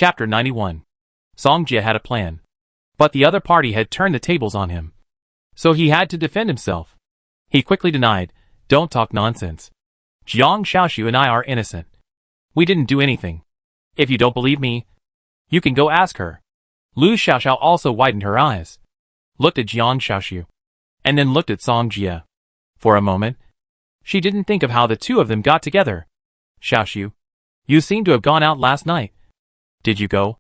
Chapter 91. Song Jie had a plan. But the other party had turned the tables on him. So he had to defend himself. He quickly denied, "Don't talk nonsense. Jiang Xiaoxiu and I are innocent. We didn't do anything. If you don't believe me, you can go ask her." Lu Xiaoxiao also widened her eyes, looked at Jiang Xiaoxiu, and then looked at Song Jie. For a moment, she didn't think of how the two of them got together. "Xiaoxiu, you seem to have gone out last night. Did you go?"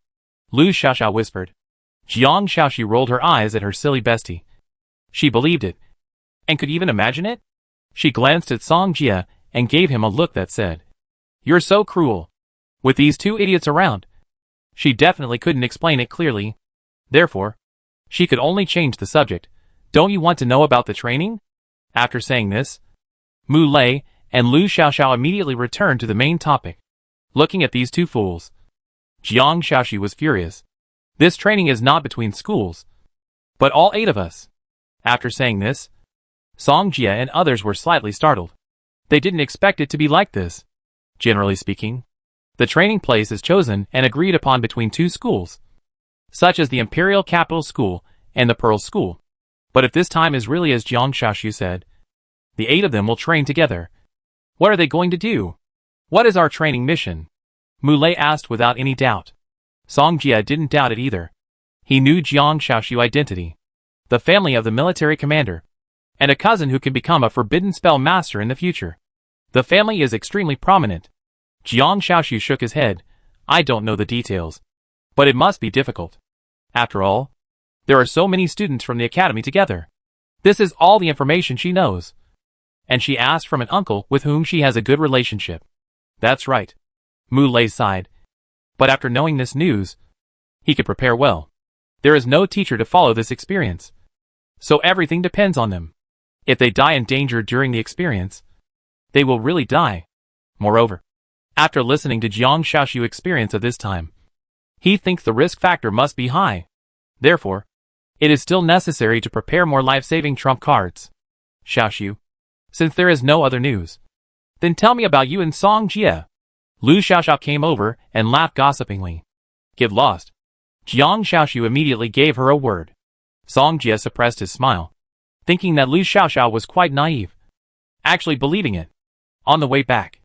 Lu Xiaoxiao whispered. Jiang Xiaoxiu rolled her eyes at her silly bestie. She believed it, and could even imagine it. She glanced at Song Jie and gave him a look that said, "You're so cruel." With these two idiots around, she definitely couldn't explain it clearly. Therefore, she could only change the subject. "Don't you want to know about the training?" After saying this, Mu Lei and Lu Xiaoxiao immediately returned to the main topic. Looking at these two fools, Jiang Xiaoxiu was furious. "This training is not between schools, but all 8 of us." After saying this, Song Jie and others were slightly startled. They didn't expect it to be like this. Generally speaking, the training place is chosen and agreed upon between 2 schools, such as the Imperial Capital School and the Pearl School. But if this time is really as Jiang Xiaoxiu said, the 8 of them will train together. What are they going to do? What is our training mission? Mu Lei asked without any doubt. Song Jie didn't doubt it either. He knew Jiang Xiaoxiu's identity, the family of the military commander, and a cousin who can become a forbidden spell master in the future. The family is extremely prominent. Jiang Xiaoxiu shook his head. "I don't know the details, but it must be difficult. After all, there are so many students from the academy together. This is all the information she knows." And she asked from an uncle with whom she has a good relationship. "That's right." Mu Lei sighed. But after knowing this news, he could prepare well. There is no teacher to follow this experience, so everything depends on them. If they die in danger during the experience, they will really die. Moreover, after listening to Jiang Xiaoxiu's experience of this time, he thinks the risk factor must be high. Therefore, it is still necessary to prepare more life-saving trump cards. "Xiaoxiu, since there is no other news, then tell me about you and Song Jie." Lu Xiaoxiao came over and laughed gossipingly. "Get lost." Jiang Xiaoxiu immediately gave her a word. Song Jie suppressed his smile, thinking that Lu Xiaoxiao was quite naive, actually believing it. On the way back,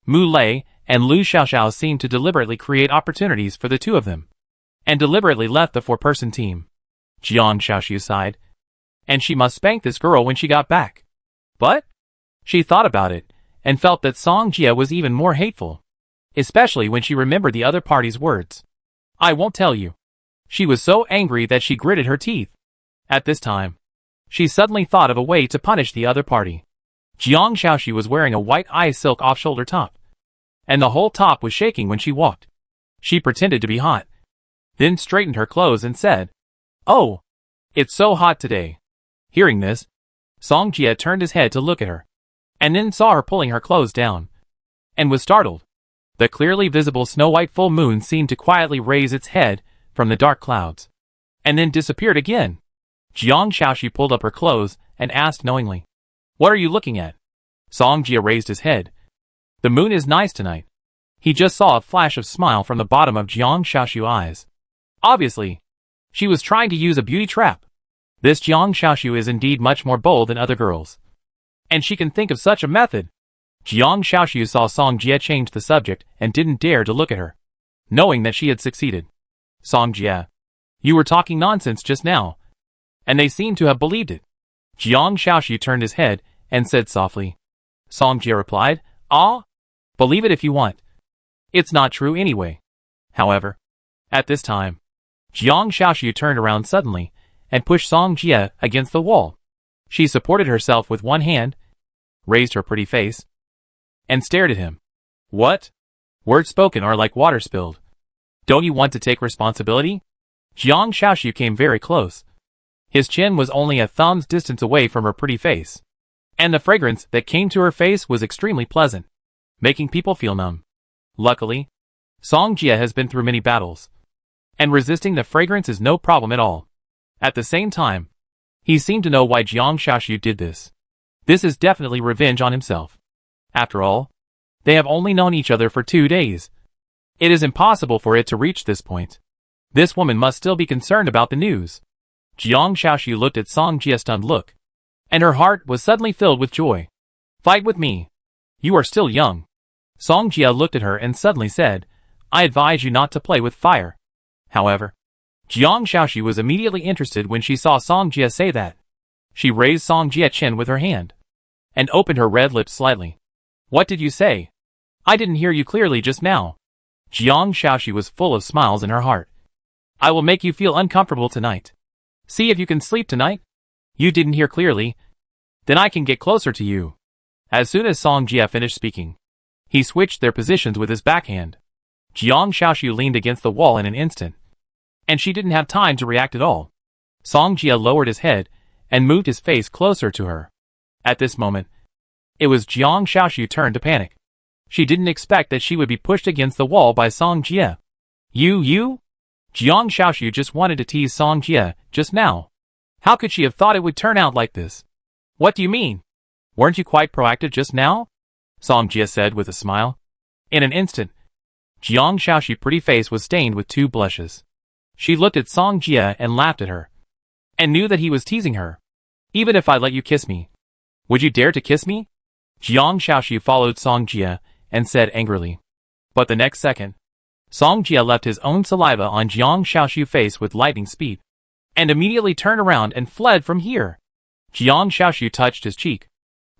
Mu Lei and Lu Xiaoxiao seemed to deliberately create opportunities for the two of them, and deliberately left the 4-person team. Jiang Xiaoxiu sighed, and she must spank this girl when she got back. But she thought about it, and felt that Song Jie was even more hateful, especially when she remembered the other party's words. "I won't tell you." She was so angry that she gritted her teeth. At this time, she suddenly thought of a way to punish the other party. Jiang Xiaoxiu was wearing a white eye silk off-shoulder top, and the whole top was shaking when she walked. She pretended to be hot, then straightened her clothes and said, "Oh, it's so hot today." Hearing this, Song Jie turned his head to look at her, and then saw her pulling her clothes down, and was startled. The clearly visible snow-white full moon seemed to quietly raise its head from the dark clouds, and then disappeared again. Jiang Xiaoxiu pulled up her clothes and asked knowingly, "What are you looking at?" Song Jie raised his head. "The moon is nice tonight." He just saw a flash of smile from the bottom of Jiang Xiaoxiu's eyes. Obviously, she was trying to use a beauty trap. This Jiang Xiaoxiu is indeed much more bold than other girls, and she can think of such a method. Jiang Xiaoxiu saw Song Jie change the subject and didn't dare to look at her, knowing that she had succeeded. "Song Jie, you were talking nonsense just now," and they seemed to have believed it. Jiang Xiaoxiu turned his head and said softly. Song Jie replied, "Ah, believe it if you want. It's not true anyway." However, at this time, Jiang Xiaoxiu turned around suddenly and pushed Song Jie against the wall. She supported herself with one hand, raised her pretty face, and stared at him. "What? Words spoken are like water spilled. Don't you want to take responsibility?" Jiang Xiaoxiu came very close. His chin was only a thumb's distance away from her pretty face, and the fragrance that came to her face was extremely pleasant, making people feel numb. Luckily, Song Jie has been through many battles, and resisting the fragrance is no problem at all. At the same time, he seemed to know why Jiang Xiaoxiu did this. This is definitely revenge on himself. After all, they have only known each other for 2 days, It is impossible for it to reach this point. This woman must still be concerned about the news. Jiang Shaoxu looked at Song Jie's stunned look, and her heart was suddenly filled with joy. Fight with me. You are still young. Song Jie looked at her and suddenly said, I advise you not to play with fire. However, Jiang Shaoxu was immediately interested when she saw Song Jie say that. She raised Song Jie's chin with her hand, and opened her red lips slightly. What did you say? I didn't hear you clearly just now. Jiang Shaoxu was full of smiles in her heart. I will make you feel uncomfortable tonight. See if you can sleep tonight. You didn't hear clearly. Then I can get closer to you. As soon as Song Jie finished speaking, he switched their positions with his backhand. Jiang Shaoxu leaned against the wall in an instant, and she didn't have time to react at all. Song Jie lowered his head and moved his face closer to her. At this moment, it was Jiang Shaoxu's turn to panic. She didn't expect that she would be pushed against the wall by Song Jie. You? Jiang Shaoxu just wanted to tease Song Jie just now. How could she have thought it would turn out like this? What do you mean? Weren't you quite proactive just now? Song Jie said with a smile. In an instant, Jiang Shaoxu's pretty face was stained with 2 blushes. She looked at Song Jie and laughed at her, and knew that he was teasing her. Even if I let you kiss me, would you dare to kiss me? Jiang Shaoxu followed Song Jie and said angrily. But the next second, Song Jie left his own saliva on Jiang Shaoxu's face with lightning speed, and immediately turned around and fled from here. Jiang Shaoxu touched his cheek,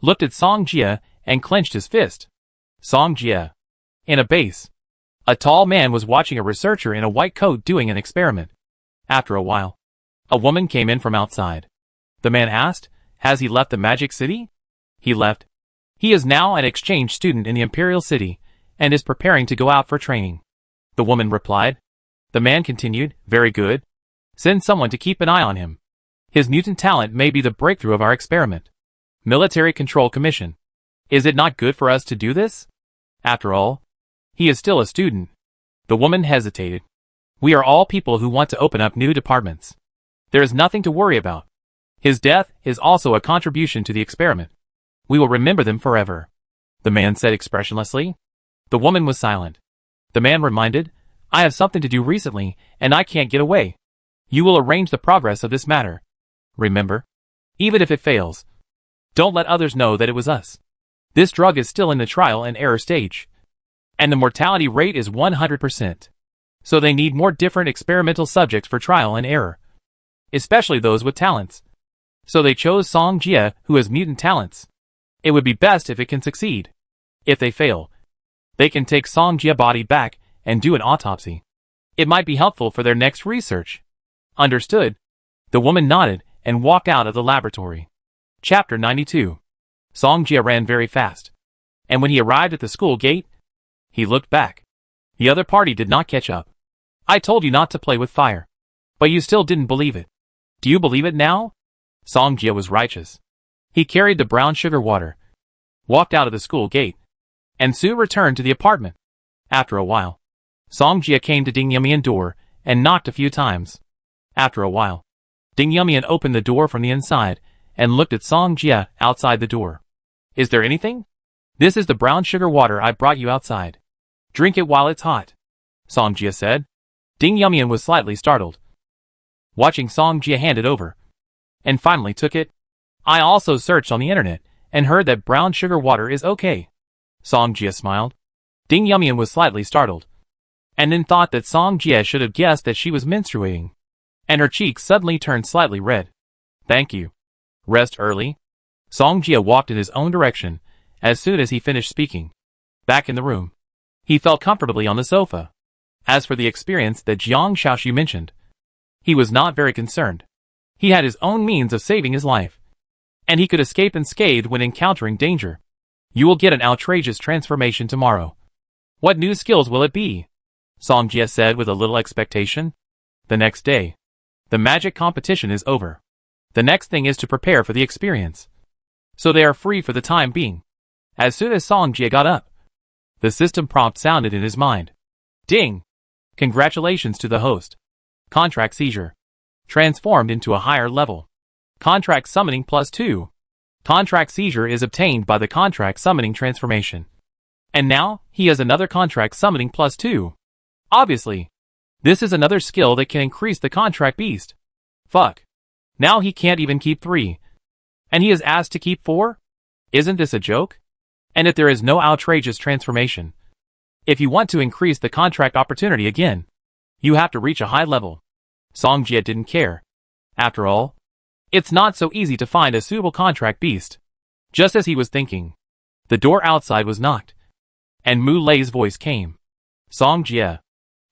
looked at Song Jie, and clenched his fist. Song Jie. In a base, a tall man was watching a researcher in a white coat doing an experiment. After a while, a woman came in from outside. The man asked, has he left the Magic City? He left. He is now an exchange student in the Imperial City, and is preparing to go out for training. The woman replied. The man continued, very good. Send someone to keep an eye on him. His mutant talent may be the breakthrough of our experiment. Military Control Commission. Is it not good for us to do this? After all, he is still a student. The woman hesitated. We are all people who want to open up new departments. There is nothing to worry about. His death is also a contribution to the experiment. We will remember them forever. The man said expressionlessly. The woman was silent. The man reminded, I have something to do recently, and I can't get away. You will arrange the progress of this matter. Remember, even if it fails, don't let others know that it was us. This drug is still in the trial and error stage, and the mortality rate is 100%. So they need more different experimental subjects for trial and error, especially those with talents. So they chose Song Jie, who has mutant talents. It would be best if it can succeed. If they fail, they can take Song Jie's body back and do an autopsy. It might be helpful for their next research. Understood. The woman nodded and walked out of the laboratory. Chapter 92. Song Jie ran very fast, and when he arrived at the school gate, he looked back. The other party did not catch up. I told you not to play with fire, but you still didn't believe it. Do you believe it now? Song Jie was righteous. He carried the brown sugar water, walked out of the school gate, and soon returned to the apartment. After a while, Song Jie came to Ding Yumian's door and knocked a few times. After a while, Ding Yumian opened the door from the inside and looked at Song Jie outside the door. Is there anything? This is the brown sugar water I brought you outside. Drink it while it's hot, Song Jie said. Ding Yumian was slightly startled, watching Song Jie hand it over, and finally took it. I also searched on the internet and heard that brown sugar water is okay. Song Jie smiled. Ding Yumian was slightly startled, and then thought that Song Jie should have guessed that she was menstruating, and her cheeks suddenly turned slightly red. Thank you. Rest early. Song Jie walked in his own direction as soon as he finished speaking. Back in the room, he felt comfortably on the sofa. As for the experience that Jiang Shaoxu mentioned, he was not very concerned. He had his own means of saving his life, and he could escape unscathed when encountering danger. You will get an outrageous transformation tomorrow. What new skills will it be? Song Jie said with a little expectation. The next day, the magic competition is over. The next thing is to prepare for the experience, so they are free for the time being. As soon as Song Jie got up, the system prompt sounded in his mind. Ding! Congratulations to the host. Contract seizure. Transformed into a higher level. Contract summoning +2. Contract seizure is obtained by the contract summoning transformation. And now, he has another contract summoning +2. Obviously. This is another skill that can increase the contract beast. Fuck. Now he can't even keep 3. And he is asked to keep 4? Isn't this a joke? And if there is no outrageous transformation, if you want to increase the contract opportunity again, you have to reach a high level. Songjie didn't care. After all, it's not so easy to find a suitable contract beast. Just as he was thinking, the door outside was knocked, and Mu Lei's voice came. Songjie.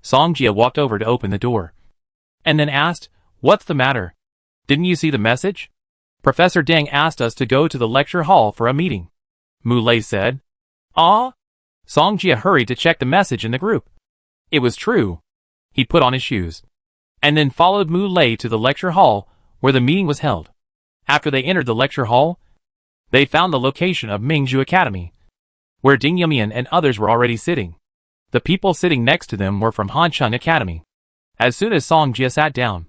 Songjie walked over to open the door, and then asked, "What's the matter? Didn't you see the message? Professor Deng asked us to go to the lecture hall for a meeting." Mu Lei said. "Ah?" Songjie hurried to check the message in the group. It was true. He put on his shoes, and then followed Mu Lei to the lecture hall where the meeting was held. After they entered the lecture hall, they found the location of Mingzhu Academy, where Ding Yumian and others were already sitting. The people sitting next to them were from Hancheng Academy. As soon as Songjie sat down,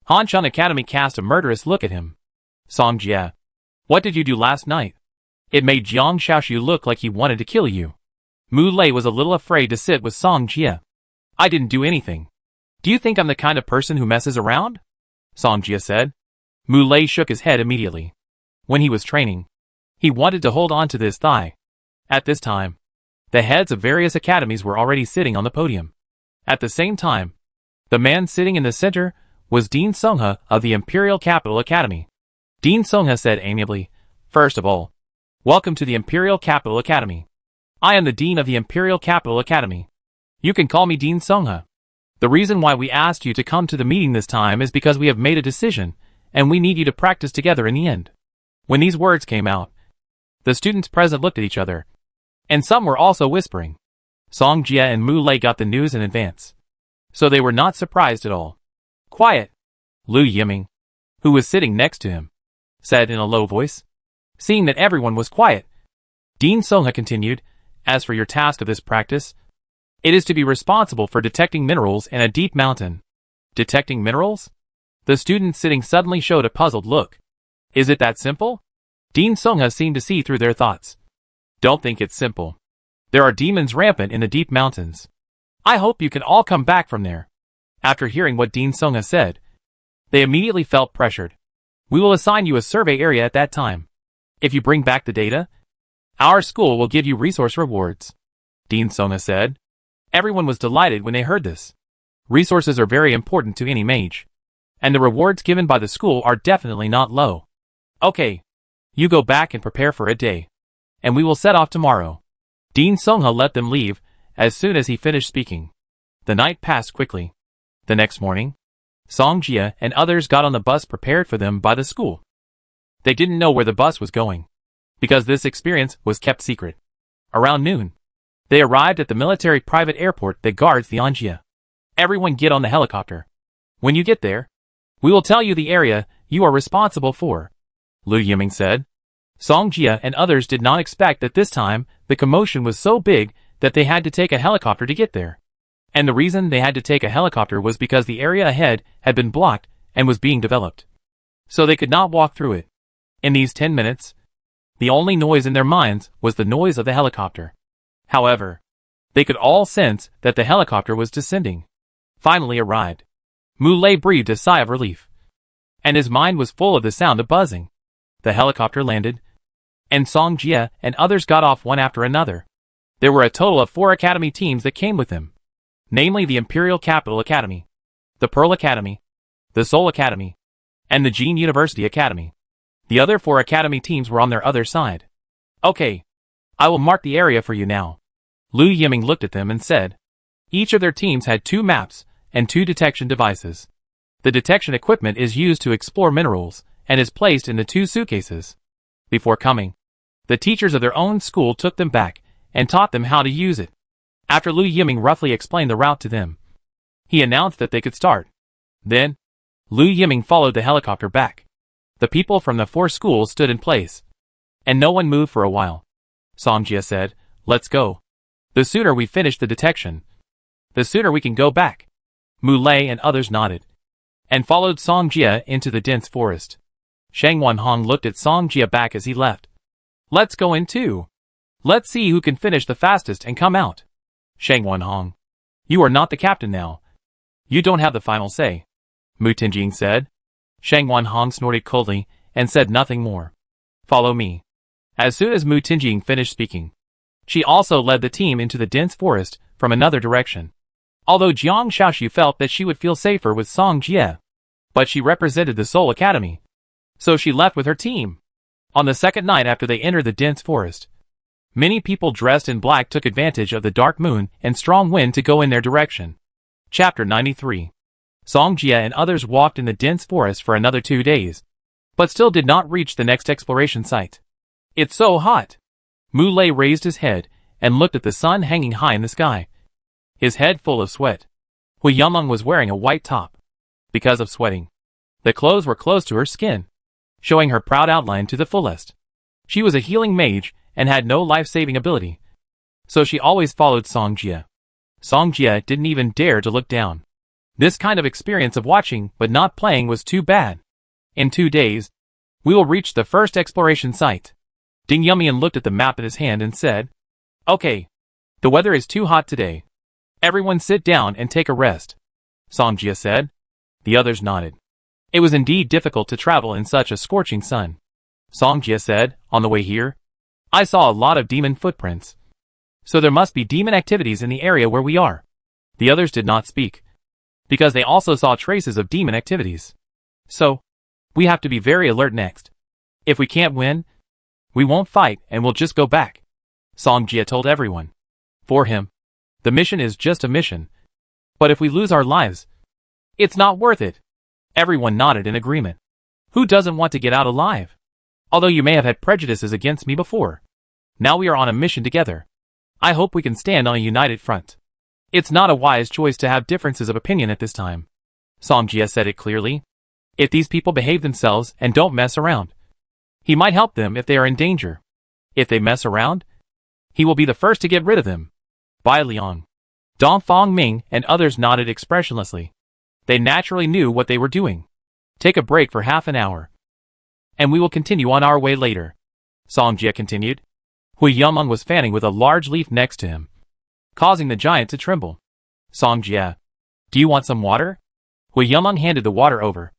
Hancheng Academy cast a murderous look at him. "Songjie, what did you do last night? It made Jiang Shaoxu look like he wanted to kill you." Mu Lei was a little afraid to sit with Songjie. "I didn't do anything. Do you think I'm the kind of person who messes around?" Songjie said. Mu Lei shook his head immediately. When he was training, he wanted to hold on to this thigh. At this time, the heads of various academies were already sitting on the podium. At the same time, the man sitting in the center was Dean Songhe of the Imperial Capital Academy. Dean Songhe said amiably, "First of all, welcome to the Imperial Capital Academy. I am the Dean of the Imperial Capital Academy. You can call me Dean Songhe. The reason why we asked you to come to the meeting this time is because we have made a decision, and we need you to practice together in the end." When these words came out, the students present looked at each other, and some were also whispering. Songjie and Mu Lei got the news in advance, so they were not surprised at all. "Quiet," Lu Yiming, who was sitting next to him, said in a low voice. Seeing that everyone was quiet, Dean Songhe continued, "As for your task of this practice, it is to be responsible for detecting minerals in a deep mountain." Detecting minerals? The student sitting suddenly showed a puzzled look. Is it that simple? Dean Songhe seemed to see through their thoughts. Don't think it's simple. There are demons rampant in the deep mountains. I hope you can all come back from there. After hearing what Dean Songhe said, they immediately felt pressured. We will assign you a survey area at that time. If you bring back the data, our school will give you resource rewards. Dean Songhe said. Everyone was delighted when they heard this. Resources are very important to any mage, and the rewards given by the school are definitely not low. Okay, you go back and prepare for a day, and we will set off tomorrow. Dean Songhe let them leave as soon as he finished speaking. The night passed quickly. The next morning, Songjie and others got on the bus prepared for them by the school. They didn't know where the bus was going, because this experience was kept secret. Around noon, they arrived at the military private airport that guards the Anjie. Everyone get on the helicopter. When you get there, we will tell you the area you are responsible for, Lu Yiming said. Songjie and others did not expect that this time the commotion was so big that they had to take a helicopter to get there. And the reason they had to take a helicopter was because the area ahead had been blocked and was being developed. So they could not walk through it. In these 10 minutes, the only noise in their minds was the noise of the helicopter. However, they could all sense that the helicopter was descending. Finally arrived. Mu Lei breathed a sigh of relief, and his mind was full of the sound of buzzing. The helicopter landed, and Songjie and others got off one after another. There were a total of 4 academy teams that came with them, namely the Imperial Capital Academy, the Pearl Academy, the Soul Academy, and the Jin University Academy. The other 4 academy teams were on their other side. Okay, I will mark the area for you now. Lu Yiming looked at them and said. Each of their teams had 2 maps and 2 detection devices. The detection equipment is used to explore minerals and is placed in the 2 suitcases. Before coming, the teachers of their own school took them back and taught them how to use it. After Lu Yiming roughly explained the route to them, he announced that they could start. Then, Lu Yiming followed the helicopter back. The people from the 4 schools stood in place, and no one moved for a while. Songjie said, "Let's go. The sooner we finish the detection, the sooner we can go back." Mu Lei and others nodded, and followed Songjie into the dense forest. Shang Wanhong looked at Songjie back as he left. "Let's go in too. Let's see who can finish the fastest and come out." Shang Wanhong. You are not the captain now. You don't have the final say, Mu Tinjing said. Shang Wanhong snorted coldly and said nothing more. Follow me. As soon as Mu Tinjing finished speaking, she also led the team into the dense forest from another direction. Although Jiang Shaoxu felt that she would feel safer with Song Jie, but she represented the Soul Academy, so she left with her team. On the second night after they entered the dense forest, many people dressed in black took advantage of the dark moon and strong wind to go in their direction. Chapter 93. Song Jie and others walked in the dense forest for another 2 days, but still did not reach the next exploration site. It's so hot. Mu Lei raised his head and looked at the sun hanging high in the sky, his head full of sweat. Hui Yameng was wearing a white top. Because of sweating, the clothes were close to her skin, showing her proud outline to the fullest. She was a healing mage and had no life-saving ability, so she always followed Song Jie. Song Jie didn't even dare to look down. This kind of experience of watching but not playing was too bad. In 2 days, we will reach the first exploration site. Ding Yumian looked at the map in his hand and said, Okay. The weather is too hot today. Everyone sit down and take a rest, Song Jie said. The others nodded. It was indeed difficult to travel in such a scorching sun. Song Jie said, on the way here, I saw a lot of demon footprints. So there must be demon activities in the area where we are. The others did not speak, because they also saw traces of demon activities. So, we have to be very alert next. If we can't win, we won't fight and we'll just go back, Song Jie told everyone. For him, the mission is just a mission. But if we lose our lives, it's not worth it. Everyone nodded in agreement. Who doesn't want to get out alive? Although you may have had prejudices against me before, now we are on a mission together. I hope we can stand on a united front. It's not a wise choice to have differences of opinion at this time. Song Jie said it clearly. If these people behave themselves and don't mess around, he might help them if they are in danger. If they mess around, he will be the first to get rid of them. Bai Liang, Dong Fong Ming and others nodded expressionlessly. They naturally knew what they were doing. Take a break for half an hour, and we will continue on our way later, Song Jie continued. Hui Yameng was fanning with a large leaf next to him, causing the giant to tremble. Song Jie, do you want some water? Hui Yameng handed the water over.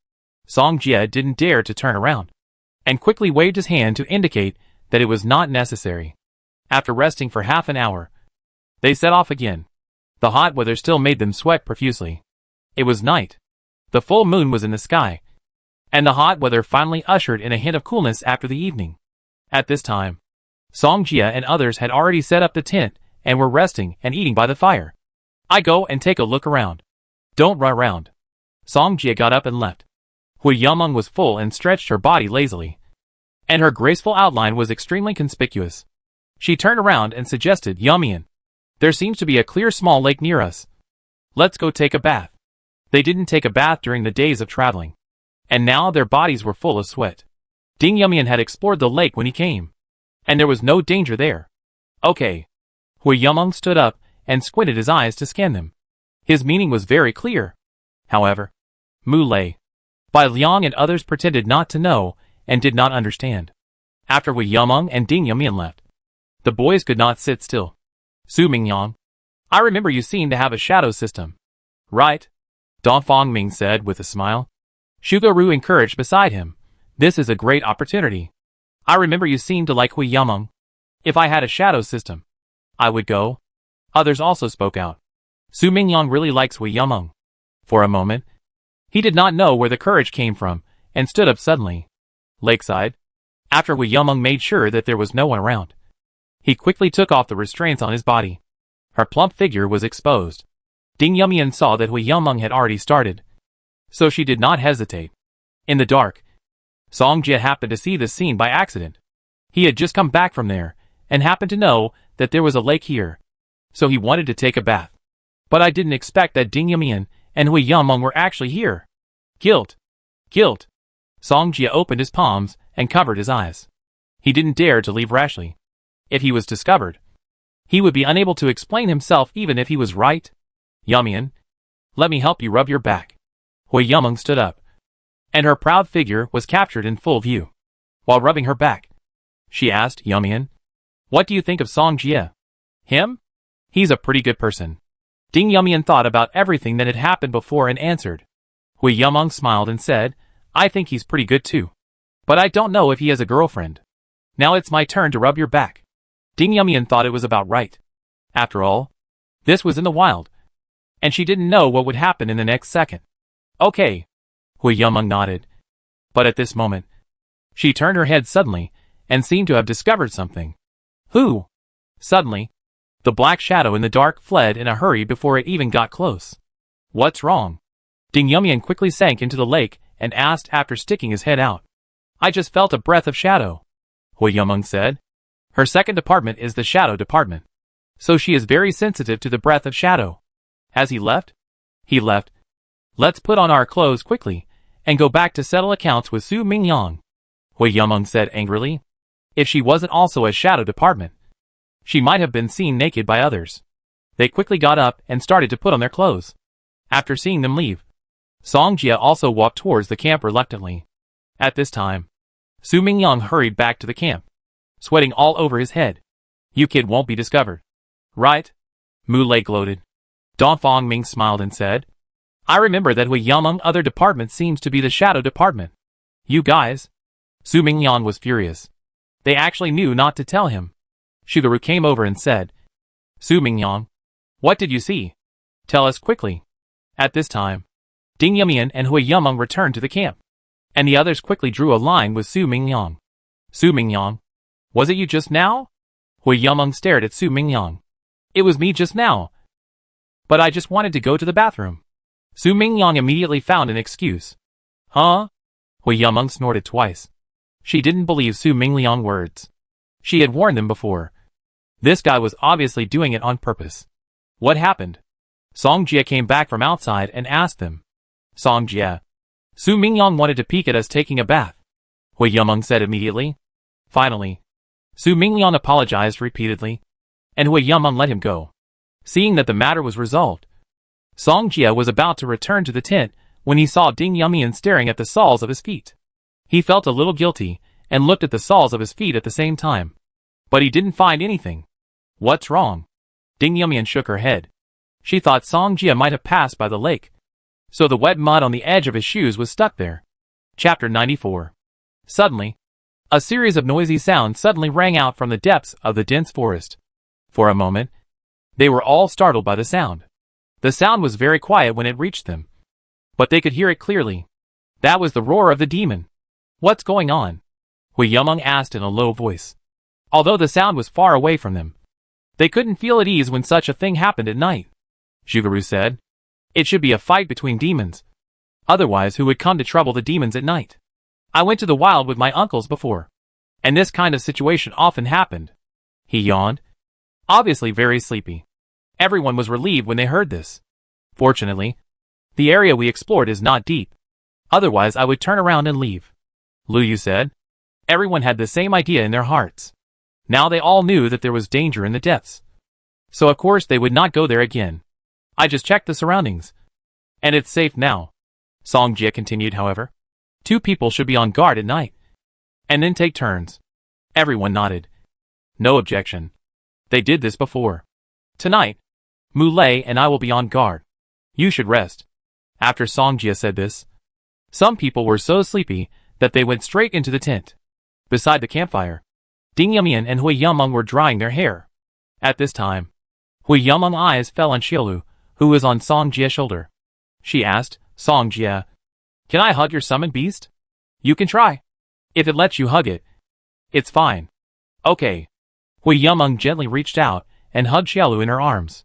Song Jie didn't dare to turn around, and quickly waved his hand to indicate that it was not necessary. After resting for half an hour, they set off again. The hot weather still made them sweat profusely. It was night. The full moon was in the sky, and the hot weather finally ushered in a hint of coolness after the evening. At this time, Song Jie and others had already set up the tent and were resting and eating by the fire. I go and take a look around. Don't run around. Song Jie got up and left. Hui Yameng was full and stretched her body lazily, and her graceful outline was extremely conspicuous. She turned around and suggested, Yumian, there seems to be a clear small lake near us. Let's go take a bath. They didn't take a bath during the days of traveling, and now their bodies were full of sweat. Ding Yumian had explored the lake when he came, and there was no danger there. Okay. Hui Yameng stood up and squinted his eyes to scan them. His meaning was very clear. However, Mu Lei, Bai Liang and others pretended not to know and did not understand. After Hui Yameng and Ding Yumian left, the boys could not sit still. Su Mingyang, I remember you seem to have a shadow system. Right? Dong Fong Ming said with a smile. Shugo Ru encouraged beside him. This is a great opportunity. I remember you seemed to like Hui Yameng. If I had a shadow system, I would go. Others also spoke out. Su Mingyang really likes Hui Yameng. For a moment, he did not know where the courage came from, and stood up suddenly. Lakeside. After Hui Yameng made sure that there was no one around, he quickly took off the restraints on his body. Her plump figure was exposed. Ding Yumian saw that Hui Yameng had already started, so she did not hesitate. In the dark, Song Jie happened to see this scene by accident. He had just come back from there, and happened to know that there was a lake here, so he wanted to take a bath. But I didn't expect that Ding Yumian and Hui Yameng were actually here. Guilt. Guilt. Song Jie opened his palms and covered his eyes. He didn't dare to leave rashly. If he was discovered, he would be unable to explain himself even if he was right. Yumian, let me help you rub your back. Hui Yameng stood up, and her proud figure was captured in full view. While rubbing her back, she asked, Yumian, what do you think of Song Jie? Him? He's a pretty good person. Ding Yumian thought about everything that had happened before and answered. Hui Yumeng smiled and said, I think he's pretty good too. But I don't know if he has a girlfriend. Now it's my turn to rub your back. Ding Yumian thought it was about right. After all, this was in the wild. And she didn't know what would happen in the next second. Okay. Hui Yumeng nodded. But at this moment, she turned her head suddenly, and seemed to have discovered something. Who? Suddenly, the black shadow in the dark fled in a hurry before it even got close. What's wrong? Ding Yumian quickly sank into the lake and asked after sticking his head out. I just felt a breath of shadow, Hui Yumeng said. Her second department is the shadow department. So she is very sensitive to the breath of shadow. Has he left? He left. Let's put on our clothes quickly, and go back to settle accounts with Su Mingyang, Hui Yumeng said angrily. If she wasn't also a shadow department, she might have been seen naked by others. They quickly got up and started to put on their clothes. After seeing them leave, Songjia also walked towards the camp reluctantly. At this time, Su Mingyang hurried back to the camp, sweating all over his head. You kid won't be discovered. Right? Mu Lei gloated. Don Fongming smiled and said, I remember that Hui Yumeng other department seems to be the shadow department. You guys? Su Mingyang was furious. They actually knew not to tell him. Shugaru came over and said, Su Mingyang, what did you see? Tell us quickly. At this time, Ding Yumian and Hui Yumeng returned to the camp, and the others quickly drew a line with Su Mingyang. Su Mingyang, was it you just now? Hui Yumeng stared at Su Mingyang. It was me just now. But I just wanted to go to the bathroom. Su Mingyang immediately found an excuse. Huh? Hui Yumeng snorted twice. She didn't believe Su Mingyang's words. She had warned them before. This guy was obviously doing it on purpose. What happened? Songjia came back from outside and asked them. Songjia. Su Mingyang wanted to peek at us taking a bath, Hui Yumeng said immediately. Finally, Su Mingyang apologized repeatedly, and Hui Yumeng let him go. Seeing that the matter was resolved, Songjia was about to return to the tent when he saw Ding Yumian staring at the soles of his feet. He felt a little guilty and looked at the soles of his feet at the same time. But he didn't find anything. What's wrong? Ding Yumian shook her head. She thought Songjia might have passed by the lake, so the wet mud on the edge of his shoes was stuck there. Chapter 94. Suddenly, a series of noisy sounds suddenly rang out from the depths of the dense forest. For a moment, they were all startled by the sound. The sound was very quiet when it reached them, but they could hear it clearly. That was the roar of the demon. What's going on? Hui Yumeng asked in a low voice. Although the sound was far away from them, they couldn't feel at ease when such a thing happened at night. Shugaru said, It should be a fight between demons. Otherwise, who would come to trouble the demons at night? I went to the wild with my uncles before, and this kind of situation often happened. He yawned, obviously very sleepy. Everyone was relieved when they heard this. Fortunately, the area we explored is not deep. Otherwise, I would turn around and leave. Lu Yu said. Everyone had the same idea in their hearts. Now they all knew that there was danger in the depths. So of course they would not go there again. I just checked the surroundings. And it's safe now. Songjia continued, however. 2 people should be on guard at night. And then take turns. Everyone nodded. No objection. They did this before. Tonight, Mu Lei and I will be on guard. You should rest. After Songjia said this, some people were so sleepy that they went straight into the tent. Beside the campfire, Ding Yumian and Hui Yumeng were drying their hair. At this time, Hui Yumeng's eyes fell on Xiaolu, who was on Songjia's shoulder. She asked, Songjia, can I hug your summoned beast? You can try. If it lets you hug it, it's fine. Okay. Hui Yumeng gently reached out and hugged Xiaolu in her arms.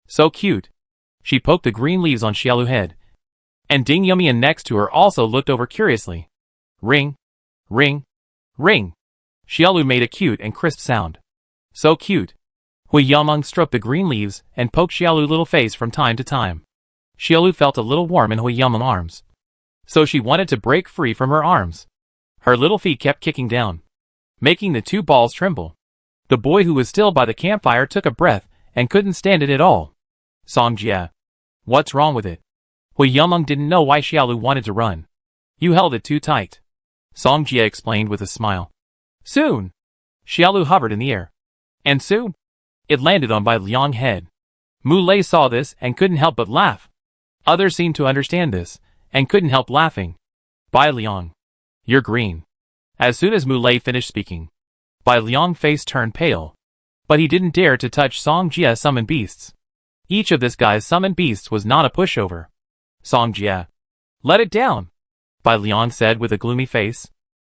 So cute. She poked the green leaves on Xiaolu's head. And Ding Yumian next to her also looked over curiously. Ring. Ring. Ring. Xiaolu made a cute and crisp sound. So cute. Hui Yumeng stroked the green leaves and poked Xiaolu's little face from time to time. Xiaolu felt a little warm in Hui Yumeng's arms. So she wanted to break free from her arms. Her little feet kept kicking down, making the 2 balls tremble. The boy who was still by the campfire took a breath and couldn't stand it at all. Songjia. What's wrong with it? Hui Yumeng didn't know why Xiaolu wanted to run. You held it too tight. Songjia explained with a smile. Soon, Xiaolu hovered in the air. And soon, it landed on Bai Liang's head. Mu Lei saw this and couldn't help but laugh. Others seemed to understand this, and couldn't help laughing. Bai Liang. You're green. As soon as Mu Lei finished speaking, Bai Liang's face turned pale. But he didn't dare to touch Song Jie's summoned beasts. Each of this guy's summoned beasts was not a pushover. Song Jie. Let it down, Bai Liang said with a gloomy face.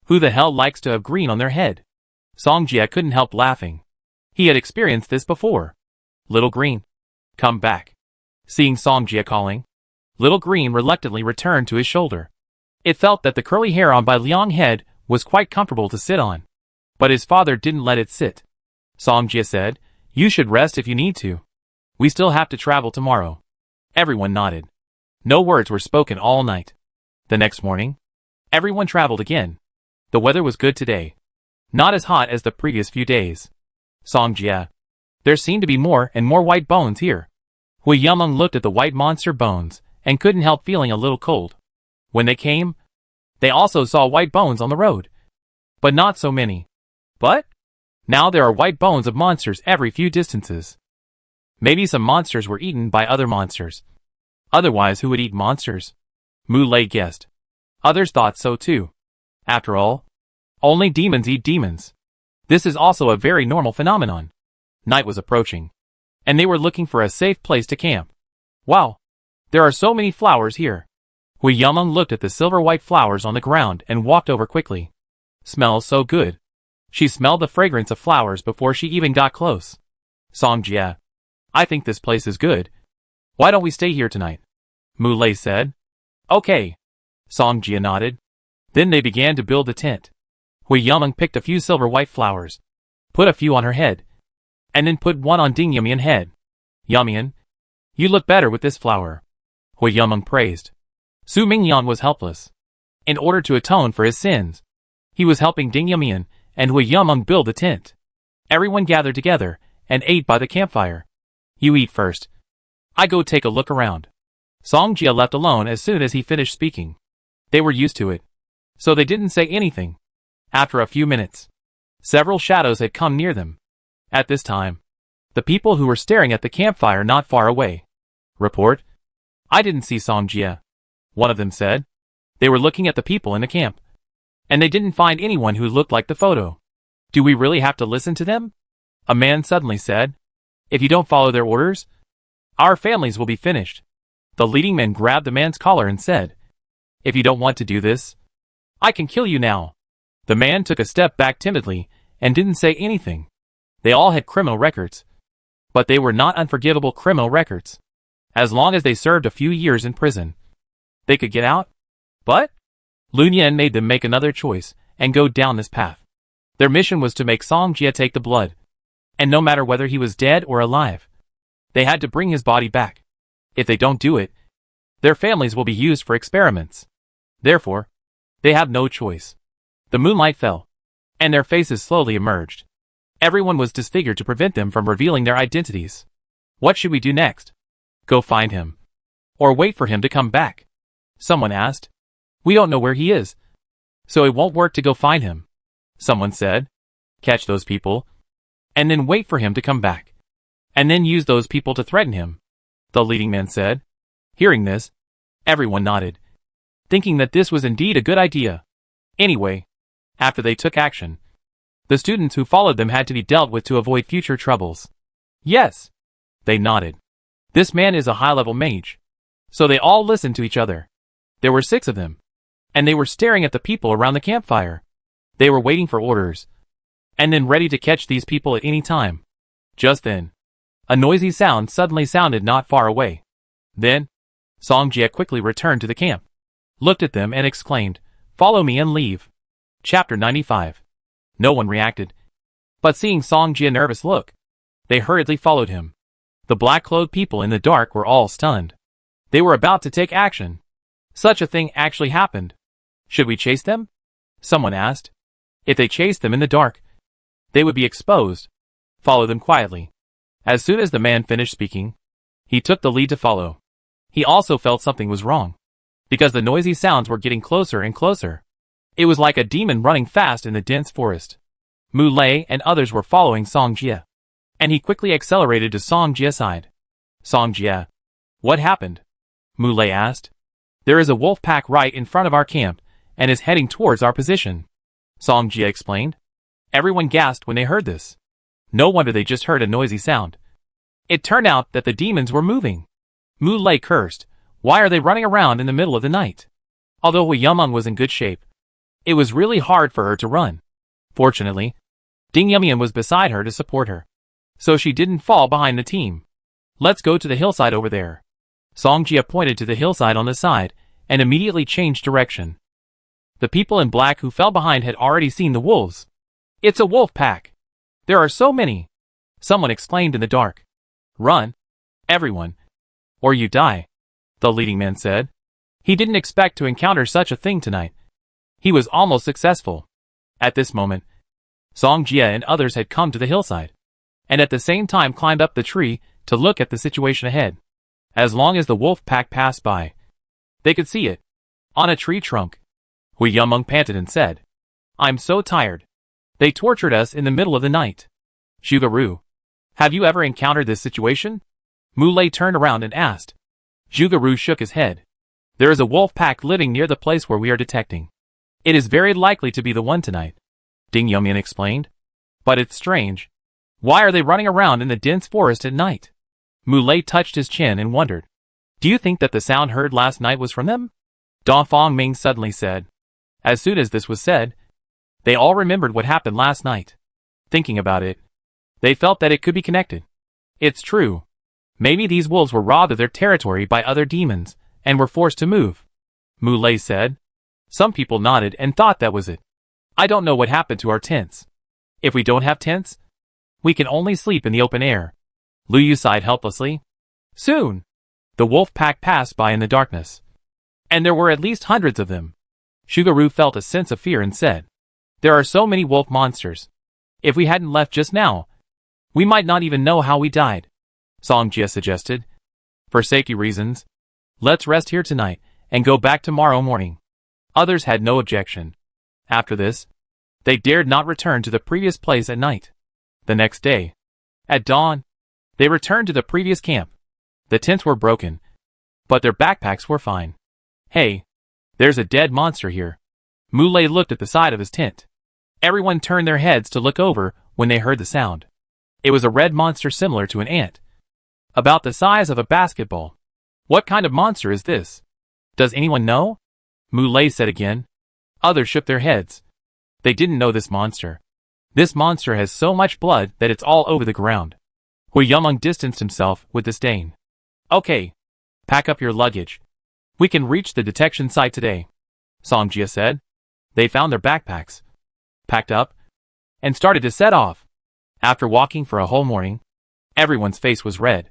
Who the hell likes to have green on their head? Song Jie couldn't help laughing. He had experienced this before. Little Green. Come back. Seeing Song Jie calling, Little Green reluctantly returned to his shoulder. It felt that the curly hair on Bai Liang's head was quite comfortable to sit on. But his father didn't let it sit. Song Jie said, You should rest if you need to. We still have to travel tomorrow. Everyone nodded. No words were spoken all night. The next morning, everyone traveled again. The weather was good today. Not as hot as the previous few days. Song Jie. There seemed to be more and more white bones here. Hui Yumeng looked at the white monster bones and couldn't help feeling a little cold. When they came, they also saw white bones on the road. But not so many. But now there are white bones of monsters every few distances. Maybe some monsters were eaten by other monsters. Otherwise, who would eat monsters? Mu Lei guessed. Others thought so too. After all, only demons eat demons. This is also a very normal phenomenon. Night was approaching, and they were looking for a safe place to camp. Wow, there are so many flowers here. Hui Yumeng looked at the silver-white flowers on the ground and walked over quickly. Smells so good. She smelled the fragrance of flowers before she even got close. Song Jie. I think this place is good. Why don't we stay here tonight? Mu Lei said. Okay. Song Jie nodded. Then they began to build the tent. Hui Yumeng picked a few silver-white flowers, put a few on her head, and then put one on Ding Yumian's head. Yumian, you look better with this flower. Hui Yumeng praised. Su Mingyan was helpless. In order to atone for his sins, he was helping Ding Yumian and Hui Yumeng build the tent. Everyone gathered together and ate by the campfire. You eat first. I go take a look around. Song Jie left alone as soon as he finished speaking. They were used to it, so they didn't say anything. After a few minutes, several shadows had come near them. At this time, the people who were staring at the campfire not far away. Report? I didn't see Song Jie. One of them said. They were looking at the people in the camp, and they didn't find anyone who looked like the photo. Do we really have to listen to them? A man suddenly said. If you don't follow their orders, our families will be finished. The leading man grabbed the man's collar and said, If you don't want to do this, I can kill you now. The man took a step back timidly and didn't say anything. They all had criminal records, but they were not unforgivable criminal records. As long as they served a few years in prison, they could get out. But Lun Yan made them make another choice and go down this path. Their mission was to make Song Jie take the blood, and no matter whether he was dead or alive, they had to bring his body back. If they don't do it, their families will be used for experiments. Therefore, they have no choice. The moonlight fell, and their faces slowly emerged. Everyone was disfigured to prevent them from revealing their identities. What should we do next? Go find him. Or wait for him to come back? Someone asked. We don't know where he is, so it won't work to go find him. Someone said. Catch those people, and then wait for him to come back, and then use those people to threaten him. The leading man said. Hearing this, everyone nodded, thinking that this was indeed a good idea. Anyway, after they took action, the students who followed them had to be dealt with to avoid future troubles. Yes, they nodded. This man is a high-level mage. So they all listened to each other. There were 6 of them, and they were staring at the people around the campfire. They were waiting for orders, and then ready to catch these people at any time. Just then, a noisy sound suddenly sounded not far away. Then, Song Jie quickly returned to the camp, looked at them and exclaimed, Follow me and leave. Chapter 95. No one reacted. But seeing Song Jie's nervous look, they hurriedly followed him. The black-clothed people in the dark were all stunned. They were about to take action. Such a thing actually happened. Should we chase them? Someone asked. If they chased them in the dark, they would be exposed. Follow them quietly. As soon as the man finished speaking, he took the lead to follow. He also felt something was wrong, because the noisy sounds were getting closer and closer. It was like a demon running fast in the dense forest. Mu Lei and others were following Song Jie, and he quickly accelerated to Song Jie's side. Song Jie. What happened? Mu Lei asked. There is a wolf pack right in front of our camp, and is heading towards our position. Song Jie explained. Everyone gasped when they heard this. No wonder they just heard a noisy sound. It turned out that the demons were moving. Mu Lei cursed. Why are they running around in the middle of the night? Although Yumian was in good shape, it was really hard for her to run. Fortunately, Yumian was beside her to support her, so she didn't fall behind the team. Let's go to the hillside over there. Song Jie pointed to the hillside on the side, and immediately changed direction. The people in black who fell behind had already seen the wolves. It's a wolf pack. There are so many. Someone exclaimed in the dark. Run, everyone, or you die, the leading man said. He didn't expect to encounter such a thing tonight. He was almost successful. At this moment, Song Jie and others had come to the hillside, and at the same time climbed up the tree to look at the situation ahead. As long as the wolf pack passed by, they could see it. On a tree trunk, Yumian panted and said, I'm so tired. They tortured us in the middle of the night. Zhuge-Ru, have you ever encountered this situation? Mu Lei turned around and asked. Zhuge-Ru shook his head. There is a wolf pack living near the place where we are detecting. It is very likely to be the one tonight, Yumian explained. But it's strange. Why are they running around in the dense forest at night? Mu Lei touched his chin and wondered. Do you think that the sound heard last night was from them? Dong Ming suddenly said. As soon as this was said, they all remembered what happened last night. Thinking about it, they felt that it could be connected. It's true. Maybe these wolves were robbed of their territory by other demons, and were forced to move, Mu Lei said. Some people nodded and thought that was it. I don't know what happened to our tents. If we don't have tents, we can only sleep in the open air. Lu Yu sighed helplessly. Soon, the wolf pack passed by in the darkness, and there were at least hundreds of them. Zhuge-Ru felt a sense of fear and said, There are so many wolf monsters. If we hadn't left just now, we might not even know how we died. Song Jie suggested. For safety reasons, let's rest here tonight and go back tomorrow morning. Others had no objection. After this, they dared not return to the previous place at night. The next day, at dawn, they returned to the previous camp. The tents were broken, but their backpacks were fine. Hey, there's a dead monster here. Mu Lei looked at the side of his tent. Everyone turned their heads to look over when they heard the sound. It was a red monster similar to an ant, about the size of a basketball. What kind of monster is this? Does anyone know? Mu Lei said again. Others shook their heads. They didn't know this monster. This monster has so much blood that it's all over the ground. Yumian distanced himself with disdain. Okay, pack up your luggage. We can reach the detection site today, Song Jie said. They found their backpacks, packed up, and started to set off. After walking for a whole morning, everyone's face was red,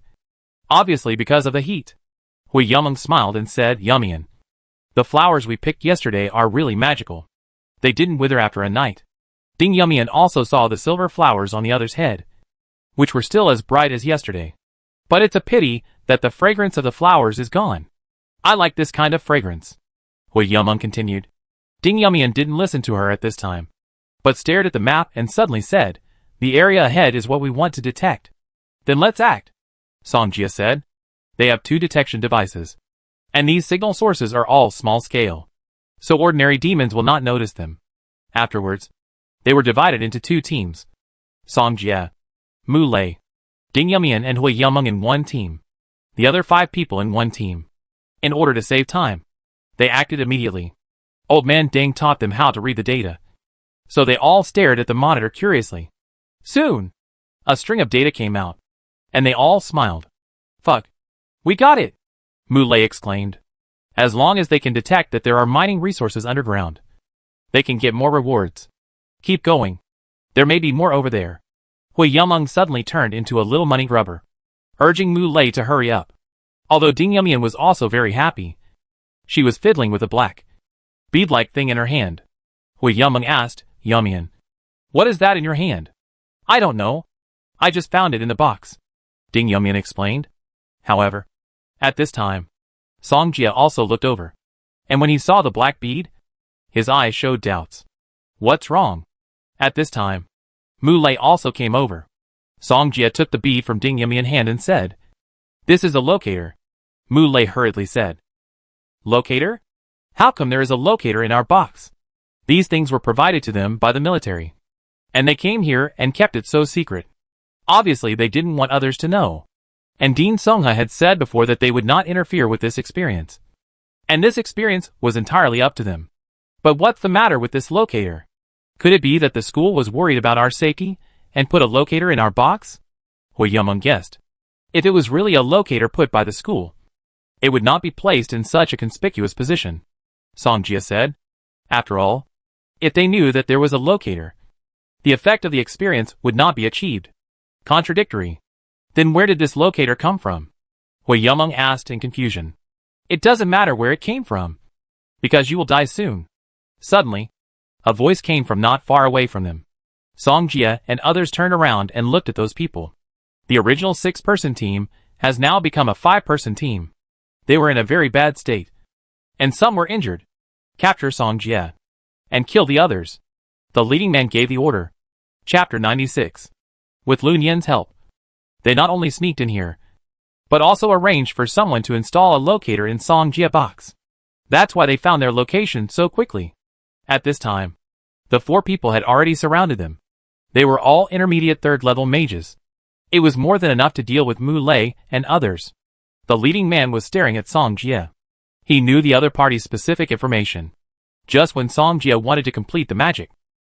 obviously because of the heat. Yumian smiled and said, Yumian, the flowers we picked yesterday are really magical. They didn't wither after a night. Yumian also saw the silver flowers on the other's head, which were still as bright as yesterday. But it's a pity that the fragrance of the flowers is gone. I like this kind of fragrance, Yumian continued. Yumian didn't listen to her at this time, but stared at the map and suddenly said, The area ahead is what we want to detect. Then let's act, Song Jie said. They have 2 detection devices, and these signal sources are all small scale, so ordinary demons will not notice them. Afterwards, they were divided into 2 teams. Song Jie, Mu Lei, Yumian and Yumian in one team, the other 5 people in one team. In order to save time, they acted immediately. Old Man Deng taught them how to read the data, so they all stared at the monitor curiously. Soon, a string of data came out, and they all smiled. Fuck. We got it! Mu Lei exclaimed. As long as they can detect that there are mining resources underground, they can get more rewards. Keep going. There may be more over there. Yumian suddenly turned into a little money grubber, urging Mu Lei to hurry up. Although Yumian was also very happy, she was fiddling with a black bead-like thing in her hand. Yumian asked, Yumian, what is that in your hand? I don't know. I just found it in the box, Yumian explained. However, at this time, Song Jie also looked over, and when he saw the black bead, his eyes showed doubts. What's wrong? At this time, Mu Lei also came over. Song Jie took the bead from Yumian's hand and said, This is a locator, Mu Lei hurriedly said. Locator? How come there is a locator in our box? These things were provided to them by the military. And they came here and kept it so secret. Obviously they didn't want others to know. And Dean Songha had said before that they would not interfere with this experience. And this experience was entirely up to them. But what's the matter with this locator? Could it be that the school was worried about our safety and put a locator in our box? Hui Yumeng guessed. If it was really a locator put by the school, it would not be placed in such a conspicuous position, Song Jia said. After all, if they knew that there was a locator, the effect of the experience would not be achieved. Contradictory. Then where did this locator come from? Hui Yumeng asked in confusion. It doesn't matter where it came from, because you will die soon. Suddenly, a voice came from not far away from them. Song Jia and others turned around and looked at those people. The original 6-person team has now become a 5-person team. They were in a very bad state. And some were injured. Capture Song Jia. And kill the others. The leading man gave the order. Chapter 96. With Lun Yan's help, they not only sneaked in here, but also arranged for someone to install a locator in Song Jia box. That's why they found their location so quickly. At this time, the 4 people had already surrounded them. They were all intermediate 3rd-level mages. It was more than enough to deal with Mu Lei and others. The leading man was staring at Song Jia. He knew the other party's specific information. Just when Song Jia wanted to complete the magic,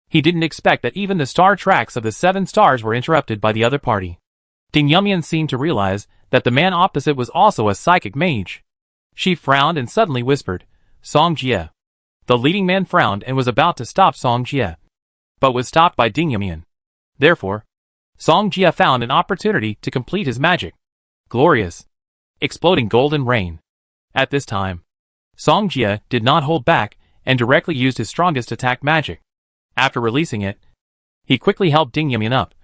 he didn't expect that even the star tracks of the 7 stars were interrupted by the other party. Ding Yumian seemed to realize that the man opposite was also a psychic mage. She frowned and suddenly whispered, Song Jia. The leading man frowned and was about to stop Song Jia, but was stopped by Ding Yumian. Therefore, Song Jia found an opportunity to complete his magic. Glorious. Exploding golden rain. At this time, Song Jia did not hold back and directly used his strongest attack magic. After releasing it, he quickly helped Ding Yumian up,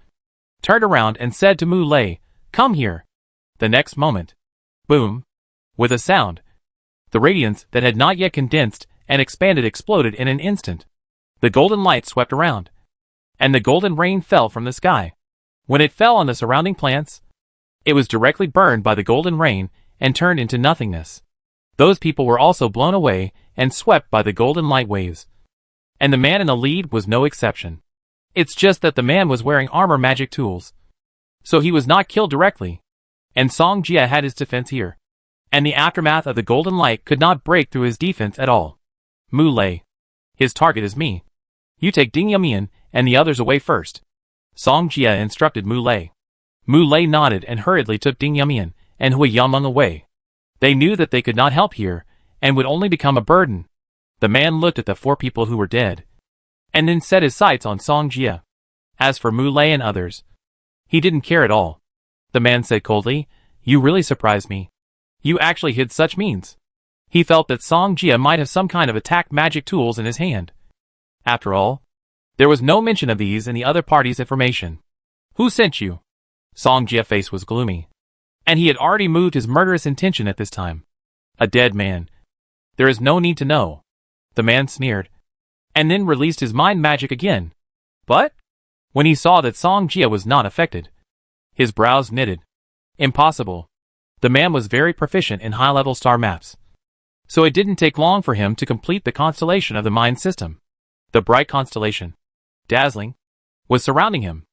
turned around and said to Mu Lei, come here. The next moment, boom, with a sound, the radiance that had not yet condensed and expanded exploded in an instant. The golden light swept around, and the golden rain fell from the sky. When it fell on the surrounding plants, it was directly burned by the golden rain and turned into nothingness. Those people were also blown away and swept by the golden light waves. And the man in the lead was no exception. It's just that the man was wearing armor magic tools, so he was not killed directly. And Song Jia had his defense here. And the aftermath of the golden light could not break through his defense at all. Mu Lei. His target is me. You take Ding Yumian and the others away first. Song Jia instructed Mu Lei. Mu Lei nodded and hurriedly took Ding Yumian and Hui Yumeng away. They knew that they could not help here, and would only become a burden. The man looked at the 4 people who were dead, and then set his sights on Song Jia. As for Mu Lei and others, he didn't care at all. The man said coldly, you really surprised me. You actually hid such means. He felt that Song Jia might have some kind of attack magic tools in his hand. After all, there was no mention of these in the other party's information. Who sent you? Song Jia's face was gloomy, and he had already moved his murderous intention at this time. A dead man. There is no need to know. The man sneered, and then released his mind magic again. But, when he saw that Song Jia was not affected, his brows knitted. Impossible. The man was very proficient in high-level star maps, so it didn't take long for him to complete the constellation of the mind system. The bright constellation, dazzling, was surrounding him.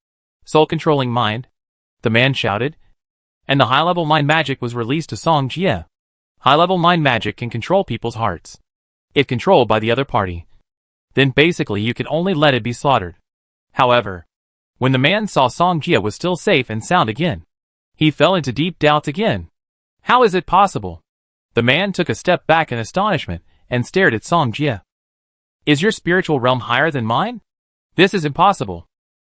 Soul-controlling mind, the man shouted, and the high-level mind magic was released to Song Jia. High-level mind magic can control people's hearts. If controlled by the other party, then basically you can only let it be slaughtered. However, when the man saw Song Jia was still safe and sound again, he fell into deep doubts again. How is it possible? The man took a step back in astonishment and stared at Song Jia. Is your spiritual realm higher than mine? This is impossible.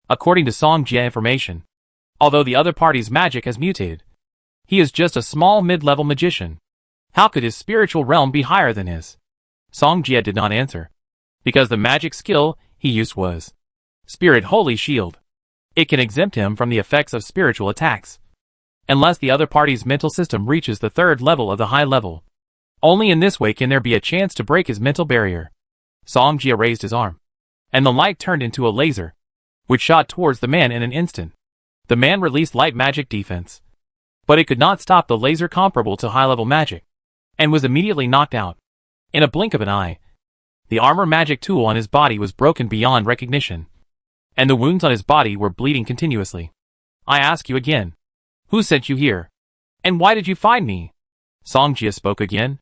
According to Song Jia information, although the other party's magic has mutated, he is just a small mid-level magician. How could his spiritual realm be higher than his? Song Jia did not answer, because the magic skill he used was Spirit Holy Shield. It can exempt him from the effects of spiritual attacks, unless the other party's mental system reaches the 3rd level of the high level. Only in this way can there be a chance to break his mental barrier. Song Jia raised his arm, and the light turned into a laser, which shot towards the man in an instant. The man released light magic defense, but it could not stop the laser comparable to high-level magic, and was immediately knocked out. In a blink of an eye, the armor magic tool on his body was broken beyond recognition, and the wounds on his body were bleeding continuously. I ask you again, who sent you here? And why did you find me? Songjia spoke again.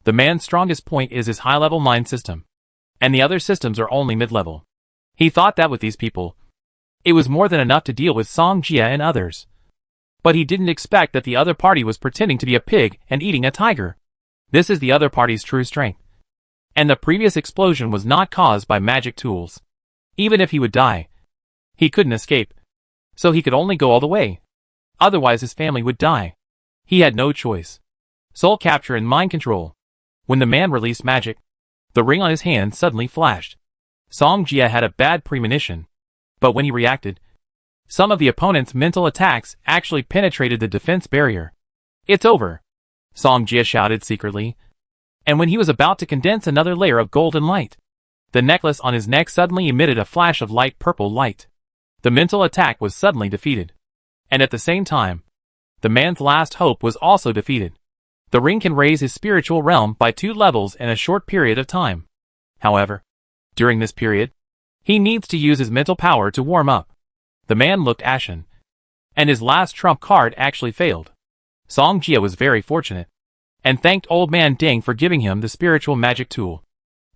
The man's strongest point is his high-level mind system, and the other systems are only mid-level. He thought that with these people, it was more than enough to deal with Songjia and others. But he didn't expect that the other party was pretending to be a pig and eating a tiger. This is the other party's true strength. And the previous explosion was not caused by magic tools. Even if he would die, he couldn't escape. So he could only go all the way. Otherwise his family would die. He had no choice. Soul capture and mind control. When the man released magic, the ring on his hand suddenly flashed. Songjia had a bad premonition. But when he reacted, some of the opponent's mental attacks actually penetrated the defense barrier. It's over, Songjia shouted secretly. And when he was about to condense another layer of golden light, the necklace on his neck suddenly emitted a flash of light purple light. The mental attack was suddenly defeated. And at the same time, the man's last hope was also defeated. The ring can raise his spiritual realm by 2 levels in a short period of time. However, during this period, he needs to use his mental power to warm up. The man looked ashen, and his last trump card actually failed. Songjia was very fortunate, and thanked Old Man Ding for giving him the spiritual magic tool.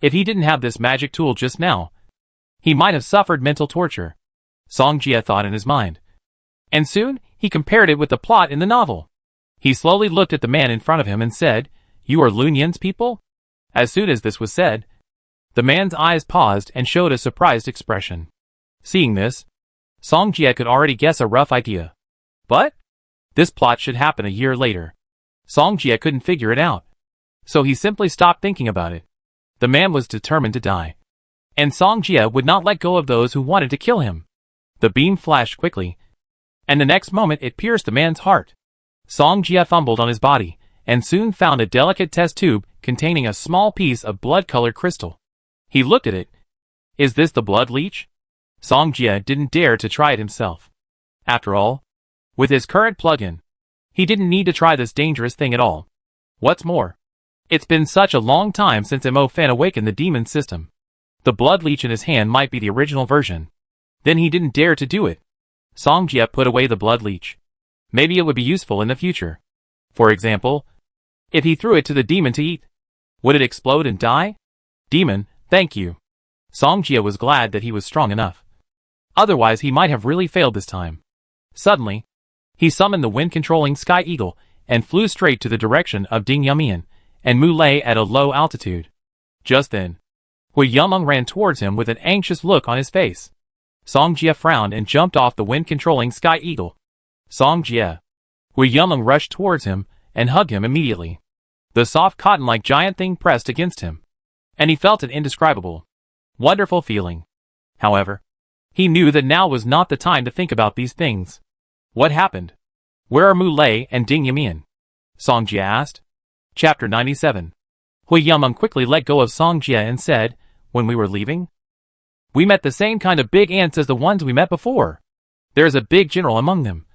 If he didn't have this magic tool just now, he might have suffered mental torture, Songjia thought in his mind. And soon, he compared it with the plot in the novel. He slowly looked at the man in front of him and said, "You are Lunyan's people?" As soon as this was said, the man's eyes paused and showed a surprised expression. Seeing this, Songjia could already guess a rough idea. But this plot should happen a year later. Songjia couldn't figure it out, so he simply stopped thinking about it. The man was determined to die, and Songjia would not let go of those who wanted to kill him. The beam flashed quickly, and the next moment it pierced the man's heart. Songjia fumbled on his body, and soon found a delicate test tube containing a small piece of blood-colored crystal. He looked at it. Is this the blood leech? Songjia didn't dare to try it himself. After all, with his current plug-in, he didn't need to try this dangerous thing at all. What's more, it's been such a long time since Mo Fan awakened the demon system. The blood leech in his hand might be the original version. Then he didn't dare to do it. Songjia put away the blood leech. Maybe it would be useful in the future. For example, if he threw it to the demon to eat, would it explode and die? Demon, thank you. Songjia was glad that he was strong enough. Otherwise he might have really failed this time. Suddenly, he summoned the wind-controlling Sky Eagle and flew straight to the direction of Ding Yumian and Mu Lei at a low altitude. Just then, Hui Yumeng ran towards him with an anxious look on his face. Songjia frowned and jumped off the wind-controlling Sky Eagle. Songjia. Hui Yumeng rushed towards him and hugged him immediately. The soft cotton-like giant thing pressed against him, and he felt an indescribable, wonderful feeling. However, he knew that now was not the time to think about these things. What happened? Where are Mu Lei and Ding Yumian? Songjia asked. Chapter 97. Hui Yumeng quickly let go of Songjia and said, when we were leaving, we met the same kind of big ants as the ones we met before. There is a big general among them.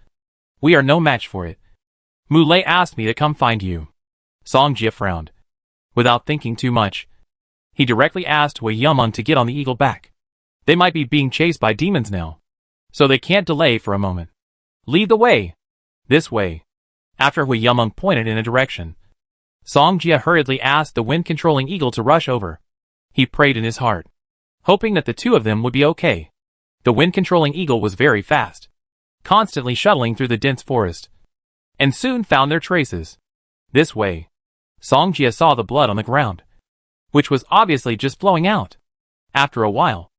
We are no match for it. Mu Lei asked me to come find you. Songjia frowned. Without thinking too much, he directly asked Hui Yumeng to get on the eagle back. They might be being chased by demons now, so they can't delay for a moment. Lead the way. This way. After Hui Yumeng pointed in a direction, Songjia hurriedly asked the wind-controlling eagle to rush over. He prayed in his heart, hoping that the two of them would be okay. The wind-controlling eagle was very fast, constantly shuttling through the dense forest, and soon found their traces. This way. Songjia saw the blood on the ground, which was obviously just flowing out. After a while,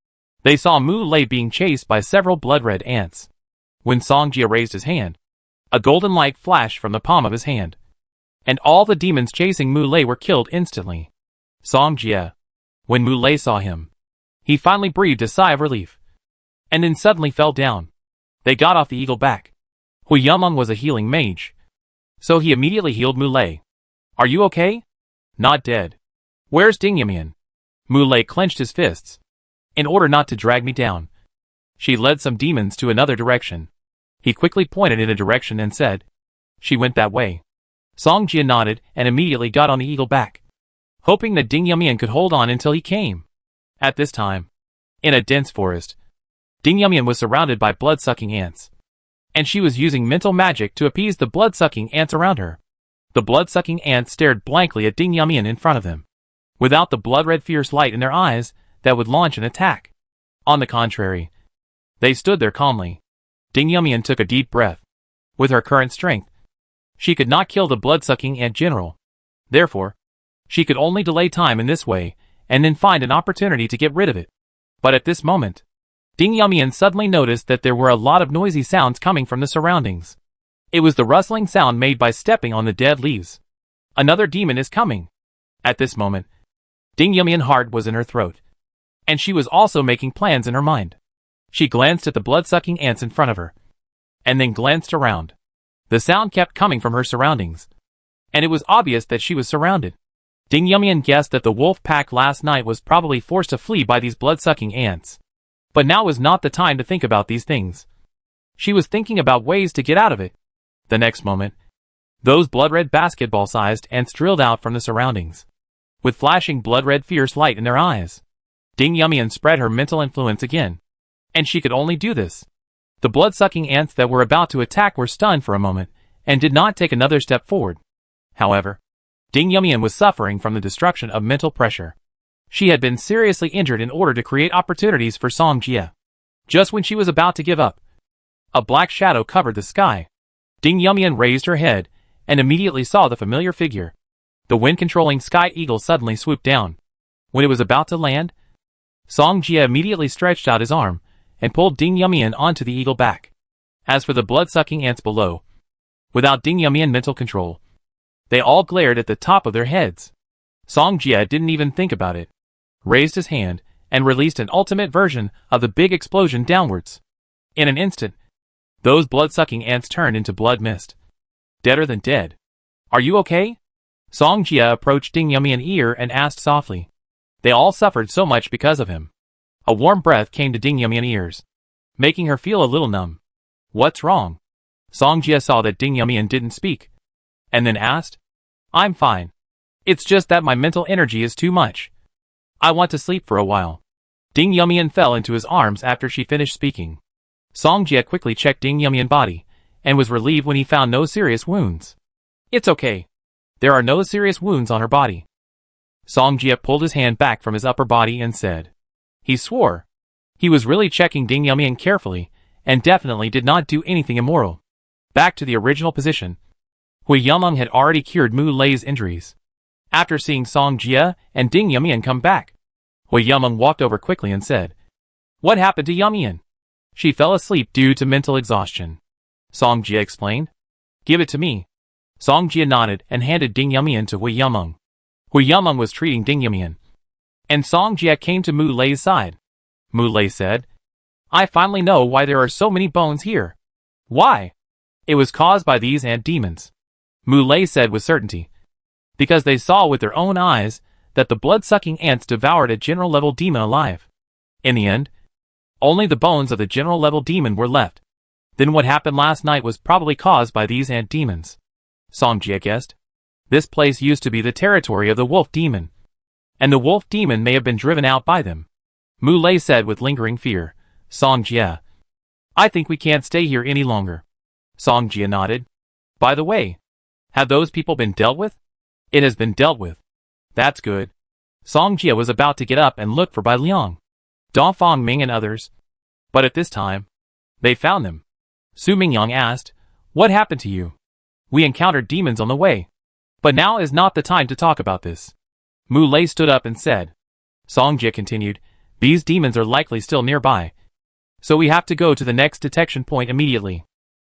they saw Mu Lei being chased by several blood-red ants. When Songjia raised his hand, a golden light flashed from the palm of his hand, and all the demons chasing Mu Lei were killed instantly. Songjia. When Mu Lei saw him, he finally breathed a sigh of relief, and then suddenly fell down. They got off the eagle back. Hui Yumeng was a healing mage, so he immediately healed Mu Lei. Are you okay? Not dead. Where's Ding Yumian? Mu Lei clenched his fists. In order not to drag me down, she led some demons to another direction. He quickly pointed in a direction and said, She went that way. Song Jia nodded and immediately got on the eagle back, hoping that Ding Yumian could hold on until he came. At this time, in a dense forest, Ding Yumian was surrounded by blood-sucking ants, and she was using mental magic to appease the blood-sucking ants around her. The blood-sucking ants stared blankly at Ding Yumian in front of them, without the blood-red fierce light in their eyes that would launch an attack. On the contrary, they stood there calmly. Ding Yumian took a deep breath. With her current strength, she could not kill the blood-sucking ant general. Therefore, she could only delay time in this way, and then find an opportunity to get rid of it. But at this moment, Ding Yumian suddenly noticed that there were a lot of noisy sounds coming from the surroundings. It was the rustling sound made by stepping on the dead leaves. Another demon is coming. At this moment, Ding Yumian's heart was in her throat, and she was also making plans in her mind. She glanced at the blood-sucking ants in front of her, and then glanced around. The sound kept coming from her surroundings, and it was obvious that she was surrounded. Ding Yumian guessed that the wolf pack last night was probably forced to flee by these blood-sucking ants. But now was not the time to think about these things. She was thinking about ways to get out of it. The next moment, those blood-red basketball-sized ants drilled out from the surroundings, with flashing blood-red fierce light in their eyes. Ding Yumian spread her mental influence again, and she could only do this. The blood-sucking ants that were about to attack were stunned for a moment, and did not take another step forward. However, Ding Yumian was suffering from the destruction of mental pressure. She had been seriously injured in order to create opportunities for Song Jia. Just when she was about to give up, a black shadow covered the sky. Ding Yumian raised her head, and immediately saw the familiar figure. The wind-controlling sky eagle suddenly swooped down. When it was about to land, Song Jia immediately stretched out his arm, and pulled Ding Yumian onto the eagle back. As for the blood-sucking ants below, without Ding Yumian mental control, they all glared at the top of their heads. Song Jia didn't even think about it, raised his hand, and released an ultimate version of the big explosion downwards. In an instant, those blood-sucking ants turned into blood mist. Deader than dead. Are you okay? Song Jia approached Ding Yumian's ear and asked softly. They all suffered so much because of him. A warm breath came to Ding Yumian's ears, making her feel a little numb. What's wrong? Song Jia saw that Ding Yumian didn't speak, and then asked. I'm fine. It's just that my mental energy is too much. I want to sleep for a while. Ding Yumian fell into his arms after she finished speaking. Song Jia quickly checked Ding Yumian's body, and was relieved when he found no serious wounds. It's okay. There are no serious wounds on her body. Song Jia pulled his hand back from his upper body and said. He swore. He was really checking Ding Yumian carefully, and definitely did not do anything immoral. Back to the original position. Hui Yumeng had already cured Mu Lei's injuries. After seeing Song Jia and Ding Yumian come back, Hui Yumeng walked over quickly and said, What happened to Yumian? She fell asleep due to mental exhaustion. Song Jia explained. Give it to me. Song Jia nodded and handed Ding Yumian to Hui Yumeng. Hui Yumeng was treating Ding Yumian, and Song Jia came to Mu Lei's side. Mu Lei said, I finally know why there are so many bones here. Why? It was caused by these ant demons. Mu Lei said with certainty. Because they saw with their own eyes that the blood-sucking ants devoured a general-level demon alive. In the end, only the bones of the general-level demon were left. Then what happened last night was probably caused by these ant demons. Song Jia guessed. This place used to be the territory of the wolf demon, and the wolf demon may have been driven out by them. Mu Lei said with lingering fear. Song Jia, I think we can't stay here any longer. Song Jia nodded. By the way, have those people been dealt with? It has been dealt with. That's good. Song Jia was about to get up and look for Bai Liang, Dongfang Ming and others. But at this time, they found them. Su Mingyang asked, What happened to you? We encountered demons on the way. But now is not the time to talk about this. Mu Lei stood up and said. Song Jia continued, These demons are likely still nearby, so we have to go to the next detection point immediately.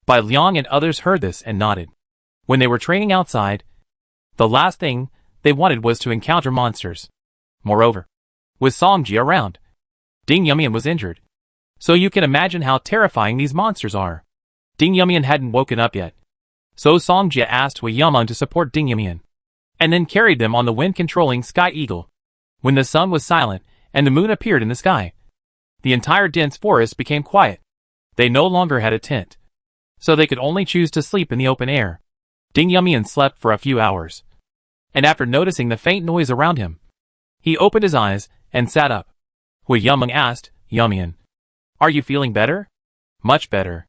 Bai Liang and others heard this and nodded. When they were training outside, the last thing they wanted was to encounter monsters. Moreover, with Song Jia around, Ding Yumian was injured. So you can imagine how terrifying these monsters are. Ding Yumian hadn't woken up yet, so Song Jia asked Hui Yumeng to support Ding Yumian, and then carried them on the wind-controlling Sky Eagle. When the sun was silent and the moon appeared in the sky, the entire dense forest became quiet. They no longer had a tent, so they could only choose to sleep in the open air. Ding Yumian slept for a few hours. And after noticing the faint noise around him, he opened his eyes and sat up. Hui Yumeng asked, Yumian, are you feeling better? Much better.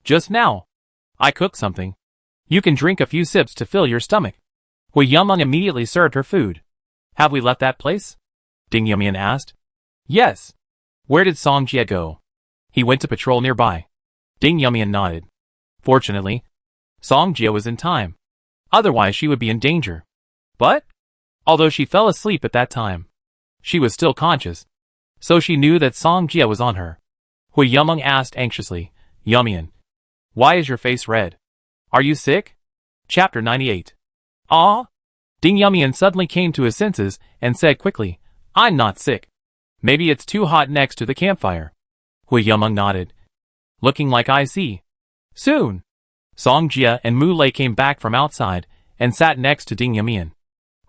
Just now. I cooked something. You can drink a few sips to fill your stomach. Hui Yumeng immediately served her food. Have we left that place? Ding Yumian asked. Yes. Where did Song Jie go? He went to patrol nearby. Ding Yumian nodded. Fortunately, Song Jie was in time. Otherwise she would be in danger. But, although she fell asleep at that time, she was still conscious. So she knew that Song Jie was on her. Hui Yumeng asked anxiously, Yumian, why is your face red? Are you sick? Chapter 98. Ah? Ding Yumian suddenly came to his senses and said quickly, I'm not sick. Maybe it's too hot next to the campfire. Hui Yumeng nodded. Looking like I see. Soon. Song Jie and Mu Lei came back from outside and sat next to Ding Yumian.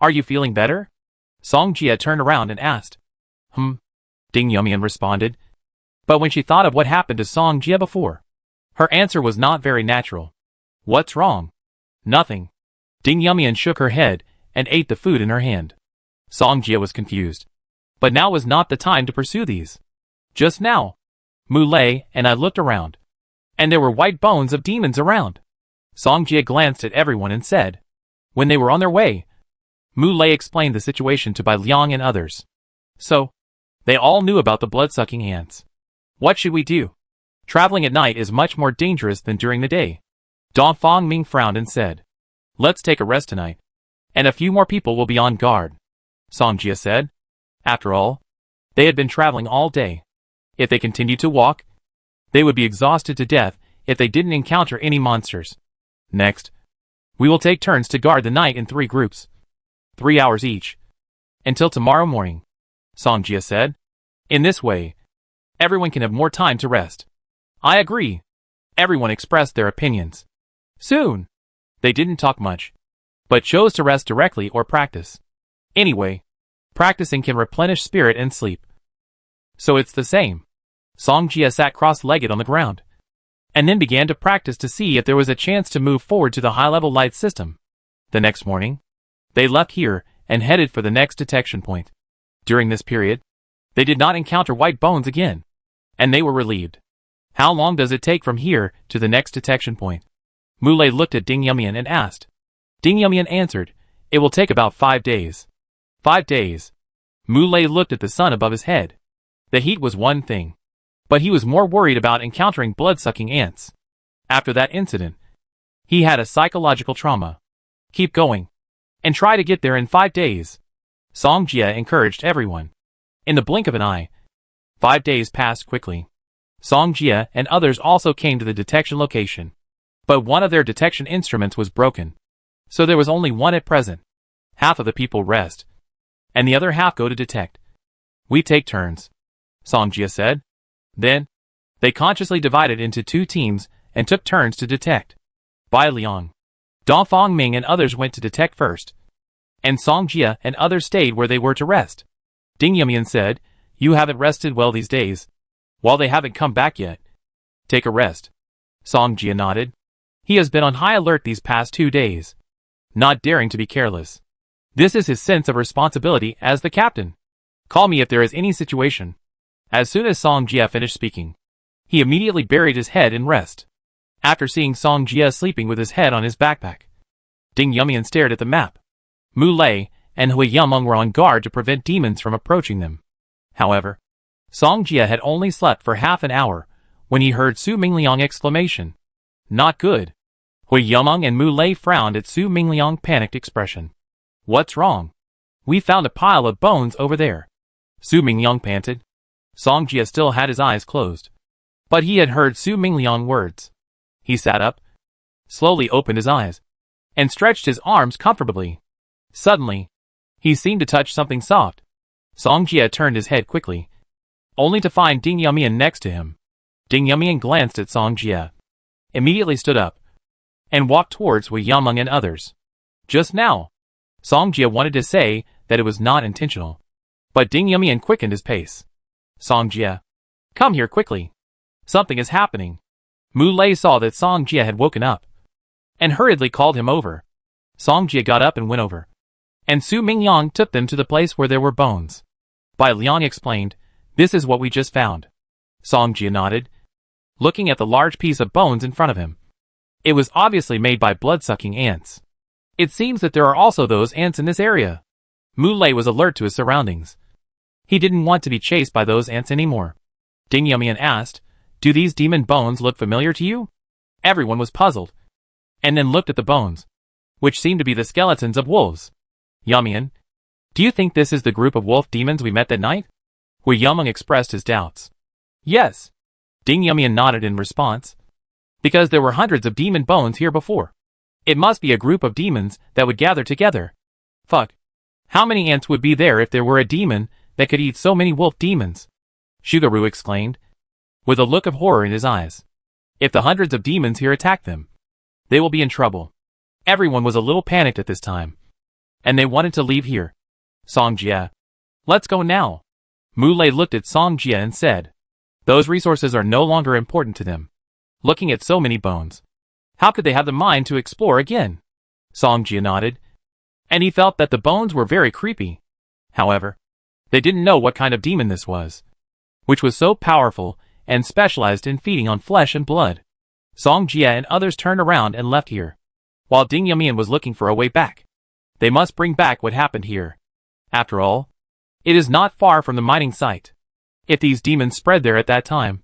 Are you feeling better? Song Jie turned around and asked. Ding Yumian responded. But when she thought of what happened to Song Jie before, her answer was not very natural. What's wrong? Nothing. Ding Yumian shook her head and ate the food in her hand. Song Jie was confused. But now was not the time to pursue these. Just now, Mu Lei and I looked around, and there were white bones of demons around. Song Jie glanced at everyone and said, when they were on their way, Mu Lei explained the situation to Bai Liang and others. So, they all knew about the blood-sucking ants. What should we do? Traveling at night is much more dangerous than during the day. Dong Fangming frowned and said, let's take a rest tonight, and a few more people will be on guard. Song Jie said. After all, they had been traveling all day. If they continued to walk, they would be exhausted to death if they didn't encounter any monsters. Next, we will take turns to guard the night in 3 groups. 3 hours each. Until tomorrow morning, Song Jie said. In this way, everyone can have more time to rest. I agree. Everyone expressed their opinions. Soon, they didn't talk much, but chose to rest directly or practice. Anyway, practicing can replenish spirit and sleep. So it's the same. Song Jie sat cross-legged on the ground, and then began to practice to see if there was a chance to move forward to the high-level light system. The next morning, they left here and headed for the next detection point. During this period, they did not encounter white bones again, and they were relieved. How long does it take from here to the next detection point? Mu Lei looked at Ding Yumian and asked. Ding Yumian answered, it will take about 5 days. 5 days. Mu Lei looked at the sun above his head. The heat was one thing, but he was more worried about encountering blood-sucking ants. After that incident, he had a psychological trauma. Keep going, and try to get there in 5 days. Song Jie encouraged everyone. In the blink of an eye, 5 days passed quickly. Song Jie and others also came to the detection location. But one of their detection instruments was broken, so there was only one at present. Half of the people rest, and the other half go to detect. We take turns, Song Jie said. Then, they consciously divided into 2 teams and took turns to detect. Bai Liang, Dong Fangming and others went to detect first, and Song Jie and others stayed where they were to rest. Ding Yumian said, you haven't rested well these days, while they haven't come back yet. Take a rest. Song Jie nodded. He has been on high alert these past 2 days, not daring to be careless. This is his sense of responsibility as the captain. Call me if there is any situation. As soon as Song Jie finished speaking, he immediately buried his head in rest. After seeing Song Jie sleeping with his head on his backpack, Ding Yumian stared at the map. Mu Lei and Hui Yumeng were on guard to prevent demons from approaching them. However, Song Jie had only slept for half an hour when he heard Su Mingliang exclamation. Not good. Hui Yumeng and Mu Lei frowned at Su Mingliang's panicked expression. What's wrong? We found a pile of bones over there. Su Mingliang panted. Song Jie still had his eyes closed, but he had heard Su Mingliang's words. He sat up, slowly opened his eyes, and stretched his arms comfortably. Suddenly, he seemed to touch something soft. Song Jie turned his head quickly, only to find Ding Yumian next to him. Ding Yumian glanced at Song Jie, immediately stood up, and walked towards Hui Yumeng and others. Just now, Song Jie wanted to say that it was not intentional, but Ding Yumian quickened his pace. Song Jie, come here quickly. Something is happening. Mu Lei saw that Song Jie had woken up. and hurriedly called him over. Song Jie got up and went over, and Su Mingyang took them to the place where there were bones. Bai Liang explained, "This is what we just found." Song Jie nodded, looking at the large piece of bones in front of him. It was obviously made by blood-sucking ants. It seems that there are also those ants in this area. Mu Lei was alert to his surroundings. He didn't want to be chased by those ants anymore. Ding Yumian asked, "Do these demon bones look familiar to you?" Everyone was puzzled, and then looked at the bones, which seemed to be the skeletons of wolves. "Yumian, do you think this is the group of wolf demons we met that night?" Hui Yumeng expressed his doubts. "Yes." Ding Yumian nodded in response. "Because there were hundreds of demon bones here before. It must be a group of demons that would gather together. Fuck. How many ants would be there if there were a demon that could eat so many wolf demons?" Shugaru exclaimed, with a look of horror in his eyes. "If the hundreds of demons here attack them, they will be in trouble." Everyone was a little panicked at this time, and they wanted to leave here. "Song Jie, let's go now." Mu Lei looked at Song Jie and said, "Those resources are no longer important to them. Looking at so many bones, how could they have the mind to explore again?" Song Jie nodded, and he felt that the bones were very creepy. However, they didn't know what kind of demon this was, which was so powerful and specialized in feeding on flesh and blood. Song Jie and others turned around and left here, while Ding Yumian was looking for a way back. They must bring back what happened here. After all, it is not far from the mining site. If these demons spread there at that time,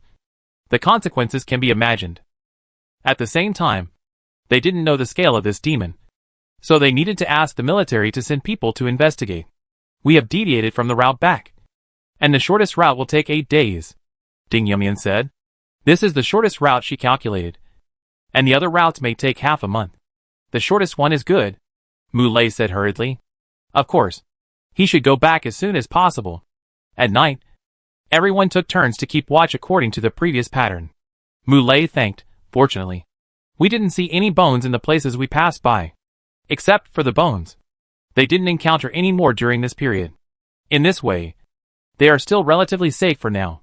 the consequences can be imagined. At the same time, they didn't know the scale of this demon, so they needed to ask the military to send people to investigate. "We have deviated from the route back, and the shortest route will take 8 days, Ding Yumian said. This is the shortest route she calculated, and the other routes may take half a month. "The shortest one is good," Mu Lei said hurriedly. Of course, he should go back as soon as possible. At night, everyone took turns to keep watch according to the previous pattern. Mu Lei thanked, "Fortunately, we didn't see any bones in the places we passed by. Except for the bones, they didn't encounter any more during this period. In this way, they are still relatively safe for now."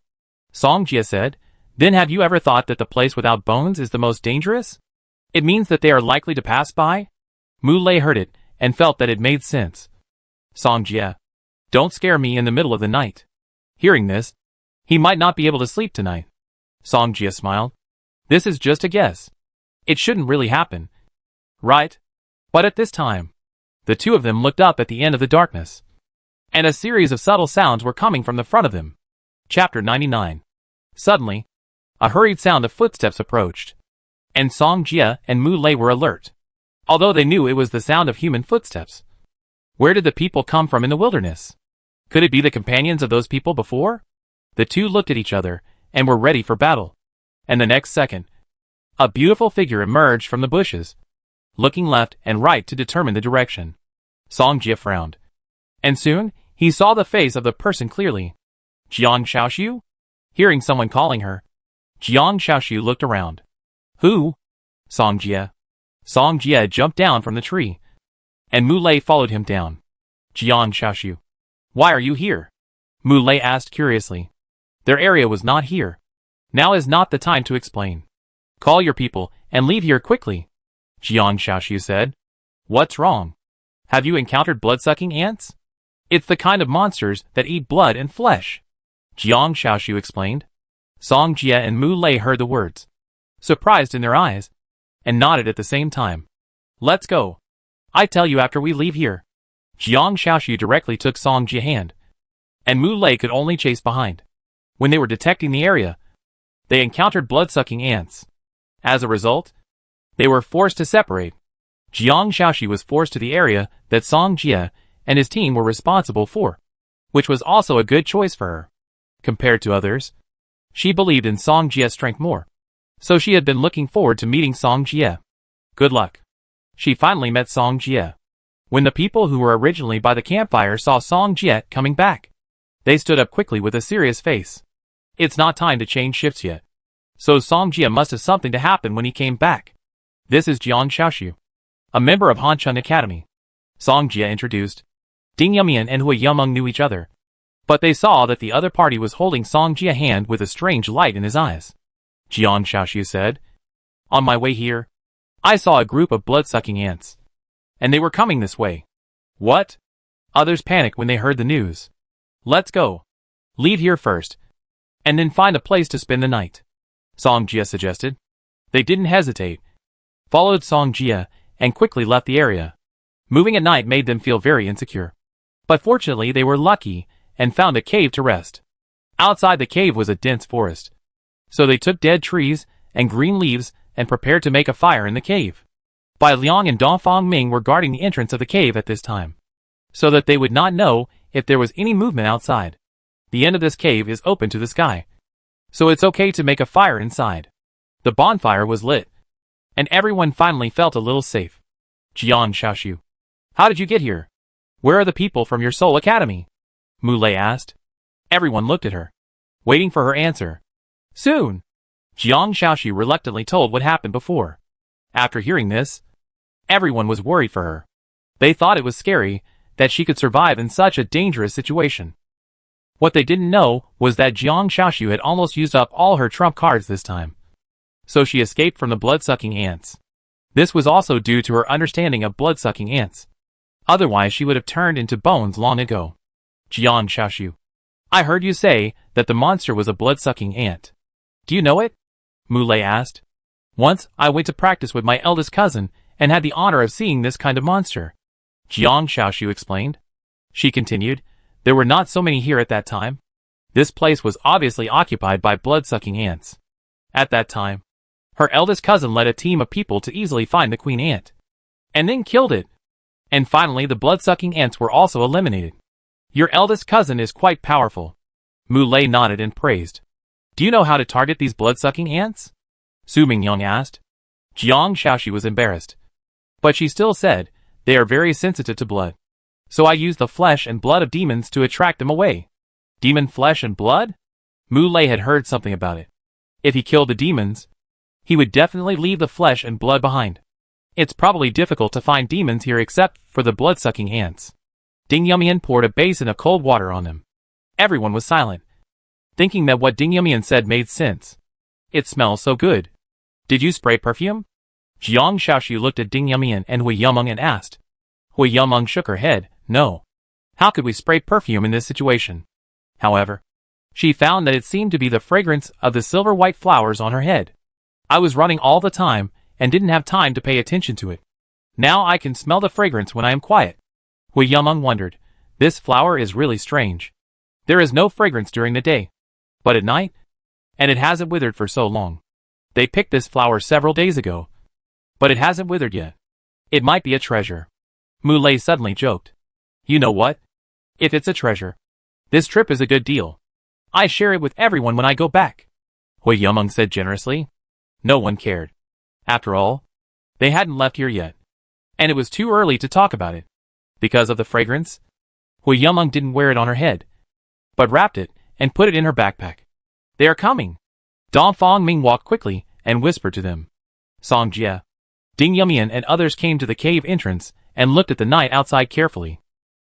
Song Jie said, "Then have you ever thought that the place without bones is the most dangerous? It means that they are likely to pass by?" Mu Lei heard it, and felt that it made sense. Song Jie, "Don't scare me in the middle of the night." Hearing this, he might not be able to sleep tonight. Song Jie smiled. "This is just a guess. It shouldn't really happen. Right?" But at this time, the two of them looked up at the end of the darkness, and a series of subtle sounds were coming from the front of them. Chapter 99. Suddenly, a hurried sound of footsteps approached, and Song Jie and Mu Lei were alert, although they knew it was the sound of human footsteps. Where did the people come from in the wilderness? Could it be the companions of those people before? The two looked at each other, and were ready for battle. And the next second, a beautiful figure emerged from the bushes, looking left and right to determine the direction. Song Jie frowned, and soon, he saw the face of the person clearly. Jiang Xiaoxiu? Hearing someone calling her, Jiang Xiaoxiu looked around. "Who?" Song Jie. Song Jie jumped down from the tree, and Mu Lei followed him down. "Jiang Xiaoxiu, why are you here?" Mu Lei asked curiously. Their area was not here. Now is not the time to explain. "Call your people and leave here quickly," Jiang Xiaoxiu said. "What's wrong? Have you encountered blood-sucking ants? It's the kind of monsters that eat blood and flesh," Jiang Xiaoxiu explained. Song Jie and Mu Lei heard the words, surprised in their eyes, and nodded at the same time. "Let's go. I tell you after we leave here." Jiang Xiaoxiu directly took Song Jie's hand, and Mu Lei could only chase behind. When they were detecting the area, they encountered blood-sucking ants. As a result, they were forced to separate. Jiang Xiaoxiu was forced to the area that Song Jie and his team were responsible for, which was also a good choice for her. Compared to others, she believed in Song Jie's strength more, so she had been looking forward to meeting Song Jie. Good luck. She finally met Song Jie. When the people who were originally by the campfire saw Song Jie coming back, they stood up quickly with a serious face. It's not time to change shifts yet, so Song Jie must have something to happen when he came back. "This is Jiang Xiaoxiu, a member of Hanchun Academy," Song Jie introduced. Ding Yumian and Hui Yumeng knew each other, but they saw that the other party was holding Song Jie's hand with a strange light in his eyes. Jiang Xiaoxiu said, "On my way here, I saw a group of blood-sucking ants. And they were coming this way. What? Others panicked when they heard the news. Let's go. Leave here first. And then find a place to spend the night. Song Jia suggested. They didn't hesitate. Followed Song Jia and quickly left the area. Moving at night made them feel very insecure. But fortunately they were lucky and found a cave to rest. Outside the cave was a dense forest. So they took dead trees and green leaves and prepared to make a fire in the cave. Bai Liang and Dongfang Ming were guarding the entrance of the cave at this time, so that they would not know if there was any movement outside. The end of this cave is open to the sky, so it's okay to make a fire inside. The bonfire was lit, and everyone finally felt a little safe. Jiang Xiaoshu, how did you get here? Where are the people from your Soul Academy? Mu Lei asked. Everyone looked at her, waiting for her answer. Soon. Jiang Xiaoshu reluctantly told what happened before. After hearing this, everyone was worried for her. They thought it was scary that she could survive in such a dangerous situation. What they didn't know was that Jiang Xiaoshu had almost used up all her trump cards this time. So she escaped from the blood-sucking ants. This was also due to her understanding of blood-sucking ants. Otherwise she would have turned into bones long ago. Jiang Xiaoshu, I heard you say that the monster was a blood-sucking ant. Do you know it? Mu Lei asked. Once, I went to practice with my eldest cousin and had the honor of seeing this kind of monster. Jiang Xiaoshu explained. She continued, there were not so many here at that time. This place was obviously occupied by blood-sucking ants. At that time, her eldest cousin led a team of people to easily find the queen ant, and then killed it. And finally the blood-sucking ants were also eliminated. Your eldest cousin is quite powerful. Mu Lei nodded and praised. Do you know how to target these blood-sucking ants? Su Mingyang asked. Jiang Xiaoshu was embarrassed. But she still said, they are very sensitive to blood. So I use the flesh and blood of demons to attract them away. Demon flesh and blood? Mu Lei had heard something about it. If he killed the demons, he would definitely leave the flesh and blood behind. It's probably difficult to find demons here except for the blood-sucking ants. Ding Yumian poured a basin of cold water on them. Everyone was silent, thinking that what Ding Yumian said made sense. It smells so good. Did you spray perfume? Jiang Xiaoshu looked at Ding Yumian and Hui Yumeng and asked. Hui Yumeng shook her head, no. How could we spray perfume in this situation? However, she found that it seemed to be the fragrance of the silver-white flowers on her head. I was running all the time and didn't have time to pay attention to it. Now I can smell the fragrance when I am quiet. Hui Yumeng wondered, this flower is really strange. There is no fragrance during the day, but at night? And it hasn't withered for so long. They picked this flower several days ago, but it hasn't withered yet. It might be a treasure. Mu Lei suddenly joked. You know what? If it's a treasure, this trip is a good deal. I share it with everyone when I go back. Hui Yumeng said generously. No one cared. After all, they hadn't left here yet, and it was too early to talk about it. Because of the fragrance, Hui Yumeng didn't wear it on her head, but wrapped it and put it in her backpack. They are coming. Dongfang Ming walked quickly and whispered to them. Song Jia, Ding Yumian and others came to the cave entrance and looked at the night outside carefully.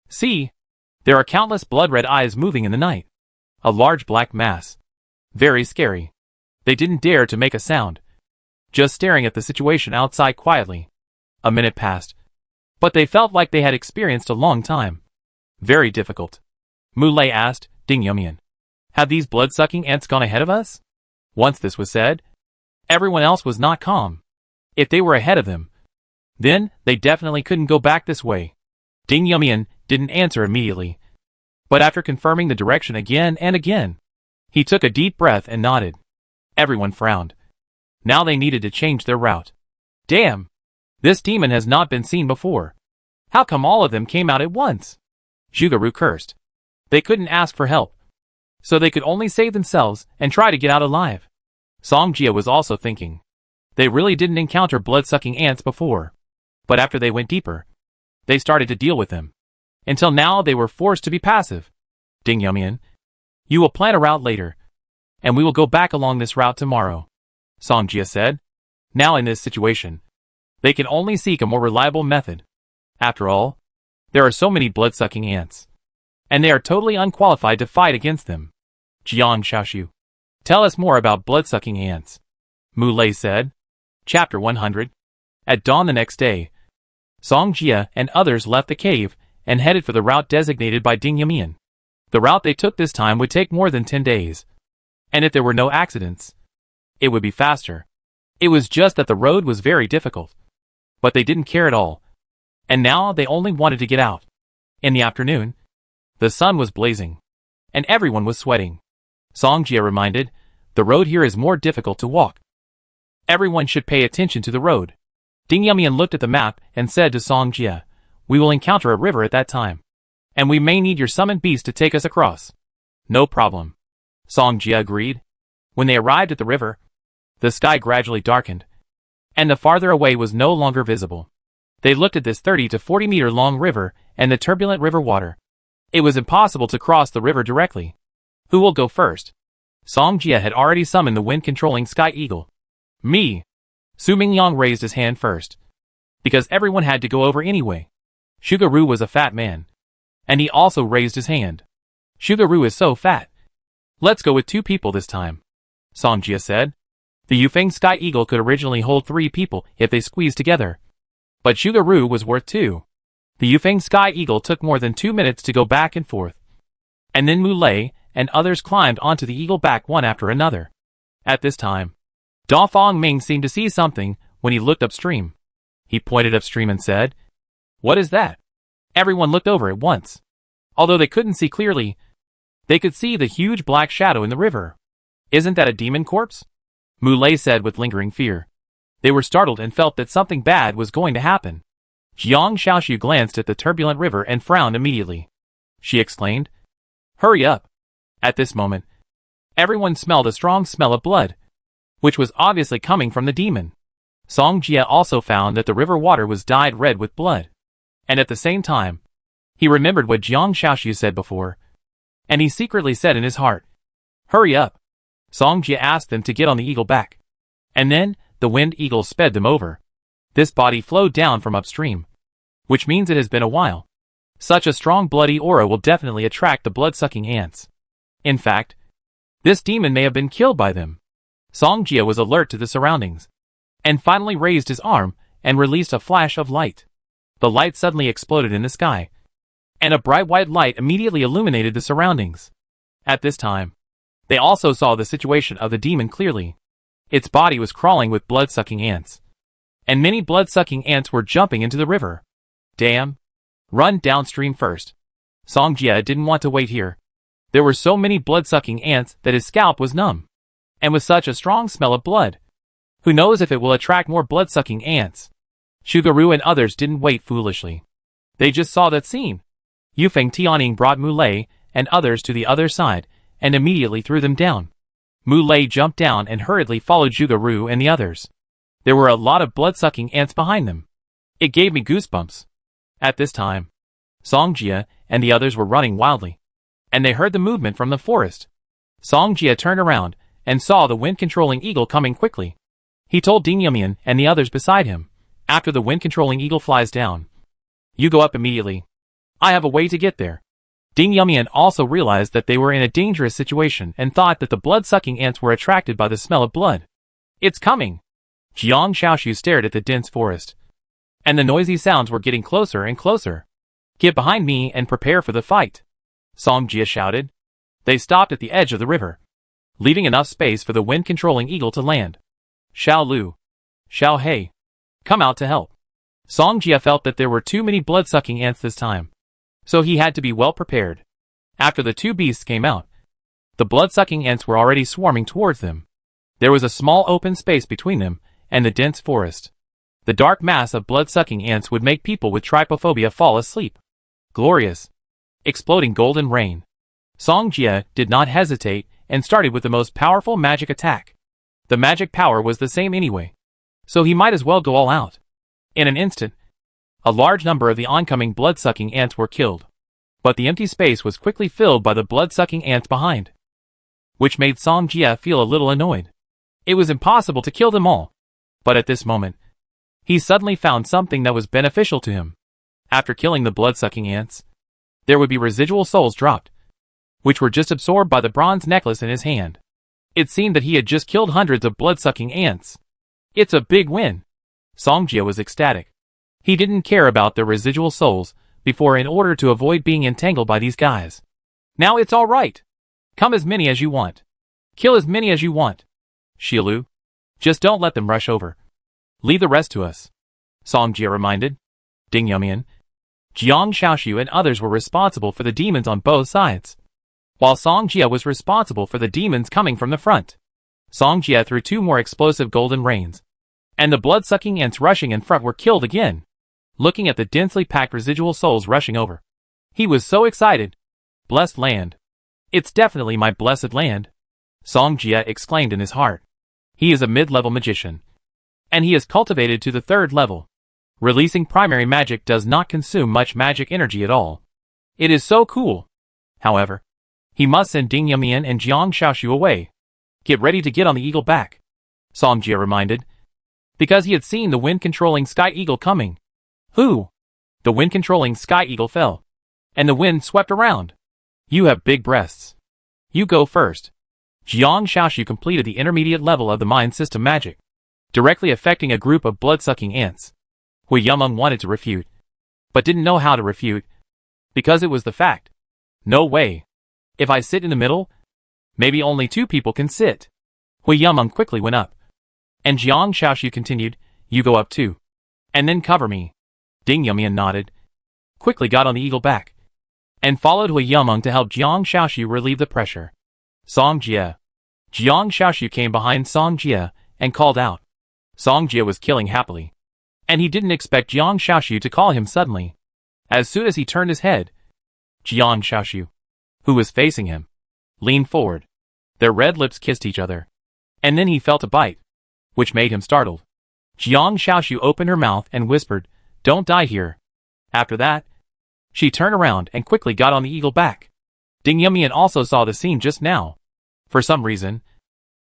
See, there are countless blood-red eyes moving in the night. A large black mass. Very scary. They didn't dare to make a sound, just staring at the situation outside quietly. A minute passed, but they felt like they had experienced a long time. Very difficult. Mu Lei asked Ding Yumian, have these blood-sucking ants gone ahead of us? Once this was said, everyone else was not calm. If they were ahead of them, then they definitely couldn't go back this way. Ding Yumian didn't answer immediately, but after confirming the direction again and again, he took a deep breath and nodded. Everyone frowned. Now they needed to change their route. Damn! This demon has not been seen before. How come all of them came out at once? Zhugaru cursed. They couldn't ask for help, so they could only save themselves and try to get out alive. Song Jia was also thinking. They really didn't encounter blood-sucking ants before, but after they went deeper, they started to deal with them. Until now they were forced to be passive. Ding Yumian, you will plan a route later, and we will go back along this route tomorrow, Song Jia said. Now in this situation, they can only seek a more reliable method. After all, there are so many blood-sucking ants, and they are totally unqualified to fight against them. Jiang Xiaoshu, tell us more about blood-sucking ants, Mu Lei said. Chapter 100. At dawn the next day, Song Jia and others left the cave and headed for the route designated by Ding Yumian. The route they took this time would take more than 10 days. And if there were no accidents, it would be faster. It was just that the road was very difficult. But they didn't care at all. And now they only wanted to get out. In the afternoon, the sun was blazing. And everyone was sweating. Song Jia reminded, the road here is more difficult to walk. Everyone should pay attention to the road. Ding Yumian looked at the map and said to Song Jia, we will encounter a river at that time. And we may need your summoned beast to take us across. No problem. Song Jia agreed. When they arrived at the river, the sky gradually darkened, and the farther away was no longer visible. They looked at this 30 to 40 meter long river and the turbulent river water. It was impossible to cross the river directly. Who will go first? Song Jia had already summoned the wind-controlling Sky Eagle. Me. Su Mingyang raised his hand first. Because everyone had to go over anyway. Sugaru was a fat man. And he also raised his hand. Sugaru is so fat. Let's go with 2 people this time. Song Jia said. The Yufeng Sky Eagle could originally hold 3 people if they squeezed together. But Sugaru was worth 2. The Yufeng Sky Eagle took more than 2 minutes to go back and forth. And then Mulei and others climbed onto the eagle back one after another. At this time, Da Fong Ming seemed to see something when he looked upstream. He pointed upstream and said, "What is that?" Everyone looked over at once. Although they couldn't see clearly, they could see the huge black shadow in the river. "Isn't that a demon corpse?" Mulei said with lingering fear. They were startled and felt that something bad was going to happen. Jiang Xiaoxiu glanced at the turbulent river and frowned immediately. She exclaimed, "Hurry up." At this moment, everyone smelled a strong smell of blood, which was obviously coming from the demon. Song Jia also found that the river water was dyed red with blood. And at the same time, he remembered what Jiang Xiaoxiu said before. And he secretly said in his heart, "Hurry up." Song Jia asked them to get on the eagle back. And then, the wind eagle sped them over. This body flowed down from upstream, which means it has been a while. Such a strong bloody aura will definitely attract the blood-sucking ants. In fact, this demon may have been killed by them. Song Jia was alert to the surroundings, and finally raised his arm and released a flash of light. The light suddenly exploded in the sky, and a bright white light immediately illuminated the surroundings. At this time, they also saw the situation of the demon clearly. Its body was crawling with blood-sucking ants, and many blood-sucking ants were jumping into the river. Damn! Run downstream first. Song Jia didn't want to wait here. There were so many blood-sucking ants that his scalp was numb. And with such a strong smell of blood, who knows if it will attract more blood-sucking ants? Sugaru and others didn't wait foolishly. They just saw that scene. Yufeng Tianning brought Mulei and others to the other side and immediately threw them down. Mulei jumped down and hurriedly followed Sugaru and the others. There were a lot of blood-sucking ants behind them. It gave me goosebumps. At this time, Song Jia and the others were running wildly, and they heard the movement from the forest. Song Jia turned around and saw the wind-controlling eagle coming quickly. He told Ding Yumian and the others beside him, after the wind-controlling eagle flies down, "You go up immediately. I have a way to get there." Ding Yumian also realized that they were in a dangerous situation and thought that the blood-sucking ants were attracted by the smell of blood. "It's coming!" Jiang Xiaoxiu stared at the dense forest, and the noisy sounds were getting closer and closer. "Get behind me and prepare for the fight," Song Jia shouted. They stopped at the edge of the river, leaving enough space for the wind-controlling eagle to land. "Xiao Lu, Xiao Hei, come out to help." Song Jia felt that there were too many blood-sucking ants this time, so he had to be well prepared. After the two beasts came out, the blood-sucking ants were already swarming towards them. There was a small open space between them and the dense forest. The dark mass of blood-sucking ants would make people with trypophobia fall asleep. Glorious, exploding golden rain. Song Jia did not hesitate and started with the most powerful magic attack. The magic power was the same anyway, so he might as well go all out. In an instant, a large number of the oncoming blood-sucking ants were killed, but the empty space was quickly filled by the blood-sucking ants behind, which made Song Jia feel a little annoyed. It was impossible to kill them all, but at this moment, he suddenly found something that was beneficial to him. After killing the blood-sucking ants, there would be residual souls dropped, which were just absorbed by the bronze necklace in his hand. It seemed that he had just killed hundreds of blood-sucking ants. It's a big win. Song Jia was ecstatic. He didn't care about the residual souls before in order to avoid being entangled by these guys. Now it's all right. Come as many as you want. Kill as many as you want. Shilu. Just don't let them rush over. Leave the rest to us. Song Jia reminded. Ding Yumian, Jiang Shaoxiu and others were responsible for the demons on both sides, while Song Jia was responsible for the demons coming from the front. Song Jia threw 2 more explosive golden rains, and the blood-sucking ants rushing in front were killed again. Looking at the densely packed residual souls rushing over, he was so excited. Blessed land. It's definitely my blessed land, Song Jia exclaimed in his heart. He is a mid-level magician, and he is cultivated to the 3rd level. Releasing primary magic does not consume much magic energy at all. It is so cool. However, he must send Ding Yumian and Jiang Shaoxiu away. Get ready to get on the eagle back, Song Jia reminded, because he had seen the wind-controlling sky eagle coming. Who? The wind-controlling sky eagle fell, and the wind swept around. You have big breasts. You go first. Jiang Shaoxiu completed the intermediate level of the mind system magic, directly affecting a group of blood-sucking ants. Hui Yumeng wanted to refute, but didn't know how to refute, because it was the fact. No way. If I sit in the middle, maybe only 2 people can sit. Hui Yumeng quickly went up, and Jiang Shaoxiu continued, you go up too, and then cover me. Ding Yumian nodded, quickly got on the eagle back, and followed Hui Yumeng to help Jiang Shaoxiu relieve the pressure. Song Jia. Jiang Shaoxiu came behind Song Jia and called out. Song Jia was killing happily, and he didn't expect Jiang Shaoxiu to call him suddenly. As soon as he turned his head, Jiang Shaoxiu, who was facing him, leaned forward. Their red lips kissed each other, and then he felt a bite, which made him startled. Jiang Shaoxiu opened her mouth and whispered, don't die here. After that, she turned around and quickly got on the eagle back. Ding Yumian also saw the scene just now. For some reason,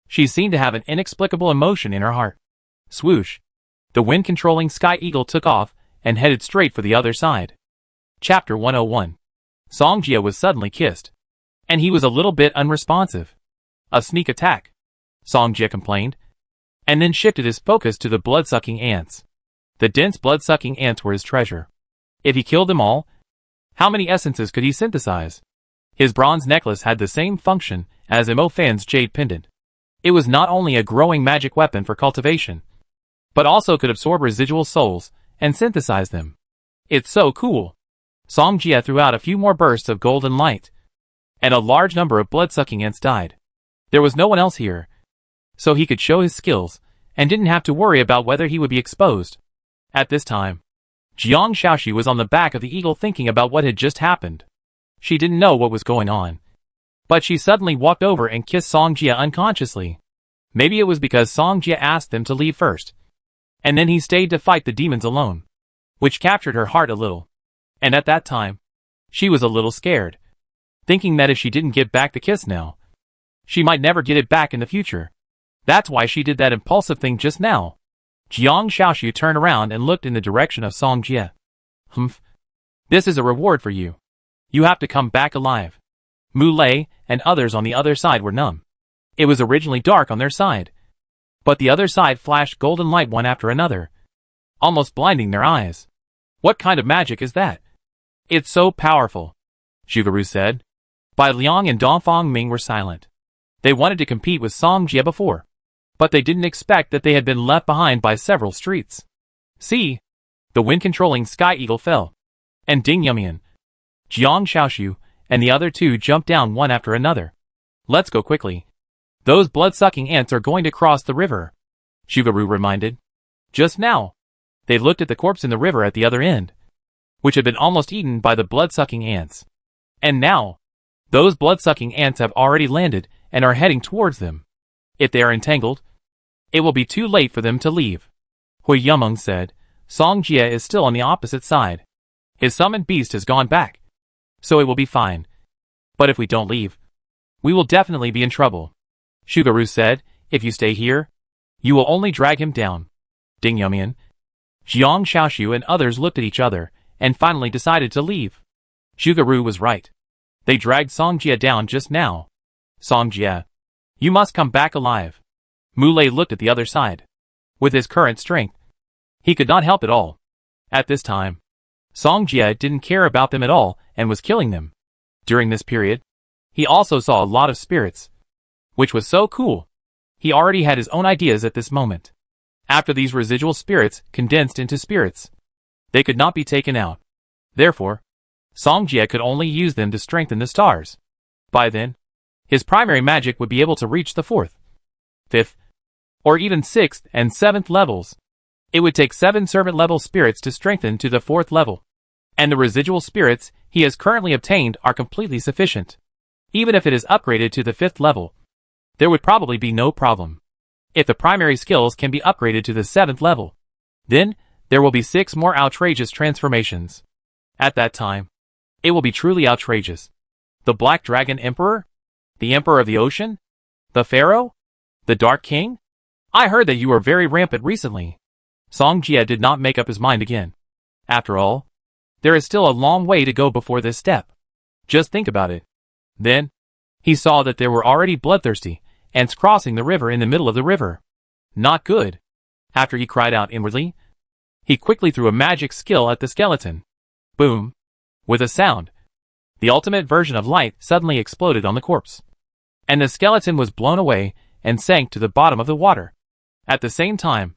she seemed to have an inexplicable emotion in her heart. Swoosh. The wind-controlling sky eagle took off and headed straight for the other side. Chapter 101. Song Jia was suddenly kissed, and he was a little bit unresponsive. A sneak attack, Song Jia complained, and then shifted his focus to the blood-sucking ants. The dense blood-sucking ants were his treasure. If he killed them all, how many essences could he synthesize? His bronze necklace had the same function as Mo Fan's jade pendant. It was not only a growing magic weapon for cultivation, but also could absorb residual souls and synthesize them. It's so cool. Song Jia threw out a few more bursts of golden light, and a large number of blood-sucking ants died. There was no one else here, so he could show his skills and didn't have to worry about whether he would be exposed. At this time, Jiang Shaoxiu was on the back of the eagle thinking about what had just happened. She didn't know what was going on, but she suddenly walked over and kissed Song Jia unconsciously. Maybe it was because Song Jia asked them to leave first, and then he stayed to fight the demons alone, which captured her heart a little. And at that time, she was a little scared, thinking that if she didn't get back the kiss now, she might never get it back in the future. That's why she did that impulsive thing just now. Jiang Shaoxiu turned around and looked in the direction of Song Jia. Humph. This is a reward for you. You have to come back alive. Mu Lei and others on the other side were numb. It was originally dark on their side, but the other side flashed golden light one after another, almost blinding their eyes. What kind of magic is that? It's so powerful, Zhugeru said. Bai Liang and Dongfang Ming were silent. They wanted to compete with Song Jia before, but they didn't expect that they had been left behind by several streets. See? The wind-controlling sky eagle fell, and Ding Yumian, Jiang Shaoxiu, and the other 2 jumped down one after another. Let's go quickly. Those blood-sucking ants are going to cross the river, Zhugeru reminded. Just now, they looked at the corpse in the river at the other end, which had been almost eaten by the blood-sucking ants. And now, those blood-sucking ants have already landed and are heading towards them. If they are entangled, it will be too late for them to leave. Hui Yumeng said. Song Jia is still on the opposite side. His summoned beast has gone back, so it will be fine. But if we don't leave, we will definitely be in trouble. Zhugeru said, if you stay here, you will only drag him down. Ding Yumian, Jiang Shaoxiu and others looked at each other and finally decided to leave. Zhugeru was right. They dragged Song Jia down just now. Song Jia, you must come back alive. Mu Lei looked at the other side. With his current strength, He could not help it all. At this time, Song Jie didn't care about them at all and was killing them. During this period, he also saw a lot of spirits, which was so cool. He already had his own ideas at this moment. After these residual spirits condensed into spirits, they could not be taken out. Therefore, Song Jie could only use them to strengthen the stars. By then, his primary magic would be able to reach the 4th, 5th, or even 6th and 7th levels. It would take 7 servant level spirits to strengthen to the 4th level, and the residual spirits he has currently obtained are completely sufficient. Even if it is upgraded to the 5th level, there would probably be no problem. If the primary skills can be upgraded to the 7th level, then there will be 6 more outrageous transformations. At that time, it will be truly outrageous. The Black Dragon Emperor? The Emperor of the Ocean? The Pharaoh? The Dark King? I heard that you were very rampant recently. Song Jie did not make up his mind again. After all, there is still a long way to go before this step. Just think about it. Then, he saw that there were already bloodthirsty ants crossing the river in the middle of the river. Not good. After he cried out inwardly, he quickly threw a magic skill at the skeleton. Boom. With a sound, the ultimate version of light suddenly exploded on the corpse, and the skeleton was blown away and sank to the bottom of the water. At the same time,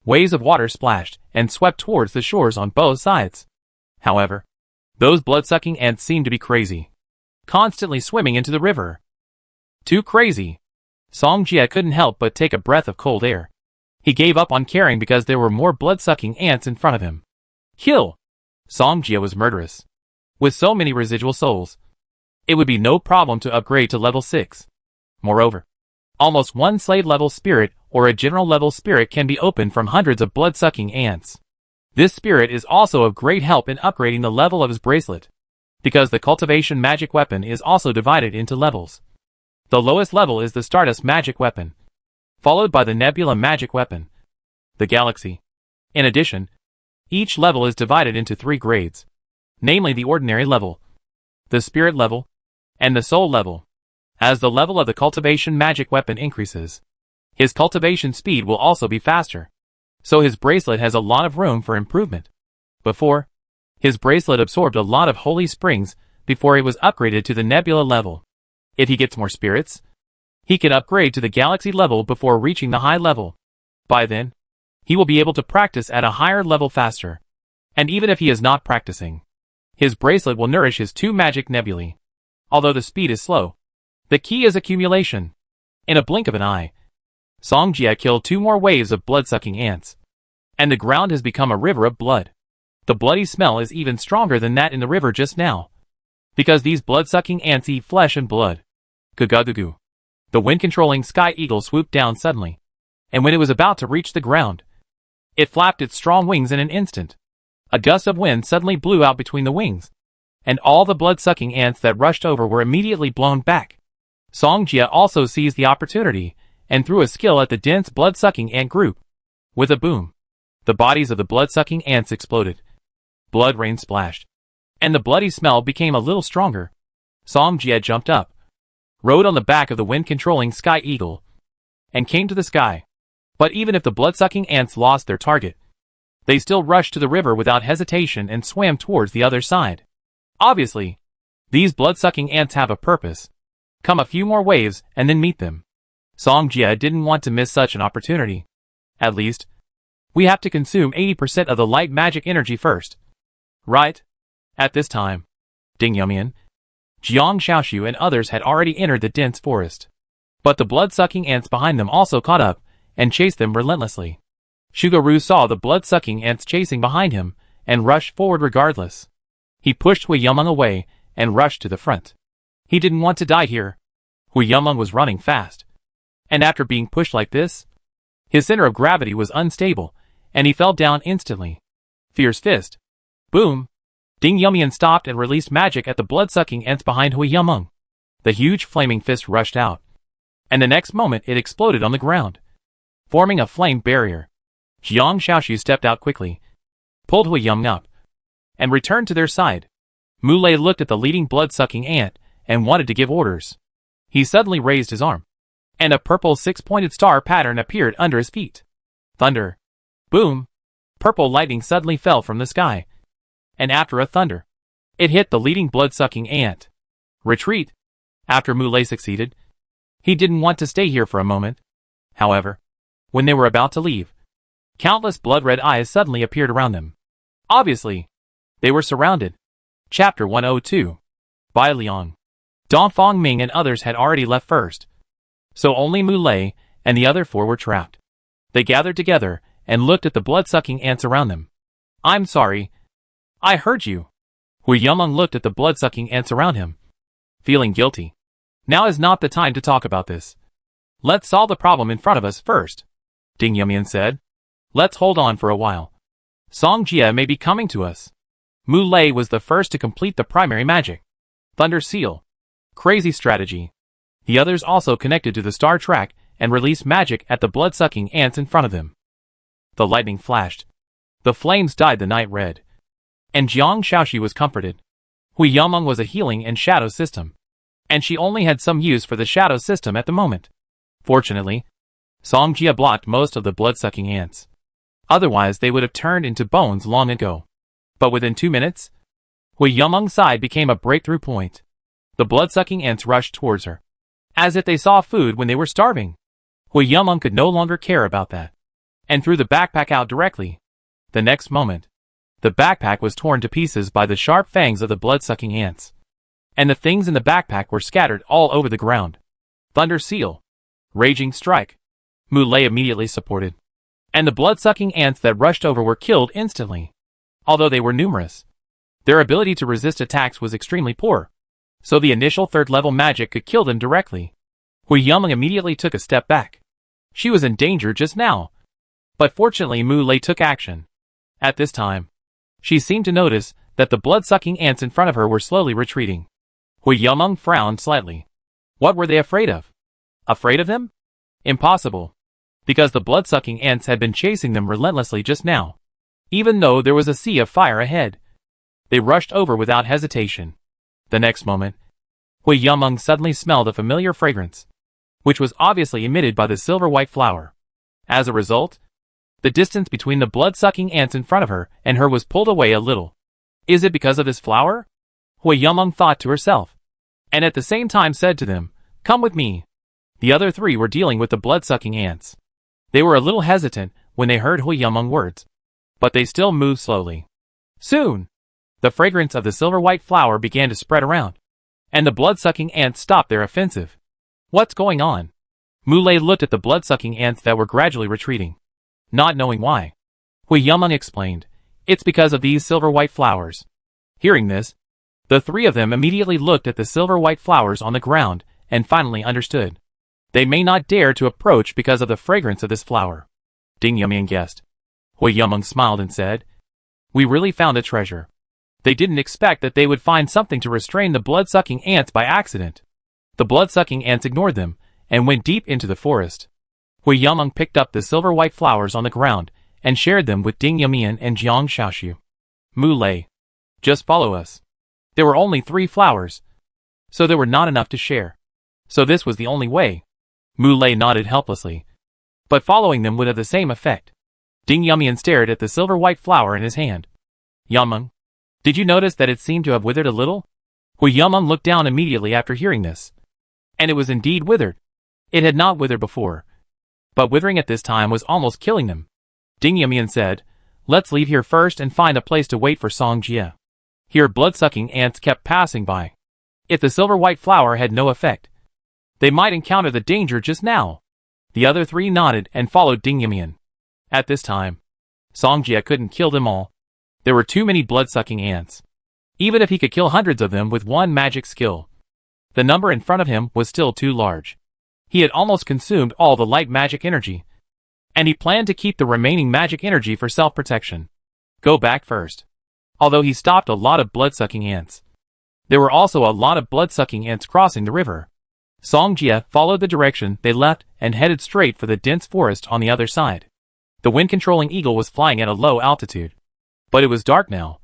waves of water splashed and swept towards the shores on both sides. However, those blood-sucking ants seemed to be crazy, constantly swimming into the river. Too crazy. Song Jie couldn't help but take a breath of cold air. He gave up on caring because there were more blood-sucking ants in front of him. Kill! Song Jie was murderous. With so many residual souls, it would be no problem to upgrade to level 6. Moreover, almost one slave level spirit or a general level spirit can be opened from hundreds of blood-sucking ants. This spirit is also of great help in upgrading the level of his bracelet, because the cultivation magic weapon is also divided into levels. The lowest level is the Stardust magic weapon, followed by the Nebula magic weapon, the Galaxy. In addition, each level is divided into 3 grades, namely the ordinary level, the spirit level, and the soul level. As the level of the cultivation magic weapon increases, his cultivation speed will also be faster, so his bracelet has a lot of room for improvement. Before, his bracelet absorbed a lot of holy springs before it was upgraded to the Nebula level. If he gets more spirits, he can upgrade to the Galaxy level before reaching the high level. By then, he will be able to practice at a higher level faster. And even if he is not practicing, his bracelet will nourish his 2 magic nebulae. Although the speed is slow, the key is accumulation. In a blink of an eye, Song Jie killed 2 more waves of blood-sucking ants, and the ground has become a river of blood. The bloody smell is even stronger than that in the river just now, because these blood-sucking ants eat flesh and blood. Gugugugu. The wind-controlling sky eagle swooped down suddenly, and when it was about to reach the ground, it flapped its strong wings in an instant. A gust of wind suddenly blew out between the wings, and all the blood-sucking ants that rushed over were immediately blown back. Song Jie also seized the opportunity and threw a skill at the dense blood-sucking ant group. With a boom, the bodies of the blood-sucking ants exploded. Blood rain splashed, and the bloody smell became a little stronger. Song Jie jumped up, rode on the back of the wind-controlling sky eagle, and came to the sky. But even if the blood-sucking ants lost their target, they still rushed to the river without hesitation and swam towards the other side. Obviously, these blood-sucking ants have a purpose. Come a few more waves and then meet them. Song Jie didn't want to miss such an opportunity. At least, we have to consume 80% of the light magic energy first. Right? At this time, Ding Yumian, Jiang Shaoxu and others had already entered the dense forest. But the blood-sucking ants behind them also caught up and chased them relentlessly. Shugoru saw the blood-sucking ants chasing behind him and rushed forward regardless. He pushed Hui Yumeng away and rushed to the front. He didn't want to die here. Hui Yumeng was running fast, and after being pushed like this, his center of gravity was unstable, and he fell down instantly. Fierce fist. Boom! Ding Yumian stopped and released magic at the blood-sucking ants behind Hui Yumeng. The huge flaming fist rushed out, and the next moment it exploded on the ground, forming a flame barrier. Jiang Shaoxu stepped out quickly, pulled Hui Yumeng up, and returned to their side. Mu Lei looked at the leading blood-sucking ant and wanted to give orders. He suddenly raised his arm, and a purple 6-pointed star pattern appeared under his feet. Thunder. Boom. Purple lightning suddenly fell from the sky. And after a thunder, it hit the leading blood-sucking ant. Retreat. After Muley succeeded, he didn't want to stay here for a moment. However, when they were about to leave, countless blood-red eyes suddenly appeared around them. Obviously, they were surrounded. Chapter 102. By Liang. Dongfang Ming and others had already left first, so only Muley and the other four were trapped. They gathered together and looked at the blood-sucking ants around them. I'm sorry. I heard you. Hui Yumeng looked at the blood-sucking ants around him, feeling guilty. Now is not the time to talk about this. Let's solve the problem in front of us first, Ding Yumian said. Let's hold on for a while. Song Jia may be coming to us. Muley was the first to complete the primary magic. Thunder Seal. Crazy strategy. The others also connected to the star track and released magic at the blood-sucking ants in front of them. The lightning flashed. The flames dyed the night red. And Jiang Shaoxi was comforted. Hui Yumeng was a healing and shadow system, and she only had some use for the shadow system at the moment. Fortunately, Song Jia blocked most of the blood-sucking ants. Otherwise they would have turned into bones long ago. But within 2 minutes, Hui Yumeng's side became a breakthrough point. The blood-sucking ants rushed towards her, as if they saw food when they were starving. Hui Yumeng could no longer care about that, and threw the backpack out directly. The next moment, the backpack was torn to pieces by the sharp fangs of the blood-sucking ants, and the things in the backpack were scattered all over the ground. Thunder Seal. Raging Strike. Muley immediately supported, and the blood-sucking ants that rushed over were killed instantly. Although they were numerous, their ability to resist attacks was extremely poor, so the initial third-level magic could kill them directly. Hui Yumeng immediately took a step back. She was in danger just now, but fortunately Muley took action. At this time, she seemed to notice that the blood-sucking ants in front of her were slowly retreating. Hui Yumeng frowned slightly. What were they afraid of? Afraid of them? Impossible, because the blood-sucking ants had been chasing them relentlessly just now. Even though there was a sea of fire ahead, they rushed over without hesitation. The next moment, Hui Yumeng suddenly smelled a familiar fragrance, which was obviously emitted by the silver-white flower. As a result, the distance between the blood-sucking ants in front of her and her was pulled away a little. Is it because of this flower? Hui Yumeng thought to herself, and at the same time said to them, come with me. The other three were dealing with the blood-sucking ants. They were a little hesitant when they heard Hui Yumeng's words, but they still moved slowly. Soon, the fragrance of the silver-white flower began to spread around, and the blood-sucking ants stopped their offensive. What's going on? Muley looked at the blood-sucking ants that were gradually retreating, not knowing why. Hui Yumeng explained, it's because of these silver-white flowers. Hearing this, the three of them immediately looked at the silver-white flowers on the ground and finally understood. They may not dare to approach because of the fragrance of this flower. Ding Yumian guessed. Hui Yumeng smiled and said, we really found a treasure. They didn't expect that they would find something to restrain the blood-sucking ants by accident. The blood-sucking ants ignored them and went deep into the forest. Hui Yumeng picked up the silver-white flowers on the ground and shared them with Ding Yumian and Jiang Shaoxi. Muley, just follow us. There were only 3 flowers, so there were not enough to share. So this was the only way. Muley nodded helplessly, but following them would have the same effect. Ding Yumian stared at the silver-white flower in his hand. Yumeng, did you notice that it seemed to have withered a little? Hui Yumeng looked down immediately after hearing this, and it was indeed withered. It had not withered before, but withering at this time was almost killing them. Ding Yumian said, let's leave here first and find a place to wait for Song Jia. Here blood-sucking ants kept passing by. If the silver-white flower had no effect, they might encounter the danger just now. The other 3 nodded and followed Ding Yumian. At this time, Song Jia couldn't kill them all. There were too many blood-sucking ants. Even if he could kill hundreds of them with one magic skill, the number in front of him was still too large. He had almost consumed all the light magic energy, and he planned to keep the remaining magic energy for self-protection. Go back first. Although he stopped a lot of blood-sucking ants, there were also a lot of blood-sucking ants crossing the river. Song Jia followed the direction they left and headed straight for the dense forest on the other side. The wind-controlling eagle was flying at a low altitude, but it was dark now,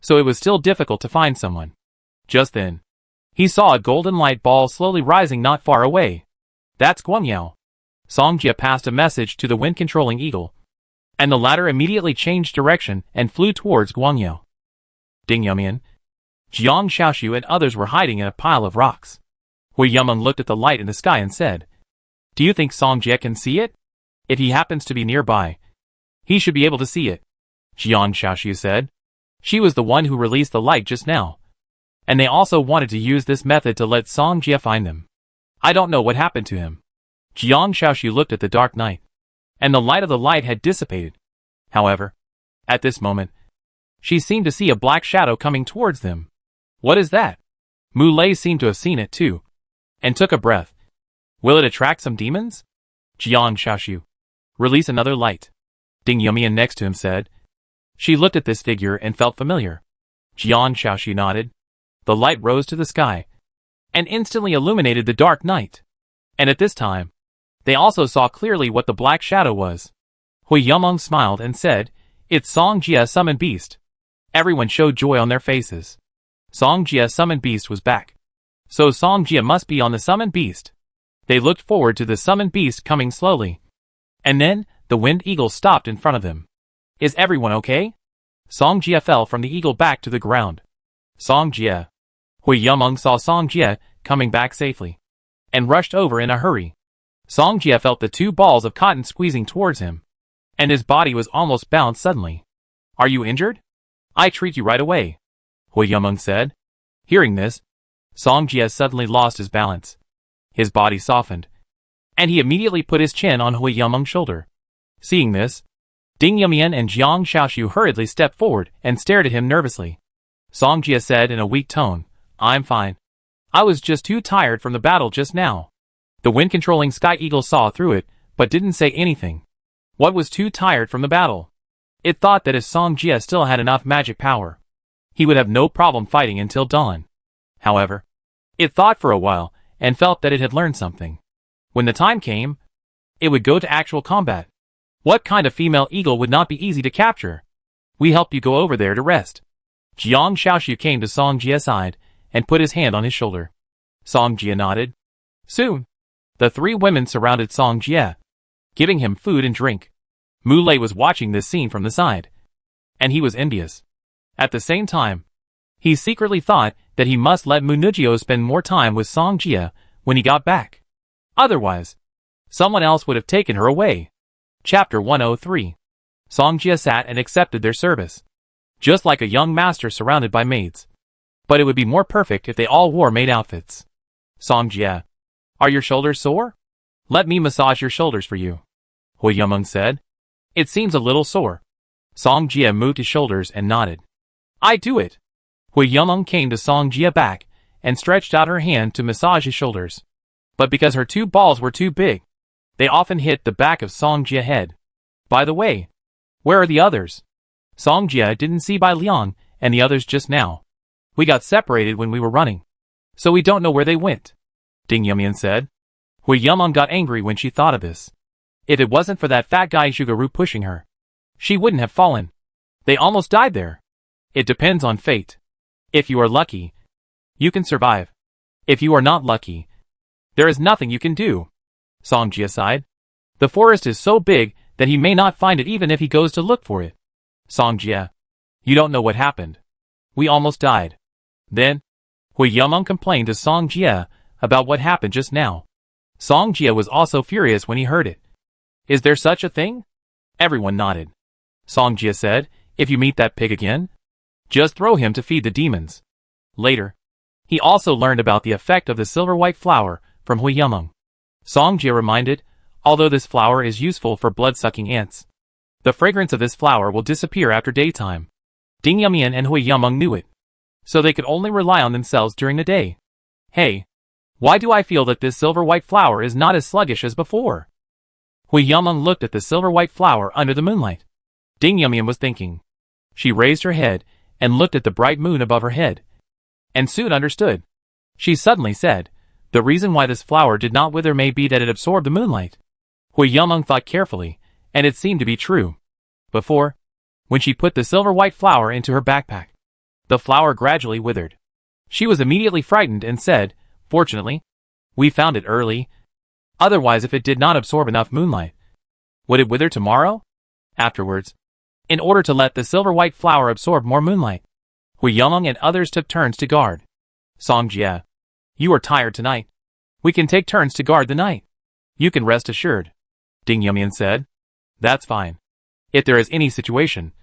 so it was still difficult to find someone. Just then, he saw a golden light ball slowly rising not far away. That's Guangyao. Song Jia passed a message to the wind-controlling eagle. and the latter immediately changed direction and flew towards Guangyou. Ding Yumian, Jiang Shaoxiu and others were hiding in a pile of rocks. Hui Yumeng looked at the light in the sky and said, "Do you think Song Jie can see it? If he happens to be nearby, he should be able to see it," Jiang Shaoxiu said. She was the one who released the light just now, and they also wanted to use this method to let Song Jie find them. "I don't know what happened to him." Jiang Shaoxiu looked at the dark night, and the light of the light had dissipated. However, at this moment, she seemed to see a black shadow coming towards them. "What is that?" Mu Lei seemed to have seen it too, and took a breath. "Will it attract some demons?" Jiang Shaoxiu, "Release another light," Ding Yumian next to him said. She looked at this figure and felt familiar. Jiang Shaoxiu nodded. The light rose to the sky, and instantly illuminated the dark night. And at this time, they also saw clearly what the black shadow was. Hui Yumeng smiled and said, "It's Song Jie summoned beast." Everyone showed joy on their faces. Song Jie summoned beast was back. So Song Jie must be on the summoned beast. They looked forward to the summoned beast coming slowly. And then, the wind eagle stopped in front of them. "Is everyone okay?" Song Jie fell from the eagle back to the ground. Song Jie. Hui Yumeng saw Song Jie coming back safely, and rushed over in a hurry. Song Jie felt the two balls of cotton squeezing towards him, and his body was almost bound suddenly. "Are you injured? I treat you right away," Hui Yumeng said. Hearing this, Song Jie suddenly lost his balance. His body softened, and he immediately put his chin on Hui Yumeng's shoulder. Seeing this, Ding Yumian and Jiang Shaoxiu hurriedly stepped forward and stared at him nervously. Song Jie said in a weak tone, "I'm fine. I was just too tired from the battle just now." The wind-controlling Sky Eagle saw through it, but didn't say anything. What was too tired from the battle? It thought that if Song Jie still had enough magic power, he would have no problem fighting until dawn. However, it thought for a while, and felt that it had learned something. When the time came, it would go to actual combat. What kind of female eagle would not be easy to capture? "We help you go over there to rest." Jiang Shaoxiu came to Song Jie's side, and put his hand on his shoulder. Song Jie nodded. Soon, the three women surrounded Song Jie, giving him food and drink. Mu Lei was watching this scene from the side, and he was envious. At the same time, he secretly thought that he must let Mu Nujio spend more time with Song Jie when he got back. Otherwise, someone else would have taken her away. Chapter 103. Song Jie sat and accepted their service, just like a young master surrounded by maids. But it would be more perfect if they all wore maid outfits. Song Jie, are your shoulders sore? Let me massage your shoulders for you, Hui Yumeng said. It seems a little sore. Song Jie moved his shoulders and nodded. I do it. Hui Yumeng came to Song Jie back and stretched out her hand to massage his shoulders. But because her two balls were too big, they often hit the back of Song Jie's head. By the way, where are the others? Song Jie didn't see Bai Liang and the others just now. We got separated when we were running, so we don't know where they went, Ding Yumian said. Hui Yumeng got angry when she thought of this. If it wasn't for that fat guy Zhugaru pushing her, she wouldn't have fallen. They almost died there. It depends on fate. If you are lucky, you can survive. If you are not lucky, there is nothing you can do. Song Jie sighed. The forest is so big that he may not find it even if he goes to look for it. Song Jie, you don't know what happened. We almost died. Then, Hui Yumeng complained to Song Jie about what happened just now. Song Jie was also furious when he heard it. Is there such a thing? Everyone nodded. Song Jie said, if you meet that pig again, just throw him to feed the demons. Later, he also learned about the effect of the silver-white flower from Hui Yumeng. Song Jie reminded, although this flower is useful for blood-sucking ants, the fragrance of this flower will disappear after daytime. Ding Yumian and Hui Yumeng knew it, so they could only rely on themselves during the day. Hey, why do I feel that this silver-white flower is not as sluggish as before? Hui Yumeng looked at the silver-white flower under the moonlight. Ding Yumian was thinking. She raised her head and looked at the bright moon above her head, and soon understood. She suddenly said, the reason why this flower did not wither may be that it absorbed the moonlight. Hui Yumeng thought carefully, and it seemed to be true. Before, when she put the silver-white flower into her backpack, the flower gradually withered. She was immediately frightened and said, fortunately, we found it early. Otherwise, if it did not absorb enough moonlight, would it wither tomorrow? Afterwards, in order to let the silver-white flower absorb more moonlight, Hui Yumeng and others took turns to guard. Song Jie, you are tired tonight. We can take turns to guard the night. You can rest assured. Ding Yumian said. That's fine. If there is any situation,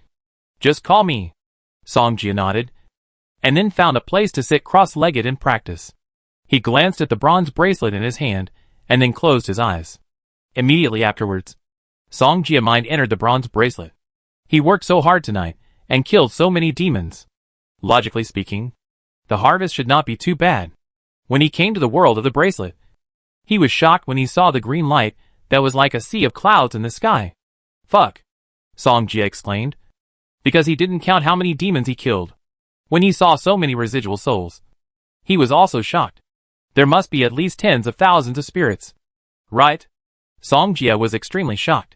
just call me. Song Jie nodded, and then found a place to sit cross-legged and practice. He glanced at the bronze bracelet in his hand, and then closed his eyes. Immediately afterwards, Song Jie's mind entered the bronze bracelet. He worked so hard tonight, and killed so many demons. Logically speaking, the harvest should not be too bad. When he came to the world of the bracelet, he was shocked when he saw the green light that was like a sea of clouds in the sky. Fuck! Song Jie exclaimed, because he didn't count how many demons he killed. When he saw so many residual souls, he was also shocked. There must be at least tens of thousands of spirits. Right? Song Jie was extremely shocked.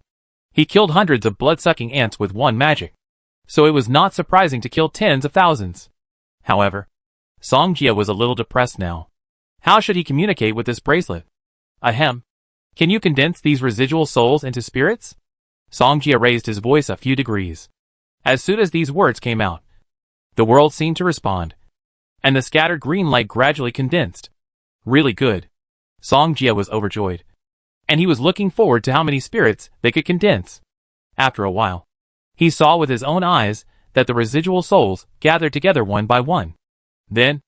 He killed hundreds of blood-sucking ants with one magic, so it was not surprising to kill tens of thousands. However, Song Jie was a little depressed now. How should he communicate with this bracelet? Ahem. Can you condense these residual souls into spirits? Song Jie raised his voice a few degrees. As soon as these words came out, the world seemed to respond, and the scattered green light gradually condensed. Really good. Song Jie was overjoyed, and he was looking forward to how many spirits they could condense. After a while, he saw with his own eyes that the residual souls gathered together one by one. Then,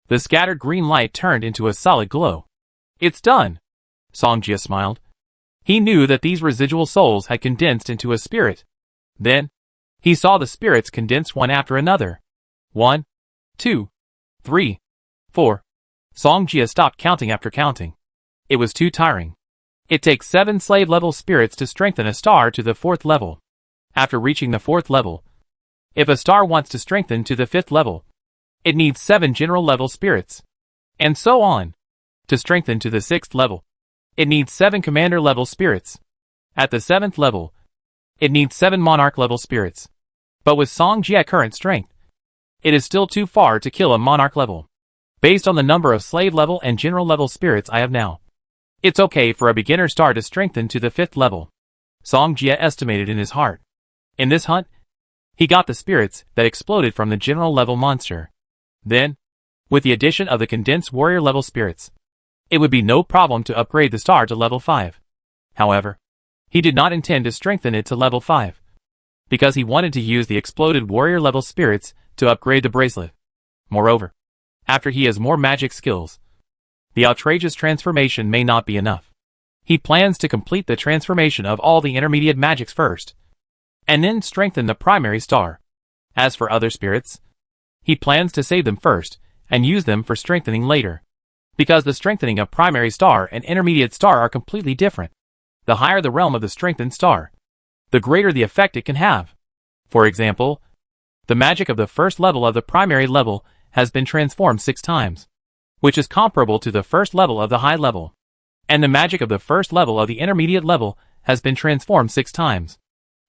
the scattered green light turned into a solid glow. It's done! Song Jie smiled. He knew that these residual souls had condensed into a spirit. Then, he saw the spirits condense one after another. 1, 2, 3, 4. Song Jie stopped counting after counting. It was too tiring. It takes 7 slave-level spirits to strengthen a star to the 4th level. After reaching the 4th level, if a star wants to strengthen to the 5th level, it needs 7 general-level spirits. And so on. To strengthen to the 6th level, it needs 7 commander-level spirits. At the 7th level, it needs 7 monarch-level spirits. But with Song Jie's current strength, it is still too far to kill a monarch level. Based on the number of slave-level and general-level spirits I have now, it's okay for a beginner star to strengthen to the 5th level. Song Jie estimated in his heart. In this hunt, he got the spirits that exploded from the general-level monster. Then, with the addition of the condensed warrior-level spirits, it would be no problem to upgrade the star to level 5. However, he did not intend to strengthen it to level 5, because he wanted to use the exploded warrior-level spirits to upgrade the bracelet. Moreover, after he has more magic skills, the outrageous transformation may not be enough. He plans to complete the transformation of all the intermediate magics first, and then strengthen the primary star. As for other spirits, he plans to save them first, and use them for strengthening later. Because the strengthening of primary star and intermediate star are completely different. The higher the realm of the strengthened star, the greater the effect it can have. For example, the magic of the first level of the primary level has been transformed 6 times, which is comparable to the first level of the high level. And the magic of the first level of the intermediate level has been transformed 6 times,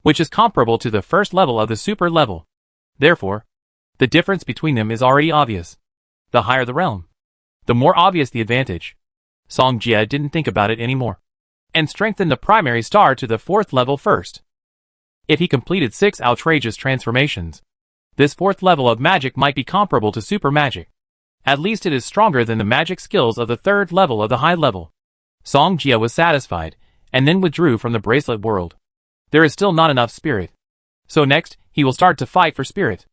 which is comparable to the first level of the super level. Therefore, the difference between them is already obvious. The higher the realm, the more obvious the advantage. Song Jie didn't think about it anymore, and strengthened the primary star to the 4th level first. If he completed 6 outrageous transformations, this 4th level of magic might be comparable to super magic. At least it is stronger than the magic skills of the 3rd level of the high level. Song Jie was satisfied, and then withdrew from the bracelet world. There is still not enough spirit. So next, he will start to fight for spirit.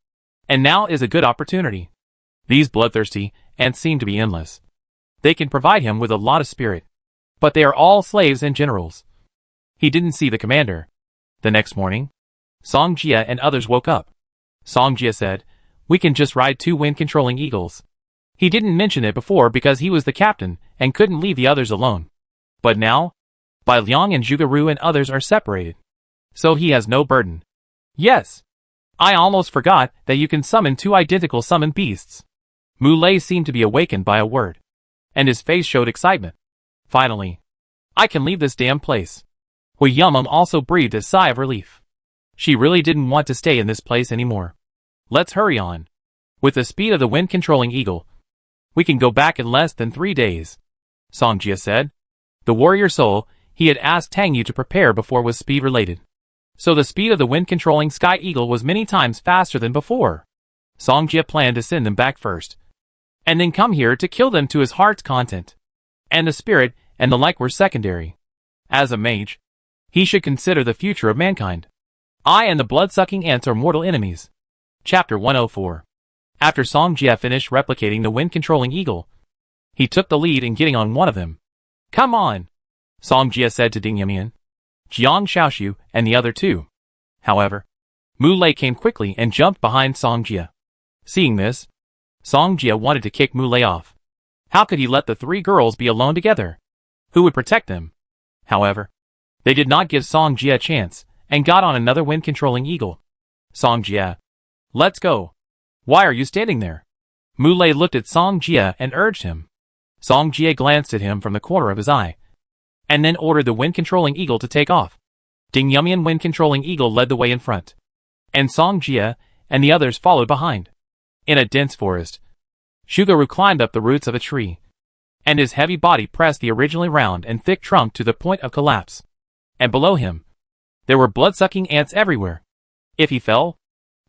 And now is a good opportunity. These bloodthirsty ants seem to be endless. They can provide him with a lot of spirit. But they are all slaves and generals. He didn't see the commander. The next morning, Song Jie and others woke up. Song Jie said, "We can just ride 2 wind-controlling eagles." He didn't mention it before because he was the captain and couldn't leave the others alone. But now, Bai Liang and Zhuge and others are separated, so he has no burden. Yes! I almost forgot that you can summon 2 identical summoned beasts. Mu Lei seemed to be awakened by a word, and his face showed excitement. Finally, I can leave this damn place. Hui Yumeng also breathed a sigh of relief. She really didn't want to stay in this place anymore. Let's hurry on. With the speed of the wind-controlling eagle, we can go back in less than 3 days. Song Jie said. The warrior soul he had asked Tang Yu to prepare before was speed-related. So the speed of the wind-controlling Sky Eagle was many times faster than before. Song Jie planned to send them back first, and then come here to kill them to his heart's content. And the spirit and the like were secondary. As a mage, he should consider the future of mankind. I and the blood-sucking ants are mortal enemies. Chapter 104. After Song Jie finished replicating the wind-controlling eagle, he took the lead in getting on one of them. Come on, Song Jie said to Ding Yumian, Jiang Shaoxiu, and the other two. However, Mu Lei came quickly and jumped behind Song Jie. Seeing this, Song Jie wanted to kick Mu Lei off. How could he let the three girls be alone together? Who would protect them? However, they did not give Song Jie a chance, and got on another wind-controlling eagle. Song Jie, let's go. Why are you standing there? Mu Lei looked at Song Jie and urged him. Song Jie glanced at him from the corner of his eye, and then ordered the wind-controlling eagle to take off. Ding Yumian wind-controlling eagle led the way in front, and Song Jie and the others followed behind. In a dense forest, Shugaru climbed up the roots of a tree, and his heavy body pressed the originally round and thick trunk to the point of collapse. And below him, there were blood-sucking ants everywhere. If he fell,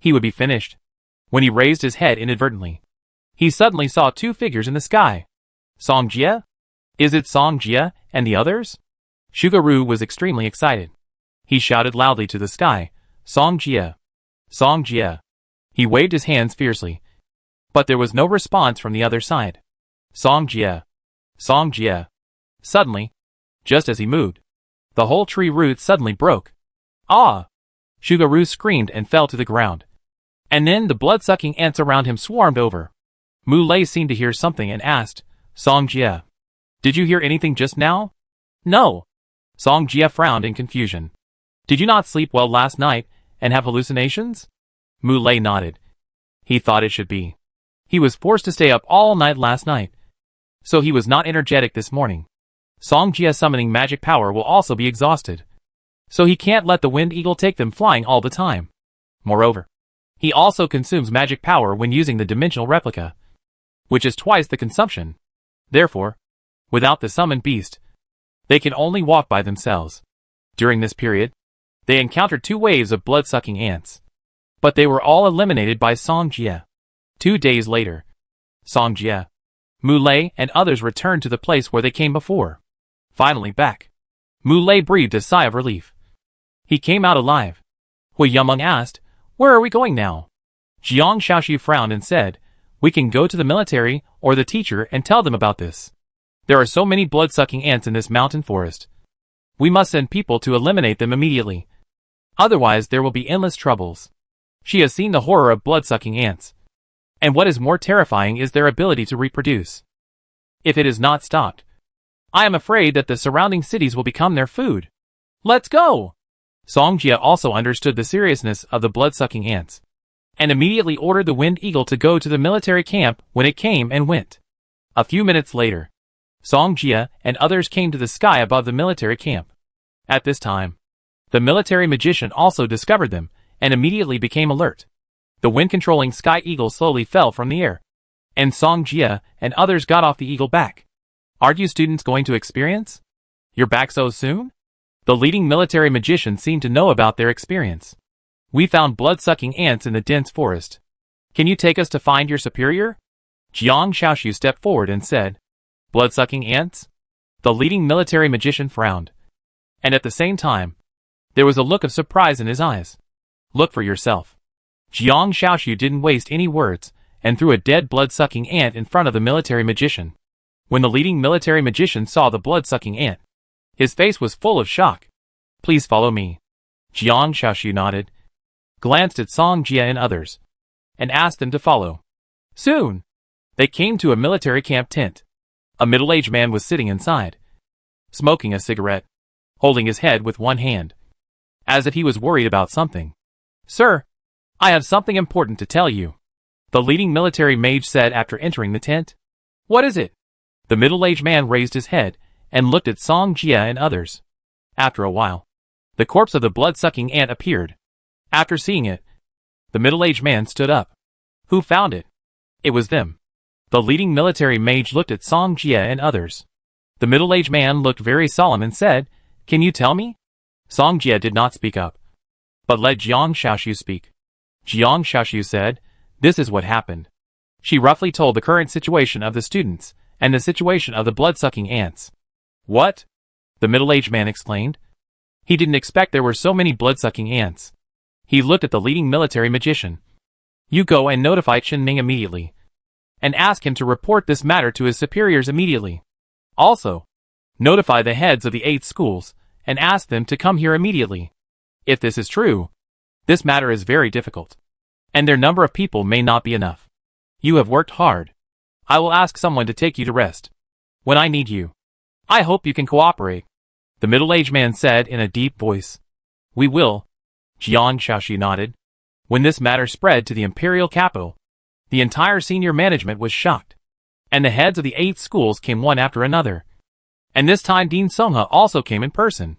he would be finished. When he raised his head inadvertently, he suddenly saw two figures in the sky. Song Jie? Is it Song Jie and the others? Shugaru was extremely excited. He shouted loudly to the sky, Song Jie! Song Jie! He waved his hands fiercely, but there was no response from the other side. Song Jie! Song Jie! Suddenly, just as he moved, the whole tree roots suddenly broke. Ah! Shugaru screamed and fell to the ground. And then the blood-sucking ants around him swarmed over. Mu Lei seemed to hear something and asked, Song Jie, did you hear anything just now? No. Song Jie frowned in confusion. Did you not sleep well last night and have hallucinations? Mu Lei nodded. He thought it should be. He was forced to stay up all night last night, so he was not energetic this morning. Song Jie summoning magic power will also be exhausted, so he can't let the wind eagle take them flying all the time. Moreover, he also consumes magic power when using the dimensional replica, which is twice the consumption. Therefore, without the summoned beast, they can only walk by themselves. During this period, they encountered two waves of blood-sucking ants, but they were all eliminated by Song Jie. 2 days later, Song Jie, Mu Lei, and others returned to the place where they came before. Finally back, Mu Lei breathed a sigh of relief. He came out alive. Hui Yumeng asked, where are we going now? Jiang Shaoxiu frowned and said, we can go to the military or the teacher and tell them about this. There are so many blood-sucking ants in this mountain forest. We must send people to eliminate them immediately. Otherwise there will be endless troubles. She has seen the horror of blood-sucking ants. And what is more terrifying is their ability to reproduce. If it is not stopped, I am afraid that the surrounding cities will become their food. Let's go! Song Jie also understood the seriousness of the blood-sucking ants, and immediately ordered the wind eagle to go to the military camp when it came and went. A few minutes later, Song Jie and others came to the sky above the military camp. At this time, the military magician also discovered them, and immediately became alert. The wind-controlling Sky Eagle slowly fell from the air, and Song Jie and others got off the eagle back. Aren't you students going to experience? You're back so soon? The leading military magician seemed to know about their experience. We found blood-sucking ants in the dense forest. Can you take us to find your superior? Jiang Shaoxiu stepped forward and said, blood-sucking ants? The leading military magician frowned, and at the same time, there was a look of surprise in his eyes. Look for yourself. Jiang Shaoxiu didn't waste any words, and threw a dead blood-sucking ant in front of the military magician. When the leading military magician saw the blood-sucking ant, his face was full of shock. Please follow me. Jiang Shaoxiu nodded, glanced at Song Jie and others, and asked them to follow. Soon, they came to a military camp tent. A middle-aged man was sitting inside, smoking a cigarette, holding his head with one hand, as if he was worried about something. Sir, I have something important to tell you, the leading military mage said after entering the tent. What is it? The middle-aged man raised his head and looked at Song Jie and others. After a while, the corpse of the blood-sucking ant appeared. After seeing it, the middle-aged man stood up. Who found it? It was them. The leading military mage looked at Song Jie and others. The middle-aged man looked very solemn and said, Can you tell me? Song Jie did not speak up. but let Jiang Xiaoxiu speak. Jiang Xiaoxiu said, "This is what happened." She roughly told the current situation of the students, and the situation of the blood-sucking ants. "What?" the middle-aged man exclaimed. He didn't expect there were so many blood-sucking ants. He looked at the leading military magician. "You go and notify Chen Ming immediately, and ask him to report this matter to his superiors immediately. Also, notify the heads of the 8 schools, and ask them to come here immediately. If this is true, this matter is very difficult, and their number of people may not be enough. You have worked hard. I will ask someone to take you to rest when I need you. I hope you can cooperate," the middle-aged man said in a deep voice. "We will," Jiang Xiaoxi nodded. When this matter spread to the imperial capital, the entire senior management was shocked, and the heads of the 8 schools came one after another. And this time Dean Songhe also came in person.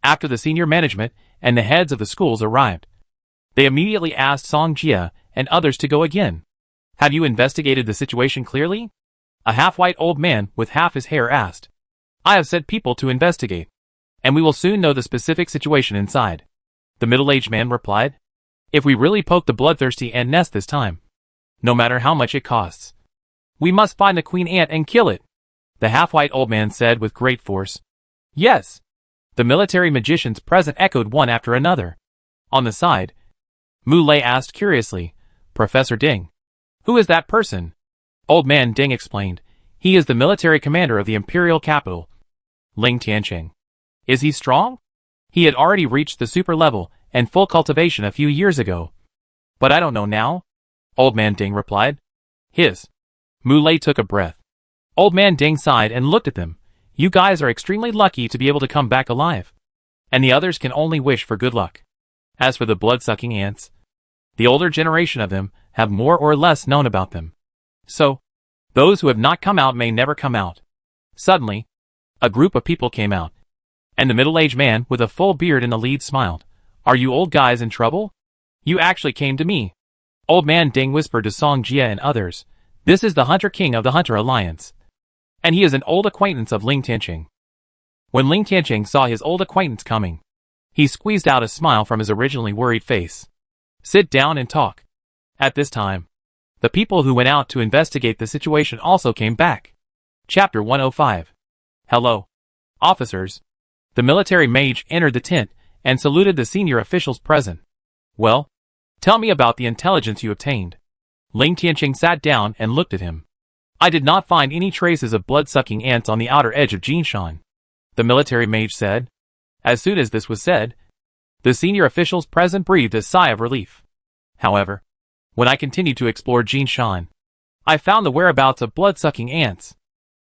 After the senior management and the heads of the schools arrived, they immediately asked Song Jia and others to go again. "Have you investigated the situation clearly?" a half-white old man with half his hair asked. "I have sent people to investigate, and we will soon know the specific situation inside," the middle-aged man replied. "If we really poke the bloodthirsty ant nest this time, no matter how much it costs, we must find the queen ant and kill it," the half-white old man said with great force. "Yes," the military magicians present echoed one after another. On the side, Mu Lei asked curiously, "Professor Ding, who is that person?" Old man Ding explained, "He is the military commander of the imperial capital, Ling Tianqing." "Is he strong?" "He had already reached the super level and full cultivation a few years ago. But I don't know now," Old man Ding replied. Mu Lei took a breath. Old man Ding sighed and looked at them. "You guys are extremely lucky to be able to come back alive. And the others can only wish for good luck. As for the blood-sucking ants, the older generation of them have more or less known about them. So, those who have not come out may never come out." Suddenly, a group of people came out, and the middle-aged man with a full beard in the lead smiled. "Are you old guys in trouble? You actually came to me." Old man Ding whispered to Song Jia and others, "This is the Hunter King of the Hunter Alliance, and he is an old acquaintance of Ling Tianqing." When Ling Tianqing saw his old acquaintance coming, he squeezed out a smile from his originally worried face. "Sit down and talk." At this time, the people who went out to investigate the situation also came back. Chapter 105. "Hello, officers." The military mage entered the tent and saluted the senior officials present. "Well, tell me about the intelligence you obtained." Ling Tianqing sat down and looked at him. "I did not find any traces of blood-sucking ants on the outer edge of Jinshan," the military mage said. As soon as this was said, the senior officials present breathed a sigh of relief. However, when I continued to explore Jinshan, I found the whereabouts of blood-sucking ants.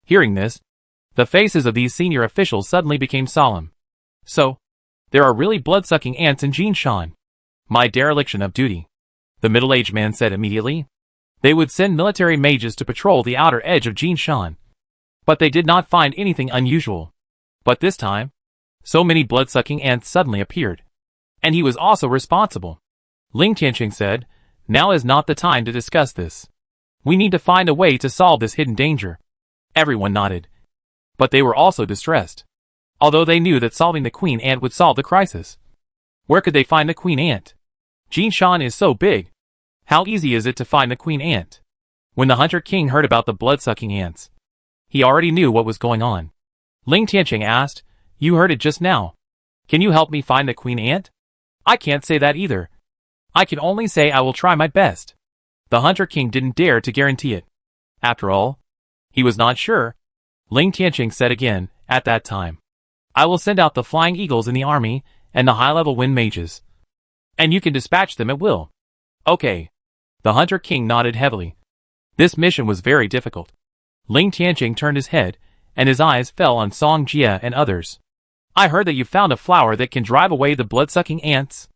Hearing this, the faces of these senior officials suddenly became solemn. "So, there are really blood-sucking ants in Jinshan." "My dereliction of duty," the middle-aged man said immediately. They would send military mages to patrol the outer edge of Jinshan, but they did not find anything unusual. But this time, so many blood-sucking ants suddenly appeared, and he was also responsible. Ling Tianqing said, "Now is not the time to discuss this. We need to find a way to solve this hidden danger." Everyone nodded, but they were also distressed, although they knew that solving the queen ant would solve the crisis. Where could they find the queen ant? Jinshan is so big. How easy is it to find the queen ant? When the Hunter King heard about the blood-sucking ants, he already knew what was going on. Ling Tianqing asked, "You heard it just now. Can you help me find the queen ant?" "I can't say that either. I can only say I will try my best." The Hunter King didn't dare to guarantee it. After all, he was not sure. Ling Tianqing said again, "At that time, I will send out the flying eagles in the army and the high-level wind mages, and you can dispatch them at will." "Okay." The Hunter King nodded heavily. This mission was very difficult. Ling Tianqing turned his head, and his eyes fell on Song Jia and others. "I heard that you found a flower that can drive away the blood-sucking ants?"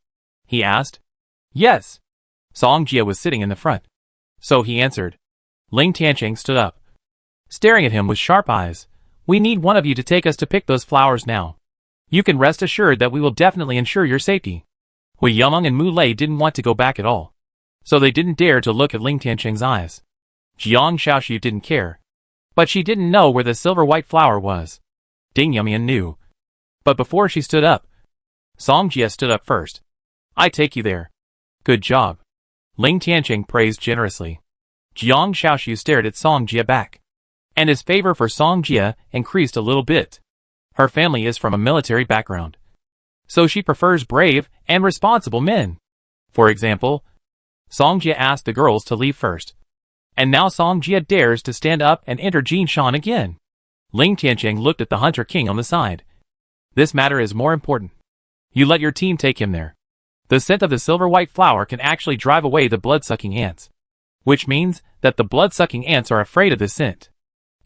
he asked. "Yes." Song Jia was sitting in the front, so he answered. Ling Tianqing stood up, staring at him with sharp eyes. "We need one of you to take us to pick those flowers now. You can rest assured that we will definitely ensure your safety." Hui Yumeng and Mu Lei didn't want to go back at all, so they didn't dare to look at Ling Tianqing's eyes. Jiang Xiaoxiu didn't care, but she didn't know where the silver-white flower was. Ding Yumian knew. But before she stood up, Song Jia stood up first. I take you there. Good job. Ling Tianqing praised generously. Jiang Shaoxiu stared at Song Jie back. And his favor for Song Jie increased a little bit. Her family is from a military background. So she prefers brave and responsible men. For example, Song Jie asked the girls to leave first. And now Song Jie dares to stand up and enter Jinshan again. Ling Tianqing looked at the Hunter King on the side. This matter is more important. You let your team take him there. The scent of the silver-white flower can actually drive away the blood-sucking ants. Which means that the blood-sucking ants are afraid of the scent.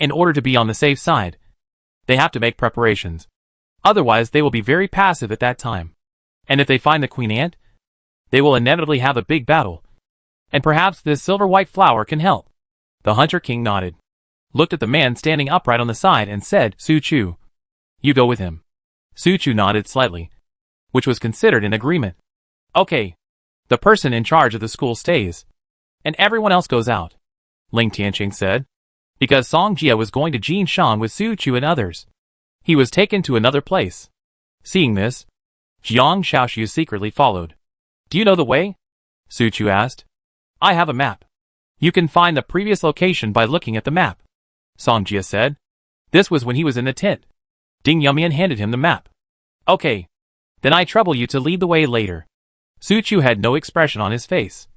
In order to be on the safe side, they have to make preparations. Otherwise, they will be very passive at that time. And if they find the queen ant, they will inevitably have a big battle. And perhaps this silver-white flower can help. The Hunter King nodded, looked at the man standing upright on the side and said, Su Chu, you go with him. Su Chu nodded slightly, which was considered an agreement. Okay. The person in charge of the school stays. And everyone else goes out. Ling Tianqing said. Because Song Jie was going to Jinshan with Su Chu and others. He was taken to another place. Seeing this, Jiang Shaoxiu secretly followed. Do you know the way? Su Chu asked. I have a map. You can find the previous location by looking at the map. Song Jie said. This was when he was in the tent. Ding Yumian handed him the map. Okay. Then I trouble you to lead the way later. Su Chu had no expression on his face.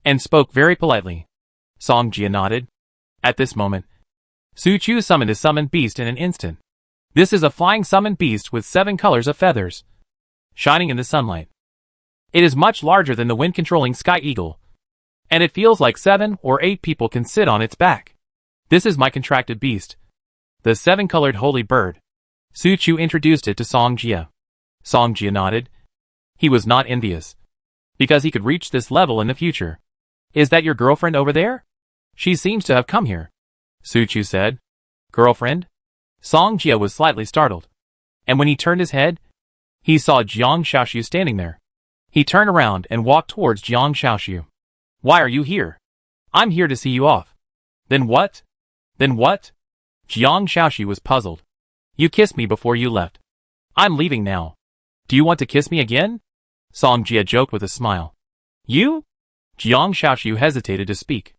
And spoke very politely. Song Jie nodded. At this moment, Su Chu summoned his summoned beast in an instant. This is a flying summoned beast with 7 colors of feathers, shining in the sunlight. It is much larger than the wind-controlling sky eagle, and it feels like 7 or 8 people can sit on its back. This is my contracted beast, the 7-colored holy bird. Su Chu introduced it to Song Jie. Song Jie nodded. He was not envious, because he could reach this level in the future. Is that your girlfriend over there? She seems to have come here. Su Chu said. Girlfriend? Song Jie was slightly startled. And when he turned his head, he saw Jiang Shaoxiu standing there. He turned around and walked towards Jiang Shaoxiu. Why are you here? I'm here to see you off. Then what? Then what? Jiang Shaoxiu was puzzled. You kissed me before you left. I'm leaving now. Do you want to kiss me again? Song Jie joked with a smile. You? Jiang Shaoxiu hesitated to speak.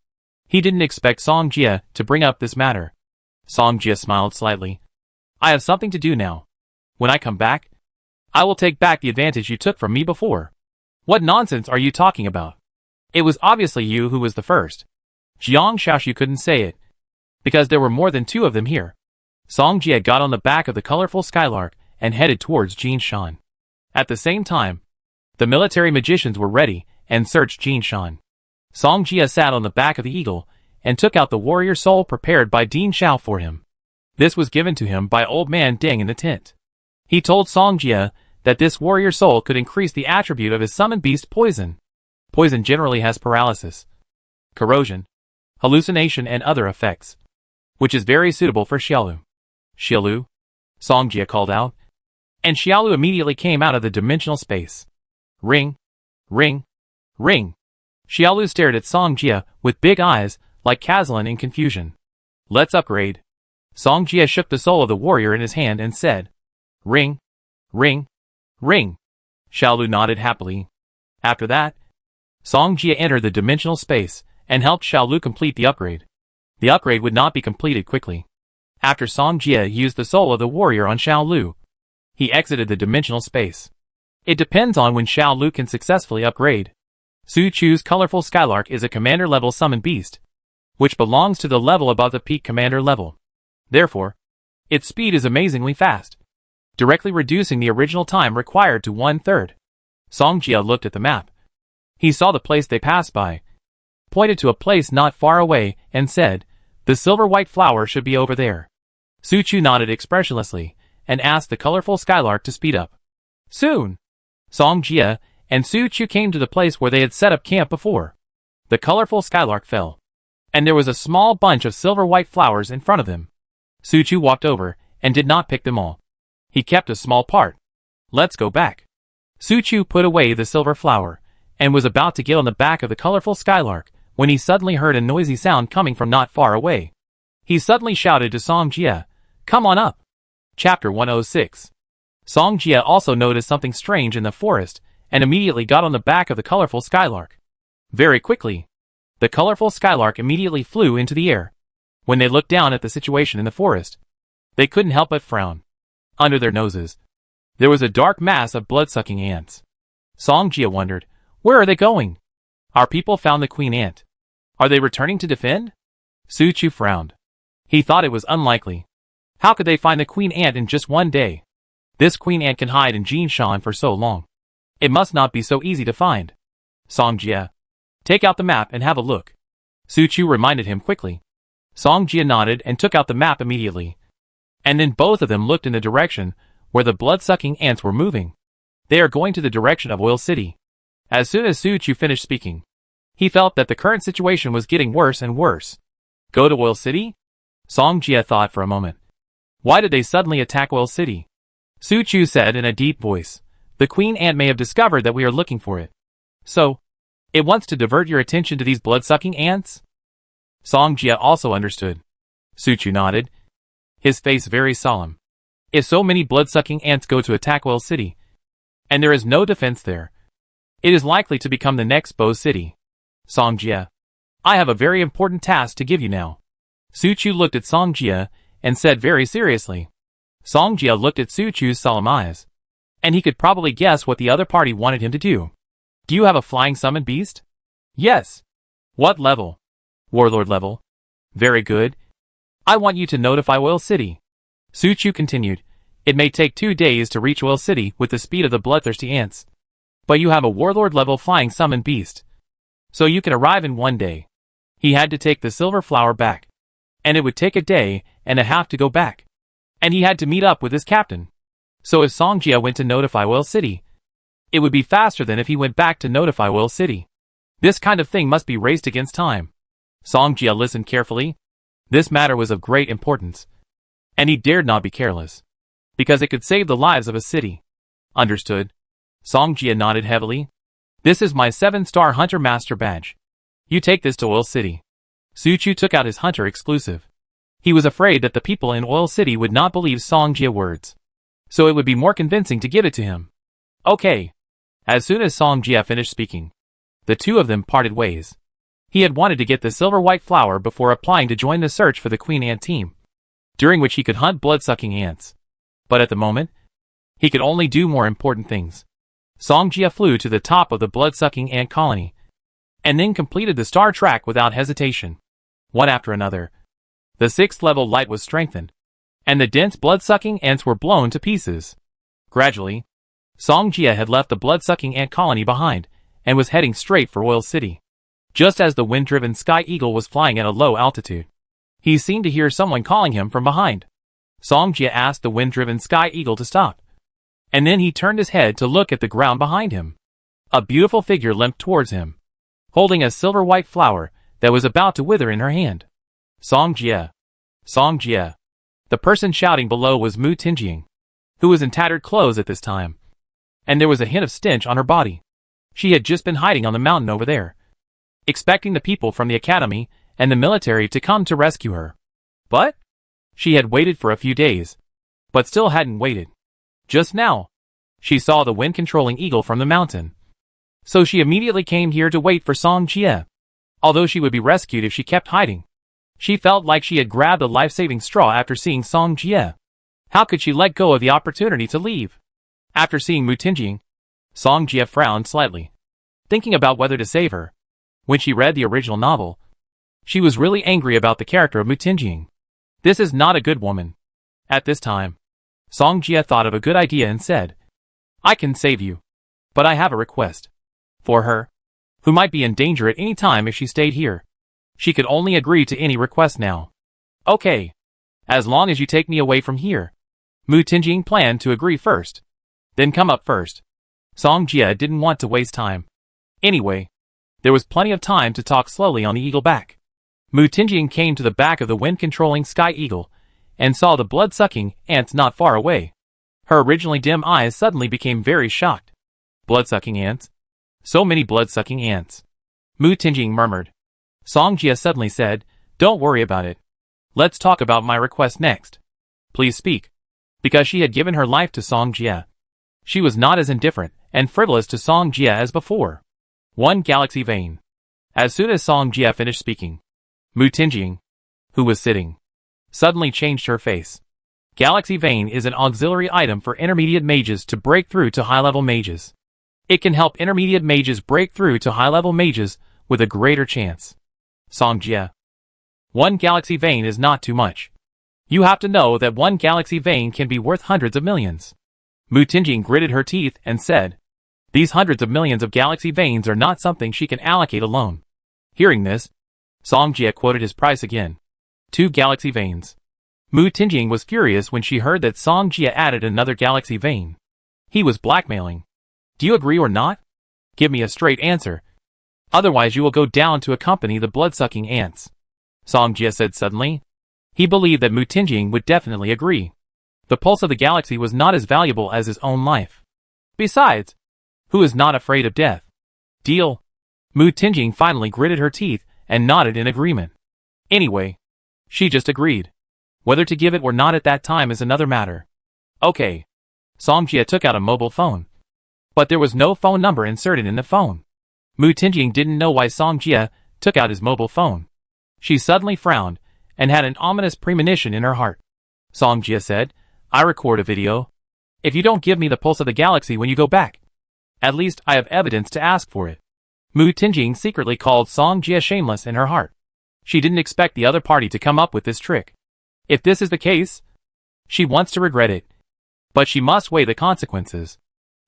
He didn't expect Song Jie to bring up this matter. Song Jie smiled slightly. I have something to do now. When I come back, I will take back the advantage you took from me before. What nonsense are you talking about? It was obviously you who was the first. Jiang Shaoxiu couldn't say it, because there were more than 2 of them here. Song Jie got on the back of the colorful skylark and headed towards Jinshan. At the same time, the military magicians were ready and searched Jinshan. Song Jie sat on the back of the eagle and took out the warrior soul prepared by Ding Xiao for him. This was given to him by old man Deng in the tent. He told Song Jie that this warrior soul could increase the attribute of his summoned beast poison. Poison generally has paralysis, corrosion, hallucination and other effects, which is very suitable for Xiaolu. Xiaolu? Song Jie called out. And Xiaolu immediately came out of the dimensional space. Ring, ring, ring. Xiaolu stared at Song Jie with big eyes, like Kazlan in confusion. Let's upgrade. Song Jie shook the soul of the warrior in his hand and said, Ring, ring, ring. Xiaolu nodded happily. After that, Song Jie entered the dimensional space and helped Xiaolu complete the upgrade. The upgrade would not be completed quickly. After Song Jie used the soul of the warrior on Xiaolu, he exited the dimensional space. It depends on when Xiaolu can successfully upgrade. Su Chu's colorful skylark is a commander-level summoned beast, which belongs to the level above the peak commander level. Therefore, its speed is amazingly fast, directly reducing the original time required to 1/3. Song Jie looked at the map. He saw the place they passed by, pointed to a place not far away, and said, The silver-white flower should be over there. Su Chu nodded expressionlessly, and asked the colorful skylark to speed up. Soon, Song Jie and Su Chu came to the place where they had set up camp before. The colorful skylark fell, and there was a small bunch of silver-white flowers in front of them. Su Chu walked over, and did not pick them all. He kept a small part. Let's go back. Su Chu put away the silver flower, and was about to get on the back of the colorful skylark, when he suddenly heard a noisy sound coming from not far away. He suddenly shouted to Song Jie, Come on up. Chapter 106. Song Jie also noticed something strange in the forest, and immediately got on the back of the colorful skylark. Very quickly, the colorful skylark immediately flew into the air. When they looked down at the situation in the forest, they couldn't help but frown. Under their noses, there was a dark mass of blood-sucking ants. Songjia wondered, where are they going? Our people found the queen ant. Are they returning to defend? Su Chu frowned. He thought it was unlikely. How could they find the queen ant in just one day? This queen ant can hide in Jinshan for so long. It must not be so easy to find. Songjia, take out the map and have a look. Su Chu reminded him quickly. Songjia nodded and took out the map immediately. And then both of them looked in the direction where the blood-sucking ants were moving. They are going to the direction of Oil City. As soon as Su Chu finished speaking, he felt that the current situation was getting worse and worse. Go to Oil City? Songjia thought for a moment. Why did they suddenly attack Oil City? Su Chu said in a deep voice, the queen ant may have discovered that we are looking for it. So, it wants to divert your attention to these blood-sucking ants? Songjia also understood. Su Chu nodded, his face very solemn. If so many blood-sucking ants go to attack Oil City, and there is no defense there, it is likely to become the next Bo City. Songjia, I have a very important task to give you now. Su Chu looked at Songjia and said very seriously. Songjia looked at Su Chu's solemn eyes, and he could probably guess what the other party wanted him to do. Do you have a flying summon beast? Yes. What level? Warlord level. Very good. I want you to notify Oil City. Su Chu continued. It may take 2 days to reach Oil City with the speed of the bloodthirsty ants. But you have a warlord level flying summon beast. So you can arrive in 1 day. He had to take the silver flower back. And it would take a day and a half to go back. And he had to meet up with his captain. So if Songjia went to notify Oil City, it would be faster than if he went back to notify Oil City. This kind of thing must be raced against time. Songjia listened carefully. This matter was of great importance. And he dared not be careless. Because it could save the lives of a city. Understood. Songjia nodded heavily. This is my 7-star Hunter Master badge. You take this to Oil City. Su Chu took out his Hunter exclusive. He was afraid that the people in Oil City would not believe Songjia words. So it would be more convincing to give it to him. Okay. As soon as Songjia finished speaking, the two of them parted ways. He had wanted to get the silver-white flower before applying to join the search for the Queen Ant team, during which he could hunt blood-sucking ants. But at the moment, he could only do more important things. Songjia flew to the top of the blood-sucking ant colony, and then completed the star track without hesitation. One after another, the 6th level light was strengthened, and the dense blood-sucking ants were blown to pieces. Gradually, Songjia had left the blood-sucking ant colony behind, and was heading straight for Oil City. Just as the wind-driven Sky Eagle was flying at a low altitude, he seemed to hear someone calling him from behind. Songjia asked the wind-driven Sky Eagle to stop. And then he turned his head to look at the ground behind him. A beautiful figure limped towards him, holding a silver-white flower that was about to wither in her hand. Songjia. Songjia. The person shouting below was Mu Tingjing, who was in tattered clothes at this time. And there was a hint of stench on her body. She had just been hiding on the mountain over there, expecting the people from the academy and the military to come to rescue her. But she had waited for a few days, but still hadn't waited. Just now, she saw the wind-controlling eagle from the mountain. So she immediately came here to wait for Songjia. Although she would be rescued if she kept hiding, she felt like she had grabbed a life-saving straw after seeing Songjia. How could she let go of the opportunity to leave? After seeing Mu Tingjing, Songjia frowned slightly, thinking about whether to save her. When she read the original novel, she was really angry about the character of Mu Tingjing. This is not a good woman. At this time, Songjia thought of a good idea and said, I can save you, but I have a request. For her, who might be in danger at any time if she stayed here, she could only agree to any request now. Okay. As long as you take me away from here. Mu Tingjing planned to agree first, then come up first. Songjia didn't want to waste time. Anyway, there was plenty of time to talk slowly on the eagle back. Mu Tingjing came to the back of the wind-controlling Sky Eagle and saw the blood-sucking ants not far away. Her originally dim eyes suddenly became very shocked. Blood-sucking ants? So many blood-sucking ants. Mu Tingjing murmured. Songjia suddenly said, Don't worry about it. Let's talk about my request next. Please speak. Because she had given her life to Songjia, she was not as indifferent and frivolous to Song Jia as before. One galaxy vein. As soon as Song Jia finished speaking, Mu Tingjing, who was sitting, suddenly changed her face. Galaxy Vein is an auxiliary item for intermediate mages to break through to high-level mages. It can help intermediate mages break through to high-level mages with a greater chance. Song Jia. One galaxy vein is not too much. You have to know that one galaxy vein can be worth hundreds of millions. Mu Tingjing gritted her teeth and said, these hundreds of millions of galaxy veins are not something she can allocate alone. Hearing this, Song Jia quoted his price again. 2 galaxy veins. Mu Tingjing was furious when she heard that Song Jia added another galaxy vein. He was blackmailing. Do you agree or not? Give me a straight answer. Otherwise you will go down to accompany the blood-sucking ants. Song Jia said suddenly. He believed that Mu Tingjing would definitely agree. The pulse of the galaxy was not as valuable as his own life. Besides, who is not afraid of death? Deal. Mu Tingjing finally gritted her teeth and nodded in agreement. Anyway, she just agreed. Whether to give it or not at that time is another matter. Okay. Song Jia took out a mobile phone. But there was no phone number inserted in the phone. Mu Tingjing didn't know why Song Jia took out his mobile phone. She suddenly frowned and had an ominous premonition in her heart. Song Jia said, I record a video. If you don't give me the pulse of the galaxy when you go back, at least I have evidence to ask for it. Mu Tingjing secretly called Song Jia shameless in her heart. She didn't expect the other party to come up with this trick. If this is the case, she wants to regret it. But she must weigh the consequences.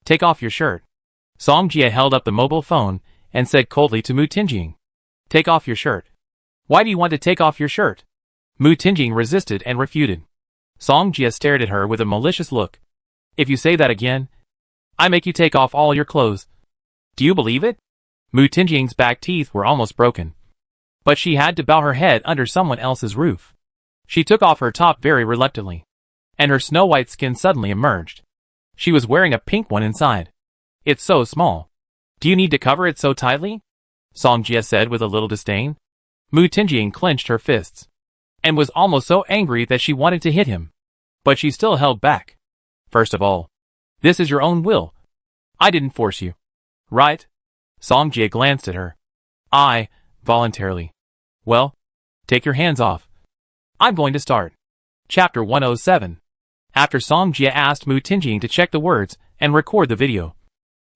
Take off your shirt. Song Jia held up the mobile phone and said coldly to Mu Tingjing. Take off your shirt. Why do you want to take off your shirt? Mu Tingjing resisted and refuted. Song Jia stared at her with a malicious look. If you say that again, I make you take off all your clothes. Do you believe it? Mu Tingjing's back teeth were almost broken. But she had to bow her head under someone else's roof. She took off her top very reluctantly. And her snow-white skin suddenly emerged. She was wearing a pink one inside. It's so small. Do you need to cover it so tightly? Song Jia said with a little disdain. Mu Tingjing clenched her fists. And was almost so angry that she wanted to hit him. But she still held back. First of all, this is your own will. I didn't force you. Right? Song Jia glanced at her. I, voluntarily. Well, take your hands off. I'm going to start. Chapter 107. After Song Jia asked Mu Tingjing to check the words and record the video,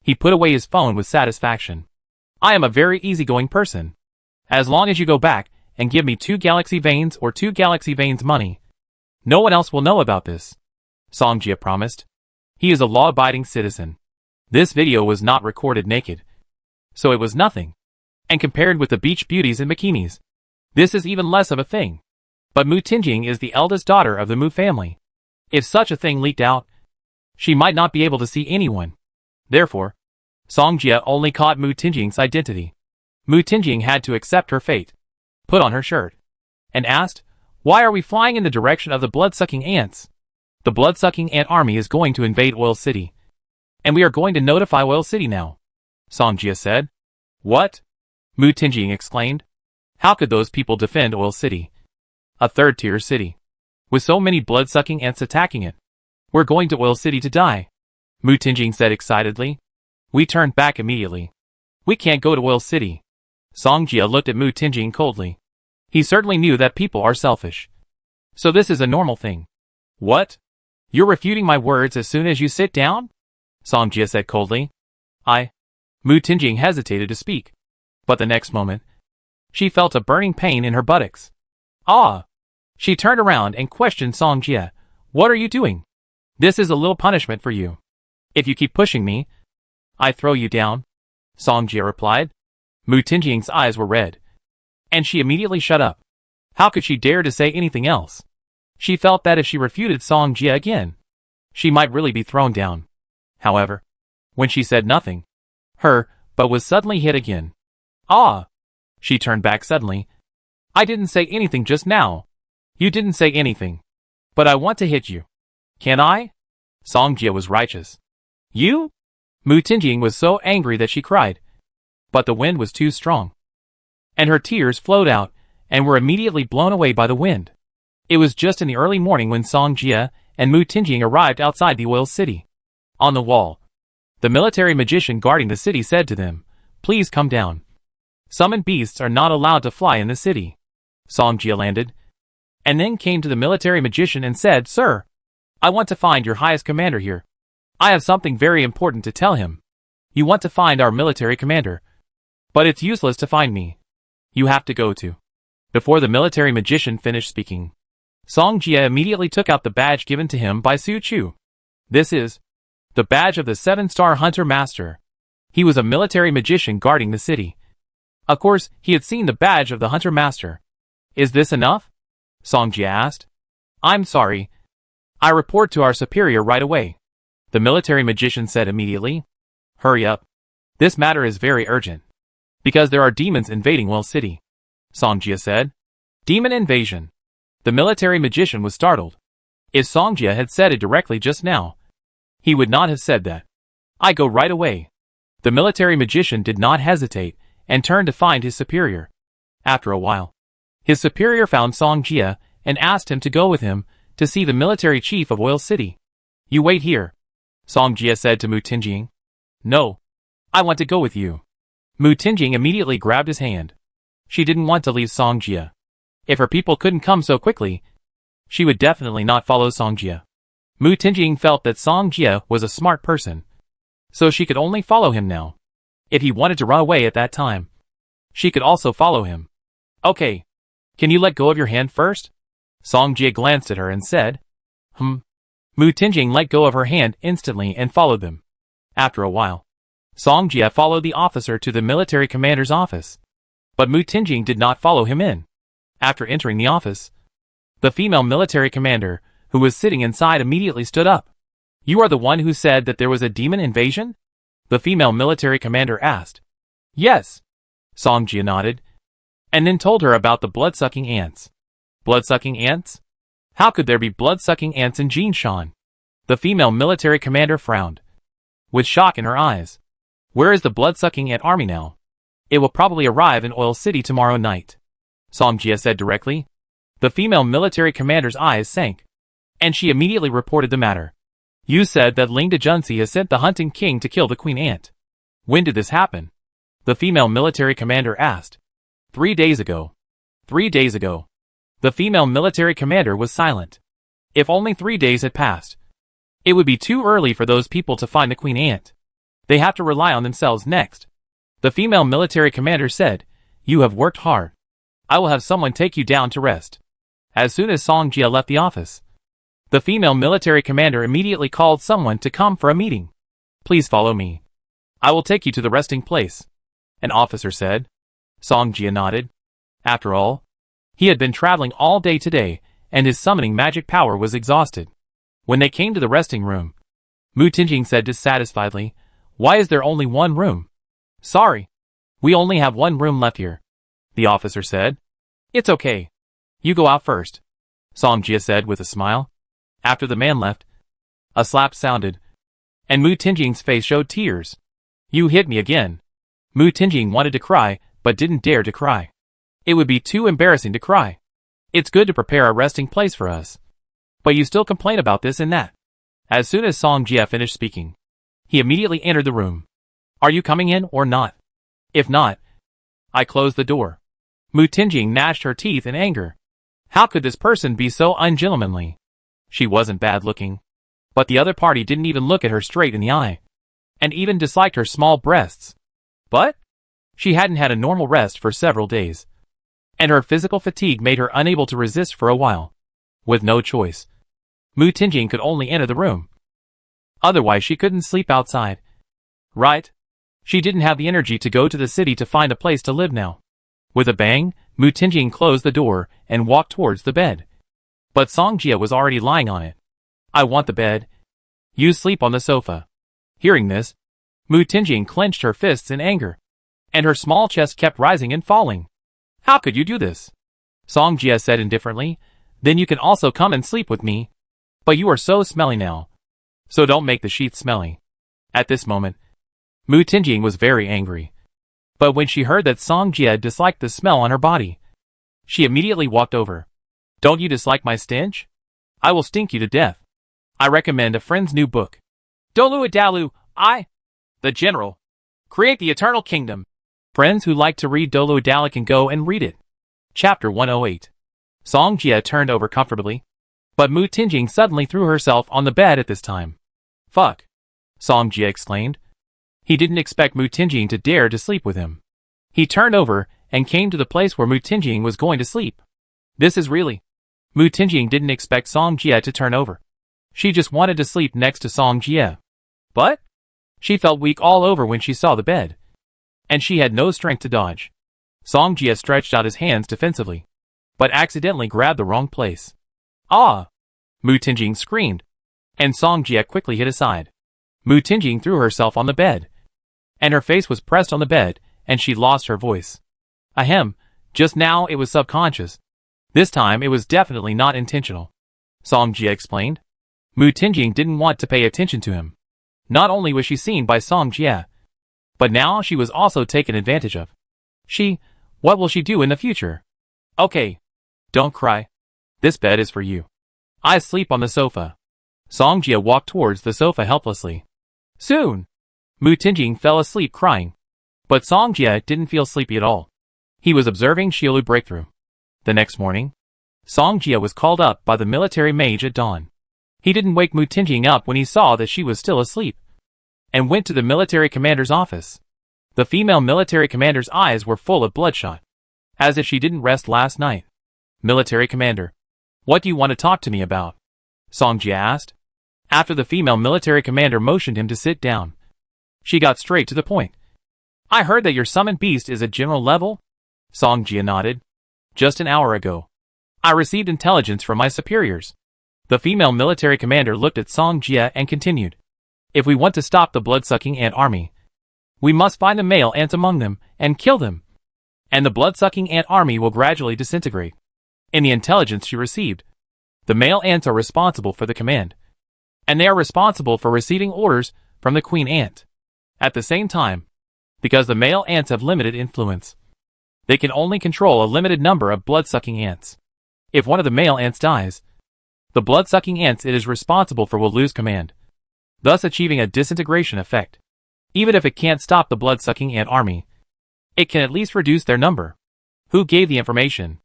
he put away his phone with satisfaction. I am a very easygoing person. As long as you go back and give me 2 galaxy veins or 2 galaxy veins money, no one else will know about this. Song Jia promised. He is a law-abiding citizen. This video was not recorded naked, so it was nothing. And compared with the beach beauties in bikinis, this is even less of a thing. But Mu Tingjing is the eldest daughter of the Mu family. If such a thing leaked out, she might not be able to see anyone. Therefore, Song Jia only caught Mu Tingjing's identity. Mu Tingjing had to accept her fate, put on her shirt, and asked, why are we flying in the direction of the blood-sucking ants? The blood-sucking ant army is going to invade Oil City. And we are going to notify Oil City now. Song Jia said. What? Mu Tingjing exclaimed. How could those people defend Oil City? A third-tier city. With so many blood-sucking ants attacking it. We're going to Oil City to die. Mu Tingjing said excitedly. We turned back immediately. We can't go to Oil City. Song Jia looked at Mu Tingjing coldly. He certainly knew that people are selfish. So this is a normal thing. What? You're refuting my words as soon as you sit down? Song Jia said coldly. Mu Tingjing hesitated to speak. But the next moment, she felt a burning pain in her buttocks. Ah! She turned around and questioned Song Jia. What are you doing? This is a little punishment for you. If you keep pushing me, I throw you down. Song Jia replied. Mu Tingjing's eyes were red. And she immediately shut up. How could she dare to say anything else? She felt that if she refuted Song Jia again, she might really be thrown down. However, when she said nothing, but was suddenly hit again. Ah! She turned back suddenly. I didn't say anything just now. You didn't say anything. But I want to hit you. Can I? Song Jia was righteous. You? Mu Tingjing was so angry that she cried. But the wind was too strong. And her tears flowed out and were immediately blown away by the wind. It was just in the early morning when Song Jia and Mu Tingjing arrived outside the Oil City. On the wall, The military magician guarding the city said to them, "Please come down. Summoned beasts are not allowed to fly in the city." Song Jia landed, and then came to the military magician and said, "Sir, I want to find your highest commander here. I have something very important to tell him." "You want to find our military commander? But it's useless to find me. You have to go to." Before the military magician finished speaking, Song Jia immediately took out the badge given to him by Su Chu. This is the badge of the 7-star Hunter Master. He was a military magician guarding the city. Of course, he had seen the badge of the Hunter Master. "Is this enough?" Song Jia asked. "I'm sorry. I report to our superior right away," the military magician said immediately. "Hurry up. This matter is very urgent. Because there are demons invading Well City," Song Jia said. "Demon invasion." The military magician was startled. If Song Jia had said it directly just now, he would not have said that. "I go right away." The military magician did not hesitate and turned to find his superior. After a while, his superior found Song Jia and asked him to go with him to see the military chief of Oil City. "You wait here," Song Jia said to Mu Tinjing. "No. I want to go with you." Mu Tinjing immediately grabbed his hand. She didn't want to leave Song Jia. If her people couldn't come so quickly, she would definitely not follow Song Jia. Mu Tinjing felt that Song Jia was a smart person, so she could only follow him now. If he wanted to run away at that time, she could also follow him. "Okay. Can you let go of your hand first?" Song Jia glanced at her and said, Mu Tinjing let go of her hand instantly and followed them. After a while, Song Jia followed the officer to the military commander's office. But Mu Tinjing did not follow him in. After entering the office, the female military commander, who was sitting inside, immediately stood up. "You are the one who said that there was a demon invasion?" the female military commander asked. "Yes," Song Jia nodded, and then told her about the blood-sucking ants. "Blood-sucking ants? How could there be blood-sucking ants in Jinshan?" The female military commander frowned, with shock in her eyes. "Where is the blood-sucking ant army now?" "It will probably arrive in Oil City tomorrow night," Song Jia said directly. The female military commander's eyes sank, and she immediately reported the matter. "You said that Ling Dejunsi has sent the hunting king to kill the queen ant. When did this happen?" the female military commander asked. 3 days ago. 3 days ago. The female military commander was silent. If only 3 days had passed, it would be too early for those people to find the queen ant. They have to rely on themselves next. The female military commander said, "You have worked hard. I will have someone take you down to rest." As soon as Song Jia left the office, the female military commander immediately called someone to come for a meeting. "Please follow me. I will take you to the resting place," an officer said. Song Jia nodded. After all, he had been traveling all day today, and his summoning magic power was exhausted. When they came to the resting room, Mu Tinjing said dissatisfiedly, "Why is there only one room?" "Sorry. We only have one room left here," the officer said. "It's okay. You go out first," Song Jia said with a smile. After the man left, a slap sounded, and Mu Tinjing's face showed tears. "You hit me again." Mu Tinjing wanted to cry, but didn't dare to cry. It would be too embarrassing to cry. "It's good to prepare a resting place for us. But you still complain about this and that." As soon as Song Jia finished speaking, he immediately entered the room. "Are you coming in or not? If not, I close the door." Mu Tinjing gnashed her teeth in anger. How could this person be so ungentlemanly? She wasn't bad looking, but the other party didn't even look at her straight in the eye, and even disliked her small breasts. But she hadn't had a normal rest for several days, and her physical fatigue made her unable to resist for a while. With no choice, Mu Tinjing could only enter the room. Otherwise she couldn't sleep outside. Right? She didn't have the energy to go to the city to find a place to live now. With a bang, Mu Tinjing closed the door and walked towards the bed. But Song Jia was already lying on it. "I want the bed. You sleep on the sofa." Hearing this, Mu Tinjing clenched her fists in anger, and her small chest kept rising and falling. "How could you do this?" Song Jia said indifferently. "Then you can also come and sleep with me. But you are so smelly now, so don't make the sheets smelly." At this moment, Mu Tinjing was very angry. But when she heard that Song Jia disliked the smell on her body, she immediately walked over. "Don't you dislike my stench? I will stink you to death. I recommend a friend's new book. Dolu Adalu, The General. Create the Eternal Kingdom. Friends who like to read Dolo Dali can go and read it. Chapter 108. Song Jia turned over comfortably. But Mu Tingjing suddenly threw herself on the bed at this time. Fuck. Song Jia exclaimed. He didn't expect Mu Tingjing to dare to sleep with him. He turned over and came to the place where Mu Tingjing was going to sleep. This is really... Mu Tingjing didn't expect Song Jia to turn over. She just wanted to sleep next to Song Jia. But she felt weak all over when she saw the bed. And she had no strength to dodge. Song Jia stretched out his hands defensively, but accidentally grabbed the wrong place. Ah! Mu Tingjing screamed, and Song Jia quickly hid aside. Mu Tingjing threw herself on the bed, and her face was pressed on the bed, and she lost her voice. Ahem, just now it was subconscious. This time it was definitely not intentional. Song Jia explained. Mu Tingjing didn't want to pay attention to him. Not only was she seen by Song Jia, but now she was also taken advantage of. What will she do in the future? Okay. Don't cry. This bed is for you. I sleep on the sofa. Song Jia walked towards the sofa helplessly. Soon, Mu Tingjing fell asleep crying. But Song Jia didn't feel sleepy at all. He was observing Xiaolu breakthrough. The next morning, Song Jia was called up by the military mage at dawn. He didn't wake Mu Tingjing up when he saw that she was still asleep, and went to the military commander's office. The female military commander's eyes were full of bloodshot, as if she didn't rest last night. Military commander, what do you want to talk to me about? Song Jia asked. After the female military commander motioned him to sit down, she got straight to the point. I heard that your summoned beast is at general level? Song Jia nodded. Just an hour ago, I received intelligence from my superiors. The female military commander looked at Song Jia and continued. If we want to stop the blood-sucking ant army, we must find the male ants among them and kill them. And the blood-sucking ant army will gradually disintegrate. In the intelligence she received, the male ants are responsible for the command, and they are responsible for receiving orders from the queen ant. At the same time, because the male ants have limited influence, they can only control a limited number of blood-sucking ants. If one of the male ants dies, the blood-sucking ants it is responsible for will lose command, thus achieving a disintegration effect. Even if it can't stop the blood-sucking ant army, it can at least reduce their number. Who gave the information?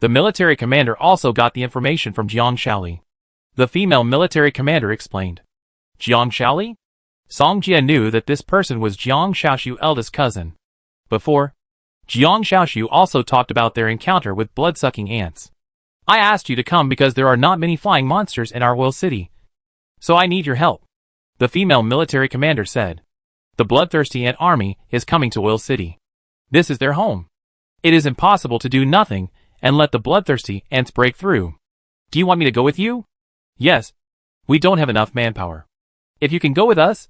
The military commander also got the information from Jiang Shaoli. The female military commander explained. Jiang Shaoli? Song Jia knew that this person was Jiang Shaoshu's eldest cousin. Before, Jiang Shaoshu also talked about their encounter with blood-sucking ants. I asked you to come because there are not many flying monsters in our Will City, so I need your help, the female military commander said. The bloodthirsty ant army is coming to Will City. This is their home. It is impossible to do nothing and let the bloodthirsty ants break through. Do you want me to go with you? Yes. We don't have enough manpower. If you can go with us,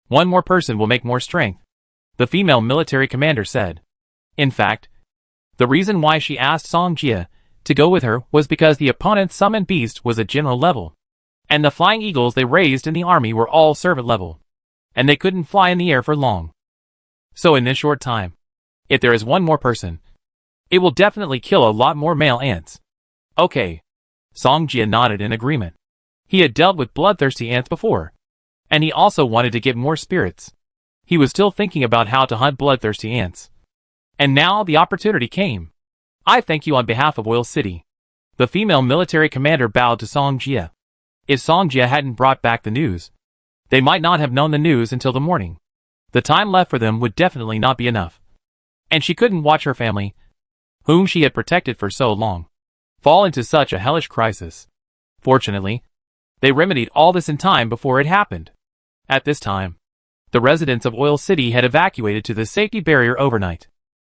one more person will make more strength, the female military commander said. In fact, the reason why she asked Song Jia to go with her was because the opponent's summoned beast was at general level, and the flying eagles they raised in the army were all servant level, and they couldn't fly in the air for long. So in this short time, if there is one more person, it will definitely kill a lot more male ants. Okay. Song Jia nodded in agreement. He had dealt with bloodthirsty ants before, and he also wanted to get more spirits. He was still thinking about how to hunt bloodthirsty ants. And now the opportunity came. I thank you on behalf of Will City. The female military commander bowed to Song Jia. If Song Jia hadn't brought back the news, they might not have known the news until the morning. The time left for them would definitely not be enough. And she couldn't watch her family, whom she had protected for so long, fall into such a hellish crisis. Fortunately, they remedied all this in time before it happened. At this time, the residents of Oil City had evacuated to the safety barrier overnight.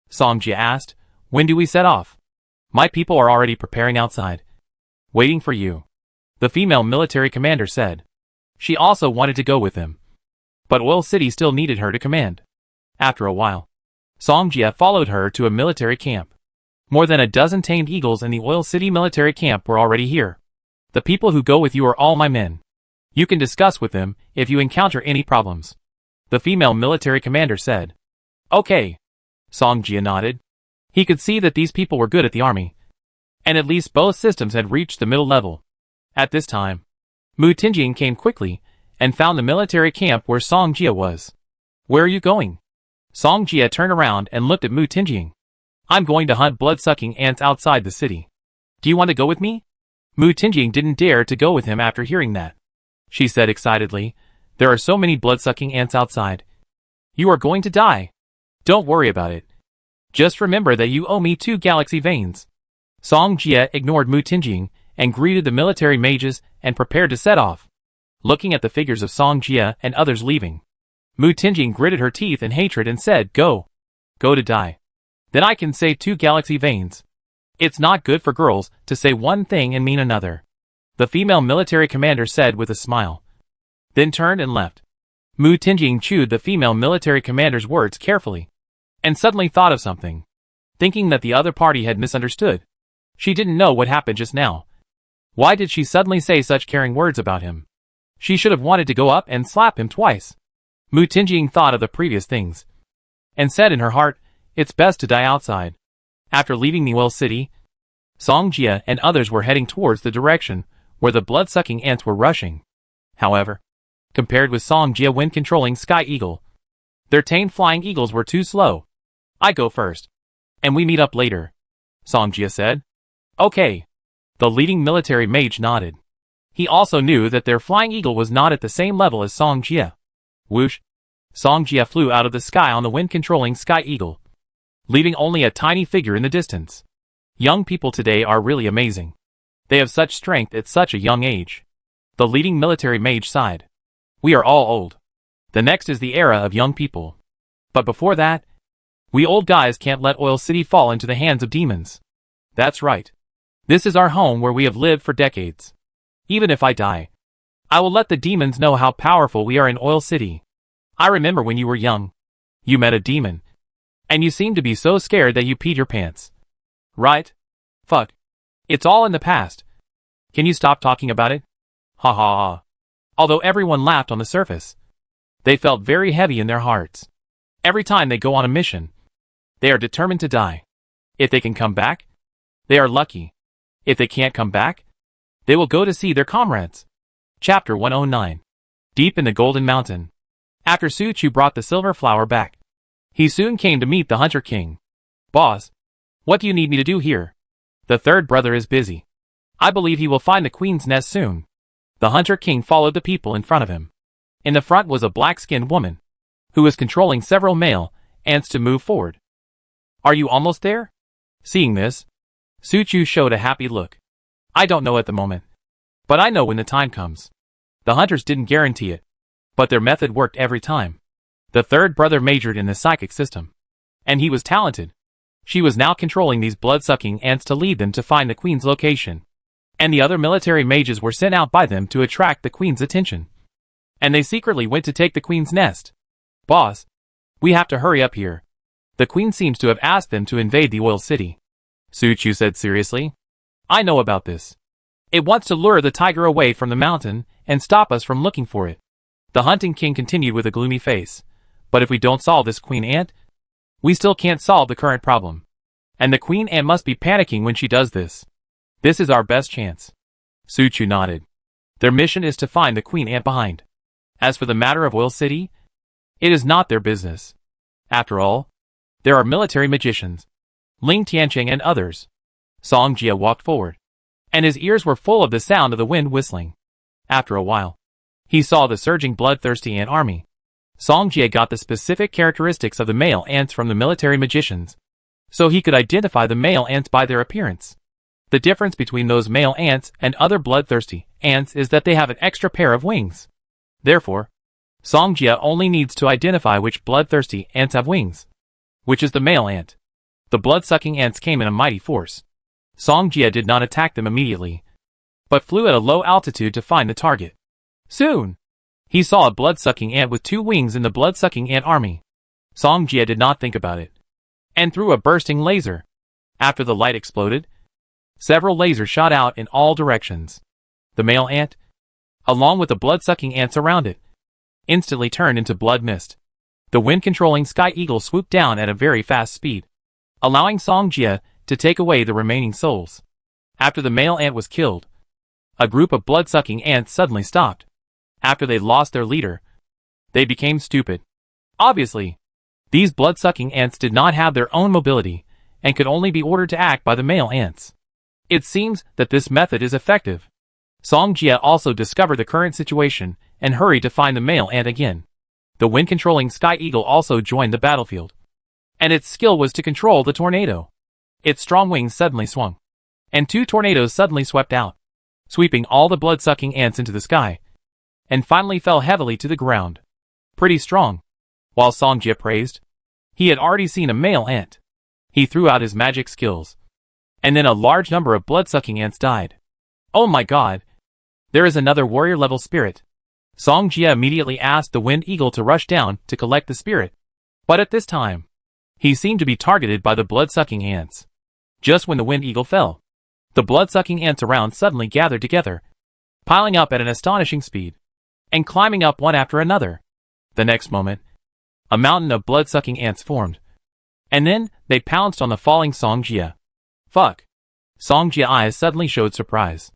Song Jia asked, when do we set off? My people are already preparing outside, waiting for you, the female military commander said. She also wanted to go with them, but Oil City still needed her to command. After a while, Song Jia followed her to a military camp. More than a dozen tamed eagles in the Oil City military camp were already here. The people who go with you are all my men. You can discuss with them if you encounter any problems, the female military commander said. Okay. Song Jia nodded. He could see that these people were good at the army, and at least both systems had reached the middle level. At this time, Mu Tingjing came quickly and found the military camp where Song Jia was. Where are you going? Song Jie turned around and looked at Mu Tingjing. I'm going to hunt blood-sucking ants outside the city. Do you want to go with me? Mu Tingjing didn't dare to go with him after hearing that. She said excitedly, there are so many blood-sucking ants outside. You are going to die. Don't worry about it. Just remember that you owe me 2 galaxy veins. Song Jie ignored Mu Tingjing and greeted the military mages and prepared to set off. Looking at the figures of Song Jie and others leaving, Mu Tingjing gritted her teeth in hatred and said, Go. Go to die. Then I can say 2 galaxy veins. It's not good for girls to say one thing and mean another. The female military commander said with a smile. Then turned and left. Mu Tingjing chewed the female military commander's words carefully. And suddenly thought of something. Thinking that the other party had misunderstood. She didn't know what happened just now. Why did she suddenly say such caring words about him? She should have wanted to go up and slap him twice. Mu Tingjing thought of the previous things. And said in her heart, it's best to die outside. After leaving the oil city, Song Jie and others were heading towards the direction where the blood-sucking ants were rushing. However, compared with Song Jie wind-controlling Sky Eagle, their tame flying eagles were too slow. I go first. And we meet up later, Song Jie said. Okay. The leading military mage nodded. He also knew that their flying eagle was not at the same level as Song Jie. Whoosh! Song Jie flew out of the sky on the wind-controlling Sky Eagle, leaving only a tiny figure in the distance. Young people today are really amazing. They have such strength at such a young age. The leading military mage sighed. We are all old. The next is the era of young people. But before that, we old guys can't let Oil City fall into the hands of demons. That's right. This is our home where we have lived for decades. Even if I die, I will let the demons know how powerful we are in Oil City. I remember when you were young. You met a demon. And you seemed to be so scared that you peed your pants. Right? Fuck. It's all in the past. Can you stop talking about it? Ha ha ha. Although everyone laughed on the surface, they felt very heavy in their hearts. Every time they go on a mission, they are determined to die. If they can come back, they are lucky. If they can't come back, they will go to see their comrades. Chapter 109. Deep in the Golden Mountain. After Su Chu brought the silver flower back, he soon came to meet the Hunter King. Boss, what do you need me to do here? The third brother is busy. I believe he will find the queen's nest soon. The Hunter King followed the people in front of him. In the front was a black-skinned woman, who was controlling several male ants to move forward. Are you almost there? Seeing this, Su Chu showed a happy look. I don't know at the moment, but I know when the time comes. The hunters didn't guarantee it, but their method worked every time. The third brother majored in the psychic system, and he was talented. She was now controlling these blood-sucking ants to lead them to find the queen's location, and the other military mages were sent out by them to attract the queen's attention. And they secretly went to take the queen's nest. Boss, we have to hurry up here. The queen seems to have asked them to invade the oil city. Su Chu said seriously. I know about this. It wants to lure the tiger away from the mountain and stop us from looking for it. The hunting king continued with a gloomy face. But if we don't solve this queen ant, we still can't solve the current problem. And the queen ant must be panicking when she does this. This is our best chance. Su Chu nodded. Their mission is to find the queen ant behind. As for the matter of Oil City, it is not their business. After all, there are military magicians, Ling Tiancheng and others. Song Jie walked forward, and his ears were full of the sound of the wind whistling. After a while, he saw the surging bloodthirsty ant army. Song Jie got the specific characteristics of the male ants from the military magicians, so he could identify the male ants by their appearance. The difference between those male ants and other bloodthirsty ants is that they have an extra pair of wings. Therefore, Song Jie only needs to identify which bloodthirsty ants have wings, which is the male ant. The blood-sucking ants came in a mighty force. Song Jie did not attack them immediately, but flew at a low altitude to find the target. Soon, he saw a blood-sucking ant with 2 wings in the blood-sucking ant army. Song Jie did not think about it, and threw a bursting laser. After the light exploded, several lasers shot out in all directions. The male ant, along with the blood-sucking ants around it, instantly turned into blood mist. The wind-controlling Sky Eagle swooped down at a very fast speed, allowing Song Jie to take away the remaining souls. After the male ant was killed, a group of blood-sucking ants suddenly stopped. After they lost their leader, they became stupid. Obviously, these blood-sucking ants did not have their own mobility, and could only be ordered to act by the male ants. It seems that this method is effective. Song Jia also discovered the current situation, and hurried to find the male ant again. The wind-controlling Sky Eagle also joined the battlefield. And its skill was to control the tornado. Its strong wings suddenly swung, and 2 tornadoes suddenly swept out, sweeping all the blood-sucking ants into the sky, and finally fell heavily to the ground. Pretty strong. While Song Jia praised, he had already seen a male ant. He threw out his magic skills, and then a large number of blood-sucking ants died. Oh my god! There is another warrior-level spirit. Song Jia immediately asked the Wind Eagle to rush down to collect the spirit. But at this time, he seemed to be targeted by the blood-sucking ants. Just when the Wind Eagle fell, the blood-sucking ants around suddenly gathered together, piling up at an astonishing speed, and climbing up one after another. The next moment, a mountain of blood-sucking ants formed, and then they pounced on the falling Song Jia. Fuck! Song Jia's eyes suddenly showed surprise.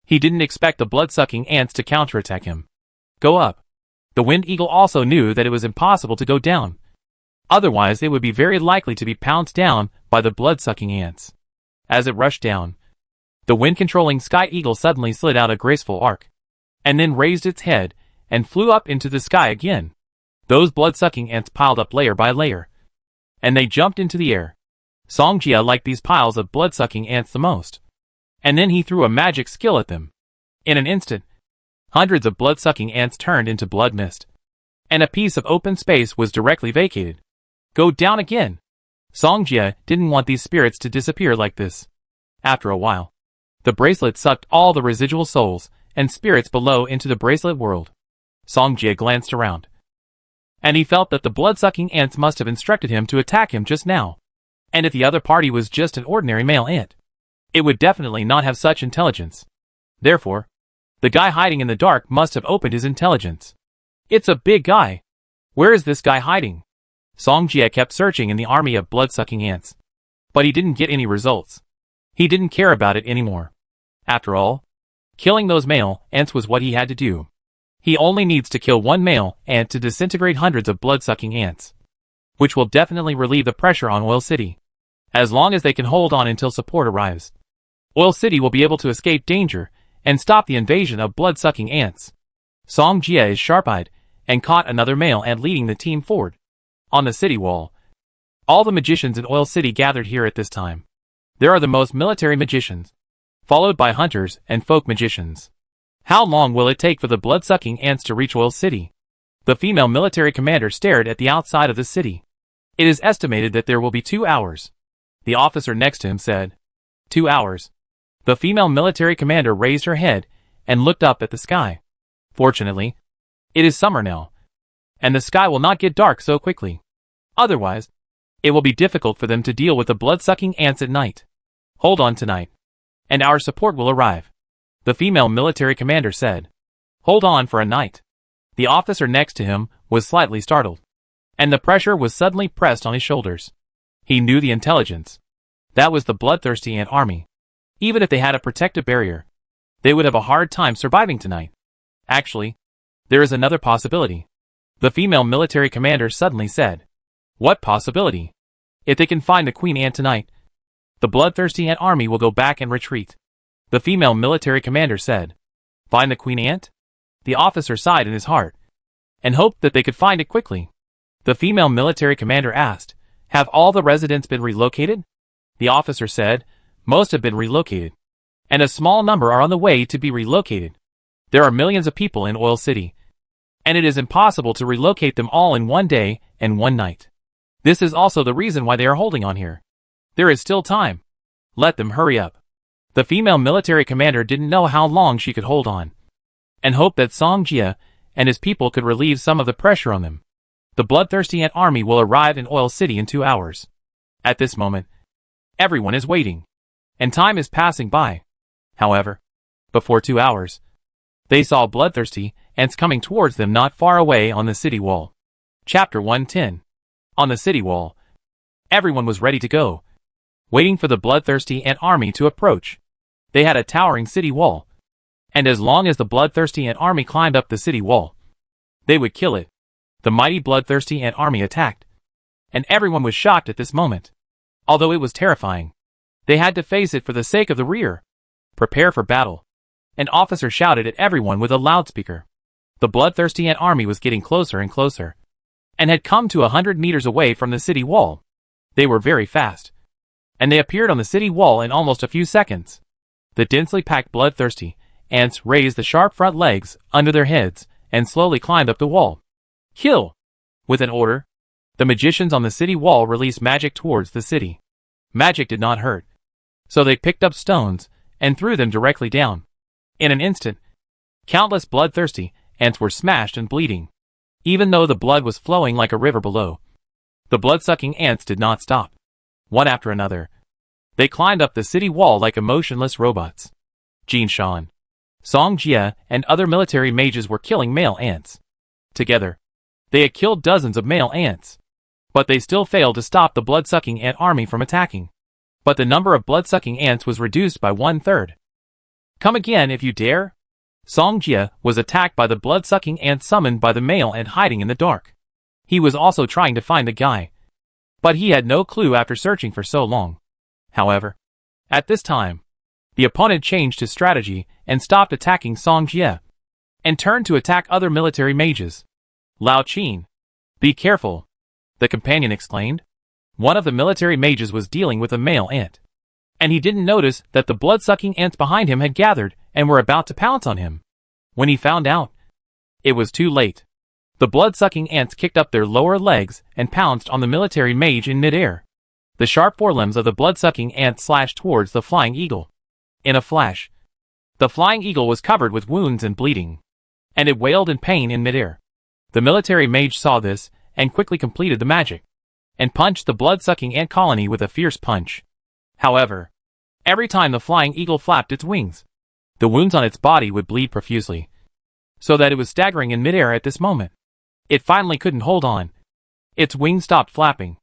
He didn't expect the blood-sucking ants to counterattack him. Go up. The Wind Eagle also knew that it was impossible to go down. Otherwise it would be very likely to be pounced down by the blood-sucking ants. As it rushed down, the wind-controlling Sky Eagle suddenly slid out a graceful arc, and then raised its head, and flew up into the sky again. Those blood-sucking ants piled up layer by layer, and they jumped into the air. Song Jia liked these piles of blood-sucking ants the most. And then he threw a magic skill at them. In an instant, hundreds of blood-sucking ants turned into blood mist, and a piece of open space was directly vacated. Go down again! Song Jia didn't want these spirits to disappear like this. After a while, the bracelet sucked all the residual souls and spirits below into the bracelet world. Song Jia glanced around, and he felt that the blood-sucking ants must have instructed him to attack him just now. And if the other party was just an ordinary male ant, it would definitely not have such intelligence. Therefore, the guy hiding in the dark must have opened his intelligence. It's a big guy. Where is this guy hiding? Song Jia kept searching in the army of blood-sucking ants, but he didn't get any results. He didn't care about it anymore. After all, killing those male ants was what he had to do. He only needs to kill one male ant to disintegrate hundreds of blood-sucking ants, which will definitely relieve the pressure on Oil City. As long as they can hold on until support arrives, Oil City will be able to escape danger and stop the invasion of blood-sucking ants. Song Jia is sharp-eyed and caught another male ant leading the team forward. On the city wall, all the magicians in Oil City gathered here at this time. There are the most military magicians, followed by hunters and folk magicians. How long will it take for the blood-sucking ants to reach Oil City? The female military commander stared at the outside of the city. It is estimated that there will be 2 hours. The officer next to him said, 2 hours. The female military commander raised her head and looked up at the sky. Fortunately, it is summer now, and the sky will not get dark so quickly. Otherwise, it will be difficult for them to deal with the blood-sucking ants at night. Hold on tonight, and our support will arrive, the female military commander said. Hold on for a night. The officer next to him was slightly startled, and the pressure was suddenly pressed on his shoulders. He knew the intelligence. That was the bloodthirsty ant army. Even if they had a protective barrier, they would have a hard time surviving tonight. Actually, there is another possibility, the female military commander suddenly said. What possibility? If they can find the queen ant tonight, the bloodthirsty ant army will go back and retreat, the female military commander said. Find the queen ant? The officer sighed in his heart, and hoped that they could find it quickly. The female military commander asked, have all the residents been relocated? The officer said, most have been relocated, and a small number are on the way to be relocated. There are millions of people in Oil City, and it is impossible to relocate them all in one day and one night. This is also the reason why they are holding on here. There is still time. Let them hurry up. The female military commander didn't know how long she could hold on, and hoped that Song Jia and his people could relieve some of the pressure on them. The bloodthirsty ant army will arrive in Oil City in 2 hours. At this moment, everyone is waiting, and time is passing by. However, before 2 hours, they saw bloodthirsty ants coming towards them not far away on the city wall. Chapter 110. On the city wall, everyone was ready to go, waiting for the bloodthirsty ant army to approach. They had a towering city wall, and as long as the bloodthirsty ant army climbed up the city wall, they would kill it. The mighty bloodthirsty ant army attacked. And everyone was shocked at this moment. Although it was terrifying, they had to face it for the sake of the rear. Prepare for battle. An officer shouted at everyone with a loudspeaker. The bloodthirsty ant army was getting closer and closer, and had come to 100 meters away from the city wall. They were very fast, and they appeared on the city wall in almost a few seconds. The densely packed bloodthirsty ants raised the sharp front legs under their heads and slowly climbed up the wall. Kill! With an order, the magicians on the city wall released magic towards the city. Magic did not hurt, so they picked up stones and threw them directly down. In an instant, countless bloodthirsty ants were smashed and bleeding. Even though the blood was flowing like a river below, the blood-sucking ants did not stop. One after another, they climbed up the city wall like emotionless robots. Jin Shan, Song Jia, and other military mages were killing male ants. Together, they had killed dozens of male ants. But they still failed to stop the blood-sucking ant army from attacking. But the number of blood-sucking ants was reduced by 1/3. Come again if you dare? Song Jia was attacked by the blood-sucking ant summoned by the male ant hiding in the dark. He was also trying to find the guy, but he had no clue after searching for so long. However, at this time, the opponent changed his strategy and stopped attacking Song Jia, and turned to attack other military mages. Lao Qin, be careful, the companion exclaimed. One of the military mages was dealing with a male ant, and he didn't notice that the blood-sucking ants behind him had gathered and were about to pounce on him. When he found out, it was too late. The blood-sucking ants kicked up their lower legs and pounced on the military mage in midair. The sharp forelimbs of the blood-sucking ant slashed towards the flying eagle. In a flash, the flying eagle was covered with wounds and bleeding, and it wailed in pain in midair. The military mage saw this and quickly completed the magic, and punched the blood-sucking ant colony with a fierce punch. However, every time the flying eagle flapped its wings, the wounds on its body would bleed profusely, so that it was staggering in midair at this moment. It finally couldn't hold on. Its wings stopped flapping,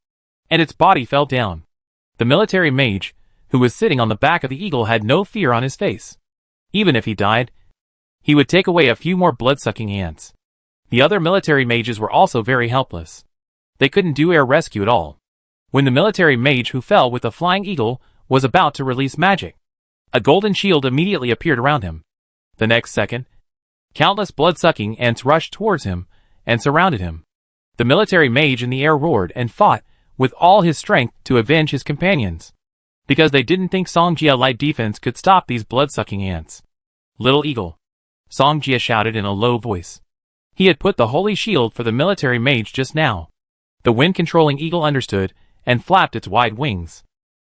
and its body fell down. The military mage, who was sitting on the back of the eagle, had no fear on his face. Even if he died, he would take away a few more blood-sucking ants. The other military mages were also very helpless. They couldn't do air rescue at all. When the military mage who fell with the flying eagle was about to release magic, a golden shield immediately appeared around him. The next second, countless blood-sucking ants rushed towards him and surrounded him. The military mage in the air roared and fought with all his strength to avenge his companions, because they didn't think Song Jia light defense could stop these blood-sucking ants. Little eagle, Song Jia shouted in a low voice. He had put the holy shield for the military mage just now. The wind-controlling eagle understood and flapped its wide wings.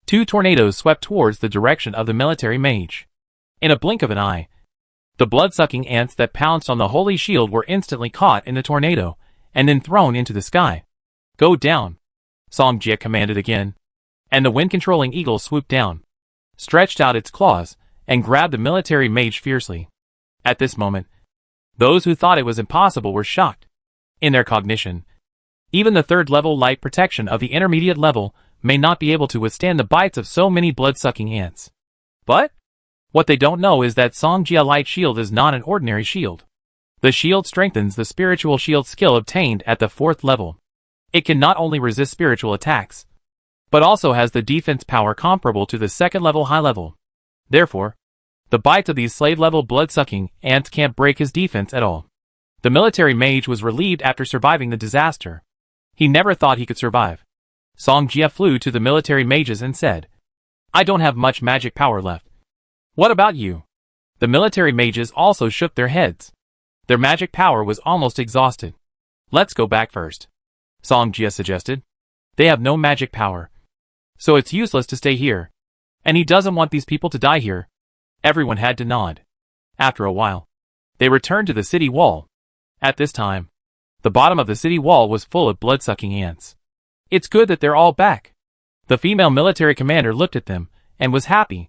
2 tornadoes swept towards the direction of the military mage. In a blink of an eye, the blood-sucking ants that pounced on the holy shield were instantly caught in the tornado and then thrown into the sky. Go down, Song Jia commanded again, and the wind-controlling eagle swooped down, stretched out its claws, and grabbed the military mage fiercely. At this moment, those who thought it was impossible were shocked. In their cognition, even the third-level light protection of the intermediate level may not be able to withstand the bites of so many blood-sucking ants. But what they don't know is that Song Jia Light Shield is not an ordinary shield. The shield strengthens the spiritual shield skill obtained at the 4th level. It can not only resist spiritual attacks, but also has the defense power comparable to the 2nd level high level. Therefore, the bites of these slave-level blood-sucking ants can't break his defense at all. The military mage was relieved after surviving the disaster. He never thought he could survive. Song Jia flew to the military mages and said, I don't have much magic power left. What about you? The military mages also shook their heads. Their magic power was almost exhausted. Let's go back first, Song Jia suggested. They have no magic power, so it's useless to stay here. And he doesn't want these people to die here. Everyone had to nod. After a while, they returned to the city wall. At this time, the bottom of the city wall was full of blood-sucking ants. It's good that they're all back. The female military commander looked at them and was happy.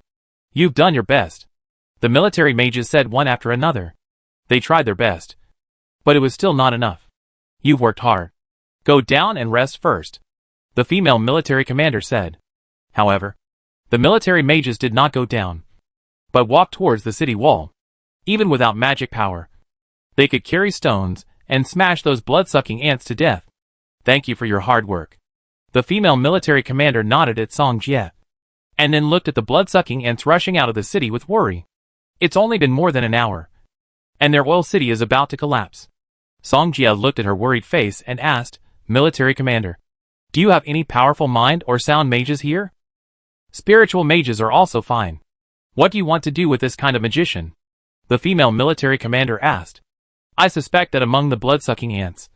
You've done your best, the military mages said one after another. They tried their best, but it was still not enough. You've worked hard. Go down and rest first, the female military commander said. However, the military mages did not go down, but walked towards the city wall. Even without magic power, they could carry stones and smash those blood-sucking ants to death. Thank you for your hard work. The female military commander nodded at Song Jie, and then looked at the blood-sucking ants rushing out of the city with worry. It's only been more than an hour, and their oil city is about to collapse. Song Jie looked at her worried face and asked, Military commander, do you have any powerful mind or sound mages here? Spiritual mages are also fine. What do you want to do with this kind of magician? The female military commander asked. I suspect that among the blood-sucking ants,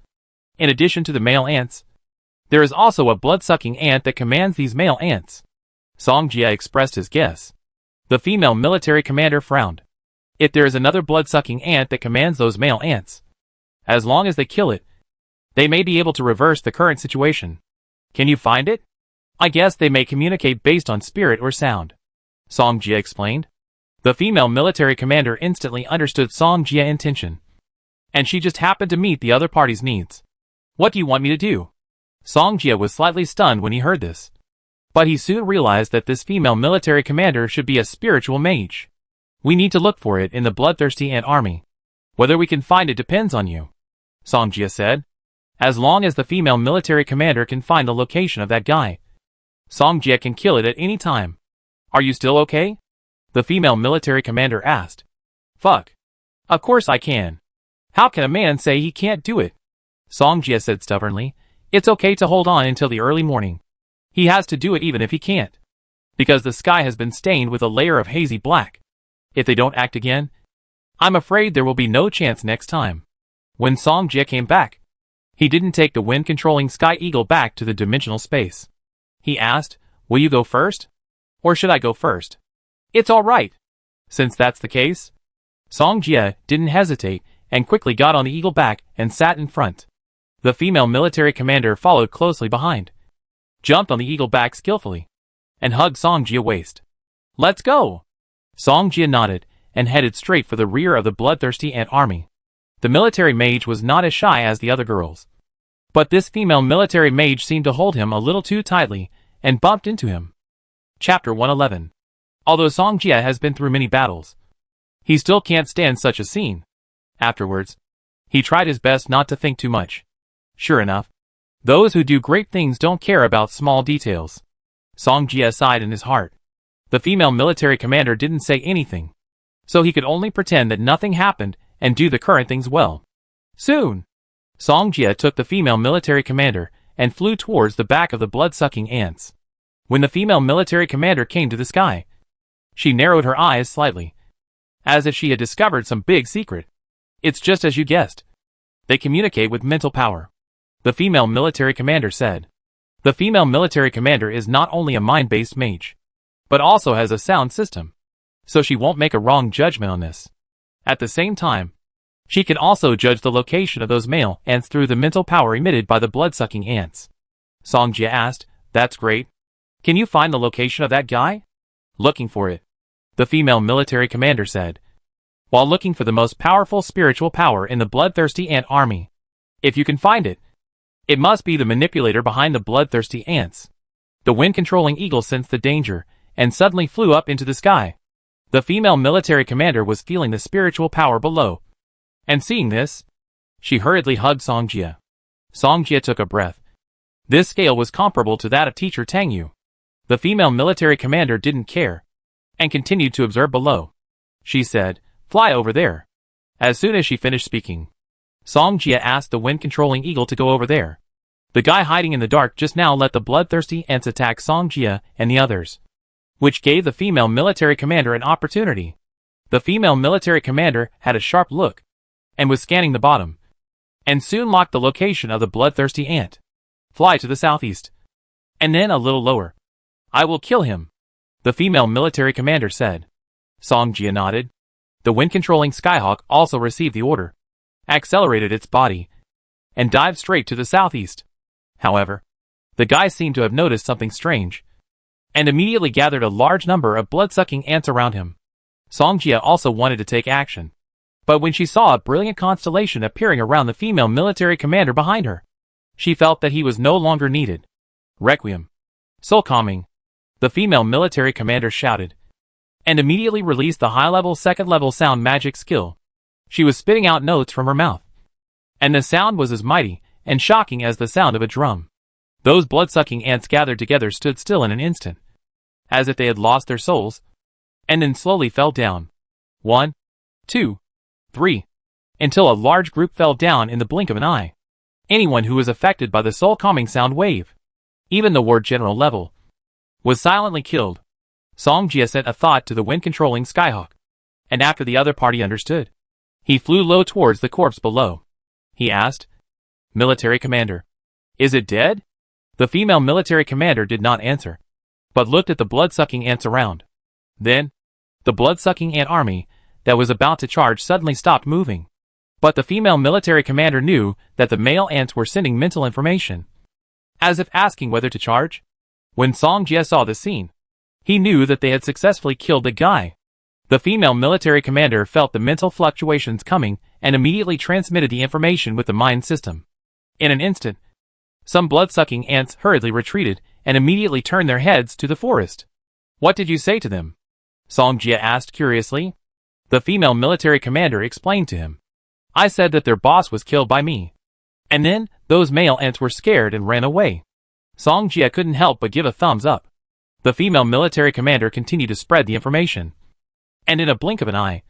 in addition to the male ants, there is also a blood-sucking ant that commands these male ants. Song Jie expressed his guess. The female military commander frowned. If there is another blood-sucking ant that commands those male ants, as long as they kill it, they may be able to reverse the current situation. Can you find it? I guess they may communicate based on spirit or sound. Song Jie explained. The female military commander instantly understood Song Jie's intention, and she just happened to meet the other party's needs. What do you want me to do? Song Jie was slightly stunned when he heard this, but he soon realized that this female military commander should be a spiritual mage. We need to look for it in the bloodthirsty ant army. Whether we can find it depends on you, Song Jie said. As long as the female military commander can find the location of that guy, Song Jie can kill it at any time. Are you still okay? The female military commander asked. Fuck. Of course I can. How can a man say he can't do it? Song Jie said stubbornly. It's okay to hold on until the early morning. He has to do it even if he can't, because the sky has been stained with a layer of hazy black. If they don't act again, I'm afraid there will be no chance next time. When Song Jie came back, he didn't take the wind-controlling Sky Eagle back to the dimensional space. He asked, will you go first? Or should I go first? It's all right. Since that's the case, Song Jie didn't hesitate and quickly got on the eagle back and sat in front. The female military commander followed closely behind, jumped on the eagle back skillfully, and hugged Song Jie's waist. Let's go! Song Jie nodded and headed straight for the rear of the bloodthirsty ant army. The military mage was not as shy as the other girls, but this female military mage seemed to hold him a little too tightly and bumped into him. Chapter 111. Although Song Jie has been through many battles, he still can't stand such a scene. Afterwards, he tried his best not to think too much. Sure enough, those who do great things don't care about small details. Song Jie sighed in his heart. The female military commander didn't say anything, so he could only pretend that nothing happened and do the current things well. Soon, Song Jie took the female military commander and flew towards the back of the blood-sucking ants. When the female military commander came to the sky, she narrowed her eyes slightly, as if she had discovered some big secret. It's just as you guessed. They communicate with mental power, the female military commander said. The female military commander is not only a mind-based mage, but also has a sound system, so she won't make a wrong judgment on this. At the same time, she can also judge the location of those male ants through the mental power emitted by the blood-sucking ants. Song Jie asked, that's great. Can you find the location of that guy? Looking for it, the female military commander said, while looking for the most powerful spiritual power in the bloodthirsty ant army. If you can find it, it must be the manipulator behind the bloodthirsty ants. The wind-controlling eagle sensed the danger and suddenly flew up into the sky. The female military commander was feeling the spiritual power below, and seeing this, she hurriedly hugged Song Jie. Song Jie took a breath. This scale was comparable to that of teacher Tang Yu. The female military commander didn't care, and continued to observe below. She said, fly over there. As soon as she finished speaking, Song Jie asked the wind-controlling eagle to go over there. The guy hiding in the dark just now let the bloodthirsty ants attack Song Jie and the others, which gave the female military commander an opportunity. The female military commander had a sharp look, and was scanning the bottom, and soon locked the location of the bloodthirsty ant. Fly to the southeast, and then a little lower. I will kill him, the female military commander said. Song Jie nodded. The wind-controlling Skyhawk also received the order, accelerated its body, and dived straight to the southeast. However, the guy seemed to have noticed something strange, and immediately gathered a large number of blood-sucking ants around him. Song Jie also wanted to take action, but when she saw a brilliant constellation appearing around the female military commander behind her, she felt that he was no longer needed. Requiem. Soul calming, the female military commander shouted, and immediately released the high-level second-level sound magic skill. She was spitting out notes from her mouth, and the sound was as mighty and shocking as the sound of a drum. Those blood-sucking ants gathered together stood still in an instant, as if they had lost their souls, and then slowly fell down. 1, 2, 3, until a large group fell down in the blink of an eye. Anyone who was affected by the soul-calming sound wave, even the ward general level, was silently killed. Song Jia sent a thought to the wind-controlling Skyhawk, and after the other party understood, he flew low towards the corpse below. He asked, "Military commander, is it dead?" The female military commander did not answer, but looked at the blood-sucking ants around. Then, the blood-sucking ant army that was about to charge suddenly stopped moving. But the female military commander knew that the male ants were sending mental information, as if asking whether to charge. When Song Jia saw the scene, he knew that they had successfully killed the guy. The female military commander felt the mental fluctuations coming and immediately transmitted the information with the mind system. In an instant, some blood-sucking ants hurriedly retreated and immediately turned their heads to the forest. "What did you say to them?" Song Jia asked curiously. The female military commander explained to him. "I said that their boss was killed by me. And then, those male ants were scared and ran away." Song Jia couldn't help but give a thumbs up. The female military commander continued to spread the information. And in a blink of an eye,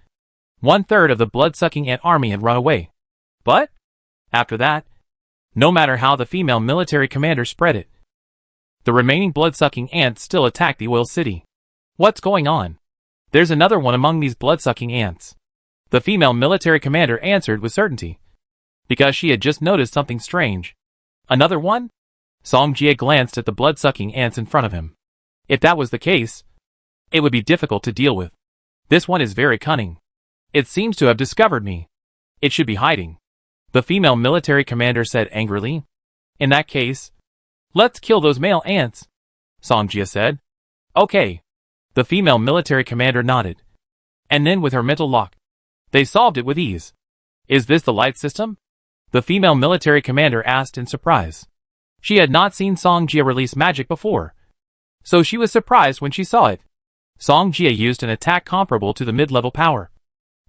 1/3 of the blood-sucking ant army had run away. But, after that, no matter how the female military commander spread it, the remaining blood-sucking ants still attacked the oil city. "What's going on? There's another one among these blood-sucking ants." The female military commander answered with certainty, because she had just noticed something strange. "Another one?" Song Jia glanced at the blood-sucking ants in front of him. If that was the case, it would be difficult to deal with. This one is very cunning. It seems to have discovered me. It should be hiding, the female military commander said angrily. "In that case, let's kill those male ants," Song Jia said. "Okay." The female military commander nodded. And then with her mental lock, they solved it with ease. "Is this the light system?" the female military commander asked in surprise. She had not seen Song Jia release magic before, so she was surprised when she saw it. Song Jia used an attack comparable to the mid-level power,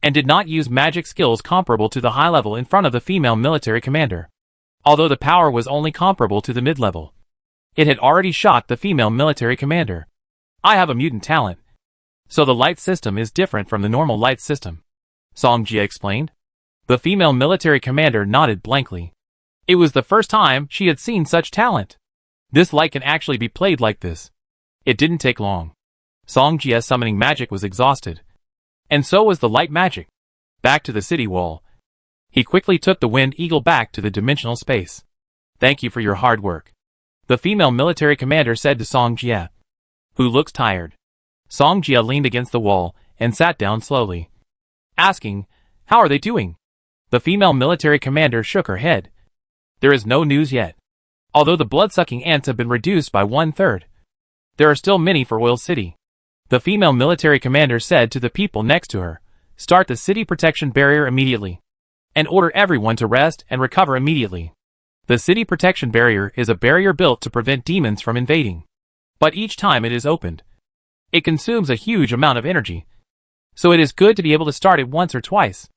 and did not use magic skills comparable to the high level in front of the female military commander. Although the power was only comparable to the mid-level, it had already shocked the female military commander. "I have a mutant talent, so the light system is different from the normal light system," Song Jia explained. The female military commander nodded blankly. It was the first time she had seen such talent. This light can actually be played like this. It didn't take long. Song Jia's summoning magic was exhausted, and so was the light magic. Back to the city wall, he quickly took the wind eagle back to the dimensional space. "Thank you for your hard work," the female military commander said to Song Jia, who looked tired. Song Jia leaned against the wall and sat down slowly, asking, "How are they doing?" The female military commander shook her head. "There is no news yet. Although the blood-sucking ants have been reduced by 1/3, there are still many for Oil City." The female military commander said to the people next to her, "Start the city protection barrier immediately, and order everyone to rest and recover immediately." The city protection barrier is a barrier built to prevent demons from invading. But each time it is opened, it consumes a huge amount of energy. So it is good to be able to start it once or twice.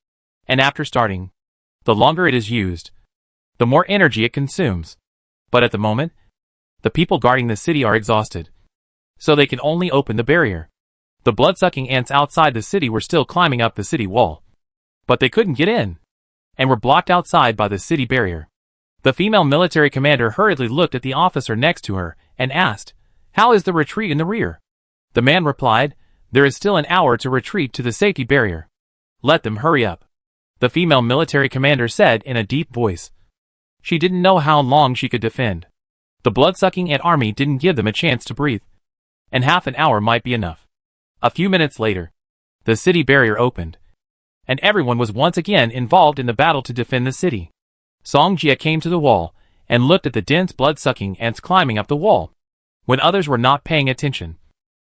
And after starting, the longer it is used, the more energy it consumes. But at the moment, the people guarding the city are exhausted, so they can only open the barrier. The blood-sucking ants outside the city were still climbing up the city wall, but they couldn't get in, and were blocked outside by the city barrier. The female military commander hurriedly looked at the officer next to her and asked, "How is the retreat in the rear?" The man replied, "There is still an hour to retreat to the safety barrier. Let them hurry up," the female military commander said in a deep voice. She didn't know how long she could defend. The blood-sucking ant army didn't give them a chance to breathe, and half an hour might be enough. A few minutes later, the city barrier opened, and everyone was once again involved in the battle to defend the city. Song Jia came to the wall and looked at the dense blood-sucking ants climbing up the wall. When others were not paying attention,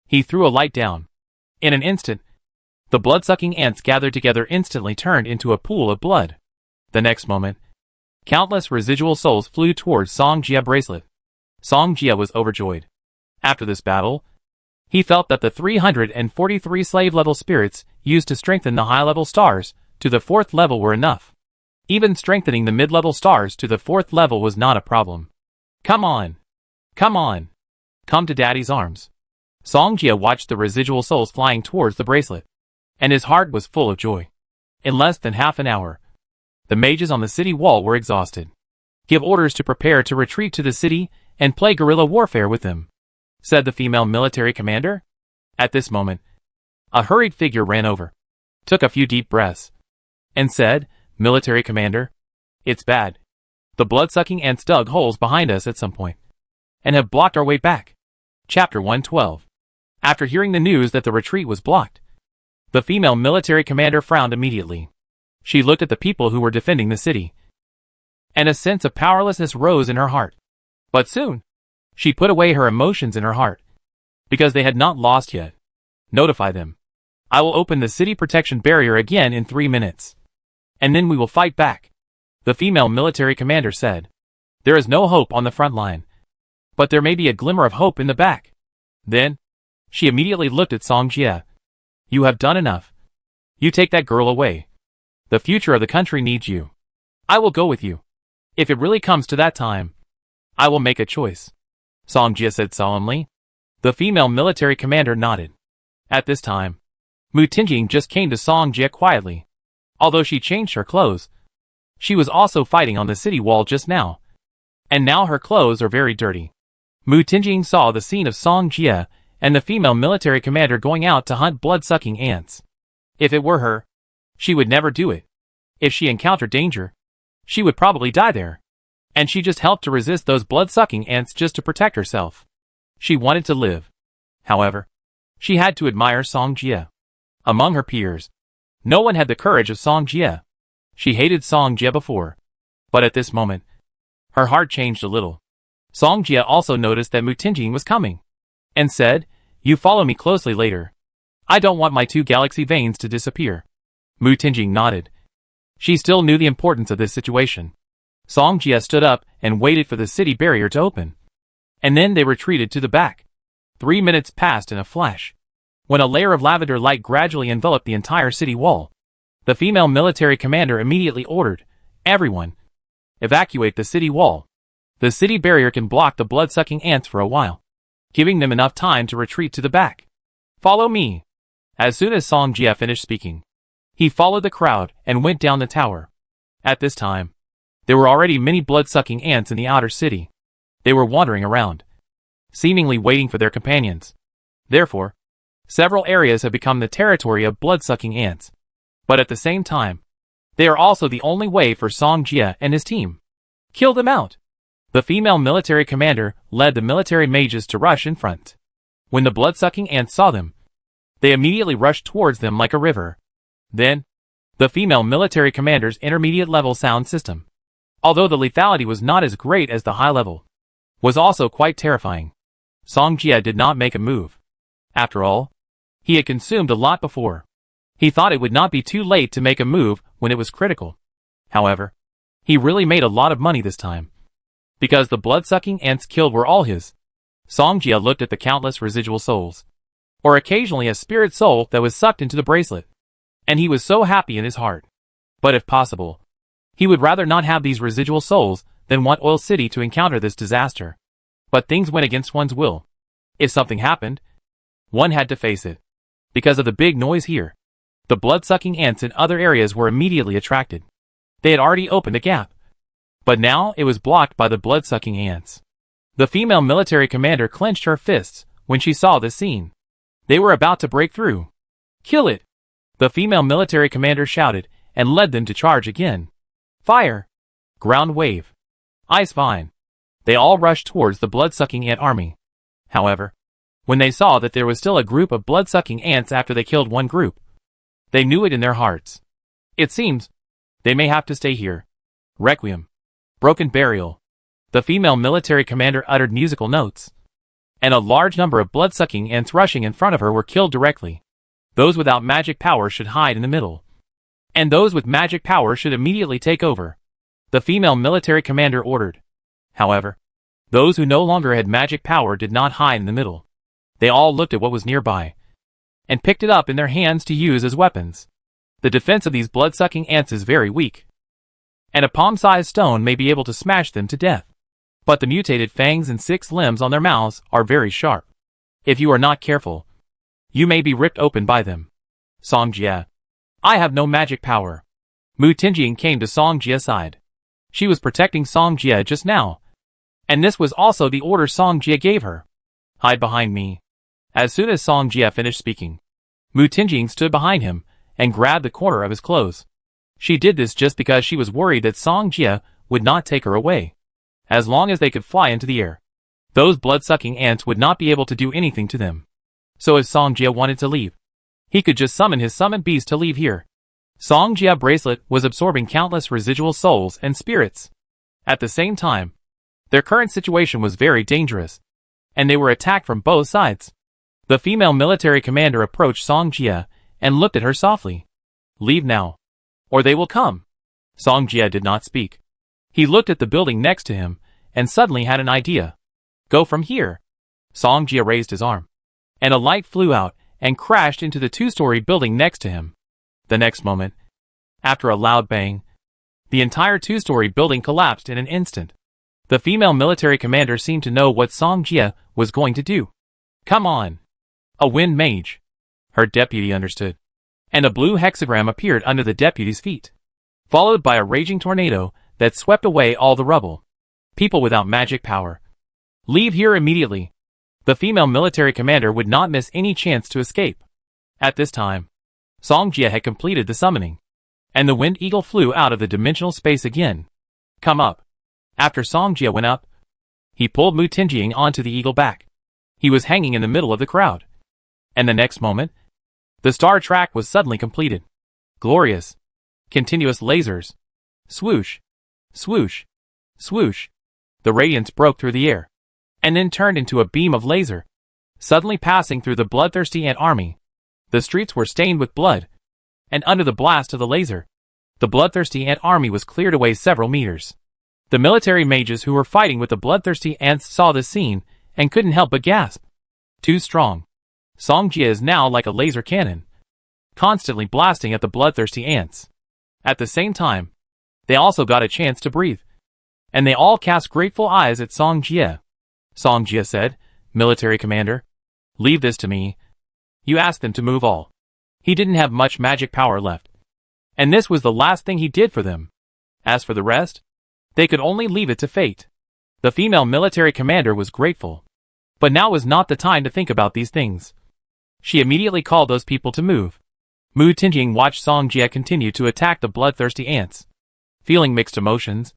he threw a light down. In an instant, the blood-sucking ants gathered together instantly turned into a pool of blood. The next moment, countless residual souls flew towards Song Jia bracelet. Song Jia was overjoyed. After this battle, he felt that the 343 slave-level spirits used to strengthen the high-level stars to the 4th level were enough. Even strengthening the mid-level stars to the 4th level was not a problem. Come on! Come on! Come to Daddy's arms. Songjia watched the residual souls flying towards the bracelet, and his heart was full of joy. In less than half an hour, the mages on the city wall were exhausted. Give orders to prepare to retreat to the city and play guerrilla warfare with them, said the female military commander. At this moment, a hurried figure ran over, took a few deep breaths, and said, "Military commander, it's bad. The blood-sucking ants dug holes behind us at some point, and have blocked our way back." Chapter 112. After hearing the news that the retreat was blocked, the female military commander frowned immediately. She looked at the people who were defending the city, and a sense of powerlessness rose in her heart. But soon, she put away her emotions in her heart, because they had not lost yet. Notify them. I will open the city protection barrier again in 3 minutes, and then we will fight back, the female military commander said. There is no hope on the front line, but there may be a glimmer of hope in the back. Then, she immediately looked at Songjia. You have done enough. You take that girl away. The future of the country needs you. I will go with you. If it really comes to that time, I will make a choice, Songjia said solemnly. The female military commander nodded. At this time, Mu Tingjing just came to Songjia quietly. Although she changed her clothes, she was also fighting on the city wall just now, and now her clothes are very dirty. Mu Tingjing saw the scene of Songjia and the female military commander going out to hunt blood-sucking ants. If it were her, she would never do it. If she encountered danger, she would probably die there. And she just helped to resist those blood-sucking ants just to protect herself. She wanted to live. However, she had to admire Songjia. Among her peers, no one had the courage of Songjia. She hated Songjia before, but at this moment, her heart changed a little. Songjia also noticed that Mu Tingjing was coming, and said, "You follow me closely later. I don't want my 2 galaxy veins to disappear." Mu Tingjing nodded. She still knew the importance of this situation. Songjia stood up and waited for the city barrier to open, and then they retreated to the back. 3 minutes passed in a flash, when a layer of lavender light gradually enveloped the entire city wall. The female military commander immediately ordered, "Everyone, evacuate the city wall. The city barrier can block the blood-sucking ants for a while, giving them enough time to retreat to the back. Follow me." As soon as Songjia finished speaking, he followed the crowd and went down the tower. At this time, there were already many blood-sucking ants in the outer city. They were wandering around, seemingly waiting for their companions. Therefore, several areas have become the territory of blood-sucking ants. But at the same time, they are also the only way for Songjia and his team. Kill them out. The female military commander led the military mages to rush in front. When the blood-sucking ants saw them, they immediately rushed towards them like a river. Then, the female military commander's intermediate-level sound system, although the lethality was not as great as the high level, was also quite terrifying. Songjia did not make a move. After all, he had consumed a lot before. He thought it would not be too late to make a move when it was critical. However, he really made a lot of money this time, because the blood-sucking ants killed were all his. Songjia looked at the countless residual souls, or occasionally a spirit soul that was sucked into the bracelet, and he was so happy in his heart. But if possible, he would rather not have these residual souls than want Oil City to encounter this disaster. But things went against one's will. If something happened, one had to face it. Because of the big noise here, the blood-sucking ants in other areas were immediately attracted. They had already opened a gap, but now it was blocked by the blood-sucking ants. The female military commander clenched her fists when she saw this scene. They were about to break through. "Kill it!" The female military commander shouted and led them to charge again. Fire! Ground wave! Ice vine! They all rushed towards the blood-sucking ant army. However, when they saw that there was still a group of blood-sucking ants after they killed one group, they knew it in their hearts. It seems they may have to stay here. Requiem. Broken burial. The female military commander uttered musical notes, and a large number of blood-sucking ants rushing in front of her were killed directly. Those without magic power should hide in the middle, and those with magic power should immediately take over, the female military commander ordered. However, those who no longer had magic power did not hide in the middle. They all looked at what was nearby, and picked it up in their hands to use as weapons. The defense of these blood-sucking ants is very weak. and a palm-sized stone may be able to smash them to death. But the mutated fangs and 6 limbs on their mouths are very sharp. If you are not careful, you may be ripped open by them. Song Jie. I have no magic power. Mu Tingying came to Song Jie's side. She was protecting Song Jie just now, and this was also the order Song Jie gave her. Hide behind me. As soon as Song Jie finished speaking, Mu Tingying stood behind him and grabbed the corner of his clothes. She did this just because she was worried that Song Jie would not take her away. As long as they could fly into the air, those blood-sucking ants would not be able to do anything to them. So if Song Jie wanted to leave, he could just summon his summoned beast to leave here. Song Jie bracelet was absorbing countless residual souls and spirits. At the same time, their current situation was very dangerous, and they were attacked from both sides. The female military commander approached Song Jie and looked at her softly. Leave now, or they will come. Song Jie did not speak. He looked at the building next to him and suddenly had an idea. Go from here. Song Jie raised his arm, and a light flew out and crashed into the 2-story building next to him. The next moment, after a loud bang, the entire 2-story building collapsed in an instant. The female military commander seemed to know what Song Jie was going to do. Come on. A wind mage. Her deputy understood, and a blue hexagram appeared under the deputy's feet, followed by a raging tornado that swept away all the rubble. People without magic power. Leave here immediately. The female military commander would not miss any chance to escape. At this time, Song Jie had completed the summoning, and the wind eagle flew out of the dimensional space again. Come up. After Song Jie went up, he pulled Mu Tingying onto the eagle back. He was hanging in the middle of the crowd. And the next moment, the star track was suddenly completed. Glorious. Continuous lasers. Swoosh. Swoosh. Swoosh. The radiance broke through the air, and then turned into a beam of laser, suddenly passing through the bloodthirsty ant army. The streets were stained with blood, and under the blast of the laser, the bloodthirsty ant army was cleared away several meters. The military mages who were fighting with the bloodthirsty ants saw this scene and couldn't help but gasp. Too strong. Song Jie is now like a laser cannon, constantly blasting at the bloodthirsty ants. At the same time, they also got a chance to breathe, and they all cast grateful eyes at Song Jie. Song Jie said, Military commander, leave this to me. You asked them to move all. He didn't have much magic power left, and this was the last thing he did for them. As for the rest, they could only leave it to fate. The female military commander was grateful, but now was not the time to think about these things. She immediately called those people to move. Mu Tingying watched Song Jie continue to attack the bloodthirsty ants, feeling mixed emotions,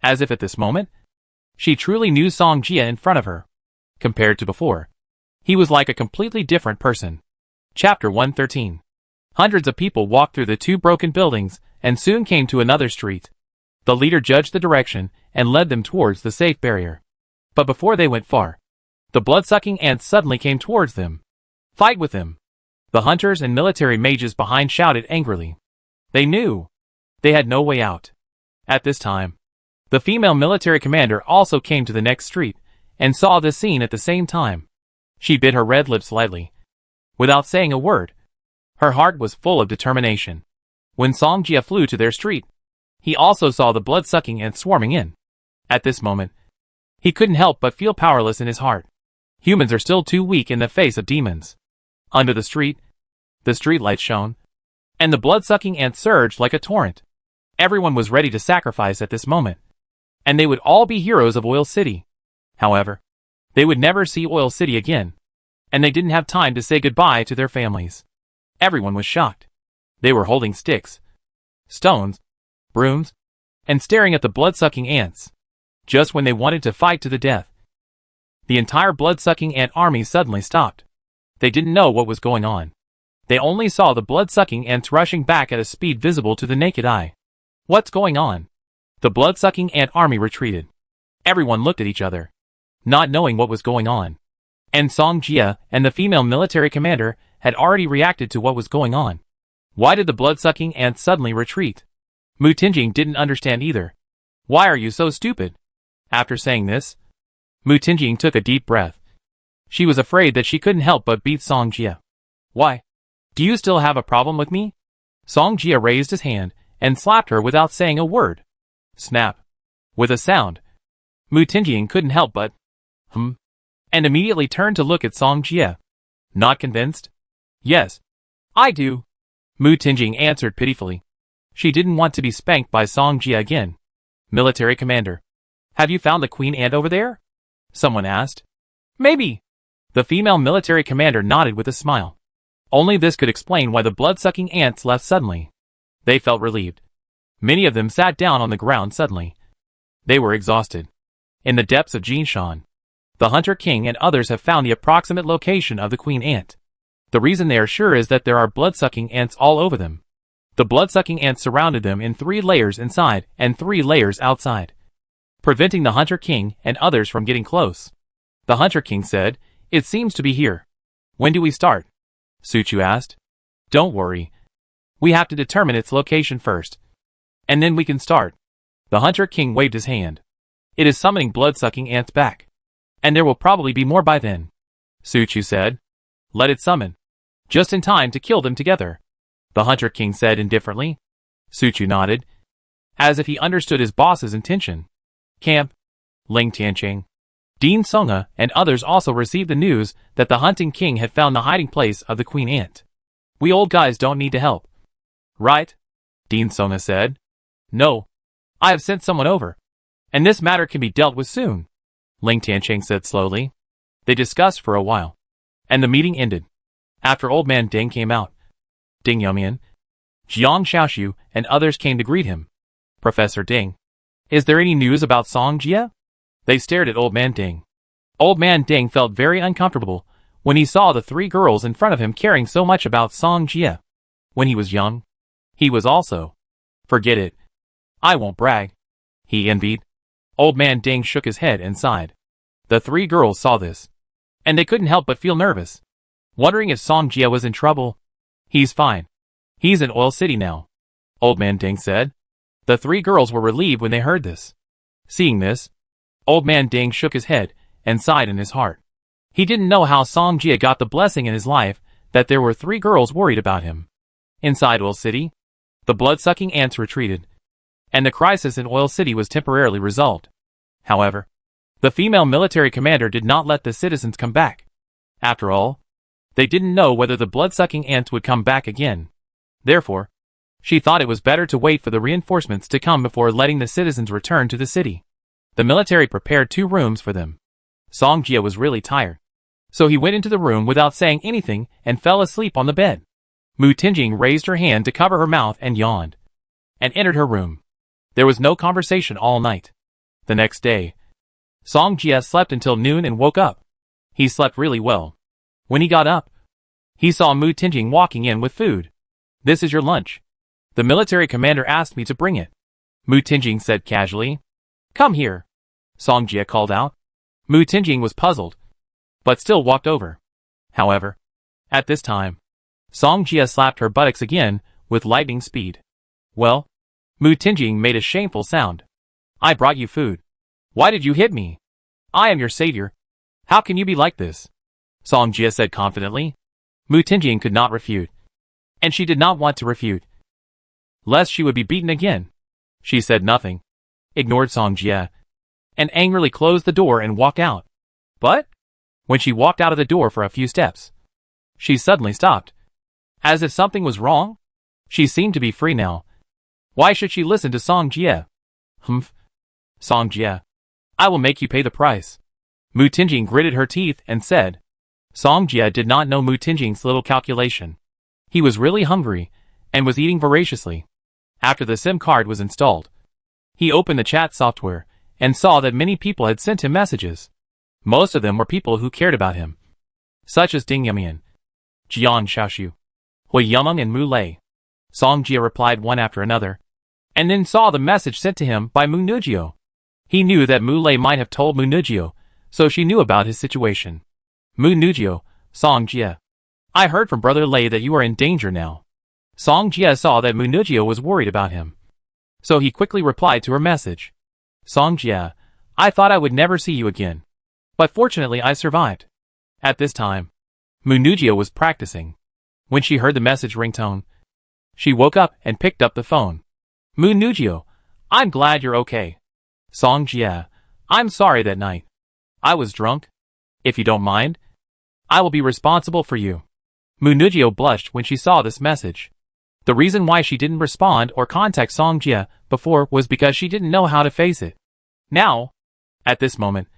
as if at this moment, she truly knew Song Jie in front of her. Compared to before, he was like a completely different person. Chapter 113. Hundreds of people walked through the 2 broken buildings and soon came to another street. The leader judged the direction and led them towards the safe barrier. But before they went far, the blood-sucking ants suddenly came towards them. Fight with them! The hunters and military mages behind shouted angrily. They knew they had no way out. At this time, the female military commander also came to the next street and saw this scene at the same time. She bit her red lips lightly, without saying a word. Her heart was full of determination. When Song Jie flew to their street, he also saw the blood-sucking ants swarming in. At this moment, he couldn't help but feel powerless in his heart. Humans are still too weak in the face of demons. Under the streetlights shone, and the blood-sucking ants surged like a torrent. Everyone was ready to sacrifice at this moment, and they would all be heroes of Oil City. However, they would never see Oil City again, and they didn't have time to say goodbye to their families. Everyone was shocked. They were holding sticks, stones, brooms, and staring at the blood-sucking ants. Just when they wanted to fight to the death, the entire blood-sucking ant army suddenly stopped. They didn't know what was going on. They only saw the blood-sucking ants rushing back at a speed visible to the naked eye. What's going on? The blood-sucking ant army retreated. Everyone looked at each other, not knowing what was going on. And Song Jie and the female military commander had already reacted to what was going on. Why did the blood-sucking ants suddenly retreat? Mu Tingying didn't understand either. Why are you so stupid? After saying this, Mu Tingying took a deep breath. She was afraid that she couldn't help but beat Song Jie. Why? Do you still have a problem with me? Song Jie raised his hand and slapped her without saying a word. Snap. With a sound, Mu Tingjing couldn't help but, and immediately turned to look at Song Jie. Not convinced? Yes. I do. Mu Tingjing answered pitifully. She didn't want to be spanked by Song Jie again. Military commander. Have you found the queen ant over there? Someone asked. Maybe. The female military commander nodded with a smile. Only this could explain why the blood-sucking ants left suddenly. They felt relieved. Many of them sat down on the ground suddenly. They were exhausted. In the depths of Jinshan, the Hunter King and others have found the approximate location of the queen ant. The reason they are sure is that there are blood-sucking ants all over them. The blood-sucking ants surrounded them in 3 layers inside and 3 layers outside, preventing the Hunter King and others from getting close. The Hunter King said, "It seems to be here. When do we start?" Suchu asked. "Don't worry. We have to determine its location first. And then we can start." The Hunter King waved his hand. "It is summoning blood-sucking ants back. And there will probably be more by then." Suchu said. "Let it summon. Just in time to kill them together," the Hunter King said indifferently. Suchu nodded, as if he understood his boss's intention. Camp. Ling Tianqing, Dean Songa, and others also received the news that the Hunting King had found the hiding place of the queen ant. "We old guys don't need to help. Right?" Dean Songa said. "No. I have sent someone over. And this matter can be dealt with soon," Ling Tianqing said slowly. They discussed for a while. And the meeting ended. After Old Man Ding came out, Ding Yumian, Jiang Xiaoxiu, and others came to greet him. "Professor Ding, is there any news about Song Jie?" They stared at Old Man Ding. Old Man Ding felt very uncomfortable when he saw the 3 girls in front of him caring so much about Song Jie. When he was young, he was also. "Forget it. I won't brag," he envied. Old Man Ding shook his head and sighed. The 3 girls saw this, and they couldn't help but feel nervous, wondering if Song Jie was in trouble. "He's fine. He's in Oil City now," Old Man Ding said. The 3 girls were relieved when they heard this. Seeing this, Old Man Ding shook his head and sighed in his heart. He didn't know how Song Jie got the blessing in his life that there were 3 girls worried about him. Inside Oil City, the blood-sucking ants retreated, and the crisis in Oil City was temporarily resolved. However, the female military commander did not let the citizens come back. After all, they didn't know whether the blood-sucking ants would come back again. Therefore, she thought it was better to wait for the reinforcements to come before letting the citizens return to the city. The military prepared 2 rooms for them. Song Jie was really tired, so he went into the room without saying anything and fell asleep on the bed. Mu Tingjing raised her hand to cover her mouth and yawned, and entered her room. There was no conversation all night. The next day, Song Jie slept until noon and woke up. He slept really well. When he got up, he saw Mu Tingjing walking in with food. "This is your lunch. The military commander asked me to bring it," Mu Tingjing said casually. "Come here," Song Jie called out. Mu Tingjing was puzzled, but still walked over. However, at this time, Song Jie slapped her buttocks again with lightning speed. "Well?" Mu Tingjing made a shameful sound. "I brought you food. Why did you hit me? I am your savior. How can you be like this?" Song Jie said confidently. Mu Tingjing could not refute, and she did not want to refute, lest she would be beaten again. She said nothing, ignored Song Jie, and angrily closed the door and walked out. But, when she walked out of the door for a few steps, she suddenly stopped, as if something was wrong. She seemed to be free now. Why should she listen to Song Jie? "Humph. Song Jie, I will make you pay the price." Mu Tingjing gritted her teeth and said. Song Jie did not know Mu Tingjing's little calculation. He was really hungry, and was eating voraciously. After the SIM card was installed, he opened the chat software, and saw that many people had sent him messages. Most of them were people who cared about him, such as Ding Yumian, Jiang Xiaoxiu, Hui Yumeng, and Mu Lei. Song Jie replied one after another, and then saw the message sent to him by Mu Nujio. He knew that Mu Lei might have told Mu Nujio, so she knew about his situation. Mu Nujio, Song Jie. I heard from Brother Lei that you are in danger now. Song Jie saw that Mu Nujio was worried about him, so he quickly replied to her message. Song Jie, I thought I would never see you again, but fortunately I survived. At this time, Mu Nujio was practicing. When she heard the message ringtone, she woke up and picked up the phone. Mu Nujio, I'm glad you're okay. Song Jie, I'm sorry that night. I was drunk. If you don't mind, I will be responsible for you. Mu Nujio blushed when she saw this message. The reason why she didn't respond or contact Song Jie before was because she didn't know how to face it. Now, at this moment,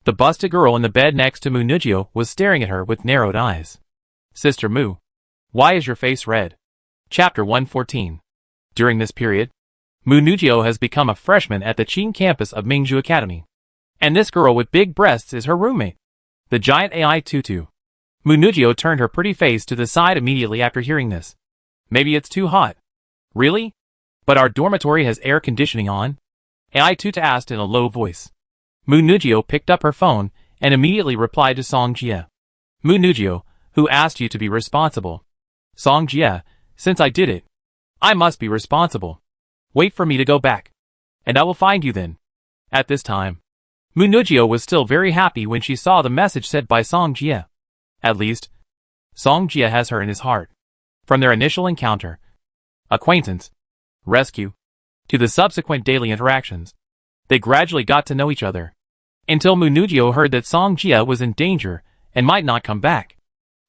the busted girl in the bed next to Mu Nujio was staring at her with narrowed eyes. Sister Mu, why is your face red? Chapter 114. During this period, Mu Nujio has become a freshman at the Qing campus of Mingzhu Academy. And this girl with big breasts is her roommate, the giant AI Tutu. Mu Nujio turned her pretty face to the side immediately after hearing this. Maybe it's too hot. Really? But our dormitory has air conditioning on? AI Tutu asked in a low voice. Mu Nujio picked up her phone and immediately replied to Song Jie. Mu Nujio, who asked you to be responsible? Song Jie, since I did it, I must be responsible. Wait for me to go back, and I will find you then. At this time, Mu Nujio was still very happy when she saw the message sent by Song Jie. At least, Song Jie has her in his heart. From their initial encounter, acquaintance, rescue, to the subsequent daily interactions, they gradually got to know each other. Until Mu Nujio heard that Song Jie was in danger and might not come back.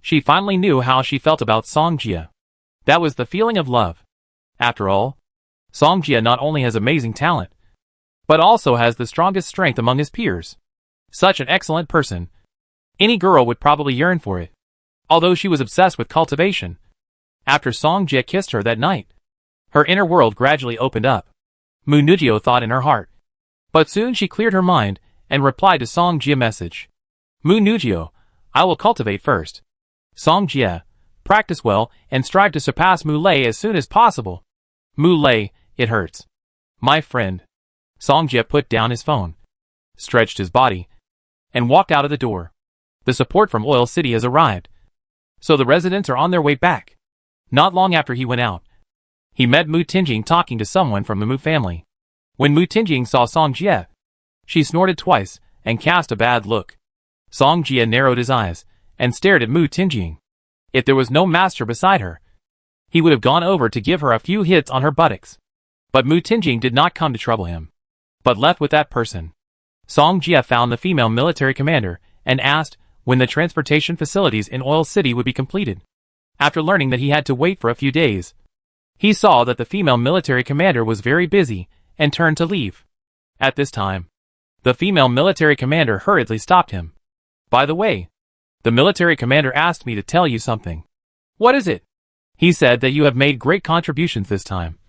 She finally knew how she felt about Song Jie. That was the feeling of love. After all, Song Jie not only has amazing talent, but also has the strongest strength among his peers. Such an excellent person. Any girl would probably yearn for it. Although she was obsessed with cultivation. After Song Jie kissed her that night, her inner world gradually opened up. Mu Nujio thought in her heart. But soon she cleared her mind and replied to Song Jie's message. Mu Nujio, I will cultivate first. Song Jie, practice well and strive to surpass Mu Lei as soon as possible. Mu Lei, it hurts. My friend. Song Jie put down his phone, stretched his body, and walked out of the door. The support from Oil City has arrived, so the residents are on their way back. Not long after he went out, he met Mu Tingjing talking to someone from the Mu family. When Mu Tingjing saw Song Jie, she snorted twice and cast a bad look. Song Jie narrowed his eyes and stared at Mu Tingjing. If there was no master beside her, he would have gone over to give her a few hits on her buttocks. But Mu Tingjing did not come to trouble him, but left with that person. Song Jie found the female military commander and asked when the transportation facilities in Oil City would be completed. After learning that he had to wait for a few days, he saw that the female military commander was very busy and turned to leave. At this time, the female military commander hurriedly stopped him. By the way, the military commander asked me to tell you something. What is it? He said that you have made great contributions this time,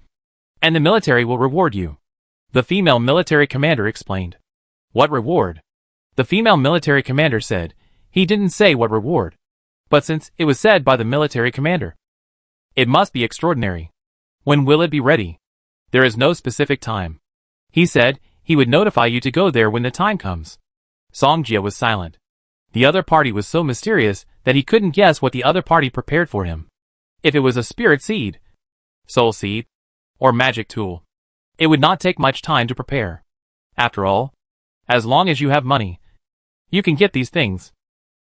and the military will reward you. The female military commander explained. What reward? The female military commander said. He didn't say what reward, but since it was said by the military commander, it must be extraordinary. When will it be ready? There is no specific time. He said he would notify you to go there when the time comes. Song Jie was silent. The other party was so mysterious that he couldn't guess what the other party prepared for him. If it was a spirit seed, soul seed, or magic tool, it would not take much time to prepare. After all, as long as you have money, you can get these things.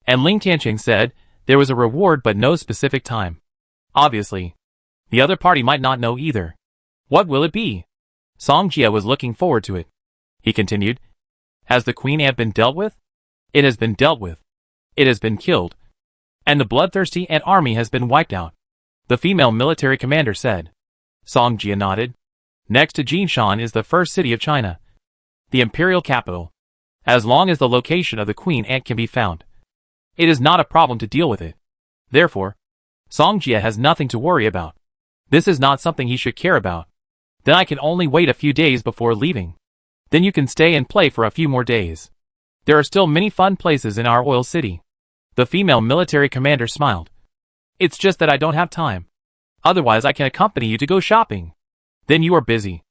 And Ling Tianqing said there was a reward but no specific time. Obviously, the other party might not know either. What will it be? Song Jie was looking forward to it. He continued. Has the Queen Ant been dealt with? It has been dealt with. It has been killed. And the bloodthirsty ant army has been wiped out. The female military commander said. Song Jie nodded. Next to Jinshan is the first city of China, the imperial capital. As long as the location of the Queen Ant can be found, it is not a problem to deal with it. Therefore, Song Jie has nothing to worry about. This is not something he should care about. Then I can only wait a few days before leaving. Then you can stay and play for a few more days. There are still many fun places in our Oil City. The female military commander smiled. It's just that I don't have time. Otherwise I can accompany you to go shopping. Then you are busy.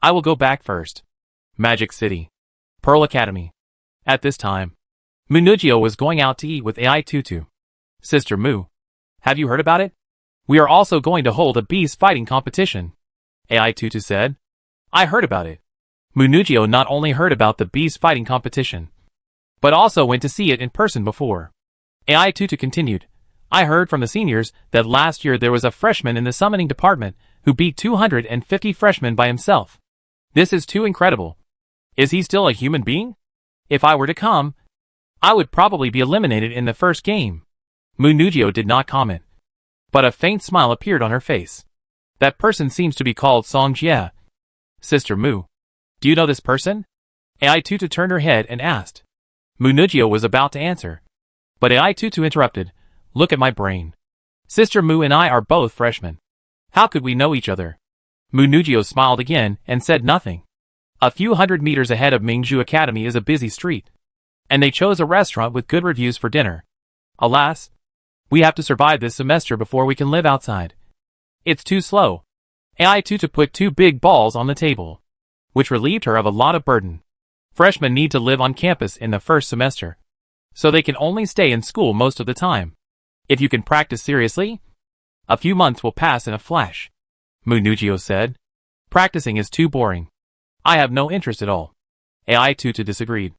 I will go back first. Magic City. Pearl Academy. At this time, Mu Nujio was going out to eat with AI Tutu. Sister Mu, have you heard about it? We are also going to hold a beast fighting competition. AI Tutu said. I heard about it. Mu Nujio not only heard about the beast fighting competition, but also went to see it in person before. AI Tutu continued. I heard from the seniors that last year there was a freshman in the summoning department who beat 250 freshmen by himself. This is too incredible. Is he still a human being? If I were to come, I would probably be eliminated in the first game. Munugio did not comment, but a faint smile appeared on her face. That person seems to be called Song Jie. Sister Mu. Do you know this person? Ai Tutu turned her head and asked. Munugio was about to answer, but Ai Tutu interrupted. Look at my brain. Sister Mu and I are both freshmen. How could we know each other? Munugio smiled again and said nothing. A few hundred meters ahead of Mingzhu Academy is a busy street, and they chose a restaurant with good reviews for dinner. Alas, we have to survive this semester before we can live outside. It's too slow. Ai Tutu put 2 big balls on the table, which relieved her of a lot of burden. Freshmen need to live on campus in the first semester, so they can only stay in school most of the time. If you can practice seriously, a few months will pass in a flash. Munugio said. Practicing is too boring. I have no interest at all. Ai Tutu disagreed.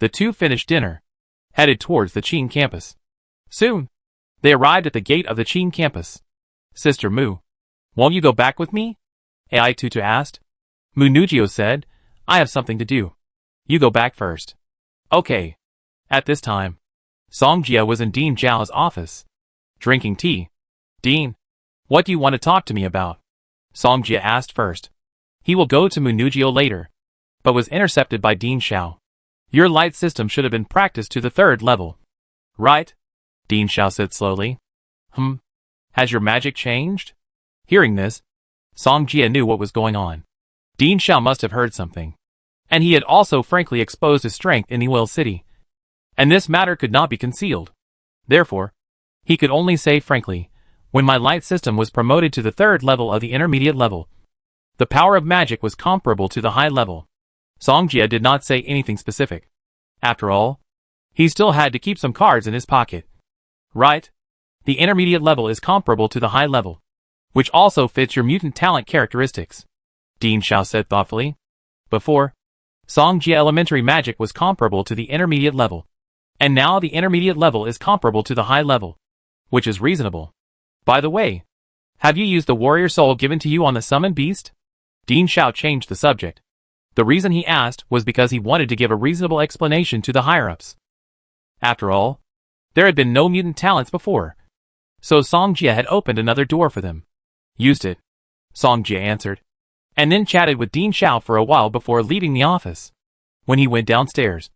The two finished dinner, headed towards the Qing campus. Soon, they arrived at the gate of the Qing campus. Sister Mu, won't you go back with me? Ai Tutu asked. Munugio said, I have something to do. You go back first. Okay. At this time, Song Jie was in Dean Zhao's office, drinking tea. Dean, what do you want to talk to me about? Song Jie asked first. He will go to Munugio later, but was intercepted by Dean Xiao. Your light system should have been practiced to the 3rd level. Right? Dean Xiao said slowly. Has your magic changed? Hearing this, Song Jie knew what was going on. Dean Xiao must have heard something, and he had also frankly exposed his strength in the Will City, and this matter could not be concealed. Therefore, he could only say frankly, when my light system was promoted to the 3rd level of the intermediate level, the power of magic was comparable to the high level. Song Jie did not say anything specific. After all, he still had to keep some cards in his pocket. Right? The intermediate level is comparable to the high level, which also fits your mutant talent characteristics, Dean Xiao said thoughtfully. Before, Song Jie elementary magic was comparable to the intermediate level, and now the intermediate level is comparable to the high level, which is reasonable. By the way, have you used the warrior soul given to you on the summoned beast? Dean Xiao changed the subject. The reason he asked was because he wanted to give a reasonable explanation to the higher-ups. After all, there had been no mutant talents before, so Song Jie had opened another door for them. Used it, Song Jie answered, and then chatted with Dean Xiao for a while before leaving the office. When he went downstairs,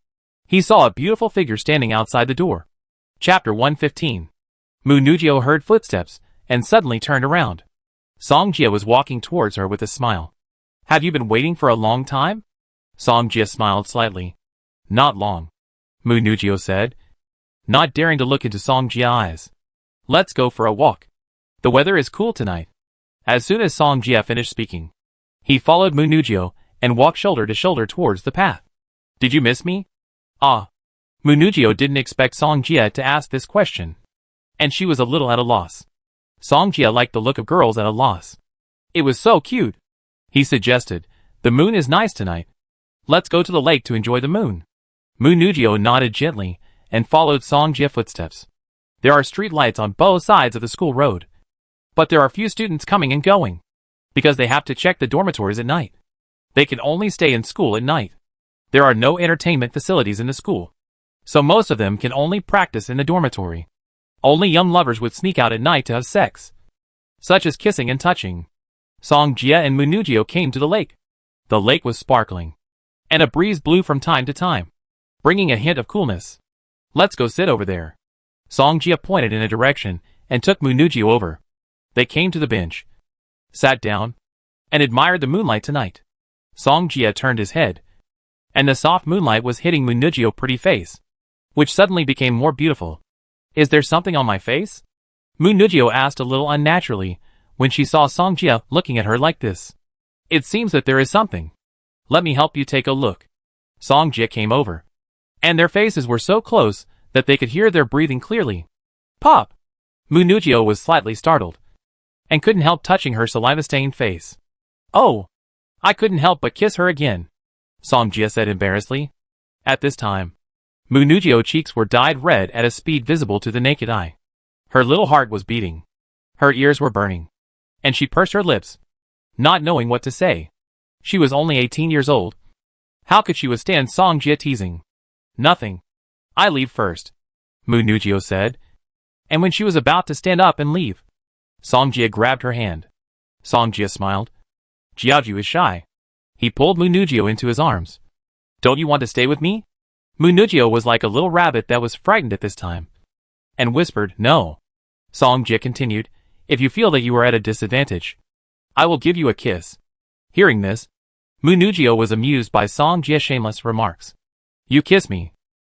he saw a beautiful figure standing outside the door. Chapter 115. Munugio heard footsteps and suddenly turned around. Song Jie was walking towards her with a smile. Have you been waiting for a long time? Song Jie smiled slightly. Not long, Munugio said, not daring to look into Song Jie's eyes. Let's go for a walk. The weather is cool tonight. As soon as Song Jie finished speaking, he followed Munugio and walked shoulder to shoulder towards the path. Did you miss me? Ah. Munugio didn't expect Song Jie to ask this question, and she was a little at a loss. Song Jie liked the look of girls at a loss. It was so cute. He suggested, the moon is nice tonight. Let's go to the lake to enjoy the moon. Munugio nodded gently and followed Song Jie's footsteps. There are street lights on both sides of the school road, but there are few students coming and going, because they have to check the dormitories at night. They can only stay in school at night. There are no entertainment facilities in the school, so most of them can only practice in the dormitory. Only young lovers would sneak out at night to have sex, such as kissing and touching. Song Jie and Munugio came to the lake. The lake was sparkling, and a breeze blew from time to time, bringing a hint of coolness. Let's go sit over there. Song Jie pointed in a direction and took Munugio over. They came to the bench, sat down, and admired the moonlight tonight. Song Jie turned his head, and the soft moonlight was hitting Munugio's pretty face, which suddenly became more beautiful. Is there something on my face? Munugio asked a little unnaturally when she saw Song Jie looking at her like this. It seems that there is something. Let me help you take a look. Song Jie came over, and their faces were so close that they could hear their breathing clearly. Pop! Munugio was slightly startled, and couldn't help touching her saliva-stained face. Oh! I couldn't help but kiss her again, Song Jie said embarrassedly. At this time, Munugio's cheeks were dyed red at a speed visible to the naked eye. Her little heart was beating. Her ears were burning, and she pursed her lips, not knowing what to say. She was only 18 years old. How could she withstand Song Jie teasing? Nothing. I leave first, Mu Nugio said. And when she was about to stand up and leave, Song Jie grabbed her hand. Song Jie smiled. Jiaju is shy. He pulled Mu Nugio into his arms. Don't you want to stay with me? Mu Nugio was like a little rabbit that was frightened at this time, and whispered, no. Song Jie continued, if you feel that you are at a disadvantage, I will give you a kiss. Hearing this, Mu Nugio was amused by Song Jie's shameless remarks. You kiss me.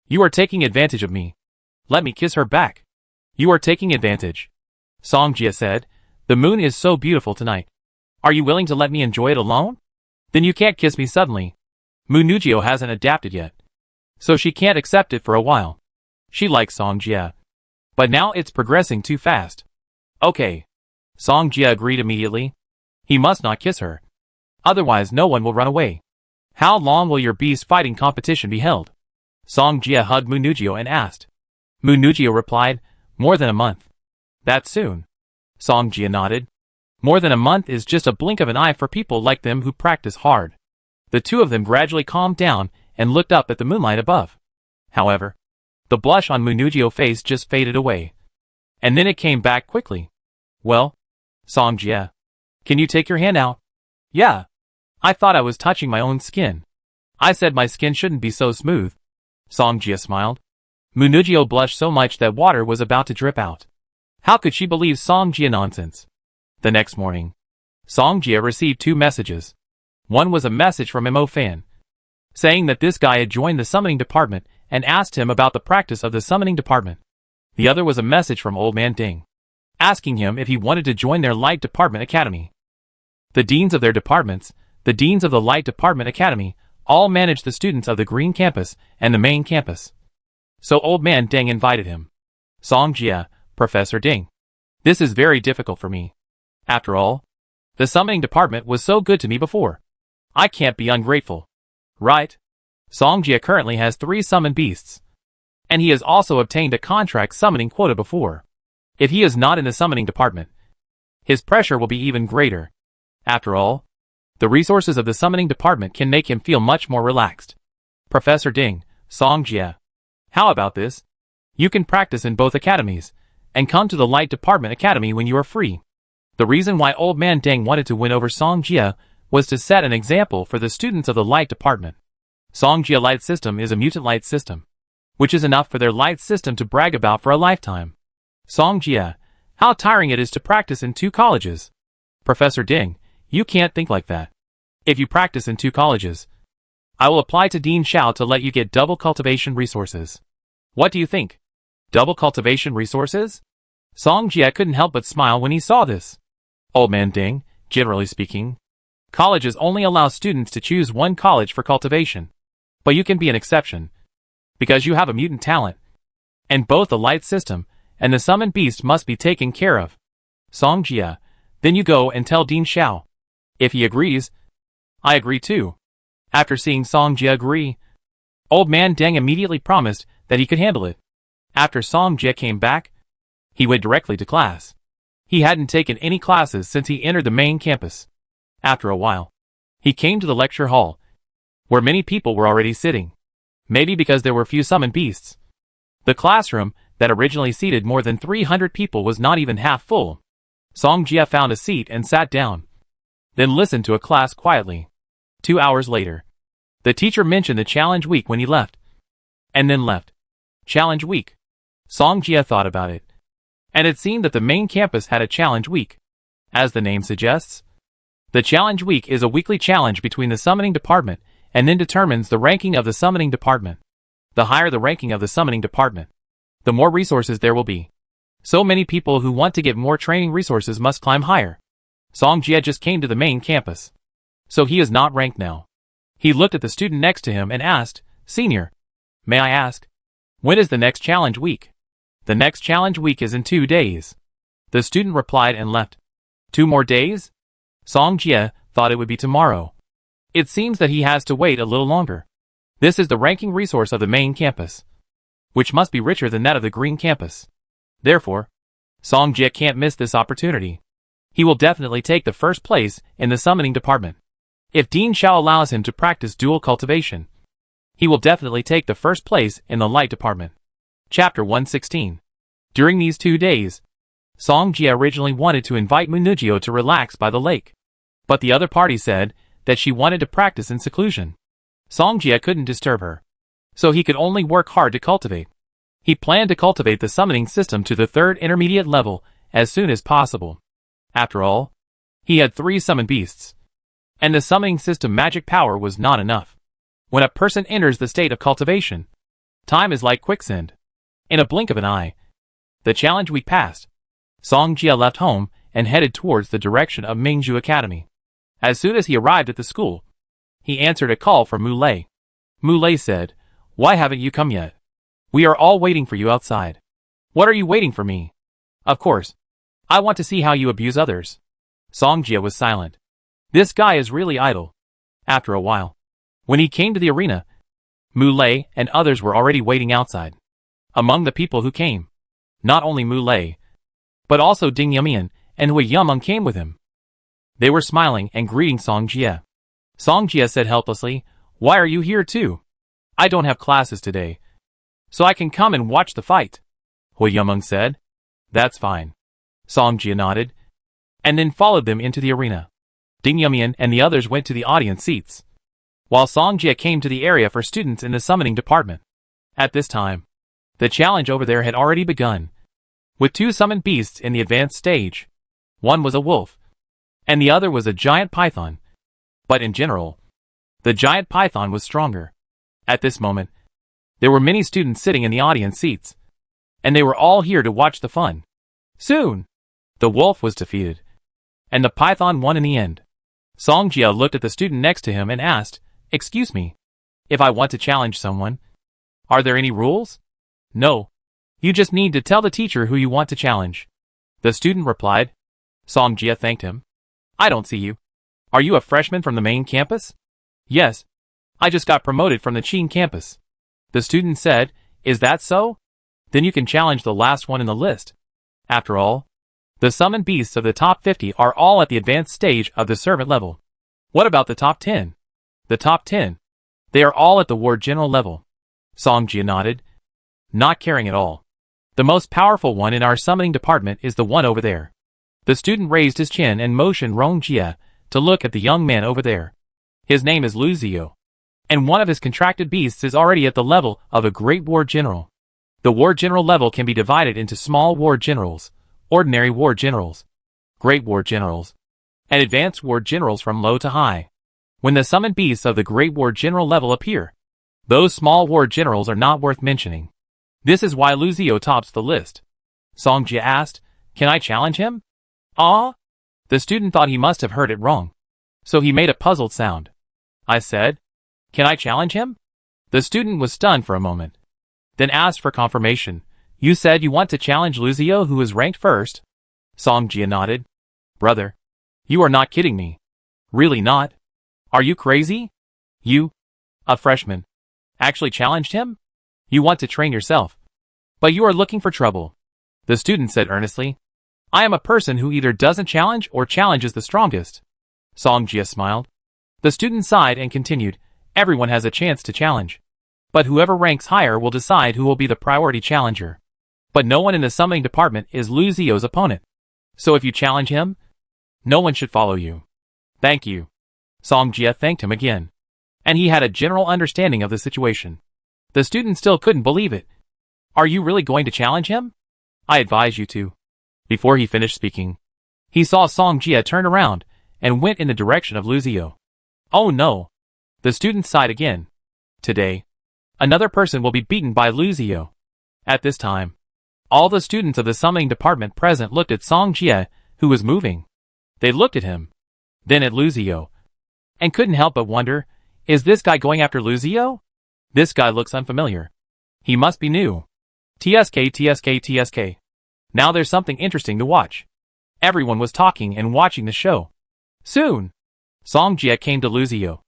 You are taking advantage of me. Let me kiss her back. You are taking advantage. Song Jie said, the moon is so beautiful tonight. Are you willing to let me enjoy it alone? Then you can't kiss me suddenly. Mu Nugio hasn't adapted yet, so she can't accept it for a while. She likes Song Jie, but now it's progressing too fast. Okay. Song Jie agreed immediately. He must not kiss her. Otherwise no one will run away. How long will your beast fighting competition be held? Song Jie hugged Mu Nugio and asked. Mu Nugio replied, more than a month. That soon? Song Jie nodded. More than a month is just a blink of an eye for people like them who practice hard. The two of them gradually calmed down and looked up at the moonlight above. However, the blush on Mu Nugio's face just faded away. And then it came back quickly. Well, Song Jie, can you take your hand out? Yeah. I thought I was touching my own skin. I said my skin shouldn't be so smooth. Song Jie smiled. Mu Nugio blushed so much that water was about to drip out. How could she believe Song Jie nonsense? The next morning, Song Jie received 2 messages. One was a message from Mo Fan, saying that this guy had joined the summoning department and asked him about the practice of the summoning department. The other was a message from Old Man Ding, asking him if he wanted to join their Light Department Academy. The deans of their departments, the deans of the Light Department Academy, all managed the students of the Green Campus and the main campus. So Old Man Ding invited him. Song Jie, Professor Ding, this is very difficult for me. After all, the summoning department was so good to me before. I can't be ungrateful. Right? Song Jie currently has 3 summoned beasts, and he has also obtained a contract summoning quota before. If he is not in the summoning department, his pressure will be even greater. After all, the resources of the summoning department can make him feel much more relaxed. Professor Ding, Song Jie, how about this? You can practice in both academies, and come to the Light Department Academy when you are free. The reason why Old Man Ding wanted to win over Song Jie was to set an example for the students of the Light Department. Song Jie Light System is a mutant light system, which is enough for their light system to brag about for a lifetime. Song Jie, how tiring it is to practice in 2 colleges. Professor Ding, you can't think like that. If you practice in 2 colleges, I will apply to Dean Xiao to let you get double cultivation resources. What do you think? Double cultivation resources? Song Jie couldn't help but smile when he saw this. Old Man Ding, generally speaking, colleges only allow students to choose 1 college for cultivation. But you can be an exception, because you have a mutant talent, and both the light system and the summoned beast must be taken care of. Song Jie, then you go and tell Dean Xiao. If he agrees, I agree too. After seeing Song Jie agree, Old Man Deng immediately promised that he could handle it. After Song Jie came back, he went directly to class. He hadn't taken any classes since he entered the main campus. After a while, he came to the lecture hall, where many people were already sitting. Maybe because there were few summoned beasts. The classroom, that originally seated more than 300 people, was not even half full. Song Jie found a seat and sat down, then listened to a class quietly. 2 hours later, the teacher mentioned the challenge week when he left, and then left. Challenge week. Song Jie thought about it, and it seemed that the main campus had a challenge week. As the name suggests, the challenge week is a weekly challenge between the summoning department and then determines the ranking of the summoning department. The higher the ranking of the summoning department, the more resources there will be. So many people who want to get more training resources must climb higher. Song Jie just came to the main campus, so he is not ranked now. He looked at the student next to him and asked, Senior, may I ask, when is the next challenge week? The next challenge week is in 2 days. The student replied and left. 2 more days? Song Jie thought it would be tomorrow. It seems that he has to wait a little longer. This is the ranking resource of the main campus, which must be richer than that of the green campus. Therefore, Song Jie can't miss this opportunity. He will definitely take the first place in the summoning department. If Dean Xiao allows him to practice dual cultivation, he will definitely take the first place in the light department. Chapter 116. During these 2 days, Song Jia originally wanted to invite Munugio to relax by the lake. But the other party said that she wanted to practice in seclusion. Song Jia couldn't disturb her, so he could only work hard to cultivate. He planned to cultivate the summoning system to the 3rd intermediate level as soon as possible. After all, he had 3 summoned beasts, and the summoning system magic power was not enough. When a person enters the state of cultivation, time is like quicksand. In a blink of an eye, the challenge week passed. Song Jia left home and headed towards the direction of Mingzhu Academy. As soon as he arrived at the school, he answered a call from Mu Lei. Mu Lei said, "Why haven't you come yet? We are all waiting for you outside." "What are you waiting for me?" "Of course. I want to see how you abuse others." Song Jia was silent. This guy is really idle. After a while, when he came to the arena, Mu Lei and others were already waiting outside. Among the people who came, not only Mu Lei, but also Ding Yumian and Hui Yumeng came with him. They were smiling and greeting Song Jia. Song Jia said helplessly, "Why are you here too? I don't have classes today, so I can come and watch the fight." Hui Yumeng said, "That's fine." Song Jia nodded, and then followed them into the arena. Ding Yumian and the others went to the audience seats, while Song Jia came to the area for students in the summoning department. At this time, the challenge over there had already begun, with 2 summoned beasts in the advanced stage. One was a wolf, and the other was a giant python. But in general, the giant python was stronger. At this moment, there were many students sitting in the audience seats, and they were all here to watch the fun. Soon, the wolf was defeated, and the python won in the end. Song Jia looked at the student next to him and asked, "Excuse me, if I want to challenge someone, are there any rules?" "No. You just need to tell the teacher who you want to challenge." The student replied. Song Jia thanked him. "I don't see you. Are you a freshman from the main campus?" "Yes. I just got promoted from the Qing campus." The student said, "Is that so? Then you can challenge the last one in the list. After all, the summoned beasts of the top 50 are all at the advanced stage of the servant level." "What about the top 10? "The top 10. They are all at the ward general level." Song Jia nodded, not caring at all. "The most powerful one in our summoning department is the one over there." The student raised his chin and motioned Rong Jia to look at the young man over there. His name is Lu Zio, and one of his contracted beasts is already at the level of a great ward general. The ward general level can be divided into small ward generals, ordinary ward generals, great ward generals, and advanced ward generals from low to high. When the summoned beasts of the great ward general level appear, those small ward generals are not worth mentioning. This is why Lu Zio tops the list. Song Jia asked, "Can I challenge him?" "Ah?" The student thought he must have heard it wrong, so he made a puzzled sound. "I said, can I challenge him?" The student was stunned for a moment, then asked for confirmation. "You said you want to challenge Lu Zio, who is ranked first?" Song Jia nodded. "Brother, you are not kidding me. Really not? Are you crazy? You, a freshman, actually challenged him? You want to train yourself, but you are looking for trouble." The student said earnestly, "I am a person who either doesn't challenge or challenges the strongest." Song Jia smiled. The student sighed and continued, "Everyone has a chance to challenge, but whoever ranks higher will decide who will be the priority challenger. But no one in the summoning department is Lu Zio's opponent, so if you challenge him, no one should follow you." "Thank you." Song Jia thanked him again, and he had a general understanding of the situation. The student still couldn't believe it. "Are you really going to challenge him?" "I advise you to." Before he finished speaking, he saw Song Jia turn around and went in the direction of Lu Zio. "Oh no." The student sighed again. Today, another person will be beaten by Lu Zio. At this time, all the students of the summoning department present looked at Song Jia, who was moving. They looked at him, then at Lu Zio, and couldn't help but wonder, is this guy going after Lu Zio? This guy looks unfamiliar. He must be new. TSK. Now there's something interesting to watch. Everyone was talking and watching the show. Soon, Song Jia came to Lu Zio.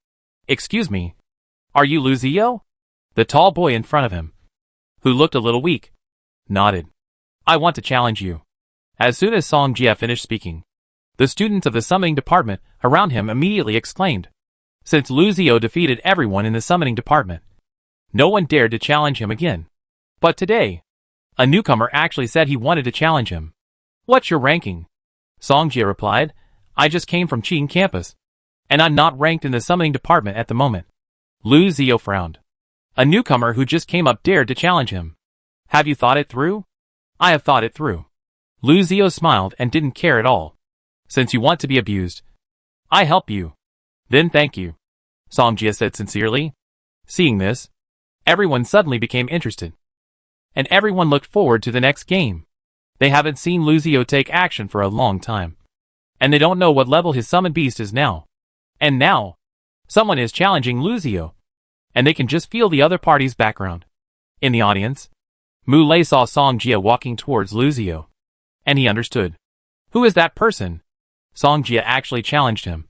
"Excuse me, are you Lu Zio?" The tall boy in front of him, who looked a little weak, nodded. "I want to challenge you." As soon as Song Jia finished speaking, the students of the summoning department around him immediately exclaimed, Since Lu Zio defeated everyone in the summoning department, no one dared to challenge him again. But today, a newcomer actually said he wanted to challenge him. "What's your ranking?" Song Jie replied, "I just came from Qing campus, and I'm not ranked in the summoning department at the moment." Lu Zio frowned. A newcomer who just came up dared to challenge him. "Have you thought it through?" "I have thought it through." Lu Zio smiled and didn't care at all. "Since you want to be abused, I help you." "Then thank you," Song Jie said sincerely. Seeing this, everyone suddenly became interested. And everyone looked forward to the next game. They haven't seen Lu Zio take action for a long time. And they don't know what level his summon beast is now. And now, someone is challenging Lu Zio. And they can just feel the other party's background. In the audience, Mu Lei saw Song Jie walking towards Lu Zio. And he understood. Who is that person? Song Jie actually challenged him.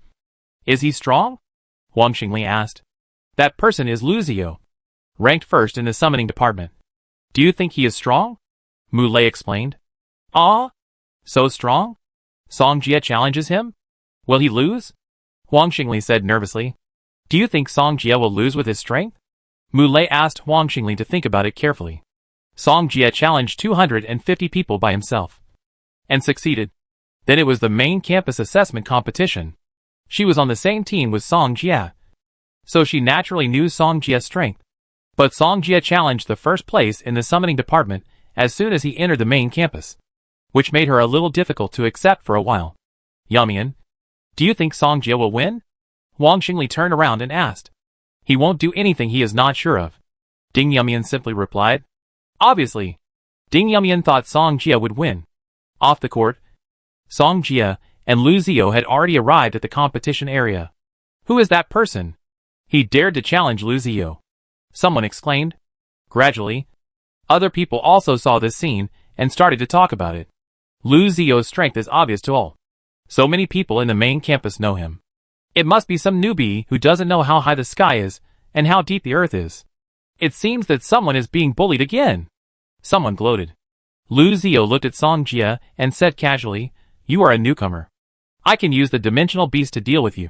Is he strong? Wang Xingli asked. That person is Lu Zio, ranked first in the summoning department. Do you think he is strong? Mu Lei explained. Ah? So strong? Song Jie challenges him? Will he lose? Wang Xingli said nervously. Do you think Song Jie will lose with his strength? Mu Lei asked Wang Xingli to think about it carefully. Song Jie challenged 250 people by himself. And succeeded. Then it was the main campus assessment competition. She was on the same team with Song Jie. So she naturally knew Song Jie's strength. But Song Jie challenged the first place in the summoning department as soon as he entered the main campus, which made her a little difficult to accept for a while. Yumian, do you think Song Jie will win? Wang Xingli turned around and asked. He won't do anything he is not sure of. Ding Yumian simply replied. Obviously. Ding Yumian thought Song Jie would win. Off the court, Song Jie and Lu Zio had already arrived at the competition area. Who is that person? He dared to challenge Lu Zio. Someone exclaimed. Gradually, other people also saw this scene and started to talk about it. Lu Zio's strength is obvious to all. So many people in the main campus know him. It must be some newbie who doesn't know how high the sky is and how deep the earth is. It seems that someone is being bullied again. Someone gloated. Lu Zio looked at Song Jie and said casually, You are a newcomer. I can use the dimensional beast to deal with you.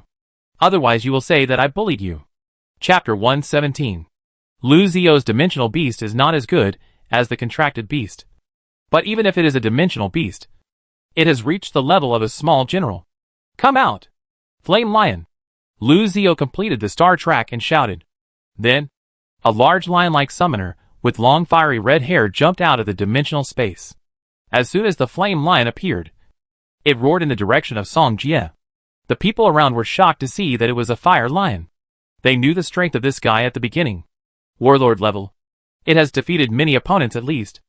Otherwise you will say that I bullied you. Chapter 117. Lu Zio's dimensional beast is not as good as the contracted beast. But even if it is a dimensional beast, it has reached the level of a small general. Come out! Flame Lion! Lu Zio completed the star track and shouted. Then, a large lion-like summoner with long fiery red hair jumped out of the dimensional space. As soon as the flame lion appeared, it roared in the direction of Song Jie. The people around were shocked to see that it was a fire lion. They knew the strength of this guy at the beginning. Warlord level. It has defeated many opponents at least.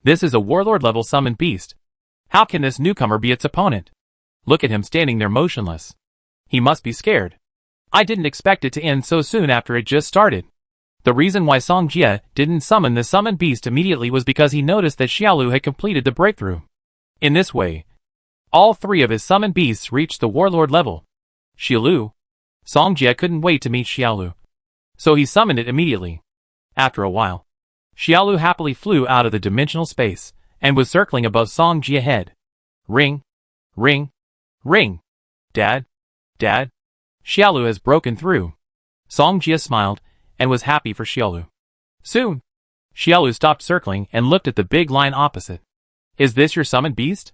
This is a warlord level summoned beast. How can this newcomer be its opponent? Look at him standing there motionless. He must be scared. I didn't expect it to end so soon after it just started. The reason why Song Jie didn't summon the summoned beast immediately was because he noticed that Xiaolu had completed the breakthrough. In this way, all three of his summoned beasts reached the warlord level. Xiaolu. Song Jie couldn't wait to meet Xiaolu. So he summoned it immediately. After a while, Xiaolu happily flew out of the dimensional space and was circling above Song Jie's head. Ring. Ring. Ring. Dad. Dad. Xiaolu has broken through. Song Jie smiled and was happy for Xiaolu. Soon, Xiaolu stopped circling and looked at the big lion opposite. Is this your summoned beast?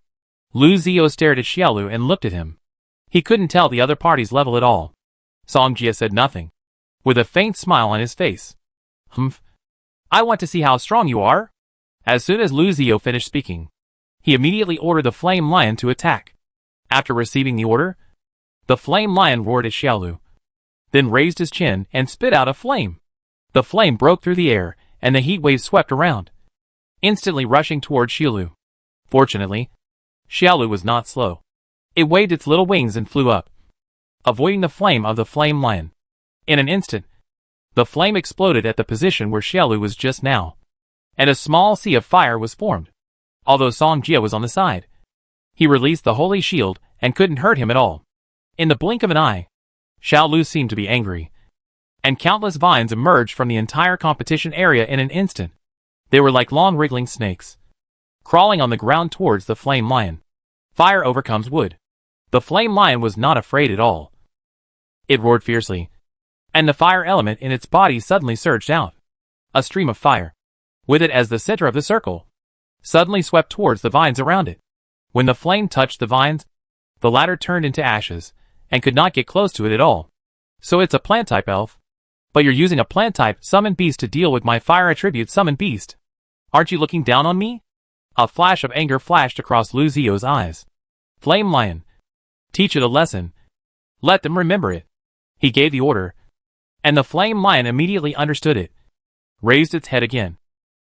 Lu Zio stared at Xiaolu and looked at him. He couldn't tell the other party's level at all. Song Jie said nothing, with a faint smile on his face. Humph. I want to see how strong you are. As soon as Lu Zio finished speaking, he immediately ordered the flame lion to attack. After receiving the order, the flame lion roared at Xiaolu, then raised his chin and spit out a flame. The flame broke through the air, and the heat wave swept around, instantly rushing toward Xiaolu. Fortunately, Xiaolu was not slow. It waved its little wings and flew up, avoiding the flame of the flame lion. In an instant, the flame exploded at the position where Xiaolu was just now, and a small sea of fire was formed. Although Song Jie was on the side, he released the holy shield and couldn't hurt him at all. In the blink of an eye, Xiaolu seemed to be angry, and countless vines emerged from the entire competition area in an instant. They were like long wriggling snakes, crawling on the ground towards the flame lion. Fire overcomes wood. The flame lion was not afraid at all. It roared fiercely, and the fire element in its body suddenly surged out. A stream of fire, with it as the center of the circle, suddenly swept towards the vines around it. When the flame touched the vines, the latter turned into ashes, and could not get close to it at all. So it's a plant-type elf. But you're using a plant-type summon beast to deal with my fire attribute summon beast. Aren't you looking down on me? A flash of anger flashed across Lu Zio's eyes. Flame Lion. Teach it a lesson. Let them remember it. He gave the order, and the Flame Lion immediately understood it, raised its head again,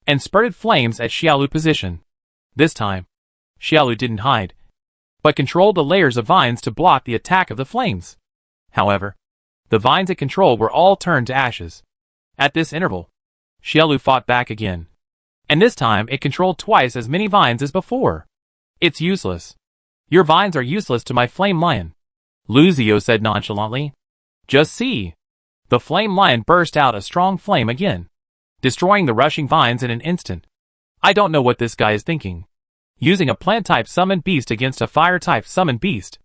and spurted flames at Xiaolu position. This time, Xiaolu didn't hide, but controlled the layers of vines to block the attack of the flames. However, the vines it controlled were all turned to ashes. At this interval, Xiaolu fought back again, and this time it controlled twice as many vines as before. It's useless. Your vines are useless to my Flame Lion, Lu Zio said nonchalantly. Just see. The Flame Lion burst out a strong flame again, destroying the rushing vines in an instant. I don't know what this guy is thinking. Using a plant-type summon beast against a fire-type summon beast.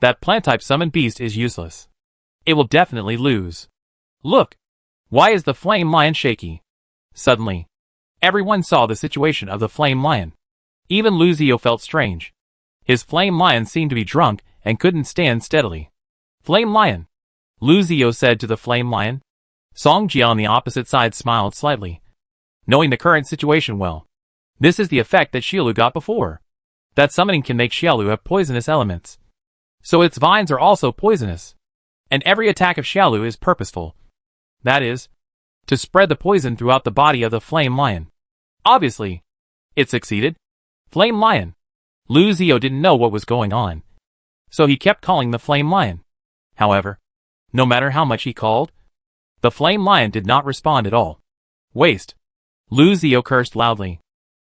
That plant-type summon beast is useless. It will definitely lose. Look! Why is the Flame Lion shaky? Suddenly, everyone saw the situation of the Flame Lion. Even Lu Zio felt strange. His Flame Lion seemed to be drunk and couldn't stand steadily. Flame Lion, Lu Zio said to the Flame Lion. Song Jia on the opposite side smiled slightly, knowing the current situation well. This is the effect that Xiaolu got before. That summoning can make Xiaolu have poisonous elements. So its vines are also poisonous. And every attack of Xiaolu is purposeful. That is, to spread the poison throughout the body of the Flame Lion. Obviously, it succeeded. Flame Lion. Lu Zio didn't know what was going on, so he kept calling the Flame Lion. However, no matter how much he called, the Flame Lion did not respond at all. Waste. Lu Zio cursed loudly.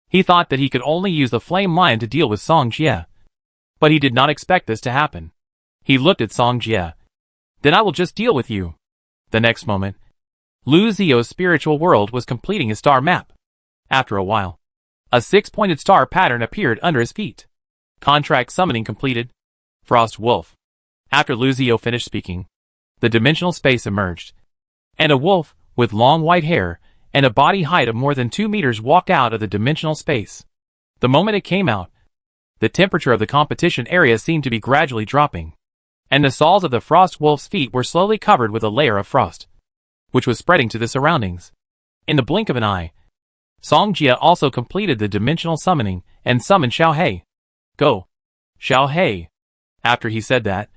He thought that he could only use the Flame Lion to deal with Song Jia. But he did not expect this to happen. He looked at Song Jia. Then I will just deal with you. The next moment, Lu Zio's spiritual world was completing his star map. After a while, a 6-pointed star pattern appeared under his feet. Contract summoning completed. Frost Wolf. After Lu Zio finished speaking, the dimensional space emerged, and a wolf, with long white hair, and a body height of more than 2 meters walked out of the dimensional space. The moment it came out, the temperature of the competition area seemed to be gradually dropping, and the soles of the Frost Wolf's feet were slowly covered with a layer of frost, which was spreading to the surroundings. In the blink of an eye, Song Jia also completed the dimensional summoning and summoned Xiao He. Go, Xiao He. After he said that,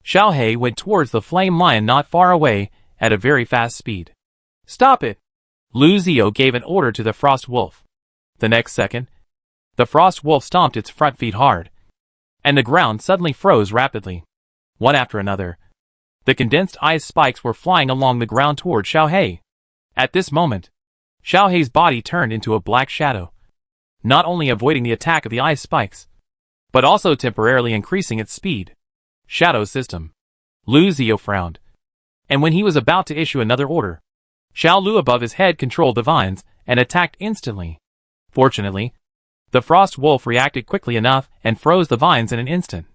Xiao He went towards the Flame Lion not far away at a very fast speed. Stop it! Lu Zio gave an order to the Frost Wolf. The next second, the Frost Wolf stomped its front feet hard, and the ground suddenly froze rapidly. One after another, the condensed ice spikes were flying along the ground toward Xiao He. At this moment, Xiao He's body turned into a black shadow, not only avoiding the attack of the ice spikes, but also temporarily increasing its speed. Shadow system. Lu Zio frowned, and when he was about to issue another order, Xiao Lu above his head controlled the vines and attacked instantly. Fortunately, the Frost Wolf reacted quickly enough and froze the vines in an instant.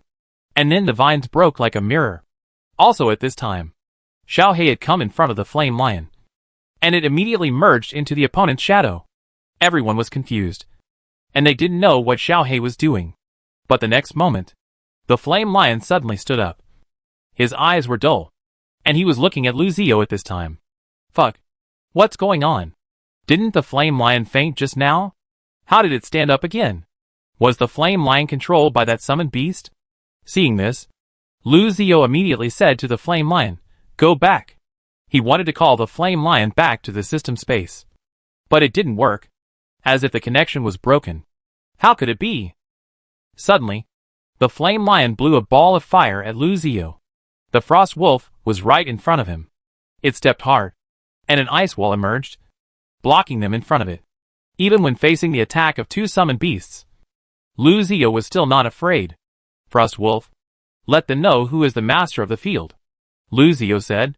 And then the vines broke like a mirror. Also at this time, Xiao He had come in front of the Flame Lion, and it immediately merged into the opponent's shadow. Everyone was confused, and they didn't know what Xiao He was doing. But the next moment, the Flame Lion suddenly stood up. His eyes were dull, and he was looking at Lu Zio at this time. Fuck. What's going on? Didn't the Flame Lion faint just now? How did it stand up again? Was the Flame Lion controlled by that summoned beast? Seeing this, Lu Zio immediately said to the Flame Lion, Go back. He wanted to call the Flame Lion back to the system space. But it didn't work, as if the connection was broken. How could it be? Suddenly, the Flame Lion blew a ball of fire at Lu Zio. The Frost Wolf was right in front of him. It stepped hard, and an ice wall emerged, blocking them in front of it. Even when facing the attack of 2 summoned beasts, Lu Zio was still not afraid. Frost Wolf, let them know who is the master of the field, Lu Zio said.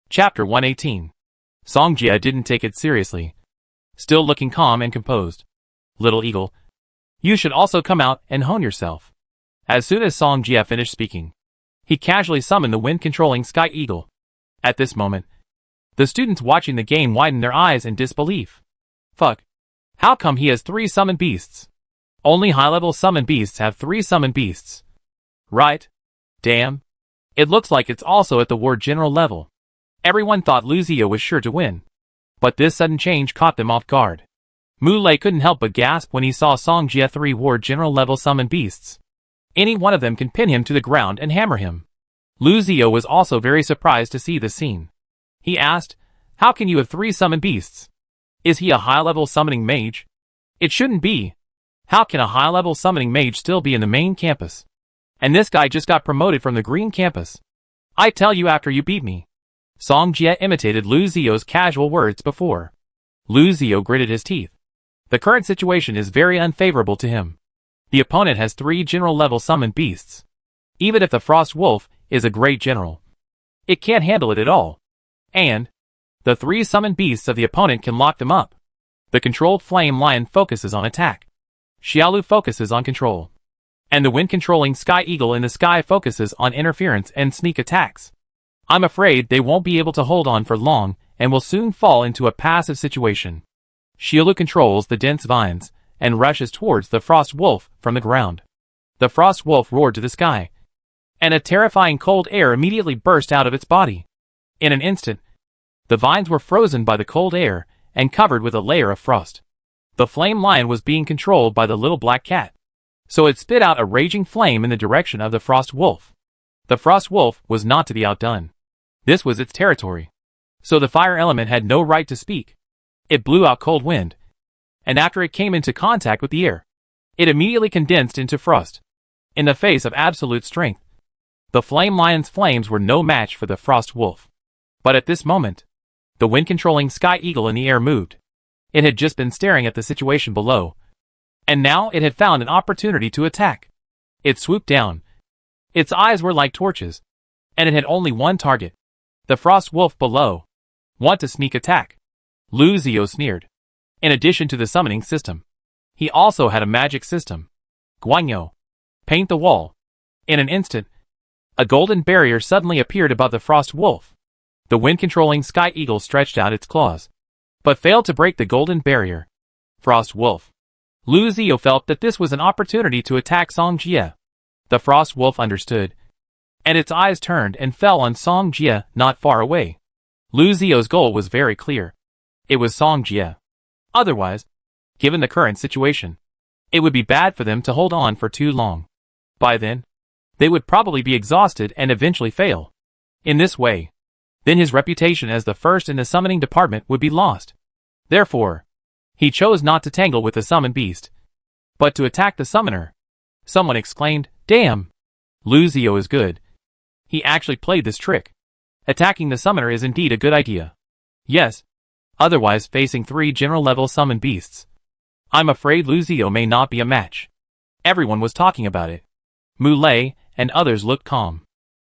Chapter 118. Song Jia didn't take it seriously, still looking calm and composed. Little Eagle, you should also come out and hone yourself. As soon as Song Jia finished speaking, he casually summoned the wind-controlling Sky Eagle. At this moment, The students watching the game widened their eyes in disbelief. Fuck. How come he has 3 summon beasts? Only high-level summon beasts have 3 summon beasts. Right? Damn. It looks like it's also at the War General level. Everyone thought Lu Zio was sure to win. But this sudden change caught them off guard. Mu Lei couldn't help but gasp when he saw Song Jie 3 War General level summon beasts. Any one of them can pin him to the ground and hammer him. Lu Zio was also very surprised to see this scene. He asked, "How can you have 3 summon beasts? Is he a high-level summoning mage? It shouldn't be. How can a high-level summoning mage still be in the main campus? And this guy just got promoted from the green campus. I tell you after you beat me." Song Jie imitated Lu Zio's casual words before. Lu Zio gritted his teeth. The current situation is very unfavorable to him. The opponent has 3 general-level summoned beasts. Even if the Frost Wolf is a great general, it can't handle it at all. And the 3 summoned beasts of the opponent can lock them up. The controlled Flame Lion focuses on attack. Xiaolu focuses on control. And the wind-controlling Sky Eagle in the sky focuses on interference and sneak attacks. I'm afraid they won't be able to hold on for long and will soon fall into a passive situation. Xiaolu controls the dense vines and rushes towards the Frost Wolf from the ground. The Frost Wolf roared to the sky, and a terrifying cold air immediately burst out of its body. In an instant, the vines were frozen by the cold air and covered with a layer of frost. The Flame Lion was being controlled by the little black cat, so it spit out a raging flame in the direction of the Frost Wolf. The Frost Wolf was not to be outdone. This was its territory, so the fire element had no right to speak. It blew out cold wind, and after it came into contact with the air, it immediately condensed into frost. In the face of absolute strength, the Flame Lion's flames were no match for the Frost Wolf. But at this moment, the wind-controlling Sky Eagle in the air moved. It had just been staring at the situation below, and now it had found an opportunity to attack. It swooped down. Its eyes were like torches, and it had only one target. The Frost Wolf below. Want to sneak attack? Lu Zio sneered. In addition to the summoning system, he also had a magic system. Guanyo. Paint the wall. In an instant, a golden barrier suddenly appeared above the Frost Wolf. The wind-controlling Sky Eagle stretched out its claws, but failed to break the golden barrier. Frost Wolf. Lu Zio felt that this was an opportunity to attack Song Jie. The Frost Wolf understood, and its eyes turned and fell on Song Jie not far away. Lu Zio's goal was very clear. It was Song Jie. Otherwise, given the current situation, it would be bad for them to hold on for too long. By then, they would probably be exhausted and eventually fail. In this way, then his reputation as the first in the summoning department would be lost. Therefore, he chose not to tangle with the summoned beast, but to attack the summoner. Someone exclaimed, "Damn! Lu Zio is good. He actually played this trick. Attacking the summoner is indeed a good idea." Yes. Otherwise facing 3 general-level summoned beasts, I'm afraid Lu Zio may not be a match. Everyone was talking about it. Mu Lei and others looked calm.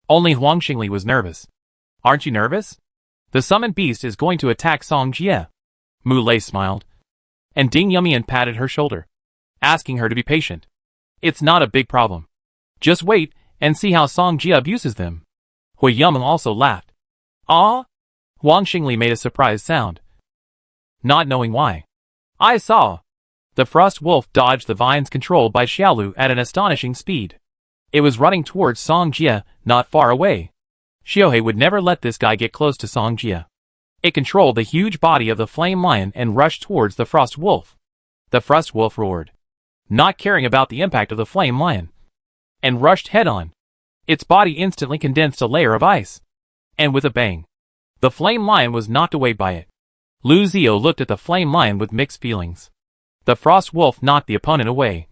Only Huang Xingli was nervous. "Aren't you nervous? The summoned beast is going to attack Song Jie." Mu Lei smiled, and Ding Yumian patted her shoulder, asking her to be patient. "It's not a big problem. Just wait and see how Song Jie abuses them." Hui Yumeng also laughed. "Ah?" Huang Xingli made a surprised sound, not knowing why. "I saw." The Frost Wolf dodged the vines controlled by Xiaolu at an astonishing speed. It was running towards Song Jie, not far away. Xiaohei would never let this guy get close to Song Jie. It controlled the huge body of the Flame Lion and rushed towards the Frost Wolf. The Frost Wolf roared, not caring about the impact of the Flame Lion, and rushed head-on. Its body instantly condensed a layer of ice, and with a bang, the Flame Lion was knocked away by it. Lu Zio looked at the Flame Lion with mixed feelings. The Frost Wolf knocked the opponent away,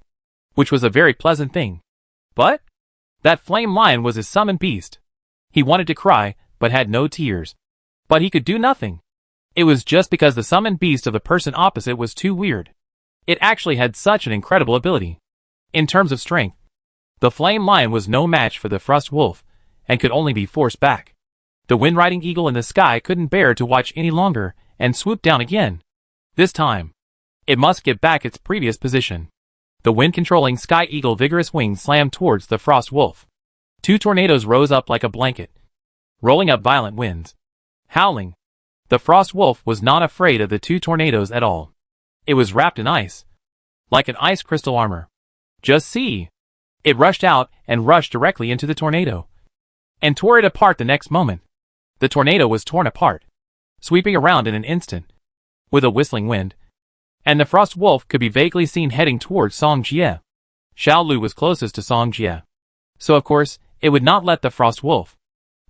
which was a very pleasant thing. But that Flame Lion was his summoned beast. He wanted to cry, but had no tears. But he could do nothing. It was just because the summoned beast of the person opposite was too weird. It actually had such an incredible ability. In terms of strength, the Flame Lion was no match for the Frost Wolf, and could only be forced back. The wind-riding eagle in the sky couldn't bear to watch any longer, and swooped down again. This time, it must get back its previous position. The wind-controlling Sky Eagle vigorous wings slammed towards the Frost Wolf. 2 tornadoes rose up like a blanket, rolling up violent winds. Howling, The frost wolf was not afraid of the two tornadoes at all. It was wrapped in ice, like an ice crystal armor. Just see! It rushed out and rushed directly into the tornado, and tore it apart the next moment. The tornado was torn apart, sweeping around in an instant, with a whistling wind, and the frost wolf could be vaguely seen heading towards Song Jie. Xiao Lu was closest to Song Jie, so of course, it would not let the frost wolf.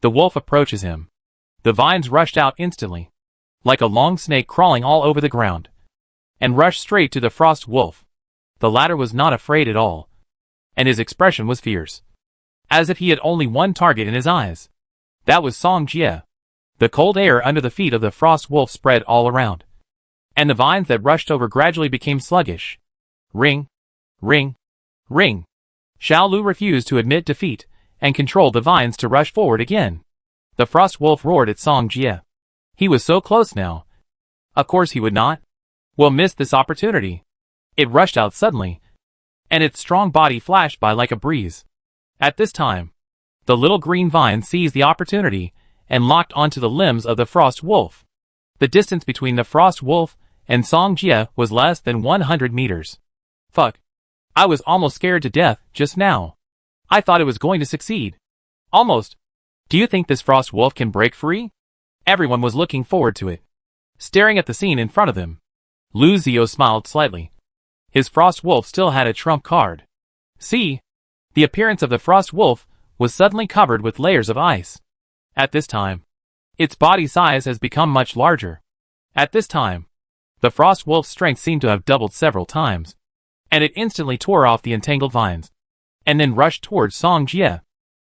The wolf approaches him. The vines rushed out instantly, like a long snake crawling all over the ground, and rushed straight to the frost wolf. The latter was not afraid at all, and his expression was fierce, as if he had only one target in his eyes. That was Song Jie. The cold air under the feet of the frost wolf spread all around, and the vines that rushed over gradually became sluggish. Ring, ring, ring. Xiao Lu refused to admit defeat, and controlled the vines to rush forward again. The frost wolf roared at Song Jie. He was so close now. Of course he would not. Will miss this opportunity. It rushed out suddenly, and its strong body flashed by like a breeze. At this time, the little green vine seized the opportunity and locked onto the limbs of the frost wolf. The distance between the frost wolf and Song Jie was less than 100 meters. Fuck. I was almost scared to death just now. I thought it was going to succeed. Almost. Do you think this frost wolf can break free? Everyone was looking forward to it, staring at the scene in front of them. Lu Zio smiled slightly. His frost wolf still had a trump card. See? The appearance of the frost wolf was suddenly covered with layers of ice. At this time, its body size has become much larger. At this time, the frost wolf's strength seemed to have doubled several times, and it instantly tore off the entangled vines, and then rushed towards Song Jie.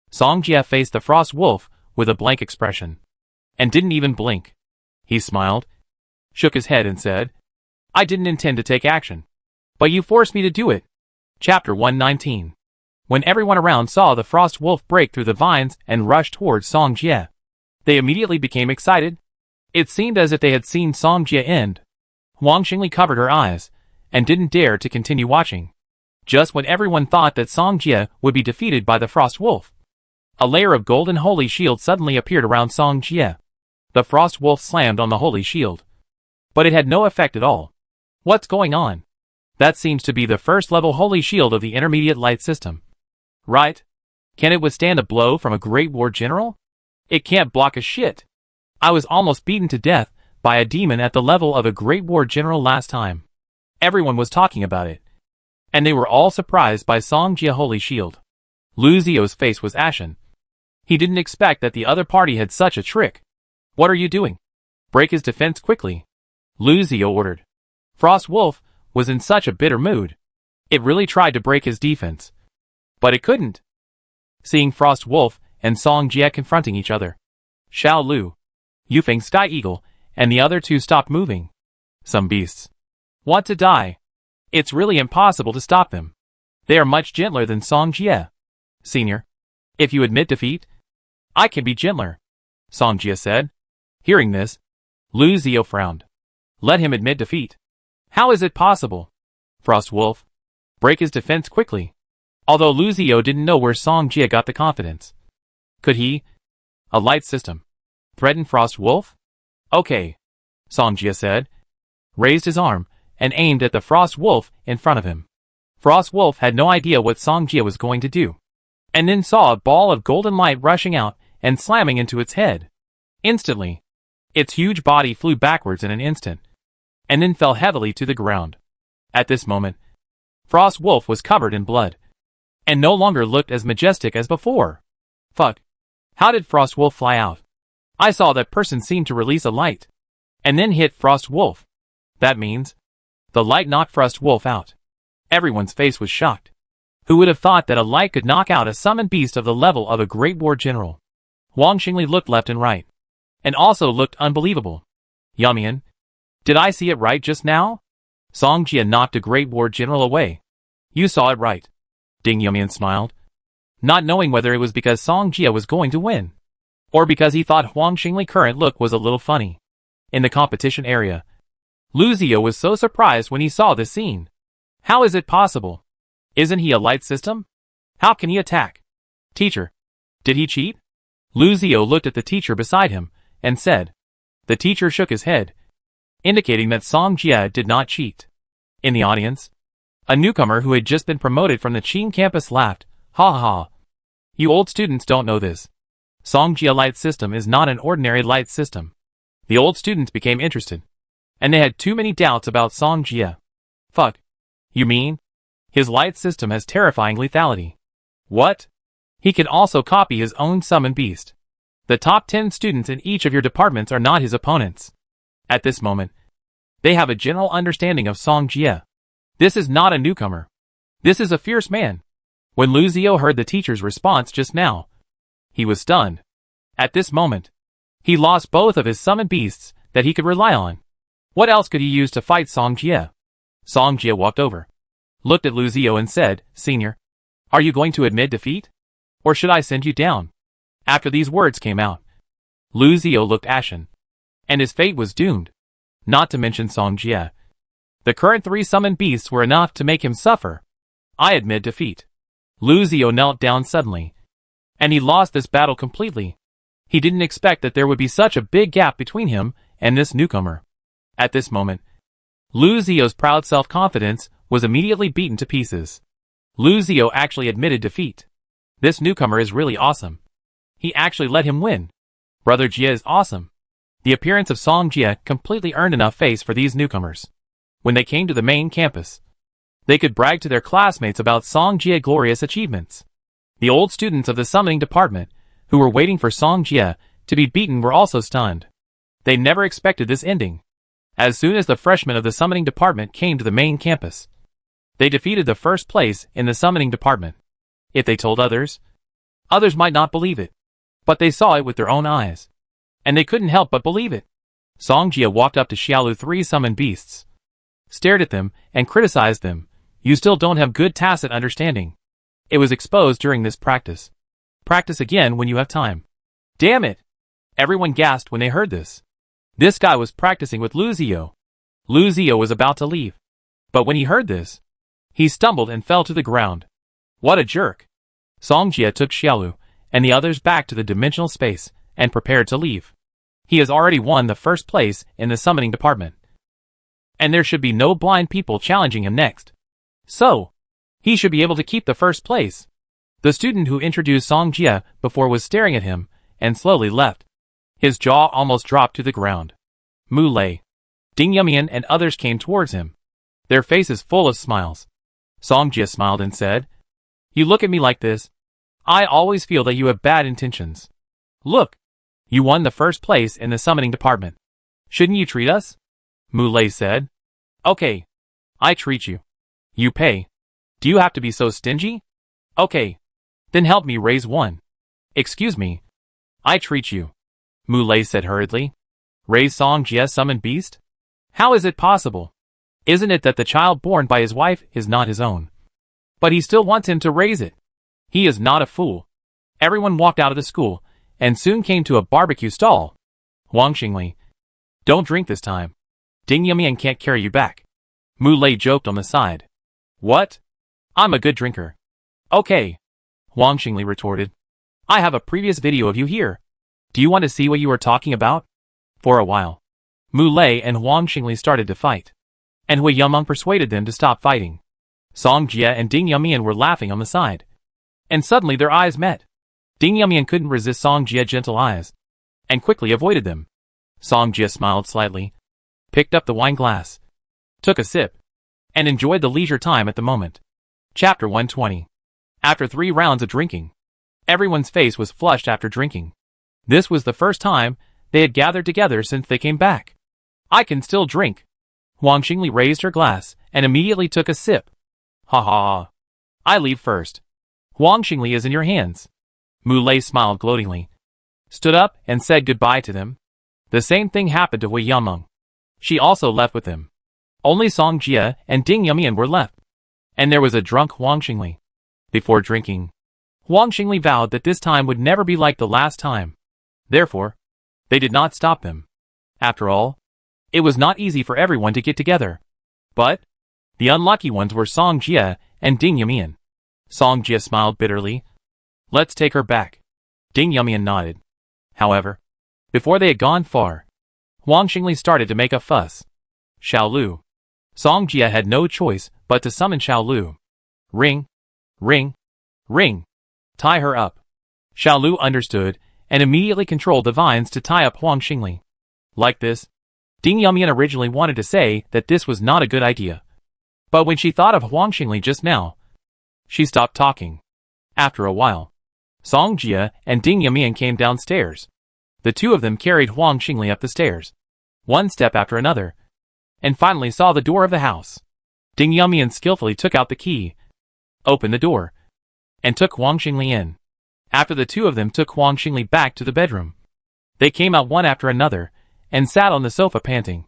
Song Jie faced the frost wolf with a blank expression, and didn't even blink. He smiled, shook his head and said, I didn't intend to take action, but you forced me to do it. Chapter 119. When everyone around saw the frost wolf break through the vines and rush towards Song Jie, they immediately became excited. It seemed as if they had seen Song Jie end. Huang Xingli covered her eyes, and didn't dare to continue watching. Just when everyone thought that Song Jie would be defeated by the frost wolf, a layer of golden holy shield suddenly appeared around Song Jie. The frost wolf slammed on the holy shield, but it had no effect at all. What's going on? That seems to be the first level holy shield of the intermediate light system. Right? Can it withstand a blow from a great war general? It can't block a shit. I was almost beaten to death by a demon at the level of a great war general last time. Everyone was talking about it, and they were all surprised by Song Jie holy shield. Lu Zio's face was ashen. He didn't expect that the other party had such a trick. What are you doing? Break his defense quickly, Lu Zio ordered. Frost Wolf was in such a bitter mood. It really tried to break his defense, but it couldn't. Seeing Frost Wolf and Song Jie confronting each other, Xiao Lu, Yufeng Sky Eagle, and the other two stopped moving. Some beasts want to die. It's really impossible to stop them. They are much gentler than Song Jie. Senior, if you admit defeat, I can be gentler, Song Jie said. Hearing this, Lu Zio frowned. Let him admit defeat. How is it possible? Frost Wolf, break his defense quickly. Although Lu Zio didn't know where Song Jie got the confidence. Could he, a light system, threaten Frost Wolf? Okay, Song Jie said, raised his arm, and aimed at the Frost Wolf in front of him. Frost Wolf had no idea what Song Jie was going to do, and then saw a ball of golden light rushing out and slamming into its head. Instantly, its huge body flew backwards in an instant, and then fell heavily to the ground. At this moment, Frost Wolf was covered in blood, and no longer looked as majestic as before. Fuck. How did Frost Wolf fly out? I saw that person seem to release a light, and then hit Frost Wolf. That means, the light knocked Frost Wolf out. Everyone's face was shocked. Who would have thought that a light could knock out a summoned beast of the level of a great war general? Huang Xingli looked left and right, and also looked unbelievable. Yumian, did I see it right just now? Song Jie knocked a great war general away. You saw it right. Ding Yumian smiled, not knowing whether it was because Song Jie was going to win, or because he thought Huang Xingli current look was a little funny. In the competition area, Lu Zio was so surprised when he saw this scene. How is it possible? Isn't he a light system? How can he attack? Teacher, did he cheat? Lu Zio looked at the teacher beside him, and said, The teacher shook his head, indicating that Song Jie did not cheat. In the audience, a newcomer who had just been promoted from the Qing campus laughed. Ha ha ha. You old students don't know this. Song Jie light system is not an ordinary light system. The old students became interested, and they had too many doubts about Song Jie. Fuck. You mean? His light system has terrifying lethality. What? He can also copy his own summon beast. The top 10 students in each of your departments are not his opponents. At this moment, they have a general understanding of Song Jie. This is not a newcomer. This is a fierce man. When Lu Zio heard the teacher's response just now, he was stunned. At this moment, he lost both of his summoned beasts that he could rely on. What else could he use to fight Song Jie? Song Jie walked over, looked at Lu Zio and said, Senior, are you going to admit defeat? Or should I send you down? After these words came out, Lu Zio looked ashen, and his fate was doomed. Not to mention Song Jie. The current 3 summoned beasts were enough to make him suffer. I admit defeat. Lu Zio knelt down suddenly, and he lost this battle completely. He didn't expect that there would be such a big gap between him and this newcomer. At this moment, Lu Zio's proud self-confidence was immediately beaten to pieces. Lu Zio actually admitted defeat. This newcomer is really awesome. He actually let him win. Brother Jie is awesome. The appearance of Song Jie completely earned enough face for these newcomers. When they came to the main campus, they could brag to their classmates about Song Jie's glorious achievements. The old students of the summoning department, who were waiting for Song Jie to be beaten, were also stunned. They never expected this ending. As soon as the freshmen of the summoning department came to the main campus, they defeated the first place in the summoning department. If they told others, others might not believe it. But they saw it with their own eyes, and they couldn't help but believe it. Song Jie walked up to Xiaolu 3 summoned beasts, stared at them, and criticized them. You still don't have good tacit understanding. It was exposed during this practice. Practice again when you have time. Damn it! Everyone gasped when they heard this. This guy was practicing with Lu Zio. Lu Zio was about to leave, but when he heard this, he stumbled and fell to the ground. What a jerk! Song Jie took Xiaolu and the others back to the dimensional space and prepared to leave. He has already won the first place in the summoning department, and there should be no blind people challenging him next. So, he should be able to keep the first place. The student who introduced Song Jie before was staring at him and slowly left. His jaw almost dropped to the ground. Mu Lei, Ding Yumian and others came towards him, their faces full of smiles. Song Jie smiled and said, You look at me like this, I always feel that you have bad intentions. Look, you won the first place in the summoning department. Shouldn't you treat us? Mu Lei said. Okay, I treat you. You pay. Do you have to be so stingy? Okay, then help me raise one. Excuse me. I treat you. Mu Lei said hurriedly. Raise Song Jie's summoned beast? How is it possible? Isn't it that the child born by his wife is not his own? But he still wants him to raise it. He is not a fool. Everyone walked out of the school, and soon came to a barbecue stall. Wang Xingli. Don't drink this time. Ding Yumian can't carry you back. Mu Lei joked on the side. What? I'm a good drinker. Okay. Wang Xingli retorted. I have a previous video of you here. Do you want to see what you were talking about? For a while, Mu Lei and Wang Xingli started to fight, and Hui Yumeng persuaded them to stop fighting. Song Jie and Ding Yumian were laughing on the side, and suddenly their eyes met. Ding Yumian couldn't resist Song Jie's gentle eyes, and quickly avoided them. Song Jie smiled slightly, picked up the wine glass, took a sip, and enjoyed the leisure time at the moment. Chapter 120. After 3 rounds of drinking, everyone's face was flushed after drinking. This was the first time they had gathered together since they came back. I can still drink. Wang Xingli raised her glass and immediately took a sip. Ha ha ha. I leave first. Wang Xingli is in your hands. Mu Lei smiled gloatingly, stood up and said goodbye to them. The same thing happened to Hui Yumeng. She also left with them. Only Song Jie and Ding Yumian were left, and there was a drunk Wang Xingli. Before drinking, Wang Xingli vowed that this time would never be like the last time. Therefore, they did not stop them. After all, it was not easy for everyone to get together. But the unlucky ones were Song Jie and Ding Yumian. Song Jie smiled bitterly. Let's take her back. Ding Yumian nodded. However, before they had gone far, Huang Xingli started to make a fuss. Xiao Lu. Song Jia had no choice but to summon Xiao Lu. Ring. Ring. Ring. Tie her up. Xiao Lu understood and immediately controlled the vines to tie up Huang Xingli. Like this, Ding Yumian originally wanted to say that this was not a good idea. But when she thought of Huang Xingli just now, she stopped talking. After a while, Song Jia and Ding Yumian came downstairs. The two of them carried Huang Xingli up the stairs, one step after another, and finally saw the door of the house. Ding Yumian skillfully took out the key, opened the door, and took Huang Xingli in. After the two of them took Huang Xingli back to the bedroom, they came out one after another and sat on the sofa panting.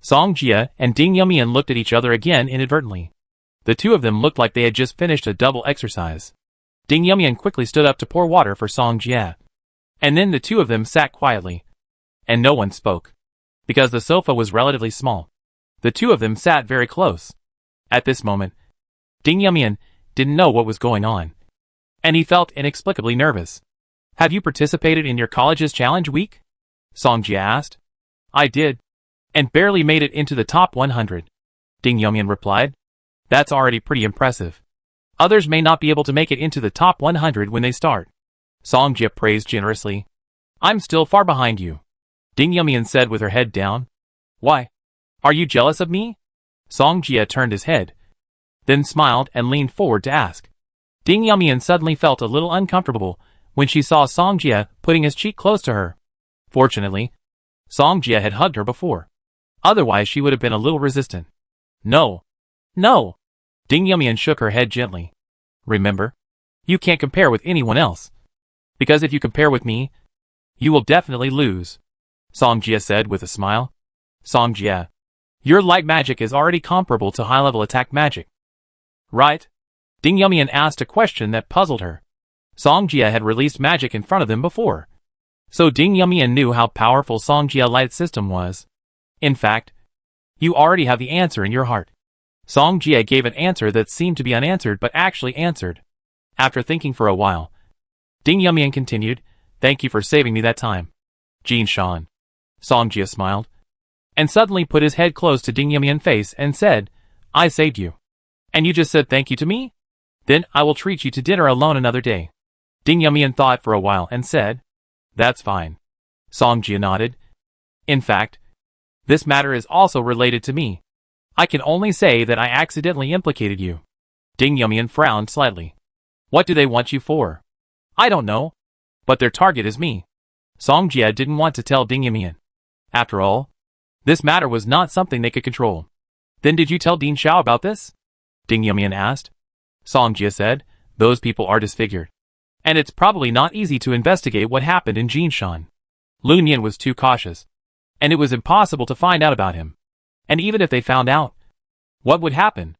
Song Jia and Ding Yumian looked at each other again inadvertently. The two of them looked like they had just finished a double exercise. Ding Yumian quickly stood up to pour water for Song Jia. And then the two of them sat quietly. And no one spoke. Because the sofa was relatively small, the two of them sat very close. At this moment, Ding Yumian didn't know what was going on. And he felt inexplicably nervous. Have you participated in your college's challenge week? Song Jia asked. I did. And barely made it into the top 100. Ding Yumian replied. That's already pretty impressive. Others may not be able to make it into the top 100 when they start. Song Jia praised generously. I'm still far behind you. Ding Yumian said with her head down. Why? Are you jealous of me? Song Jia turned his head, then smiled and leaned forward to ask. Ding Yumian suddenly felt a little uncomfortable when she saw Song Jia putting his cheek close to her. Fortunately, Song Jia had hugged her before. Otherwise she would have been a little resistant. No. No. Ding Yumian shook her head gently. Remember, you can't compare with anyone else. Because if you compare with me, you will definitely lose. Song Jia said with a smile. Song Jia, your light magic is already comparable to high-level attack magic. Right? Ding Yumian asked a question that puzzled her. Song Jia had released magic in front of them before. So Ding Yumian knew how powerful Song Jia light system was. In fact, you already have the answer in your heart. Song Jia gave an answer that seemed to be unanswered but actually answered. After thinking for a while, Ding Yumian continued, Thank you for saving me that time. Jin Shan. Song Jia smiled, and suddenly put his head close to Ding Yumian's face and said, I saved you. And you just said thank you to me? Then I will treat you to dinner alone another day. Ding Yumian thought for a while and said, That's fine. Song Jia nodded. In fact, this matter is also related to me. I can only say that I accidentally implicated you. Ding Yumian frowned slightly. What do they want you for? I don't know. But their target is me. Song Jia didn't want to tell Ding Yumian. After all, this matter was not something they could control. Then did you tell Ding Xiao about this? Ding Yumian asked. Song Jia said, Those people are disfigured. And it's probably not easy to investigate what happened in Jinshan. Lu Nian was too cautious. And it was impossible to find out about him. And even if they found out, what would happen?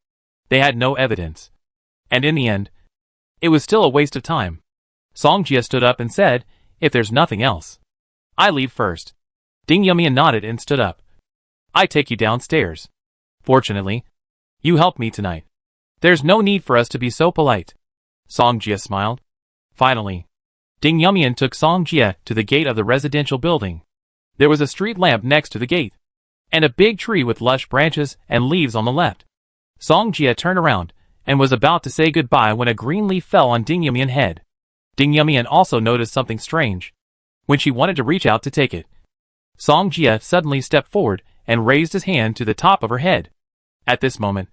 They had no evidence. And in the end, it was still a waste of time. Song Jia stood up and said, If there's nothing else, I leave first. Ding Yumian nodded and stood up. I take you downstairs. Fortunately, you helped me tonight. There's no need for us to be so polite. Song Jia smiled. Finally, Ding Yumian took Song Jia to the gate of the residential building. There was a street lamp next to the gate, and a big tree with lush branches and leaves on the left. Song Jia turned around and was about to say goodbye when a green leaf fell on Ding Yumian's head. Ding Yumian also noticed something strange. When she wanted to reach out to take it, Song Jia suddenly stepped forward and raised his hand to the top of her head. At this moment,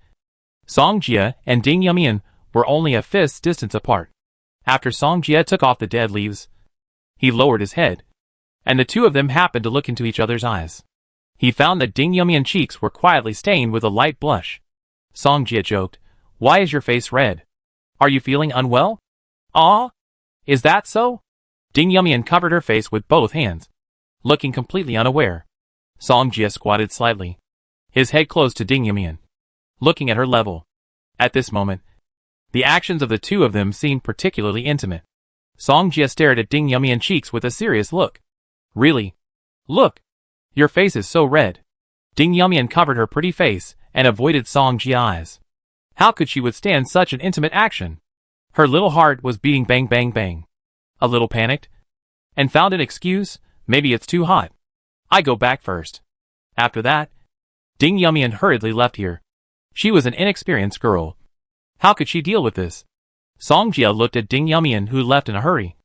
Song Jia and Ding Yumian were only a fist's distance apart. After Song Jia took off the dead leaves, he lowered his head, and the two of them happened to look into each other's eyes. He found that Ding Yumian's cheeks were quietly stained with a light blush. Song Jia joked, Why is your face red? Are you feeling unwell? Ah? Is that so? Ding Yumian covered her face with both hands, looking completely unaware. Song Jia squatted slightly, his head close to Ding Yumian, looking at her level. At this moment, the actions of the two of them seemed particularly intimate. Song Jia stared at Ding Yumian's cheeks with a serious look. Really? Look! Your face is so red. Ding Yumian covered her pretty face and avoided Song Jia's eyes. How could she withstand such an intimate action? Her little heart was beating bang bang bang. A little panicked, and found an excuse, maybe it's too hot. I go back first. After that, Ding Yumian hurriedly left here. She was an inexperienced girl. How could she deal with this? Song Jia looked at Ding Yumian, who left in a hurry,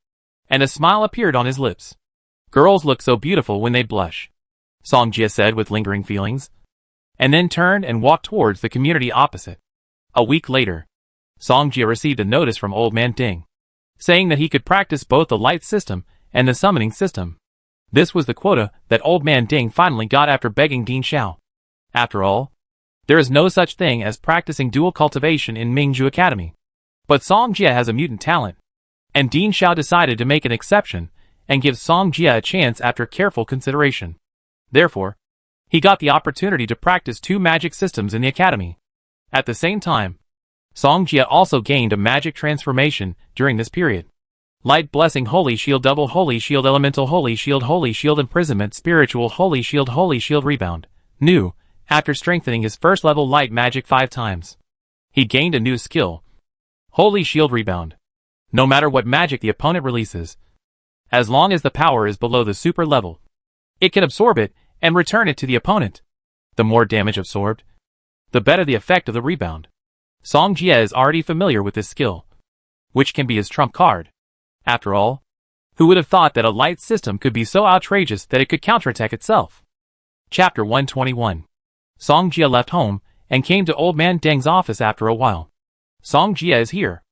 and a smile appeared on his lips. Girls look so beautiful when they blush, Song Jia said with lingering feelings, and then turned and walked towards the community opposite. A week later, Song Jia received a notice from Old Man Ding, saying that he could practice both the light system and the summoning system. This was the quota that Old Man Ding finally got after begging Ding Xiao. After all, there is no such thing as practicing dual cultivation in Mingzhu Academy. But Song Jia has a mutant talent, and Ding Xiao decided to make an exception and give Song Jia a chance after careful consideration. Therefore, he got the opportunity to practice 2 magic systems in the academy. At the same time, Song Jia also gained a magic transformation during this period. Light Blessing, Holy Shield, Double Holy Shield, Elemental Holy Shield, Imprisonment, Spiritual Holy Shield, Rebound. New, after strengthening his first level light magic 5 times, he gained a new skill, Holy Shield Rebound. No matter what magic the opponent releases, as long as the power is below the super level, it can absorb it and return it to the opponent. The more damage absorbed, the better the effect of the rebound. Song Jia is already familiar with this skill, which can be his trump card. After all, who would have thought that a light system could be so outrageous that it could counterattack itself? Chapter 121. Song Jia left home and came to Old Man Deng's office after a while. Song Jia is here.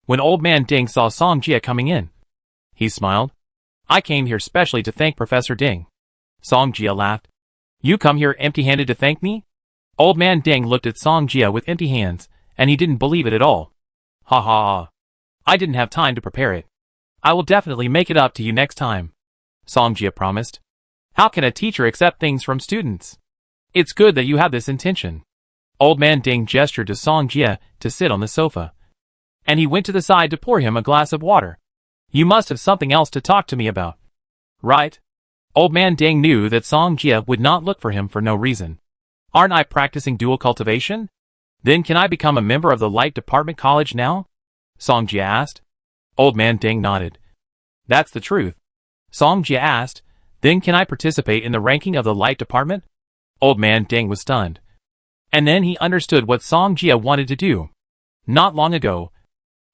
When Old Man Deng saw Song Jia coming in, he smiled. I came here specially to thank Professor Ding. Song Jia laughed. You come here empty-handed to thank me? Old Man Deng looked at Song Jia with empty hands, and he didn't believe it at all. Ha ha ha. I didn't have time to prepare it. I will definitely make it up to you next time, Song Jia promised. How can a teacher accept things from students? It's good that you have this intention. Old Man Ding gestured to Song Jia to sit on the sofa, and he went to the side to pour him a glass of water. You must have something else to talk to me about, right? Old Man Ding knew that Song Jia would not look for him for no reason. Aren't I practicing dual cultivation? Then can I become a member of the Light Department College now? Song Jia asked. Old Man Ding nodded. That's the truth. Song Jia asked, then can I participate in the ranking of the Light Department? Old Man Ding was stunned. And then he understood what Song Jia wanted to do. Not long ago,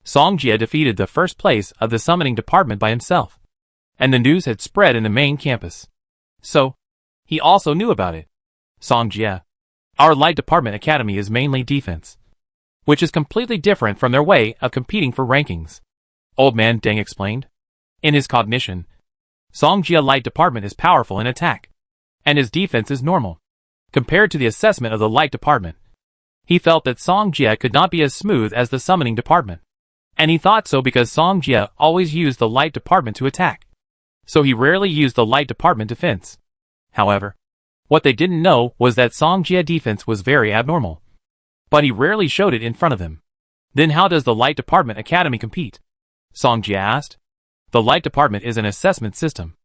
Song Jia defeated the first place of the summoning department by himself, and the news had spread in the main campus. So, he also knew about it. Song Jia, our Light Department Academy is mainly defense, which is completely different from their way of competing for rankings. Old Man Deng explained. In his cognition, Song Jia Light Department is powerful in attack, and his defense is normal, compared to the assessment of the Light Department. He felt that Song Jia could not be as smooth as the summoning department, and he thought so because Song Jia always used the Light Department to attack, so he rarely used the Light Department defense. However, what they didn't know was that Song Jia defense was very abnormal, but he rarely showed it in front of them. Then how does the Light Department Academy compete? Song Jia asked. The Light Department is an assessment system.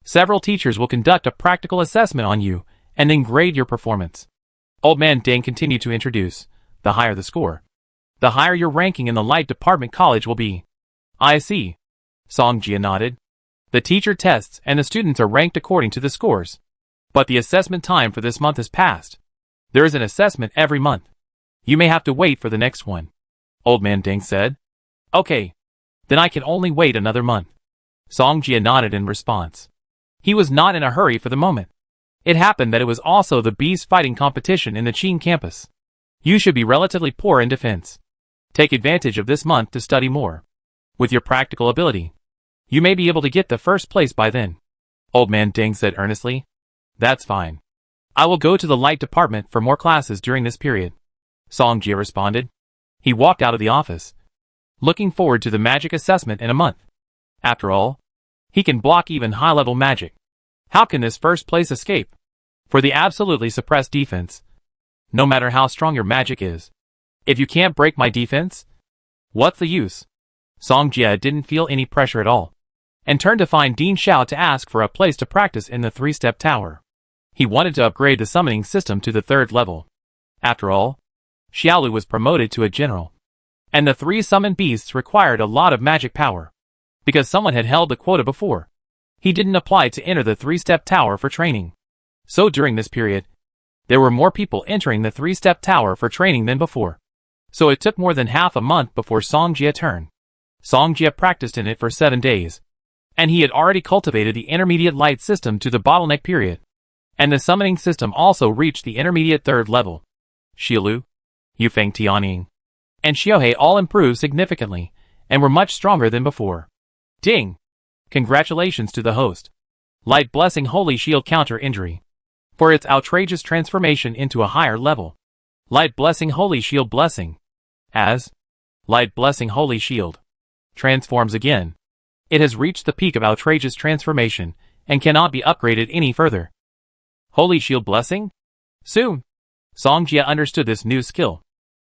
Several teachers will conduct a practical assessment on you and then grade your performance. Old Man Deng continued to introduce. The higher the score, the higher your ranking in the Light Department College will be. I see. Song Jia nodded. The teacher tests and the students are ranked according to the scores. But the assessment time for this month has passed. There is an assessment every month. You may have to wait for the next one. Old Man Deng said. Okay. Then I can only wait another month. Song Jia nodded in response. He was not in a hurry for the moment. It happened that it was also the bees fighting competition in the Qing campus. You should be relatively poor in defense. Take advantage of this month to study more. With your practical ability, you may be able to get the first place by then. Old Man Deng said earnestly. That's fine. I will go to the Light Department for more classes during this period. Song Jia responded. He walked out of the office, looking forward to the magic assessment in a month. After all, he can block even high-level magic. How can this first place escape? For the absolutely suppressed defense, no matter how strong your magic is, if you can't break my defense, what's the use? Song Jia didn't feel any pressure at all, and turned to find Ding Xiao to ask for a place to practice in the 3-step tower. He wanted to upgrade the summoning system to the 3rd level. After all, Xiaolu was promoted to a general, and the 3 summoned beasts required a lot of magic power. Because someone had held the quota before, he didn't apply to enter the 3-step tower for training. So during this period, there were more people entering the 3-step tower for training than before. So it took more than half a month before Song Jie turned. Song Jie practiced in it for 7 days, and he had already cultivated the intermediate light system to the bottleneck period. And the summoning system also reached the intermediate 3rd level. Shilu, Yufeng Tianying, and Xiaohei all improved significantly, and were much stronger than before. Ding! Congratulations to the host. Light Blessing Holy Shield Counter Injury. For its outrageous transformation into a higher level. Light Blessing Holy Shield Blessing. As Light Blessing Holy Shield transforms again. It has reached the peak of outrageous transformation, and cannot be upgraded any further. Holy Shield Blessing? Soon. Song Jie understood this new skill.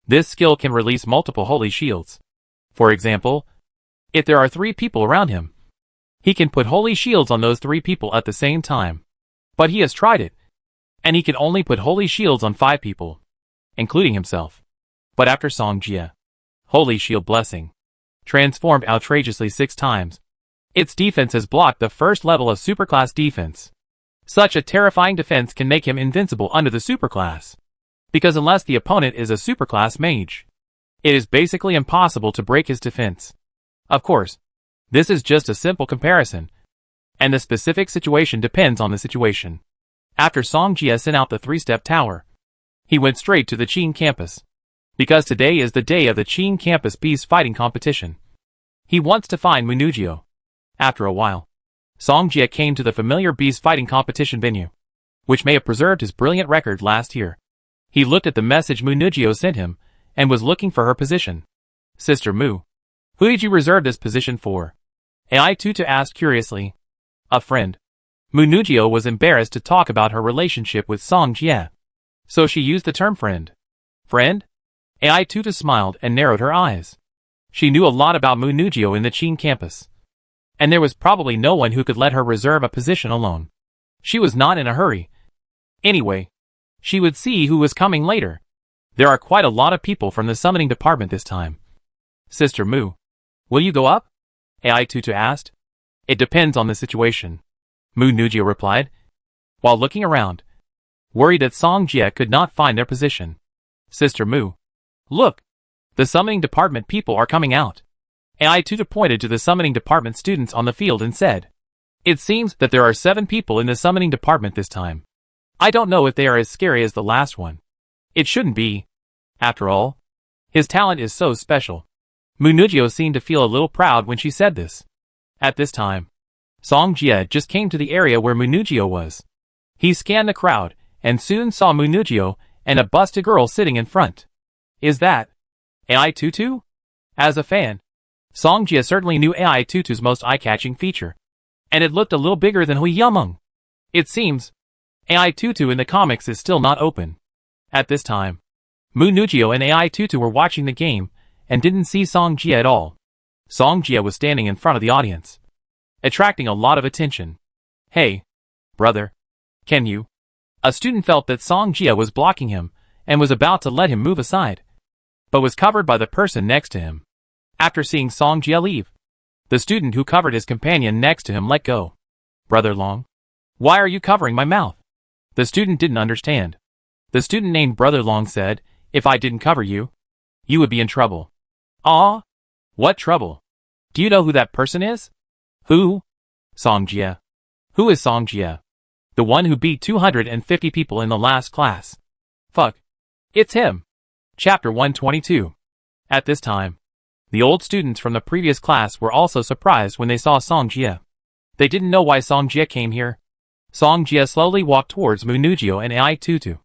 This skill can release multiple holy shields. For example, if there are 3 people around him, he can put holy shields on those 3 people at the same time. But he has tried it, and he can only put holy shields on 5 people, including himself. But after Song Jie, Holy Shield Blessing transformed outrageously 6 times. Its defense has blocked the 1st level of superclass defense. Such a terrifying defense can make him invincible under the superclass. Because unless the opponent is a superclass mage, it is basically impossible to break his defense. Of course, this is just a simple comparison, and the specific situation depends on the situation. After Song Jie sent out the 3-step tower, he went straight to the Qing campus. Because today is the day of the Qing campus beast fighting competition. He wants to find Munugio. After a while, Song Jie came to the familiar beast fighting competition venue, which may have preserved his brilliant record last year. He looked at the message Munugio sent him, and was looking for her position. Sister Mu, who did you reserve this position for? Ai Tutu asked curiously. A friend. Munugio was embarrassed to talk about her relationship with Song Jie, so she used the term friend. Friend? Ai Tutu smiled and narrowed her eyes. She knew a lot about Munugio in the Qing campus, and there was probably no one who could let her reserve a position alone. She was not in a hurry. Anyway, she would see who was coming later. There are quite a lot of people from the summoning department this time. Sister Mu, will you go up? Ai Tutu asked. It depends on the situation, Munugio replied, while looking around, worried that Song Jie could not find their position. Sister Mu, look, the summoning department people are coming out. Ai Tutu pointed to the summoning department students on the field and said, it seems that there are 7 people in the summoning department this time. I don't know if they are as scary as the last one. It shouldn't be. After all, his talent is so special. Munugio seemed to feel a little proud when she said this. At this time, Song Jie just came to the area where Munugio was. He scanned the crowd, and soon saw Munugio and a busted girl sitting in front. Is that Ai Tutu? As a fan, Song Jie certainly knew Ai Tutu's most eye-catching feature, and it looked a little bigger than Hui Yameng. It seems Ai Tutu in the comics is still not open. At this time, Munugio and Ai Tutu were watching the game, and didn't see Song Jie at all. Song Jie was standing in front of the audience, attracting a lot of attention. Hey, brother, can you? A student felt that Song Jie was blocking him, and was about to let him move aside, but was covered by the person next to him. After seeing Song Jie leave, the student who covered his companion next to him let go. Brother Long, why are you covering my mouth? The student didn't understand. The student named Brother Long said, if I didn't cover you, you would be in trouble. Ah? What trouble? Do you know who that person is? Who? Song Jie. Who is Song Jie? The one who beat 250 people in the last class. Fuck. It's him. Chapter 122. At this time, the old students from the previous class were also surprised when they saw Song Jie. They didn't know why Song Jie came here. Song Jie slowly walked towards Munugio and Ai Tutu.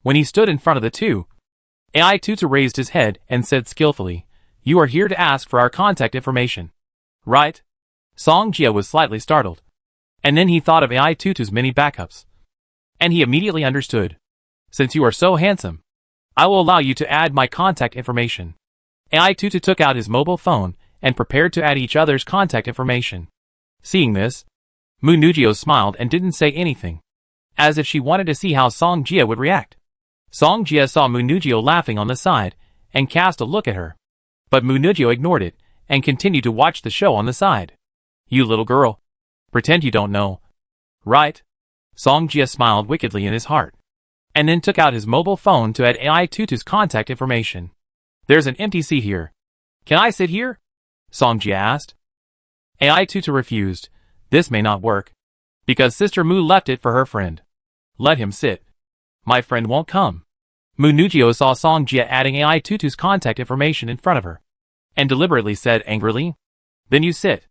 When he stood in front of the two, Ai Tutu raised his head and said skillfully, you are here to ask for our contact information, right? Song Jie was slightly startled, and then he thought of Ai Tutu's many backups, and he immediately understood. Since you are so handsome, I will allow you to add my contact information. Ai Tutu took out his mobile phone and prepared to add each other's contact information. Seeing this, Munugio smiled and didn't say anything, as if she wanted to see how Song Jie would react. Song Jie saw Munugio laughing on the side, and cast a look at her. But Munugio ignored it, and continued to watch the show on the side. You little girl. Pretend you don't know. Right? Song Jia smiled wickedly in his heart, and then took out his mobile phone to add AI22's contact information. There's an empty seat here. Can I sit here? Song Jia asked. AI22 refused. This may not work, because Sister Mu left it for her friend. Let him sit. My friend won't come. Mu Nujio saw Song Jia adding AI22's contact information in front of her, and deliberately said angrily, "Then you sit."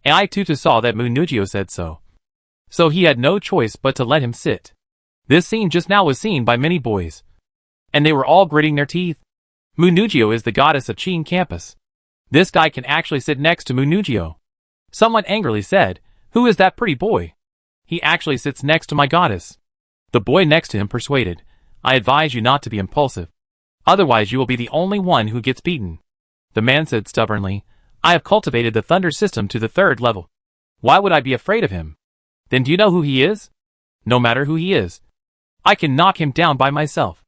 AI22 saw that Mu Nujio said so. So he had no choice but to let him sit. This scene just now was seen by many boys, and they were all gritting their teeth. Mu Nujio is the goddess of Qin campus. This guy can actually sit next to Mu Nujio. Someone angrily said, "Who is that pretty boy? He actually sits next to my goddess." The boy next to him persuaded, "I advise you not to be impulsive. Otherwise you will be the only one who gets beaten." The man said stubbornly, "I have cultivated the thunder system to the 3rd level. Why would I be afraid of him?" "Then do you know who he is?" "No matter who he is, I can knock him down by myself."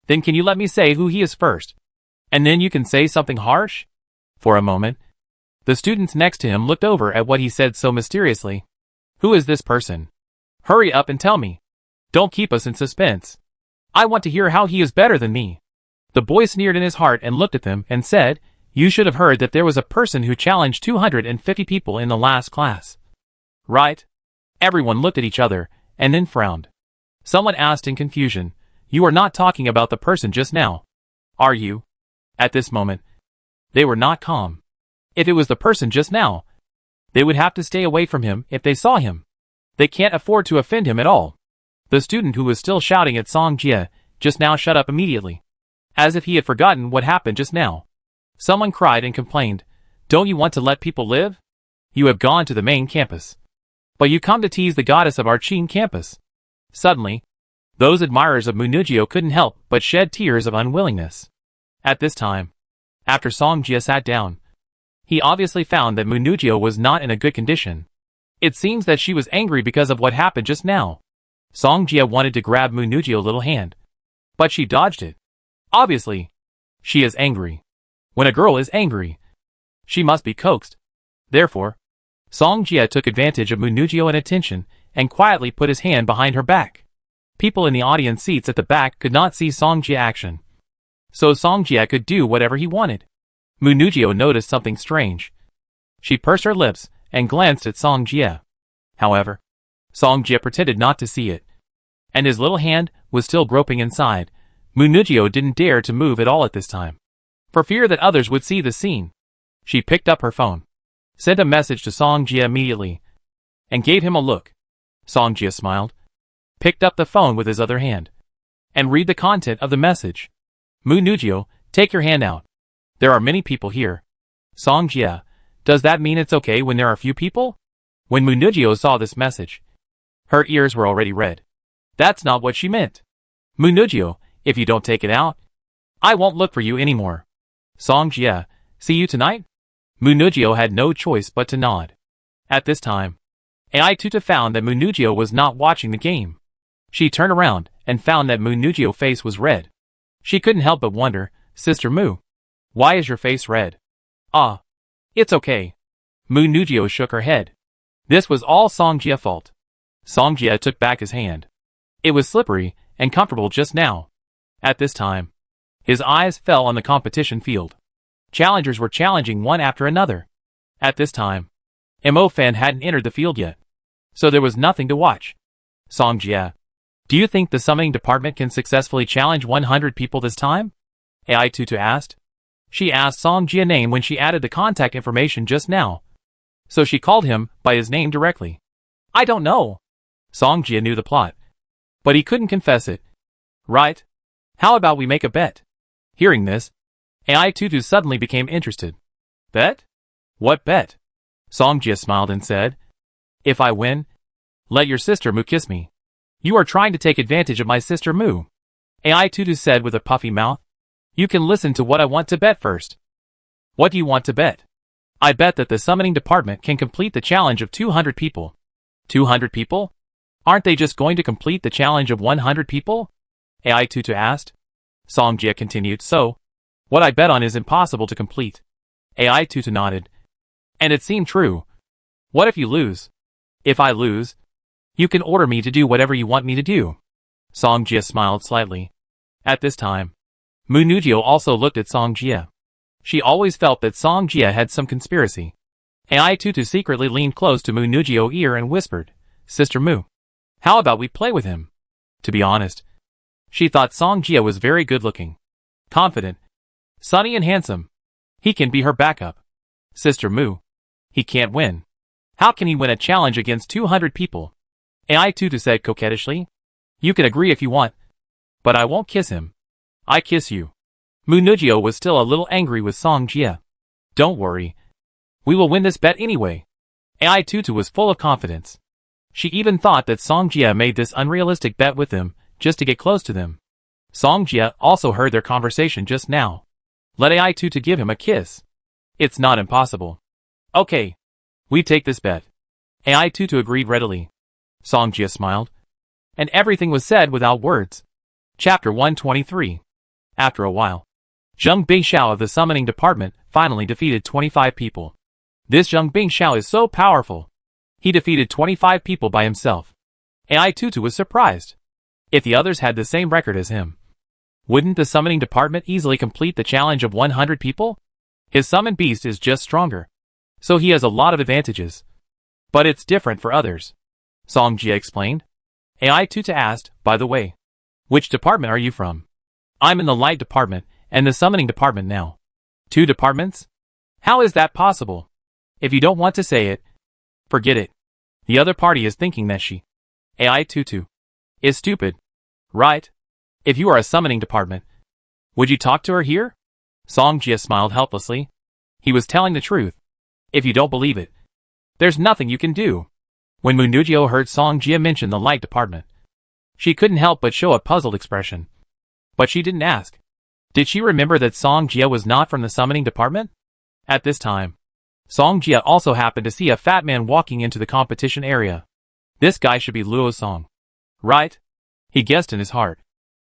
"Then can you let me say who he is first? And then you can say something harsh?" For a moment, the students next to him looked over at what he said so mysteriously. "Who is this person? Hurry up and tell me. Don't keep us in suspense. I want to hear how he is better than me." The boy sneered in his heart and looked at them and said, "You should have heard that there was a person who challenged 250 people in the last class. Right?" Everyone looked at each other, and then frowned. Someone asked in confusion, "You are not talking about the person just now, are you?" At this moment, they were not calm. If it was the person just now, they would have to stay away from him if they saw him. They can't afford to offend him at all. The student who was still shouting at Song Jia just now shut up immediately, as if he had forgotten what happened just now. Someone cried and complained, "Don't you want to let people live? You have gone to the main campus, but you come to tease the goddess of our Qin campus." Suddenly, those admirers of Mu Nujio couldn't help but shed tears of unwillingness. At this time, after Song Jia sat down, he obviously found that Mu Nujio was not in a good condition. It seems that she was angry because of what happened just now. Song Jia wanted to grab Mu Nujio's little hand, but she dodged it. Obviously, she is angry. When a girl is angry, she must be coaxed. Therefore, Song Jia took advantage of Mu Nujio's inattention and quietly put his hand behind her back. People in the audience seats at the back could not see Song Jia action, so Song Jia could do whatever he wanted. Mu Nujio noticed something strange. She pursed her lips and glanced at Song Jia. However, Song Jia pretended not to see it, and his little hand was still groping inside. Mu Nujio didn't dare to move at all at this time, for fear that others would see the scene. She picked up her phone, sent a message to Song Jia immediately, and gave him a look. Song Jia smiled, picked up the phone with his other hand, and read the content of the message. "Mu Nujio, take your hand out. There are many people here." "Song Jia, does that mean it's okay when there are few people?" When Mu Nujio saw this message, her ears were already red. That's not what she meant. "Mu Nujio, if you don't take it out, I won't look for you anymore." "Song Jia, see you tonight?" Mu Nujio had no choice but to nod. At this time, AI22 found that Mu Nujio was not watching the game. She turned around and found that Mu Nujio's face was red. She couldn't help but wonder, "Sister Mu, why is your face red?" "Ah, it's okay." Mu Nujio shook her head. This was all Song Jia's fault. Song Jia took back his hand. It was slippery and comfortable just now. At this time, his eyes fell on the competition field. Challengers were challenging one after another. At this time, Mo Fan hadn't entered the field yet, so there was nothing to watch. "Song Jia, do you think the summoning department can successfully challenge 100 people this time?" AI22 asked. She asked Song Jia's name when she added the contact information just now, so she called him by his name directly. "I don't know." Song Jia knew the plot, but he couldn't confess it. "Right. How about we make a bet?" Hearing this, AI22 suddenly became interested. "Bet? What bet?" Song Jia smiled and said, "If I win, let your sister Mu kiss me." "You are trying to take advantage of my sister Mu," AI22 said with a puffy mouth. "You can listen to what I want to bet first." "What do you want to bet?" "I bet that the summoning department can complete the challenge of 200 people." 200 people? Aren't they just going to complete the challenge of 100 people? AI22 asked. Song Jia continued, "So, what I bet on is impossible to complete." AI22 nodded. And it seemed true. "What if you lose?" "If I lose, You can order me to do whatever you want me to do. Song Jie smiled slightly. At this time, Mu Nujio also looked at Song Jie. She always felt that Song Jie had some conspiracy. Ai Tutu secretly leaned close to Mu Nujio's ear and whispered, Sister Mu, how about we play with him? To be honest, she thought Song Jie was very good-looking, confident, sunny and handsome. He can be her backup. Sister Mu, he can't win. How can he win a challenge against 200 people? Ai Tutu said coquettishly. You can agree if you want, but I won't kiss him. I kiss you. Mu Nujio was still a little angry with Song Jie. Don't worry. We will win this bet anyway. Ai Tutu was full of confidence. She even thought that Song Jie made this unrealistic bet with them, just to get close to them. Song Jie also heard their conversation just now. Let Ai Tutu give him a kiss. It's not impossible. Okay. We take this bet. Ai Tutu agreed readily. Song Jie smiled. And everything was said without words. Chapter 123. After a while, Zheng Bingxiao of the summoning department finally defeated 25 people. This Zheng Bingxiao is so powerful. He defeated 25 people by himself. Ai Tutu was surprised. If the others had the same record as him, wouldn't the summoning department easily complete the challenge of 100 people? His summon beast is just stronger, so he has a lot of advantages. But it's different for others. Song Jie explained. Ai Tutu asked, by the way, which department are you from? I'm in the light department and the summoning department now. 2 departments? How is that possible? If you don't want to say it, forget it. The other party is thinking that she, Ai Tutu, is stupid, right? If you are a summoning department, would you talk to her here? Song Jie smiled helplessly. He was telling the truth. If you don't believe it, there's nothing you can do. When Mu Nujio heard Song Jie mention the light department, she couldn't help but show a puzzled expression. But she didn't ask. Did she remember that Song Jie was not from the summoning department? At this time, Song Jie also happened to see a fat man walking into the competition area. This guy should be Luo Song, right? He guessed in his heart.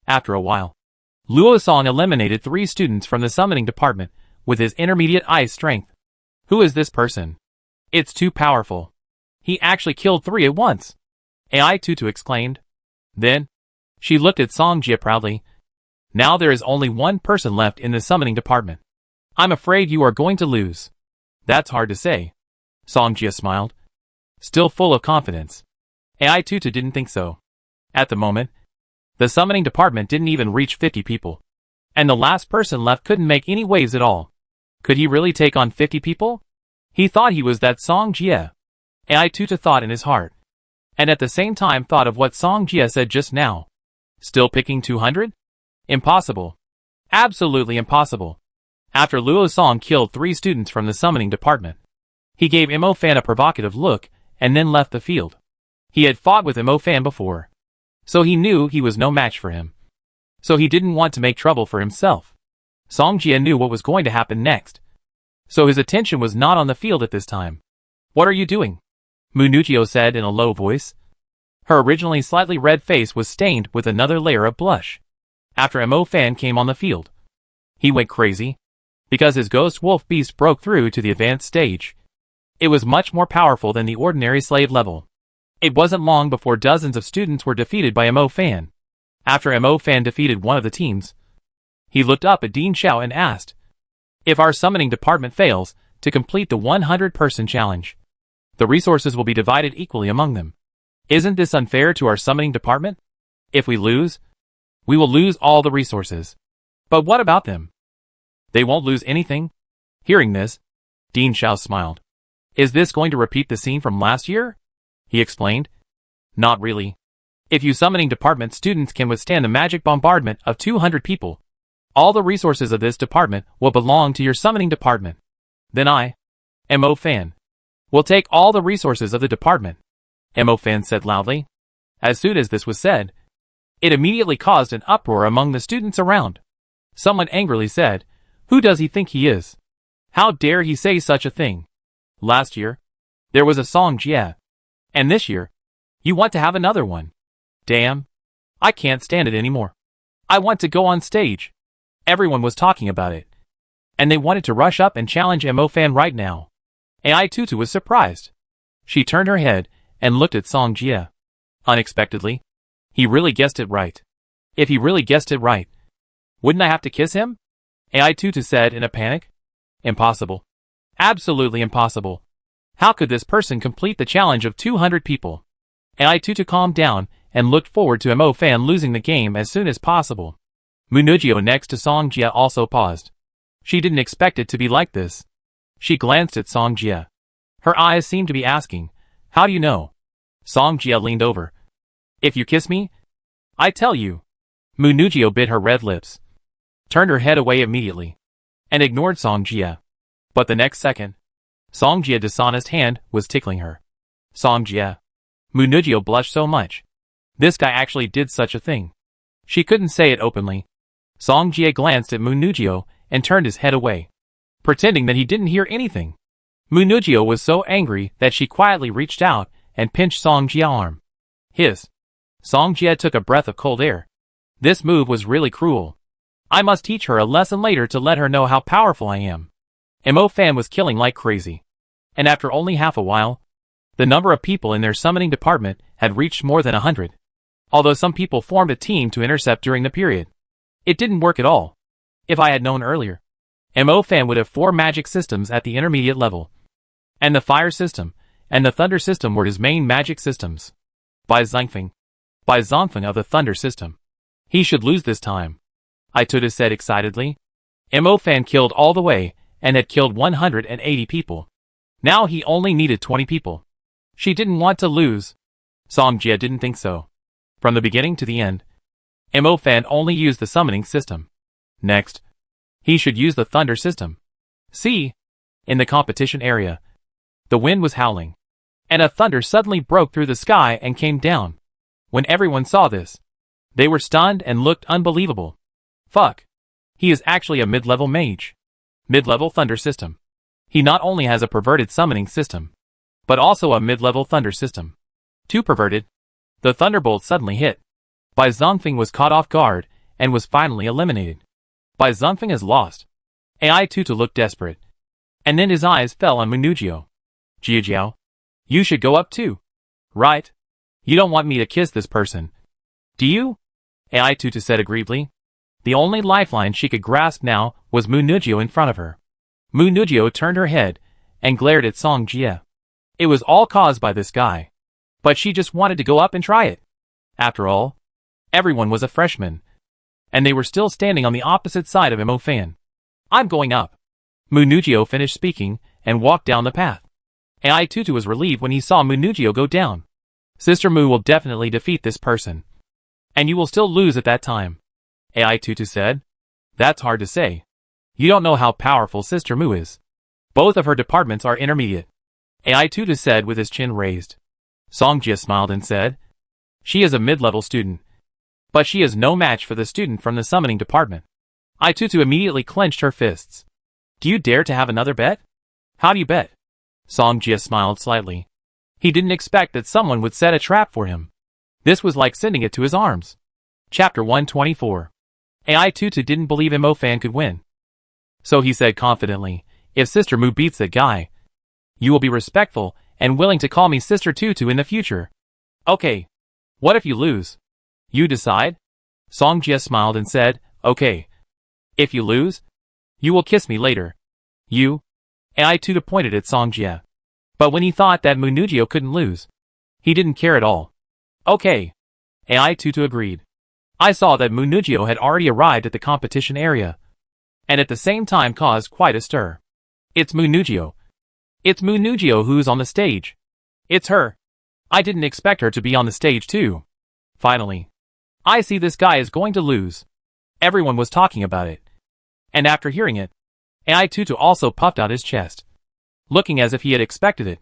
After a while, Luo Song eliminated 3 students from the summoning department with his intermediate ice strength. Who is this person? It's too powerful. He actually killed 3 at once. Ai Tutu exclaimed. Then, she looked at Song Jie proudly. Now there is only 1 person left in the summoning department. I'm afraid you are going to lose. That's hard to say. Song Jie smiled, still full of confidence. Ai Tutu didn't think so. At the moment, the summoning department didn't even reach 50 people. And the last person left couldn't make any waves at all. Could he really take on 50 people? He thought he was that Song Jie. Ai Tutu thought in his heart. And at the same time thought of what Song Jie said just now. Still picking 200? Impossible. Absolutely impossible. After Luo Song killed 3 students from the summoning department, he gave Mo Fan a provocative look and then left the field. He had fought with Mo Fan before, so he knew he was no match for him. So he didn't want to make trouble for himself. Song Jie knew what was going to happen next, so his attention was not on the field at this time. What are you doing? Mu Nujio said in a low voice. Her originally slightly red face was stained with another layer of blush. After Mo Fan came on the field, he went crazy, because his ghost wolf beast broke through to the advanced stage. It was much more powerful than the ordinary slave level. It wasn't long before dozens of students were defeated by Mo Fan. After Mo Fan defeated one of the teams, he looked up at Dean Xiao and asked, if our summoning department fails to complete the 100-person challenge, the resources will be divided equally among them. Isn't this unfair to our summoning department? If we lose, we will lose all the resources. But what about them? They won't lose anything? Hearing this, Dean Xiao smiled. Is this going to repeat the scene from last year? He explained. Not really. If you summoning department students can withstand the magic bombardment of 200 people, all the resources of this department will belong to your summoning department. Then I, Mo Fan, will take all the resources of the department, Mo Fan said loudly. As soon as this was said, it immediately caused an uproar among the students around. Someone angrily said, who does he think he is? How dare he say such a thing? Last year, there was a Song Jie. And this year, you want to have another one. Damn. I can't stand it anymore. I want to go on stage. Everyone was talking about it. And they wanted to rush up and challenge Mo Fan right now. Ai Tutu was surprised. She turned her head and looked at Song Jie. Unexpectedly. He really guessed it right. If he really guessed it right, wouldn't I have to kiss him? AI Tutu said in a panic. Impossible. Absolutely impossible. How could this person complete the challenge of 200 people? AI Tutu calmed down and looked forward to Mo Fan losing the game as soon as possible. Munugio next to Songjia also paused. She didn't expect it to be like this. She glanced at Songjia. Her eyes seemed to be asking, "How do you know?" Songjia leaned over. "If you kiss me, I tell you." Munugio bit her red lips, turned her head away immediately, and ignored Songjia. But the next second, Songjia's dishonest hand was tickling her. Songjia. Munugio blushed so much. This guy actually did such a thing. She couldn't say it openly. Songjia glanced at Munugio and turned his head away, pretending that he didn't hear anything. Munugio was so angry that she quietly reached out and pinched Songjia's arm. Hiss. Songjia took a breath of cold air. This move was really cruel. I must teach her a lesson later to let her know how powerful I am. Mo Fan was killing like crazy. And after only half a while, the number of people in their summoning department had reached more than 100. Although some people formed a team to intercept during the period. It didn't work at all. If I had known earlier, Mo Fan would have 4 magic systems at the intermediate level. And the fire system and the thunder system were his main magic systems. By Zongfeng of the thunder system. He should lose this time. Tutu said excitedly. Mo Fan killed all the way and had killed 180 people. Now he only needed 20 people. She didn't want to lose. Songjia didn't think so. From the beginning to the end, Mo Fan only used the summoning system. Next, he should use the thunder system. See? In the competition area, the wind was howling, and a thunder suddenly broke through the sky and came down. When everyone saw this, they were stunned and looked unbelievable. Fuck. He is actually a mid-level mage. Mid-level thunder system. He not only has a perverted summoning system, but also a mid-level thunder system. Too perverted. The thunderbolt suddenly hit. Bai Zongfeng was caught off guard and was finally eliminated. Bai Zongfeng has lost. AI Tutu looked desperate. And then his eyes fell on Munugio. Jiajiao, you should go up too. Right? You don't want me to kiss this person, do you? AI Tutu said aggrievedly. The only lifeline she could grasp now was Munugio in front of her. Munugio turned her head and glared at Songjia. It was all caused by this guy. But she just wanted to go up and try it. After all, everyone was a freshman. And they were still standing on the opposite side of Mo Fan. I'm going up. Munugio finished speaking and walked down the path. AI Tutu was relieved when he saw Munugio go down. Sister Mu will definitely defeat this person. And you will still lose at that time. AI Tutu said. That's hard to say. You don't know how powerful Sister Mu is. Both of her departments are intermediate. AI Tutu said with his chin raised. Songjia smiled and said. She is a mid-level student. But she is no match for the student from the summoning department. AI Tutu immediately clenched her fists. Do you dare to have another bet? How do you bet? Songjia smiled slightly. He didn't expect that someone would set a trap for him. This was like sending it to his arms. Chapter 124. AI Tutu didn't believe Mo Fan could win. So he said confidently, if Sister Mu beats that guy, you will be respectful and willing to call me Sister Tutu in the future. Okay. What if you lose? You decide? Songjia smiled and said, okay. If you lose, you will kiss me later. You? AI Tutu pointed at Songjia. But when he thought that Munugio couldn't lose, he didn't care at all. Okay. AI Tutu agreed. I saw that Munugio had already arrived at the competition area, and at the same time caused quite a stir. It's Munugio. It's Munugio who's on the stage. It's her. I didn't expect her to be on the stage too. Finally. I see this guy is going to lose. Everyone was talking about it. And after hearing it, AI Tutu also puffed out his chest, looking as if he had expected it.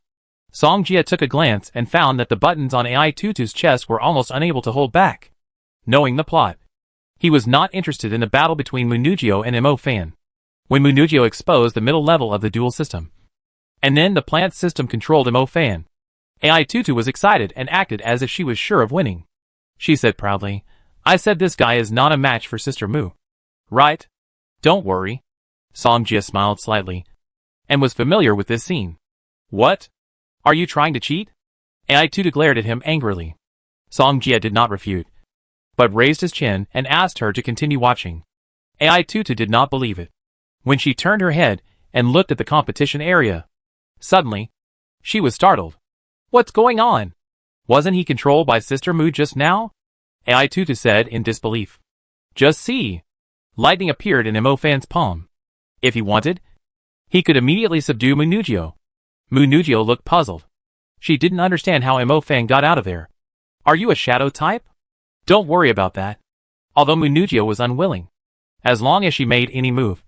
Songjia took a glance and found that the buttons on AI Tutu's chest were almost unable to hold back. Knowing the plot, he was not interested in the battle between Munugio and Mo Fan. When Munugio exposed the middle level of the duel system, and then the plant system controlled Mo Fan, AI Tutu was excited and acted as if she was sure of winning. She said proudly, I said this guy is not a match for Sister Mu. Right? Don't worry. Songjia smiled slightly, and was familiar with this scene. What? Are you trying to cheat? AI Tutu glared at him angrily. Song Jie did not refute, but raised his chin and asked her to continue watching. Ai Tutu did not believe it. When she turned her head and looked at the competition area, suddenly, she was startled. What's going on? Wasn't he controlled by Sister Mu just now? Ai Tutu said in disbelief. Just see. Lightning appeared in Mo Fan's palm. If he wanted, he could immediately subdue Munugio. Munugio looked puzzled. She didn't understand how Mo Fan got out of there. Are you a shadow type? Don't worry about that. Although Munugio was unwilling. As long as she made any move,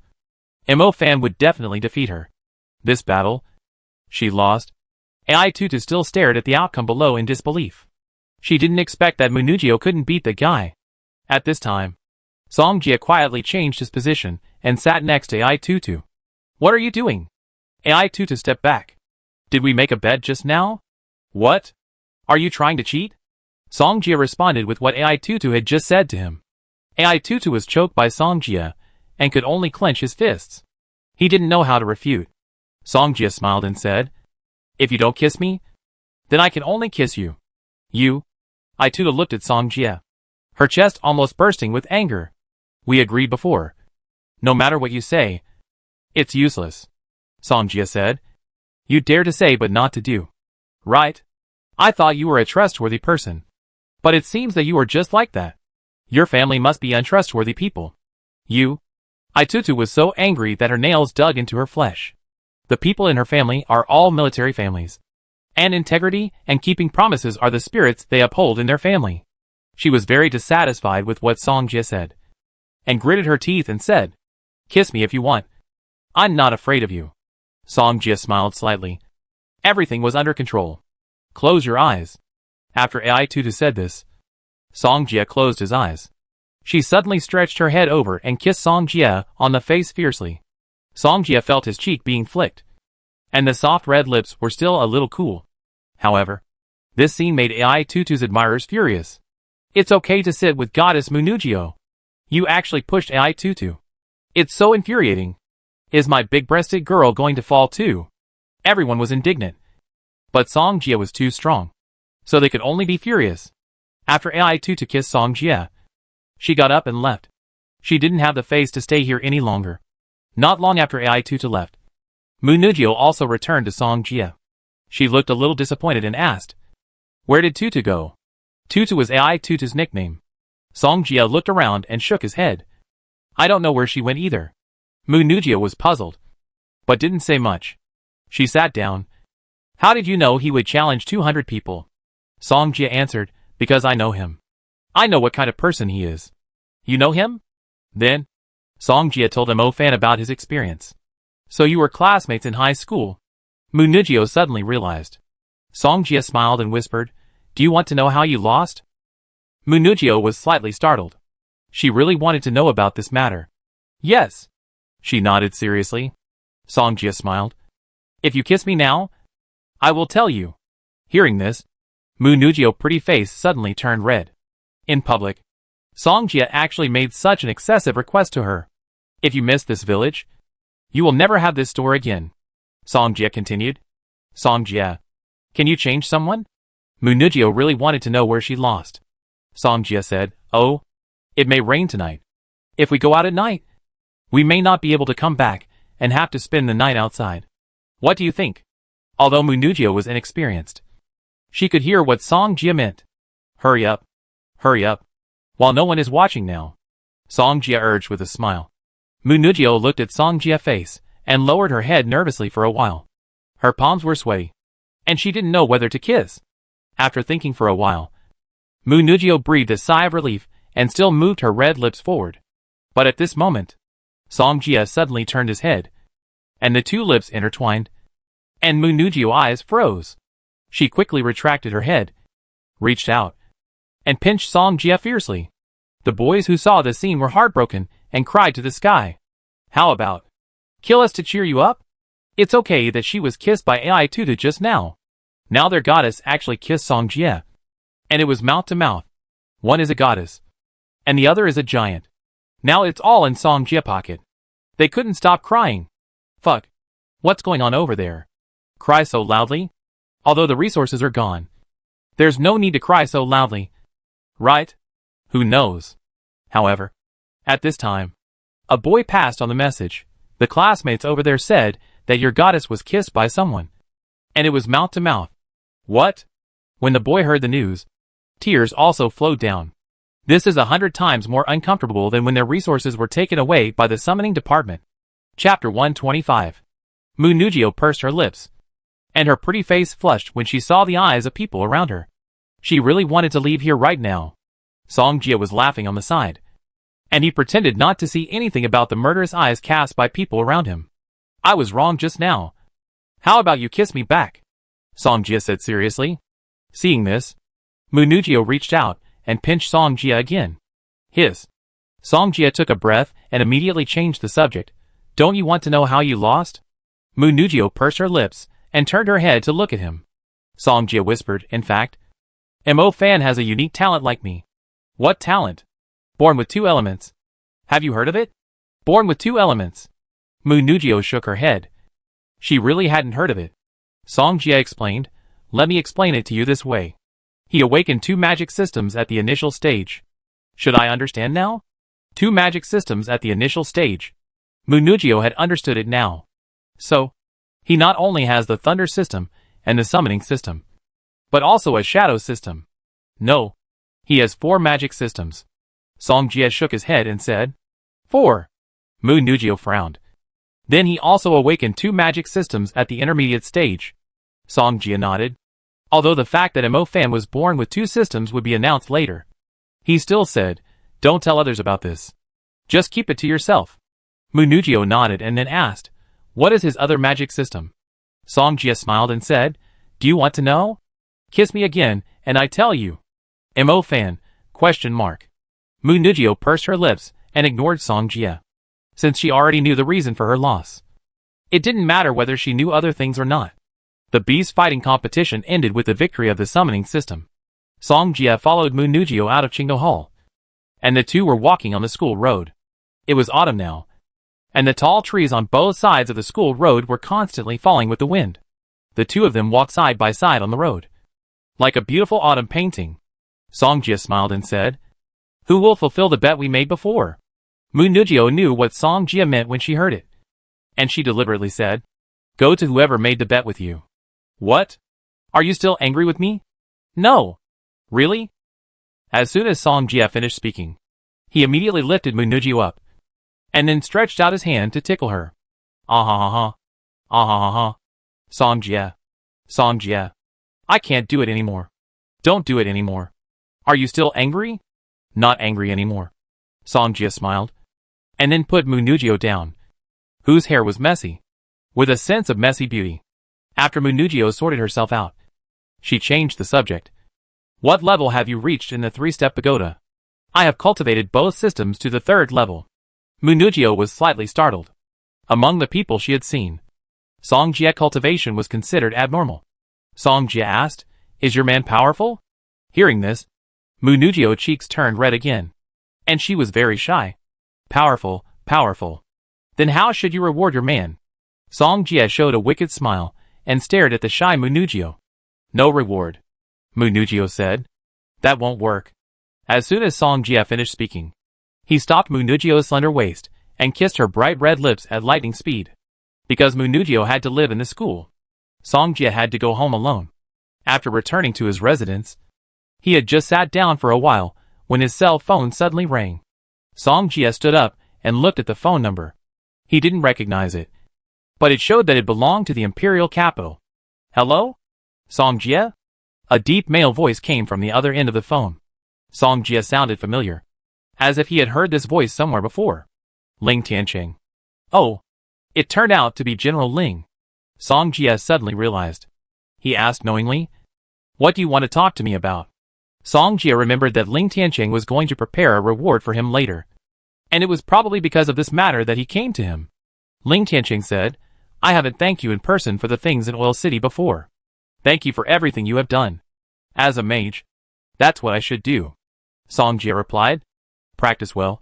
Mo Fan would definitely defeat her. This battle, she lost. Ai Tutu still stared at the outcome below in disbelief. She didn't expect that Munugio couldn't beat the guy. At this time, Song Jie quietly changed his position and sat next to Ai Tutu. What are you doing? Ai Tutu stepped back. Did we make a bet just now? What? Are you trying to cheat? Song Jie responded with what Ai Tutu had just said to him. Ai Tutu was choked by Song Jie and could only clench his fists. He didn't know how to refute. Song Jie smiled and said, If you don't kiss me, then I can only kiss you. You? Ai Tutu looked at Song Jie, her chest almost bursting with anger. We agreed before. No matter what you say, it's useless. Song Jie said. You dare to say but not to do. Right? I thought you were a trustworthy person. But it seems that you are just like that. Your family must be untrustworthy people. You? Ai Tutu was so angry that her nails dug into her flesh. The people in her family are all military families. And integrity and keeping promises are the spirits they uphold in their family. She was very dissatisfied with what Song Jie said, and gritted her teeth and said, Kiss me if you want. I'm not afraid of you. Song Jie smiled slightly. Everything was under control. Close your eyes. After Ai Tutu said this, Song Jie closed his eyes. She suddenly stretched her head over and kissed Song Jie on the face fiercely. Song Jie felt his cheek being flicked, and the soft red lips were still a little cool. However, this scene made Ai Tutu's admirers furious. It's okay to sit with Goddess Munugio. You actually pushed Ai Tutu. It's so infuriating. Is my big-breasted girl going to fall too? Everyone was indignant. But Song Jie was too strong, so they could only be furious. After Ai Tutu kissed Song Jie, she got up and left. She didn't have the face to stay here any longer. Not long after Ai Tutu left, Munugio also returned to Song Jie. She looked a little disappointed and asked, Where did Tutu go? Tutu was Ai Tutu's nickname. Song Jie looked around and shook his head. I don't know where she went either. Munugio was puzzled, but didn't say much. She sat down. How did you know he would challenge 200 people? Song Jie answered, Because I know him. I know what kind of person he is. You know him? Then, Song Jie told Mo Fan about his experience. So you were classmates in high school? Munugio suddenly realized. Song Jie smiled and whispered, Do you want to know how you lost? Munugio was slightly startled. She really wanted to know about this matter. Yes. She nodded seriously. Song Jie smiled. If you kiss me now, I will tell you. Hearing this, Munugio's pretty face suddenly turned red. In public, Song Jie actually made such an excessive request to her. If you miss this village, you will never have this store again. Song Jie continued. Song Jie, can you change someone? Munugio really wanted to know where she lost. Song Jie said, Oh, it may rain tonight. If we go out at night, we may not be able to come back and have to spend the night outside. What do you think? Although Munugio was inexperienced, she could hear what Song Jie meant. Hurry up. Hurry up. While no one is watching now. Song Jie urged with a smile. Munugio looked at Song Jie's face and lowered her head nervously for a while. Her palms were sweaty, and she didn't know whether to kiss. After thinking for a while, Munugio breathed a sigh of relief and still moved her red lips forward. But at this moment, Song Jie suddenly turned his head, and the two lips intertwined, and Munugio's eyes froze. She quickly retracted her head, reached out, and pinched Song Jie fiercely. The boys who saw the scene were heartbroken and cried to the sky. How about kill us to cheer you up? It's okay that she was kissed by Ai Tutu just now. Now their goddess actually kissed Song Jie. And it was mouth to mouth. One is a goddess, and the other is a giant. Now it's all in Song Jie's pocket. They couldn't stop crying. Fuck. What's going on over there? Cry so loudly? Although the resources are gone. There's no need to cry so loudly. Right? Who knows? However, at this time, a boy passed on the message. The classmates over there said that your goddess was kissed by someone. And it was mouth to mouth. What? When the boy heard the news, tears also flowed down. This is 100 times more uncomfortable than when their resources were taken away by the summoning department. Chapter 125. Munugio pursed her lips, and her pretty face flushed when she saw the eyes of people around her. She really wanted to leave here right now. Songjia was laughing on the side, and he pretended not to see anything about the murderous eyes cast by people around him. I was wrong just now. How about you kiss me back? Songjia said seriously. Seeing this, Munugio reached out and pinched Songjia again. Hiss. Songjia took a breath and immediately changed the subject. Don't you want to know how you lost? Munugio pursed her lips and turned her head to look at him. Songjia whispered, in fact, Mo Fan has a unique talent like me. What talent? Born with 2 elements. Have you heard of it? Born with 2 elements. Munugio shook her head. She really hadn't heard of it. Songjia explained, let me explain it to you this way. He awakened 2 magic systems at the initial stage. Should I understand now? 2 magic systems at the initial stage. Munugio had understood it now. So, he not only has the thunder system and the summoning system, but also a shadow system. No, he has 4 magic systems. Songjia shook his head and said, 4. Munugio frowned. Then he also awakened 2 magic systems at the intermediate stage. Songjia nodded. Although the fact that Mo Fan was born with 2 systems would be announced later, he still said, don't tell others about this. Just keep it to yourself. Munugio nodded and then asked, what is his other magic system? Songjia smiled and said, do you want to know? Kiss me again, and I tell you. Mo Fan, ? Munugio pursed her lips and ignored Songjia, since she already knew the reason for her loss. It didn't matter whether she knew other things or not. The beast fighting competition ended with the victory of the summoning system. Songjia followed Munugio out of Qingdao Hall, and the two were walking on the school road. It was autumn now, and the tall trees on both sides of the school road were constantly falling with the wind. The two of them walked side by side on the road, like a beautiful autumn painting. Songjia smiled and said, who will fulfill the bet we made before? Munugio knew what Songjia meant when she heard it, and she deliberately said, go to whoever made the bet with you. What? Are you still angry with me? No. Really? As soon as Songjia finished speaking, he immediately lifted Munugio up, and then stretched out his hand to tickle her. Ah ha ha ha. Ah ha ha ha. Songjia. Songjia. I can't do it anymore. Don't do it anymore. Are you still angry? Not angry anymore. Songjia smiled, and then put Munugio down, whose hair was messy, with a sense of messy beauty. After Munugio sorted herself out, she changed the subject. What level have you reached in the 3-step pagoda? I have cultivated both systems to the 3rd level. Munugio was slightly startled. Among the people she had seen, Songjia cultivation was considered abnormal. Songjia asked, is your man powerful? Hearing this, Munugio's cheeks turned red again, and she was very shy. Powerful, powerful. Then how should you reward your man? Songjia showed a wicked smile and stared at the shy Munugio. No reward, Munugio said. That won't work. As soon as Songjia finished speaking, he stopped Munugio's slender waist and kissed her bright red lips at lightning speed. Because Munugio had to live in the school, Songjia had to go home alone. After returning to his residence, he had just sat down for a while when his cell phone suddenly rang. Songjia stood up and looked at the phone number. He didn't recognize it, but it showed that it belonged to the imperial capital. Hello? Songjia? A deep male voice came from the other end of the phone. Songjia sounded familiar, as if he had heard this voice somewhere before. Ling Tianqing. Oh, it turned out to be General Ling. Songjia suddenly realized. He asked knowingly, what do you want to talk to me about? Songjia remembered that Ling Tianqing was going to prepare a reward for him later, and it was probably because of this matter that he came to him. Ling Tianqing said, I haven't thanked you in person for the things in Oil City before. Thank you for everything you have done. As a mage, that's what I should do. Songjia replied. Practice well.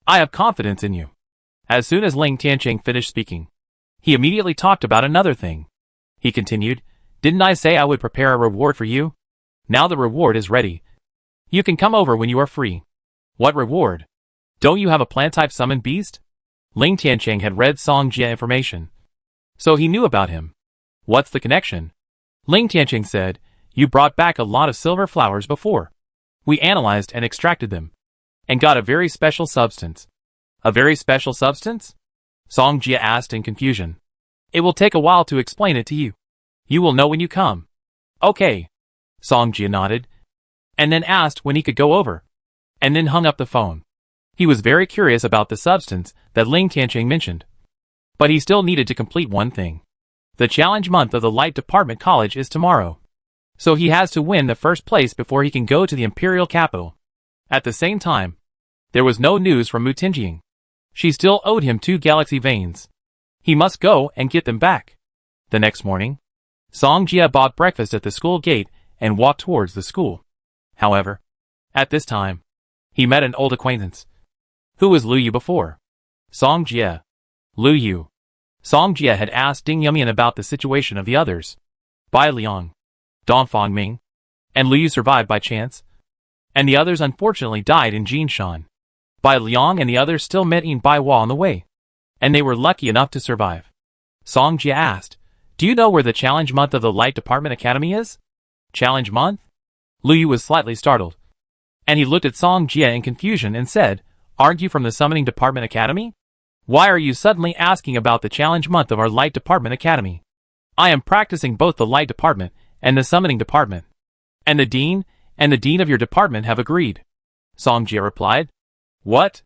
I have confidence in you. As soon as Ling Tianqing finished speaking, he immediately talked about another thing. He continued, didn't I say I would prepare a reward for you? Now the reward is ready. You can come over when you are free. What reward? Don't you have a plant-type summon beast? Ling Tiancheng had read Song Jie information, so he knew about him. What's the connection? Ling Tiancheng said, you brought back a lot of silver flowers before. We analyzed and extracted them, and got a very special substance. A very special substance? Song Jie asked in confusion. It will take a while to explain it to you. You will know when you come. Okay. Song Jie nodded, and then asked when he could go over, and then hung up the phone. He was very curious about the substance that Ling Tiancheng mentioned, but he still needed to complete one thing. The challenge month of the Light Department College is tomorrow, so he has to win the first place before he can go to the imperial capital. At the same time, there was no news from Mu Tingjing. She still owed him 2 galaxy veins. He must go and get them back. The next morning, Song Jie bought breakfast at the school gate and walked towards the school. However, at this time, he met an old acquaintance. Who was Lu Yu before? Song Jie. Lu Yu. Song Jie had asked Ding Yumian about the situation of the others. Bai Liang, Dongfang Ming, and Lu Yu survived by chance, and the others unfortunately died in Jinshan. Bai Liang and the others still met in Bai Hua on the way, and they were lucky enough to survive. Song Jie asked, do you know where the challenge month of the Light Department Academy is? Challenge month? Lu Yu was slightly startled, and he looked at Song Jie in confusion and said, aren't you from the Summoning Department Academy? Why are you suddenly asking about the challenge month of our Light Department Academy? I am practicing both the Light Department and the Summoning Department. And the Dean of your department have agreed. Song Jie replied. What?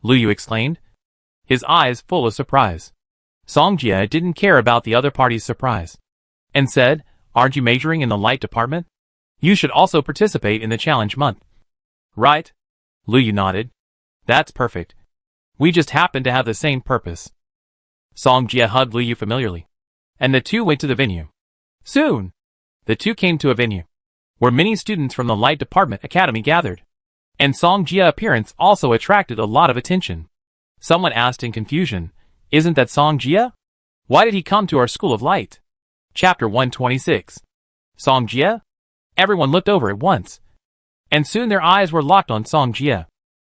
Lu Yu exclaimed, his eyes full of surprise. Song Jie didn't care about the other party's surprise, and said, aren't you majoring in the Light Department? You should also participate in the challenge month. Right? Lu Yu nodded. That's perfect. We just happen to have the same purpose. Song Jie hugged Lu Yu familiarly, and the two went to the venue. Soon, the two came to a venue where many students from the Light Department Academy gathered, and Song Jie's appearance also attracted a lot of attention. Someone asked in confusion, isn't that Song Jie? Why did he come to our School of Light? Chapter 126. Song Jie? Everyone looked over at once, and soon their eyes were locked on Song Jie.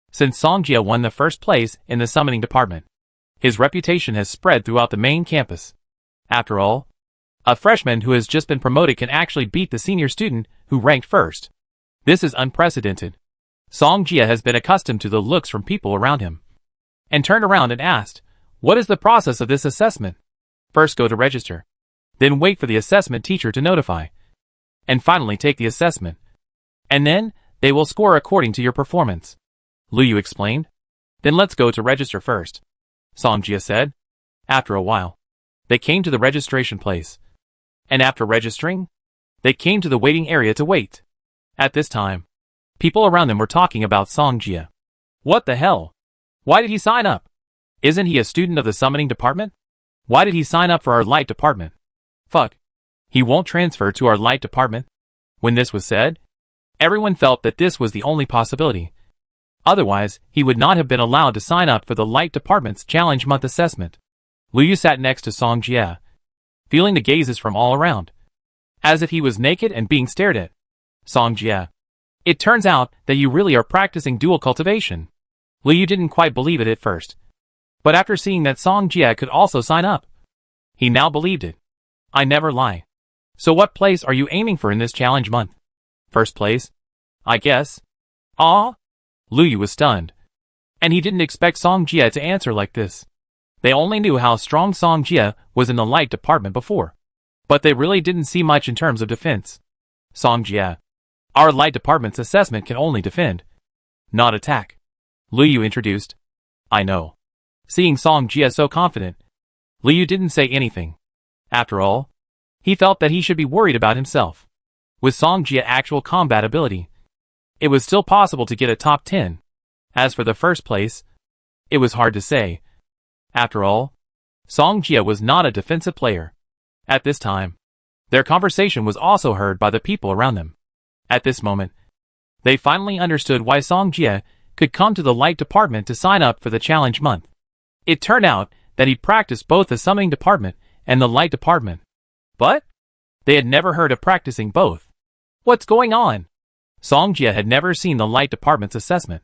Since Song Jie won the first place in the Summoning Department, his reputation has spread throughout the main campus. After all, a freshman who has just been promoted can actually beat the senior student who ranked first. This is unprecedented. Song Jie has been accustomed to the looks from people around him, and turned around and asked, what is the process of this assessment? First go to register, then wait for the assessment teacher to notify, and finally take the assessment. And then, they will score according to your performance. Lu Yu explained. Then let's go to register first, Song Jie said. After a while, they came to the registration place. And after registering, they came to the waiting area to wait. At this time, people around them were talking about Song Jie. What the hell? Why did he sign up? Isn't he a student of the Summoning Department? Why did he sign up for our Light Department? Fuck. He won't transfer to our Light Department. When this was said, everyone felt that this was the only possibility. Otherwise, he would not have been allowed to sign up for the Light Department's Challenge Month assessment. Lu Yu sat next to Song Jie, feeling the gazes from all around, as if he was naked and being stared at. Song Jie, it turns out that you really are practicing dual cultivation. Lu Yu didn't quite believe it at first, but after seeing that Song Jie could also sign up, he now believed it. I never lie. So what place are you aiming for in this challenge month? First place, I guess. Ah? Lu Yu was stunned, and he didn't expect Song Jie to answer like this. They only knew how strong Song Jie was in the Light Department before, but they really didn't see much in terms of defense. Song Jie, our Light Department's assessment can only defend, not attack. Lu Yu introduced. I know. Seeing Song Jie so confident, Lu Yu didn't say anything. After all, he felt that he should be worried about himself. With Song Jie's actual combat ability, it was still possible to get a top 10. As for the first place, it was hard to say. After all, Song Jie was not a defensive player. At this time, their conversation was also heard by the people around them. At this moment, they finally understood why Song Jie could come to the Light Department to sign up for the challenge month. It turned out that he practiced both the Summoning Department and the Light Department. But they had never heard of practicing both. What's going on? Song Jia had never seen the light department's assessment,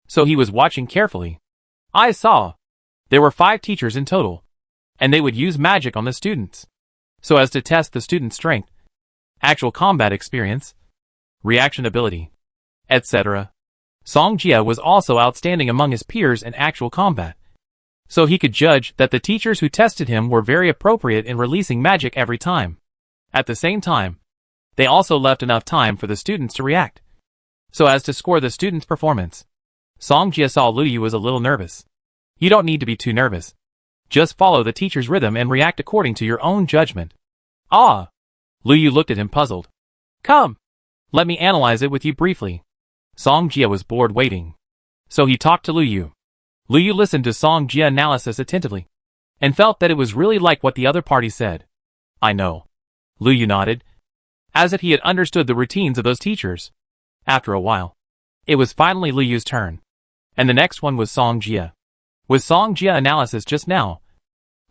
so he was watching carefully. I saw. There were 5 teachers in total, and they would use magic on the students, so as to test the student's strength, actual combat experience, reaction ability, etc. Song Jia was also outstanding among his peers in actual combat, so he could judge that the teachers who tested him were very appropriate in releasing magic every time. At the same time, they also left enough time for the students to react, so as to score the student's performance. Song Jia saw Lu Yu was a little nervous. You don't need to be too nervous. Just follow the teacher's rhythm and react according to your own judgment. Ah! Lu Yu looked at him puzzled. Come! Let me analyze it with you briefly. Song Jia was bored waiting, so he talked to Lu Yu. Lu Yu listened to Song Jia analysis attentively, and felt that it was really like what the other party said. I know. Lu Yu nodded, as if he had understood the routines of those teachers. After a while, it was finally Lu Yu's turn, and the next one was Song Jia. With Song Jia analysis just now,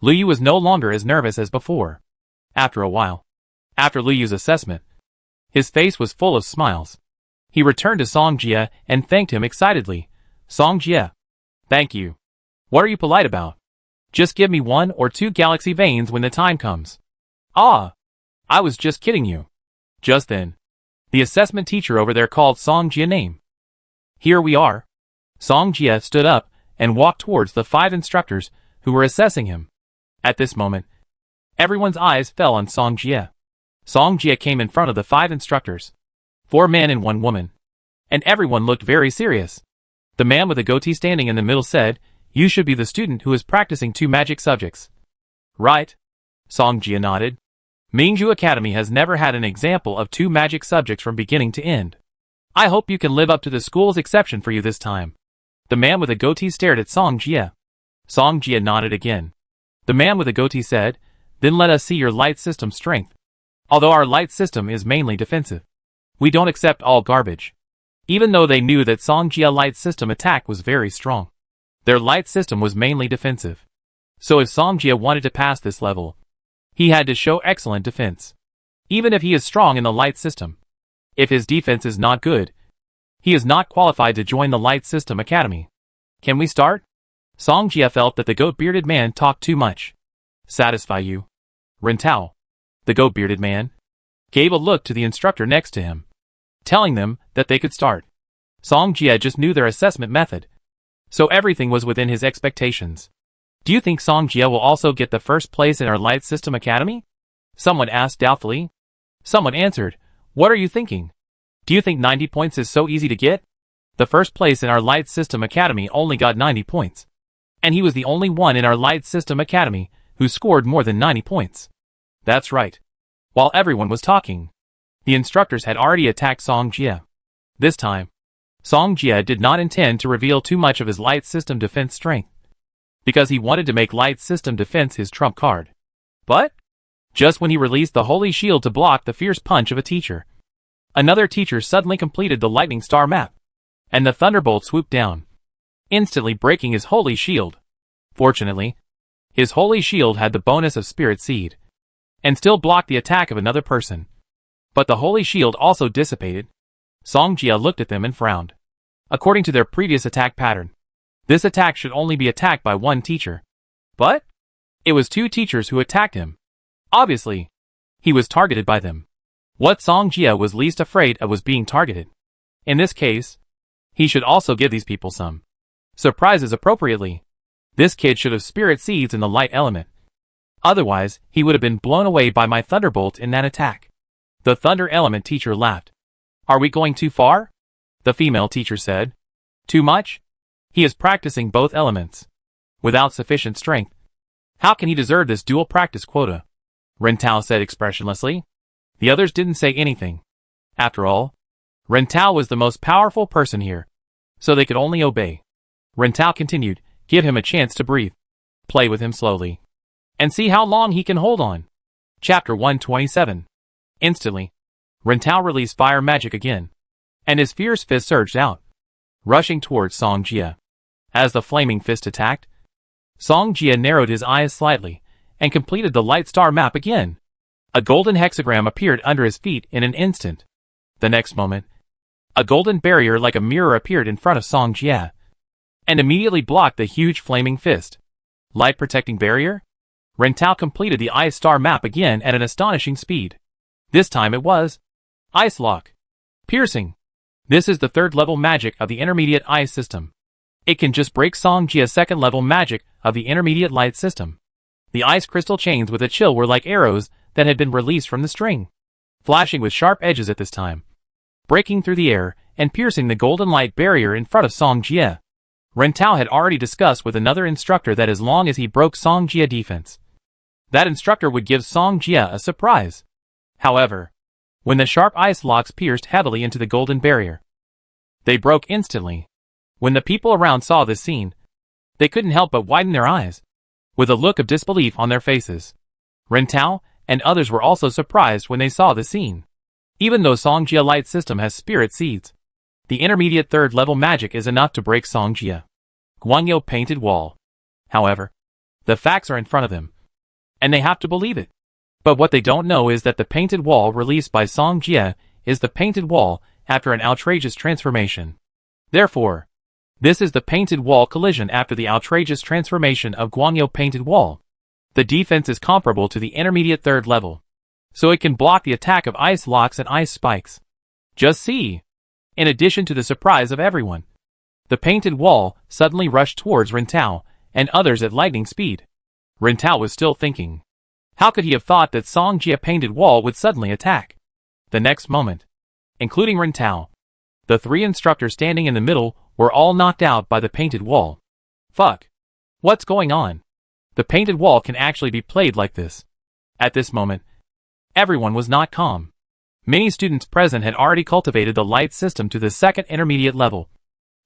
Lu Yu was no longer as nervous as before. After a while, after Lu Yu's assessment, his face was full of smiles. He returned to Song Jia and thanked him excitedly. Song Jia, thank you. What are you polite about? Just give me 1 or 2 galaxy veins when the time comes. Ah, I was just kidding you. Just then, the assessment teacher over there called Song Jia name. Here we are. Song Jia stood up and walked towards the 5 instructors who were assessing him. At this moment, everyone's eyes fell on Song Jia. Song Jia came in front of the 5 instructors, 4 men and 1 woman, and everyone looked very serious. The man with a goatee standing in the middle said, You should be the student who is practicing 2 magic subjects. Right? Song Jia nodded. Mingju Academy has never had an example of 2 magic subjects from beginning to end. I hope you can live up to the school's exception for you this time. The man with a goatee stared at Song Jia. Song Jia nodded again. The man with a goatee said, Then let us see your light system strength. Although our light system is mainly defensive, we don't accept all garbage. Even though they knew that Song Jia light system attack was very strong, their light system was mainly defensive. So if Song Jia wanted to pass this level, he had to show excellent defense. Even if he is strong in the light system, if his defense is not good, he is not qualified to join the Light System Academy. Can we start? Song Jia felt that the goat-bearded man talked too much. Satisfy you? Ren Tao, the goat-bearded man, gave a look to the instructor next to him, telling them that they could start. Song Jia just knew their assessment method, so everything was within his expectations. Do you think Song Jia will also get the first place in our Light System Academy? Someone asked doubtfully. Someone answered, What are you thinking? Do you think 90 points is so easy to get? The first place in our Light System Academy only got 90 points. And he was the only one in our Light System Academy who scored more than 90 points. That's right. While everyone was talking, the instructors had already attacked Song Jia. This time, Song Jia did not intend to reveal too much of his Light System defense strength, because he wanted to make Light System defense his trump card. But, just when he released the Holy Shield to block the fierce punch of a teacher, another teacher suddenly completed the lightning star map, and the thunderbolt swooped down, instantly breaking his holy shield. Fortunately, his holy shield had the bonus of Spirit Seed, and still blocked the attack of another person. But the holy shield also dissipated. Song Jia looked at them and frowned. According to their previous attack pattern, this attack should only be attacked by 1 teacher. But it was 2 teachers who attacked him. Obviously, he was targeted by them. What Song Jia was least afraid of was being targeted. In this case, he should also give these people some surprises appropriately. This kid should have spirit seeds in the light element. Otherwise, he would have been blown away by my thunderbolt in that attack. The thunder element teacher laughed. Are we going too far? The female teacher said. Too much? He is practicing both elements, without sufficient strength. How can he deserve this dual practice quota? Ren Tao said expressionlessly. The others didn't say anything. After all, Ren Tao was the most powerful person here, so they could only obey. Ren Tao continued, Give him a chance to breathe. Play with him slowly, and see how long he can hold on. Chapter 127. Instantly, Ren Tao released fire magic again, and his fierce fist surged out, rushing towards Song Jia. As the flaming fist attacked, Song Jia narrowed his eyes slightly, and completed the light star map again. A golden hexagram appeared under his feet in an instant. The next moment, A golden barrier like a mirror appeared in front of Song Jie, and immediately blocked the huge flaming fist. Light protecting barrier? Ren Tao completed the ice star map again at an astonishing speed. This time it was Ice Lock. Piercing. This is the third level magic of the intermediate ice system. It can just break Song Jie's second level magic of the intermediate light system. The ice crystal chains with a chill were like arrows that had been released from the string, flashing with sharp edges at this time, breaking through the air and piercing the golden light barrier in front of Song Jie. Ren Tao had already discussed with another instructor that as long as he broke Song Jie's defense, that instructor would give Song Jie a surprise. However, when the sharp ice locks pierced heavily into the golden barrier, they broke instantly. When the people around saw this scene, they couldn't help but widen their eyes, with a look of disbelief on their faces. Ren Tao and others were also surprised when they saw the scene. Even though Song Jie light system has spirit seeds, the intermediate third level magic is enough to break Song Jie Guangyou painted wall. However, the facts are in front of them, and they have to believe it. But what they don't know is that the painted wall released by Song Jie is the painted wall after an outrageous transformation. Therefore, this is the painted wall collision after the outrageous transformation of Guangyou painted wall. The defense is comparable to the intermediate third level, so it can block the attack of ice locks and ice spikes. Just see! In addition to the surprise of everyone, the painted wall suddenly rushed towards Ren Tao and others at lightning speed. Ren Tao was still thinking. How could he have thought that Song Jie painted wall would suddenly attack? The next moment, including Ren Tao, the three instructors standing in the middle were all knocked out by the painted wall. Fuck! What's going on? The painted wall can actually be played like this. At this moment, everyone was not calm. Many students present had already cultivated the light system to the second intermediate level,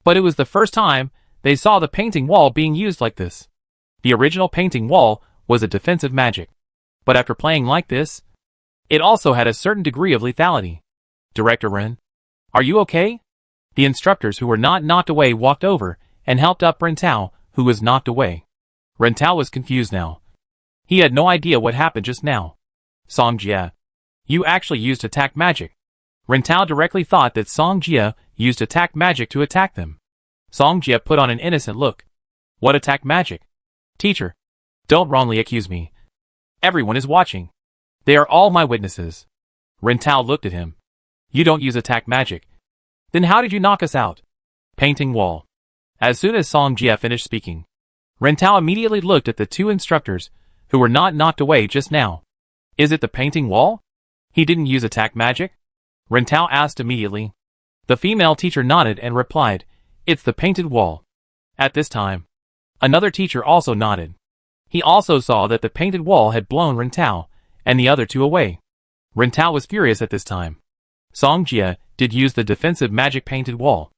but it was the first time they saw the painting wall being used like this. The original painting wall was a defensive magic, but after playing like this, it also had a certain degree of lethality. Director Ren, are you okay? The instructors who were not knocked away walked over and helped up Ren Tao, who was knocked away. Ren Tao was confused now. He had no idea what happened just now. Song Jie, you actually used attack magic. Ren Tao directly thought that Song Jie used attack magic to attack them. Song Jie put on an innocent look. What attack magic? Teacher, don't wrongly accuse me. Everyone is watching. They are all my witnesses. Ren Tao looked at him. You don't use attack magic. Then how did you knock us out? Painting wall. As soon as Song Jie finished speaking, Ren Tao immediately looked at the two instructors who were not knocked away just now. Is it the painting wall? He didn't use attack magic? Ren Tao asked immediately. The female teacher nodded and replied, it's the painted wall. At this time, another teacher also nodded. He also saw that the painted wall had blown Ren Tao and the other two away. Ren Tao was furious at this time. Song Jie did use the defensive magic painted wall.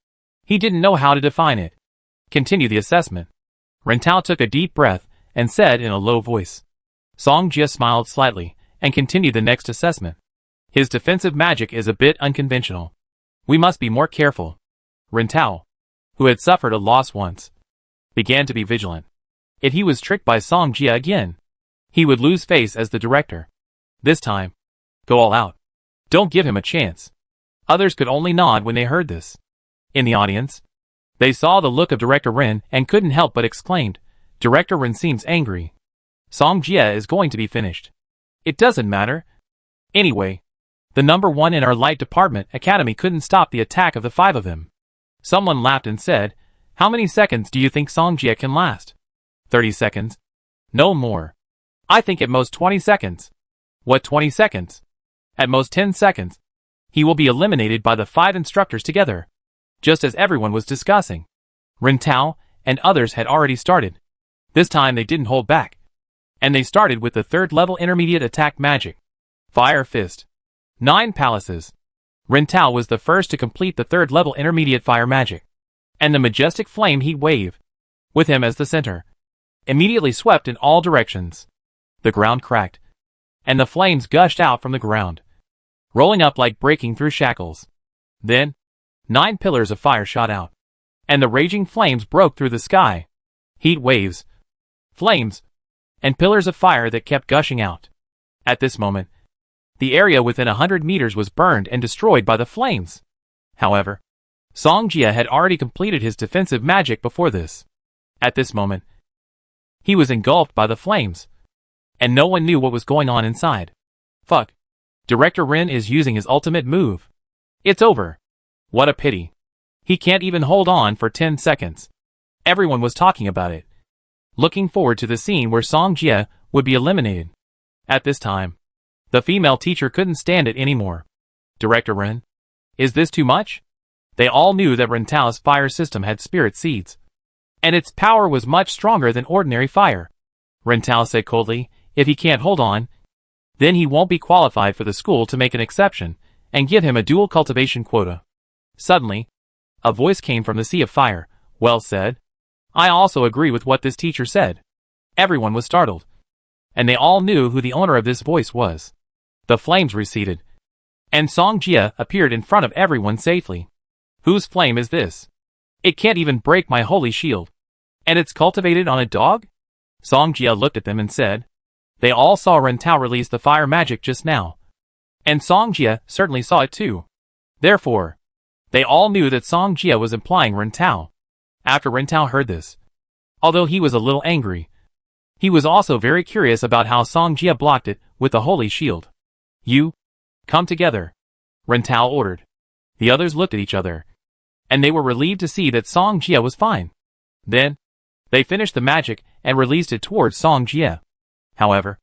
He didn't know how to define it. Continue the assessment. Ren Tao took a deep breath and said in a low voice. Song Jie smiled slightly and continued the next assessment. His defensive magic is a bit unconventional. We must be more careful. Ren Tao, who had suffered a loss once, began to be vigilant. If he was tricked by Song Jie again, he would lose face as the director. This time, go all out. Don't give him a chance. Others could only nod when they heard this. In the audience, they saw the look of Director Ren and couldn't help but exclaimed, Director Ren seems angry. Song Jie is going to be finished. It doesn't matter. Anyway, the number one in our light department academy couldn't stop the attack of the five of them. Someone laughed and said, how many seconds do you think Song Jie can last? 30 seconds. No more. I think at most 20 seconds. What 20 seconds? At most 10 seconds. He will be eliminated by the five instructors together. Just as everyone was discussing. Ren Tao and others had already started. This time they didn't hold back. And they started with the third level intermediate attack magic. Fire Fist. 9 palaces. Ren Tao was the first to complete the third level intermediate fire magic. And the majestic flame heat wave, with him as the center, immediately swept in all directions. The ground cracked, and the flames gushed out from the ground, rolling up like breaking through shackles. Then, 9 pillars of fire shot out, and the raging flames broke through the sky. Heat waves, flames, and pillars of fire that kept gushing out. At this moment, the area within 100 meters was burned and destroyed by the flames. However, Song Jia had already completed his defensive magic before this. At this moment, he was engulfed by the flames, and no one knew what was going on inside. Fuck. Director Rin is using his ultimate move. It's over. What a pity. He can't even hold on for 10 seconds. Everyone was talking about it, looking forward to the scene where Song Jia would be eliminated. At this time, the female teacher couldn't stand it anymore. Director Rin, is this too much? They all knew that Ren Tao's fire system had spirit seeds, and its power was much stronger than ordinary fire. Ren Tao said coldly, if he can't hold on, then he won't be qualified for the school to make an exception and give him a dual cultivation quota. Suddenly, a voice came from the sea of fire. Well said. I also agree with what this teacher said. Everyone was startled, and they all knew who the owner of this voice was. The flames receded, and Song Jia appeared in front of everyone safely. Whose flame is this? It can't even break my holy shield. And it's cultivated on a dog? Song Jia looked at them and said. They all saw Ren Tao release the fire magic just now, and Song Jia certainly saw it too. Therefore, they all knew that Song Jia was implying Ren Tao. After Ren Tao heard this, although he was a little angry, he was also very curious about how Song Jia blocked it with the holy shield. You, come together, Ren Tao ordered. The others looked at each other, and they were relieved to see that Song Jia was fine. Then, they finished the magic and released it towards Song Jia. However,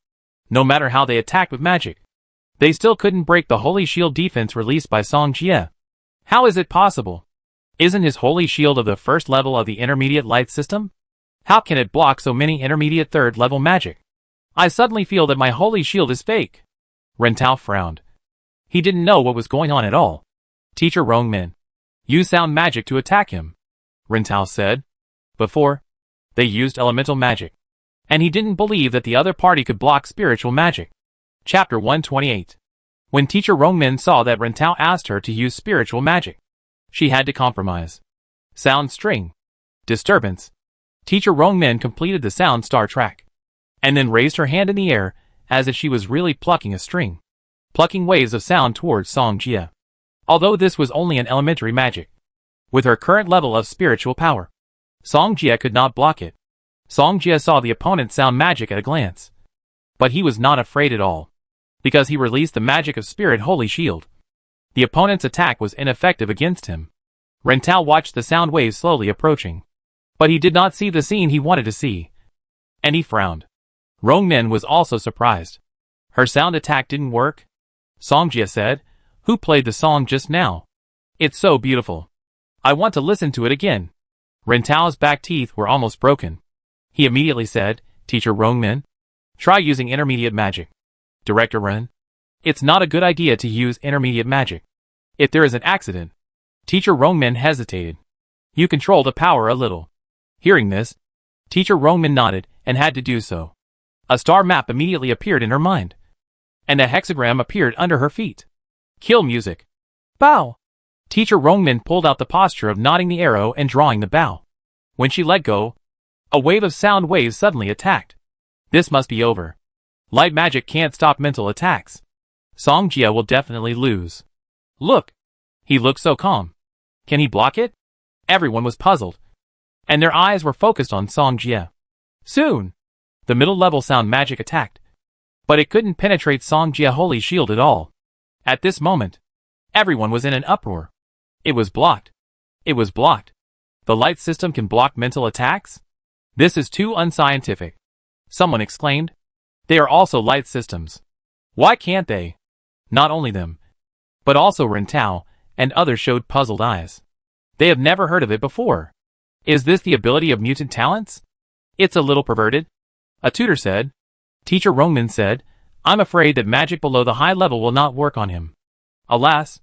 no matter how they attacked with magic, they still couldn't break the holy shield defense released by Song Jia. How is it possible? Isn't his holy shield of the first level of the intermediate light system? How can it block so many intermediate third level magic? I suddenly feel that my holy shield is fake. Ren Tao frowned. He didn't know what was going on at all. Teacher Rongmin, use sound magic to attack him, Ren Tao said. Before, they used elemental magic, and he didn't believe that the other party could block spiritual magic. Chapter 128. When Teacher Rongmin saw that Ren Tao asked her to use spiritual magic, she had to compromise. Sound string. Disturbance. Teacher Rongmin completed the sound star track, and then raised her hand in the air as if she was really plucking a string, plucking waves of sound towards Song Jia. Although this was only an elementary magic, with her current level of spiritual power, Song Jia could not block it. Song Jia saw the opponent's sound magic at a glance, but he was not afraid at all, because he released the magic of Spirit Holy Shield. The opponent's attack was ineffective against him. Ren Tao watched the sound waves slowly approaching, but he did not see the scene he wanted to see, and he frowned. Rongmin was also surprised. Her sound attack didn't work? Song Jia said. Who played the song just now? It's so beautiful. I want to listen to it again. Ren Tao's back teeth were almost broken. He immediately said, Teacher Rongmin, try using intermediate magic. Director Ren, it's not a good idea to use intermediate magic. If there is an accident. Teacher Rongmin hesitated. You control the power a little. Hearing this, Teacher Rongmin nodded and had to do so. A star map immediately appeared in her mind, and a hexagram appeared under her feet. Kill music. Bow. Teacher Rongmin pulled out the posture of nodding the arrow and drawing the bow. When she let go, a wave of sound waves suddenly attacked. This must be over. Light magic can't stop mental attacks. Song Jia will definitely lose. Look. He looked so calm. Can he block it? Everyone was puzzled, and their eyes were focused on Song Jia. Soon, the middle level sound magic attacked, but it couldn't penetrate Song Jia holy shield at all. At this moment, everyone was in an uproar. It was blocked. It was blocked. The light system can block mental attacks? This is too unscientific. Someone exclaimed. They are also light systems. Why can't they? Not only them, but also Ren Tao and others showed puzzled eyes. They have never heard of it before. Is this the ability of mutant talents? It's a little perverted. A tutor said. Teacher Rongmin said, I'm afraid that magic below the high level will not work on him. Alas,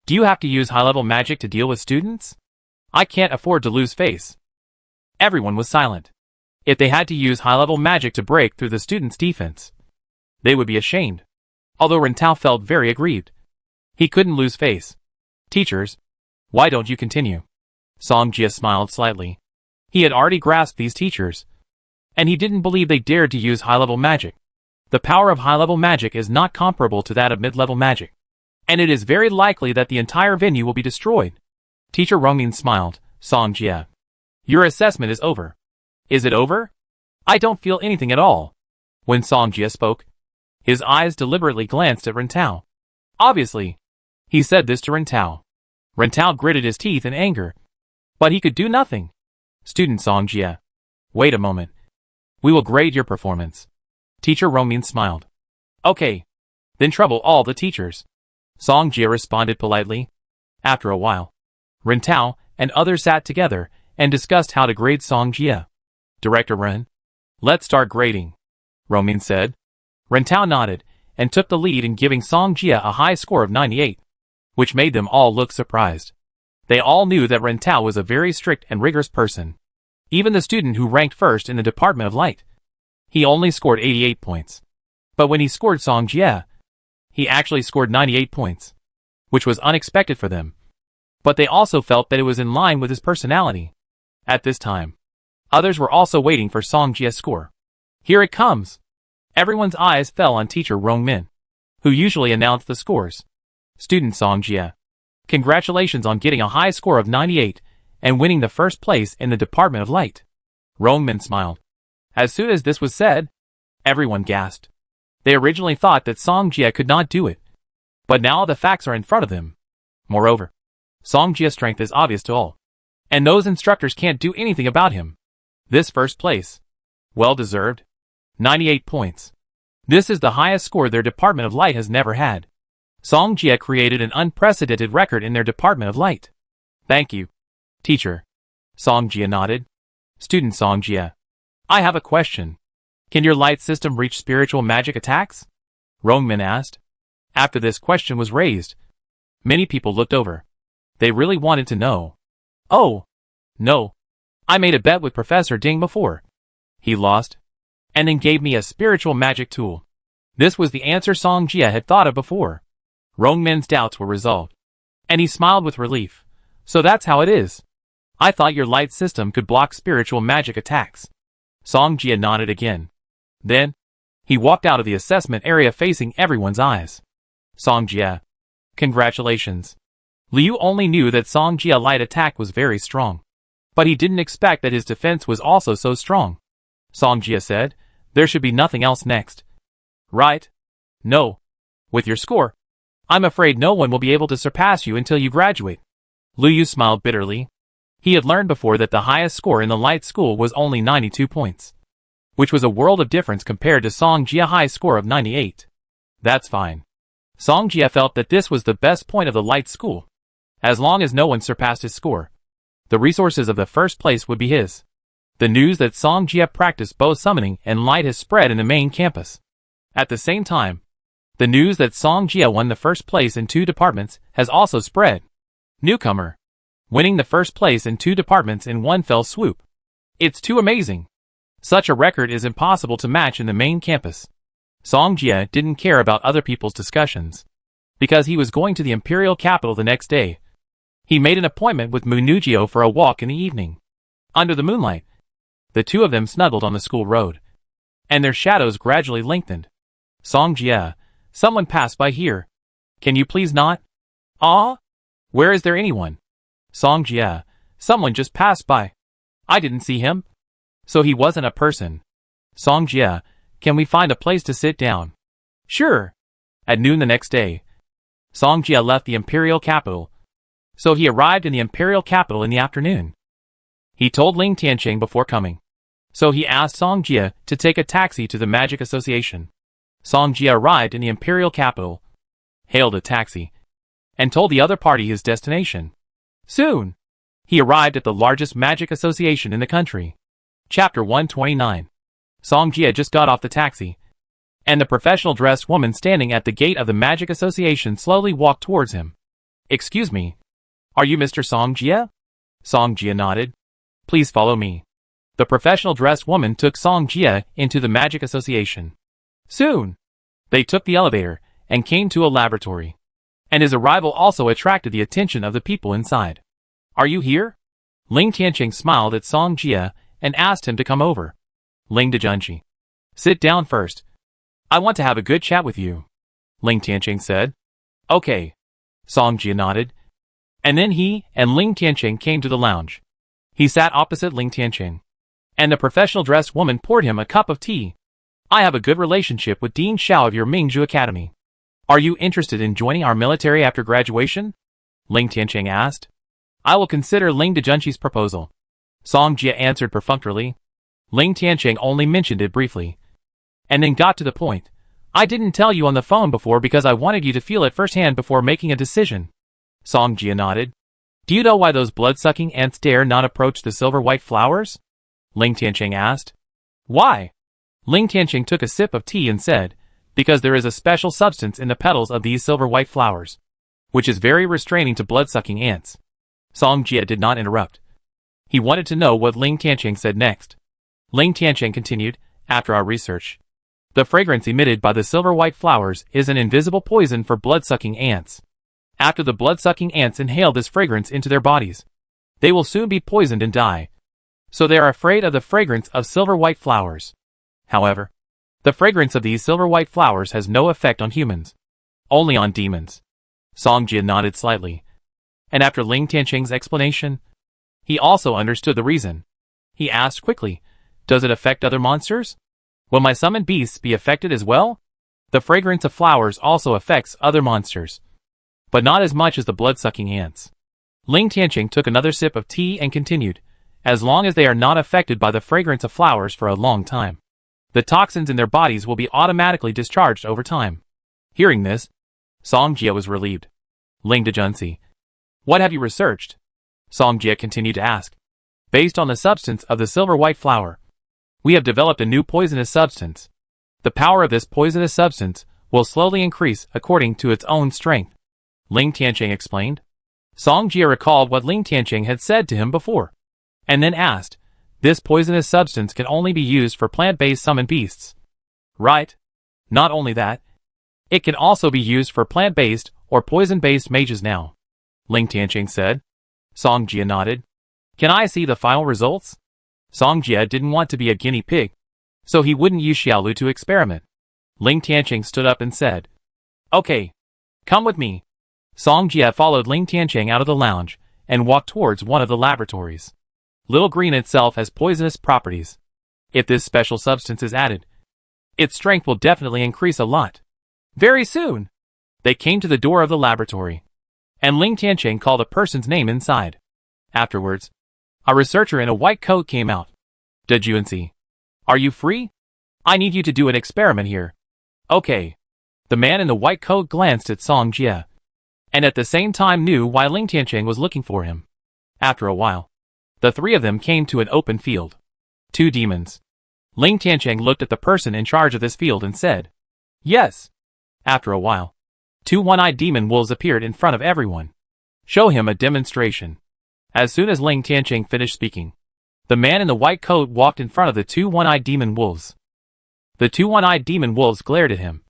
do you have to use high-level magic to deal with students? I can't afford to lose face. Everyone was silent. If they had to use high-level magic to break through the students' defense, they would be ashamed. Although Ren Tao felt very aggrieved, he couldn't lose face. Teachers, why don't you continue? Song Jia smiled slightly. He had already grasped these teachers, and he didn't believe they dared to use high-level magic. The power of high-level magic is not comparable to that of mid-level magic, and it is very likely that the entire venue will be destroyed. Teacher Rongmin smiled. Song Jie. Your assessment is over. Is it over? I don't feel anything at all. When Song Jie spoke, his eyes deliberately glanced at Ren Tao. Obviously, he said this to Ren Tao. Ren Tao gritted his teeth in anger. But he could do nothing. Student Song Jie. Wait a moment. We will grade your performance. Teacher Rongmin smiled. Okay. Then trouble all the teachers. Song Jie responded politely. After a while, Ren Tao and others sat together and discussed how to grade Song Jie. Director Ren. Let's start grading, Rongmin said. Ren Tao nodded and took the lead in giving Song Jie a high score of 98, which made them all look surprised. They all knew that Ren Tao was a very strict and rigorous person. Even the student who ranked first in the Department of Light. He only scored 88 points. But when he scored Song Jie, he actually scored 98 points, which was unexpected for them. But they also felt that it was in line with his personality. At this time, others were also waiting for Song Jie's score. Here it comes. Everyone's eyes fell on teacher Rongmin, who usually announced the scores. Student Song Jie. Congratulations on getting a high score of 98 and winning the first place in the Department of Light. Rongmin smiled. As soon as this was said, everyone gasped. They originally thought that Song Jie could not do it. But now the facts are in front of them. Moreover, Song Jie's strength is obvious to all. And those instructors can't do anything about him. This first place. Well deserved. 98 points. This is the highest score their Department of Light has never had. Song Jie created an unprecedented record in their Department of Light. Thank you, teacher. Song Jie nodded. Student Song Jie. I have a question. Can your light system reach spiritual magic attacks? Rongmin asked. After this question was raised, many people looked over. They really wanted to know. Oh, no. I made a bet with Professor Ding before. He lost, and then gave me a spiritual magic tool. This was the answer Song Jie had thought of before. Rongmin's doubts were resolved, and he smiled with relief. So that's how it is. I thought your light system could block spiritual magic attacks. Song Jie nodded again. Then, he walked out of the assessment area facing everyone's eyes. Song Jie. Congratulations. Liu only knew that Song Jie's light attack was very strong. But he didn't expect that his defense was also so strong. Song Jie said, there should be nothing else next. Right? No. With your score, I'm afraid no one will be able to surpass you until you graduate. Liu smiled bitterly. He had learned before that the highest score in the light school was only 92 points. Which was a world of difference compared to Song Jie's high score of 98. That's fine. Song Jie felt that this was the best point of the light school. As long as no one surpassed his score, the resources of the first place would be his. The news that Song Jie practiced both summoning and light has spread in the main campus. At the same time, the news that Song Jie won the first place in 2 departments has also spread. Newcomer. Winning the first place in 2 departments in one fell swoop. It's too amazing. Such a record is impossible to match in the main campus. Song Jie didn't care about other people's discussions. Because he was going to the imperial capital the next day. He made an appointment with Mu Nujio for a walk in the evening. Under the moonlight, the two of them snuggled on the school road. And their shadows gradually lengthened. Song Jie, someone passed by here. Can you please not? Ah? Where is there anyone? Song Jie, someone just passed by. I didn't see him. So he wasn't a person. Song Jie, can we find a place to sit down? Sure. At noon the next day, Song Jie left the imperial capital. So he arrived in the imperial capital in the afternoon. He told Ling Tianqing before coming. So he asked Song Jie to take a taxi to the Magic Association. Song Jie arrived in the imperial capital, hailed a taxi, and told the other party his destination. Soon, he arrived at the largest magic association in the country. Chapter 129. Song Jie just got off the taxi, and the professional dressed woman standing at the gate of the Magic Association slowly walked towards him. Excuse me, are you Mr. Song Jie? Song Jie nodded. Please follow me. The professional dressed woman took Song Jie into the Magic Association. Soon, they took the elevator and came to a laboratory. And his arrival also attracted the attention of the people inside. Are you here? Ling Tianqing smiled at Song Jie and asked him to come over. Ling Dejunji. Sit down first. I want to have a good chat with you. Ling Tianqing said. Okay. Song Jie nodded. And then he and Ling Tianqing came to the lounge. He sat opposite Ling Tianqing. And the professional dressed woman poured him a cup of tea. I have a good relationship with Dean Xiao of your Mingzhu Academy. Are you interested in joining our military after graduation? Ling Tianqing asked. I will consider Ling Dejunqi's proposal. Song Jie answered perfunctorily. Ling Tianqing only mentioned it briefly. And then got to the point. I didn't tell you on the phone before because I wanted you to feel it firsthand before making a decision. Song Jie nodded. Do you know why those blood-sucking ants dare not approach the silver-white flowers? Ling Tianqing asked. Why? Ling Tianqing took a sip of tea and said, because there is a special substance in the petals of these silver-white flowers, which is very restraining to blood-sucking ants. Song Jie did not interrupt. He wanted to know what Ling Tianqing said next. Ling Tianqing continued, after our research, the fragrance emitted by the silver-white flowers is an invisible poison for blood-sucking ants. After the blood-sucking ants inhale this fragrance into their bodies, they will soon be poisoned and die. So they are afraid of the fragrance of silver-white flowers. However, the fragrance of these silver-white flowers has no effect on humans, only on demons. Song Jie nodded slightly. And after Ling Tianqing's explanation, he also understood the reason. He asked quickly, does it affect other monsters? Will my summoned beasts be affected as well? The fragrance of flowers also affects other monsters, but not as much as the blood-sucking ants. Ling Tianqing took another sip of tea and continued, as long as they are not affected by the fragrance of flowers for a long time, the toxins in their bodies will be automatically discharged over time. Hearing this, Song Jie was relieved. Ling Dejunqi, what have you researched? Song Jie continued to ask. Based on the substance of the silver-white flower, we have developed a new poisonous substance. The power of this poisonous substance will slowly increase according to its own strength. Ling Tianqing explained. Song Jie recalled what Ling Tianqing had said to him before, and then asked, this poisonous substance can only be used for plant-based summoned beasts, right? Not only that, it can also be used for plant-based or poison-based mages now, Ling Tianqing said. Song Jie nodded. Can I see the final results? Song Jie didn't want to be a guinea pig, so he wouldn't use Xiaolu to experiment. Ling Tianqing stood up and said, okay, come with me. Song Jie followed Ling Tianqing out of the lounge and walked towards one of the laboratories. Little green itself has poisonous properties. If this special substance is added, its strength will definitely increase a lot. Very soon, they came to the door of the laboratory, and Ling Tianqing called a person's name inside. Afterwards, a researcher in a white coat came out. Dejunqi, are you free? I need you to do an experiment here. Okay. The man in the white coat glanced at Song Jie, and at the same time knew why Ling Tianqing was looking for him. After a while, the three of them came to an open field. 2 demons. Ling Tianqing looked at the person in charge of this field and said, yes. After a while, 2 one-eyed demon wolves appeared in front of everyone. Show him a demonstration. As soon as Ling Tianqing finished speaking, the man in the white coat walked in front of the 2 one-eyed demon wolves. The 2 one-eyed demon wolves glared at him,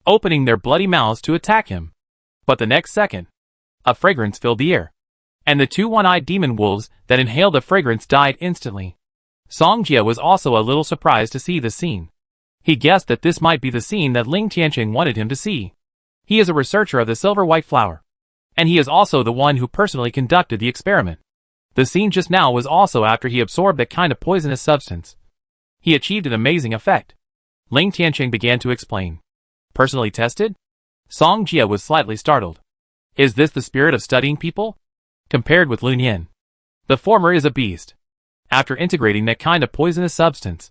opening their bloody mouths to attack him. But the next second, a fragrance filled the air, and the 2 one-eyed demon wolves that inhaled the fragrance died instantly. Song Jie was also a little surprised to see this scene. He guessed that this might be the scene that Ling Tianqing wanted him to see. He is a researcher of the silver-white flower, and he is also the one who personally conducted the experiment. The scene just now was also after he absorbed that kind of poisonous substance. He achieved an amazing effect. Ling Tianqing began to explain. Personally tested? Song Jie was slightly startled. Is this the spirit of studying people? Compared with Yumian, the former is a beast. After integrating that kind of poisonous substance,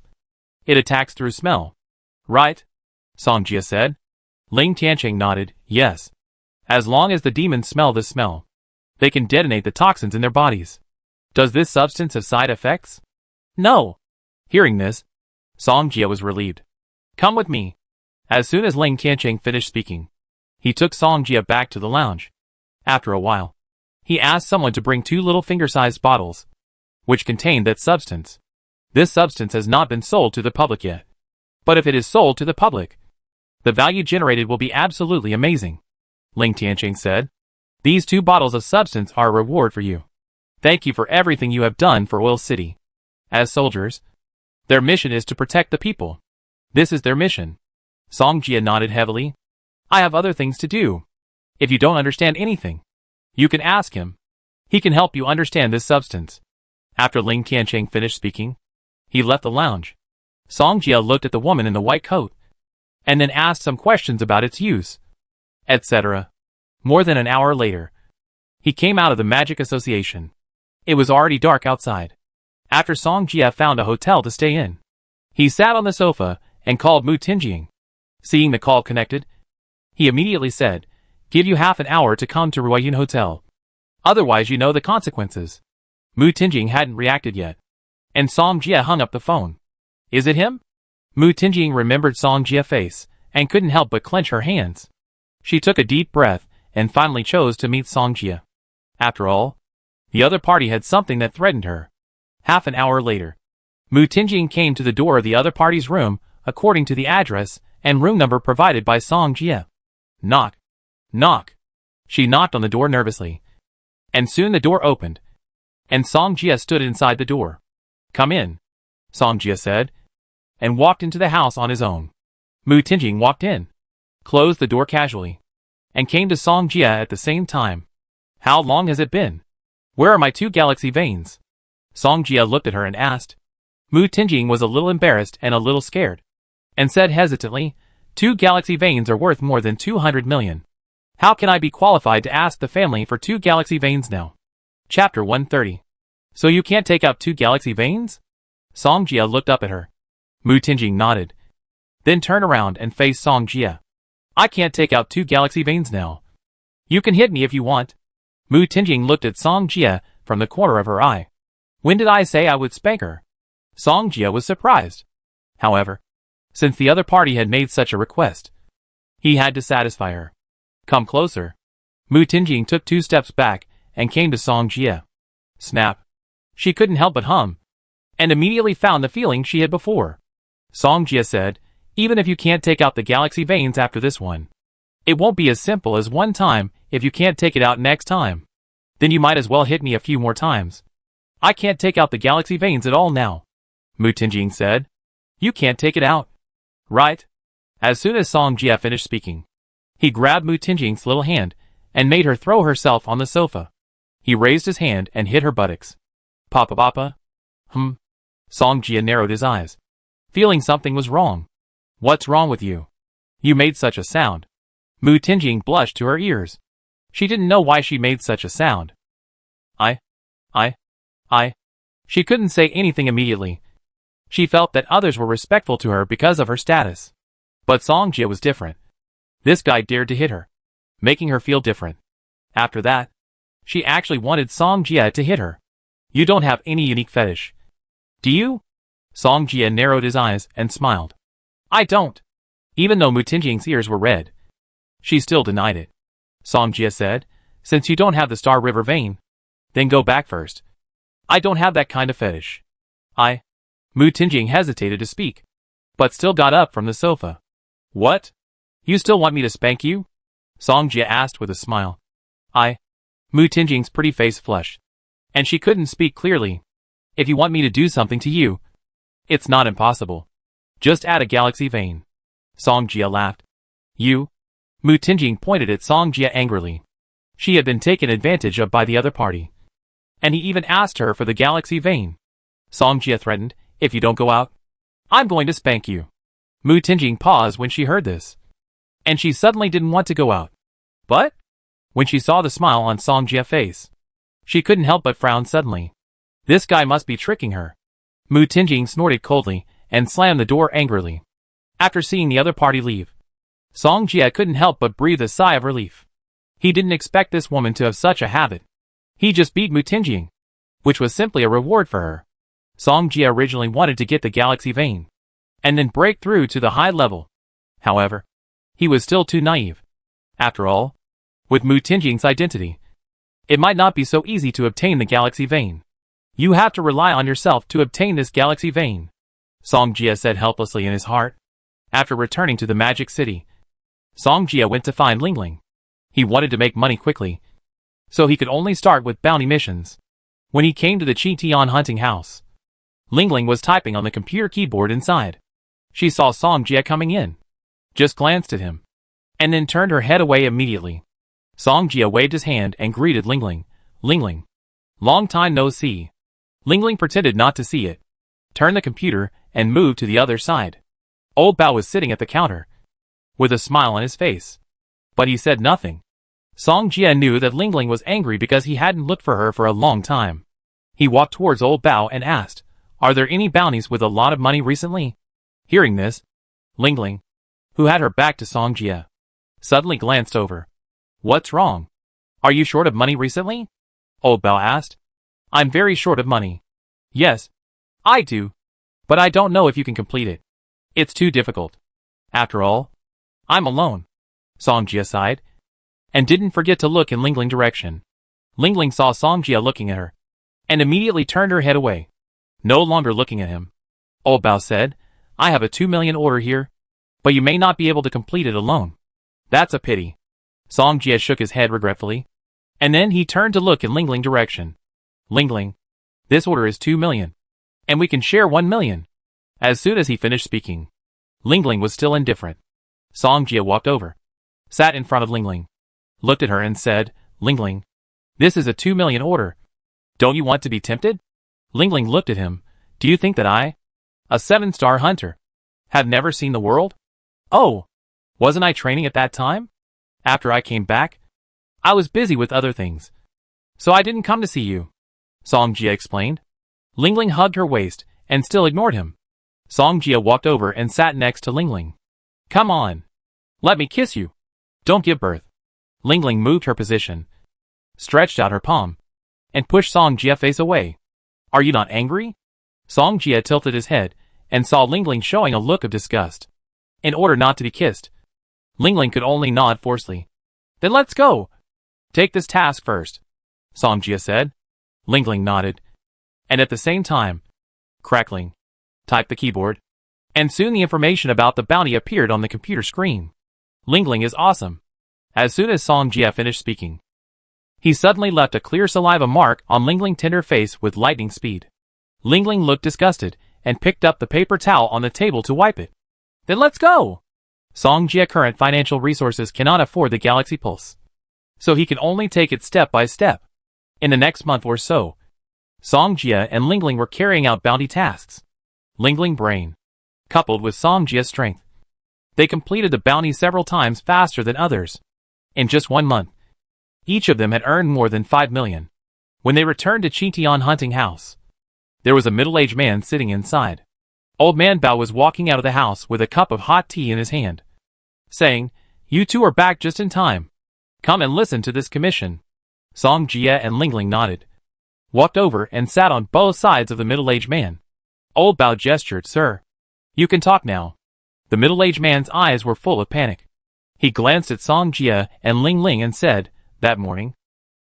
it attacks through smell. Right? Song Jie said. Ling Tianqing nodded, yes. As long as the demons smell this smell, they can detonate the toxins in their bodies. Does this substance have side effects? No. Hearing this, Song Jie was relieved. Come with me. As soon as Ling Tianqing finished speaking, he took Song Jie back to the lounge. After a while, he asked someone to bring 2 little finger-sized bottles, which contained that substance. This substance has not been sold to the public yet. But if it is sold to the public, the value generated will be absolutely amazing, Ling Tianqing said. These 2 bottles of substance are a reward for you. Thank you for everything you have done for Oil City. As soldiers, their mission is to protect the people. This is their mission. Song Jie nodded heavily. I have other things to do. If you don't understand anything, you can ask him, He can help you understand this substance. After Ling Tiancheng finished speaking, he left the lounge. Song Jia looked at the woman in the white coat, and then asked some questions about its use, etc. More than an hour later, he came out of the Magic Association. It was already dark outside. After Song Jia found a hotel to stay in, he sat on the sofa and called Mu Tingjing. Seeing the call connected, he immediately said, "Give you half an hour to come to Ruoyun Hotel. Otherwise you know the consequences." Mu Tingjing hadn't reacted yet, and Song Jia hung up the phone. "Is it him?" Mu Tingjing remembered Song Jia's face and couldn't help but clench her hands. She took a deep breath and finally chose to meet Song Jia. After all, the other party had something that threatened her. Half an hour later, Mu Tingjing came to the door of the other party's room according to the address and room number provided by Song Jia. Knock. Knock. She knocked on the door nervously. And soon the door opened, and Song Jia stood inside the door. "Come in," Song Jia said, and walked into the house on his own. Mu Tingjing walked in, closed the door casually, and came to Song Jia at the same time. "How long has it been? Where are my 2 galaxy veins?" Song Jia looked at her and asked. Mu Tingjing was a little embarrassed and a little scared, and said hesitantly, "2 galaxy veins are worth more than 200 million. How can I be qualified to ask the family for 2 galaxy veins now?" Chapter 130. "So you can't take out 2 galaxy veins?" Song Jia looked up at her. Mu Tingjing nodded, then turned around and faced Song Jia. "I can't take out 2 galaxy veins now. You can hit me if you want." Mu Tingjing looked at Song Jia from the corner of her eye. "When did I say I would spank her?" Song Jia was surprised. However, since the other party had made such a request, he had to satisfy her. "Come closer." Mu Tingjing took 2 steps back and came to Song Jia. Snap. She couldn't help but hum, and immediately found the feeling she had before. Song Jia said, "Even if you can't take out the galaxy veins after this one, it won't be as simple as one time if you can't take it out next time. Then you might as well hit me a few more times." "I can't take out the galaxy veins at all now," Mu Tingjing said. "You can't take it out, right?" As soon as Song Jia finished speaking, he grabbed Mu Tingjing's little hand and made her throw herself on the sofa. He raised his hand and hit her buttocks. "Papa papa?" Song Jia narrowed his eyes, feeling something was wrong. "What's wrong with you? You made such a sound." Mu Tingjing blushed to her ears. She didn't know why she made such a sound. I. She couldn't say anything immediately. She felt that others were respectful to her because of her status. But Song Jia was different. This guy dared to hit her, making her feel different. After that, she actually wanted Song Jia to hit her. "You don't have any unique fetish, do you?" Song Jia narrowed his eyes and smiled. "I don't." Even though Mu Tingjing's ears were red, she still denied it. Song Jia said, "Since you don't have the Star River vein, then go back first. I don't have that kind of fetish." Mu Tingjing hesitated to speak, but still got up from the sofa. "What? You still want me to spank you?" Song Jia asked with a smile. Mu Tingjing's pretty face flushed, and she couldn't speak clearly. "If you want me to do something to you, it's not impossible. Just add a galaxy vein." Song Jia laughed. "You?" Mu Tingjing pointed at Song Jia angrily. She had been taken advantage of by the other party, and he even asked her for the galaxy vein. Song Jia threatened, "If you don't go out, I'm going to spank you." Mu Tingjing paused when she heard this, and she suddenly didn't want to go out. But when she saw the smile on Song Jia's face, she couldn't help but frown suddenly. This guy must be tricking her. Mu Tingjing snorted coldly and slammed the door angrily. After seeing the other party leave, Song Jia couldn't help but breathe a sigh of relief. He didn't expect this woman to have such a habit. He just beat Mu Tingjing, which was simply a reward for her. Song Jia originally wanted to get the galaxy vein, and then break through to the high level. However, he was still too naive. After all, with Mu Tingjing's identity, it might not be so easy to obtain the galaxy vein. "You have to rely on yourself to obtain this galaxy vein," Song Jia said helplessly in his heart. After returning to the Magic City, Song Jia went to find Lingling. He wanted to make money quickly, so he could only start with bounty missions. When he came to the Chi Tian hunting house, Lingling was typing on the computer keyboard inside. She saw Song Jia coming in, just glanced at him, and then turned her head away immediately. Song Jia waved his hand and greeted Lingling. "Lingling, Long time no see. Lingling pretended not to see it, turned the computer, and moved to the other side. Old Bao was sitting at the counter, with a smile on his face. But he said nothing. Song Jie knew that Lingling was angry because he hadn't looked for her for a long time. He walked towards Old Bao and asked, "Are there any bounties with a lot of money recently?" Hearing this, Lingling, who had her back to Song Jie, suddenly glanced over. "What's wrong? Are you short of money recently?" Old Bao asked. "I'm very short of money." "Yes, I do. But I don't know if you can complete it. It's too difficult. After all, I'm alone." Song Jie sighed, and didn't forget to look in Lingling's direction. Lingling saw Song Jie looking at her, and immediately turned her head away, no longer looking at him. Old Bao said, "I have a 2 million order here, but you may not be able to complete it alone." "That's a pity." Song Jie shook his head regretfully, and then he turned to look in Lingling's direction. "Lingling, this order is 2 million, and we can share 1 million. As soon as he finished speaking, Lingling was still indifferent. Song Jie walked over, sat in front of Lingling, looked at her and said, "Lingling, this is a 2 million order. Don't you want to be tempted?" Lingling looked at him. "Do you think that I, a 7-star hunter, have never seen the world? Oh, wasn't I training at that time? After I came back, I was busy with other things, so I didn't come to see you," Song Jie explained. Lingling hugged her waist and still ignored him. Song Jie walked over and sat next to Lingling. "Come on. Let me kiss you. Don't give birth." Lingling moved her position, stretched out her palm, and pushed Song Jie's face away. "Are you not angry?" Song Jie tilted his head and saw Lingling showing a look of disgust. In order not to be kissed, Lingling could only nod forcefully. "Then let's go. Take this task first," Song Jie said. Lingling nodded, and at the same time, crackling, typed the keyboard, and soon the information about the bounty appeared on the computer screen. Lingling is awesome. As soon as Song Jie finished speaking, he suddenly left a clear saliva mark on Lingling's tender face with lightning speed. Lingling looked disgusted and picked up the paper towel on the table to wipe it. "Then let's go." Song Jie's current financial resources cannot afford the Galaxy Pulse, so he can only take it step by step. In the next month or so, Song Jie and Lingling were carrying out bounty tasks. Lingling's brain, coupled with Song Jie's strength, they completed the bounty several times faster than others. In just 1 month, each of them had earned more than 5 million. When they returned to Qitian hunting house, there was a middle-aged man sitting inside. Old man Bao was walking out of the house with a cup of hot tea in his hand, saying, "You two are back just in time. Come and listen to this commission." Song Jie and Lingling nodded, walked over and sat on both sides of the middle-aged man. Old Bao gestured, "Sir, you can talk now." The middle-aged man's eyes were full of panic. He glanced at Song Jie and Lingling and said, "That morning,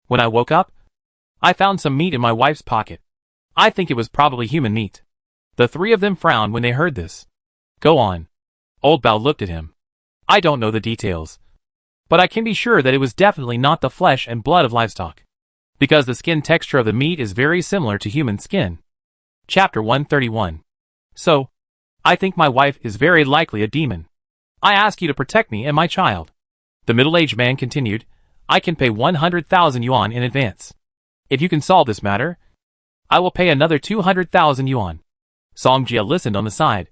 when I woke up, I found some meat in my wife's pocket. I think it was probably human meat." The three of them frowned when they heard this. "Go on." Old Bao looked at him. "I don't know the details, but I can be sure that it was definitely not the flesh and blood of livestock, because the skin texture of the meat is very similar to human skin." Chapter 131. "So, I think my wife is very likely a demon. I ask you to protect me and my child." The middle-aged man continued, "I can pay 100,000 yuan in advance. If you can solve this matter, I will pay another 200,000 yuan. Song Jie listened on the side,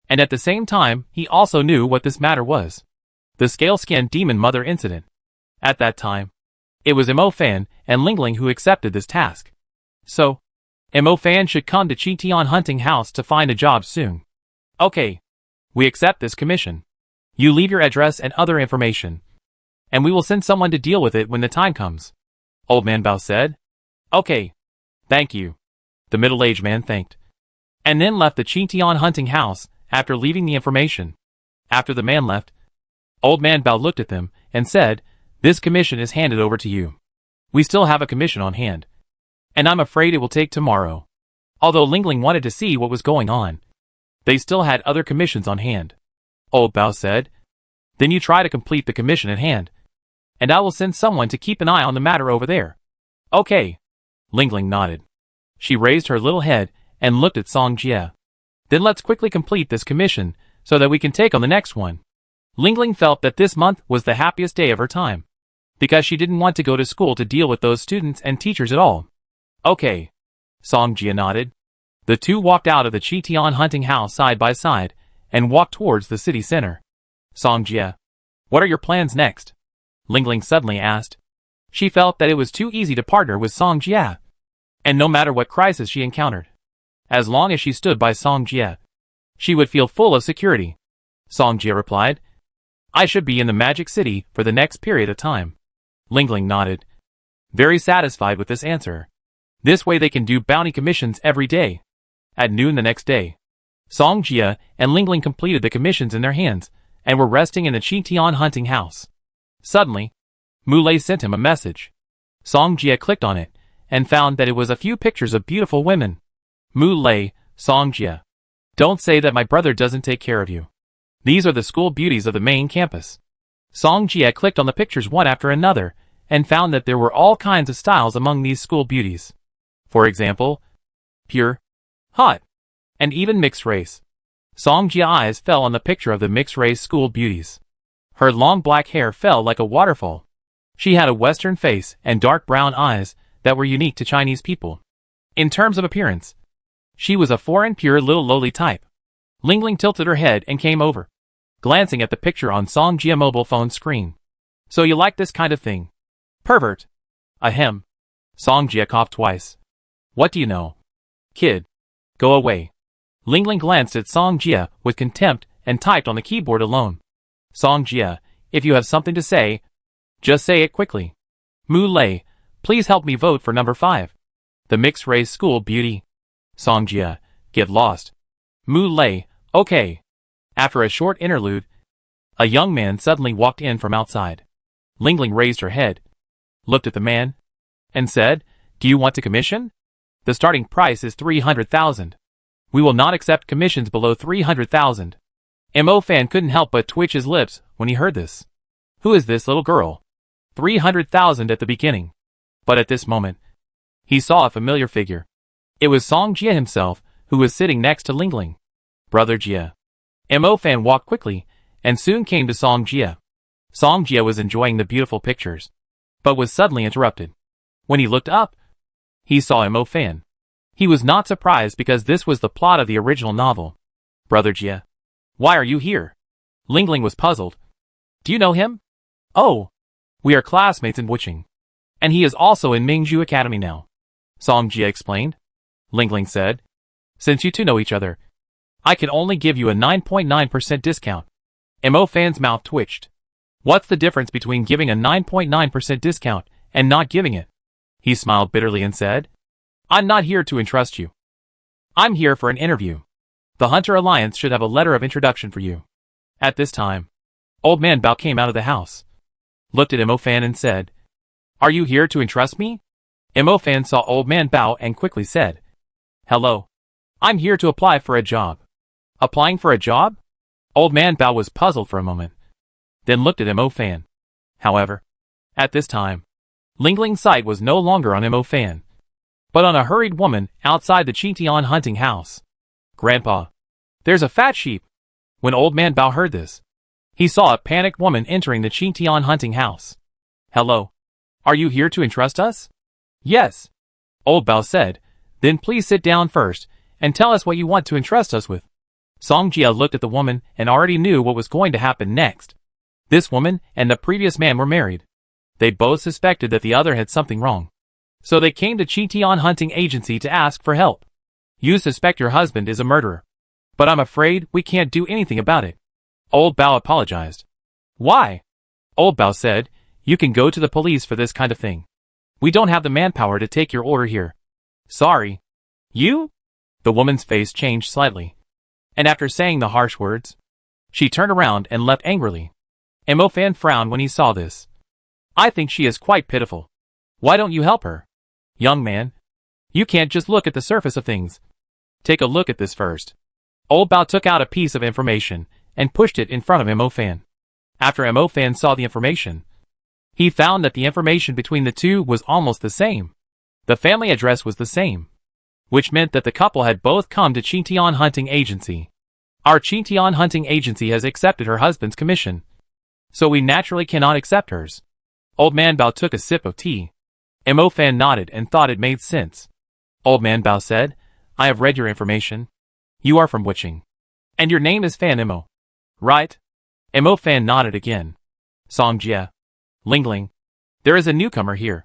and at the same time, he also knew what this matter was. The scale-skin demon mother incident. At that time, it was Mo Fan and Lingling who accepted this task. So, Mo Fan should come to Qitian hunting house to find a job soon. "Okay. We accept this commission. You leave your address and other information, and we will send someone to deal with it when the time comes," Old Man Bao said. "Okay. Thank you." The middle-aged man thanked, and then left the Qitian hunting house after leaving the information. After the man left, Old Man Bao looked at them and said, "This commission is handed over to you. We still have a commission on hand, and I'm afraid it will take tomorrow." Although Lingling wanted to see what was going on, they still had other commissions on hand. Old Bao said, "Then you try to complete the commission at hand, and I will send someone to keep an eye on the matter over there." "Okay." Lingling nodded. She raised her little head and looked at Song Jie. "Then let's quickly complete this commission so that we can take on the next one." Lingling felt that this month was the happiest day of her time, because she didn't want to go to school to deal with those students and teachers at all. Okay. Song Jia nodded. The two walked out of the Chitian hunting house side by side and walked towards the city center. Song Jia, what are your plans next? Lingling suddenly asked. She felt that it was too easy to partner with Song Jia. And no matter what crisis she encountered, as long as she stood by Song Jia, she would feel full of security. Song Jia replied, I should be in the Magic City for the next period of time. Lingling nodded, very satisfied with this answer. This way they can do bounty commissions every day. At noon the next day, Song Jia and Lingling completed the commissions in their hands and were resting in the Chitian hunting house. Suddenly, Mulei sent him a message. Song Jia clicked on it and found that it was a few pictures of beautiful women. Mulei, Song Jia, don't say that my brother doesn't take care of you. These are the school beauties of the main campus. Song Jia clicked on the pictures one after another and found that there were all kinds of styles among these school beauties. For example, pure, hot, and even mixed race. Song Jia's eyes fell on the picture of the mixed race school beauties. Her long black hair fell like a waterfall. She had a Western face and dark brown eyes that were unique to Chinese people. In terms of appearance, she was a foreign pure little lowly type. Lingling tilted her head and came over, glancing at the picture on Song Jia's mobile phone screen. So you like this kind of thing? Pervert. Ahem. Song Jia coughed twice. What do you know? Kid. Go away. Lingling glanced at Song Jia with contempt and typed on the keyboard alone. Song Jia, if you have something to say, just say it quickly. Mulei, please help me vote for number 5. The mixed race school beauty. Song Jia, get lost. Mulei, okay. After a short interlude, a young man suddenly walked in from outside. Lingling raised her head, looked at the man, and said, do you want to commission? The starting price is 300,000. We will not accept commissions below 300,000. Mo Fan couldn't help but twitch his lips when he heard this. Who is this little girl? 300,000 at the beginning. But at this moment, he saw a familiar figure. It was Song Jia himself, who was sitting next to Lingling. Brother Jia. Mo Fan walked quickly, and soon came to Song Jia. Song Jia was enjoying the beautiful pictures, but was suddenly interrupted. When he looked up, he saw Mo Fan. He was not surprised because this was the plot of the original novel. Brother Jia. Why are you here? Lingling was puzzled. Do you know him? Oh. We are classmates in Wuching. And he is also in Mingzhu Academy now. Song Jia explained. Lingling said. Since you two know each other, I can only give you a 9.9% discount. Mo Fan's mouth twitched. What's the difference between giving a 9.9% discount and not giving it? He smiled bitterly and said, I'm not here to entrust you. I'm here for an interview. The Hunter Alliance should have a letter of introduction for you. At this time, Old Man Bao came out of the house, looked at Mo Fan and said, Are you here to entrust me? Mo Fan saw Old Man Bao and quickly said, Hello. I'm here to apply for a job. Applying for a job? Old Man Bao was puzzled for a moment, then looked at Mo Fan. However, at this time, Lingling's sight was no longer on Mo Fan, but on a hurried woman outside the Chitian hunting house. Grandpa, there's a fat sheep. When Old Man Bao heard this, he saw a panicked woman entering the Chitian hunting house. Hello. Are you here to entrust us? Yes. Old Bao said, then please sit down first and tell us what you want to entrust us with. Song Jia looked at the woman and already knew what was going to happen next. This woman and the previous man were married. They both suspected that the other had something wrong. So they came to Chitian Hunting Agency to ask for help. You suspect your husband is a murderer. But I'm afraid we can't do anything about it. Old Bao apologized. Why? Old Bao said, you can go to the police for this kind of thing. We don't have the manpower to take your order here. Sorry. You? The woman's face changed slightly. And after saying the harsh words, she turned around and left angrily. Mo Fan frowned when he saw this. I think she is quite pitiful. Why don't you help her? Young man, you can't just look at the surface of things. Take a look at this first. Old Bao took out a piece of information and pushed it in front of Mo Fan. After Mo Fan saw the information, he found that the information between the two was almost the same. The family address was the same, which meant that the couple had both come to Chitian Hunting Agency. Our Chitian Hunting Agency has accepted her husband's commission, so we naturally cannot accept hers. Old Man Bao took a sip of tea. Mo Fan nodded and thought it made sense. Old Man Bao said, I have read your information. You are from Witching. And your name is Fan Imo. Right? Imo Fan nodded again. Song Jie. Lingling. There is a newcomer here.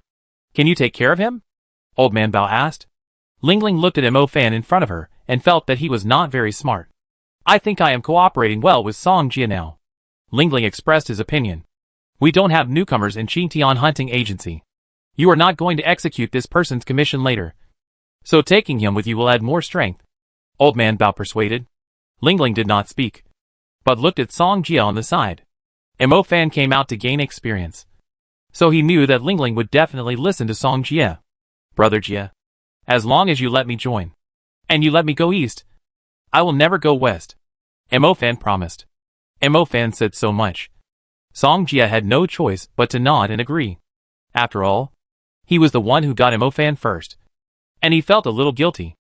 Can you take care of him? Old Man Bao asked. Lingling looked at Imo Fan in front of her and felt that he was not very smart. I think I am cooperating well with Song Jie now. Lingling expressed his opinion. We don't have newcomers in Qingtian Hunting Agency. You are not going to execute this person's commission later. So taking him with you will add more strength. Old Man Bao persuaded. Lingling did not speak, but looked at Song Jie on the side. Imo Fan came out to gain experience. So he knew that Lingling would definitely listen to Song Jie. Brother Jie, as long as you let me join, and you let me go east, I will never go west. Imo Fan promised. Imo Fan said so much. Song Jie had no choice but to nod and agree. After all, he was the one who got Imo Fan first, and he felt a little guilty.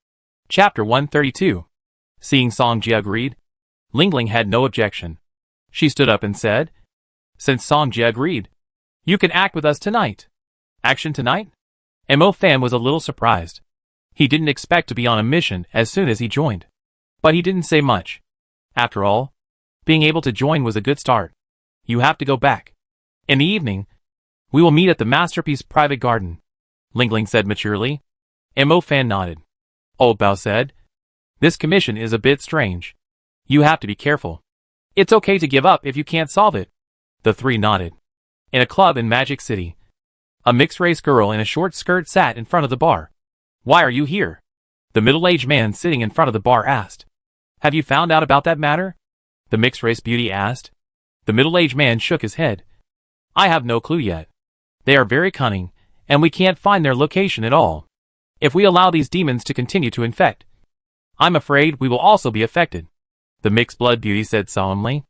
Chapter 132. Seeing Song Jie agreed, Lingling had no objection. She stood up and said, Since Song Jie agreed, you can act with us tonight. Action tonight? Imo Fan was a little surprised. He didn't expect to be on a mission as soon as he joined. But he didn't say much. After all, being able to join was a good start. You have to go back. In the evening, we will meet at the Masterpiece Private Garden, Lingling said maturely. Imo Fan nodded. Old Bao said, This commission is a bit strange. You have to be careful. It's okay to give up if you can't solve it. The three nodded. In a club in Magic City, a mixed-race girl in a short skirt sat in front of the bar. Why are you here? The middle-aged man sitting in front of the bar asked. Have you found out about that matter? The mixed-race beauty asked. The middle-aged man shook his head. I have no clue yet. They are very cunning, and we can't find their location at all. If we allow these demons to continue to infect, I'm afraid we will also be affected. The mixed-blood beauty said solemnly.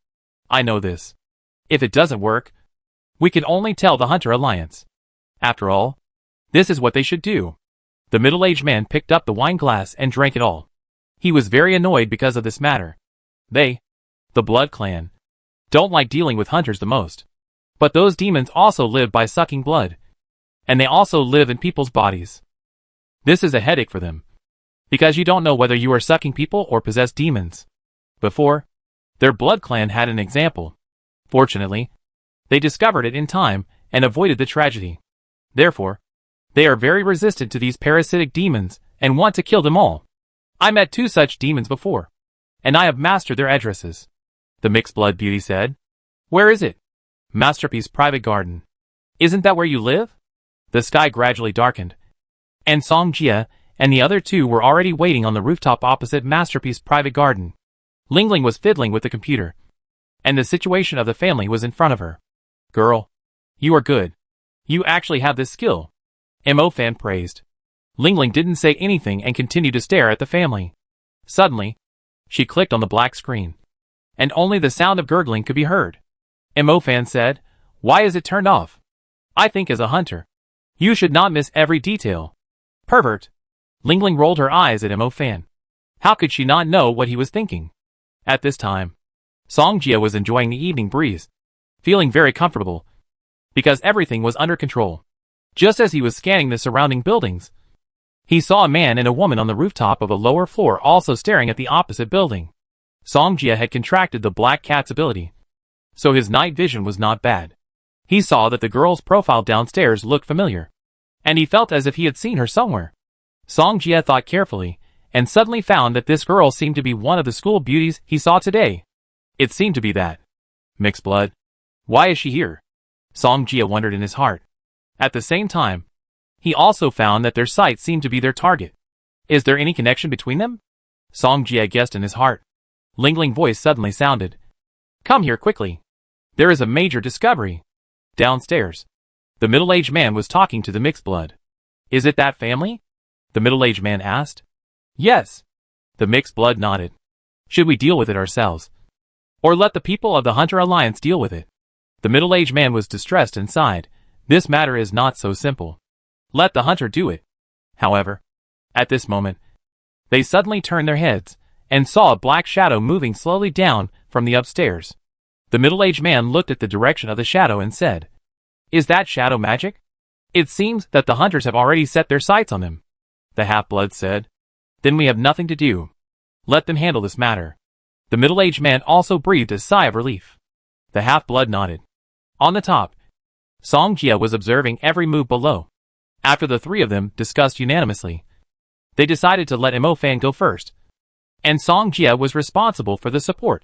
I know this. If it doesn't work, we can only tell the Hunter Alliance. After all, this is what they should do. The middle-aged man picked up the wine glass and drank it all. He was very annoyed because of this matter. They, the Blood Clan, don't like dealing with hunters the most. But those demons also live by sucking blood. And they also live in people's bodies. This is a headache for them. Because you don't know whether you are sucking people or possess demons. Before, their Blood Clan had an example. Fortunately, they discovered it in time and avoided the tragedy. Therefore, they are very resistant to these parasitic demons and want to kill them all. I met 2 such demons before, and I have mastered their addresses. The mixed-blood beauty said. Where is it? Masterpiece Private Garden. Isn't that where you live? The sky gradually darkened, and Song Jie and the other 2 were already waiting on the rooftop opposite Masterpiece Private Garden. Lingling was fiddling with the computer, and the situation of the family was in front of her. Girl, you are good. You actually have this skill. Imo Fan praised. Lingling didn't say anything and continued to stare at the family. Suddenly, she clicked on the black screen, and only the sound of gurgling could be heard. Imo Fan said, Why is it turned off? I think as a hunter, you should not miss every detail. Pervert. Lingling rolled her eyes at Imo Fan. How could she not know what he was thinking? At this time, Song Jie was enjoying the evening breeze, feeling very comfortable, because everything was under control. Just as he was scanning the surrounding buildings, he saw a man and a woman on the rooftop of a lower floor also staring at the opposite building. Song Jie had contracted the Black Cat's ability, so his night vision was not bad. He saw that the girl's profile downstairs looked familiar, and he felt as if he had seen her somewhere. Song Jie thought carefully, and suddenly found that this girl seemed to be one of the school beauties he saw today. It seemed to be that. Mixed blood. Why is she here? Song Jie wondered in his heart. At the same time, he also found that their sight seemed to be their target. Is there any connection between them? Song Jie guessed in his heart. Lingling voice suddenly sounded. Come here quickly. There is a major discovery. Downstairs, the middle-aged man was talking to the mixed blood. Is it that family? The middle-aged man asked. Yes. The mixed blood nodded. Should we deal with it ourselves? Or let the people of the Hunter Alliance deal with it? The middle-aged man was distressed and sighed. This matter is not so simple. Let the hunter do it. However, at this moment, they suddenly turned their heads and saw a black shadow moving slowly down from the upstairs. The middle-aged man looked at the direction of the shadow and said, Is that shadow magic? It seems that the hunters have already set their sights on him. the half-blood said. Then we have nothing to do. Let them handle this matter. The middle-aged man also breathed a sigh of relief. The half-blood nodded. On the top, Song Jia was observing every move below. After the three of them discussed unanimously, they decided to let Mo Fan go first, and Song Jia was responsible for the support.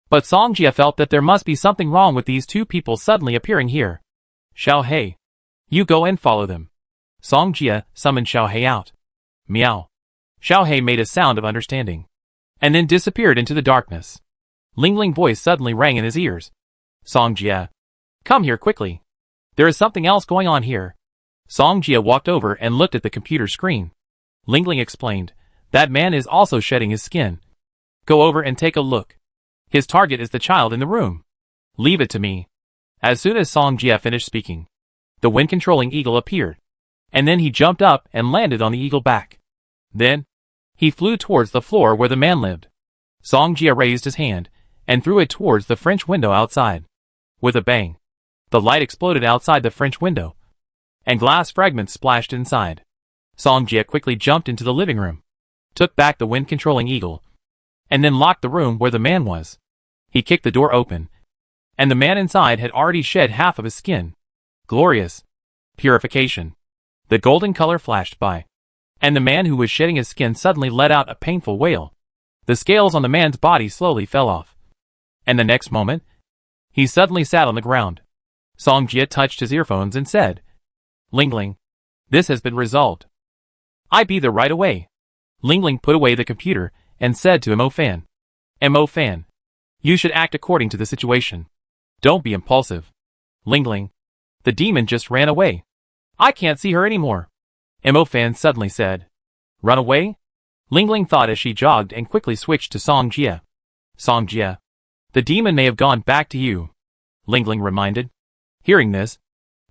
But Song Jia felt that there must be something wrong with these two people suddenly appearing here. Xiao Hei, you go and follow them. Song Jia summoned Xiao Hei out. Meow. Xiao Hei made a sound of understanding, and then disappeared into the darkness. Ling Ling's voice suddenly rang in his ears. Song Jia, come here quickly. There is something else going on here. Song Jia walked over and looked at the computer screen. Ling Ling explained, that man is also shedding his skin. Go over and take a look. His target is the child in the room. Leave it to me. As soon as Song Jia finished speaking, the wind-controlling eagle appeared, and then he jumped up and landed on the eagle back. Then, he flew towards the floor where the man lived. Song Jia raised his hand and threw it towards the French window outside. With a bang, the light exploded outside the French window, and glass fragments splashed inside. Song Jia quickly jumped into the living room, took back the wind-controlling eagle, and then locked the room where the man was. He kicked the door open, and the man inside had already shed half of his skin. Glorious purification. The golden color flashed by, and the man who was shedding his skin suddenly let out a painful wail. The scales on the man's body slowly fell off, and the next moment, he suddenly sat on the ground. Song Jia touched his earphones and said, Ling Ling, this has been resolved. I be there right away. Ling Ling put away the computer and said to Mo Fan, Mo Fan, you should act according to the situation. Don't be impulsive. Ling Ling, the demon just ran away. I can't see her anymore. Mo Fan suddenly said, run away? Ling Ling thought as she jogged and quickly switched to Song Jia. Song Jia, the demon may have gone back to you, Ling Ling reminded. Hearing this,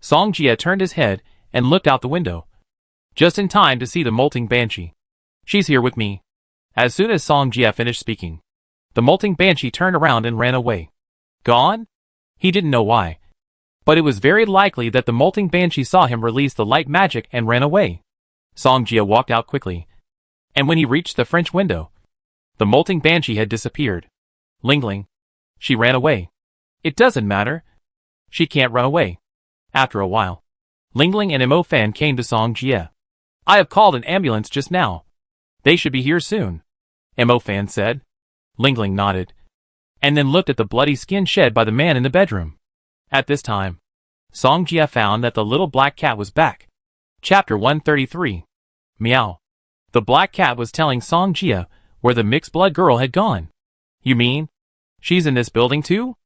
Song Jia turned his head and looked out the window, just in time to see the molting banshee. She's here with me. As soon as Song Jia finished speaking, the molting banshee turned around and ran away. Gone? He didn't know why, but it was very likely that the molting banshee saw him release the light magic and ran away. Song Jia walked out quickly, and when he reached the French window, the molting banshee had disappeared. Ling Ling, she ran away. It doesn't matter. She can't run away. After a while, Ling Ling and Mo Fan came to Song Jia. I have called an ambulance just now. They should be here soon, Mo Fan said. Ling Ling nodded, and then looked at the bloody skin shed by the man in the bedroom. At this time, Song Jia found that the little black cat was back. Chapter 133. Meow. The black cat was telling Song Jia where the mixed-blood girl had gone. You mean, she's in this building too?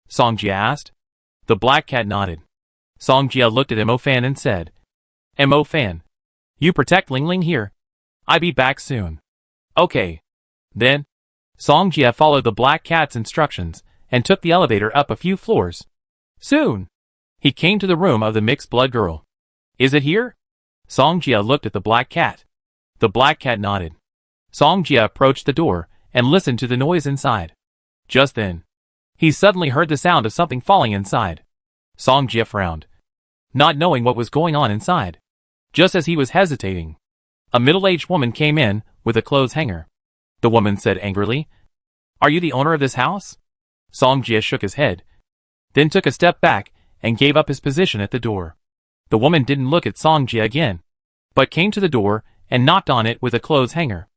Song Jia asked. The black cat nodded. Song Jia looked at Mo Fan and said, Mo Fan, you protect Ling Ling here. I be back soon. Okay. Then, Song Jia followed the black cat's instructions and took the elevator up a few floors. Soon, he came to the room of the mixed-blood girl. Is it here? Song Jia looked at the black cat. The black cat nodded. Song Jia approached the door and listened to the noise inside. Just then, he suddenly heard the sound of something falling inside. Song Jia frowned, not knowing what was going on inside. Just as he was hesitating, a middle-aged woman came in with a clothes hanger. The woman said angrily, Are you the owner of this house? Song Jia shook his head, then took a step back and gave up his position at the door. The woman didn't look at Song Jia again, but came to the door and knocked on it with a clothes hanger.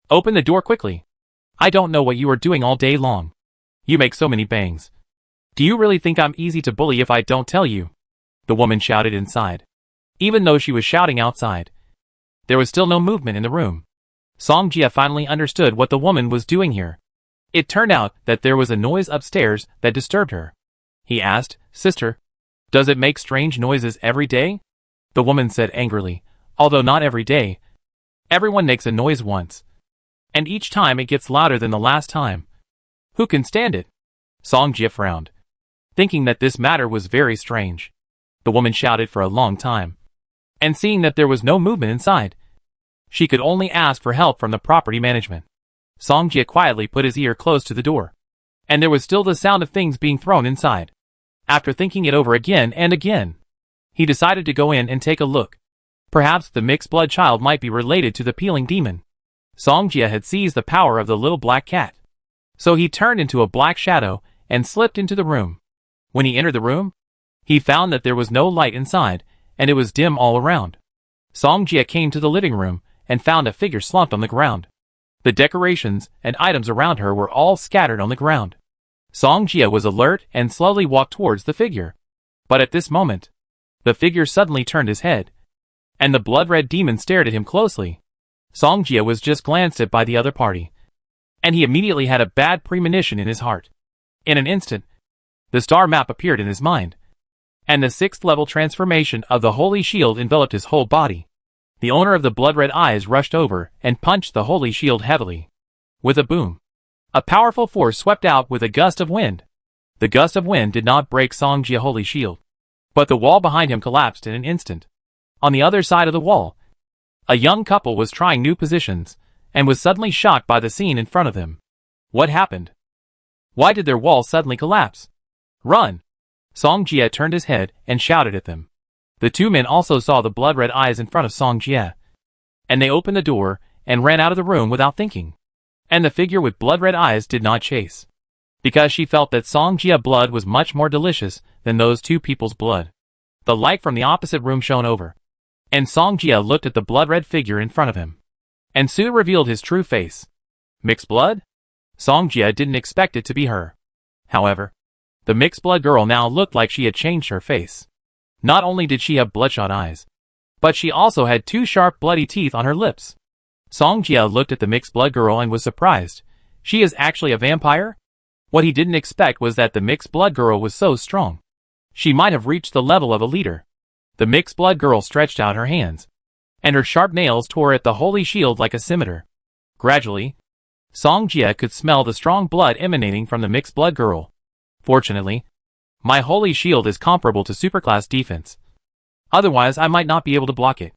Open the door quickly. I don't know what you are doing all day long. You make so many bangs. Do you really think I'm easy to bully if I don't tell you? The woman shouted inside. Even though she was shouting outside, there was still no movement in the room. Song Jia finally understood what the woman was doing here. It turned out that there was a noise upstairs that disturbed her. He asked, Sister, does it make strange noises every day? The woman said angrily, Although not every day. Everyone makes a noise once, and each time it gets louder than the last time. Who can stand it? Song Jia frowned, thinking that this matter was very strange. The woman shouted for a long time, and seeing that there was no movement inside, she could only ask for help from the property management. Song Jia quietly put his ear close to the door, and there was still the sound of things being thrown inside. After thinking it over again and again, he decided to go in and take a look. Perhaps the mixed blood child might be related to the peeling demon. Song Jie had seized the power of the little black cat. So he turned into a black shadow and slipped into the room. When he entered the room, he found that there was no light inside, and it was dim all around. Song Jie came to the living room and found a figure slumped on the ground. The decorations and items around her were all scattered on the ground. Song Jie was alert and slowly walked towards the figure. But at this moment, the figure suddenly turned his head, and the blood-red demon stared at him closely. Song Jie was just glanced at by the other party, and he immediately had a bad premonition in his heart. In an instant, the star map appeared in his mind, and the 6th level transformation of the holy shield enveloped his whole body. The owner of the blood-red eyes rushed over and punched the holy shield heavily. With a boom, a powerful force swept out with a gust of wind. The gust of wind did not break Song Jie's holy shield, but the wall behind him collapsed in an instant. On the other side of the wall, a young couple was trying new positions, and was suddenly shocked by the scene in front of them. What happened? Why did their wall suddenly collapse? Run! Song Jie turned his head and shouted at them. The two men also saw the blood-red eyes in front of Song Jie, and they opened the door and ran out of the room without thinking. And the figure with blood-red eyes did not chase, because she felt that Song Jie's blood was much more delicious than those two people's blood. The light from the opposite room shone over, and Song Jie looked at the blood-red figure in front of him, and soon revealed his true face. Mixed blood? Song Jie didn't expect it to be her. However, the mixed blood girl now looked like she had changed her face. Not only did she have bloodshot eyes, but she also had 2 sharp bloody teeth on her lips. Song Jie looked at the mixed blood girl and was surprised. She is actually a vampire? What he didn't expect was that the mixed blood girl was so strong. She might have reached the level of a leader. The mixed blood girl stretched out her hands, and her sharp nails tore at the holy shield like a scimitar. Gradually, Song Jie could smell the strong blood emanating from the mixed blood girl. Fortunately, my holy shield is comparable to superclass defense. Otherwise I might not be able to block it.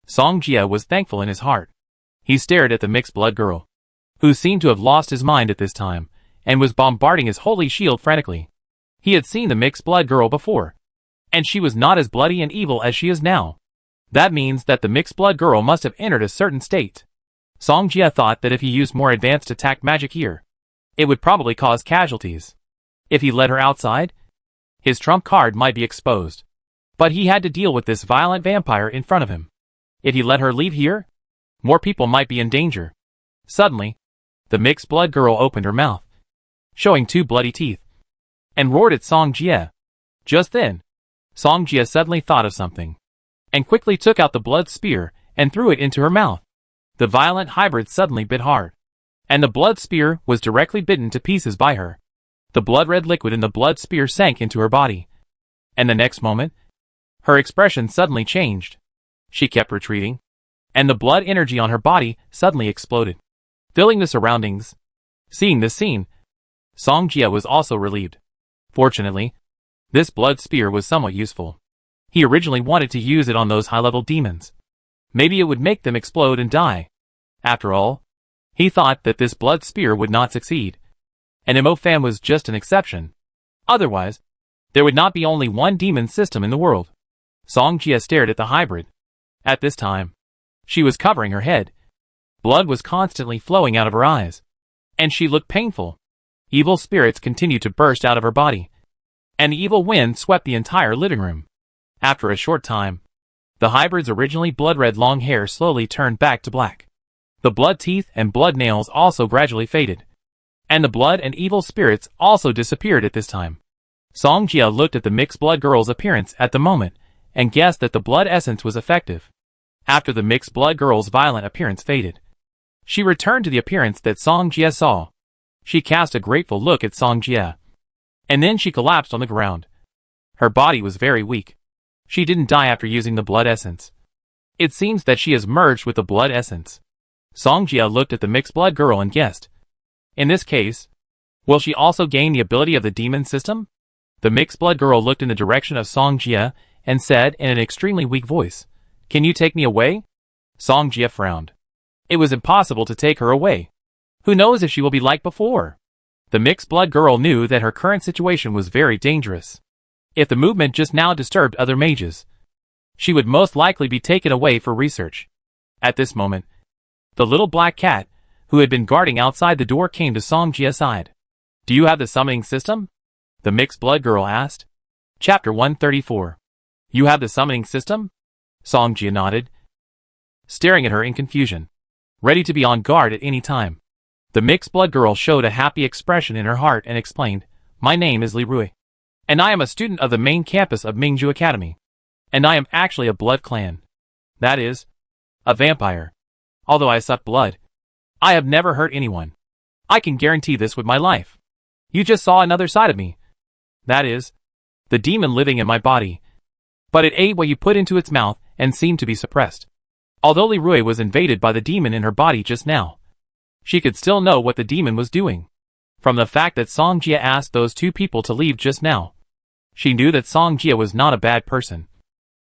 Song Jie was thankful in his heart. He stared at the mixed blood girl, who seemed to have lost his mind at this time, and was bombarding his holy shield frantically. He had seen the mixed blood girl before, and she was not as bloody and evil as she is now. That means that the mixed blood girl must have entered a certain state. Song Jie thought that if he used more advanced attack magic here, it would probably cause casualties. If he led her outside, his trump card might be exposed. But he had to deal with this violent vampire in front of him. If he let her leave here, more people might be in danger. Suddenly, the mixed blood girl opened her mouth, showing 2 bloody teeth, and roared at Song Jie. Just then, Song Jie suddenly thought of something, and quickly took out the blood spear and threw it into her mouth. The violent hybrid suddenly bit hard, and the blood spear was directly bitten to pieces by her. The blood-red liquid in the blood spear sank into her body, and the next moment, her expression suddenly changed. She kept retreating, and the blood energy on her body suddenly exploded, filling the surroundings. Seeing this scene, Song Jie was also relieved. Fortunately, this blood spear was somewhat useful. He originally wanted to use it on those high-level demons. Maybe it would make them explode and die. After all, he thought that this blood spear would not succeed, and Mo-Fan was just an exception. Otherwise, there would not be only one demon system in the world. Song Jie stared at the hybrid. At this time, she was covering her head. Blood was constantly flowing out of her eyes, and she looked painful. Evil spirits continued to burst out of her body, and the evil wind swept the entire living room. After a short time, the hybrid's originally blood-red long hair slowly turned back to black. The blood teeth and blood nails also gradually faded, and the blood and evil spirits also disappeared at this time. Song Jie looked at the mixed blood girl's appearance at the moment, and guessed that the blood essence was effective. After the mixed blood girl's violent appearance faded, she returned to the appearance that Song Jie saw. She cast a grateful look at Song Jie, and then she collapsed on the ground. Her body was very weak. She didn't die after using the blood essence. It seems that she has merged with the blood essence. Song Jie looked at the mixed blood girl and guessed. In this case, will she also gain the ability of the demon system? The mixed blood girl looked in the direction of Song Jie and said in an extremely weak voice, "Can you take me away?" Song Jie frowned. It was impossible to take her away. Who knows if she will be like before? The mixed blood girl knew that her current situation was very dangerous. If the movement just now disturbed other mages, she would most likely be taken away for research. At this moment, the little black cat, who had been guarding outside the door, came to Song Jie's side. Do you have the summoning system? The mixed blood girl asked. Chapter 134. You have the summoning system? Song Jie nodded, staring at her in confusion, ready to be on guard at any time. The mixed blood girl showed a happy expression in her heart and explained, My name is Li Rui, and I am a student of the main campus of Mingju Academy, and I am actually a blood clan. That is, a vampire. Although I suck blood, I have never hurt anyone. I can guarantee this with my life. You just saw another side of me. That is, the demon living in my body. But it ate what you put into its mouth and seemed to be suppressed. Although Li Rui was invaded by the demon in her body just now, she could still know what the demon was doing. From the fact that Song Jie asked those two people to leave just now, she knew that Song Jie was not a bad person.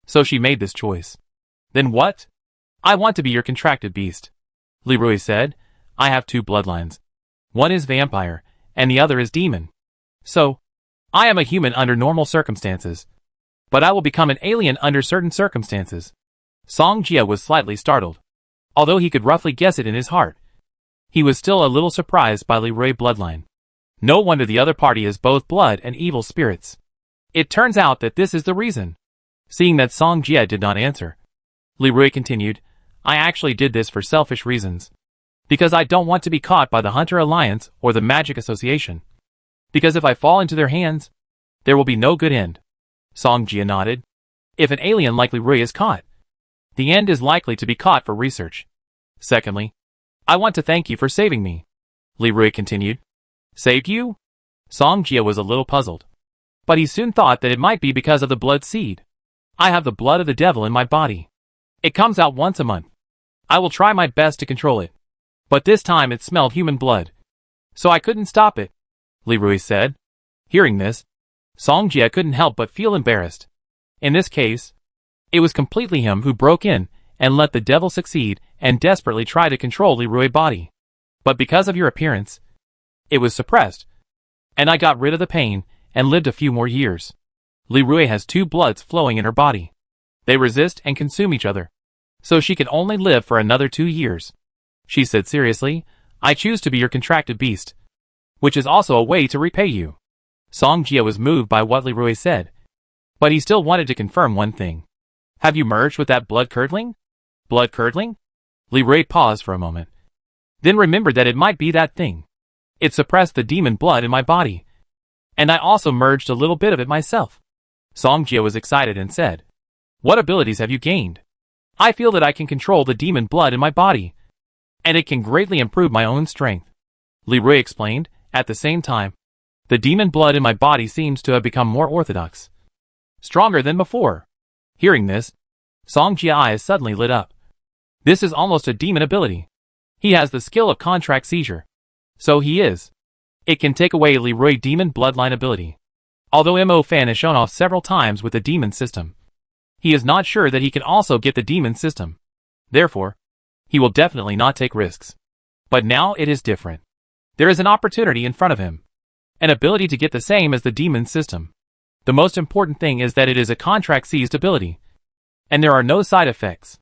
So she made this choice. Then what? I want to be your contracted beast, Li Rui said. I have two bloodlines. One is vampire, and the other is demon. So, I am a human under normal circumstances, but I will become an alien under certain circumstances. Song Jie was slightly startled. Although he could roughly guess it in his heart, he was still a little surprised by Li Rui's bloodline. No wonder the other party is both blood and evil spirits. It turns out that this is the reason. Seeing that Song Jie did not answer, Li Rui continued, I actually did this for selfish reasons. Because I don't want to be caught by the Hunter Alliance or the Magic Association. Because if I fall into their hands, there will be no good end. Song Jie nodded. If an alien like Li Rui is caught, the end is likely to be caught for research. Secondly, I want to thank you for saving me, Li Rui continued. Saved you? Song Jie was a little puzzled. But he soon thought that it might be because of the blood seed. I have the blood of the devil in my body. It comes out once a month. I will try my best to control it. But this time it smelled human blood. So I couldn't stop it, Li Rui said. Hearing this, Song Jie couldn't help but feel embarrassed. In this case, it was completely him who broke in and let the devil succeed and desperately try to control Li Rui's body. But because of your appearance, it was suppressed, and I got rid of the pain and lived a few more years. Li Rui has two bloods flowing in her body. They resist and consume each other, so she can only live for another 2 years. She said seriously, I choose to be your contracted beast, which is also a way to repay you. Song Jie was moved by what Li Rui said, but he still wanted to confirm one thing. Have you merged with that blood-curdling? Blood-curdling? Li Rui paused for a moment, then remembered that it might be that thing. It suppressed the demon blood in my body, and I also merged a little bit of it myself. Song Jie was excited and said, What abilities have you gained? I feel that I can control the demon blood in my body, and it can greatly improve my own strength. Li Rui explained. At the same time, the demon blood in my body seems to have become more orthodox, stronger than before. Hearing this, Song Jie's eyes suddenly lit up. This is almost a demon ability. He has the skill of contract seizure. So he is. It can take away Li Rui's demon bloodline ability. Although Mo Fan has shown off several times with the demon system, he is not sure that he can also get the demon system. Therefore, he will definitely not take risks. But now it is different. There is an opportunity in front of him. An ability to get the same as the demon system. The most important thing is that it is a contract-seized ability, and there are no side effects.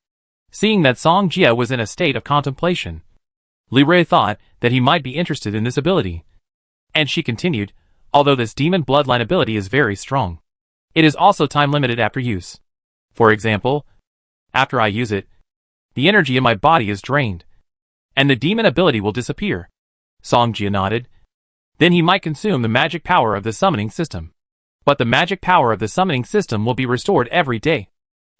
Seeing that Song Jie was in a state of contemplation, Li Rui thought that he might be interested in this ability. And she continued, although this demon bloodline ability is very strong, it is also time-limited after use. For example, after I use it, the energy in my body is drained, and the demon ability will disappear. Song Jie nodded. Then he might consume the magic power of the summoning system. But the magic power of the summoning system will be restored every day.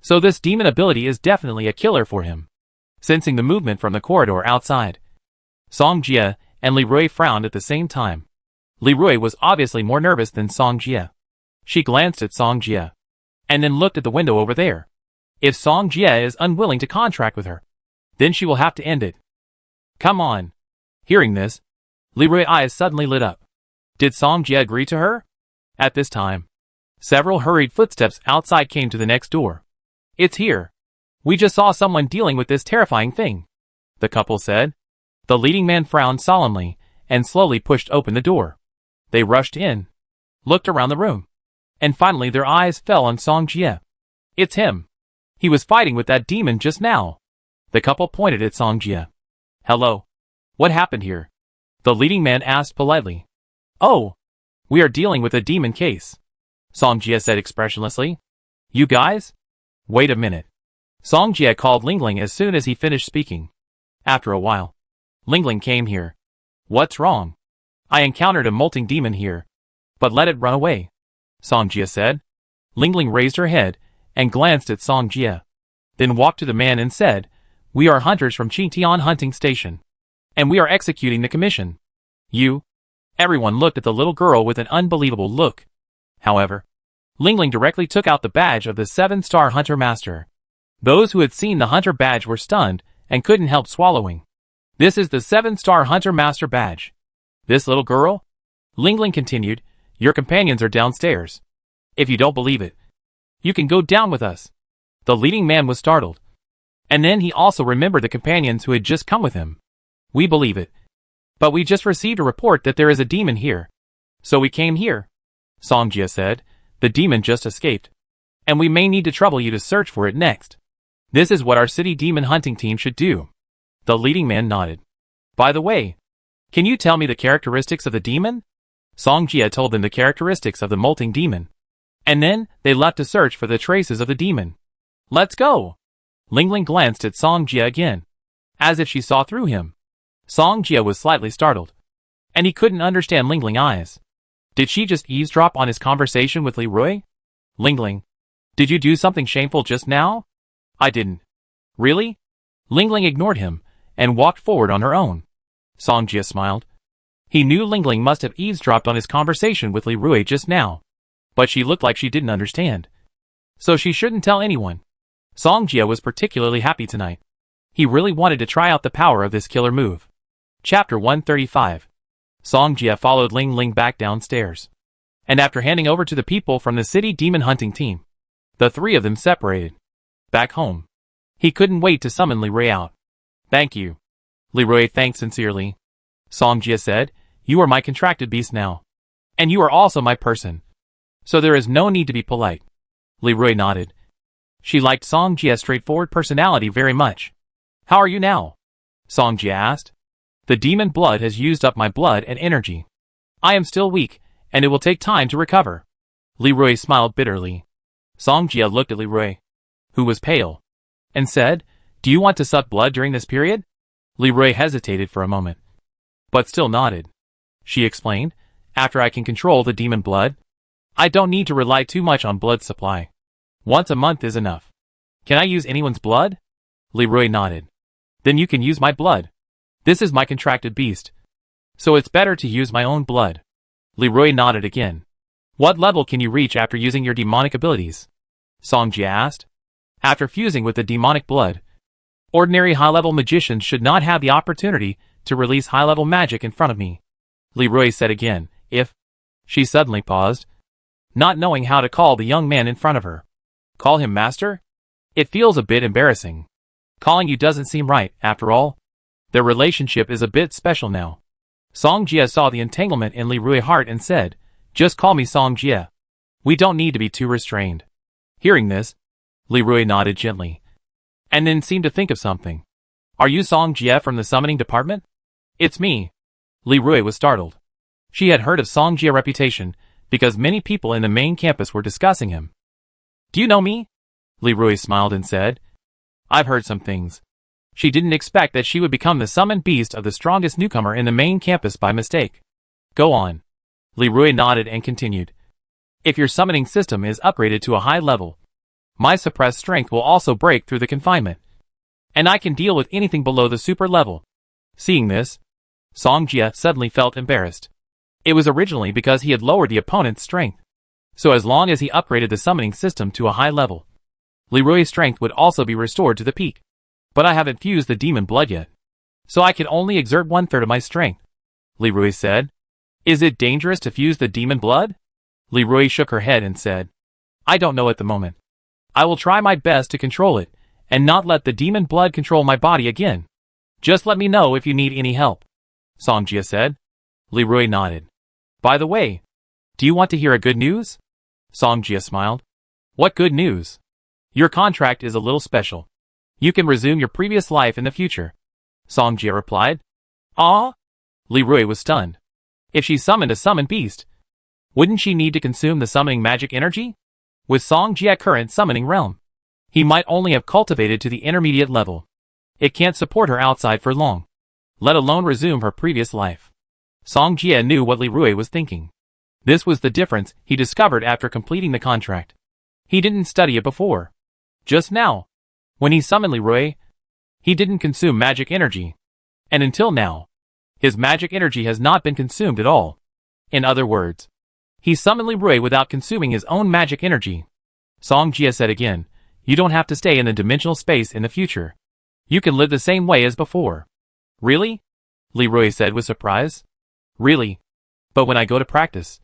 So this demon ability is definitely a killer for him. Sensing the movement from the corridor outside, Song Jie and Li Rui frowned at the same time. Li Rui was obviously more nervous than Song Jie. She glanced at Song Jie, and then looked at the window over there. If Song Jie is unwilling to contract with her, then she will have to end it. Come on. Hearing this, Li Rui's eyes suddenly lit up. Did Song Jie agree to her? At this time, several hurried footsteps outside came to the next door. It's here. We just saw someone dealing with this terrifying thing, the couple said. The leading man frowned solemnly and slowly pushed open the door. They rushed in, looked around the room, and finally their eyes fell on Song Jie. It's him. He was fighting with that demon just now. The couple pointed at Songjia. Hello. What happened here? The leading man asked politely. Oh. We are dealing with a demon case. Songjia said expressionlessly. You guys? Wait a minute. Songjia called Lingling as soon as he finished speaking. After a while, Lingling came here. What's wrong? I encountered a molting demon here. But let it run away, Songjia said. Lingling raised her head and glanced at Songjia. Then walked to the man and said, We are hunters from Qingtian hunting station. And we are executing the commission. You? Everyone looked at the little girl with an unbelievable look. However, Lingling directly took out the badge of the 7-star hunter master. Those who had seen the hunter badge were stunned and couldn't help swallowing. This is the 7-star hunter master badge. This little girl? Lingling continued, Your companions are downstairs. If you don't believe it, you can go down with us. The leading man was startled. And then he also remembered the companions who had just come with him. We believe it. But we just received a report that there is a demon here. So we came here. Songjia said, The demon just escaped. And we may need to trouble you to search for it next. This is what our city demon hunting team should do. The leading man nodded. By the way, can you tell me the characteristics of the demon? Songjia told them the characteristics of the molting demon. And then, they left to search for the traces of the demon. Let's go! Lingling glanced at Songjia again, as if she saw through him. Songjia was slightly startled, and he couldn't understand Lingling's eyes. Did she just eavesdrop on his conversation with Leroy? Lingling, did you do something shameful just now? I didn't. Really? Lingling ignored him, and walked forward on her own. Songjia smiled. He knew Lingling must have eavesdropped on his conversation with Leroy just now. But she looked like she didn't understand. So she shouldn't tell anyone. Songjia was particularly happy tonight. He really wanted to try out the power of this killer move. Chapter 135. Songjia followed Lingling back downstairs. And after handing over to the people from the city demon hunting team, the three of them separated. Back home, he couldn't wait to summon Leroy out. Thank you. Leroy thanked sincerely. Songjia said, You are my contracted beast now. And you are also my person. So there is no need to be polite. Leroy nodded. She liked Songjia's straightforward personality very much. How are you now? Songjia asked. The demon blood has used up my blood and energy. I am still weak, and it will take time to recover. Leroy smiled bitterly. Songjia looked at Leroy, who was pale, and said, Do you want to suck blood during this period? Leroy hesitated for a moment, but still nodded. She explained, After I can control the demon blood, I don't need to rely too much on blood supply. Once a month is enough. Can I use anyone's blood? Leroy nodded. Then you can use my blood. This is my contracted beast. So it's better to use my own blood. Leroy nodded again. What level can you reach after using your demonic abilities? Songjia asked. After fusing with the demonic blood, ordinary high-level magicians should not have the opportunity to release high-level magic in front of me. Leroy said again, If... She suddenly paused, not knowing how to call the young man in front of her. Call him master? It feels a bit embarrassing. Calling you doesn't seem right, after all. Their relationship is a bit special now. Songjia saw the entanglement in Leroy's heart and said, Just call me Songjia. We don't need to be too restrained. Hearing this, Leroy nodded gently, and then seemed to think of something. Are you Songjia from the summoning department? It's me. Leroy was startled. She had heard of Songjia's reputation, because many people in the main campus were discussing him. Do you know me? Leroy smiled and said, I've heard some things. She didn't expect that she would become the summoned beast of the strongest newcomer in the main campus by mistake. Go on. Leroy nodded and continued. If your summoning system is upgraded to a high level, my suppressed strength will also break through the confinement. And I can deal with anything below the super level. Seeing this, Songjia suddenly felt embarrassed. It was originally because he had lowered the opponent's strength. So as long as he upgraded the summoning system to a high level, Leroy's strength would also be restored to the peak. But I haven't fused the demon blood yet, so I can only exert 1/3 of my strength. Leroy said, Is it dangerous to fuse the demon blood? Leroy shook her head and said, I don't know at the moment. I will try my best to control it, and not let the demon blood control my body again. Just let me know if you need any help. Songjia said. Leroy nodded. By the way, do you want to hear a good news? Songjia smiled. What good news? Your contract is a little special. You can resume your previous life in the future. Song Jie replied. Ah? Li Rui was stunned. If she summoned a summoned beast, wouldn't she need to consume the summoning magic energy? With Song Jie current summoning realm, he might only have cultivated to the intermediate level. It can't support her outside for long, let alone resume her previous life. Song Jie knew what Li Rui was thinking. This was the difference he discovered after completing the contract. He didn't study it before. Just now, when he summoned Li Rui, he didn't consume magic energy. And until now, his magic energy has not been consumed at all. In other words, he summoned Li Rui without consuming his own magic energy. Song Jie said again, you don't have to stay in the dimensional space in the future. You can live the same way as before. Really? Li Rui said with surprise. Really? But when I go to practice,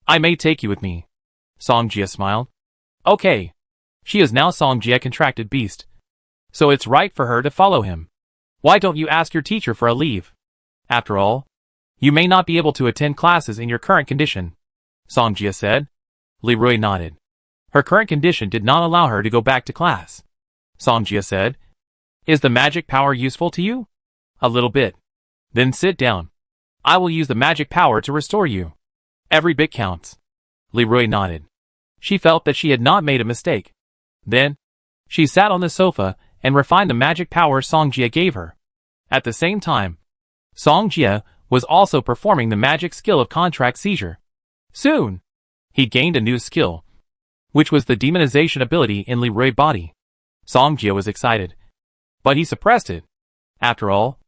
I may take you with me. Song Jie smiled. Okay. She is now Song Jie contracted beast, so it's right for her to follow him. Why don't you ask your teacher for a leave? After all, you may not be able to attend classes in your current condition. Song Jie said. Li Rui nodded. Her current condition did not allow her to go back to class. Song Jie said. Is the magic power useful to you? A little bit. Then sit down. I will use the magic power to restore you. Every bit counts. Li Rui nodded. She felt that she had not made a mistake. Then, she sat on the sofa and refined the magic power Song Jie gave her. At the same time, Song Jie was also performing the magic skill of contract seizure. Soon, he gained a new skill, which was the demonization ability in Li Rui's body. Song Jie was excited, but he suppressed it. After all,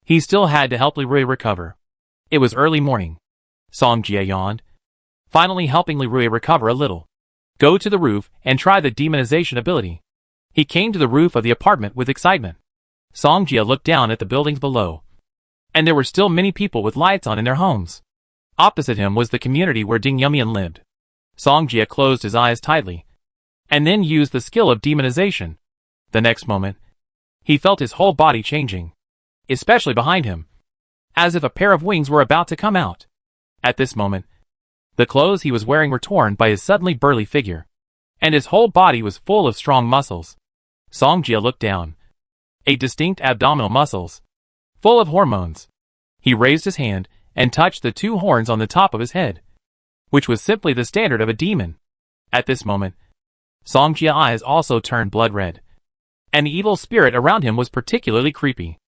he still had to help Li Rui recover. It was early morning. Song Jie yawned, finally helping Li Rui recover a little. Go to the roof and try the demonization ability. He came to the roof of the apartment with excitement. Song Jie looked down at the buildings below, and there were still many people with lights on in their homes. Opposite him was the community where Ding Yumian lived. Song Jie closed his eyes tightly, and then used the skill of demonization. The next moment, he felt his whole body changing, especially behind him, as if a pair of wings were about to come out. At this moment, the clothes he was wearing were torn by his suddenly burly figure, and his whole body was full of strong muscles. Song Jie looked down. A distinct abdominal muscles, full of hormones. He raised his hand and touched the two horns on the top of his head, which was simply the standard of a demon. At this moment, Song Jie's eyes also turned blood red, and the evil spirit around him was particularly creepy.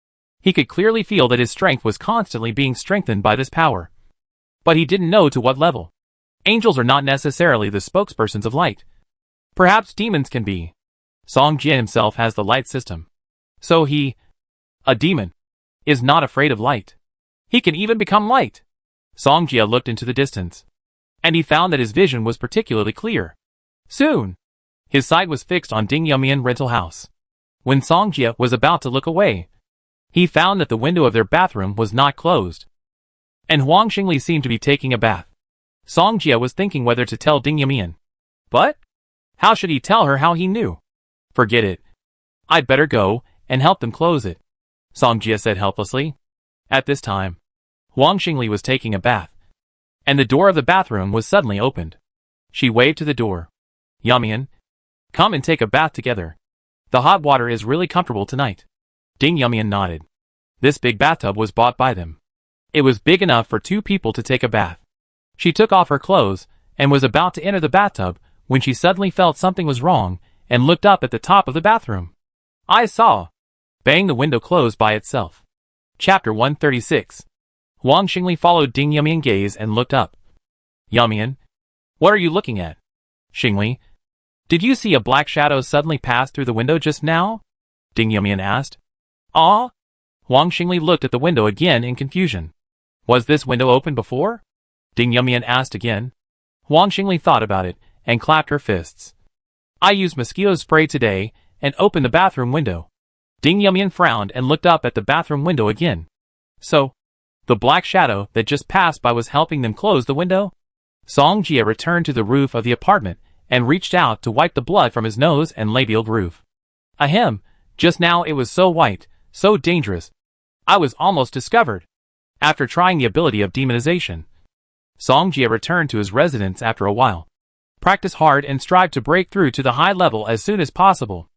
He could clearly feel that his strength was constantly being strengthened by this power, but he didn't know to what level. Angels are not necessarily the spokespersons of light. Perhaps demons can be. Song Jie himself has the light system, so he, a demon, is not afraid of light. He can even become light. Song Jie looked into the distance, and he found that his vision was particularly clear. Soon, his sight was fixed on Ding Yumian rental house. When Song Jie was about to look away, he found that the window of their bathroom was not closed, and Huang Xingli seemed to be taking a bath. Song Jie was thinking whether to tell Ding Yumian, but how should he tell her how he knew? Forget it. I'd better go and help them close it, Song Jie said helplessly. At this time, Huang Xingli was taking a bath, and the door of the bathroom was suddenly opened. She waved to the door. Yumian, come and take a bath together. The hot water is really comfortable tonight. Ding Yumian nodded. This big bathtub was bought by them. It was big enough for two people to take a bath. She took off her clothes and was about to enter the bathtub when she suddenly felt something was wrong and looked up at the top of the bathroom. I saw. Bang, the window closed by itself. Chapter 136. Huang Xingli followed Ding Yumian's gaze and looked up. Yumian, what are you looking at? Xingli, did you see a black shadow suddenly pass through the window just now? Ding Yumian asked. Ah? Huang Xingli looked at the window again in confusion. Was this window open before? Ding Yumian asked again. Huang Xingli thought about it and clapped her fists. I used mosquito spray today and opened the bathroom window. Ding Yumian frowned and looked up at the bathroom window again. So, the black shadow that just passed by was helping them close the window? Song Jie returned to the roof of the apartment and reached out to wipe the blood from his nose and labial groove. Ahem, just now it was so white, so dangerous. I was almost discovered. After trying the ability of demonization, Song Jie returned to his residence after a while. practice hard and strive to break through to the high level as soon as possible.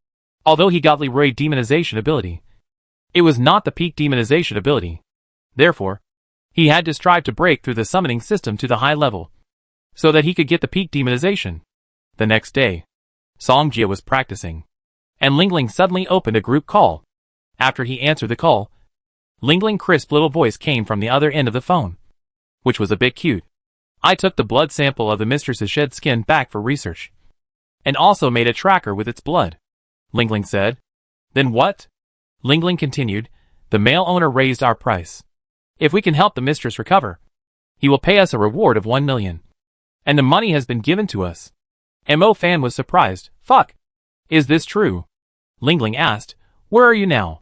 Although he got Leroy demonization ability, it was not the peak demonization ability. Therefore, he had to strive to break through the summoning system to the high level, so that he could get the peak demonization. The next day, Songjia was practicing, and Lingling suddenly opened a group call. After he answered the call, Lingling's crisp little voice came from the other end of the phone, which was a bit cute. I took the blood sample of the mistress's shed skin back for research, and also made a tracker with its blood, Lingling said. Then what? Lingling continued, the male owner raised our price. If we can help the mistress recover, he will pay us a reward of 1 million. And the money has been given to us. Mo Fan was surprised. Fuck. Is this true? Lingling asked, where are you now?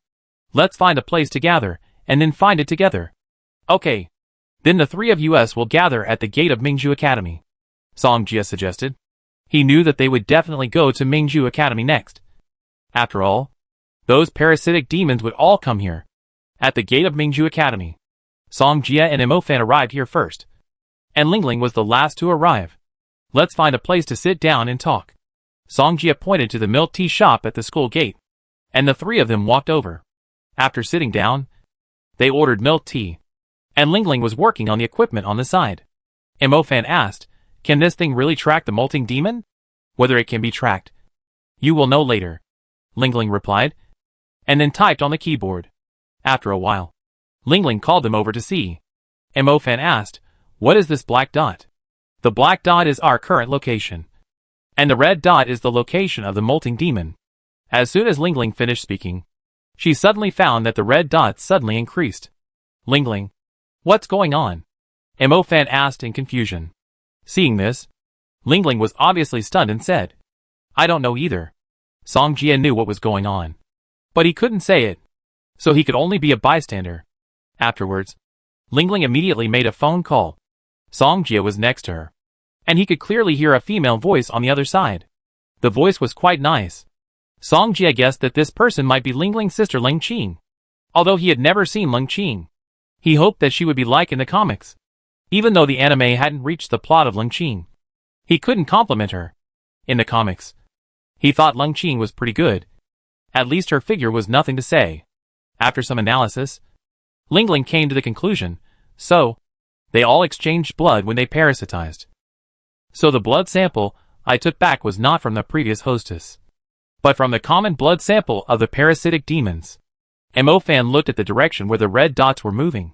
Let's find a place to gather, and then find it together. Okay. Then the three of us will gather at the gate of Mingju Academy, Songjia suggested. He knew that they would definitely go to Mingju Academy next. After all, those parasitic demons would all come here. At the gate of Mingju Academy, Songjia and Mo Fan arrived here first, and Lingling was the last to arrive. Let's find a place to sit down and talk. Songjia pointed to the milk tea shop at the school gate, and the three of them walked over. After sitting down, they ordered milk tea, and Lingling was working on the equipment on the side. Mo Fan asked, can this thing really track the molting demon? Whether it can be tracked, you will know later, Lingling replied, and then typed on the keyboard. After a while, Lingling called them over to see. Mo Fan asked, what is this black dot? The black dot is our current location, and the red dot is the location of the molting demon. As soon as Lingling finished speaking, she suddenly found that the red dot suddenly increased. Lingling, what's going on? Mo Fan asked in confusion. Seeing this, Lingling was obviously stunned and said, I don't know either. Songjia knew what was going on, but he couldn't say it, so he could only be a bystander. Afterwards, Lingling immediately made a phone call. Songjia was next to her, and he could clearly hear a female voice on the other side. The voice was quite nice. Songjia guessed that this person might be Lingling's sister Ling Qing. Although he had never seen Ling Qing, he hoped that she would be like in the comics. Even though the anime hadn't reached the plot of Ling Qing, he couldn't compliment her. In the comics, he thought Ling Qing was pretty good. At least her figure was nothing to say. After some analysis, Lingling came to the conclusion, so, they all exchanged blood when they parasitized. So the blood sample I took back was not from the previous hostess, but from the common blood sample of the parasitic demons. Mo Fan looked at the direction where the red dots were moving,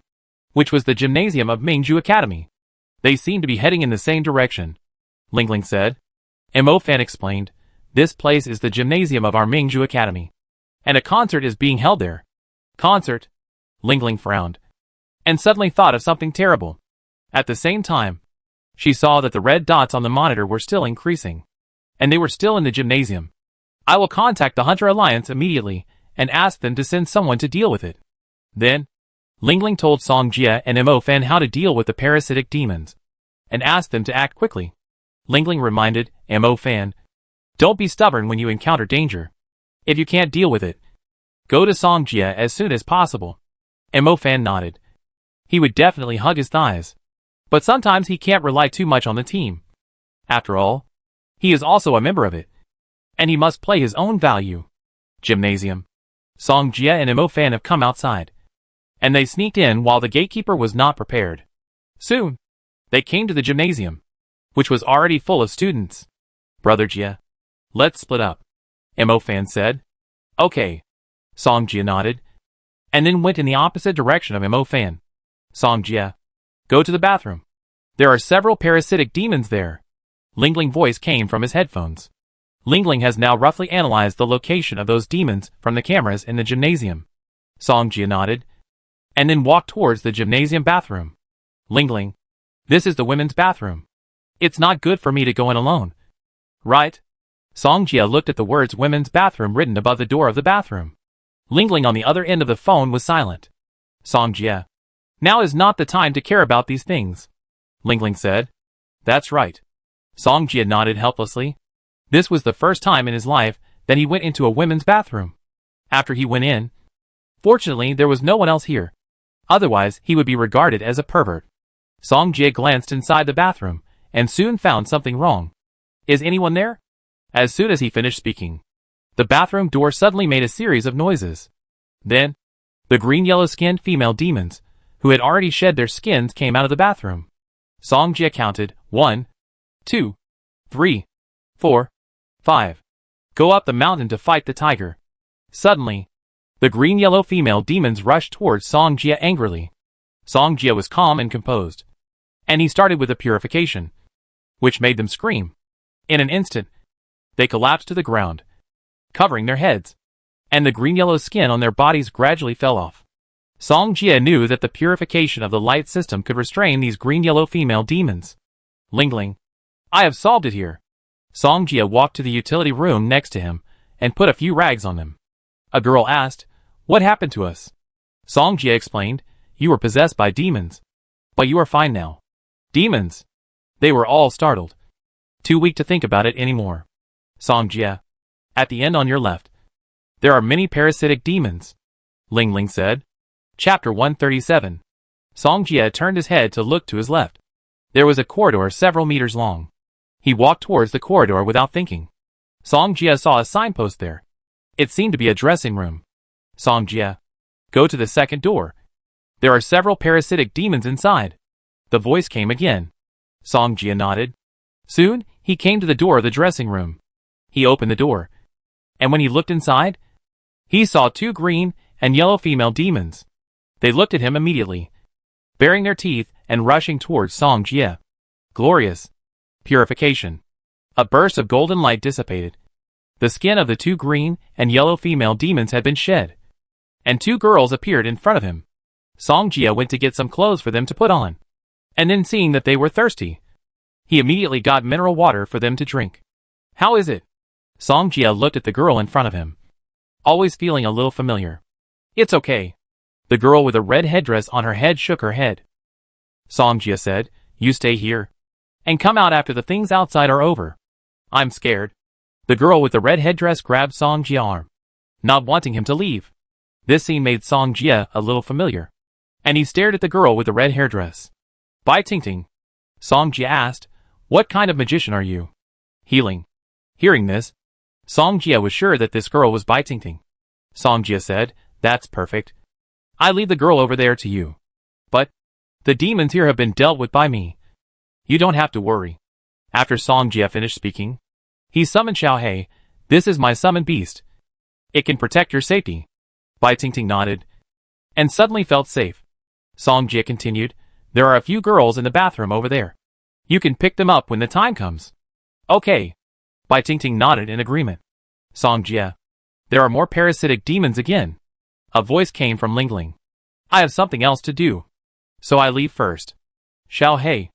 which was the gymnasium of Mingju Academy. They seemed to be heading in the same direction, Lingling said. Mo Fan explained, this place is the gymnasium of our Mingju Academy, and a concert is being held there. Concert? Lingling frowned, and suddenly thought of something terrible. At the same time, she saw that the red dots on the monitor were still increasing, and they were still in the gymnasium. I will contact the Hunter Alliance immediately and ask them to send someone to deal with it. Then, Lingling told Songjia and Mo Fan how to deal with the parasitic demons, and asked them to act quickly. Lingling reminded Mo Fan, don't be stubborn when you encounter danger. If you can't deal with it, go to Songjia as soon as possible. Mo Fan nodded. He would definitely hug his thighs, but sometimes he can't rely too much on the team. After all, he is also a member of it, and he must play his own value. Gymnasium. Songjia and Mo Fan have come outside, and they sneaked in while the gatekeeper was not prepared. Soon, they came to the gymnasium, which was already full of students. Brother Jia, let's split up, Mo Fan said. Okay. Songjia nodded, and then went in the opposite direction of Mo Fan. Songjia, go to the bathroom. There are several parasitic demons there. Lingling's voice came from his headphones. Lingling has now roughly analyzed the location of those demons from the cameras in the gymnasium. Songjia nodded, and then walked towards the gymnasium bathroom. Lingling, this is the women's bathroom. It's not good for me to go in alone. Right? Songjia looked at the words women's bathroom written above the door of the bathroom. Lingling on the other end of the phone was silent. Songjia, now is not the time to care about these things, Lingling said. That's right. Songjia nodded helplessly. This was the first time in his life that he went into a women's bathroom. After he went in, fortunately there was no one else here. Otherwise he would be regarded as a pervert. Songjia glanced inside the bathroom, and soon found something wrong. Is anyone there? As soon as he finished speaking, the bathroom door suddenly made a series of noises. Then, the green-yellow-skinned female demons, who had already shed their skins, came out of the bathroom. Songjia counted 1, 2, 3, 4, 5. Go up the mountain to fight the tiger. Suddenly, the green-yellow female demons rushed towards Songjia angrily. Songjia was calm and composed, and he started with a purification, which made them scream. In an instant, they collapsed to the ground, covering their heads, and the green-yellow skin on their bodies gradually fell off. Songjia knew that the purification of the light system could restrain these green-yellow female demons. Lingling, I have solved it here. Songjia walked to the utility room next to him and put a few rags on them. A girl asked, what happened to us? Songjia explained, you were possessed by demons. But you are fine now. Demons? They were all startled. Too weak to think about it anymore. Songjia, at the end on your left, there are many parasitic demons. Lingling said. Chapter 137. Songjia turned his head to look to his left. There was a corridor several meters long. He walked towards the corridor without thinking. Songjia saw a signpost there. It seemed to be a dressing room. Songjia, go to the second door. There are several parasitic demons inside. The voice came again. Songjia nodded. Soon, he came to the door of the dressing room. He opened the door, and when he looked inside, he saw 2 green and yellow female demons. They looked at him immediately, baring their teeth and rushing towards Songjia. Glorious. Purification. A burst of golden light dissipated. The skin of the 2 green and yellow female demons had been shed, and 2 girls appeared in front of him. Songjia went to get some clothes for them to put on, and then seeing that they were thirsty, he immediately got mineral water for them to drink. How is it? Songjia looked at the girl in front of him, always feeling a little familiar. It's okay. The girl with a red headdress on her head shook her head. Songjia said, you stay here, and come out after the things outside are over. I'm scared. The girl with the red headdress grabbed Songjia's arm, not wanting him to leave. This scene made Songjia a little familiar, and he stared at the girl with the red hairdress. Bai Tingting. Songjia asked, what kind of magician are you? Healing. Hearing this, Songjia was sure that this girl was Bai Tingting. Songjia said, that's perfect. I leave the girl over there to you. But the demons here have been dealt with by me. You don't have to worry. After Songjia finished speaking, he summoned Xiaohei. This is my summoned beast. It can protect your safety. Bai Tingting nodded, and suddenly felt safe. Songjia continued, there are a few girls in the bathroom over there. You can pick them up when the time comes. Okay. Bai Tingting nodded in agreement. Songjia, there are more parasitic demons again. A voice came from Lingling. I have something else to do, so I leave first. Xiaohei,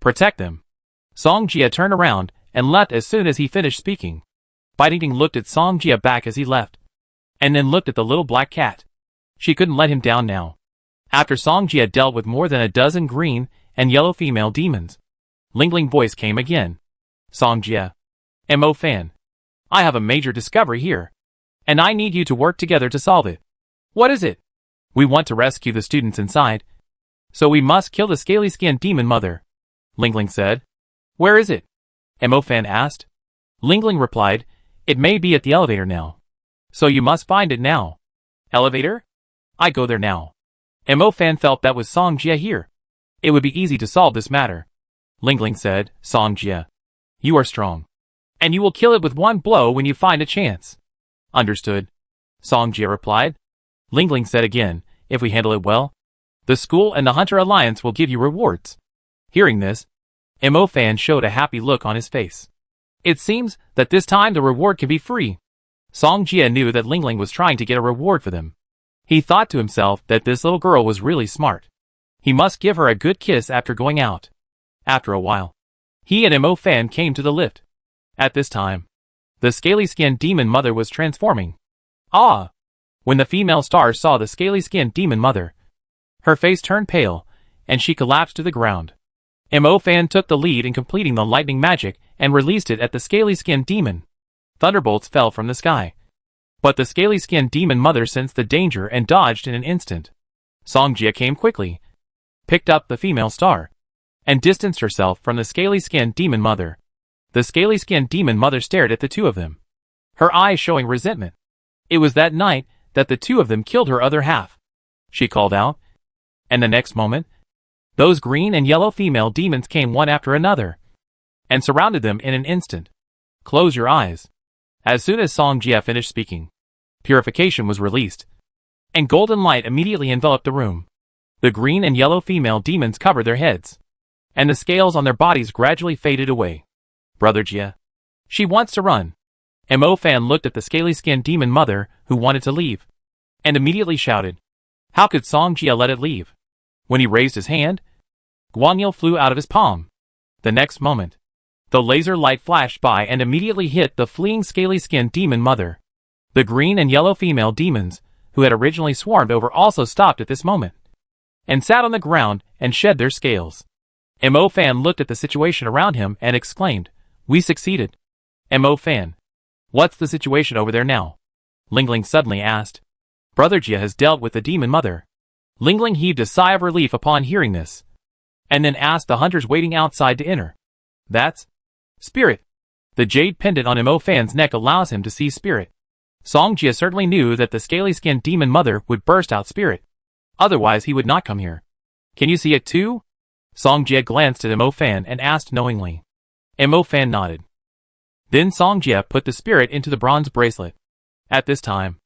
protect them. Songjia turned around and left as soon as he finished speaking. Bai Tingting looked at Songjia back as he left, and then looked at the little black cat. She couldn't let him down now. After Songjia dealt with more than a dozen green and yellow female demons, Lingling voice came again. Songjia, Mo Fan, I have a major discovery here, and I need you to work together to solve it. What is it? We want to rescue the students inside, so we must kill the scaly-skinned demon mother. Lingling said. Where is it? Mo Fan asked. Lingling replied, it may be at the elevator now, so you must find it now. Elevator? I go there now. Mo Fan felt that with Songjia here, it would be easy to solve this matter. Lingling said, Songjia, you are strong, and you will kill it with one blow when you find a chance. Understood. Songjia replied. Lingling said again, if we handle it well, the school and the Hunter Alliance will give you rewards. Hearing this, Mo Fan showed a happy look on his face. It seems that this time the reward can be free. Songjia knew that Lingling was trying to get a reward for them. He thought to himself that this little girl was really smart. He must give her a good kiss after going out. After a while, he and Mo Fan came to the lift. At this time, the scaly-skinned demon mother was transforming. Ah! When the female star saw the scaly-skinned demon mother, her face turned pale, and she collapsed to the ground. Mo Fan took the lead in completing the lightning magic and released it at the scaly-skinned demon. Thunderbolts fell from the sky, but the scaly-skinned demon mother sensed the danger and dodged in an instant. Songjia came quickly, picked up the female star, and distanced herself from the scaly-skinned demon mother. The scaly-skinned demon mother stared at the two of them, her eyes showing resentment. It was that night that the two of them killed her other half, she called out. And the next moment, those green and yellow female demons came one after another and surrounded them in an instant. Close your eyes. As soon as Song Jie finished speaking, purification was released, and golden light immediately enveloped the room. The green and yellow female demons covered their heads, and the scales on their bodies gradually faded away. Brother Jie. She wants to run. Mo Fan looked at the scaly-skinned demon mother who wanted to leave, and immediately shouted. How could Song Jie let it leave? When he raised his hand, Guanyu flew out of his palm. The next moment, the laser light flashed by and immediately hit the fleeing scaly-skinned demon mother. The green and yellow female demons, who had originally swarmed over, also stopped at this moment, and sat on the ground and shed their scales. Mo Fan looked at the situation around him and exclaimed, We succeeded. Mo Fan. What's the situation over there now? Lingling suddenly asked. Brother Jie has dealt with the demon mother. Lingling heaved a sigh of relief upon hearing this, and then asked the hunters waiting outside to enter. That's Spirit. The jade pendant on Mo Fan's neck allows him to see Spirit. Song Jie certainly knew that the scaly-skinned demon mother would burst out Spirit. Otherwise he would not come here. Can you see it too? Song Jie glanced at Mo Fan and asked knowingly. Mo Fan nodded. Then Song Jie put the Spirit into the bronze bracelet. At this time,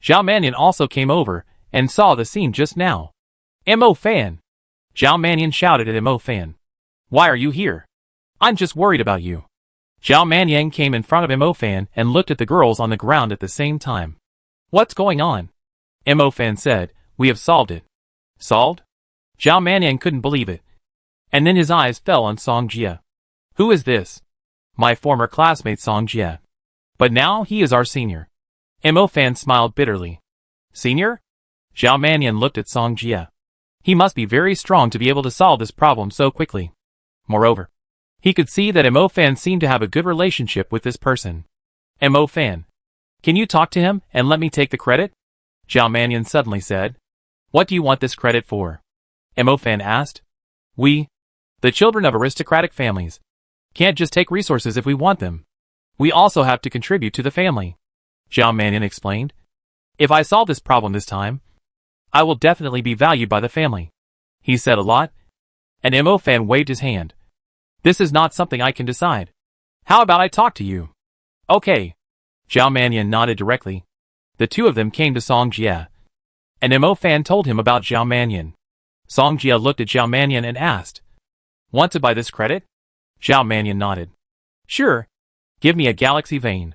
Zhao Mannion also came over and saw the scene just now. Mo Fan! Zhao Mannion shouted at Mo Fan. Why are you here? I'm just worried about you. Zhao Mannion came in front of Mo Fan and looked at the girls on the ground at the same time. What's going on? Mo Fan said, We have solved it. Solved? Zhao Mannion couldn't believe it. And then his eyes fell on Song Jie. Who is this? My former classmate Song Jie. But now he is our senior. Mo Fan smiled bitterly. Senior? Zhao Mannion looked at Song Jie. He must be very strong to be able to solve this problem so quickly. Moreover, he could see that Mo Fan seemed to have a good relationship with this person. Mo Fan. Can you talk to him and let me take the credit? Zhao Mannion suddenly said. What do you want this credit for? Mo Fan asked. We, the children of aristocratic families, can't just take resources if we want them. We also have to contribute to the family. Zhao Mannion explained. If I solve this problem this time, I will definitely be valued by the family. He said a lot, and Mo Fan waved his hand. This is not something I can decide. How about I talk to you? Okay. Zhao Mannion nodded directly. The two of them came to Song Jie, and Mo Fan told him about Zhao Mannion. Song Jie looked at Zhao Mannion and asked, Want to buy this credit? Zhao Mannion nodded. Sure. Give me a galaxy vein.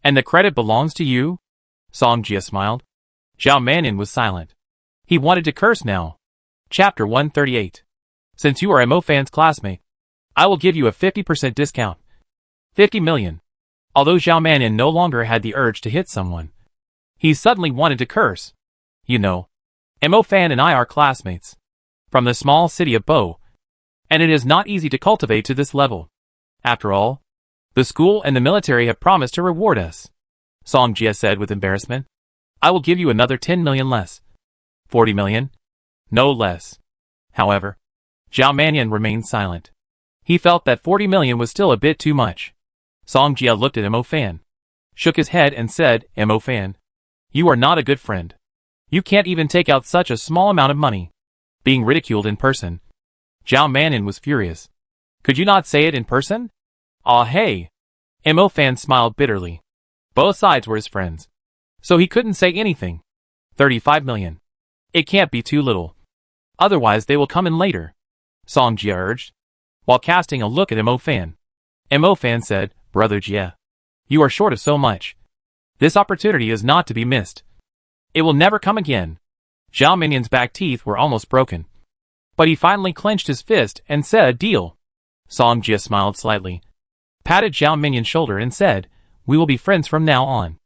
And the credit belongs to you? Song Jie smiled. Zhao Mannion was silent. He wanted to curse now. Chapter 138. Since you are Mo Fan's classmate, I will give you a 50% discount. 50 million. Although Zhao Mannion no longer had the urge to hit someone, he suddenly wanted to curse. You know, Mo Fan and I are classmates from the small city of Bo, and it is not easy to cultivate to this level. After all, the school and the military have promised to reward us. Song Jie said with embarrassment. I will give you another 10 million less. 40 million? No less. However, Zhao Mannion remained silent. He felt that 40 million was still a bit too much. Song Jie looked at Mo Fan, shook his head and said, Mo Fan, you are not a good friend. You can't even take out such a small amount of money. Being ridiculed in person. Zhao Mannion was furious. Could you not say it in person? Ah hey. Mo Fan smiled bitterly. Both sides were his friends, so he couldn't say anything. 35 million. It can't be too little. Otherwise they will come in later. Song Jie urged, while casting a look at Mo Fan. Mo Fan said, Brother Jie, you are short of so much. This opportunity is not to be missed. It will never come again. Zhao Mannion's back teeth were almost broken, but he finally clenched his fist and said, Deal. Song Jie smiled slightly, patted Zhao Mannion's shoulder and said, We will be friends from now on.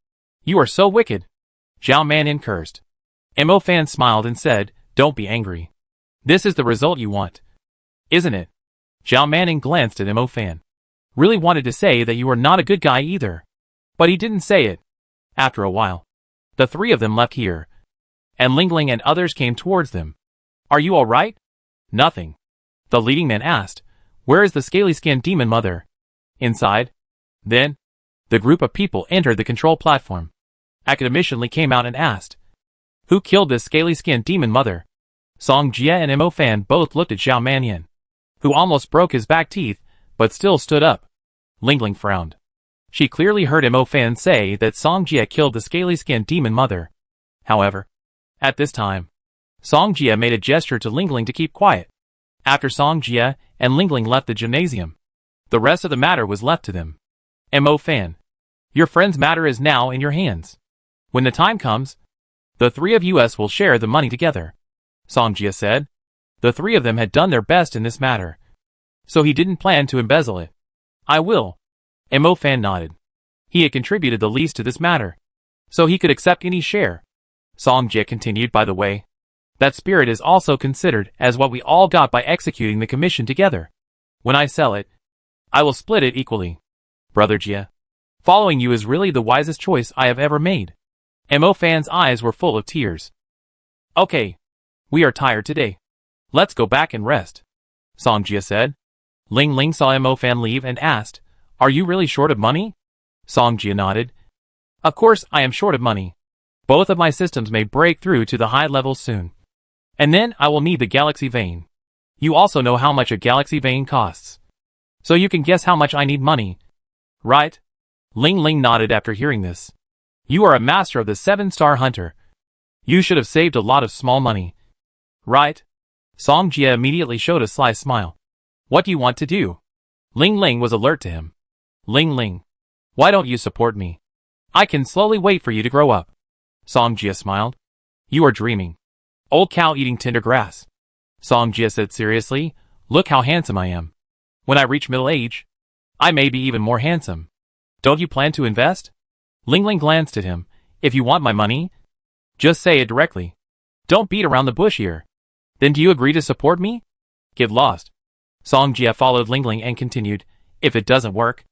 You are so wicked. Zhao Mannion cursed. Mo Fan smiled and said, Don't be angry. This is the result you want, isn't it? Zhao Mannion glanced at Mo Fan. Really wanted to say that you are not a good guy either, but he didn't say it. After a while, the three of them left here, and Lingling and others came towards them. Are you all right? Nothing. The leading man asked, Where is the scaly-skinned demon mother? Inside, then, the group of people entered the control platform. Academician Li came out and asked, "Who killed this scaly-skinned demon mother?" Song Jia and Mo Fan both looked at Xiao Manyan, who almost broke his back teeth, but still stood up. Ling Ling frowned. She clearly heard Mo Fan say that Song Jia killed the scaly-skinned demon mother. However, at this time, Song Jia made a gesture to Ling Ling to keep quiet. After Song Jia and Ling Ling left the gymnasium, the rest of the matter was left to them. Mo Fan, your friend's matter is now in your hands. When the time comes, the three of us will share the money together, Song Jia said. The three of them had done their best in this matter, so he didn't plan to embezzle it. I will. Mo Fan nodded. He had contributed the least to this matter, so he could accept any share. Song Jia continued, by the way, that spirit is also considered as what we all got by executing the commission together. When I sell it, I will split it equally. Brother Jia, following you is really the wisest choice I have ever made. Mo Fan's eyes were full of tears. Okay. We are tired today. Let's go back and rest, Song Jia said. Ling Ling saw Mo Fan leave and asked, "Are you really short of money?" Song Jia nodded. Of course I am short of money. Both of my systems may break through to the high levels soon. And then I will need the galaxy vein. You also know how much a galaxy vein costs. So you can guess how much I need money. Right? Ling Ling nodded after hearing this. You are a master of the 7-star hunter. You should have saved a lot of small money. Right? Song Jia immediately showed a sly smile. What do you want to do? Ling Ling was alert to him. Ling Ling, why don't you support me? I can slowly wait for you to grow up. Song Jia smiled. You are dreaming. Old cow eating tender grass. Song Jia said seriously, look how handsome I am. When I reach middle age, I may be even more handsome. Don't you plan to invest? Ling Ling glanced at him. If you want my money, just say it directly. Don't beat around the bush here. Then do you agree to support me? Get lost. Song Jia followed Ling Ling and continued, if it doesn't work,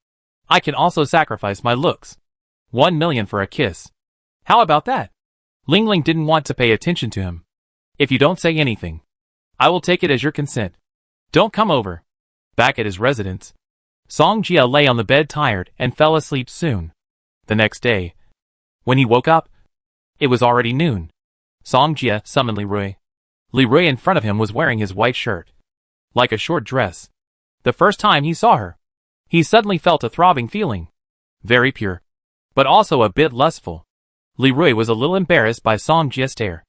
I can also sacrifice my looks. 1 million for a kiss. How about that? Ling Ling didn't want to pay attention to him. If you don't say anything, I will take it as your consent. Don't come over. Back at his residence, Song Jia lay on the bed tired and fell asleep soon. The next day, when he woke up, it was already noon. Song Jia summoned Li Rui. Li Rui in front of him was wearing his white shirt, like a short dress. The first time he saw her, he suddenly felt a throbbing feeling. Very pure, but also a bit lustful. Li Rui was a little embarrassed by Song Jia's stare,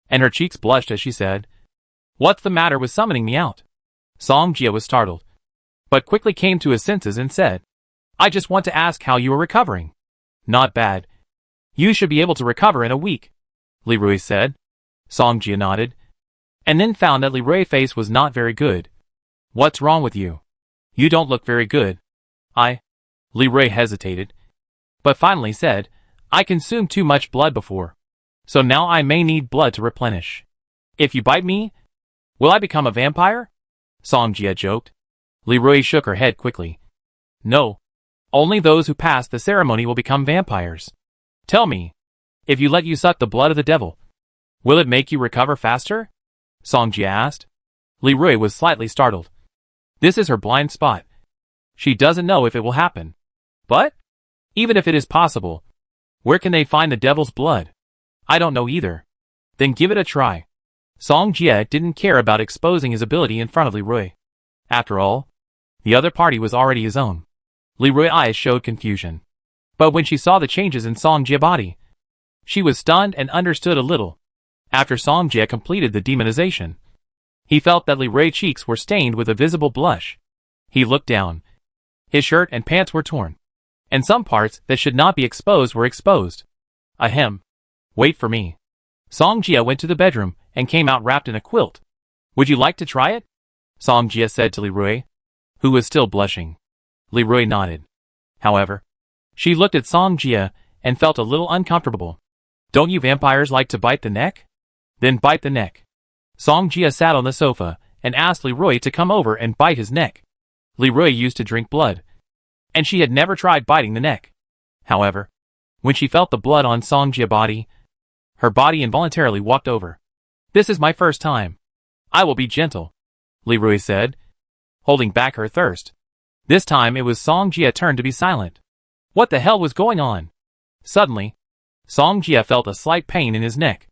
and her cheeks blushed as she said, What's the matter with summoning me out? Song Jia was startled, but quickly came to his senses and said, I just want to ask how you are recovering. Not bad. You should be able to recover in a week, Li Rui said. Song Jia nodded, and then found that Li Rui's face was not very good. What's wrong with you? You don't look very good. Li Rui hesitated, but finally said, I consumed too much blood before, so now I may need blood to replenish. If you bite me, will I become a vampire? Song Jia joked. Li Rui shook her head quickly. No. Only those who pass the ceremony will become vampires. Tell me, if you let you suck the blood of the devil, will it make you recover faster? Song Jia asked. Li Rui was slightly startled. This is her blind spot. She doesn't know if it will happen. But, even if it is possible, where can they find the devil's blood? I don't know either. Then give it a try. Song Jia didn't care about exposing his ability in front of Li Rui. After all, the other party was already his own. Li Rui's eyes showed confusion. But when she saw the changes in Song Jia's body, she was stunned and understood a little. After Song Jia completed the demonization, he felt that Li Rui's cheeks were stained with a visible blush. He looked down. His shirt and pants were torn, and some parts that should not be exposed were exposed. Ahem. Wait for me. Song Jia went to the bedroom and came out wrapped in a quilt. Would you like to try it? Song Jia said to Li Rui, who was still blushing. Li Rui nodded. However, she looked at Song Jia and felt a little uncomfortable. Don't you vampires like to bite the neck? Then bite the neck. Song Jia sat on the sofa and asked Li Rui to come over and bite his neck. Li Rui used to drink blood, and she had never tried biting the neck. However, when she felt the blood on Song Jia's body, her body involuntarily walked over. This is my first time. I will be gentle, Li Rui said, holding back her thirst. This time it was Song Jie's turn to be silent. What the hell was going on? Suddenly, Song Jie felt a slight pain in his neck.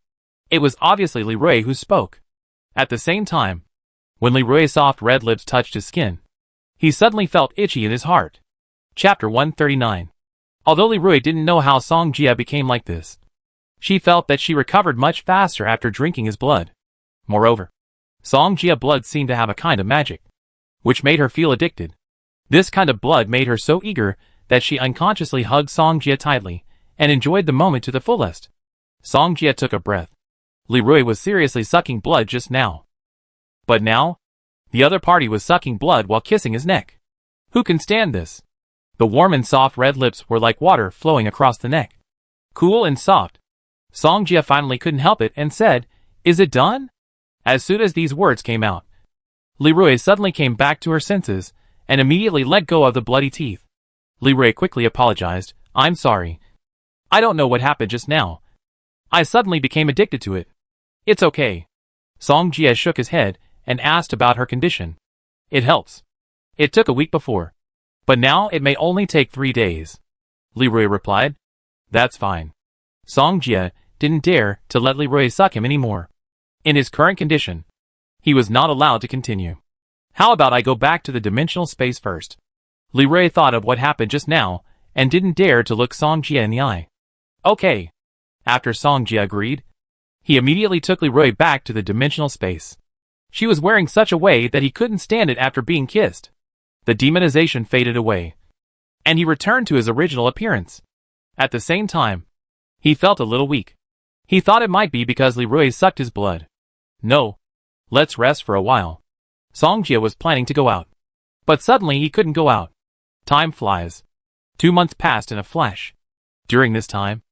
It was obviously Li Rui who spoke. At the same time, when Li Rui's soft red lips touched his skin, he suddenly felt itchy in his heart. Chapter 139. Although Li Rui didn't know how Song Jie became like this, she felt that she recovered much faster after drinking his blood. Moreover, Song Jie's blood seemed to have a kind of magic, which made her feel addicted. This kind of blood made her so eager that she unconsciously hugged Song Jie tightly and enjoyed the moment to the fullest. Song Jie took a breath. Li Rui was seriously sucking blood just now. But now, the other party was sucking blood while kissing his neck. Who can stand this? The warm and soft red lips were like water flowing across the neck. Cool and soft. Song Jie finally couldn't help it and said, "Is it done?" As soon as these words came out, Li Rui suddenly came back to her senses and immediately let go of the bloody teeth. Li Rui quickly apologized. "I'm sorry. I don't know what happened just now. I suddenly became addicted to it." "It's okay." Song Jie shook his head and asked about her condition. "It helps. It took a week before, but now it may only take 3 days." Li Rui replied. "That's fine." Song Jie didn't dare to let Li Rui suck him anymore. In his current condition, he was not allowed to continue. "How about I go back to the dimensional space first?" Li Rui thought of what happened just now and didn't dare to look Song Jie in the eye. "Okay." After Song Jie agreed, he immediately took Li Rui back to the dimensional space. She was wearing such a way that he couldn't stand it after being kissed. The demonization faded away, and he returned to his original appearance. At the same time, he felt a little weak. He thought it might be because Li Rui sucked his blood. "No. Let's rest for a while." Song Jie was planning to go out, but suddenly he couldn't go out. Time flies. 2 months passed in a flash. During this time,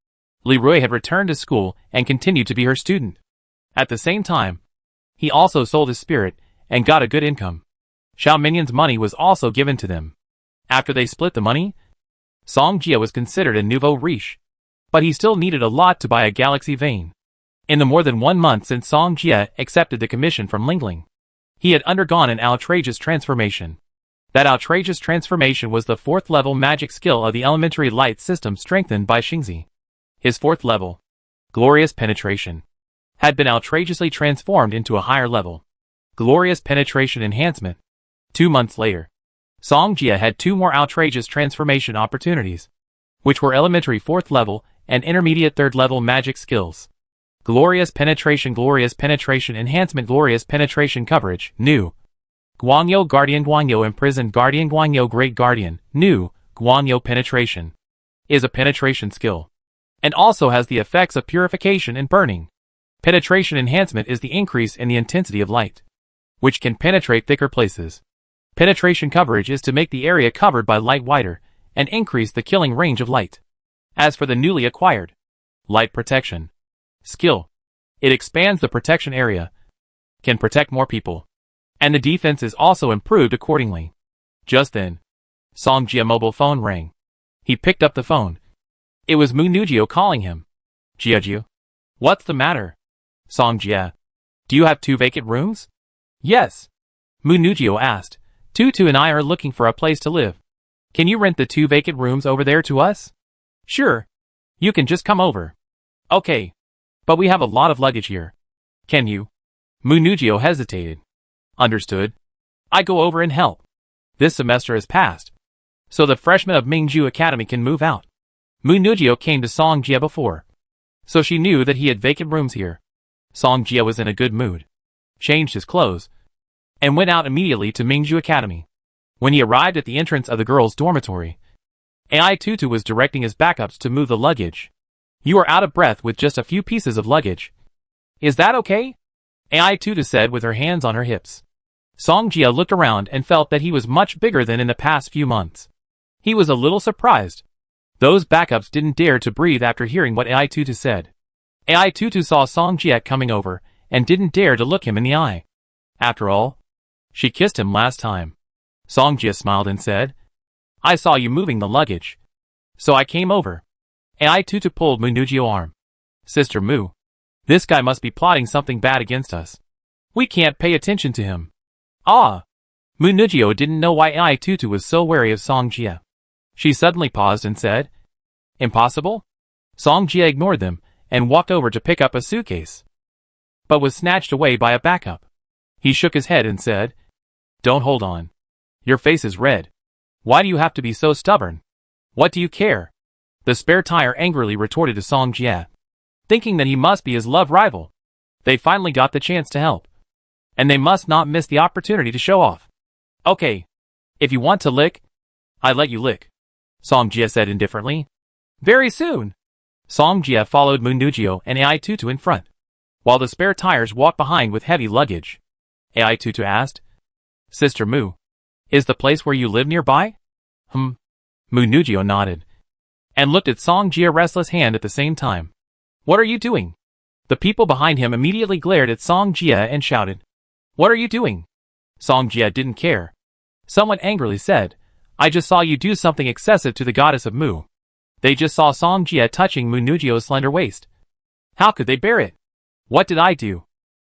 Li Rui had returned to school and continued to be her student. At the same time, he also sold his spirit and got a good income. Xiao Minyan's money was also given to them. After they split the money, Song Jie was considered a nouveau riche, but he still needed a lot to buy a galaxy vein. In the more than 1 month since Song Jie accepted the commission from Lingling, he had undergone an outrageous transformation. That outrageous transformation was the 4th level magic skill of the elementary light system strengthened by Xingzi. His 4th level, Glorious Penetration, had been outrageously transformed into a higher level, Glorious Penetration Enhancement. 2 months later, Song Jie had 2 more outrageous transformation opportunities, which were elementary 4th level and intermediate 3rd level magic skills. Glorious Penetration Enhancement Glorious Penetration Coverage, new. Guanyo Guardian Guanyo Imprisoned Guardian Guanyo Great Guardian, new. Guanyo Penetration is a penetration skill, and also has the effects of purification and burning. Penetration Enhancement is the increase in the intensity of light, which can penetrate thicker places. Penetration Coverage is to make the area covered by light wider and increase the killing range of light. As for the newly acquired Light Protection skill, it expands the protection area, can protect more people, and the defense is also improved accordingly. Just then, Song Jie's mobile phone rang. He picked up the phone. It was Mu Nujio calling him. "Jiaju, what's the matter?" "Song Jie, do you have 2 vacant rooms?" "Yes." Mu Nujio asked. "Tutu and I are looking for a place to live. Can you rent the 2 vacant rooms over there to us?" "Sure. You can just come over." "Okay. But we have a lot of luggage here. Can you?" Mu Nujio hesitated. "Understood. I go over and help. This semester has passed, so the freshmen of Mingju Academy can move out." Mu Nujio came to Song Jie before, so she knew that he had vacant rooms here. Song Jie was in a good mood, changed his clothes, and went out immediately to Mingju Academy. When he arrived at the entrance of the girls' dormitory, AI Tutu was directing his backups to move the luggage. "You are out of breath with just a few pieces of luggage. Is that okay?" AI Tutu said with her hands on her hips. Song Jie looked around and felt that he was much bigger than in the past few months. He was a little surprised. Those backups didn't dare to breathe after hearing what AI Tutu said. AI Tutu saw Song Jie coming over and didn't dare to look him in the eye. After all, she kissed him last time. Song Jie smiled and said, "I saw you moving the luggage, so I came over." AI Tutu pulled Mu Nujio's arm. "Sister Mu, this guy must be plotting something bad against us. We can't pay attention to him." "Ah." Munugio didn't know why AI-Tutu was so wary of Song Jia. She suddenly paused and said, "Impossible?" Song Jia ignored them and walked over to pick up a suitcase, but was snatched away by a backup. He shook his head and said, "Don't hold on. Your face is red. Why do you have to be so stubborn? What do you care?" The spare tire angrily retorted to Song Jia, thinking that he must be his love rival. They finally got the chance to help, and they must not miss the opportunity to show off. "Okay. If you want to lick, I let you lick," Song Jia said indifferently. Very soon, Song Jia followed Munugio and AI-Tutu in front, while the spare tires walked behind with heavy luggage. AI-Tutu asked, "Sister Mu, is the place where you live nearby?" Munugio nodded, and looked at Song Jia's restless hand at the same time. "What are you doing?" The people behind him immediately glared at Song Jia and shouted, "What are you doing?" Song Jia didn't care. Someone angrily said, "I just saw you do something excessive to the goddess of Mu." They just saw Song Jia touching Munugio's slender waist. How could they bear it? "What did I do?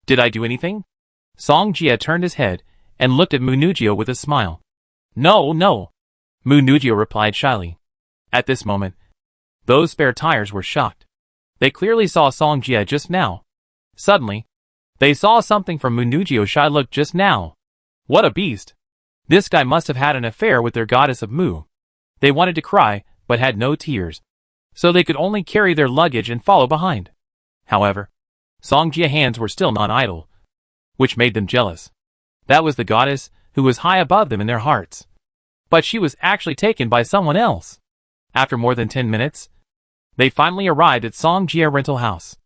Did I do anything?" Song Jia turned his head and looked at Munugio with a smile. No, Munugio replied shyly. At this moment, those spare tires were shocked. They clearly saw Song Jia just now. Suddenly, they saw something from Munugio's shy look just now. What a beast! This guy must have had an affair with their goddess of Mu. They wanted to cry, but had no tears, so they could only carry their luggage and follow behind. However, Song Jia's hands were still not idle, which made them jealous. That was the goddess who was high above them in their hearts. But she was actually taken by someone else. After more than 10 minutes, they finally arrived at Song Jia's rental house.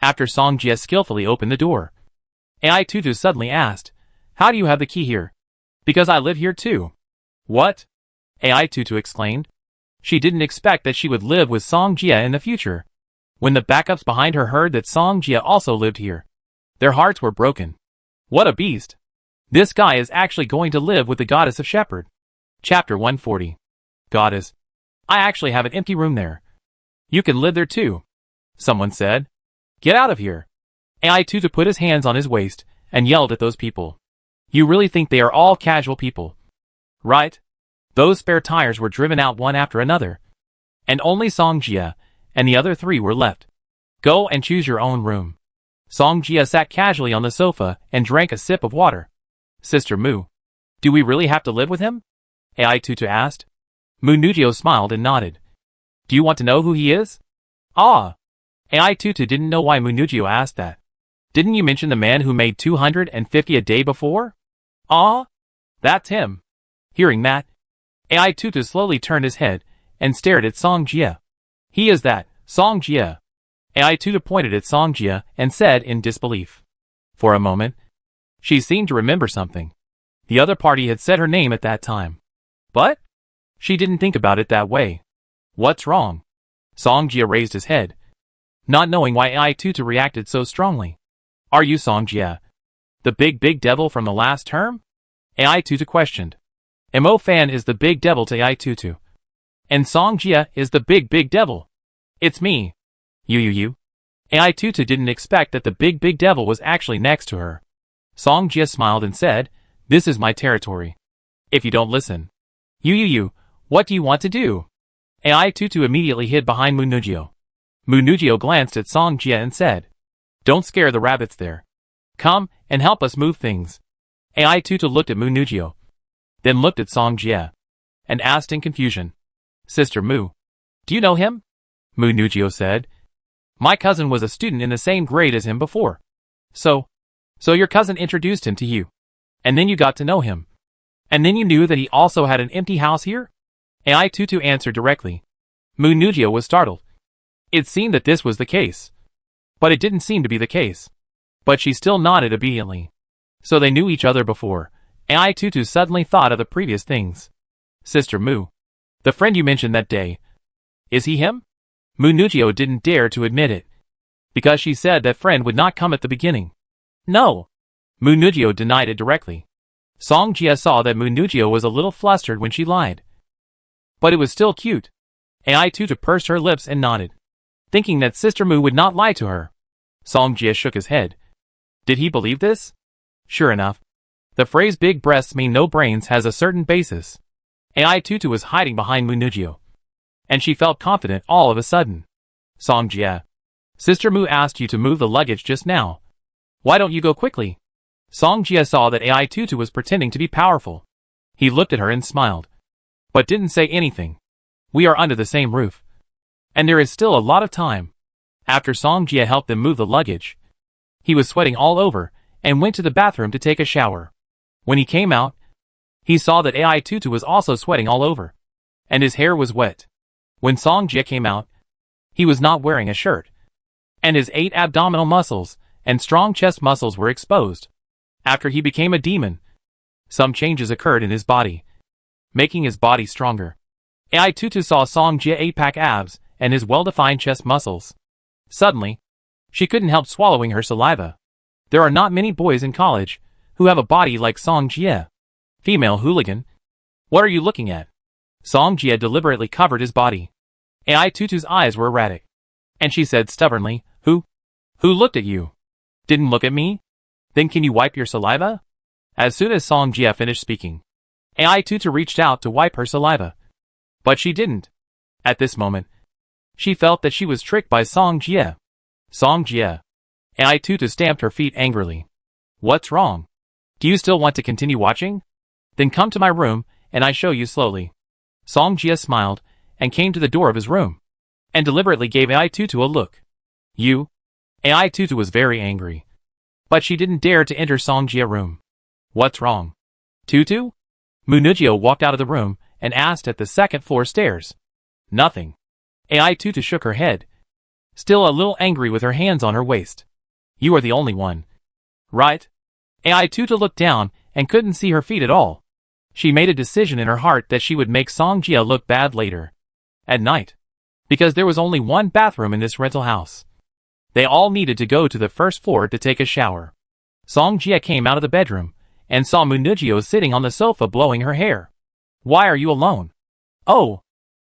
After Song Jia skillfully opened the door, AI-Tutu suddenly asked, "How do you have the key here?" "Because I live here too." "What?" AI-Tutu exclaimed. She didn't expect that she would live with Song Jia in the future. When the backups behind her heard that Song Jia also lived here, their hearts were broken. What a beast! This guy is actually going to live with the goddess of Shepherd. Chapter 140. Goddess, I actually have an empty room there. You can live there too, someone said. Get out of here. AI-Tutu put his hands on his waist and yelled at those people. You really think they are all casual people, right? Those spare tires were driven out one after another, and only Song Jia and the other 3 were left. Go and choose your own room. Song Jia sat casually on the sofa and drank a sip of water. Sister Mu, do we really have to live with him? AI-Tutu asked. Munugio smiled and nodded. Do you want to know who he is? Ah. AI-Tutu didn't know why Munugio asked that. Didn't you mention the man who made 250 a day before? Ah, that's him. Hearing that, AI-Tutu slowly turned his head and stared at Song Jia. He is that, Song Jia. AI-Tutu pointed at Song Jia and said in disbelief. For a moment, she seemed to remember something. The other party had said her name at that time. But she didn't think about it that way. What's wrong? Song Jia raised his head, not knowing why AI-Tutu reacted so strongly. Are you Song Jia, the big devil from the last term? AI-Tutu questioned. Mo Fan is the big devil to AI-Tutu. And Song Jia is the big devil. It's me. You. AI-Tutu didn't expect that the big devil was actually next to her. Song Jia smiled and said, This is my territory. If you don't listen. You, what do you want to do? AI-Tutu immediately hid behind Munugio. Munugio glanced at Song Jia and said, Don't scare the rabbits there. Come and help us move things. AI-Tutu looked at Munugio, then looked at Song Jia, and asked in confusion, Sister Mu, do you know him? Munugio said, My cousin was a student in the same grade as him before. So your cousin introduced him to you, and then you got to know him. And then you knew that he also had an empty house here? AI-Tutu answered directly. Munugio was startled. It seemed that this was the case. But it didn't seem to be the case. But she still nodded obediently. So they knew each other before. AI-Tutu suddenly thought of the previous things. Sister Mu, the friend you mentioned that day, is he him? Munugio didn't dare to admit it, because she said that friend would not come at the beginning. No. Munugio denied it directly. Song Jia saw that Munugio was a little flustered when she lied. But it was still cute. AI-Tutu pursed her lips and nodded, thinking that Sister Mu would not lie to her. Song Jia shook his head. Did he believe this? Sure enough, The phrase big breasts mean no brains has a certain basis. AI Tutu was hiding behind Munugyo, and she felt confident all of a sudden. Song Jie. Sister Mu asked you to move the luggage just now. Why don't you go quickly? Song Jie saw that AI Tutu was pretending to be powerful. He looked at her and smiled, but didn't say anything. We are under the same roof, and there is still a lot of time. After Song Jie helped them move the luggage, he was sweating all over and went to the bathroom to take a shower. When he came out, he saw that AI Tutu was also sweating all over, and his hair was wet. When Song Jie came out, he was not wearing a shirt, and his 8 abdominal muscles and strong chest muscles were exposed. After he became a demon, some changes occurred in his body, making his body stronger. AI Tutu saw Song Jie 8-pack abs and his well-defined chest muscles. Suddenly, she couldn't help swallowing her saliva. There are not many boys in college who have a body like Song Jie. Female hooligan. What are you looking at? Song Jie deliberately covered his body. AI Tutu's eyes were erratic, and she said stubbornly, Who looked at you? Didn't look at me? Then can you wipe your saliva? As soon as Song Jie finished speaking, AI Tutu reached out to wipe her saliva, but she didn't. At this moment, she felt that she was tricked by Song Jie. Song Jie. AI Tutu stamped her feet angrily. What's wrong? Do you still want to continue watching? Then come to my room, and I show you slowly. Song Jie smiled, and came to the door of his room, and deliberately gave AI Tutu a look. You? AI Tutu was very angry, but she didn't dare to enter Song Jie's room. What's wrong? Tutu? Munugyo walked out of the room, and asked at the second-floor stairs. Nothing. AI Tutu shook her head, still a little angry with her hands on her waist. You are the only one. Right? AI Tutu looked down and couldn't see her feet at all. She made a decision in her heart that she would make Song Jie look bad later. At night. Because there was only one bathroom in this rental house. They all needed to go to the first floor to take a shower. Song Jie came out of the bedroom and saw Munugyo sitting on the sofa blowing her hair. Why are you alone? Oh,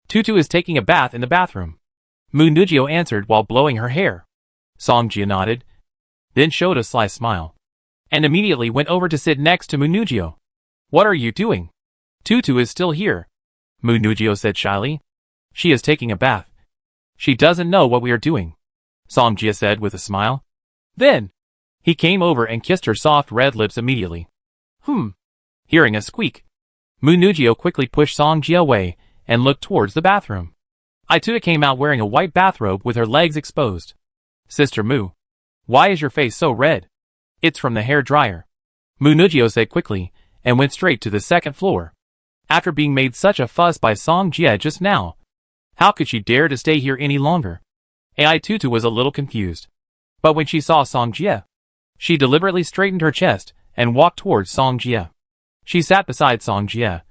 Tutu is taking a bath in the bathroom. Munugyo answered while blowing her hair. Song Jie nodded, then showed a sly smile, and immediately went over to sit next to Munugyo. What are you doing? Tutu is still here, Munugyo said shyly. She is taking a bath. She doesn't know what we are doing, Song Jie said with a smile. Then, he came over and kissed her soft red lips immediately. Hearing a squeak, Munugyo quickly pushed Song Jie away and looked towards the bathroom. Tutu came out wearing a white bathrobe with her legs exposed. Sister Mu, why is your face so red? It's from the hair dryer, Munugyo said quickly, and went straight to the second floor. After being made such a fuss by Song Jie just now, how could she dare to stay here any longer? AI Tutu was a little confused, but when she saw Song Jie, she deliberately straightened her chest and walked towards Song Jie. She sat beside Song Jie,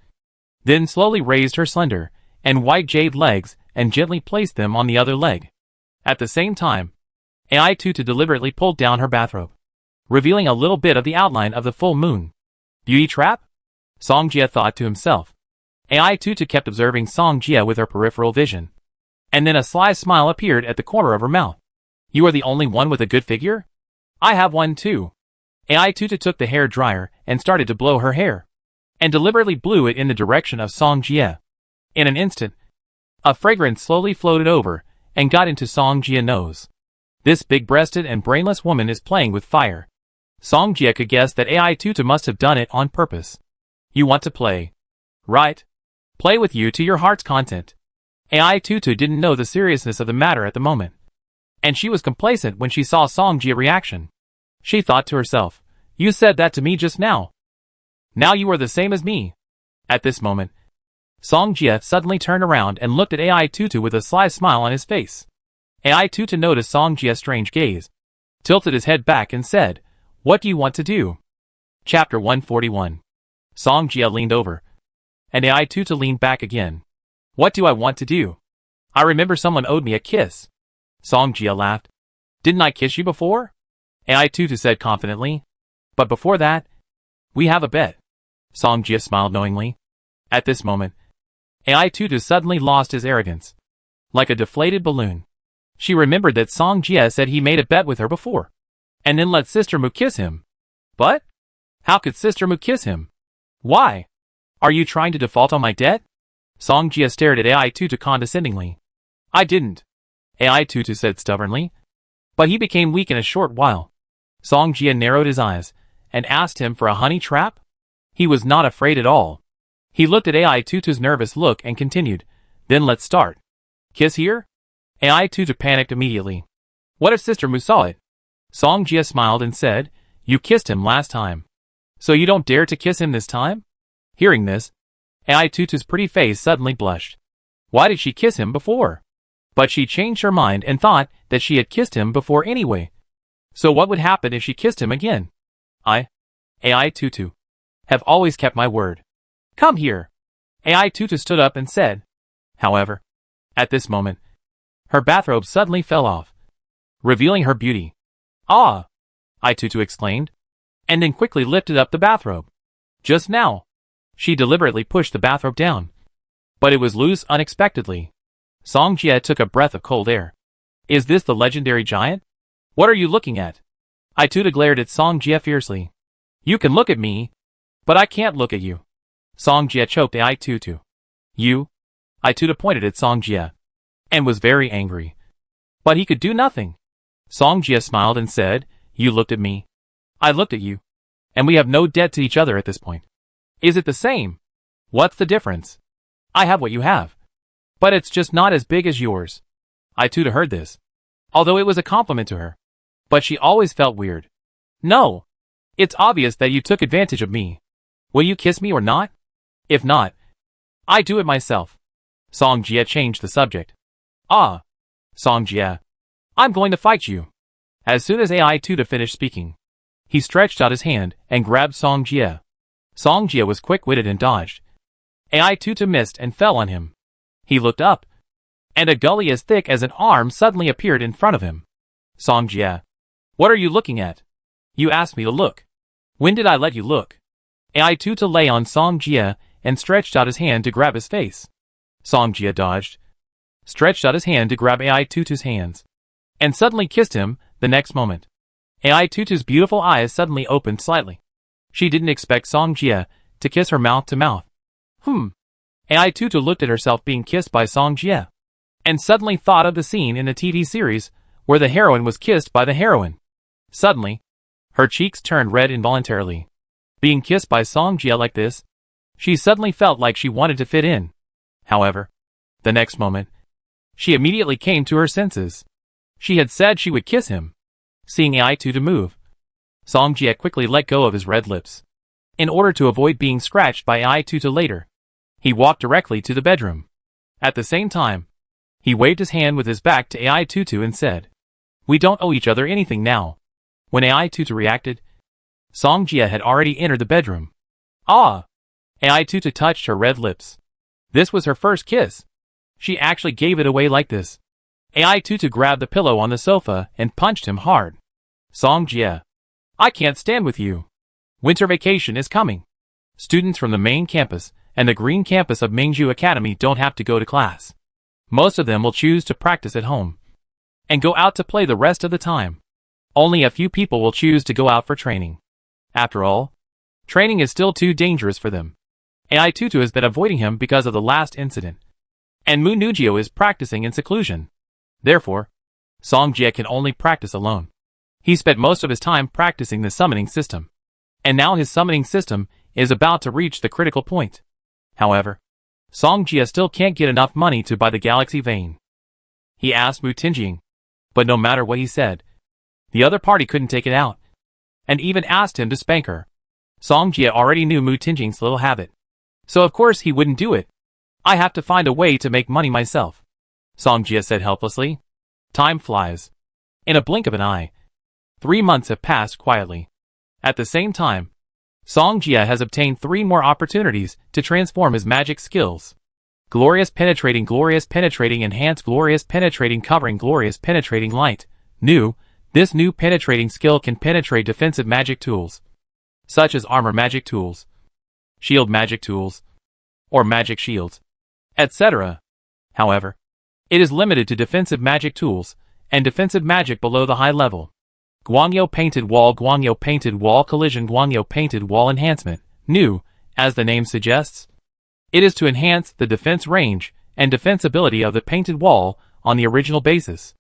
then slowly raised her slender and white jade legs and gently placed them on the other leg. At the same time, AI Tutu deliberately pulled down her bathrobe, revealing a little bit of the outline of the full moon. Beauty trap? Song Jie thought to himself. AI Tutu kept observing Song Jie with her peripheral vision, and then a sly smile appeared at the corner of her mouth. You are the only one with a good figure? I have one too. AI Tutu took the hair dryer and started to blow her hair, and deliberately blew it in the direction of Song Jie. In an instant, a fragrance slowly floated over and got into Song Jie's nose. This big-breasted and brainless woman is playing with fire. Song Jie could guess that AI Tutu must have done it on purpose. You want to play, right? Play with you to your heart's content. AI Tutu didn't know the seriousness of the matter at the moment, and she was complacent when she saw Song Jie's reaction. She thought to herself, you said that to me just now. Now you are the same as me. At this moment, Song Jie suddenly turned around and looked at AI Tutu with a sly smile on his face. AI Tutu noticed Song Jie's strange gaze, tilted his head back and said, What do you want to do? Chapter 141. Song Jie leaned over, and AI Tutu leaned back again. What do I want to do? I remember someone owed me a kiss. Song Jie laughed. Didn't I kiss you before? AI Tutu said confidently. But before that, we have a bet. Song Jie smiled knowingly. At this moment, AI Tutu suddenly lost his arrogance, like a deflated balloon. She remembered that Song Jie said he made a bet with her before, and then let Sister Mu kiss him. But? How could Sister Mu kiss him? Why? Are you trying to default on my debt? Song Jia stared at AI Tutu condescendingly. I didn't, AI Tutu said stubbornly. But he became weak in a short while. Song Jia narrowed his eyes and asked him for a honey trap? He was not afraid at all. He looked at AI Tutu's nervous look and continued, then let's start. Kiss here? AI Tutu panicked immediately. What if Sister Mu saw it? Song Jia smiled and said, you kissed him last time. So you don't dare to kiss him this time? Hearing this, AI Tutu's pretty face suddenly blushed. Why did she kiss him before? But she changed her mind and thought that she had kissed him before anyway. So what would happen if she kissed him again? AI Tutu, have always kept my word. Come here. AI Tutu stood up and said. However, at this moment, her bathrobe suddenly fell off, revealing her beauty. Ah! AI Tutu exclaimed, and then quickly lifted up the bathrobe. Just now, she deliberately pushed the bathrobe down, but it was loose unexpectedly. Song Jia took a breath of cold air. Is this the legendary giant? What are you looking at? AI Tutu glared at Song Jia fiercely. You can look at me, but I can't look at you. Song Jia choked AI Tutu. You? AI Tutu pointed at Song Jia, and was very angry. But he could do nothing. Song Jia smiled and said, you looked at me. I looked at you. And we have no debt to each other at this point. Is it the same? What's the difference? I have what you have. But it's just not as big as yours. AI Tutu heard this, although it was a compliment to her. But she always felt weird. No. It's obvious that you took advantage of me. Will you kiss me or not? If not, I do it myself. Song Jia changed the subject. Ah. Song Jia. I'm going to fight you. As soon as AI Tutu finished speaking, he stretched out his hand and grabbed Song Jia. Song Jia was quick-witted and dodged. AI Tutu missed and fell on him. He looked up, and a gully as thick as an arm suddenly appeared in front of him. Song Jia. What are you looking at? You asked me to look. When did I let you look? AI Tutu lay on Song Jia and stretched out his hand to grab his face. Song Jia dodged, stretched out his hand to grab AI Tutu's hands, and suddenly kissed him the next moment. AI Tutu's beautiful eyes suddenly opened slightly. She didn't expect Song Jia to kiss her mouth to mouth. AI Tutu looked at herself being kissed by Song Jia, and suddenly thought of the scene in the TV series where the heroine was kissed by the heroine. Suddenly, her cheeks turned red involuntarily. Being kissed by Song Jia like this, she suddenly felt like she wanted to fit in. However, the next moment, she immediately came to her senses. She had said she would kiss him. Seeing AI Tutu move, Song Jia quickly let go of his red lips. In order to avoid being scratched by AI Tutu later, he walked directly to the bedroom. At the same time, he waved his hand with his back to AI Tutu and said, we don't owe each other anything now. When AI Tutu reacted, Song Jia had already entered the bedroom. Ah! AI Tutu touched her red lips. This was her first kiss. She actually gave it away like this. AI Tutu grabbed the pillow on the sofa and punched him hard. Song Jia. I can't stand with you. Winter vacation is coming. Students from the main campus and the green campus of Mingju Academy don't have to go to class. Most of them will choose to practice at home and go out to play the rest of the time. Only a few people will choose to go out for training. After all, training is still too dangerous for them. AI Tutu has been avoiding him because of the last incident, and Mu Nujio is practicing in seclusion. Therefore, Song Jia can only practice alone. He spent most of his time practicing the summoning system, and now his summoning system is about to reach the critical point. However, Song Jia still can't get enough money to buy the Galaxy Vein. He asked Mu Tingjing, but no matter what he said, the other party couldn't take it out, and even asked him to spank her. Song Jia already knew Mu Tingjing's little habit, so of course he wouldn't do it. I have to find a way to make money myself, Song Jia said helplessly. Time flies. In a blink of an eye, 3 months have passed quietly. At the same time, Song Jia has obtained 3 more opportunities to transform his magic skills. Glorious Penetrating, Enhanced, Glorious Penetrating, Covering, Glorious Penetrating Light. This new penetrating skill can penetrate defensive magic tools, such as armor magic tools, shield magic tools, or magic shields, etc. However, it is limited to defensive magic tools and defensive magic below the high level. Guangyo painted wall collision Guangyo painted wall enhancement, new, as the name suggests. It is to enhance the defense range and defensibility of the painted wall on the original basis.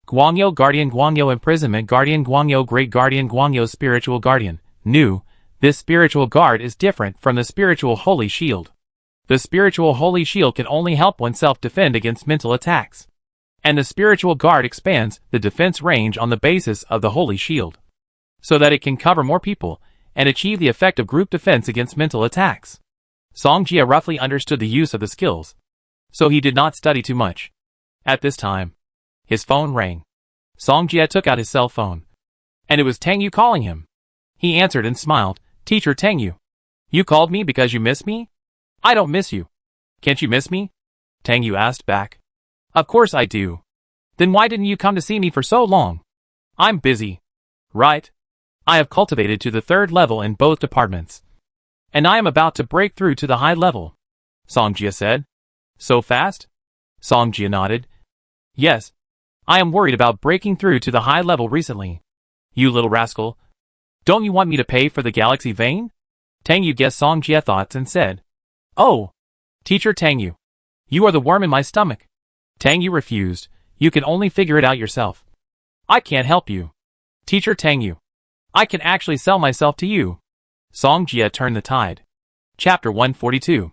Guangyo Guardian Guangyo Imprisonment Guardian Guangyo Great Guardian Guangyo Spiritual Guardian, new. This spiritual guard is different from the spiritual holy shield. The spiritual holy shield can only help oneself defend against mental attacks. And the spiritual guard expands the defense range on the basis of the holy shield, so that it can cover more people and achieve the effect of group defense against mental attacks. Song Jia roughly understood the use of the skills, so he did not study too much. At this time, his phone rang. Song Jia took out his cell phone, and it was Tang Yu calling him. He answered and smiled. Teacher Tang Yu. You called me because you miss me? I don't miss you. Can't you miss me? Tang Yu asked back. Of course I do. Then why didn't you come to see me for so long? I'm busy. Right. I have cultivated to the 3rd level in both departments, and I am about to break through to the high level, Song Jia said. So fast? Song Jia nodded. Yes. I am worried about breaking through to the high level recently. You little rascal. Don't you want me to pay for the galaxy vein? Tang Yu guessed Song Jia thoughts and said, Oh, Teacher Tang Yu. You are the worm in my stomach. Tang Yu refused. You can only figure it out yourself. I can't help you. Teacher Tang Yu. I can actually sell myself to you. Song Jia turned the tide. Chapter 142.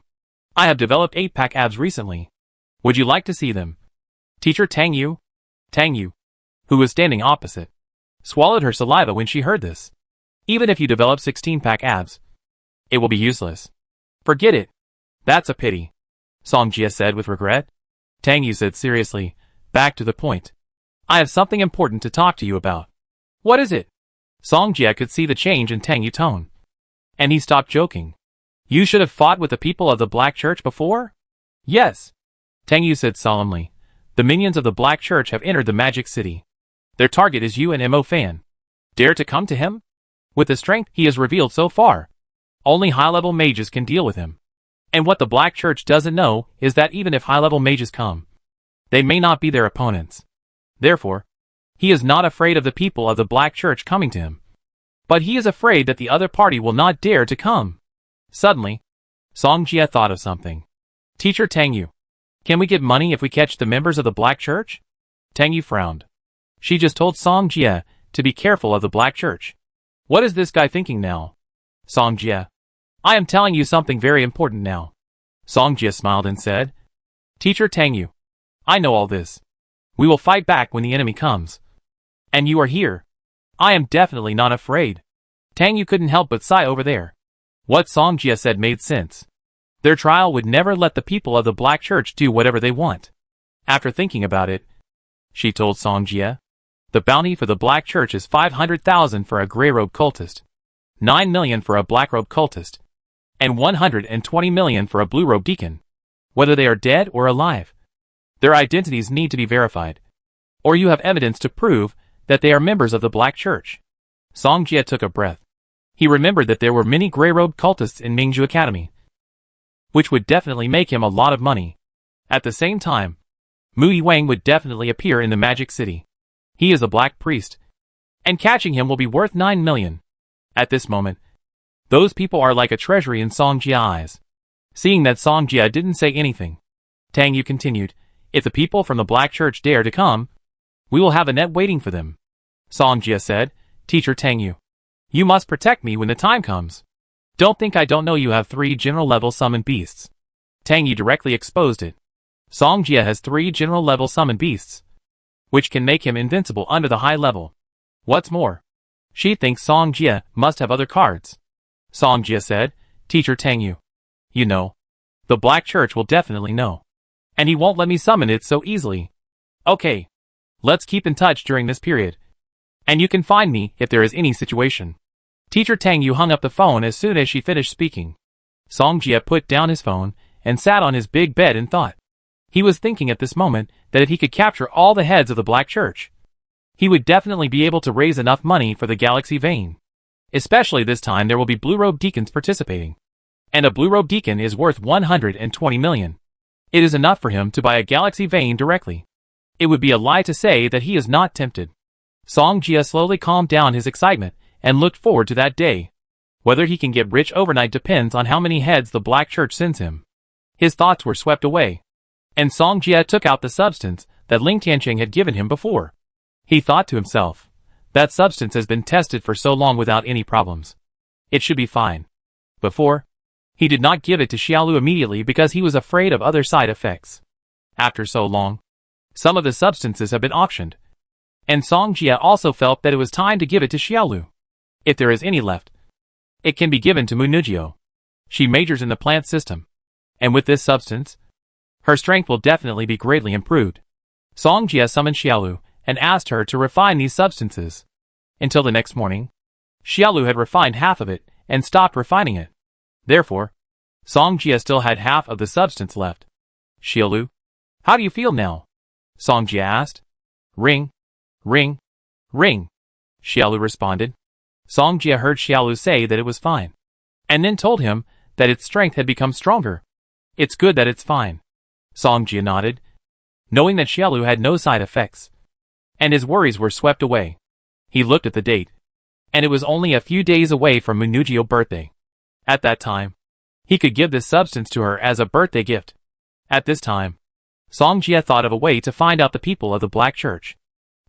I have developed 8-pack abs recently. Would you like to see them? Teacher Tang Yu. Tang Yu, who was standing opposite, swallowed her saliva when she heard this. Even if you develop 16-pack abs, it will be useless. Forget it. That's a pity, Song Jia said with regret. Tang Yu said seriously, back to the point. I have something important to talk to you about. What is it? Song Jia could see the change in Tang Yu's tone, and he stopped joking. You should have fought with the people of the Black Church before? Yes, Tang Yu said solemnly. The minions of the Black Church have entered the Magic City. Their target is you and Mo Fan. Dare to come to him? With the strength he has revealed so far, only high-level mages can deal with him. And what the Black Church doesn't know is that even if high-level mages come, they may not be their opponents. Therefore, he is not afraid of the people of the Black Church coming to him. But he is afraid that the other party will not dare to come. Suddenly, Song Jia thought of something. Teacher Tang Yu, can we get money if we catch the members of the Black Church? Tang Yu frowned. She just told Song Jia to be careful of the Black Church. What is this guy thinking now? Song Jia. I am telling you something very important now. Song Jia smiled and said, Teacher Tang Yu, I know all this. We will fight back when the enemy comes. And you are here. I am definitely not afraid. Tang Yu couldn't help but sigh over there. What Song Jia said made sense. Their trial would never let the people of the Black Church do whatever they want. After thinking about it, she told Song Jia, the bounty for the Black Church is 500,000 for a grey-robe cultist, 9 million for a black-robe cultist, and 120 million for a blue-robe deacon, whether they are dead or alive. Their identities need to be verified, or you have evidence to prove that they are members of the Black Church. Song Jia took a breath. He remembered that there were many grey-robed cultists in Mingzhu Academy, which would definitely make him a lot of money. At the same time, Mu Yiwang would definitely appear in the Magic City. He is a black priest, and catching him will be worth 9 million. At this moment, those people are like a treasury in Song Jia's eyes. Seeing that Song Jia didn't say anything, Tang Yu continued, if the people from the Black Church dare to come, we will have a net waiting for them. Song Jia said, Teacher Tang Yu, you must protect me when the time comes. Don't think I don't know you have 3 general-level summoned beasts. Tang Yu directly exposed it. Song Jia has 3 general-level summoned beasts, which can make him invincible under the high level. What's more, she thinks Song Jia must have other cards. Song Jia said, Teacher Tang Yu, you know, the Black Church will definitely know, and he won't let me summon it so easily. Okay, let's keep in touch during this period, and you can find me if there is any situation. Teacher Tang Yu hung up the phone as soon as she finished speaking. Song Jia put down his phone and sat on his big bed and thought. He was thinking at this moment that if he could capture all the heads of the Black Church, he would definitely be able to raise enough money for the Galaxy Vein. Especially this time there will be blue-robe deacons participating. And a blue-robe deacon is worth 120 million. It is enough for him to buy a Galaxy Vein directly. It would be a lie to say that he is not tempted. Song Jia slowly calmed down his excitement and looked forward to that day. Whether he can get rich overnight depends on how many heads the Black Church sends him. His thoughts were swept away, and Song Jia took out the substance that Ling Tianqing had given him before. He thought to himself, that substance has been tested for so long without any problems. It should be fine. Before, he did not give it to Xiaolu immediately because he was afraid of other side effects. After so long, some of the substances have been auctioned, and Song Jia also felt that it was time to give it to Xiaolu. If there is any left, it can be given to Mu Nujio. She majors in the plant system, and with this substance, her strength will definitely be greatly improved. Song Jia summoned Xiaolu and asked her to refine these substances. Until the next morning, Xiaolu had refined half of it and stopped refining it. Therefore, Song Jia still had half of the substance left. Xiaolu, how do you feel now? Song Jia asked. Ring, ring, ring, Xiaolu responded. Song Jia heard Xiaolu say that it was fine, and then told him that its strength had become stronger. It's good that it's fine. Song Jia nodded, knowing that Xiaolu had no side effects, and his worries were swept away. He looked at the date, and it was only a few days away from Mu Nujio's birthday. At that time, he could give this substance to her as a birthday gift. At this time, Song Jia thought of a way to find out the people of the Black Church.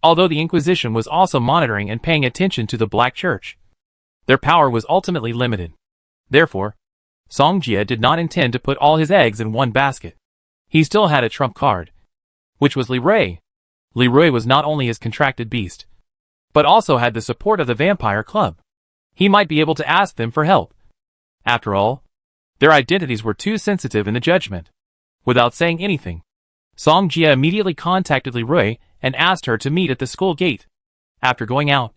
Although the Inquisition was also monitoring and paying attention to the Black Church, their power was ultimately limited. Therefore, Song Jia did not intend to put all his eggs in one basket. He still had a trump card, which was Li Rui. Li Rui was not only his contracted beast, but also had the support of the Vampire Club. He might be able to ask them for help. After all, their identities were too sensitive in the judgment. Without saying anything, Song Jia immediately contacted Li Rui and asked her to meet at the school gate. After going out,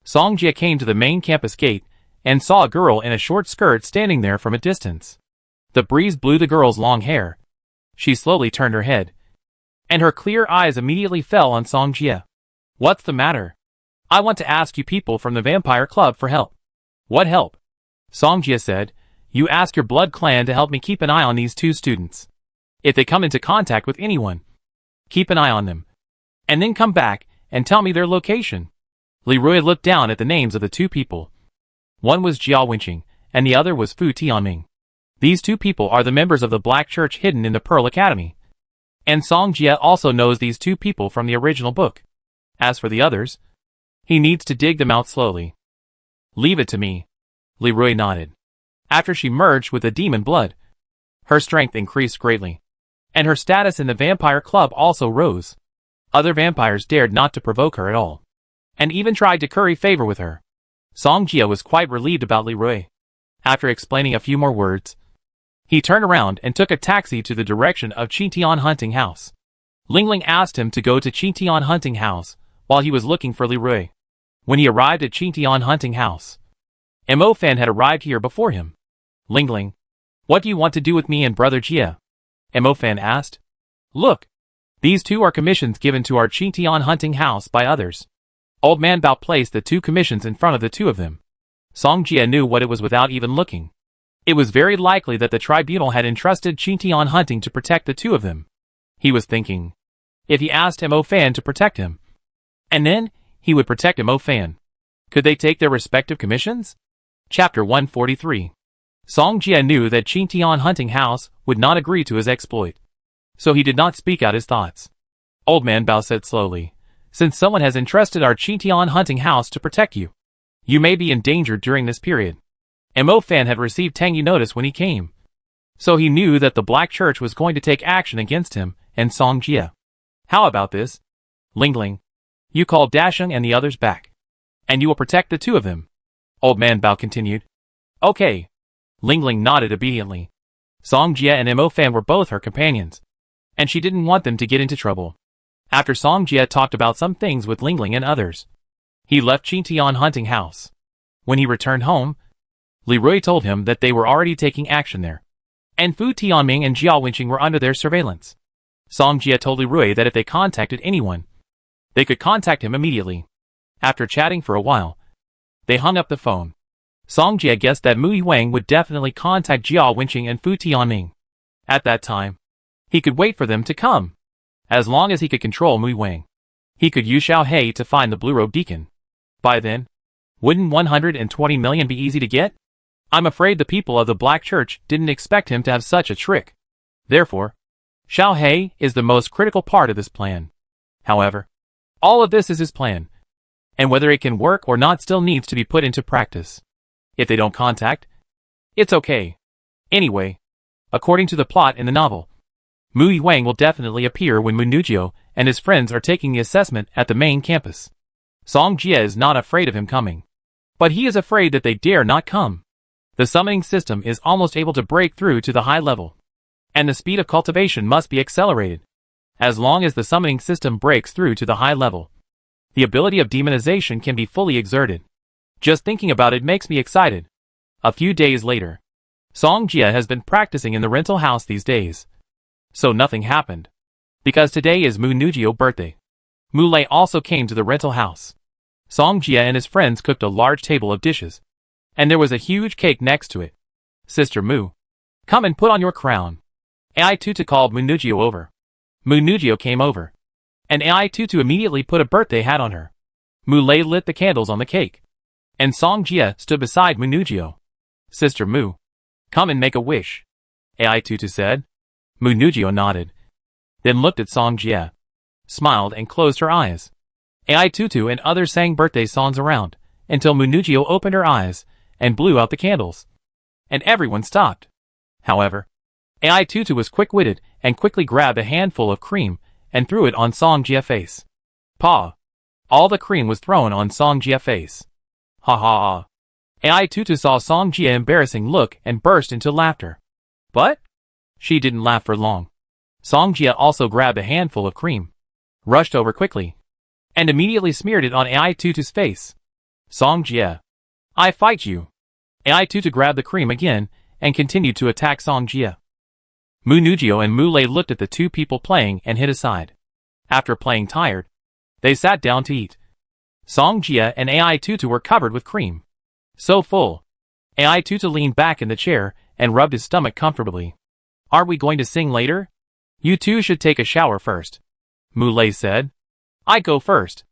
Song Jia came to the main campus gate and saw a girl in a short skirt standing there from a distance. The breeze blew the girl's long hair. She slowly turned her head, and her clear eyes immediately fell on Song Jia. What's the matter? I want to ask you people from the Vampire Club for help. What help? Song Jia said, you ask your blood clan to help me keep an eye on these two students. If they come into contact with anyone, keep an eye on them, and then come back and tell me their location. Li Rui looked down at the names of the two people. One was Jiao Wenqing, and the other was Fu Tianming. These two people are the members of the Black Church hidden in the Pearl Academy. And Song Jia also knows these two people from the original book. As for the others, he needs to dig them out slowly. Leave it to me. Li Rui nodded. After she merged with the demon blood, her strength increased greatly, and her status in the Vampire Club also rose. Other vampires dared not to provoke her at all, and even tried to curry favor with her. Song Jia was quite relieved about Li Rui. After explaining a few more words, he turned around and took a taxi to the direction of Qitian Hunting House. Ling Ling asked him to go to Qitian Hunting House while he was looking for Li Rui. When he arrived at Qitian Hunting House, Mo Fan had arrived here before him. Ling Ling, what do you want to do with me and Brother Jia? Mo Fan asked. Look, these two are commissions given to our Qitian Hunting House by others. Old Man Bao placed the two commissions in front of the two of them. Song Jia knew what it was without even looking. It was very likely that the tribunal had entrusted Qitian Hunting to protect the two of them. He was thinking, if he asked Mo Fan to protect him, and then he would protect Mo Fan, could they take their respective commissions? Chapter 143. Song Jia knew that Qitian Hunting House would not agree to his exploit, so he did not speak out his thoughts. Old Man Bao said slowly, since someone has entrusted our Qitian Hunting House to protect you, you may be endangered during this period. Mo Fan had received tangy notice when he came, so he knew that the Black Church was going to take action against him and Song Jia. How about this? Ling Ling, you call Dasheng and the others back, and you will protect the two of them. Old Man Bao continued. Okay. Ling Ling nodded obediently. Song Jia and Mo Fan were both her companions, and she didn't want them to get into trouble. After Song Jia talked about some things with Ling Ling and others, he left Qitian Hunting House. When he returned home, Li Rui told him that they were already taking action there, and Fu Tianming and Jiao Wenqing were under their surveillance. Song Jia told Li Rui that if they contacted anyone, they could contact him immediately. After chatting for a while, they hung up the phone. Song Jia guessed that Mu Yuang would definitely contact Jiao Wenqing and Fu Tianming. At that time, he could wait for them to come, as long as he could control Mu Yuang. He could use Xiao Hei to find the blue-robed deacon. By then, wouldn't 120 million be easy to get? I'm afraid the people of the Black Church didn't expect him to have such a trick. Therefore, Xiao Hei is the most critical part of this plan. However, all of this is his plan, and whether it can work or not still needs to be put into practice. If they don't contact, it's okay. Anyway, according to the plot in the novel, Mu Yuang will definitely appear when Mu Nujio and his friends are taking the assessment at the main campus. Song Jie is not afraid of him coming, but he is afraid that they dare not come. The summoning system is almost able to break through to the high level, and the speed of cultivation must be accelerated. As long as the summoning system breaks through to the high level, the ability of demonization can be fully exerted. Just thinking about it makes me excited. A few days later, Song Jie has been practicing in the rental house these days. So nothing happened, because today is Mu Nujio's birthday. Mu Lei also came to the rental house. Song Jie and his friends cooked a large table of dishes, and there was a huge cake next to it. Sister Mu, come and put on your crown. Ai Tutu called Mu Nujio over. Mu Nujio came over, and Ai Tutu immediately put a birthday hat on her. Mu Lei lit the candles on the cake, and Song Jie stood beside Mu Nujio. Sister Mu, come and make a wish, Ai Tutu said. Mu Nujio nodded, then looked at Song Jie, smiled and closed her eyes. Ai Tutu and others sang birthday songs around, until Mu Nujio opened her eyes and blew out the candles, and everyone stopped. However, Ai Tutu was quick-witted and quickly grabbed a handful of cream and threw it on Song Jie's face. Pa! All the cream was thrown on Song Jie's face. Ha ha ha. Ai Tutu saw Song Jie's embarrassing look and burst into laughter. But she didn't laugh for long. Song Jie also grabbed a handful of cream, rushed over quickly, and immediately smeared it on Ai Tutu's face. Song Jie, I fight you. Ai Tutu grabbed the cream again and continued to attack Song Jie. Mu Nujio and Mu Lei looked at the two people playing and hid aside. After playing tired, they sat down to eat. Song Jie and Ai Tutu were covered with cream, so full. Ai Tutu leaned back in the chair and rubbed his stomach comfortably. Are we going to sing later? You two should take a shower first, Mu Lei said. I go first.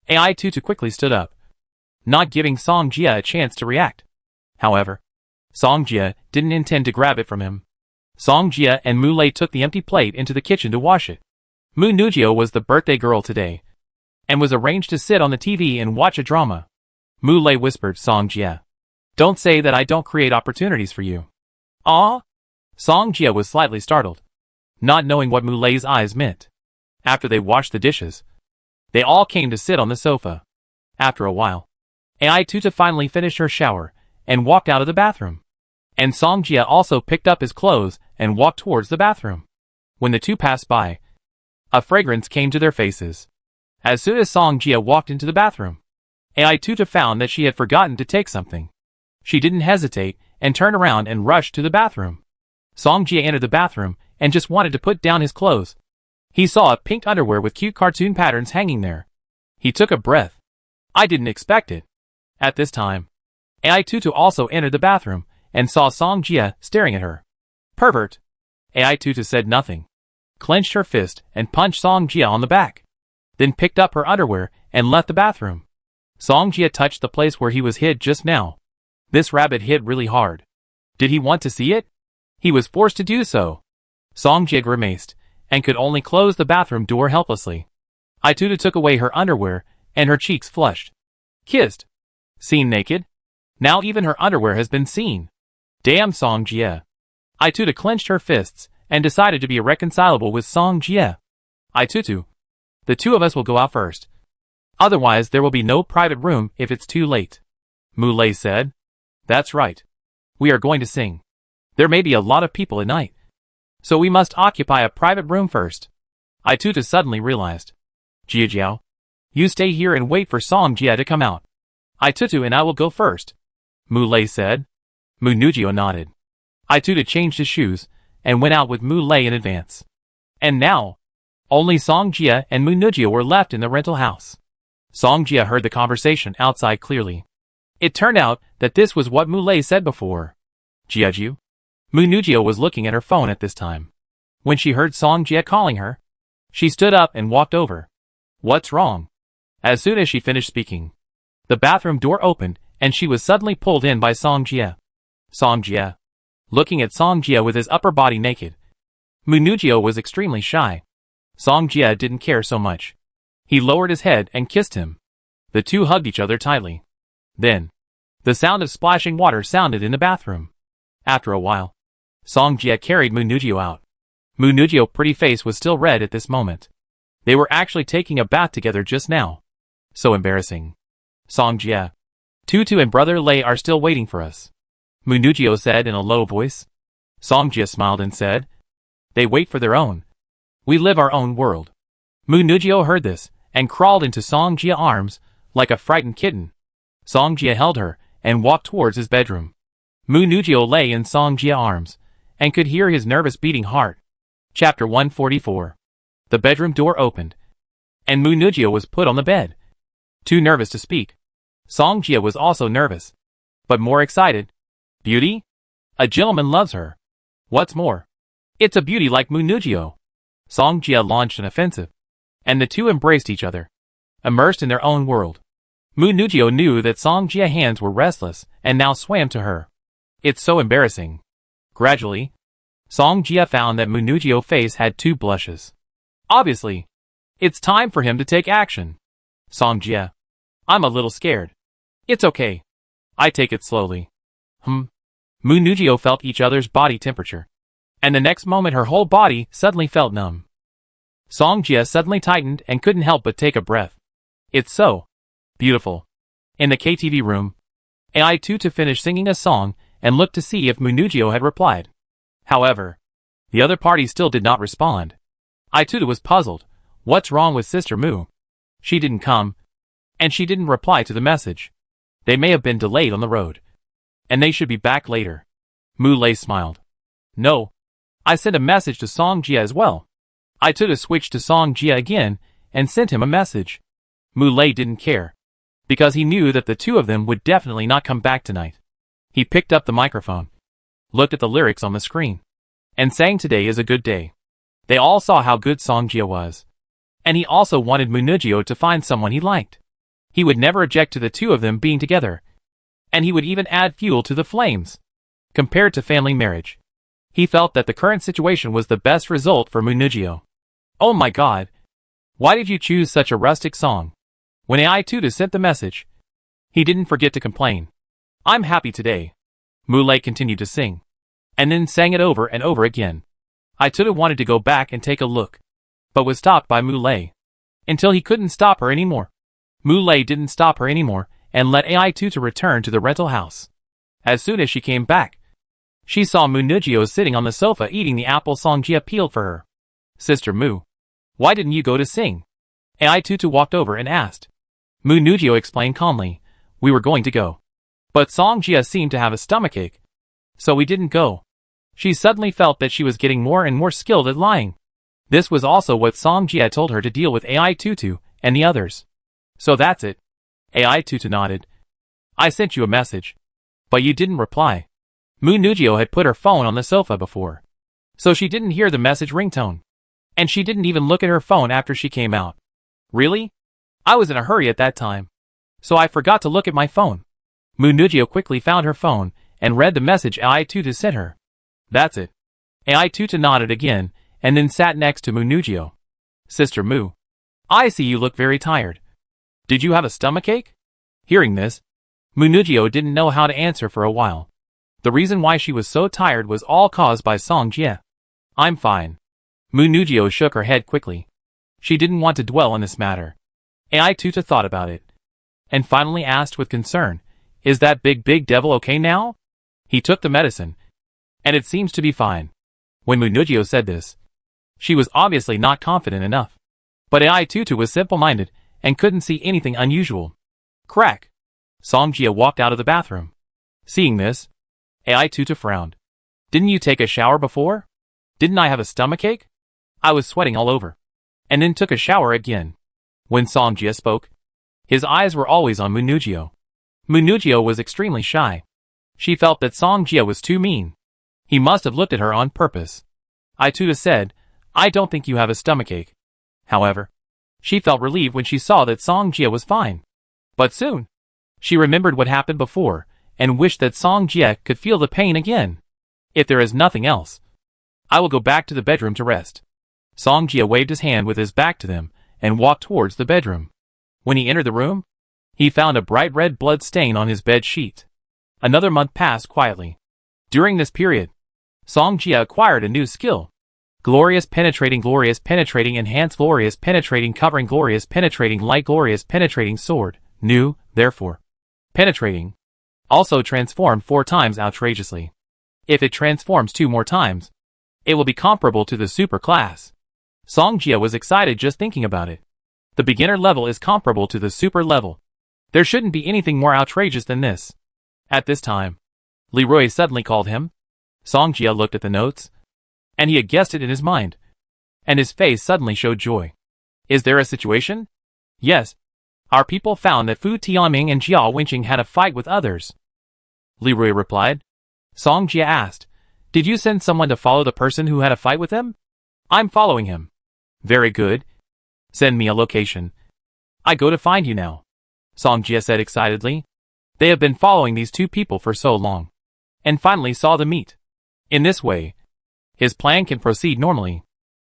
Ai Tutu quickly stood up, not giving Song Jie a chance to react. However, Song Jie didn't intend to grab it from him. Song Jie and Mu Lei took the empty plate into the kitchen to wash it. Mu Nujio was the birthday girl today, and was arranged to sit on the TV and watch a drama. Mu Lei whispered Song Jie, don't say that I don't create opportunities for you. Ah? Song Jie was slightly startled, not knowing what Mu Lei's eyes meant. After they washed the dishes, they all came to sit on the sofa. After a while, Ai Tutu finally finished her shower and walked out of the bathroom. And Song Jie also picked up his clothes and walked towards the bathroom. When the two passed by, a fragrance came to their faces. As soon as Song Jie walked into the bathroom, Ai Tutu found that she had forgotten to take something. She didn't hesitate and turned around and rushed to the bathroom. Song Jie entered the bathroom and just wanted to put down his clothes. He saw a pink underwear with cute cartoon patterns hanging there. He took a breath. I didn't expect it. At this time, Ai Tutu also entered the bathroom and saw Song Jie staring at her. Pervert! Ai Tutu said nothing, clenched her fist and punched Song Jie on the back, then picked up her underwear and left the bathroom. Song Jie touched the place where he was hid just now. This rabbit hit really hard. Did he want to see it? He was forced to do so. Song Jie grimaced and could only close the bathroom door helplessly. Ai Tutu took away her underwear and her cheeks flushed. Kissed. Seen naked? Now even her underwear has been seen. Damn Song Jie. Ai Tutu clenched her fists and decided to be irreconcilable with Song Jie. Ai Tutu, the two of us will go out first. Otherwise there will be no private room if it's too late. Mu Lei said. That's right. We are going to sing. There may be a lot of people at night, so we must occupy a private room first. Ai Tutu suddenly realized. Jiao, you stay here and wait for Song Jie to come out. Ai Tutu and I will go first, Mu Lei said. Mu Nujio nodded. Ai Tutu changed his shoes and went out with Mu Lei in advance. And now, only Song Jie and Mu Nujio were left in the rental house. Song Jie heard the conversation outside clearly. It turned out that this was what Mu Lei said before. Jiaju? Mu Nujio was looking at her phone at this time. When she heard Song Jie calling her, she stood up and walked over. What's wrong? As soon as she finished speaking, the bathroom door opened and she was suddenly pulled in by Song Jie. Song Jie. Looking at Song Jie with his upper body naked, Munugyo was extremely shy. Song Jie didn't care so much. He lowered his head and kissed him. The two hugged each other tightly. Then, the sound of splashing water sounded in the bathroom. After a while, Song Jie carried Munugyo out. Munugyo's pretty face was still red at this moment. They were actually taking a bath together just now. So embarrassing. Song Jie. Tutu and brother Lei are still waiting for us, Munugyo said in a low voice. Song Jie smiled and said, they wait for their own. We live our own world. Munugyo heard this and crawled into Song Jie's arms like a frightened kitten. Song Jie held her and walked towards his bedroom. Munugyo lay in Song Jie's arms and could hear his nervous beating heart. Chapter 144. The bedroom door opened, and Munugyo was put on the bed. Too nervous to speak, Song Jie was also nervous, but more excited. Beauty? A gentleman loves her. What's more, it's a beauty like Munugyo. Song Jie launched an offensive, and the two embraced each other, immersed in their own world. Munugyo knew that Song Jie's hands were restless and now swam to her. It's so embarrassing. Gradually, Song Jie found that Munugyo's face had two blushes. Obviously, it's time for him to take action. Song Jie. I'm a little scared. It's okay. I take it slowly. Munugyo felt each other's body temperature, and the next moment her whole body suddenly felt numb. Song Jie suddenly tightened and couldn't help but take a breath. It's so beautiful. In the KTV room, AI2 finished singing a song and looked to see if Munugyo had replied. However, the other party still did not respond. I2 was puzzled. What's wrong with Sister Mu? She didn't come, and she didn't reply to the message. They may have been delayed on the road, and they should be back later. Mu Lei smiled. No, I sent a message to Song Jie as well. I2 switched to Song Jie again and sent him a message. Mu Lei didn't care, because he knew that the two of them would definitely not come back tonight. He picked up the microphone, looked at the lyrics on the screen, and sang "Today is a good day." They all saw how good Song Jie was, and he also wanted Munugyo to find someone he liked. He would never object to the two of them being together, and he would even add fuel to the flames. Compared to family marriage, he felt that the current situation was the best result for Munugyo. Oh my god! Why did you choose such a rustic song? When AI2 sent the message, he didn't forget to complain. I'm happy today. Mu Lei continued to sing, and then sang it over and over again. I2 wanted to go back and take a look, but was stopped by Mu Lei, until he couldn't stop her anymore. Mu Lei didn't stop her anymore and let AI2 return to the rental house. As soon as she came back, she saw Munugyo sitting on the sofa eating the apple Song Jie peeled for her. Sister Mu, why didn't you go to sing? AI2 walked over and asked. Munugyo explained calmly, we were going to go, but Song Jie seemed to have a stomachache, so we didn't go. She suddenly felt that she was getting more and more skilled at lying. This was also what Song Jie told her to deal with AI2 and the others. So that's it. AI2 nodded. I sent you a message, but you didn't reply. Munugyo had put her phone on the sofa before, so she didn't hear the message ringtone, and she didn't even look at her phone after she came out. Really? I was in a hurry at that time, so I forgot to look at my phone. Munugyo quickly found her phone and read the message AI2 sent her. That's it. AI2 nodded again and then sat next to Munugyo. Sister Mu, I see you look very tired. Did you have a stomachache? Hearing this, Munugyo didn't know how to answer for a while. The reason why she was so tired was all caused by Song Jie. I'm fine. Munugyo shook her head quickly. She didn't want to dwell on this matter. AI2 thought about it, and finally asked with concern, is that big devil okay now? He took the medicine, and it seems to be fine. When Munugyo said this, she was obviously not confident enough. But AI2 was simple-minded and couldn't see anything unusual. Crack! Song Jie walked out of the bathroom. Seeing this, AI2 frowned. Didn't you take a shower before? Didn't I have a stomachache? I was sweating all over, and then took a shower again. When Song Jie spoke, his eyes were always on Munugyo. Munugyo was extremely shy. She felt that Song Jie was too mean. He must have looked at her on purpose. AI2 said, I don't think you have a stomachache. However, She felt relieved when she saw that Song Jia was fine. But soon, she remembered what happened before, and wished that Song Jia could feel the pain again. If there is nothing else, I will go back to the bedroom to rest. Song Jia waved his hand with his back to them, and walked towards the bedroom. When he entered the room, he found a bright red blood stain on his bed sheet. Another month passed quietly. During this period, Song Jia acquired a new skill. Glorious penetrating, enhanced, glorious penetrating, covering, glorious penetrating, light, glorious penetrating sword, new, therefore. Penetrating. Also transformed 4 times outrageously. If it transforms 2 more times, it will be comparable to the super class. Song Jia was excited just thinking about it. The beginner level is comparable to the super level. There shouldn't be anything more outrageous than this. At this time, Leroy suddenly called him. Song Jia looked at the notes, and he had guessed it in his mind. And his face suddenly showed joy. Is there a situation? Yes. Our people found that Fu Tianming and Jiao Wenqing had a fight with others. Leroy replied. Song Jia asked, did you send someone to follow the person who had a fight with them? I'm following him. Very good. Send me a location. I go to find you now. Song Jia said excitedly. They have been following these 2 people for so long, and finally saw the meet. In this way, his plan can proceed normally.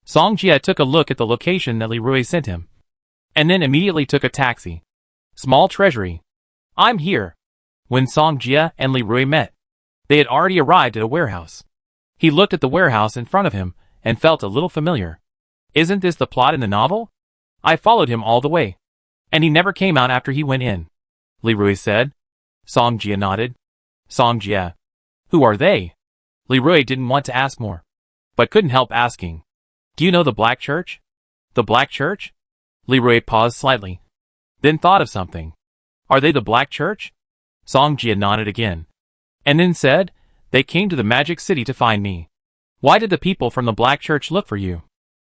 Song Jia took a look at the location that Leroy sent him, and then immediately took a taxi. Small treasury. I'm here. When Song Jia and Leroy met, they had already arrived at a warehouse. He looked at the warehouse in front of him, and felt a little familiar. Isn't this the plot in the novel? I followed him all the way, and he never came out after he went in. Leroy said. Song Jia nodded. Song Jia. Who are they? Leroy didn't want to ask more, but couldn't help asking. Do you know the Black Church? The Black Church? Leroy paused slightly, then thought of something. Are they the Black Church? Song Jia nodded again, and then said, they came to the Magic City to find me. Why did the people from the Black Church look for you?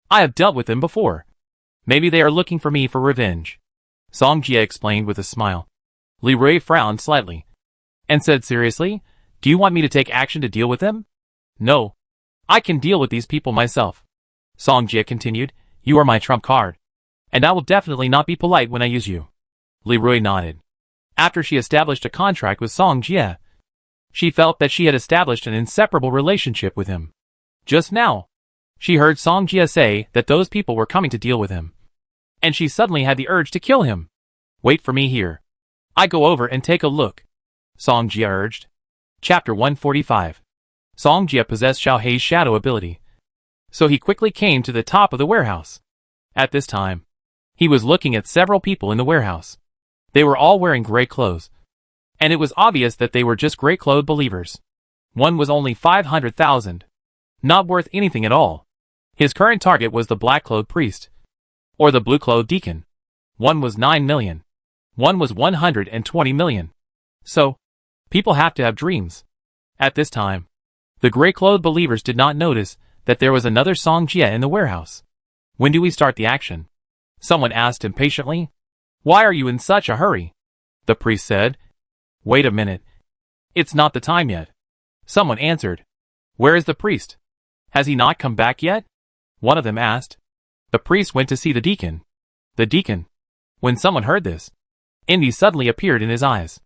I have dealt with them before. Maybe they are looking for me for revenge. Song Jia explained with a smile. Leroy frowned slightly, and said seriously, do you want me to take action to deal with them? No. I can deal with these people myself. Song Jia continued, you are my trump card, and I will definitely not be polite when I use you. Leroy nodded. After she established a contract with Song Jia, she felt that she had established an inseparable relationship with him. Just now, she heard Song Jia say that those people were coming to deal with him, and she suddenly had the urge to kill him. Wait for me here. I go over and take a look, Song Jia urged. Chapter 145. Song Jia possessed Xiao Hei's shadow ability, so he quickly came to the top of the warehouse. At this time, he was looking at several people in the warehouse. They were all wearing gray clothes, and it was obvious that they were just gray-clothed believers. One was only 500,000, not worth anything at all. His current target was the black-clothed priest, or the blue-clothed deacon. One was 9 million. One was 120 million. So, people have to have dreams. At this time, the gray-clothed believers did not notice that there was another Song Jia in the warehouse. When do we start the action? Someone asked impatiently. Why are you in such a hurry? The priest said. Wait a minute. It's not the time yet. Someone answered. Where is the priest? Has he not come back yet? One of them asked. The priest went to see the deacon. The deacon. When someone heard this, envy suddenly appeared in his eyes.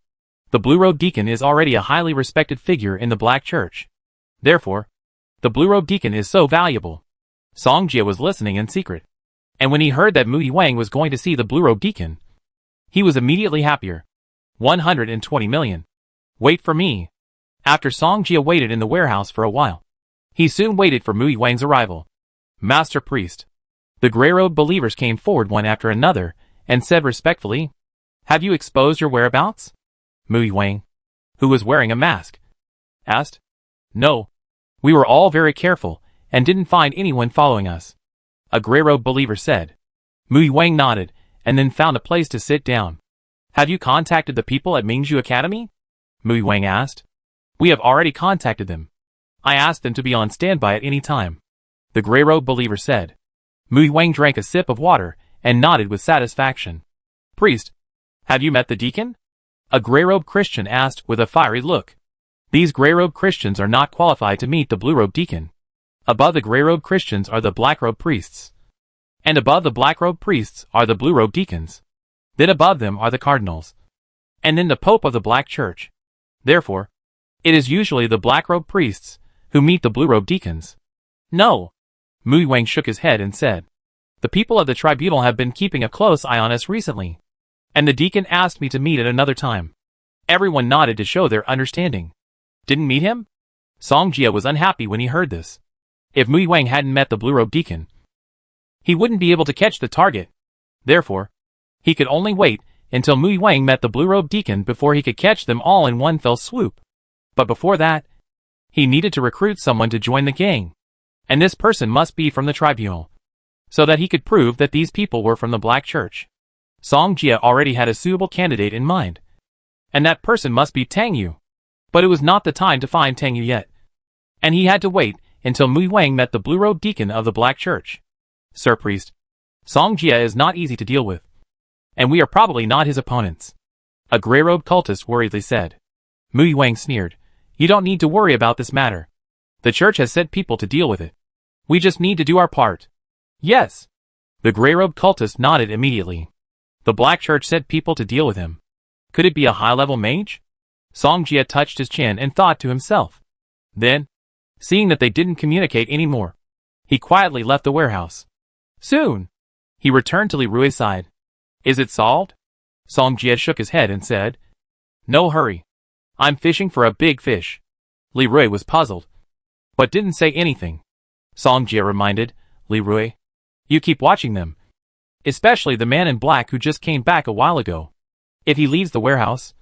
The blue-robed deacon is already a highly respected figure in the Black Church. Therefore, the blue-robed deacon is so valuable. Song Jia was listening in secret, and when he heard that Mu Yiwang was going to see the blue-robed deacon, he was immediately happier. 120 million. Wait for me. After Song Jia waited in the warehouse for a while, he soon waited for Mu Yiwang's arrival. Master Priest. The gray-robed believers came forward one after another, and said respectfully, Have you exposed your whereabouts? Mu Yiwang, who was wearing a mask, asked. No. We were all very careful, and didn't find anyone following us. A gray-robed believer said. Mu Yiwang nodded, and then found a place to sit down. Have you contacted the people at Mingzhu Academy? Mu Yiwang asked. We have already contacted them. I asked them to be on standby at any time. The gray-robed believer said. Mu Yiwang drank a sip of water, and nodded with satisfaction. Priest, have you met the deacon? A gray-robed Christian asked with a fiery look. These gray-robed Christians are not qualified to meet the blue-robed deacon. Above the gray-robed Christians are the black-robed priests. And above the black-robed priests are the blue-robed deacons. Then above them are the cardinals. And then the Pope of the Black Church. Therefore, it is usually the black-robed priests who meet the blue-robed deacons. No. Mui Wang shook his head and said, the people of the tribunal have been keeping a close eye on us recently. And the deacon asked me to meet at another time. Everyone nodded to show their understanding. Didn't meet him? Song Jia was unhappy when he heard this. If Mui Wang hadn't met the blue-robed deacon, he wouldn't be able to catch the target. Therefore, he could only wait until Mui Wang met the blue-robed deacon before he could catch them all in one fell swoop. But before that, he needed to recruit someone to join the gang. And this person must be from the tribunal, so that he could prove that these people were from the Black Church. Song Jia already had a suitable candidate in mind. And that person must be Tang Yu. But it was not the time to find Tang Yu yet. And he had to wait until Mui Wang met the blue-robed deacon of the Black Church. Sir Priest, Song Jia is not easy to deal with. And we are probably not his opponents. A gray-robed cultist worriedly said. Mui Wang sneered. You don't need to worry about this matter. The church has sent people to deal with it. We just need to do our part. Yes. The gray-robed cultist nodded immediately. The Black Church sent people to deal with him. Could it be a high-level mage? Song Jia touched his chin and thought to himself. Then, seeing that they didn't communicate anymore, he quietly left the warehouse. Soon, he returned to Li Rui's side. Is it solved? Song Jia shook his head and said. No hurry. I'm fishing for a big fish. Li Rui was puzzled, but didn't say anything. Song Jia reminded, Li Rui, you keep watching them. Especially the man in black who just came back a while ago. If he leaves the warehouse,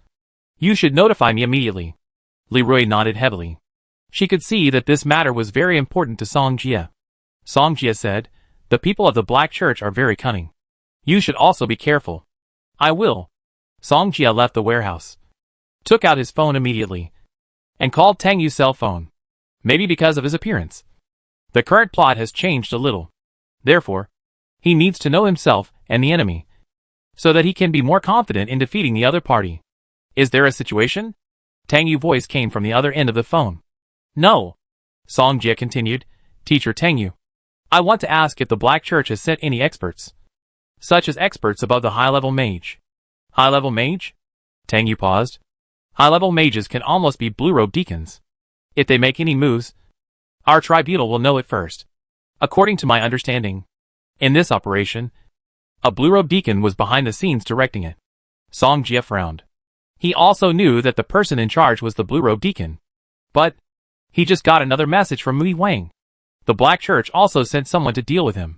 you should notify me immediately. Li Rui nodded heavily. She could see that this matter was very important to Song Jia. Song Jia said, the people of the Black Church are very cunning. You should also be careful. I will. Song Jia left the warehouse, took out his phone immediately, and called Tang Yu's cell phone. Maybe because of his appearance. The current plot has changed a little. Therefore, he needs to know himself and the enemy, so that he can be more confident in defeating the other party. Is there a situation? Tang Yu's voice came from the other end of the phone. No. Song Jia continued, Teacher Tang Yu, I want to ask if the Black Church has sent any experts, such as experts above the high-level mage. High-level mage? Tang Yu paused. High-level mages can almost be blue-robed deacons. If they make any moves, our tribunal will know it first. According to my understanding, in this operation, a blue-robed deacon was behind the scenes directing it. Song Jia frowned. He also knew that the person in charge was the blue-robed deacon. But he just got another message from Mui Wang. The Black Church also sent someone to deal with him.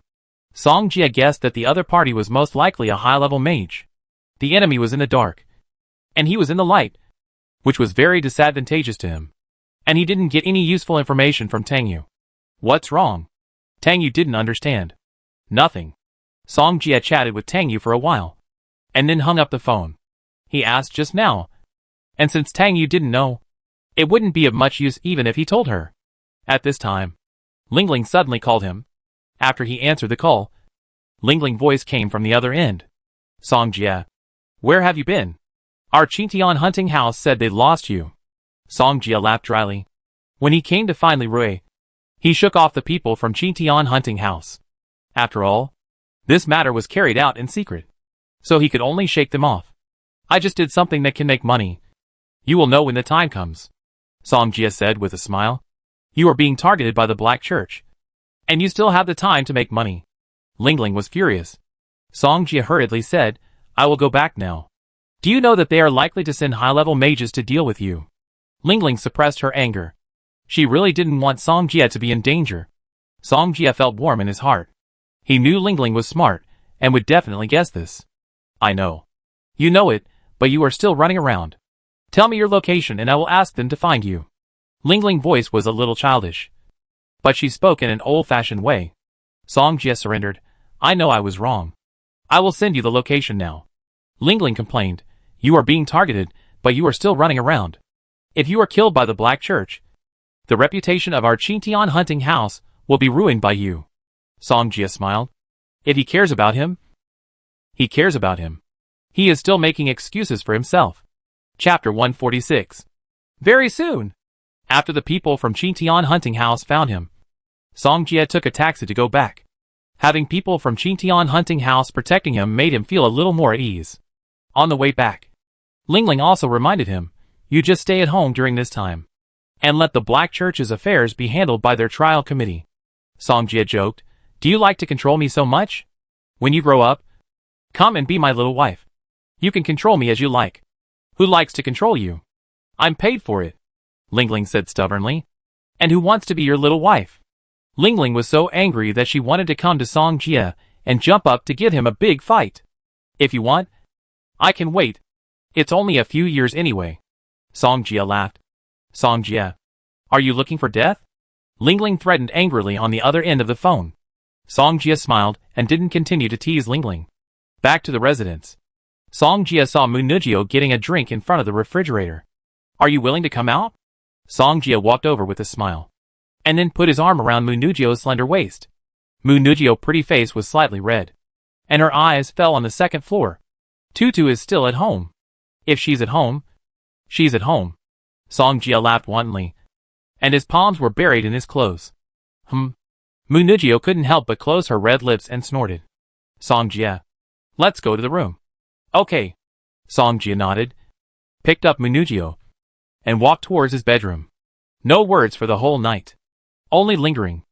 Song Jia guessed that the other party was most likely a high-level mage. The enemy was in the dark, and he was in the light, which was very disadvantageous to him. And he didn't get any useful information from Tang Yu. What's wrong? Tang Yu didn't understand. Nothing. Song Jia chatted with Tang Yu for a while, and then hung up the phone. He asked just now, and since Tang Yu didn't know, it wouldn't be of much use even if he told her. At this time, Ling Ling suddenly called him. After he answered the call, Ling Ling's voice came from the other end. Song Jia, where have you been? Our Qintian hunting house said they lost you. Song Jia laughed dryly. When he came to find Li Rui, he shook off the people from Qintian hunting house. After all, this matter was carried out in secret, so he could only shake them off. I just did something that can make money. You will know when the time comes. Song Jia said with a smile. You are being targeted by the Black Church, and you still have the time to make money. Ling Ling was furious. Song Jia hurriedly said, I will go back now. Do you know that they are likely to send high-level mages to deal with you? Ling Ling suppressed her anger. She really didn't want Song Jia to be in danger. Song Jia felt warm in his heart. He knew Ling Ling was smart, and would definitely guess this. I know. You know it, but you are still running around. Tell me your location and I will ask them to find you. Ling Ling's voice was a little childish, but she spoke in an old-fashioned way. Song Jia surrendered. I know I was wrong. I will send you the location now. Ling Ling complained. You are being targeted, but you are still running around. If you are killed by the Black Church, the reputation of our Qintian hunting house will be ruined by you. Song Jia smiled. If he cares about him, he cares about him. He is still making excuses for himself. Chapter 146. Very soon, after the people from Qintian hunting house found him, Song Jia took a taxi to go back. Having people from Qingtian hunting house protecting him made him feel a little more at ease. On the way back, Lingling also reminded him, you just stay at home during this time, and let the Black Church's affairs be handled by their trial committee. Songjia joked, do you like to control me so much? When you grow up, come and be my little wife. You can control me as you like. Who likes to control you? I'm paid for it, Lingling said stubbornly. And who wants to be your little wife? Lingling was so angry that she wanted to come to Songjia and jump up to give him a big fight. If you want, I can wait. It's only a few years anyway. Songjia laughed. Songjia, are you looking for death? Lingling threatened angrily on the other end of the phone. Songjia smiled and didn't continue to tease Lingling. Back to the residence. Songjia saw Munujio getting a drink in front of the refrigerator. Are you willing to come out? Songjia walked over with a smile, and then put his arm around Munujio's slender waist. Munujio's pretty face was slightly red, and her eyes fell on the second floor. Tutu is still at home. If she's at home, she's at home. Songjia laughed wantonly, and his palms were buried in his clothes. Munujio couldn't help but close her red lips and snorted. Songjia, let's go to the room. Okay. Songjia nodded, picked up Munujio, and walked towards his bedroom. No words for the whole night. Only lingering.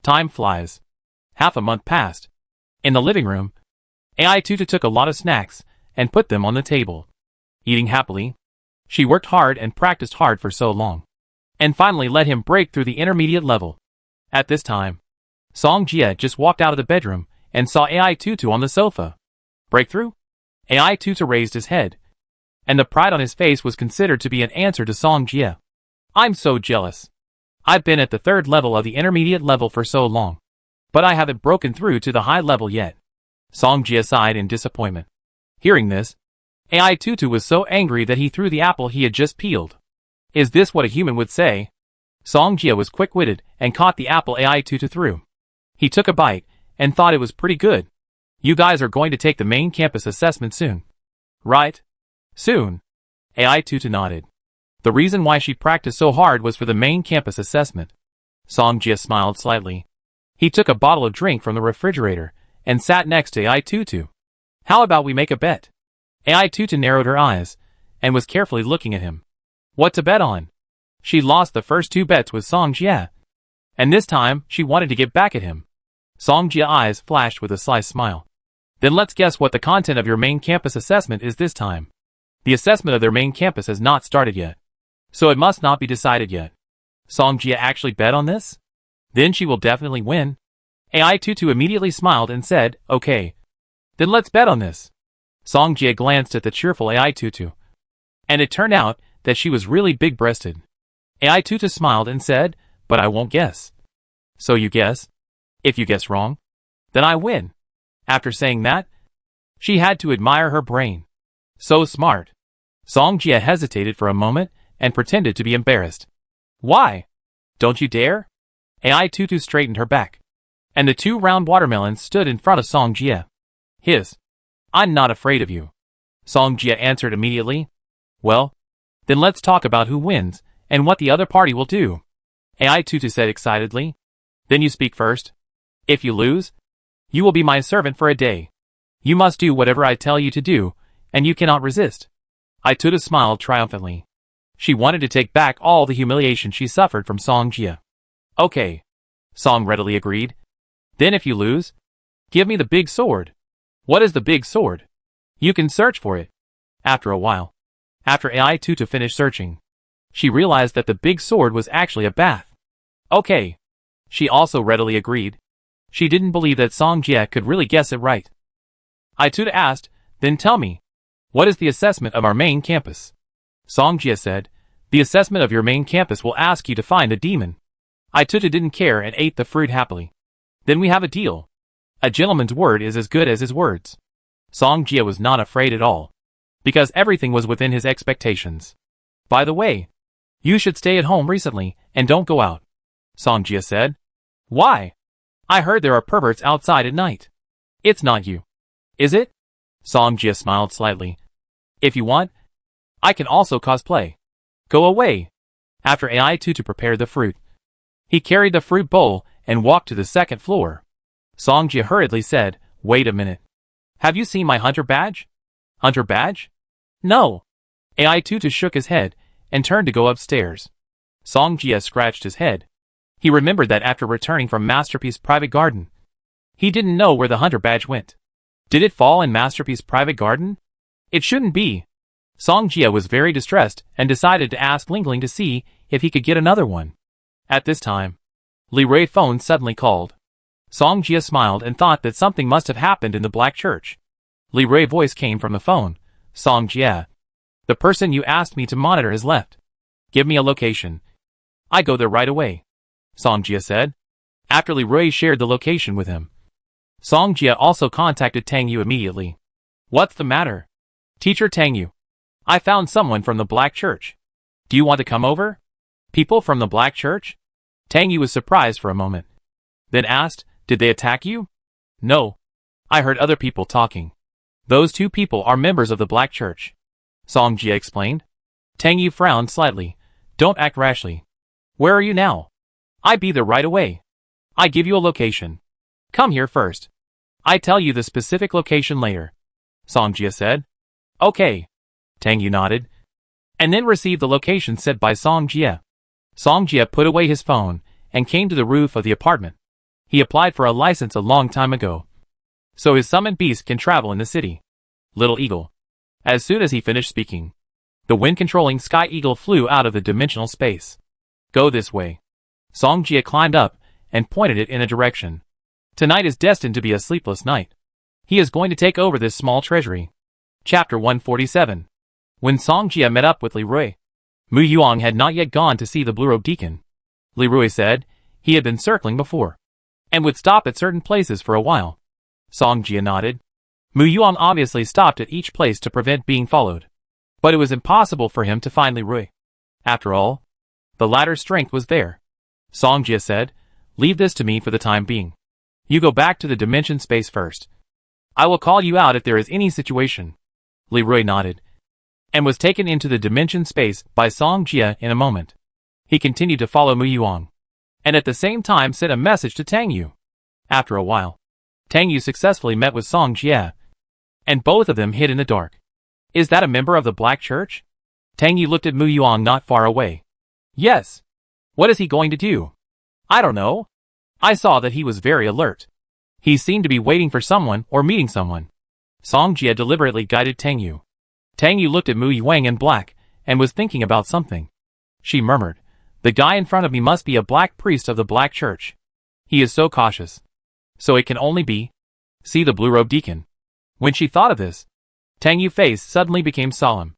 Time flies. Half a month passed. In the living room, AI Tutu took a lot of snacks and put them on the table. Eating happily, she worked hard and practiced hard for so long, and finally let him break through the intermediate level. At this time, Songjia just walked out of the bedroom and saw AI Tutu on the sofa. Breakthrough? AI Tutu raised his head, and the pride on his face was considered to be an answer to Songjia. I'm so jealous. I've been at the third level of the intermediate level for so long, but I haven't broken through to the high level yet. Songjia sighed in disappointment. Hearing this, AI Tutu was so angry that he threw the apple he had just peeled. Is this what a human would say? Songjia was quick-witted and caught the apple AI Tutu threw. He took a bite and thought it was pretty good. You guys are going to take the main campus assessment soon, right? Soon. AI Tutu nodded. The reason why she practiced so hard was for the main campus assessment. Songjia smiled slightly. He took a bottle of drink from the refrigerator and sat next to AI Tutu. How about we make a bet? AI Tutu narrowed her eyes and was carefully looking at him. What to bet on? She lost the first two bets with Songjia, and this time she wanted to get back at him. Songjia's eyes flashed with a sly smile. Then let's guess what the content of your main campus assessment is this time. The assessment of their main campus has not started yet, so it must not be decided yet. Songjia actually bet on this? Then she will definitely win. AI Tutu immediately smiled and said, okay. Then let's bet on this. Songjia glanced at the cheerful AI Tutu, and it turned out that she was really big-breasted. AI Tutu smiled and said, but I won't guess. So you guess? If you guess wrong, then I win. After saying that, she had to admire her brain. So smart. Songjia hesitated for a moment and pretended to be embarrassed. Why? Don't you dare? AI Tutu straightened her back, and the two round watermelons stood in front of Songjia. I'm not afraid of you. Songjia answered immediately. Well, then let's talk about who wins and what the other party will do. AI Tutu said excitedly. Then you speak first. If you lose, you will be my servant for a day. You must do whatever I tell you to do, and you cannot resist. AI Tutu smiled triumphantly. She wanted to take back all the humiliation she suffered from Songjia. Okay. Song readily agreed. Then if you lose, give me the big sword. What is the big sword? You can search for it. After a while, after AI Tutu finished searching, she realized that the big sword was actually a bath. Okay. She also readily agreed. She didn't believe that Songjia could really guess it right. AI Tutu asked, then tell me, what is the assessment of our main campus? Songjia said, the assessment of your main campus will ask you to find a demon. AI Tutu didn't care and ate the fruit happily. Then we have a deal. A gentleman's word is as good as his words. Songjia was not afraid at all, because everything was within his expectations. By the way, you should stay at home recently and don't go out. Songjia said. Why? I heard there are perverts outside at night. It's not you. Is it? Songjia smiled slightly. If you want, I can also cosplay. Go away. After AI Tutu prepared the fruit, he carried the fruit bowl and walked to the second floor. Song Jia hurriedly said, "Wait a minute. Have you seen my hunter badge?" "Hunter badge?" "No." AI Tutu shook his head and turned to go upstairs. Song Jia scratched his head. He remembered that after returning from Masterpiece Private Garden, he didn't know where the hunter badge went. Did it fall in Masterpiece Private Garden? It shouldn't be. Song Jia was very distressed and decided to ask Lingling to see if he could get another one. At this time, Li Rui's phone suddenly called. Song Jia smiled and thought that something must have happened in the Black Church. Li Rui's voice came from the phone. "Song Jia. The person you asked me to monitor has left. Give me a location. I go there right away," Song Jia said. After Li Rui shared the location with him, Song Jia also contacted Tang Yu immediately. "What's the matter?" "Teacher Tang Yu. I found someone from the Black Church. Do you want to come over?" "People from the Black Church?" Tang Yu was surprised for a moment, then asked, "Did they attack you?" "No. I heard other people talking. Those two people are members of the Black Church," Song Jia explained. Tang Yu frowned slightly. "Don't act rashly. Where are you now?" "I be there right away. I give you a location. Come here first. I tell you the specific location later," Song Jia said. "Okay." Tang Yu nodded, and then received the location set by Song Jia. Song Jia put away his phone and came to the roof of the apartment. He applied for a license a long time ago, so his summoned beast can travel in the city. Little Eagle. As soon as he finished speaking, the wind-controlling Sky Eagle flew out of the dimensional space. "Go this way." Song Jia climbed up and pointed it in a direction. Tonight is destined to be a sleepless night. He is going to take over this small treasury. Chapter 147. When Song Jia met up with Li Rui, Mu Yuang had not yet gone to see the Blue-Robe Deacon. Li Rui said he had been circling before, and would stop at certain places for a while. Song Jia nodded. Mu Yuang obviously stopped at each place to prevent being followed, but it was impossible for him to find Li Rui. After all, the latter's strength was there. Song Jia said, "Leave this to me for the time being. You go back to the dimension space first. I will call you out if there is any situation." Li Rui nodded, and was taken into the dimension space by Song Jia in a moment. He continued to follow Mu Yuang, and at the same time sent a message to Tang Yu. After a while, Tang Yu successfully met with Song Jia, and both of them hid in the dark. "Is that a member of the Black Church?" Tang Yu looked at Mu Yuang not far away. "Yes. What is he going to do?" "I don't know. I saw that he was very alert. He seemed to be waiting for someone or meeting someone." Song Jia deliberately guided Tang Yu. Tang Yu looked at Mu Yuang in black, and was thinking about something. She murmured, "The guy in front of me must be a black priest of the Black Church. He is so cautious. So it can only be, see the Blue-Robe Deacon." When she thought of this, Tang Yu's face suddenly became solemn.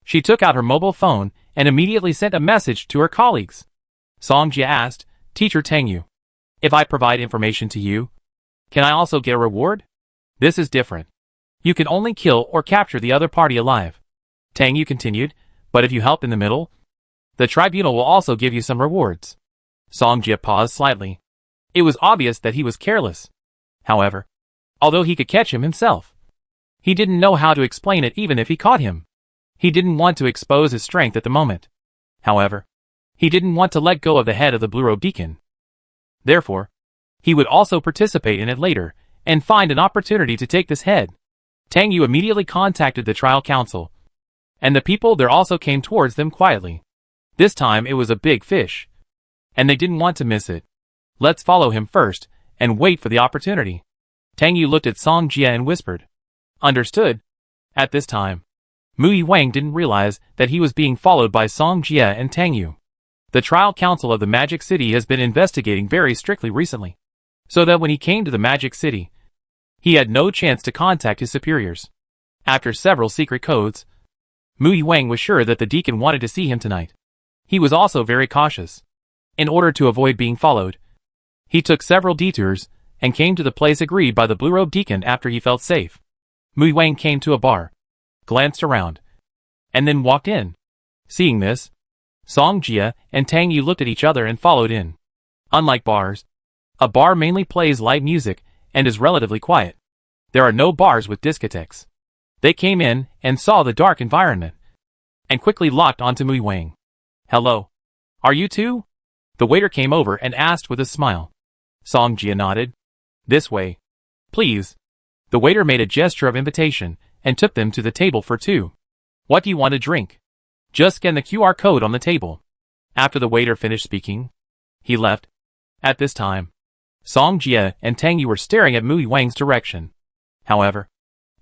She took out her mobile phone and immediately sent a message to her colleagues. Song Jia asked, "Teacher Tang Yu, if I provide information to you, can I also get a reward?" "This is different. You can only kill or capture the other party alive," Tang Yu continued, "but if you help in the middle, the tribunal will also give you some rewards." Song Jia paused slightly. It was obvious that he was careless. However, although he could catch him himself, he didn't know how to explain it even if he caught him. He didn't want to expose his strength at the moment. However, he didn't want to let go of the head of the Blue-Robe Deacon. Therefore, he would also participate in it later, and find an opportunity to take this head. Tang Yu immediately contacted the trial council, and the people there also came towards them quietly. This time it was a big fish, and they didn't want to miss it. "Let's follow him first, and wait for the opportunity." Tang Yu looked at Song Jia and whispered, "Understood." At this time, Mu Yuang didn't realize that he was being followed by Song Jia and Tang Yu. The trial council of the Magic City has been investigating very strictly recently, so that when he came to the Magic City, he had no chance to contact his superiors. After several secret codes, Mu Yuang was sure that the deacon wanted to see him tonight. He was also very cautious. In order to avoid being followed, he took several detours and came to the place agreed by the Blue-Robe Deacon after he felt safe. Mu Yuang came to a bar, glanced around, and then walked in. Seeing this, Song Jia and Tang Yu looked at each other and followed in. Unlike bars, a bar mainly plays light music and is relatively quiet. There are no bars with discotheques. They came in and saw the dark environment, and quickly locked onto Mu Yuang. "Hello. Are you two?" The waiter came over and asked with a smile. Song Jia nodded. This way. Please. The waiter made a gesture of invitation and took them to the table for two. What do you want to drink? Just scan the QR code on the table. After the waiter finished speaking, he left. At this time, Song Jie and Tang Yu were staring at Mui Wang's direction. However,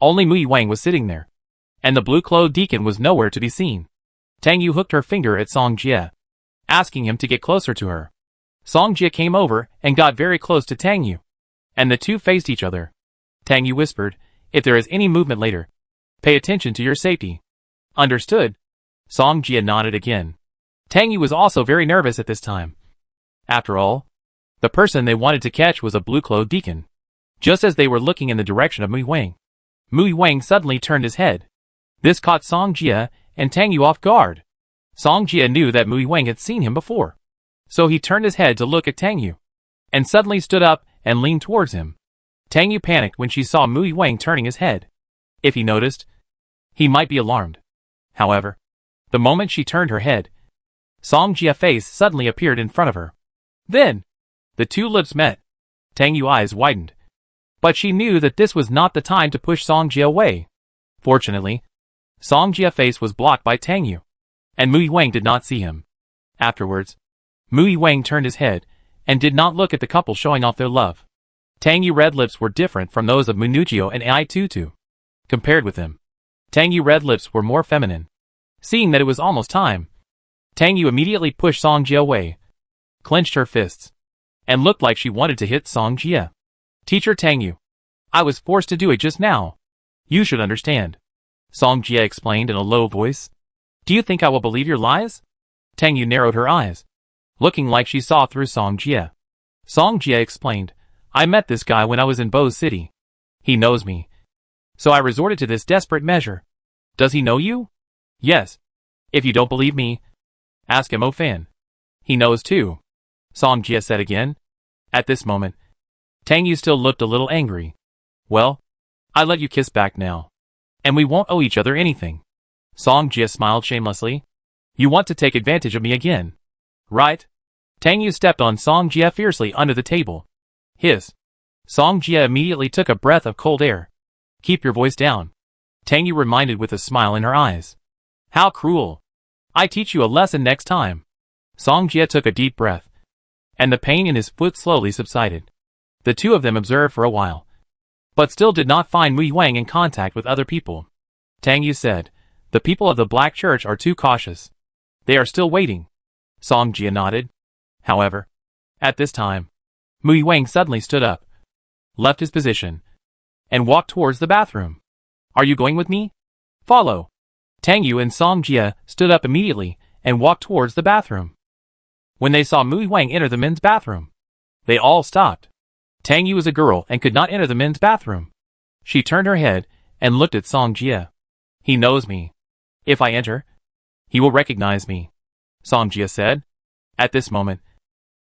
only Mui Wang was sitting there, and the blue-clothed deacon was nowhere to be seen. Tang Yu hooked her finger at Song Jie, asking him to get closer to her. Song Jie came over and got very close to Tang Yu, and the two faced each other. Tang Yu whispered, "If there is any movement later, pay attention to your safety." Understood. Song Jie nodded again. Tang Yu was also very nervous at this time. After all, the person they wanted to catch was a blue-clothed deacon. Just as they were looking in the direction of Mui Wang suddenly turned his head. This caught Song Jie and Tang Yu off guard. Song Jie knew that Mui Wang had seen him before, so he turned his head to look at Tang Yu, and suddenly stood up and leaned towards him. Tang Yu panicked when she saw Mui Wang turning his head. If he noticed, he might be alarmed. However, the moment she turned her head, Song Jie's face suddenly appeared in front of her. Then, the two lips met. Tang Yu's eyes widened. But she knew that this was not the time to push Song Jie away. Fortunately, Song Jie's face was blocked by Tang Yu, and Mui Wang did not see him. Afterwards, Mui Wang turned his head and did not look at the couple showing off their love. Tang Yu's red lips were different from those of Munujio and Ai Tutu. Compared with them, Tang Yu's red lips were more feminine. Seeing that it was almost time, Tang Yu immediately pushed Song Jie away, clenched her fists, and looked like she wanted to hit Song Jie. "Teacher Tang Yu, I was forced to do it just now. You should understand," Song Jie explained in a low voice. "Do you think I will believe your lies?" Tang Yu narrowed her eyes, looking like she saw through Song Jie. Song Jie explained, "I met this guy when I was in Bo's city. He knows me, so I resorted to this desperate measure." "Does he know you?" "Yes. If you don't believe me, ask him, Fan. He knows too," Song Jie said again. At this moment, Tang Yu still looked a little angry. "Well, I let you kiss back now, and we won't owe each other anything." Song Jie smiled shamelessly. "You want to take advantage of me again, right?" Tang Yu stepped on Song Jie fiercely under the table. "Hiss." Song Jie immediately took a breath of cold air. "Keep your voice down," Tang Yu reminded with a smile in her eyes. "How cruel. I teach you a lesson next time." Song Jie took a deep breath, and the pain in his foot slowly subsided. The two of them observed for a while, but still did not find Mui Wang in contact with other people. Tang Yu said, "The people of the Black Church are too cautious. They are still waiting." Song Jie nodded. However, at this time, Mui Wang suddenly stood up, left his position, and walked towards the bathroom. "Are you going with me?" "Follow." Tang Yu and Song Jie stood up immediately and walked towards the bathroom. When they saw Mui Wang enter the men's bathroom, they all stopped. Tang Yu was a girl and could not enter the men's bathroom. She turned her head and looked at Song Jie. "He knows me. If I enter, he will recognize me," Song Jie said. At this moment,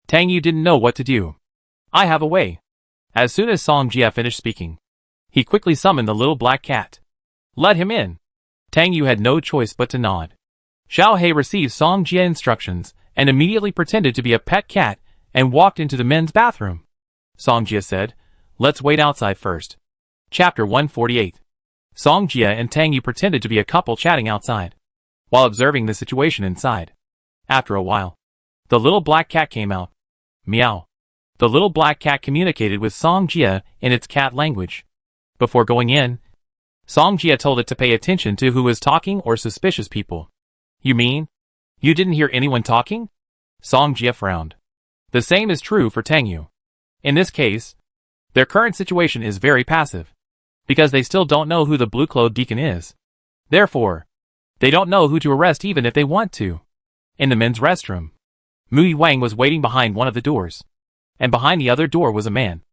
Tang Yu didn't know what to do. "I have a way." As soon as Song Jie finished speaking, he quickly summoned the little black cat. "Let him in." Tang Yu had no choice but to nod. Xiao He received Song Jie's instructions and immediately pretended to be a pet cat and walked into the men's bathroom. Song Jie said, "Let's wait outside first." Chapter 148. Song Jie and Tang Yu pretended to be a couple chatting outside, while observing the situation inside. After a while, the little black cat came out. Meow. The little black cat communicated with Song Jie in its cat language. Before going in, Song Jie told it to pay attention to who was talking or suspicious people. "You mean you didn't hear anyone talking?" Song Jie frowned. The same is true for Tang Yu. In this case, their current situation is very passive, because they still don't know who the blue-clothed deacon is. Therefore, they don't know who to arrest even if they want to. In the men's restroom, Mui Wang was waiting behind one of the doors, and behind the other door was a man,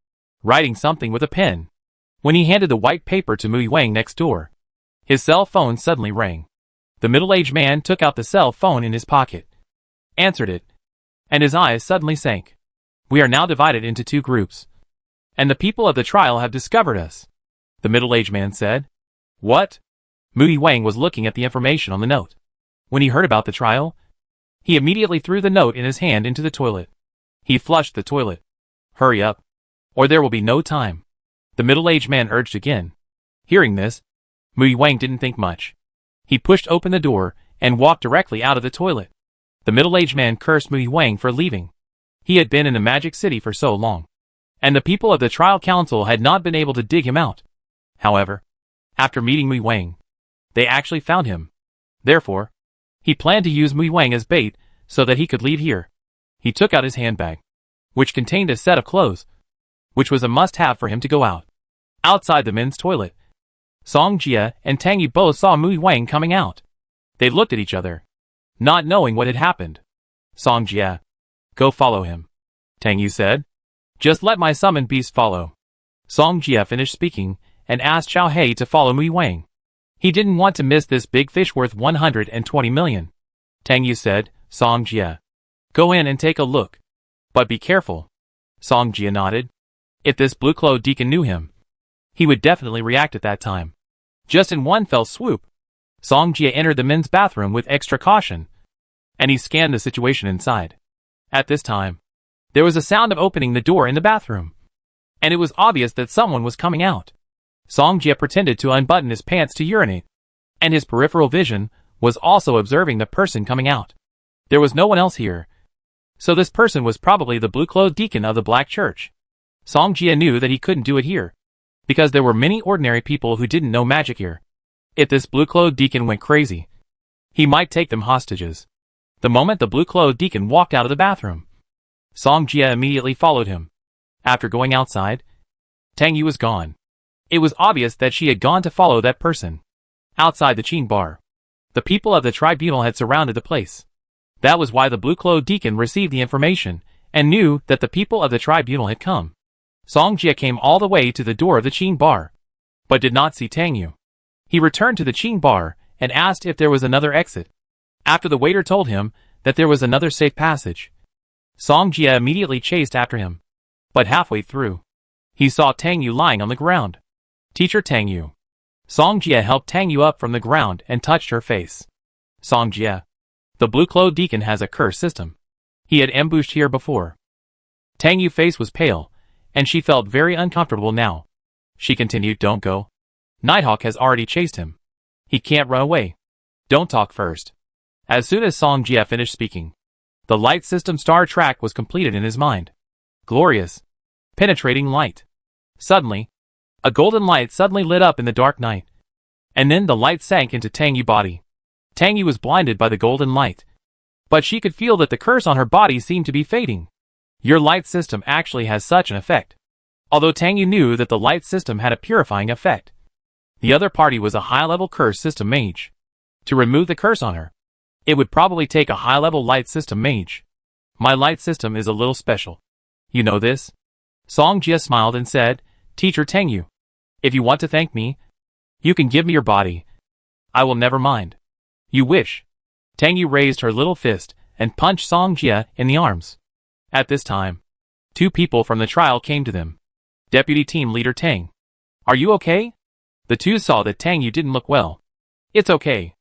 writing something with a pen. When he handed the white paper to Mui Wang next door, his cell phone suddenly rang. The middle-aged man took out the cell phone in his pocket, answered it, and his eyes suddenly sank. "We are now divided into two groups, and the people of the trial have discovered us," the middle-aged man said. "What?" Mui Wang was looking at the information on the note. When he heard about the trial, he immediately threw the note in his hand into the toilet. He flushed the toilet. "Hurry up, or there will be no time. The middle-aged man urged again. Hearing this, Mui Wang didn't think much. He pushed open the door and walked directly out of the toilet. The middle-aged man cursed Mui Wang for leaving. He had been in the Magic City for so long, and the people of the trial council had not been able to dig him out. However, after meeting Mui Wang, they actually found him. Therefore, he planned to use Mui Wang as bait so that he could leave here. He took out his handbag, which contained a set of clothes, which was a must-have for him to go out. Outside the men's toilet, Song Jia and Tang Yu both saw Mui Wang coming out. They looked at each other, not knowing what had happened. Song Jia, go follow him, Tang Yu said. Just let my summoned beast follow. Song Jia finished speaking and asked Xiao He to follow Mui Wang. He didn't want to miss this big fish worth 120 million. Tang Yu said, Song Jia, go in and take a look. But be careful. Song Jia nodded. If this blue-clothed deacon knew him, he would definitely react at that time. Just in one fell swoop, Song Jia entered the men's bathroom with extra caution, and he scanned the situation inside. At this time, there was a sound of opening the door in the bathroom, and it was obvious that someone was coming out. Song Jia pretended to unbutton his pants to urinate, and his peripheral vision was also observing the person coming out. There was no one else here, so this person was probably the blue-clothed deacon of the Black Church. Song Jia knew that he couldn't do it here, because there were many ordinary people who didn't know magic here. If this blue-clothed deacon went crazy, he might take them hostages. The moment the blue-clothed deacon walked out of the bathroom, Song Jia immediately followed him. After going outside, Tang Yu was gone. It was obvious that she had gone to follow that person. Outside the Qing bar, the people of the tribunal had surrounded the place. That was why the blue-clothed deacon received the information and knew that the people of the tribunal had come. Song Jia came all the way to the door of the Qing bar, but did not see Tang Yu. He returned to the Qing bar and asked if there was another exit. After the waiter told him that there was another safe passage, Song Jia immediately chased after him. But halfway through, he saw Tang Yu lying on the ground. Teacher Tang Yu. Song Jia helped Tang Yu up from the ground and touched her face. Song Jia, the blue-clothed deacon has a curse system. He had ambushed here before. Tang Yu's face was pale, and she felt very uncomfortable now. She continued, don't go. Nighthawk has already chased him. He can't run away. Don't talk first. As soon as Song Jia finished speaking, the light system star track was completed in his mind. Glorious, penetrating light. Suddenly, a golden light suddenly lit up in the dark night. And then the light sank into Tang Yu's body. Tang Yu was blinded by the golden light, but she could feel that the curse on her body seemed to be fading. Your light system actually has such an effect. Although Tang Yu knew that the light system had a purifying effect, the other party was a high-level curse system mage. To remove the curse on her, it would probably take a high-level light system mage. My light system is a little special. You know this? Song Jia smiled and said, Teacher Tang Yu, if you want to thank me, you can give me your body. I will never mind. You wish. Tang Yu raised her little fist and punched Song Jia in the arms. At this time, two people from the trial came to them. Deputy Team Leader Tang. Are you okay? The two saw that Tang Yu didn't look well. It's okay.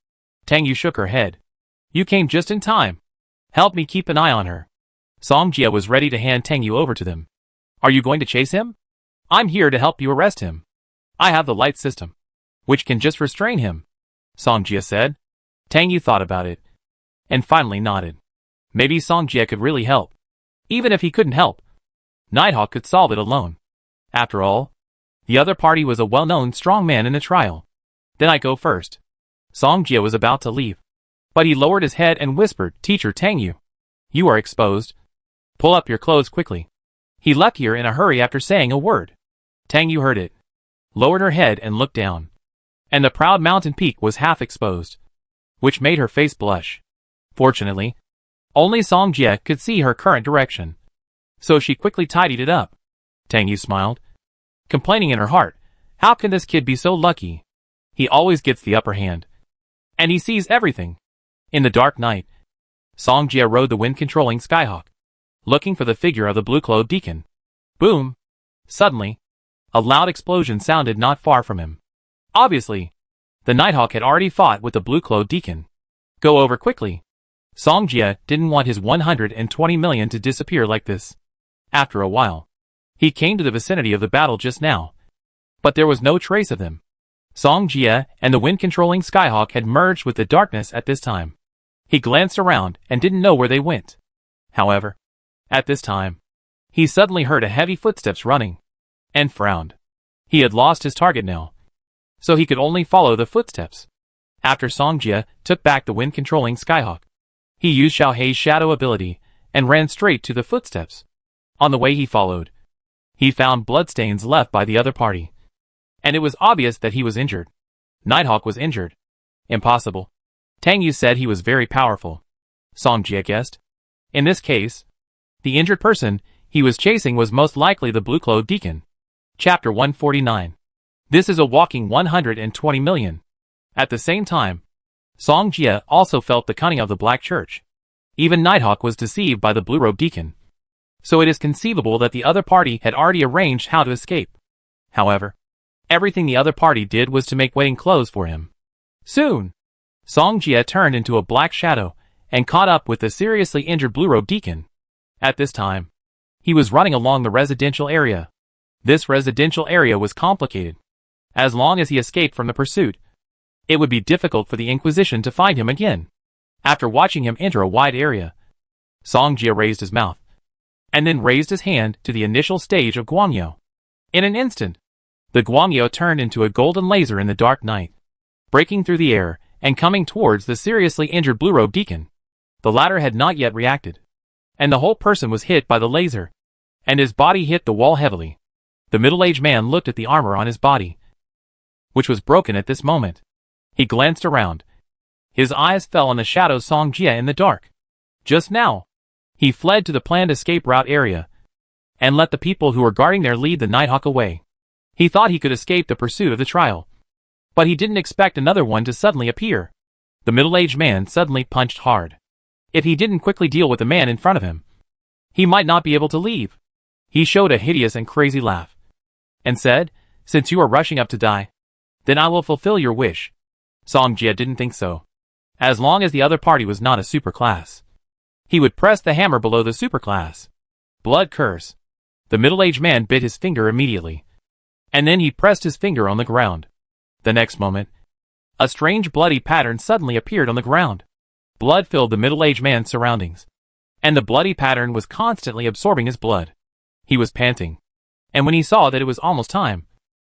Tang Yu shook her head. You came just in time. Help me keep an eye on her. Song Jia was ready to hand Tang Yu over to them. Are you going to chase him? I'm here to help you arrest him. I have the light system, which can just restrain him, Song Jia said. Tang Yu thought about it, and finally nodded. Maybe Song Jia could really help. Even if he couldn't help, Nighthawk could solve it alone. After all, the other party was a well-known strong man in the trial. Then I go first. Song Jia was about to leave, but he lowered his head and whispered, Teacher Tang Yu, you are exposed. Pull up your clothes quickly. He left here in a hurry after saying a word. Tang Yu heard it, lowered her head and looked down. And the proud mountain peak was half exposed, which made her face blush. Fortunately, only Song Jia could see her current direction, so she quickly tidied it up. Tang Yu smiled, complaining in her heart, how can this kid be so lucky? He always gets the upper hand, and he sees everything. In the dark night, Song Jia rode the wind-controlling Skyhawk, looking for the figure of the blue-clothed deacon. Boom! Suddenly, a loud explosion sounded not far from him. Obviously, the Nighthawk had already fought with the blue-clothed deacon. Go over quickly. Song Jia didn't want his 120 million to disappear like this. After a while, He came to the vicinity of the battle just now, but there was no trace of them. Song Jie and the wind-controlling Skyhawk had merged with the darkness at this time. He glanced around and didn't know where they went. However, at this time, he suddenly heard a heavy footsteps running, and frowned. He had lost his target now, so he could only follow the footsteps. After Song Jie took back the wind-controlling Skyhawk, he used Xiao Hei's shadow ability and ran straight to the footsteps. On the way he followed, he found bloodstains left by the other party, and it was obvious that he was injured. Nighthawk was injured. Impossible. Tang Yu said he was very powerful. Song Jie guessed. In this case, the injured person he was chasing was most likely the blue-clothed deacon. Chapter 149. This is a walking 120 million. At the same time, Song Jie also felt the cunning of the Black Church. Even Nighthawk was deceived by the blue-robed deacon, so it is conceivable that the other party had already arranged how to escape. However, everything the other party did was to make waiting clothes for him. Soon, Song Jie turned into a black shadow and caught up with the seriously injured blue-robed deacon. At this time, he was running along the residential area. This residential area was complicated. As long as he escaped from the pursuit, it would be difficult for the Inquisition to find him again. After watching him enter a wide area, Song Jie raised his mouth, and then raised his hand to the initial stage of Guangyou. In an instant, the Guangyou turned into a golden laser in the dark night, breaking through the air and coming towards the seriously injured blue-robed deacon. The latter had not yet reacted, and the whole person was hit by the laser, and his body hit the wall heavily. The middle-aged man looked at the armor on his body, which was broken at this moment. He glanced around. His eyes fell on the shadow Song Jie in the dark. Just now, he fled to the planned escape route area, and let the people who were guarding there lead the Nighthawk away. He thought he could escape the pursuit of the trial, but he didn't expect another one to suddenly appear. The middle-aged man suddenly punched hard. If he didn't quickly deal with the man in front of him, he might not be able to leave. He showed a hideous and crazy laugh, and said, "Since you are rushing up to die, then I will fulfill your wish." Song Jie didn't think so. As long as the other party was not a superclass, he would press the hammer below the superclass. Blood curse. The middle-aged man bit his finger immediately, and then he pressed his finger on the ground. The next moment, a strange bloody pattern suddenly appeared on the ground. Blood filled the middle-aged man's surroundings, and the bloody pattern was constantly absorbing his blood. He was panting, and when he saw that it was almost time,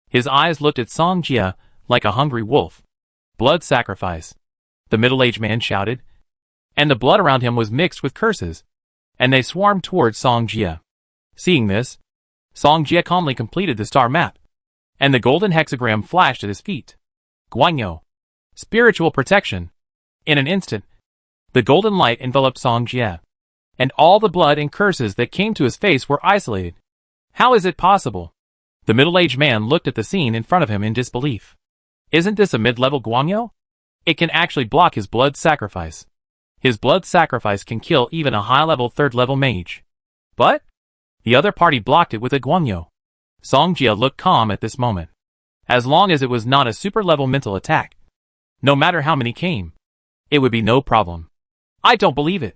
his eyes looked at Song Jie like a hungry wolf. Blood sacrifice, the middle-aged man shouted, and the blood around him was mixed with curses, and they swarmed towards Song Jie. Seeing this, Song Jie calmly completed the star map, and the golden hexagram flashed at his feet. Guangyou. Spiritual protection. In an instant, the golden light enveloped Song Jie, and all the blood and curses that came to his face were isolated. How is it possible? The middle-aged man looked at the scene in front of him in disbelief. Isn't this a mid-level Guangyou? It can actually block his blood sacrifice. His blood sacrifice can kill even a high-level third-level mage. But the other party blocked it with a Guangyou. Song Jie looked calm at this moment. As long as it was not a super-level mental attack, no matter how many came, it would be no problem. I don't believe it.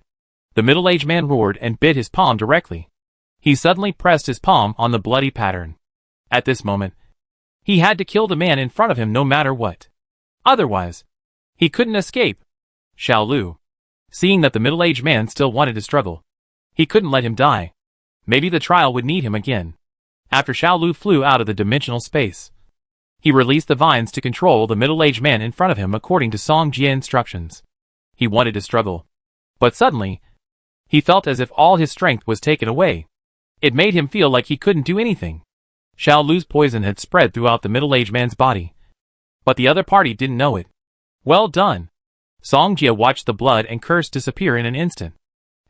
The middle-aged man roared and bit his palm directly. He suddenly pressed his palm on the bloody pattern. At this moment, he had to kill the man in front of him no matter what. Otherwise, he couldn't escape. Xiao Lu. Seeing that the middle-aged man still wanted to struggle, he couldn't let him die. Maybe the trial would need him again. After Xiao Lu flew out of the dimensional space, he released the vines to control the middle-aged man in front of him according to Song Jie instructions. He wanted to struggle, but suddenly, he felt as if all his strength was taken away. It made him feel like he couldn't do anything. Xiao Lu's poison had spread throughout the middle-aged man's body, but the other party didn't know it. Well done. Song Jie watched the blood and curse disappear in an instant,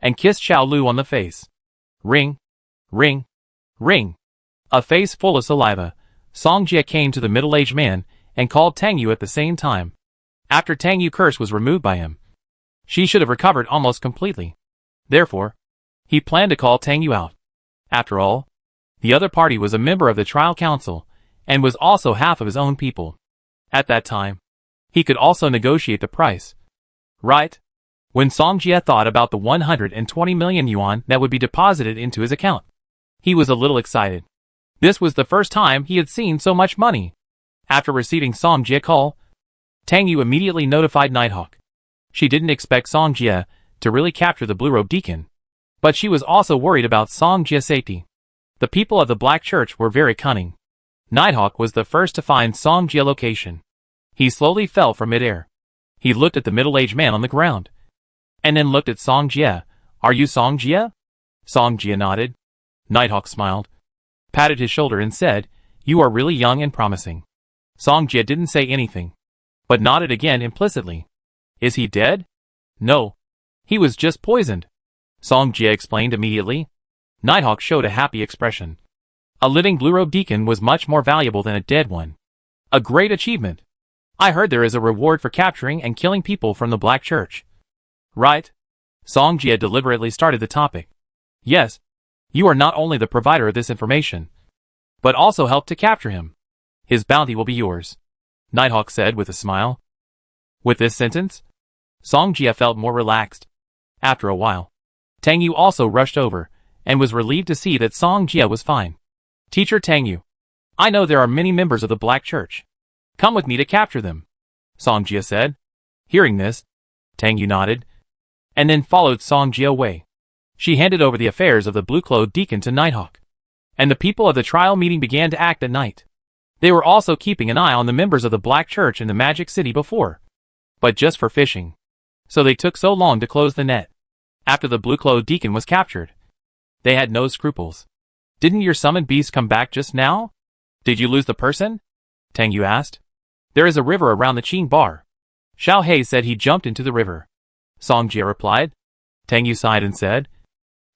and kissed Xiao Lu on the face. Ring, ring, ring. A face full of saliva, Song Jie came to the middle-aged man and called Tang Yu at the same time. After Tang Yu's curse was removed by him, she should have recovered almost completely. Therefore, he planned to call Tang Yu out. After all, the other party was a member of the trial council and was also half of his own people. At that time, he could also negotiate the price. Right? When Song Jie thought about the 120 million yuan that would be deposited into his account, He was a little excited. This was the first time he had seen so much money. After receiving Song Jie's call, Tang Yu immediately notified Nighthawk. She didn't expect Song Jie to really capture the blue-robed deacon, but she was also worried about Song Jie's safety. The people of the Black Church were very cunning. Nighthawk was the first to find Song Jie's location. He slowly fell from midair. He looked at the middle-aged man on the ground, and then looked at Song Jie. "Are you Song Jie?" Song Jie nodded. Nighthawk smiled, patted his shoulder and said, "You are really young and promising." Song Jie didn't say anything, but nodded again implicitly. "Is he dead?" "No. He was just poisoned," Song Jie explained immediately. Nighthawk showed a happy expression. A living blue-robed deacon was much more valuable than a dead one. A great achievement. I heard there is a reward for capturing and killing people from the Black Church. Right? Song Jie deliberately started the topic. Yes. You are not only the provider of this information, but also helped to capture him. His bounty will be yours, Nighthawk said with a smile. With this sentence, Song Jie felt more relaxed. After a while, Tang Yu also rushed over, and was relieved to see that Song Jie was fine. Teacher Tang Yu, I know there are many members of the Black Church. Come with me to capture them, Song Jie said. Hearing this, Tang Yu nodded, and then followed Song Jie away. She handed over the affairs of the blue-clothed deacon to Nighthawk, and the people of the trial meeting began to act at night. They were also keeping an eye on the members of the Black Church in the Magic City before, but just for fishing. So they took so long to close the net. After the blue-clothed deacon was captured, they had no scruples. Didn't your summoned beast come back just now? Did you lose the person? Tang Yu asked. There is a river around the Qing bar. Xiao He said he jumped into the river. Song Jie replied. Tang Yu sighed and said,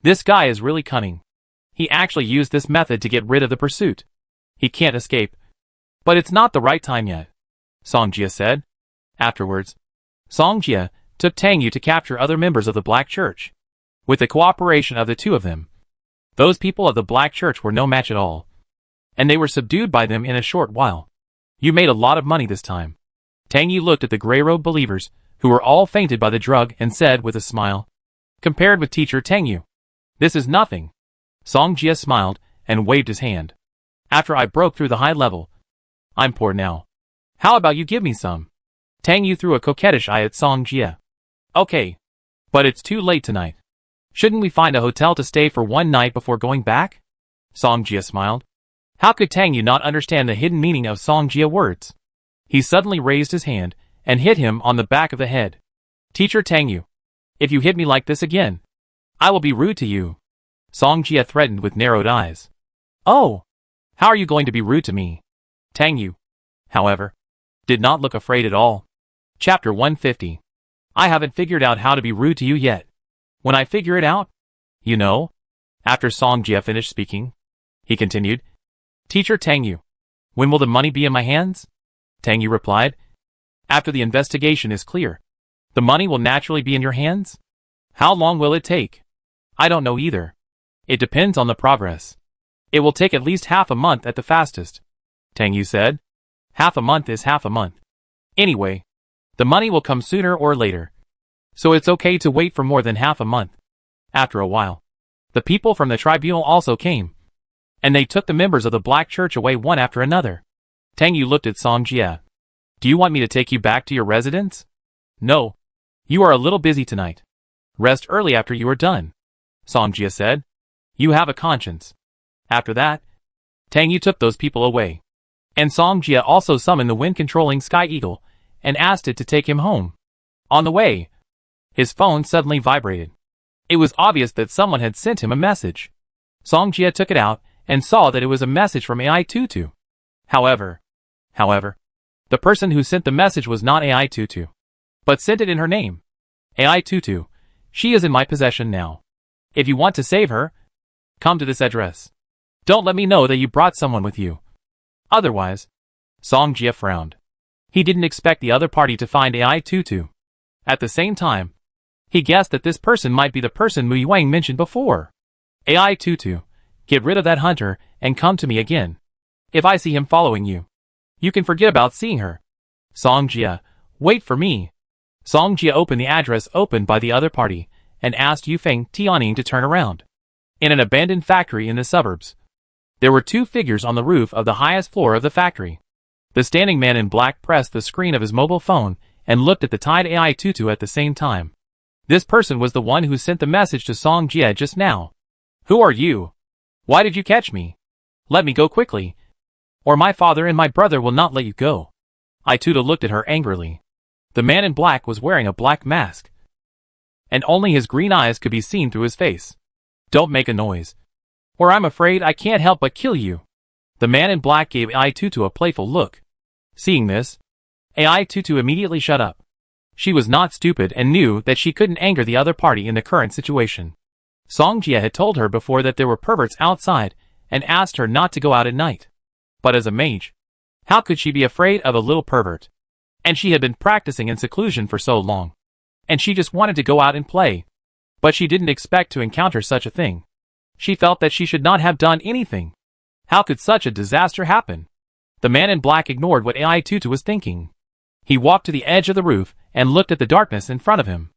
This guy is really cunning. He actually used this method to get rid of the pursuit. He can't escape. But it's not the right time yet, Song Jie said. Afterwards, Song Jie took Tang Yu to capture other members of the Black Church. With the cooperation of the two of them, those people of the Black Church were no match at all, and they were subdued by them in a short while. You made a lot of money this time. Tang Yu looked at the gray-robed believers, who were all fainted by the drug, and said with a smile, Compared with teacher Tang Yu, this is nothing. Song Jie smiled and waved his hand. After I broke through the high level, I'm poor now. How about you give me some? Tang Yu threw a coquettish eye at Song Jie. Okay. But it's too late tonight. Shouldn't we find a hotel to stay for one night before going back? Song Jie smiled. How could Tang Yu not understand the hidden meaning of Song Jie's words? He suddenly raised his hand and hit him on the back of the head. Teacher Tang Yu, if you hit me like this again, I will be rude to you. Song Jie threatened with narrowed eyes. Oh, how are you going to be rude to me? Tang Yu, however, did not look afraid at all. Chapter 150. I haven't figured out how to be rude to you yet. When I figure it out, you know. After Song Jie finished speaking, he continued, Teacher Tang Yu, when will the money be in my hands? Tang Yu replied, After the investigation is clear, the money will naturally be in your hands. How long will it take? I don't know either. It depends on the progress. It will take at least half a month at the fastest, Tang Yu said. Half a month is half a month. Anyway, the money will come sooner or later, so it's okay to wait for more than half a month. After a while, the people from the tribunal also came, and they took the members of the Black Church away one after another. Tang Yu looked at Song Jie. Do you want me to take you back to your residence? No. You are a little busy tonight. Rest early after you are done, Song Jie said. You have a conscience. After that, Tang Yu took those people away, and Song Jie also summoned the wind-controlling Sky Eagle and asked it to take him home. On the way, his phone suddenly vibrated. It was obvious that someone had sent him a message. Song Jie took it out and saw that it was a message from AI22. However, the person who sent the message was not AI22, but sent it in her name. AI22, she is in my possession now. If you want to save her, come to this address. Don't let me know that you brought someone with you. Otherwise, Song Jie frowned. He didn't expect the other party to find AI22. At the same time, he guessed that this person might be the person Mu Yuang mentioned before. AI22, get rid of that hunter and come to me again. If I see him following you, you can forget about seeing her. Song Jie, wait for me. Song Jie opened the address opened by the other party and asked Yufeng Tianning to turn around. In an abandoned factory in the suburbs, there were two figures on the roof of the highest floor of the factory. The standing man in black pressed the screen of his mobile phone and looked at the tied AI tutu at the same time. This person was the one who sent the message to Song Jie just now. Who are you? Why did you catch me? Let me go quickly, or my father and my brother will not let you go. AI tutu looked at her angrily. The man in black was wearing a black mask, and only his green eyes could be seen through his face. Don't make a noise, or I'm afraid I can't help but kill you. The man in black gave AI tutu a playful look. Seeing this, AI tutu immediately shut up. She was not stupid and knew that she couldn't anger the other party in the current situation. Song Jie had told her before that there were perverts outside and asked her not to go out at night. But as a mage, how could she be afraid of a little pervert? And she had been practicing in seclusion for so long, and she just wanted to go out and play. But she didn't expect to encounter such a thing. She felt that she should not have done anything. How could such a disaster happen? The man in black ignored what AI tutu was thinking. He walked to the edge of the roof and looked at the darkness in front of him.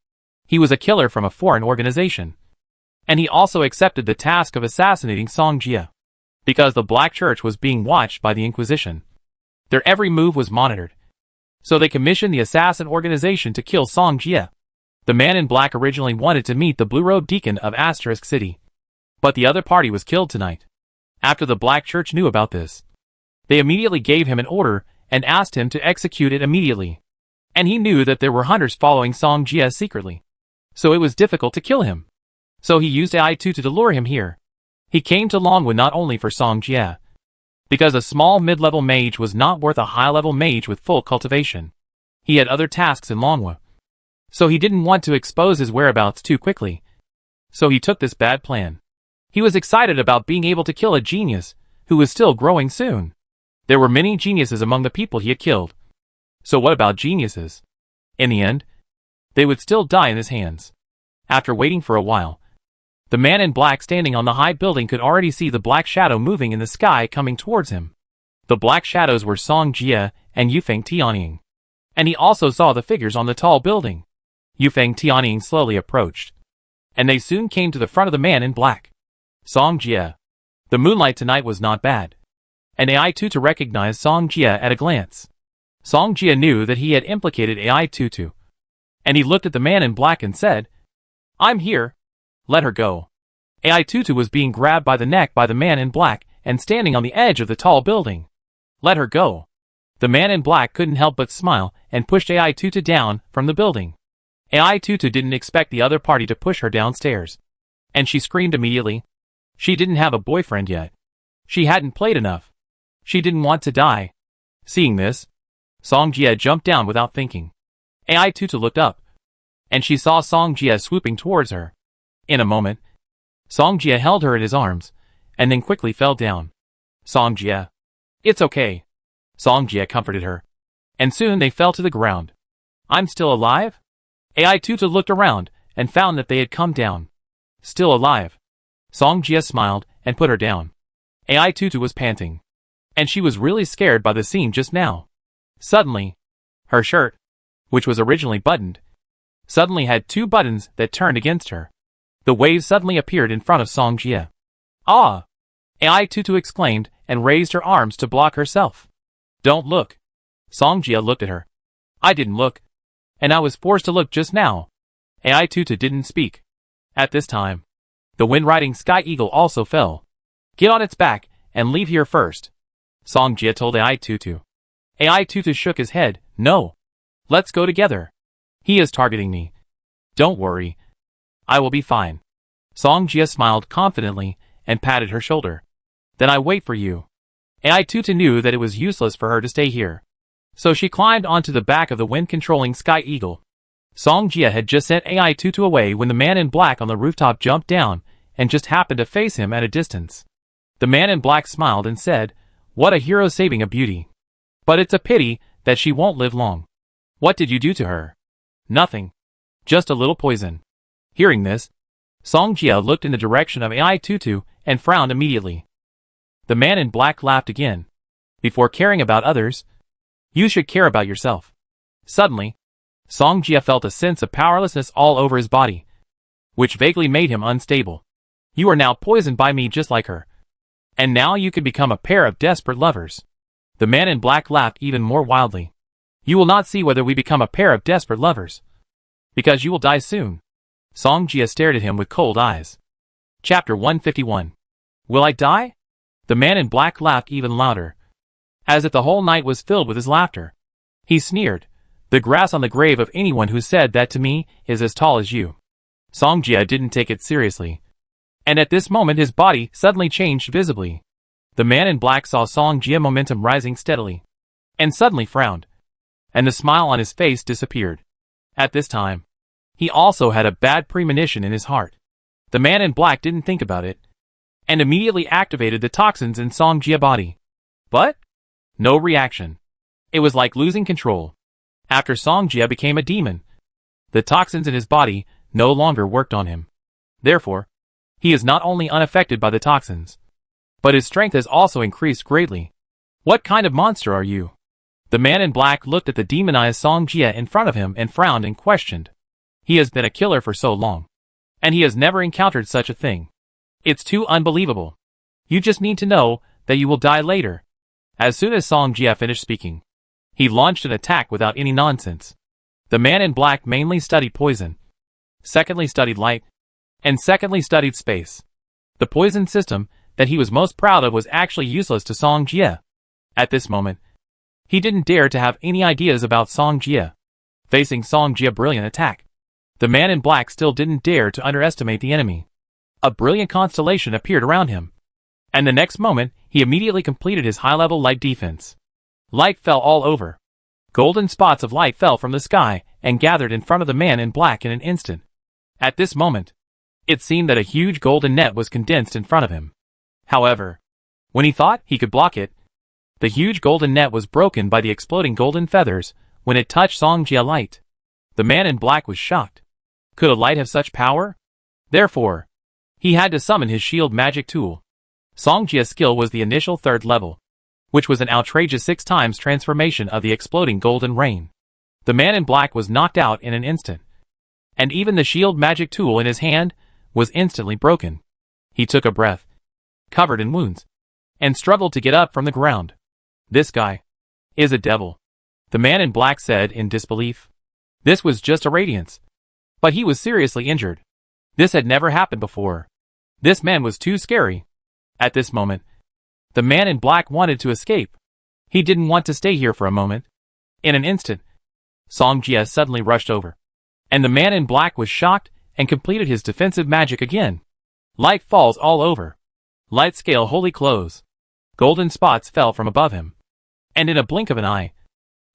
He was a killer from a foreign organization, and he also accepted the task of assassinating Song Jie, because the Black Church was being watched by the Inquisition. Their every move was monitored, so they commissioned the assassin organization to kill Song Jie. The man in black originally wanted to meet the blue-robed deacon of Asterisk City, but the other party was killed tonight. After the Black Church knew about this, they immediately gave him an order and asked him to execute it immediately. And he knew that there were hunters following Song Jie secretly, so it was difficult to kill him. So he used AI tutu to lure him here. He came to Longwu not only for Song Jie, because a small mid-level mage was not worth a high-level mage with full cultivation. He had other tasks in Longwu, so he didn't want to expose his whereabouts too quickly. So he took this bad plan. He was excited about being able to kill a genius who was still growing soon. There were many geniuses among the people he had killed. So what about geniuses? In the end, they would still die in his hands. After waiting for a while, the man in black standing on the high building could already see the black shadow moving in the sky coming towards him. The black shadows were Song Jie and Yufeng Tianying. And he also saw the figures on the tall building. Yufeng Tianying slowly approached, and they soon came to the front of the man in black. Song Jie. The moonlight tonight was not bad, and AI tutu recognized Song Jie at a glance. Song Jie knew that he had implicated AI tutu, and he looked at the man in black and said, "I'm here. Let her go." AI tutu was being grabbed by the neck by the man in black and standing on the edge of the tall building. Let her go. The man in black couldn't help but smile and pushed AI tutu down from the building. AI tutu didn't expect the other party to push her downstairs, and she screamed immediately. She didn't have a boyfriend yet. She hadn't played enough. She didn't want to die. Seeing this, Song Jie jumped down without thinking. AI tutu looked up, and she saw Song Jie swooping towards her. In a moment, Song Jie held her in his arms, and then quickly fell down. Song Jie. It's okay. Song Jie comforted her, and soon they fell to the ground. I'm still alive? AI tutu looked around and found that they had come down. Still alive. Song Jie smiled and put her down. AI tutu was panting, and she was really scared by the scene just now. Suddenly, her shirt, which was originally buttoned, suddenly had two buttons that turned against her. The wave suddenly appeared in front of Song Jie. Ah! AI tutu exclaimed and raised her arms to block herself. Don't look. Song Jie looked at her. I didn't look, and I was forced to look just now. AI tutu didn't speak. At this time, the wind-riding sky eagle also fell. Get on its back and leave here first, Song Jie told AI tutu. AI tutu shook his head. No. Let's go together. He is targeting me. Don't worry. I will be fine. Song Jie smiled confidently and patted her shoulder. Then I wait for you. AI tutu knew that it was useless for her to stay here, so she climbed onto the back of the wind-controlling sky eagle. Song Jie had just sent AI tutu away when the man in black on the rooftop jumped down and just happened to face him at a distance. The man in black smiled and said, "What a hero saving a beauty. But it's a pity that she won't live long. What did you do to her?" "Nothing. Just a little poison." Hearing this, Song Jie looked in the direction of AI tutu and frowned immediately. The man in black laughed again. "Before caring about others, you should care about yourself." Suddenly, Song Jie felt a sense of powerlessness all over his body, which vaguely made him unstable. You are now poisoned by me just like her. And now you can become a pair of desperate lovers. The man in black laughed even more wildly. You will not see whether we become a pair of desperate lovers. Because you will die soon. Song Jia stared at him with cold eyes. Chapter 151. Will I die? The man in black laughed even louder, as if the whole night was filled with his laughter. He sneered. The grass on the grave of anyone who said that to me is as tall as you. Song Jia didn't take it seriously. And at this moment his body suddenly changed visibly. The man in black saw Song Jia momentum rising steadily, and suddenly frowned, and the smile on his face disappeared. At this time, he also had a bad premonition in his heart. The man in black didn't think about it, and immediately activated the toxins in Song Jia's body. But no reaction. It was like losing control. After Song Jia became a demon, the toxins in his body no longer worked on him. Therefore, he is not only unaffected by the toxins, but his strength has also increased greatly. What kind of monster are you? The man in black looked at the demonized Song Jia in front of him and frowned and questioned. He has been a killer for so long, and he has never encountered such a thing. It's too unbelievable. You just need to know that you will die later. As soon as Song Jia finished speaking, he launched an attack without any nonsense. The man in black mainly studied poison, secondly studied light, and secondly studied space. The poison system that he was most proud of was actually useless to Song Jia. At this moment, he didn't dare to have any ideas about Song Jia. Facing Song Jia's brilliant attack, the man in black still didn't dare to underestimate the enemy. A brilliant constellation appeared around him, and the next moment, he immediately completed his high-level light defense. Light fell all over. Golden spots of light fell from the sky and gathered in front of the man in black in an instant. At this moment, it seemed that a huge golden net was condensed in front of him. However, when he thought he could block it, the huge golden net was broken by the exploding golden feathers when it touched Song Jia light. The man in black was shocked. Could a light have such power? Therefore, he had to summon his shield magic tool. Song Jia's skill was the initial 3rd level, which was an outrageous 6 times transformation of the exploding golden rain. The man in black was knocked out in an instant, and even the shield magic tool in his hand was instantly broken. He took a breath, covered in wounds, and struggled to get up from the ground. This guy is a devil, the man in black said in disbelief. This was just a radiance, but he was seriously injured. This had never happened before. This man was too scary. At this moment, the man in black wanted to escape. He didn't want to stay here for a moment. In an instant, Song Jia suddenly rushed over, and the man in black was shocked and completed his defensive magic again. Light falls all over. Light scale wholly close. Golden spots fell from above him, and in a blink of an eye,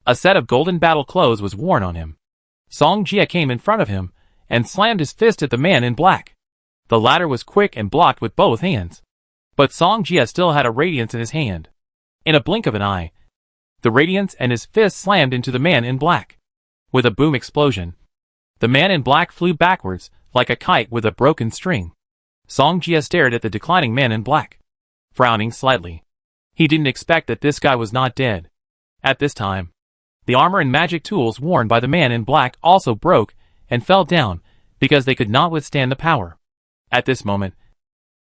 a set of golden battle clothes was worn on him. Song Jia came in front of him and slammed his fist at the man in black. The latter was quick and blocked with both hands, but Song Jia still had a radiance in his hand. In a blink of an eye, the radiance and his fist slammed into the man in black. With a boom explosion, the man in black flew backwards like a kite with a broken string. Song Jia stared at the declining man in black, frowning slightly. He didn't expect that this guy was not dead. At this time, the armor and magic tools worn by the man in black also broke and fell down because they could not withstand the power. At this moment,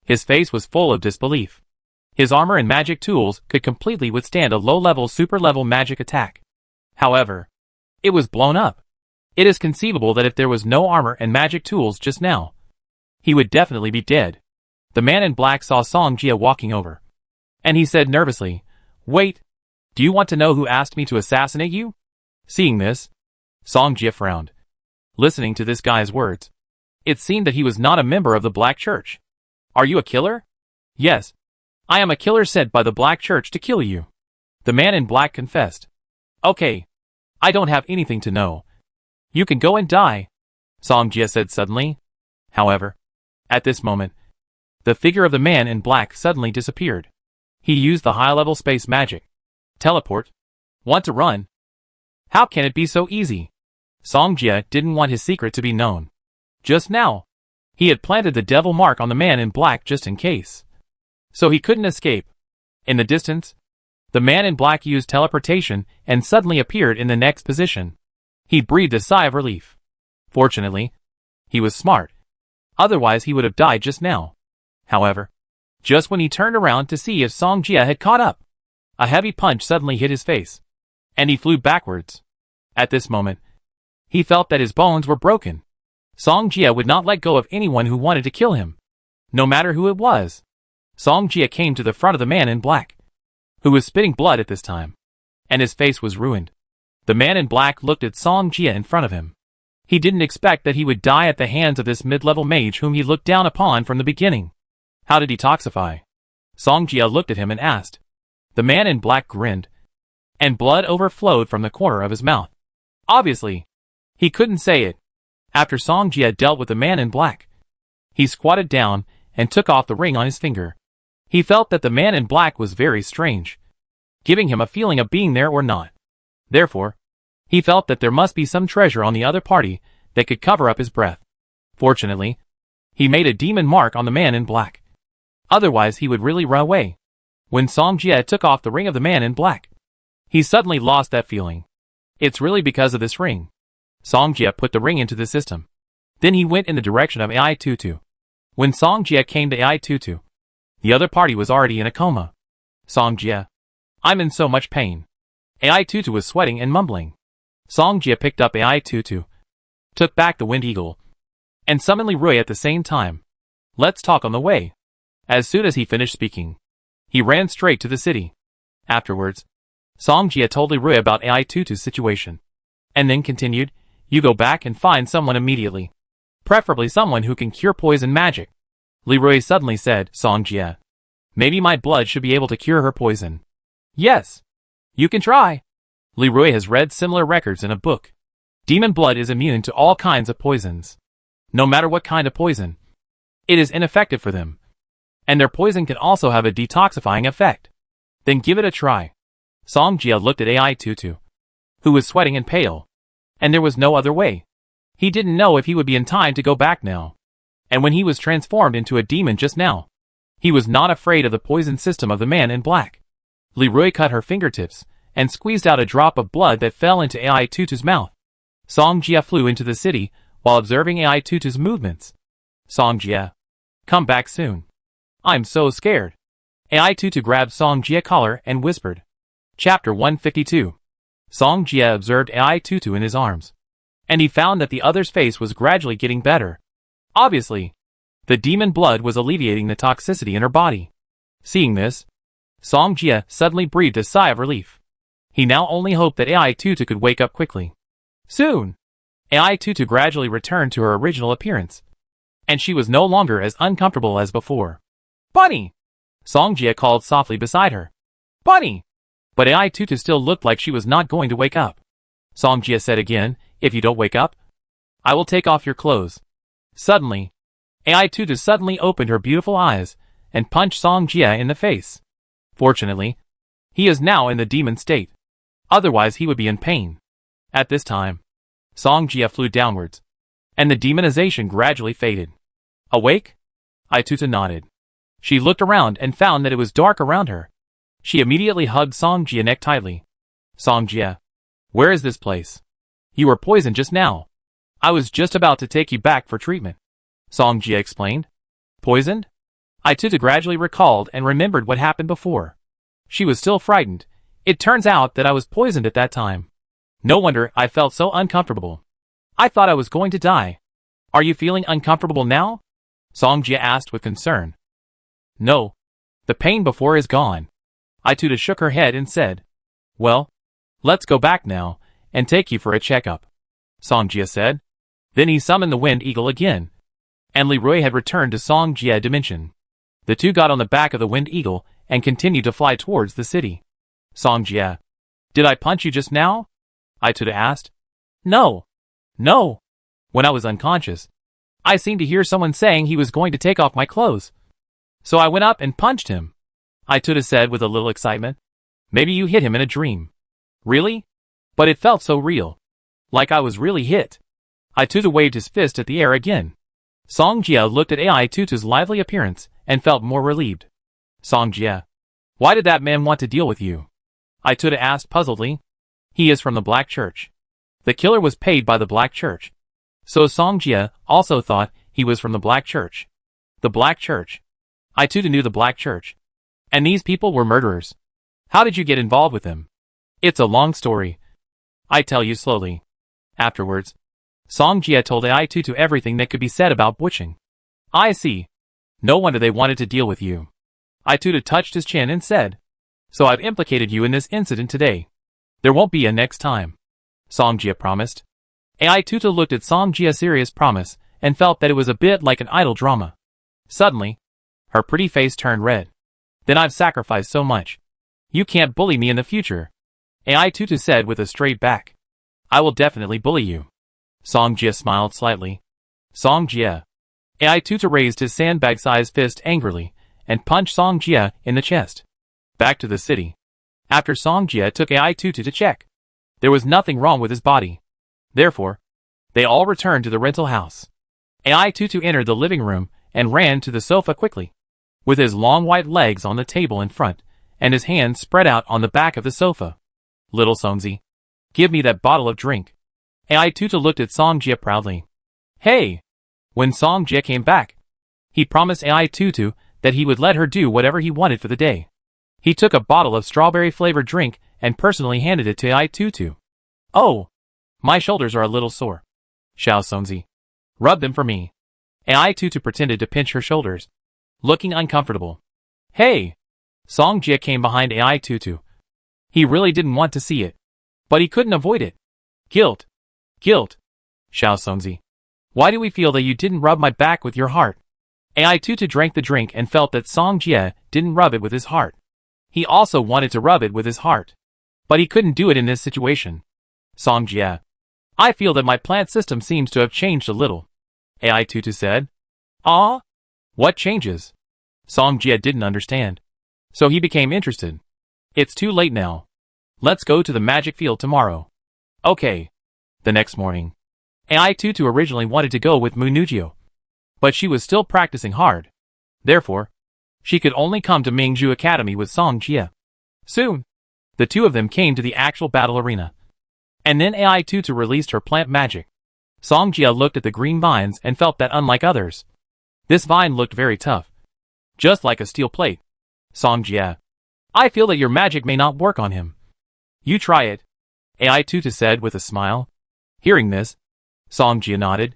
his face was full of disbelief. His armor and magic tools could completely withstand a low-level super-level magic attack. However, it was blown up. It is conceivable that if there was no armor and magic tools just now, he would definitely be dead. The man in black saw Song Jia walking over, and he said nervously, "Wait, do you want to know who asked me to assassinate you?" Seeing this, Song Jia frowned. Listening to this guy's words, it seemed that he was not a member of the Black Church. "Are you a killer?" "Yes, I am a killer sent by the Black Church to kill you," the man in black confessed. "Okay, I don't have anything to know. You can go and die," Song Jia said suddenly. However, at this moment, the figure of the man in black suddenly disappeared. He used the high-level space magic. Teleport? Want to run? How can it be so easy? Song Jia didn't want his secret to be known. Just now, he had planted the devil mark on the man in black just in case, so he couldn't escape. In the distance, the man in black used teleportation and suddenly appeared in the next position. He breathed a sigh of relief. Fortunately, he was smart. Otherwise he would have died just now. However, just when he turned around to see if Song Jia had caught up, a heavy punch suddenly hit his face, and he flew backwards. At this moment, he felt that his bones were broken. Song Jia would not let go of anyone who wanted to kill him, no matter who it was. Song Jia came to the front of the man in black, who was spitting blood at this time, and his face was ruined. The man in black looked at Song Jia in front of him. He didn't expect that he would die at the hands of this mid-level mage whom he looked down upon from the beginning. How to detoxify? Song Jia looked at him and asked. The man in black grinned, and blood overflowed from the corner of his mouth. Obviously, he couldn't say it. After Song Jia dealt with the man in black, he squatted down and took off the ring on his finger. He felt that the man in black was very strange, giving him a feeling of being there or not. Therefore, he felt that there must be some treasure on the other party that could cover up his breath. Fortunately, he made a demon mark on the man in black. Otherwise he would really run away. When Song Jia took off the ring of the man in black, he suddenly lost that feeling. It's really because of this ring. Song Jia put the ring into the system. Then he went in the direction of AI22. When Song Jia came to AI22, the other party was already in a coma. Song Jia, I'm in so much pain. AI22 was sweating and mumbling. Song Jia picked up AI22, took back the Wind Eagle, and summoned Li Rui at the same time. Let's talk on the way. As soon as he finished speaking, he ran straight to the city. Afterwards, Song Jia told Li Rui about AI22's situation, and then continued, you go back and find someone immediately. Preferably someone who can cure poison magic. Li Rui suddenly said, Song Jia, maybe my blood should be able to cure her poison. Yes. You can try. Li Rui has read similar records in a book. Demon blood is immune to all kinds of poisons. No matter what kind of poison, it is ineffective for them. And their poison can also have a detoxifying effect. Then give it a try. Song Jia looked at AI22, who was sweating and pale. And there was no other way. He didn't know if he would be in time to go back now. And when he was transformed into a demon just now, he was not afraid of the poison system of the man in black. Li Rui cut her fingertips and squeezed out a drop of blood that fell into AI22's mouth. Song Jia flew into the city while observing AI22's movements. Song Jia, come back soon. I'm so scared. AI22 grabbed Song Jia collar and whispered. Chapter 152. Song Jia observed AI22 in his arms, and he found that the other's face was gradually getting better. Obviously, the demon blood was alleviating the toxicity in her body. Seeing this, Song Jia suddenly breathed a sigh of relief. He now only hoped that AI22 could wake up quickly. Soon, AI22 gradually returned to her original appearance, and she was no longer as uncomfortable as before. Bunny! Song Jia called softly beside her. Bunny! But AI22 still looked like she was not going to wake up. Song Jia said again, if you don't wake up, I will take off your clothes. Suddenly, AI22 suddenly opened her beautiful eyes and punched Song Jia in the face. Fortunately, he is now in the demon state. Otherwise he would be in pain. At this time, Song Jia flew downwards, and the demonization gradually faded. Awake? AI22 nodded. She looked around and found that it was dark around her. She immediately hugged Song Jia neck tightly. Song Jia, where is this place? You were poisoned just now. I was just about to take you back for treatment. Song Jia explained. Poisoned? AI22 gradually recalled and remembered what happened before. She was still frightened. It turns out that I was poisoned at that time. No wonder I felt so uncomfortable. I thought I was going to die. Are you feeling uncomfortable now? Song Jia asked with concern. No. The pain before is gone. AI22 shook her head and said, well, let's go back now and take you for a checkup. Song Jia said. Then he summoned the Wind Eagle again, and Li Rui had returned to Song Jia dimension. The two got on the back of the Wind Eagle and continued to fly towards the city. Song Jia, did I punch you just now? AI22 asked. No. No. When I was unconscious, I seemed to hear someone saying he was going to take off my clothes. So I went up and punched him. AI22 said with a little excitement. Maybe you hit him in a dream. Really? But it felt so real. Like I was really hit. AI22 waved his fist at the air again. Song Jia looked at AI22's lively appearance and felt more relieved. Song Jia, why did that man want to deal with you? AI22 asked puzzledly. He is from the Black Church. The killer was paid by the Black Church. So Song Jia also thought he was from the Black Church. The Black Church. I too knew the Black Church. And these people were murderers. How did you get involved with them? It's a long story. I tell you slowly. Afterwards, Song Jie told Ai Tutu everything that could be said about butching. I see. No wonder they wanted to deal with you. Ai Tutu touched his chin and said, so I've implicated you in this incident today. There won't be a next time. Song Jie promised. Ai Tutu looked at Song Jie's serious promise and felt that it was a bit like an idle drama. Suddenly, her pretty face turned red. Then I've sacrificed so much. You can't bully me in the future. Ai Tutu said with a straight back. I will definitely bully you. Song Jie smiled slightly. Song Jie. Ai Tutu raised his sandbag-sized fist angrily and punched Song Jie in the chest. Back to the city. After Song Jie took Ai Tutu to check, there was nothing wrong with his body. Therefore, they all returned to the rental house. Ai Tutu entered the living room and ran to the sofa quickly. With his long white legs on the table in front and his hands spread out on the back of the sofa. Little Songzi, give me that bottle of drink. Ai Tutu looked at Song Jie proudly. Hey! When Song Jie came back, he promised Ai Tutu that he would let her do whatever he wanted for the day. He took a bottle of strawberry-flavored drink and personally handed it to Ai Tutu. Oh! My shoulders are a little sore. Xiao Songzi. Rub them for me. Ai Tutu pretended to pinch her shoulders, looking uncomfortable. Hey! Song Jie came behind Ai Tutu. He really didn't want to see it, but he couldn't avoid it. Guilt. Guilt. Xiao Songzi. Why do we feel that you didn't rub my back with your heart? Ai Tutu drank the drink and felt that Song Jie didn't rub it with his heart. He also wanted to rub it with his heart, but he couldn't do it in this situation. Song Jie. I feel that my plant system seems to have changed a little. Ai Tutu said. Ah? What changes? Song Jie didn't understand, so he became interested. It's too late now. Let's go to the magic field tomorrow. Okay. The next morning, Ai Tutu originally wanted to go with Munugio, but she was still practicing hard. Therefore, she could only come to Mingzhu Academy with Song Jie. Soon, the two of them came to the actual battle arena. And then Ai Tutu released her plant magic. Song Jie looked at the green vines and felt that unlike others, this vine looked very tough. Just like a steel plate. Song Jie. I feel that your magic may not work on him. You try it. Ai Tutu said with a smile. Hearing this, Song Jie nodded,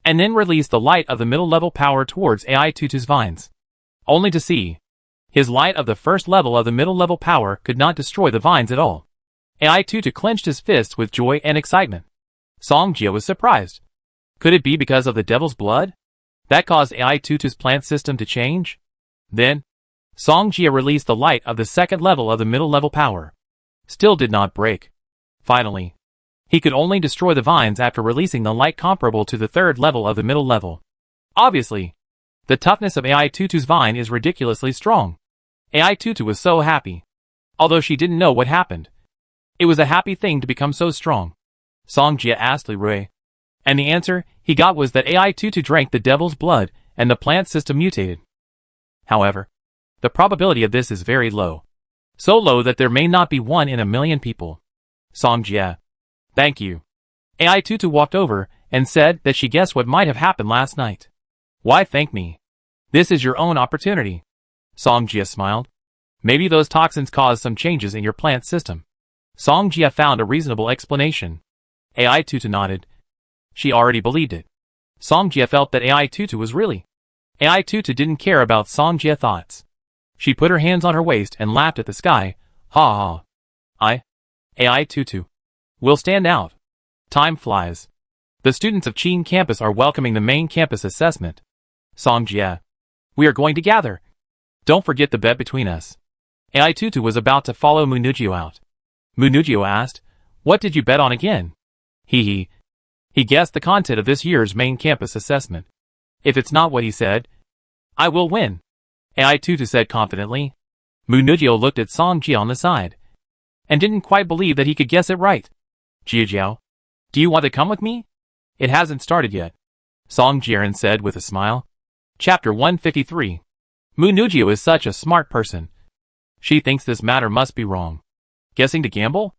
and then released the light of the middle level power towards Ai Tutu's vines. Only to see, his light of the first level of the middle level power could not destroy the vines at all. Ai Tutu clenched his fists with joy and excitement. Song Jie was surprised. Could it be because of the devil's blood that caused Ai Tutu's plant system to change? Then, Song Jie released the light of the second level of the middle level power. Still did not break. Finally, he could only destroy the vines after releasing the light comparable to the third level of the middle level. Obviously, the toughness of Ai Tutu's vine is ridiculously strong. Ai Tutu was so happy. Although she didn't know what happened. It was a happy thing to become so strong. Song Jie asked Li Rui. And the answer he got was that Ai Tutu drank the devil's blood and the plant system mutated. However, the probability of this is very low. So low that there may not be 1 in a million people. Song Jie. Thank you. Ai Tutu walked over and said that she guessed what might have happened last night. Why thank me? This is your own opportunity. Song Jie smiled. Maybe those toxins caused some changes in your plant system. Song Jie found a reasonable explanation. Ai Tutu nodded. She already believed it. Song Jie felt that Ai Tutu was really. Ai Tutu didn't care about Song Jie's thoughts. She put her hands on her waist and laughed at the sky. Ha ha. Ai Tutu. We'll stand out. Time flies. The students of Qin campus are welcoming the main campus assessment. Song Jie. We are going to gather. Don't forget the bet between us. Ai Tutu was about to follow Munugio out. Munugio asked, what did you bet on again? He guessed the content of this year's main campus assessment. If it's not what he said, I will win. Ai Tutu said confidently. Munugio looked at Song Jie on the side, and didn't quite believe that he could guess it right. Jiajiao, do you want to come with me? It hasn't started yet. Song Jiren said with a smile. Chapter 153. Munugio is such a smart person. She thinks this matter must be wrong. Guessing to gamble?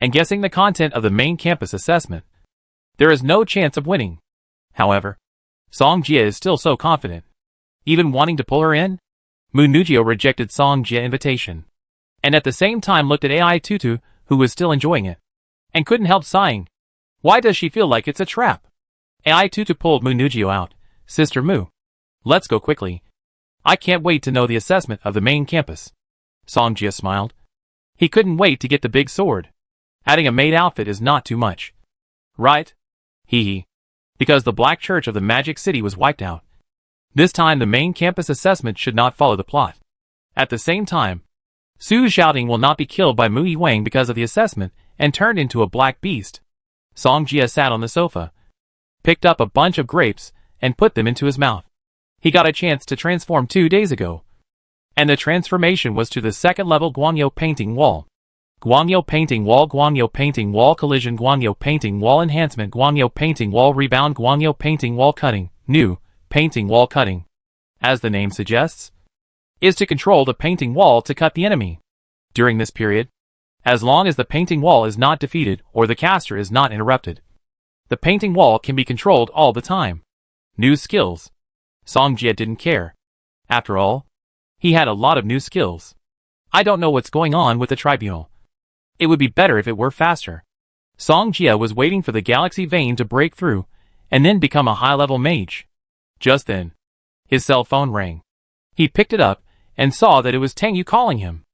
And guessing the content of the main campus assessment. There is no chance of winning. However, Song Jie is still so confident. Even wanting to pull her in? Nugio rejected Song Jie's invitation, and at the same time looked at AI Tutu, who was still enjoying it, and couldn't help sighing. Why does she feel like it's a trap? AI Tutu pulled Nugio out. Sister Mu, let's go quickly. I can't wait to know the assessment of the main campus. Song Jie smiled. He couldn't wait to get the big sword. Adding a maid outfit is not too much. Right? Hee hee. Because the Black Church of the Magic City was wiped out. This time the main campus assessment should not follow the plot. At the same time, Su Xiaoding will not be killed by Mu Yiwang because of the assessment and turned into a black beast. Song Jie sat on the sofa, picked up a bunch of grapes, and put them into his mouth. He got a chance to transform 2 days ago. And the transformation was to the second level Guanyu painting wall. Guanyu painting wall, Guanyu painting wall collision, Guanyu painting wall enhancement, Guanyu painting wall rebound, Guanyu painting wall cutting, new, painting wall cutting. As the name suggests, is to control the painting wall to cut the enemy. During this period, as long as the painting wall is not defeated or the caster is not interrupted, the painting wall can be controlled all the time. New skills. Song Jie didn't care. After all, he had a lot of new skills. I don't know what's going on with the tribunal. It would be better if it were faster. Song Jie was waiting for the galaxy vein to break through and then become a high-level mage. Just then, his cell phone rang. He picked it up and saw that it was Tang Yu calling him.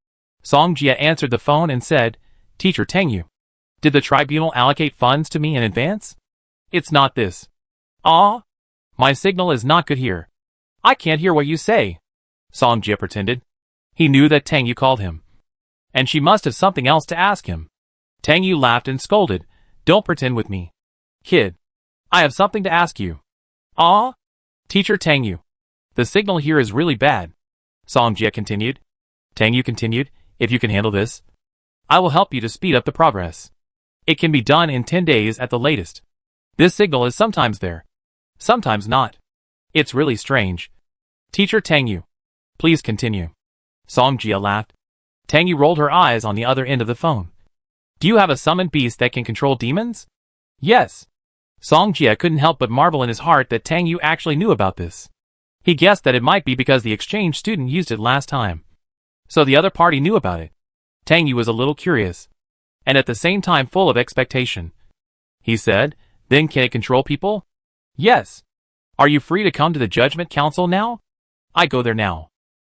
Song Jie answered the phone and said, Teacher Tang Yu, did the tribunal allocate funds to me in advance? It's not this. Ah, my signal is not good here. I can't hear what you say. Song Jie pretended. He knew that Tang Yu called him, and she must have something else to ask him. Tang Yu laughed and scolded, Don't pretend with me. Kid, I have something to ask you. Ah? Teacher Tang Yu, the signal here is really bad. Song Jie continued. Tang Yu continued, If you can handle this, I will help you to speed up the progress. It can be done in 10 days at the latest. This signal is sometimes there, sometimes not. It's really strange. Teacher Tang Yu, please continue. Song Jie laughed. Tang Yu rolled her eyes on the other end of the phone. Do you have a summoned beast that can control demons? Yes. Song Jie couldn't help but marvel in his heart that Tang Yu actually knew about this. He guessed that it might be because the exchange student used it last time. So the other party knew about it. Tang Yu was a little curious, and at the same time full of expectation. He said, Then can it control people? Yes. Are you free to come to the Judgment Council now? I go there now.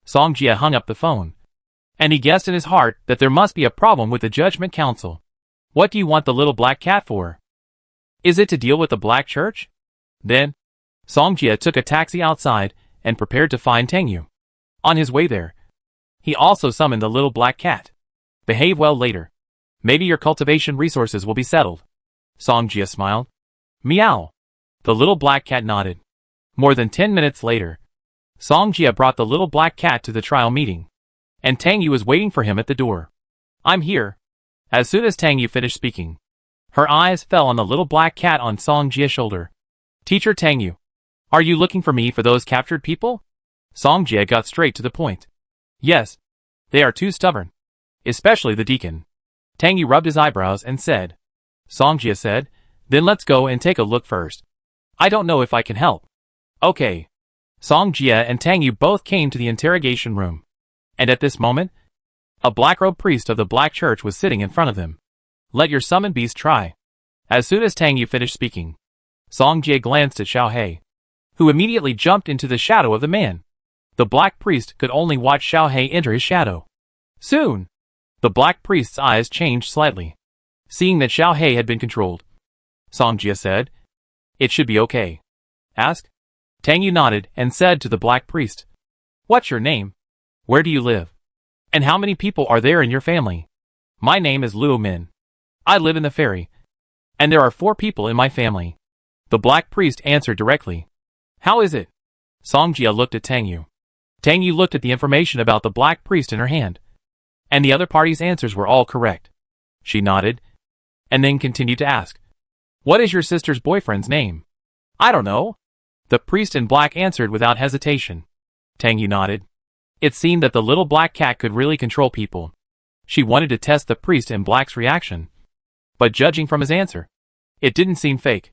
Song Jie hung up the phone, and he guessed in his heart that there must be a problem with the Judgment Council. What do you want the little black cat for? Is it to deal with the Black Church? Then, Song Jie took a taxi outside and prepared to find Tang Yu. On his way there, he also summoned the little black cat. Behave well later. Maybe your cultivation resources will be settled. Song Jie smiled. Meow. The little black cat nodded. More than 10 minutes later, Song Jie brought the little black cat to the trial meeting, and Tang Yu was waiting for him at the door. I'm here. As soon as Tang Yu finished speaking, her eyes fell on the little black cat on Song Jie's shoulder. Teacher Tang Yu, are you looking for me for those captured people? Song Jie got straight to the point. Yes. They are too stubborn. Especially the deacon. Tang Yu rubbed his eyebrows and said. Song Jie said, Then let's go and take a look first. I don't know if I can help. Okay. Song Jie and Tang Yu both came to the interrogation room. And at this moment, a black-robed priest of the Black Church was sitting in front of them. Let your summoned beast try. As soon as Tang Yu finished speaking, Song Jie glanced at Xiao He, who immediately jumped into the shadow of the man. The black priest could only watch Xiao He enter his shadow. Soon, the black priest's eyes changed slightly, seeing that Xiao He had been controlled. Song Jie said, It should be okay. Ask. Tang Yu nodded and said to the black priest, What's your name? Where do you live? And how many people are there in your family? My name is Luo Min. I live in the ferry, and there are 4 people in my family. The black priest answered directly. How is it? Song Jie looked at Tang Yu. Tang Yu looked at the information about the black priest in her hand, and the other party's answers were all correct. She nodded, and then continued to ask, What is your sister's boyfriend's name? I don't know. The priest in black answered without hesitation. Tang Yu nodded. It seemed that the little black cat could really control people. She wanted to test the priest in black's reaction. But judging from his answer, it didn't seem fake.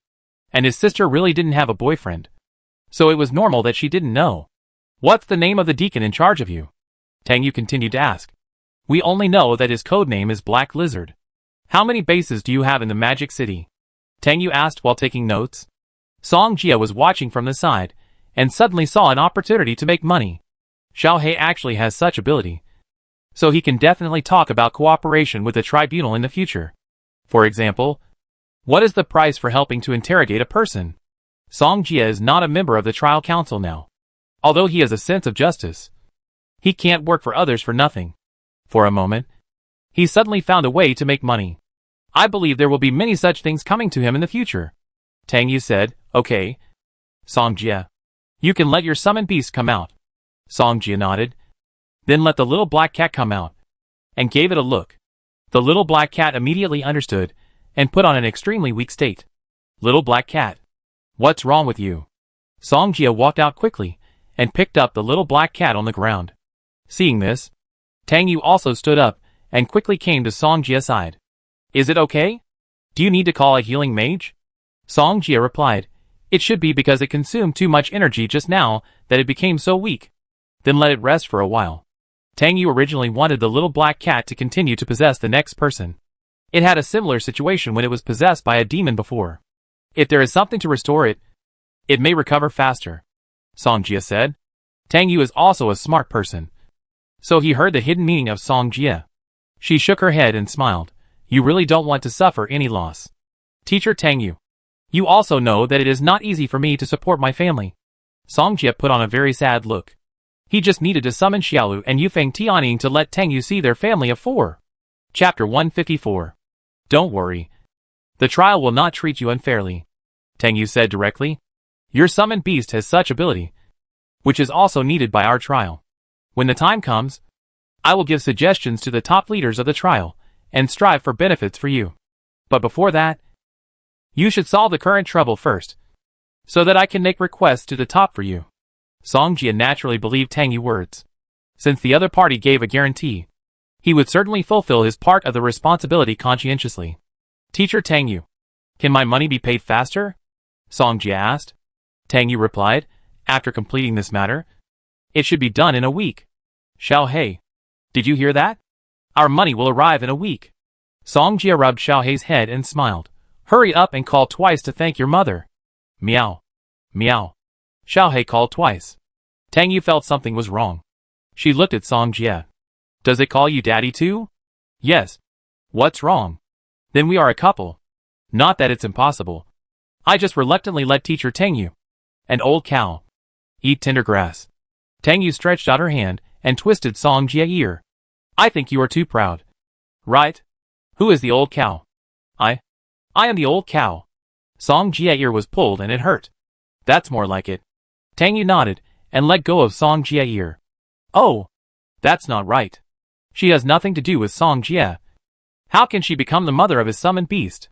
And his sister really didn't have a boyfriend. So it was normal that she didn't know. What's the name of the deacon in charge of you? Tang Yu continued to ask. We only know that his code name is Black Lizard. How many bases do you have in the Magic City? Tang Yu asked while taking notes. Song Jia was watching from the side, and suddenly saw an opportunity to make money. Xiao He actually has such ability. So he can definitely talk about cooperation with the tribunal in the future. For example, what is the price for helping to interrogate a person? Song Jia is not a member of the trial council now. Although he has a sense of justice, he can't work for others for nothing. For a moment, he suddenly found a way to make money. I believe there will be many such things coming to him in the future. Tang Yu said, okay. Song Jia, you can let your summoned beast come out. Song Jia nodded. Then let the little black cat come out, and gave it a look. The little black cat immediately understood, and put on an extremely weak state. Little black cat, what's wrong with you? Song Jia walked out quickly, and picked up the little black cat on the ground. Seeing this, Tang Yu also stood up, and quickly came to Song Jia's side. Is it okay? Do you need to call a healing mage? Song Jia replied, it should be because it consumed too much energy just now that it became so weak. Then let it rest for a while. Tang Yu originally wanted the little black cat to continue to possess the next person. It had a similar situation when it was possessed by a demon before. If there is something to restore it, it may recover faster. Song Jia said. Tang Yu is also a smart person. So he heard the hidden meaning of Song Jia. She shook her head and smiled. You really don't want to suffer any loss. Teacher Tang Yu, you also know that it is not easy for me to support my family. Song Jia put on a very sad look. He just needed to summon Xiaolu and Yufeng Tianning to let Tang Yu see their family of 4. Chapter 154. Don't worry. The trial will not treat you unfairly. Tang Yu said directly. Your summoned beast has such ability, which is also needed by our trial. When the time comes, I will give suggestions to the top leaders of the trial, and strive for benefits for you. But before that, you should solve the current trouble first, so that I can make requests to the top for you. Song Jia naturally believed Tang Yu's words. Since the other party gave a guarantee, he would certainly fulfill his part of the responsibility conscientiously. Teacher Tang Yu, can my money be paid faster? Song Jia asked. Tang Yu replied, after completing this matter, it should be done in a week. Xiao He, did you hear that? Our money will arrive in a week. Song Jia rubbed Xiao He's head and smiled. Hurry up and call twice to thank your mother. Meow. Meow. Xiao He called twice. Tang Yu felt something was wrong. She looked at Song Jia. Does it call you daddy too? Yes. What's wrong? Then we are a couple. Not that it's impossible. I just reluctantly let teacher Tang Yu, an old cow, eat tender grass. Tang Yu stretched out her hand and twisted Song Jia's ear. I think you are too proud. Right? Who is the old cow? I am the old cow. Song Jia's ear was pulled and it hurt. That's more like it. Tang Yu nodded and let go of Song Jia's ear. Oh, that's not right. She has nothing to do with Song Jia. How can she become the mother of his summoned beast?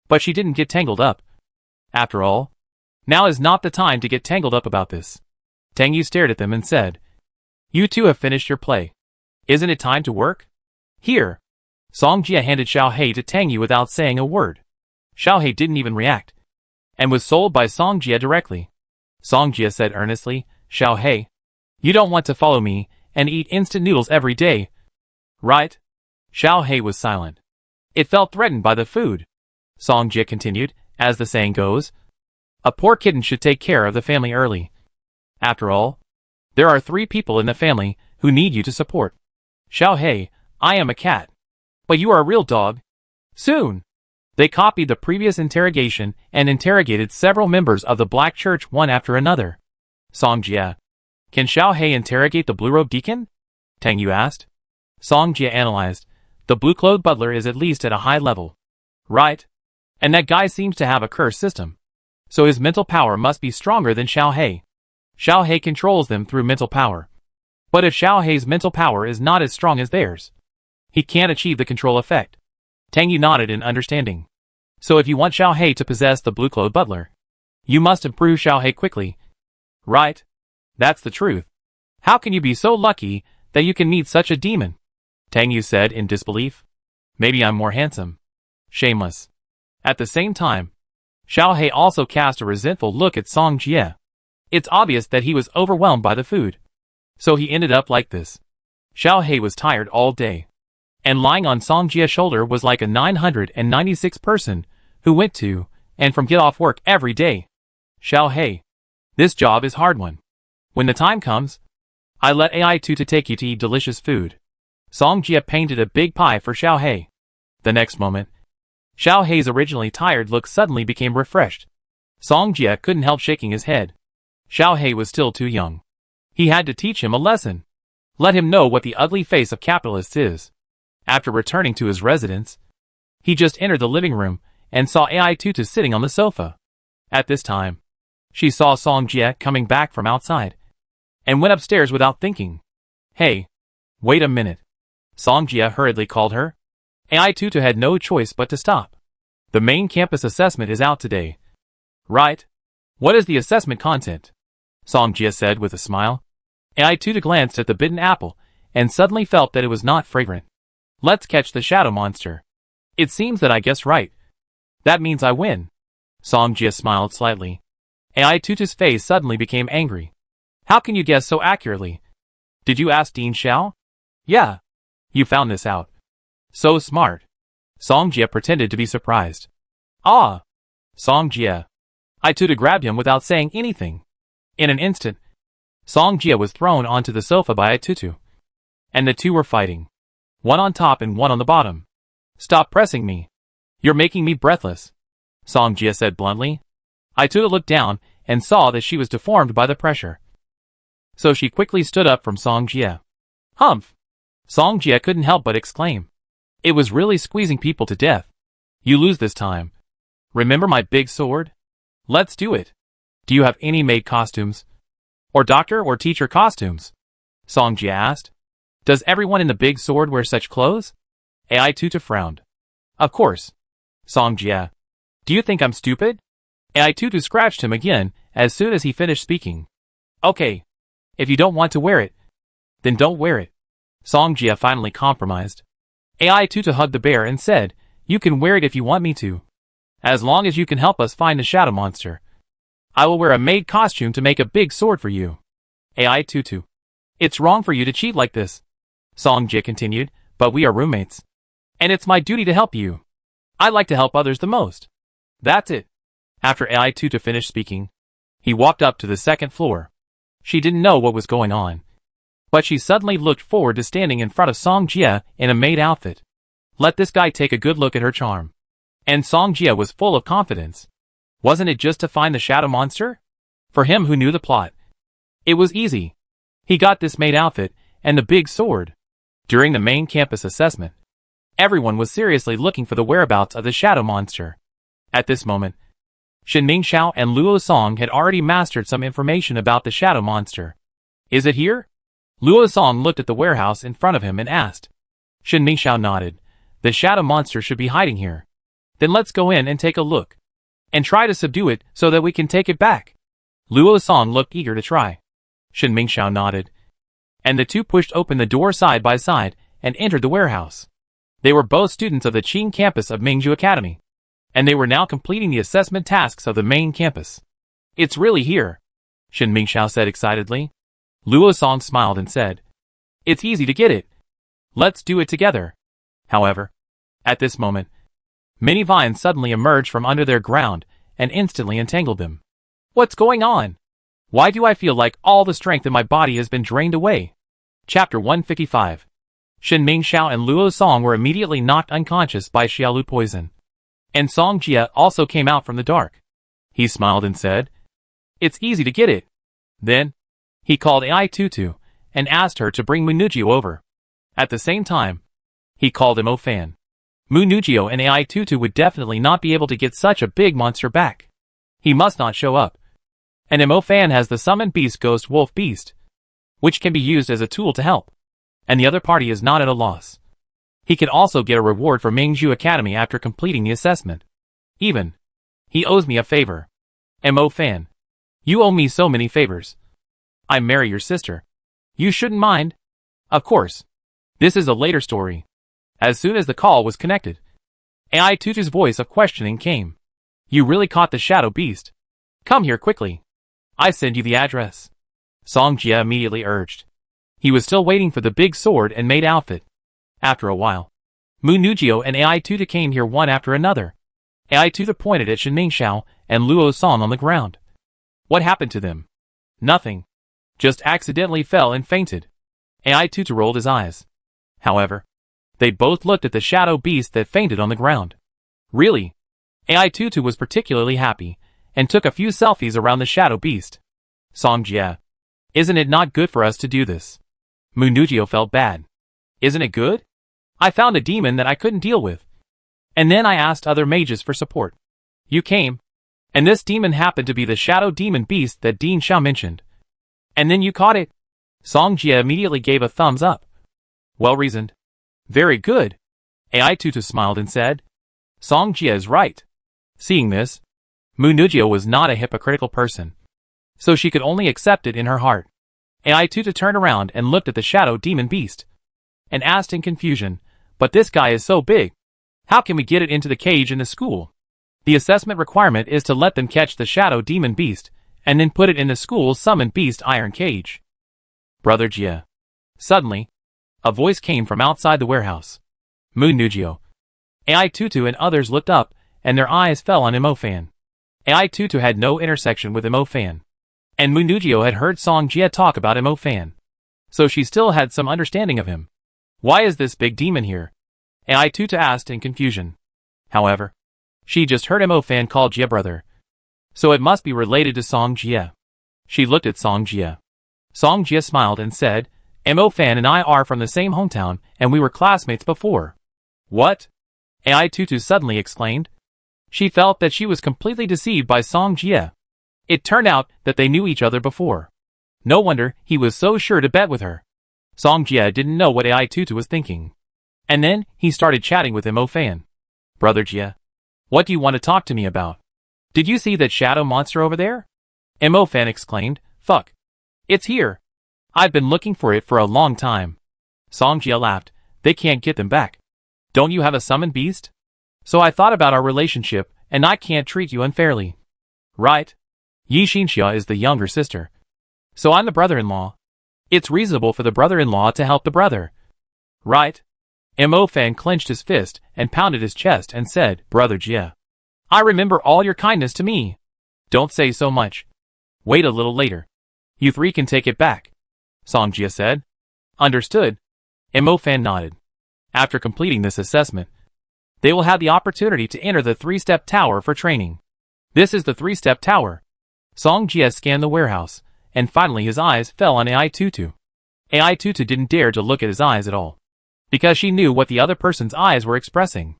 But she didn't get tangled up. After all, now is not the time to get tangled up about this. Tang Yu stared at them and said, you two have finished your play. Isn't it time to work? Here. Song Jia handed Xiao He to Tang Yu without saying a word. Xiao He didn't even react, and was sold by Song Jia directly. Song Jia said earnestly, Xiao He, you don't want to follow me and eat instant noodles every day, right? Xiao He was silent. It felt threatened by the food. Song Jia continued, as the saying goes, a poor kitten should take care of the family early. After all, there are 3 people in the family who need you to support. Xiao He, I am a cat. But you are a real dog. Soon. They copied the previous interrogation and interrogated several members of the Black Church one after another. Song Jia, can Xiao He interrogate the blue-robed deacon? Tang Yu asked. Song Jia analyzed. The blue-clothed butler is at least at a high level. Right. And that guy seems to have a curse system. So his mental power must be stronger than Xiao He. Xiao He controls them through mental power. But if Xiao He's mental power is not as strong as theirs, he can't achieve the control effect. Tang Yu nodded in understanding. So if you want Xiao He to possess the blue-clothed butler, you must improve Xiao He quickly. Right? That's the truth. How can you be so lucky that you can meet such a demon? Tang Yu said in disbelief. Maybe I'm more handsome. Shameless. At the same time, Xiao He also cast a resentful look at Song Jia. It's obvious that he was overwhelmed by the food. So he ended up like this. Xiao He was tired all day. And lying on Song Jie's shoulder was like a 996 person who went to and from get off work every day. Xiao He. This job is hard one. When the time comes, I let AI2 to take you to eat delicious food. Song Jie painted a big pie for Xiao He. The next moment, Xiao He's originally tired look suddenly became refreshed. Song Jie couldn't help shaking his head. Xiao He was still too young. He had to teach him a lesson. Let him know what the ugly face of capitalists is. After returning to his residence, he just entered the living room and saw AI2 sitting on the sofa. At this time, she saw Song Jie coming back from outside and went upstairs without thinking. Hey, wait a minute. Song Jie hurriedly called her. AI2 had no choice but to stop. The main campus assessment is out today. Right? What is the assessment content? Song Jie said with a smile. AI2 glanced at the bitten apple and suddenly felt that it was not fragrant. Let's catch the shadow monster. It seems that I guessed right. That means I win. Song Jie smiled slightly. AI2's face suddenly became angry. How can you guess so accurately? Did you ask Dean Xiao? Yeah. You found this out. So smart. Song Jie pretended to be surprised. Ah! Song Jie. AI2 grabbed him without saying anything. In an instant, Song Jie was thrown onto the sofa by AI2. And the two were fighting. One on top and one on the bottom. Stop pressing me. You're making me breathless. Song Jie said bluntly. AI2 looked down and saw that she was deformed by the pressure. So she quickly stood up from Song Jie. Humph! Song Jie couldn't help but exclaim. It was really squeezing people to death. You lose this time. Remember my big sword? Let's do it. Do you have any maid costumes? Or doctor or teacher costumes? Song Jie asked. Does everyone in the big sword wear such clothes? AI2 frowned. Of course. Song Jie. Do you think I'm stupid? AI2 scratched him again as soon as he finished speaking. Okay. If you don't want to wear it, then don't wear it. Song Jie finally compromised. AI2 hugged the bear and said, You can wear it if you want me to. As long as you can help us find the shadow monster. I will wear a maid costume to make a big sword for you. AI2. It's wrong for you to cheat like this. Song Jie continued, but we are roommates. And it's my duty to help you. I like to help others the most. That's it. After AI2 finished speaking, he walked up to the second floor. She didn't know what was going on. But she suddenly looked forward to standing in front of Song Jie in a maid outfit. Let this guy take a good look at her charm. And Song Jie was full of confidence. Wasn't it just to find the shadow monster? For him who knew the plot. It was easy. He got this maid outfit and the big sword. During the main campus assessment, everyone was seriously looking for the whereabouts of the shadow monster. At this moment, Shinming Xiao and Luo Song had already mastered some information about the shadow monster. Is it here? Luo Song looked at the warehouse in front of him and asked. Shinming Xiao nodded. The shadow monster should be hiding here. Then let's go in and take a look. And try to subdue it so that we can take it back. Luo Song looked eager to try. Shinming Xiao nodded. And the two pushed open the door side by side and entered the warehouse. They were both students of the Qing campus of Mingzhu Academy. And they were now completing the assessment tasks of the main campus. It's really here, Shinming Xiao said excitedly. Luo Song smiled and said, It's easy to get it. Let's do it together. However, at this moment, many vines suddenly emerged from under their ground and instantly entangled them. What's going on? Why do I feel like all the strength in my body has been drained away? Chapter 155. Shinming Xiao and Luo Song were immediately knocked unconscious by Xiaolu poison. And Song Jie also came out from the dark. He smiled and said, It's easy to get it. Then, he called AI2 and asked her to bring Munugio over. At the same time, he called Mo Fan. Munugio and AI2 would definitely not be able to get such a big monster back. He must not show up. And Mo Fan has the summoned beast Ghost Wolf Beast, which can be used as a tool to help. And the other party is not at a loss. He can also get a reward for Mingzhu Academy after completing the assessment. Even, he owes me a favor. Mo Fan, you owe me so many favors. I marry your sister. You shouldn't mind. Of course. This is a later story. As soon as the call was connected, AI2's voice of questioning came. You really caught the shadow beast. Come here quickly. I send you the address. Song Jie immediately urged. He was still waiting for the big sword and maid outfit. After a while, Mu Nugio and AI-Tuta came here one after another. AI-Tuta pointed at Shen Mingxiao and Luo Song on the ground. What happened to them? Nothing. Just accidentally fell and fainted. AI-Tuta rolled his eyes. However, they both looked at the shadow beast that fainted on the ground. Really? AI-Tuta was particularly happy, and took a few selfies around the shadow beast. Song Jie. Isn't it not good for us to do this? Mu Nugio felt bad. Isn't it good? I found a demon that I couldn't deal with. And then I asked other mages for support. You came. And this demon happened to be the shadow demon beast that Dean Xiao mentioned. And then you caught it. Song Jie immediately gave a thumbs up. Well reasoned. Very good. AI-Tuta smiled and said. Song Jie is right. Seeing this, Mu Nugio was not a hypocritical person, so she could only accept it in her heart. AI-Tuta turned around and looked at the shadow demon beast, and asked in confusion, but this guy is so big. How can we get it into the cage in the school? The assessment requirement is to let them catch the shadow demon beast, and then put it in the school's summoned beast iron cage. Brother Jie. Suddenly, a voice came from outside the warehouse. Mu Nugio. AI-Tuta and others looked up, and their eyes fell on Imofan. AI-Tuta had no intersection with Imofan, and Mu Nugio had heard Song Jie talk about Imofan, so she still had some understanding of him. Why is this big demon here? AI-Tuta asked in confusion. However, she just heard Imofan call Jie brother, so it must be related to Song Jie. She looked at Song Jie. Song Jie smiled and said, Imofan and I are from the same hometown, and we were classmates before. What? AI-Tuta suddenly exclaimed. She felt that she was completely deceived by Song Jie. It turned out that they knew each other before. No wonder he was so sure to bet with her. Song Jie didn't know what AI-Tuta was thinking. And then he started chatting with Imofan. Brother Jie, what do you want to talk to me about? Did you see that shadow monster over there? Imofan exclaimed. Fuck. It's here. I've been looking for it for a long time. Song Jie laughed. They can't get them back. Don't you have a summoned beast? So I thought about our relationship, and I can't treat you unfairly. Right? Yi Xinxia is the younger sister. So I'm the brother-in-law. It's reasonable for the brother-in-law to help the brother. Right? Imofan clenched his fist and pounded his chest and said, Brother Jie, I remember all your kindness to me. Don't say so much. Wait a little later. You three can take it back. Song Jie said. Understood. Imofan nodded. After completing this assessment, they will have the opportunity to enter the 3-step tower for training. This is the 3-step tower. Song Jie scanned the warehouse, and finally his eyes fell on AI-Tuta. AI-Tuta didn't dare to look at his eyes at all, because she knew what the other person's eyes were expressing.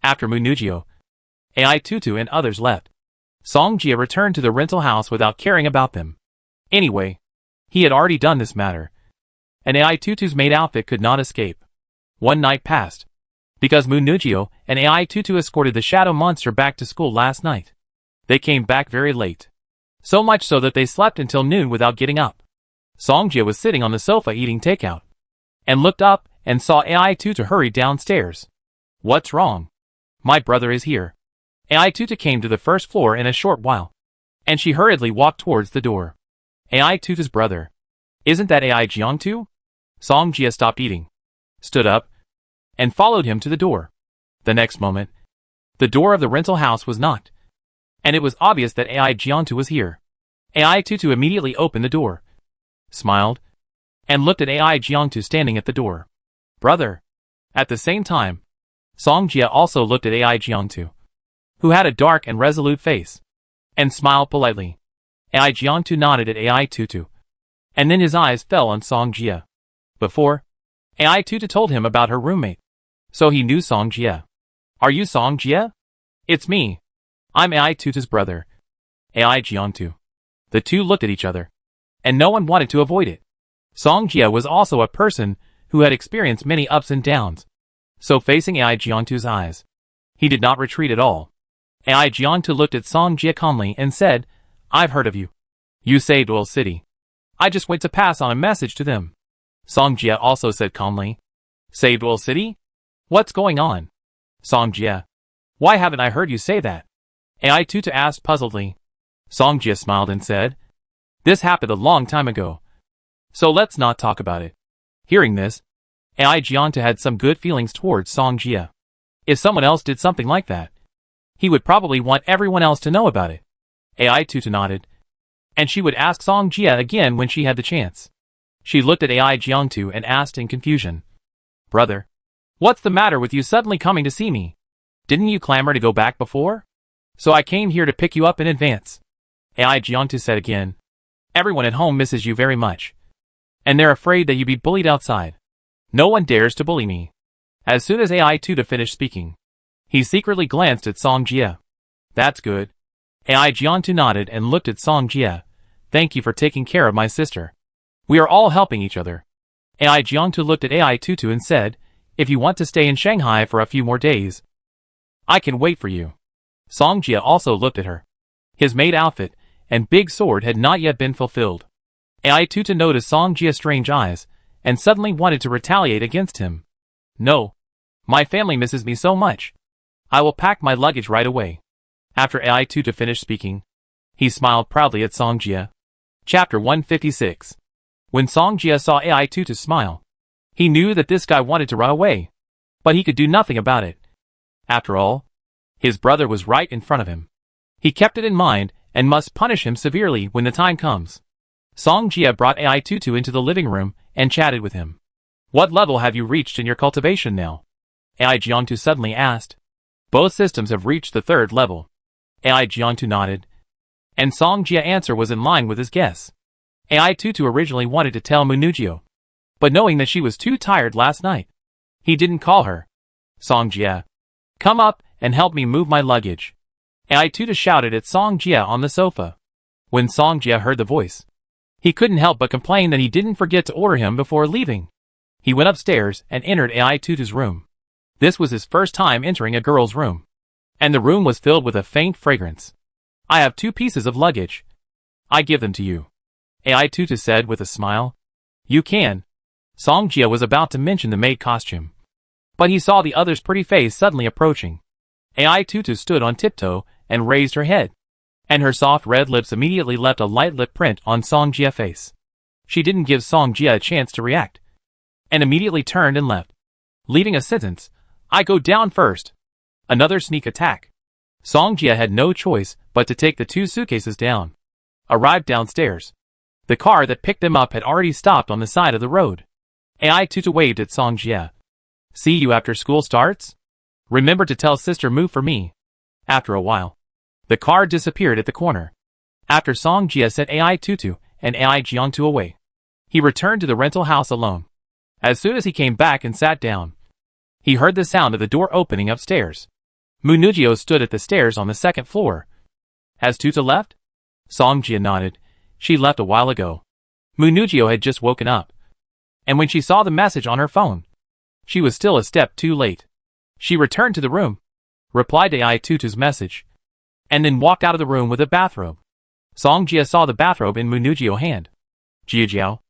After Mu Nugio, AI-Tuta and others left, Song Jie returned to the rental house without caring about them. Anyway, he had already done this matter, and AI-Tuta's maid outfit could not escape. One night passed, because Mu Nugio and AI-Tuta escorted the shadow monster back to school last night. They came back very late, so much so that they slept until noon without getting up. Song Jie was sitting on the sofa eating takeout, and looked up and saw AI-Tuta hurry downstairs. What's wrong? My brother is here. AI-Tuta came to the first floor in a short while, and she hurriedly walked towards the door. AI-Tuta's brother. Isn't that AI-Jiangtu? Song Jie stopped eating, stood up, and followed him to the door. The next moment, the door of the rental house was knocked, and it was obvious that AI-Jiangtu was here. AI-Tuta immediately opened the door, smiled, and looked at AI-Jiangtu standing at the door. Brother. At the same time, Song Jie also looked at AI-Jiangtu, who had a dark and resolute face, and smiled politely. AI-Jiangtu nodded at AI-Tuta, and then his eyes fell on Song Jie. Before, AI-Tuta told him about her roommate, so he knew Song Jie. Are you Song Jie? It's me. I'm AI-Tuta's brother, AI-Jiangtu. The two looked at each other, and no one wanted to avoid it. Song Jie was also a person who had experienced many ups and downs, so facing AI-Jiangtu's eyes, he did not retreat at all. AI-Jiangtu looked at Song Jie calmly and said, I've heard of you. You saved Duel City. I just went to pass on a message to them. Song Jie also said calmly, Saved Duel City? What's going on? Song Jie. Why haven't I heard you say that? AI-Tuta asked puzzledly. Song Jie smiled and said, This happened a long time ago, so let's not talk about it. Hearing this, AI Jiangtu had some good feelings towards Song Jia. If someone else did something like that, he would probably want everyone else to know about it. AI Tutu nodded, and she would ask Song Jia again when she had the chance. She looked at AI Jiangtu and asked in confusion, "Brother, what's the matter with you suddenly coming to see me? Didn't you clamor to go back before? So I came here to pick you up in advance." AI Jiangtu said again, "Everyone at home misses you very much. And they're afraid that you'd be bullied outside. No one dares to bully me." As soon as AI Tutu finished speaking, he secretly glanced at Song Jia. "That's good." AI Jiangtu nodded and looked at Song Jia. "Thank you for taking care of my sister. We are all helping each other." AI Jiangtu looked at AI Tutu and said, "If you want to stay in Shanghai for a few more days, I can wait for you." Song Jia also looked at her. His maid outfit and big sword had not yet been fulfilled. AI Tutu noticed Song Jia's strange eyes and suddenly wanted to retaliate against him. "No. My family misses me so much. I will pack my luggage right away." After AI Tutu finished speaking, he smiled proudly at Song Jia. Chapter 156. When Song Jia saw AI Tutu smile, he knew that this guy wanted to run away, but he could do nothing about it. After all, his brother was right in front of him. He kept it in mind and must punish him severely when the time comes. Song Jia brought AI Tutu into the living room and chatted with him. "What level have you reached in your cultivation now?" AI Jiangtu suddenly asked. "Both systems have reached the 3rd level." AI Jiangtu nodded, and Song Jia's answer was in line with his guess. AI Tutu originally wanted to tell Munugio, but knowing that she was too tired last night, he didn't call her. "Song Jia, come up and help me move my luggage." AI Tutu shouted at Song Jia on the sofa. When Song Jia heard the voice, he couldn't help but complain that he didn't forget to order him before leaving. He went upstairs and entered AI Tutu's room. This was his first time entering a girl's room, and the room was filled with a faint fragrance. "I have 2 pieces of luggage. I give them to you," AI Tutu said with a smile. "You can." Song Jia was about to mention the maid costume, but he saw the other's pretty face suddenly approaching. AI Tutu stood on tiptoe and raised her head, and her soft red lips immediately left a light lip print on Song Jia's face. She didn't give Song Jia a chance to react, and immediately turned and left, leaving a sentence, "I go down first." Another sneak attack. Song Jia had no choice but to take the 2 suitcases down. Arrived downstairs, the car that picked them up had already stopped on the side of the road. AI Tutu waved at Song Jia. "See you after school starts? Remember to tell Sister Mu for me." After a while, the car disappeared at the corner. After Song Jia sent AI Tutu and AI Jiangtu away, he returned to the rental house alone. As soon as he came back and sat down, he heard the sound of the door opening upstairs. Munugio stood at the stairs on the 2nd floor. "Has Tutu left?" Song Jia nodded. "She left a while ago." Munugio had just woken up, and when she saw the message on her phone, she was still a step too late. She returned to the room, replied to AI Tutu's message, and then walked out of the room with a bathrobe. Song Jia saw the bathrobe in Munugio's hand. "Jiajiao,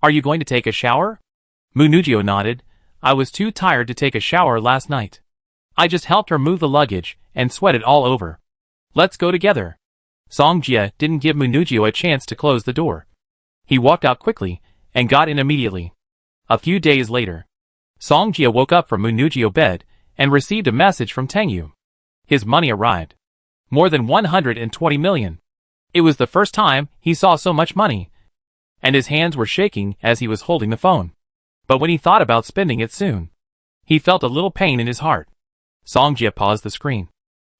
are you going to take a shower?" Munugio nodded. "I was too tired to take a shower last night. I just helped her move the luggage and sweated all over. Let's go together." Song Jia didn't give Munugio a chance to close the door. He walked out quickly and got in immediately. A few days later, Song Jia woke up from Munugio's bed and received a message from Tengyu. His money arrived. More than 120 million. It was the first time he saw so much money, and his hands were shaking as he was holding the phone. But when he thought about spending it soon, he felt a little pain in his heart. Song Jia paused the screen,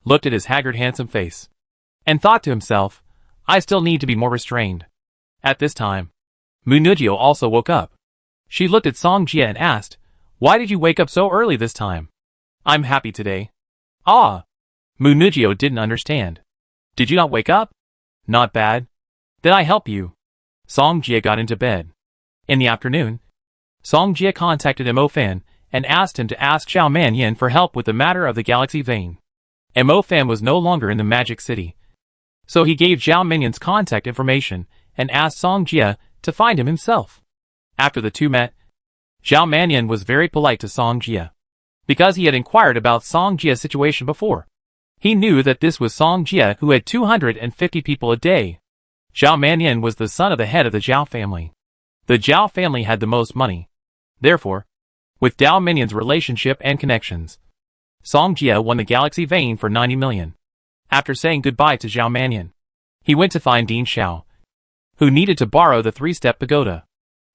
looked at his haggard handsome face, and thought to himself, "I still need to be more restrained." At this time, Munugio also woke up. She looked at Song Jia and asked, "Why did you wake up so early this time?" "I'm happy today." "Ah." Munugio didn't understand. "Did you not wake up?" "Not bad." "Did I help you?" Song Jia got into bed. In the afternoon, Song Jia contacted Mo Fan and asked him to ask Xiao Manyan for help with the matter of the galaxy vein. Mo Fan was no longer in the Magic City, so he gave Xiao Manyan's contact information and asked Song Jia to find him himself. After the two met, Xiao Manyan was very polite to Song Jia, because he had inquired about Song Jia's situation before. He knew that this was Song Jia who had 250 people a day. Xiao Manyan was the son of the head of the Zhao family. The Zhao family had the most money, Therefore, with Dao Minyan's relationship and connections, Song Jie won the Galaxy Vein for 90 million. After saying goodbye to Zhao Mannion, he went to find Dean Xiao, who needed to borrow the three-step pagoda.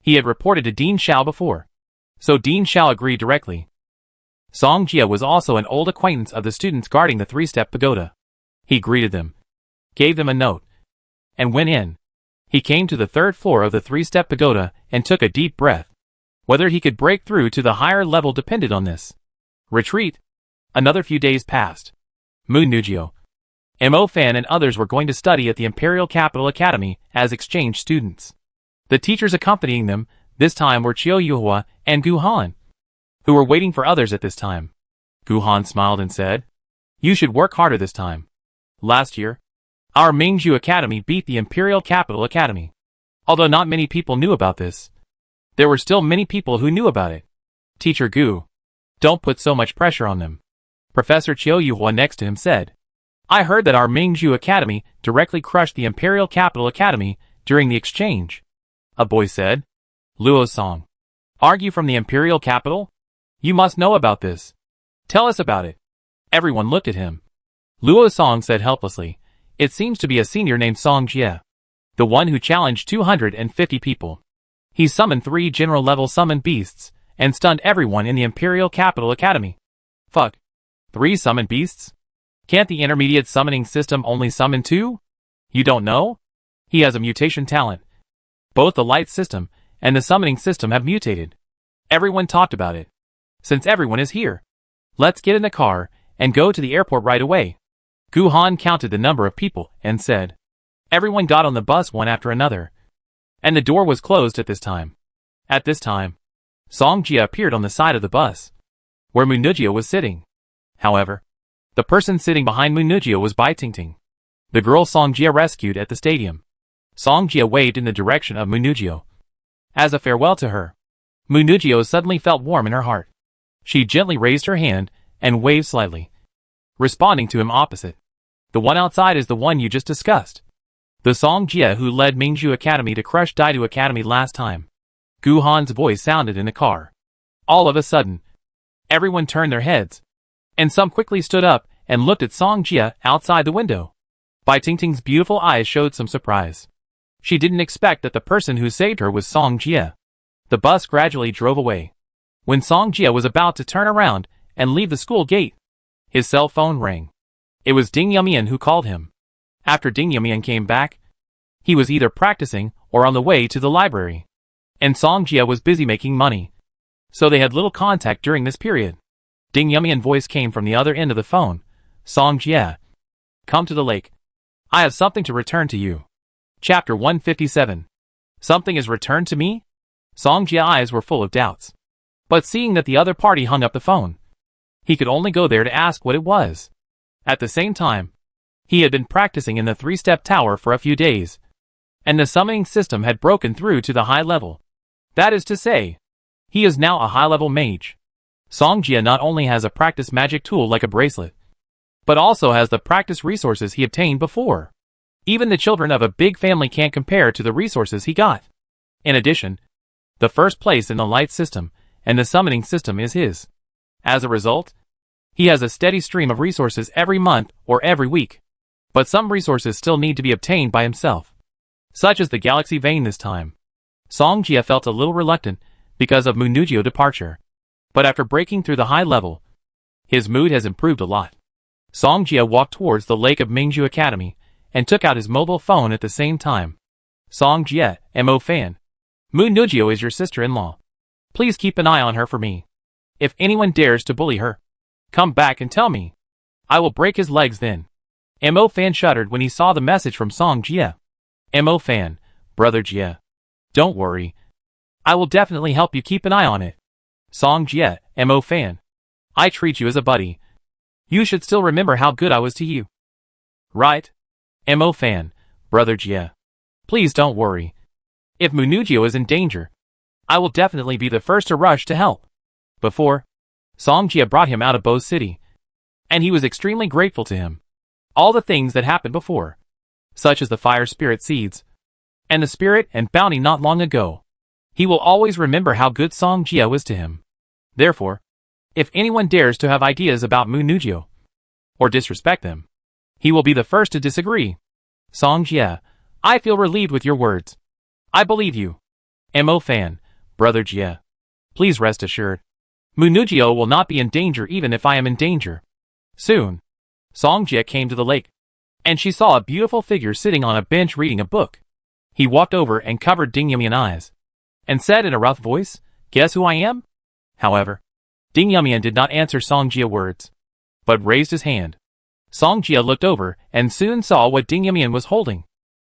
He had reported to Dean Xiao before, so Dean Xiao agreed directly. Song Jie was also an old acquaintance of the students guarding the three-step pagoda. He greeted them, gave them a note, and went in. He came to the third floor of the three-step pagoda and took a deep breath. Whether he could break through to the higher level depended on this. Retreat. Another few days passed. Mu Nujio, Mo Fan and others were going to study at the Imperial Capital Academy as exchange students. The teachers accompanying them this time were Chiu Yuhua and Gu Han, who were waiting for others at this time. Gu Han smiled and said, "You should work harder this time. Last year, our Mingzhu Academy beat the Imperial Capital Academy. Although not many people knew about this, there were still many people who knew about it. Teacher Gu, don't put so much pressure on them." Professor Chiu Yuhua next to him said, "I heard that our Mingzhu Academy directly crushed the Imperial Capital Academy during the exchange." A boy said, "Luo Song, aren't you from the Imperial Capital? You must know about this. Tell us about it." Everyone looked at him. Luo Song said helplessly, "It seems to be a senior named Song Jie, the one who challenged 250 people. He summoned 3 general-level summoned beasts and stunned everyone in the Imperial Capital Academy." Fuck. 3 summoned beasts? Can't the intermediate summoning system only summon 2? You don't know? He has a mutation talent. Both the light system and the summoning system have mutated. Everyone talked about it. Since everyone is here, let's get in the car and go to the airport right away. Gu Han counted the number of people and said. Everyone got on the bus one after another, and the door was closed at this time. At this time, Song Jie appeared on the side of the bus, where Munujio was sitting. However, the person sitting behind Munujio was Bai Tingting, the girl Song Jie rescued at the stadium. Song Jie waved in the direction of Munujio as a farewell to her. Munujio suddenly felt warm in her heart. She gently raised her hand and waved slightly, responding to him opposite. The one outside is the one you just discussed. The Song Jie who led Mingzhu Academy to crush Daidu Academy last time. Gu Han's voice sounded in the car. All of a sudden, everyone turned their heads, and some quickly stood up and looked at Song Jie outside the window. Bai Tingting's beautiful eyes showed some surprise. She didn't expect that the person who saved her was Song Jie. The bus gradually drove away. When Song Jie was about to turn around and leave the school gate, his cell phone rang. It was Ding Yumian who called him. After Ding Yumian came back, he was either practicing or on the way to the library, and Song Jie was busy making money, so they had little contact during this period. Ding Yumian's voice came from the other end of the phone. Song Jie, come to the lake. I have something to return to you. Chapter 157. Something is returned to me? Song Jie's eyes were full of doubts. But seeing that the other party hung up the phone, he could only go there to ask what it was. At the same time, he had been practicing in the 3-step tower for a few days, and the summoning system had broken through to the high level. That is to say, he is now a high-level mage. Song Jie not only has a practice magic tool like a bracelet, but also has the practice resources he obtained before. Even the children of a big family can't compare to the resources he got. In addition, the first place in the light system and the summoning system is his. As a result, he has a steady stream of resources every month or every week. But some resources still need to be obtained by himself, such as the Galaxy Vein this time. Song Jie felt a little reluctant because of Munujio's departure, but after breaking through the high level, his mood has improved a lot. Song Jie walked towards the lake of Mingzhu Academy and took out his mobile phone at the same time. Song Jie, Mo Fan. Munujio is your sister-in-law. Please keep an eye on her for me. If anyone dares to bully her, come back and tell me. I will break his legs then. Mo Fan shuddered when he saw the message from Song Jie. Mo Fan, brother Jie. Don't worry. I will definitely help you keep an eye on it. Song Jie, Mo Fan. I treat you as a buddy. You should still remember how good I was to you. Right? Mo Fan, brother Jie. Please don't worry. If Munujio is in danger, I will definitely be the first to rush to help. Before, Song Jie brought him out of Bo City, and he was extremely grateful to him. All the things that happened before, such as the fire spirit seeds, and the spirit and bounty not long ago, He will always remember how good Song Jia was to him. Therefore, if anyone dares to have ideas about Mu Nujio, or disrespect them, he will be the first to disagree. Song Jia, I feel relieved with your words. I believe you. Mo Fan, Brother Jia. Please rest assured. Mu Nujio will not be in danger even if I am in danger. Soon, Song Jia came to the lake, and she saw a beautiful figure sitting on a bench reading a book. He walked over and covered Ding Yumian's eyes, and said in a rough voice, "Guess who I am?" However, Ding Yumian did not answer Song Jia words, but raised his hand. Song Jia looked over and soon saw what Ding Yumian was holding.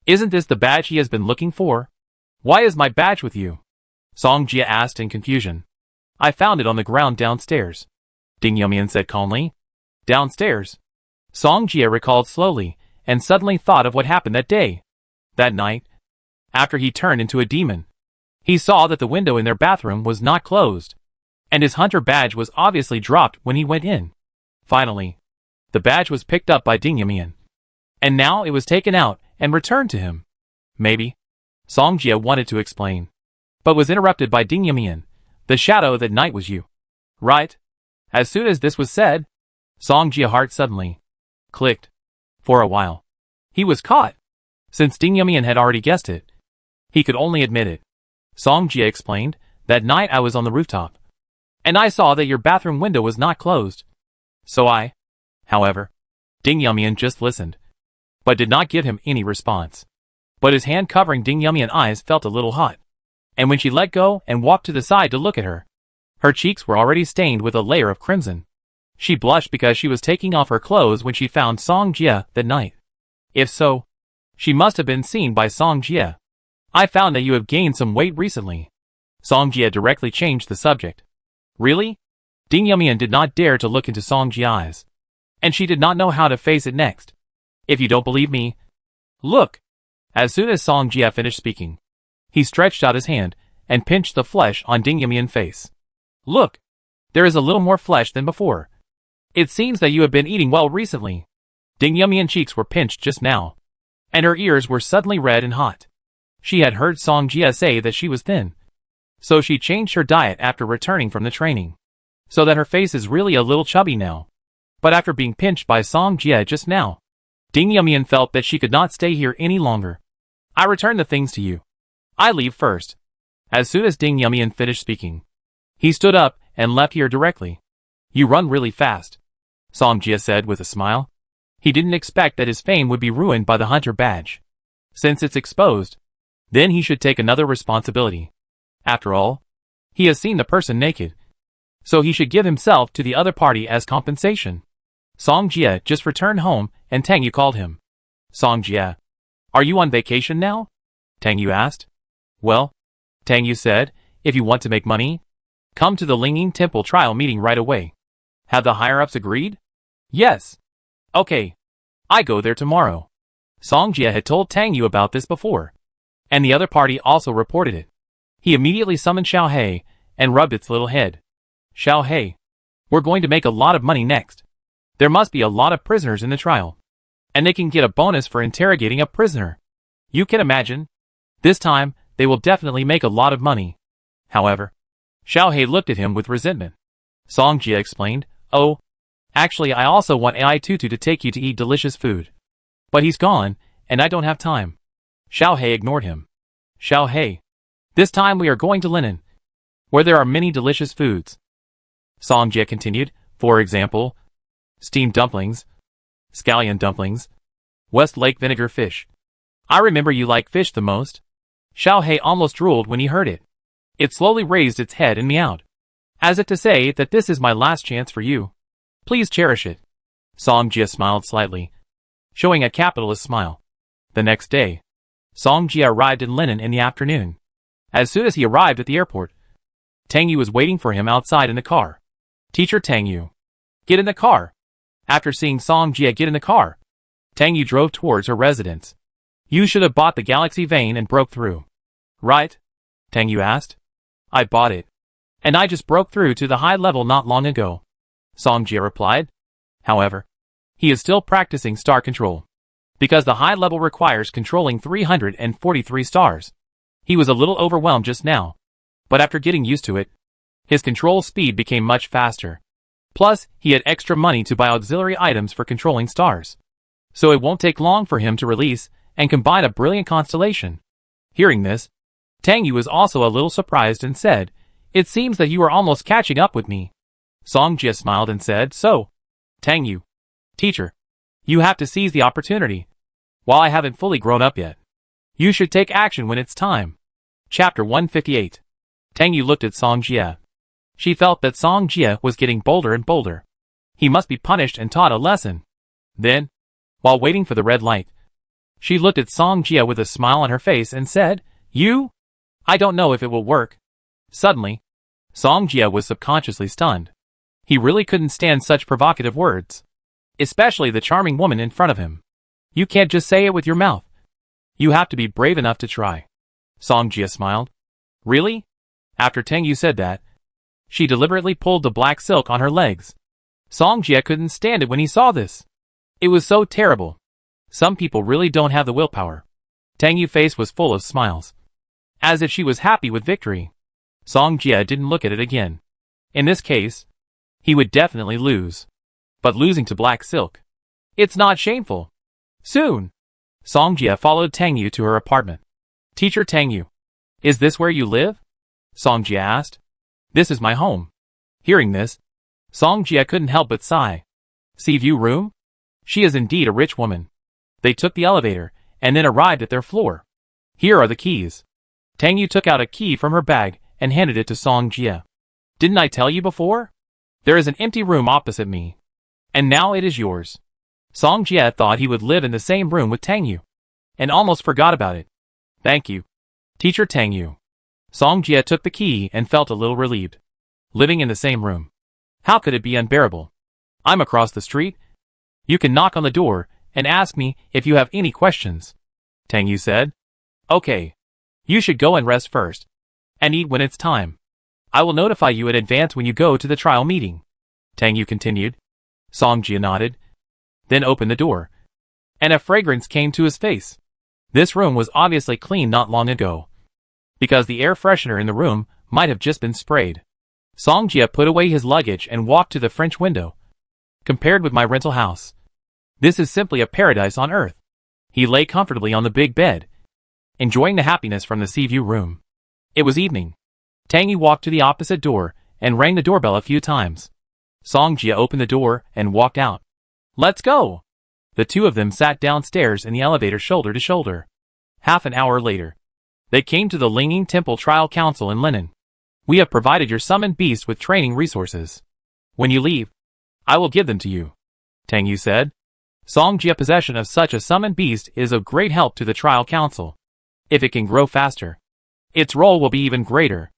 Isn't this the badge he has been looking for? Why is my badge with you? Song Jia asked in confusion. I found it on the ground downstairs. Ding Yumian said calmly. Downstairs? Song Jia recalled slowly, and suddenly thought of what happened that day. That night, after he turned into a demon, he saw that the window in their bathroom was not closed, and his hunter badge was obviously dropped when he went in. Finally, the badge was picked up by Ding Yumian, and now it was taken out and returned to him. Maybe, Song Jia wanted to explain, but was interrupted by Ding Yumian. The shadow that night was you, right? As soon as this was said, Song Jia's heart suddenly clicked. For a while, he was caught. Since Ding Yumian had already guessed it, he could only admit it. Song Jia explained, that night I was on the rooftop, and I saw that your bathroom window was not closed. So however, Ding Yumian just listened, but did not give him any response. But his hand covering Ding Yumian's eyes felt a little hot, and when she let go and walked to the side to look at her, her cheeks were already stained with a layer of crimson. She blushed because she was taking off her clothes when she found Song Jia that night. If so, she must have been seen by Song Jia. I found that you have gained some weight recently. Song Jia directly changed the subject. Really? Ding Yumian did not dare to look into Song Jia's eyes, and she did not know how to face it next. If you don't believe me, look. As soon as Song Jia finished speaking, he stretched out his hand and pinched the flesh on Ding Yumian's face. Look, there is a little more flesh than before. It seems that you have been eating well recently. Ding Yumian's cheeks were pinched just now, and her ears were suddenly red and hot. She had heard Song Jia say that she was thin, so she changed her diet after returning from the training, so that her face is really a little chubby now. But after being pinched by Song Jia just now, Ding Yumian felt that she could not stay here any longer. I return the things to you. I leave first. As soon as Ding Yumian finished speaking, he stood up and left here directly. You run really fast, Song Jia said with a smile. He didn't expect that his fame would be ruined by the hunter badge. Since it's exposed, then he should take another responsibility. After all, he has seen the person naked, so he should give himself to the other party as compensation. Song Jia just returned home and Tang Yu called him. Song Jia, are you on vacation now? Tang Yu asked. Well, Tang Yu said, if you want to make money, come to the Lingyin Temple trial meeting right away. Have the higher-ups agreed? Yes. Okay. I go there tomorrow. Song Jia had told Tang Yu about this before, and the other party also reported it. He immediately summoned Xiao Hei and rubbed its little head. Xiao Hei, we're going to make a lot of money next. There must be a lot of prisoners in the trial, and they can get a bonus for interrogating a prisoner. You can imagine. This time, they will definitely make a lot of money. However, Xiao Hei looked at him with resentment. Song Jia explained, oh, actually I also want AI Tutu to take you to eat delicious food. But he's gone, and I don't have time. Xiao Hei ignored him. Xiao Hei, this time we are going to Linen, where there are many delicious foods. Song Jia continued, for example, steamed dumplings, scallion dumplings, West Lake vinegar fish. I remember you like fish the most. Xiao Hei almost drooled when he heard it. It slowly raised its head and meowed, as if to say that this is my last chance for you. Please cherish it. Song Jia smiled slightly, showing a capitalist smile. The next day, Song Jia arrived in Linen in the afternoon. As soon as he arrived at the airport, Tang Yu was waiting for him outside in the car. Teacher Tang Yu, get in the car. After seeing Song Jia get in the car, Tang Yu drove towards her residence. You should have bought the Galaxy Vein and broke through. Right? Tang Yu asked. I bought it, and I just broke through to the high level not long ago, Song Jia replied. However, he is still practicing star control, because the high level requires controlling 343 stars. He was a little overwhelmed just now, But after getting used to it, his control speed became much faster. Plus, he had extra money to buy auxiliary items for controlling stars. So it won't take long for him to release and combine a brilliant constellation. Hearing this, Tang Yu was also a little surprised and said, "It seems that you are almost catching up with me." Song Jie smiled and said, "So, Tang Yu, teacher, you have to seize the opportunity. While I haven't fully grown up yet, you should take action when it's time." Chapter 158. Tang Yu looked at Song Jie. She felt that Song Jie was getting bolder and bolder. He must be punished and taught a lesson. Then, while waiting for the red light, she looked at Song Jie with a smile on her face and said, "You? I don't know if it will work." Suddenly, Song Jie was subconsciously stunned. He really couldn't stand such provocative words. Especially the charming woman in front of him. You can't just say it with your mouth. You have to be brave enough to try. Song Jie smiled. Really? After Tang Yu said that, she deliberately pulled the black silk on her legs. Song Jie couldn't stand it when he saw this. It was so terrible. Some people really don't have the willpower. Tang Yu's face was full of smiles, as if she was happy with victory. Song Jie didn't look at it again. In this case, he would definitely lose. But losing to black silk, it's not shameful. Soon, Song Jie followed Tang Yu to her apartment. "Teacher Tang Yu, is this where you live?" Song Jie asked. "This is my home." Hearing this, Song Jie couldn't help but sigh. Sea View room? She is indeed a rich woman. They took the elevator, and then arrived at their floor. "Here are the keys." Tang Yu took out a key from her bag and handed it to Song Jie. "Didn't I tell you before? There is an empty room opposite me. And now it is yours." Song Jie thought he would live in the same room with Tang Yu, and almost forgot about it. "Thank you, Teacher Tang Yu." Song Jie took the key and felt a little relieved. Living in the same room. How could it be unbearable? I'm across the street. You can knock on the door and ask me if you have any questions, Tang Yu said. "Okay. You should go and rest first, and eat when it's time. I will notify you in advance when you go to the trial meeting," Tang Yu continued. Song Jie nodded, then opened the door, and a fragrance came to his face. This room was obviously cleaned not long ago, because the air freshener in the room might have just been sprayed. Song Jie put away his luggage and walked to the French window. Compared with my rental house, this is simply a paradise on earth. He lay comfortably on the big bed, enjoying the happiness from the sea view room. It was evening. Tang Yu walked to the opposite door and rang the doorbell a few times. Song Jie opened the door and walked out. "Let's go!" The two of them sat downstairs in the elevator shoulder to shoulder. Half an hour later, they came to the Linging Temple Trial Council in Lenin. "We have provided your summoned beast with training resources. When you leave, I will give them to you," Tang Yu said. Song Jie's possession of such a summoned beast is of great help to the Trial Council. If it can grow faster, its role will be even greater.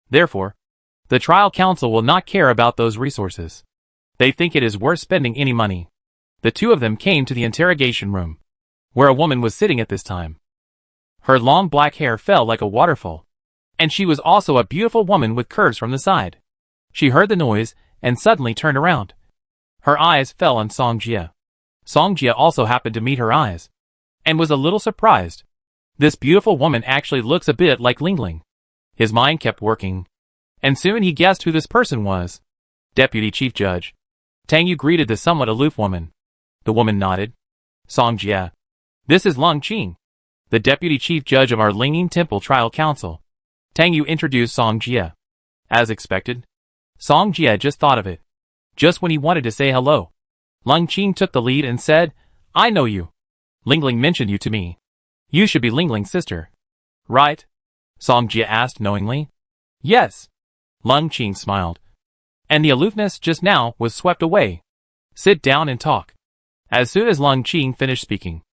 Therefore, the Trial Council will not care about those resources. They think it is worth spending any money. The two of them came to the interrogation room, where a woman was sitting at this time. Her long black hair fell like a waterfall, and she was also a beautiful woman with curves from the side. She heard the noise and suddenly turned around. Her eyes fell on Song Jie. Song Jie also happened to meet her eyes, and was a little surprised. This beautiful woman actually looks a bit like Ling Ling. His mind kept working, and soon he guessed who this person was. Deputy Chief Judge. Tang Yu greeted the somewhat aloof woman. The woman nodded. Song Jie. "This is Lung Qing, the Deputy Chief Judge of our Linging Temple Trial Council." Tang Yu introduced Song Jie. As expected, Song Jie just thought of it. Just when he wanted to say hello, Lung Qing took the lead and said, "I know you. Ling Ling mentioned you to me. You should be Ling Ling's sister, right?" Song Jie asked knowingly. "Yes." Lung Qing smiled, and the aloofness just now was swept away. "Sit down and talk." As soon as Lung Qing finished speaking,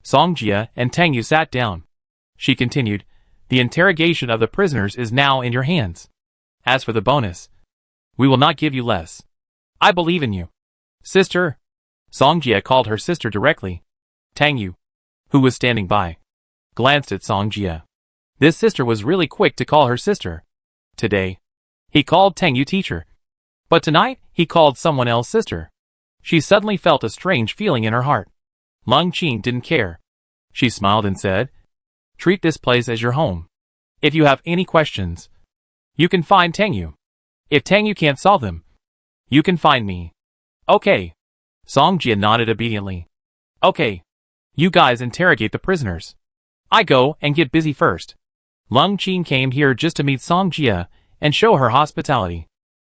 Song Jie and Tang Yu sat down. She continued, "The interrogation of the prisoners is now in your hands. As for the bonus, we will not give you less. I believe in you." "Sister." Song Jie called her sister directly. Tang Yu, who was standing by, glanced at Song Jie. This sister was really quick to call her sister. Today, he called Tang Yu teacher. But tonight, he called someone else sister. She suddenly felt a strange feeling in her heart. Lung Qing didn't care. She smiled and said, "Treat this place as your home. If you have any questions, You can find Tang Yu. If Tang Yu can't solve them, you can find me. Okay. Song Jia nodded obediently. Okay. You guys interrogate the prisoners. I go and get busy first. Lung Qing came here just to meet Song Jia and show her hospitality.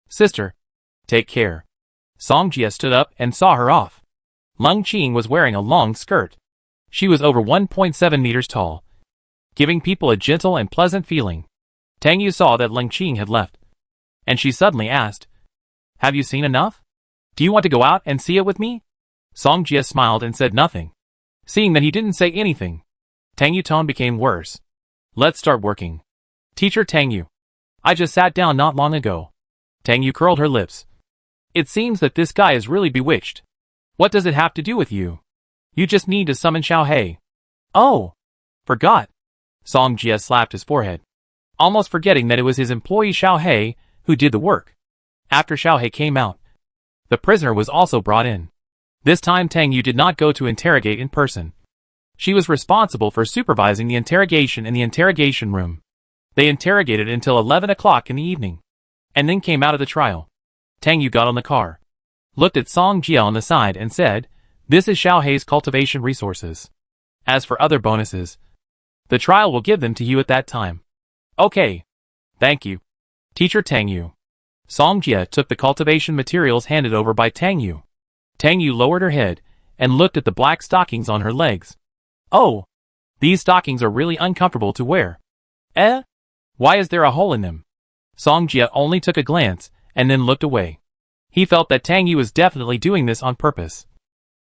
Sister, take care. Song Jia stood up and saw her off. Lung Qing was wearing a long skirt. She was over 1.7 meters tall, giving people a gentle and pleasant feeling. Tang Yu saw that Lung Qing had left, and she suddenly asked, Have you seen enough? Do you want to go out and see it with me? Song Jia smiled and said nothing. Seeing that he didn't say anything, Tang Yu's tone became worse. Let's start working. Teacher Tang Yu. I just sat down not long ago. Tang Yu curled her lips. It seems that this guy is really bewitched. What does it have to do with you? You just need to summon Xiao He. Oh, forgot. Song Jia slapped his forehead, almost forgetting that it was his employee Xiao He who did the work. After Xiao He came out, the prisoner was also brought in. This time Tang Yu did not go to interrogate in person. She was responsible for supervising the interrogation in the interrogation room. They interrogated until 11 o'clock in the evening, and then came out of the trial. Tang Yu got on the car, looked at Song Jia on the side and said, This is Xiao He's cultivation resources. As for other bonuses, the trial will give them to you at that time. Okay. Thank you. Teacher Tang Yu. Song Jia took the cultivation materials handed over by Tang Yu. Tang Yu lowered her head and looked at the black stockings on her legs. Oh, these stockings are really uncomfortable to wear. Why is there a hole in them? Song Jia only took a glance and then looked away. He felt that Tang Yu was definitely doing this on purpose,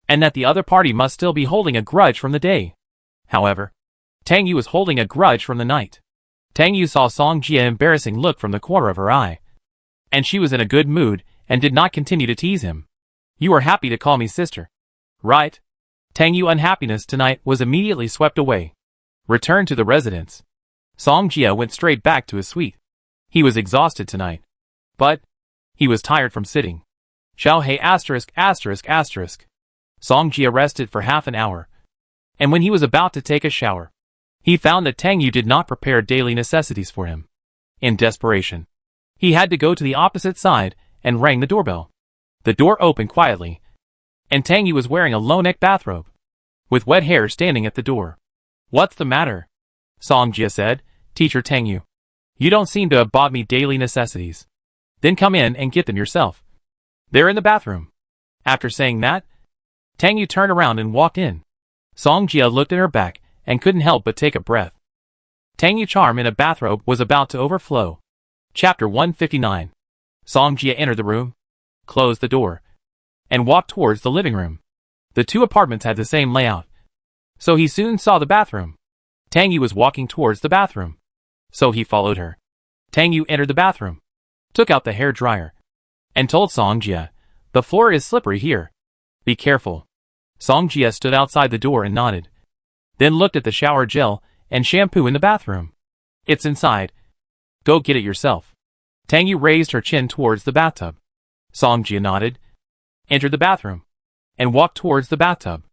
and that the other party must still be holding a grudge from the day. However, Tang Yu was holding a grudge from the night. Tang Yu saw Song Jia's embarrassing look from the corner of her eye, and she was in a good mood and did not continue to tease him. You are happy to call me sister, right? Tang Yu's unhappiness tonight was immediately swept away. Returned to the residence, Song Jia went straight back to his suite. He was exhausted tonight, but he was tired from sitting. Xiao He ****. Song Jia rested for half an hour, and when he was about to take a shower, he found that Tang Yu did not prepare daily necessities for him. In desperation, he had to go to the opposite side and rang the doorbell. The door opened quietly, and Tang Yu was wearing a low-neck bathrobe, with wet hair standing at the door. What's the matter? Song Jia said, Teacher Tang Yu. You don't seem to have bought me daily necessities. Then come in and get them yourself. They're in the bathroom. After saying that, Tang Yu turned around and walked in. Song Jia looked at her back and couldn't help but take a breath. Tang Yu's charm in a bathrobe was about to overflow. Chapter 159. Song Jia entered the room, closed the door, and walked towards the living room. The two apartments had the same layout, so he soon saw the bathroom. Tang Yu was walking towards the bathroom, so he followed her. Tang Yu entered the bathroom, took out the hair dryer, and told Song Jia, The floor is slippery here. Be careful. Song Jia stood outside the door and nodded, then looked at the shower gel and shampoo in the bathroom. It's inside. Go get it yourself. Tang Yu raised her chin towards the bathtub. Song Jia nodded, entered the bathroom, and walked towards the bathtub.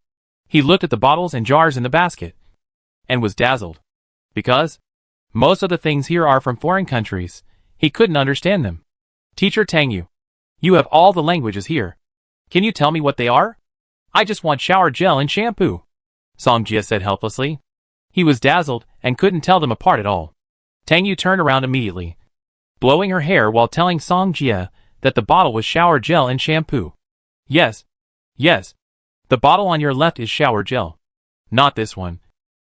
He looked at the bottles and jars in the basket, and was dazzled. Because most of the things here are from foreign countries, he couldn't understand them. Teacher Tang Yu, you have all the languages here. Can you tell me what they are? I just want shower gel and shampoo, Song Jia said helplessly. He was dazzled and couldn't tell them apart at all. Tang Yu turned around immediately, blowing her hair while telling Song Jia that the bottle was shower gel and shampoo. Yes. The bottle on your left is shower gel. Not this one.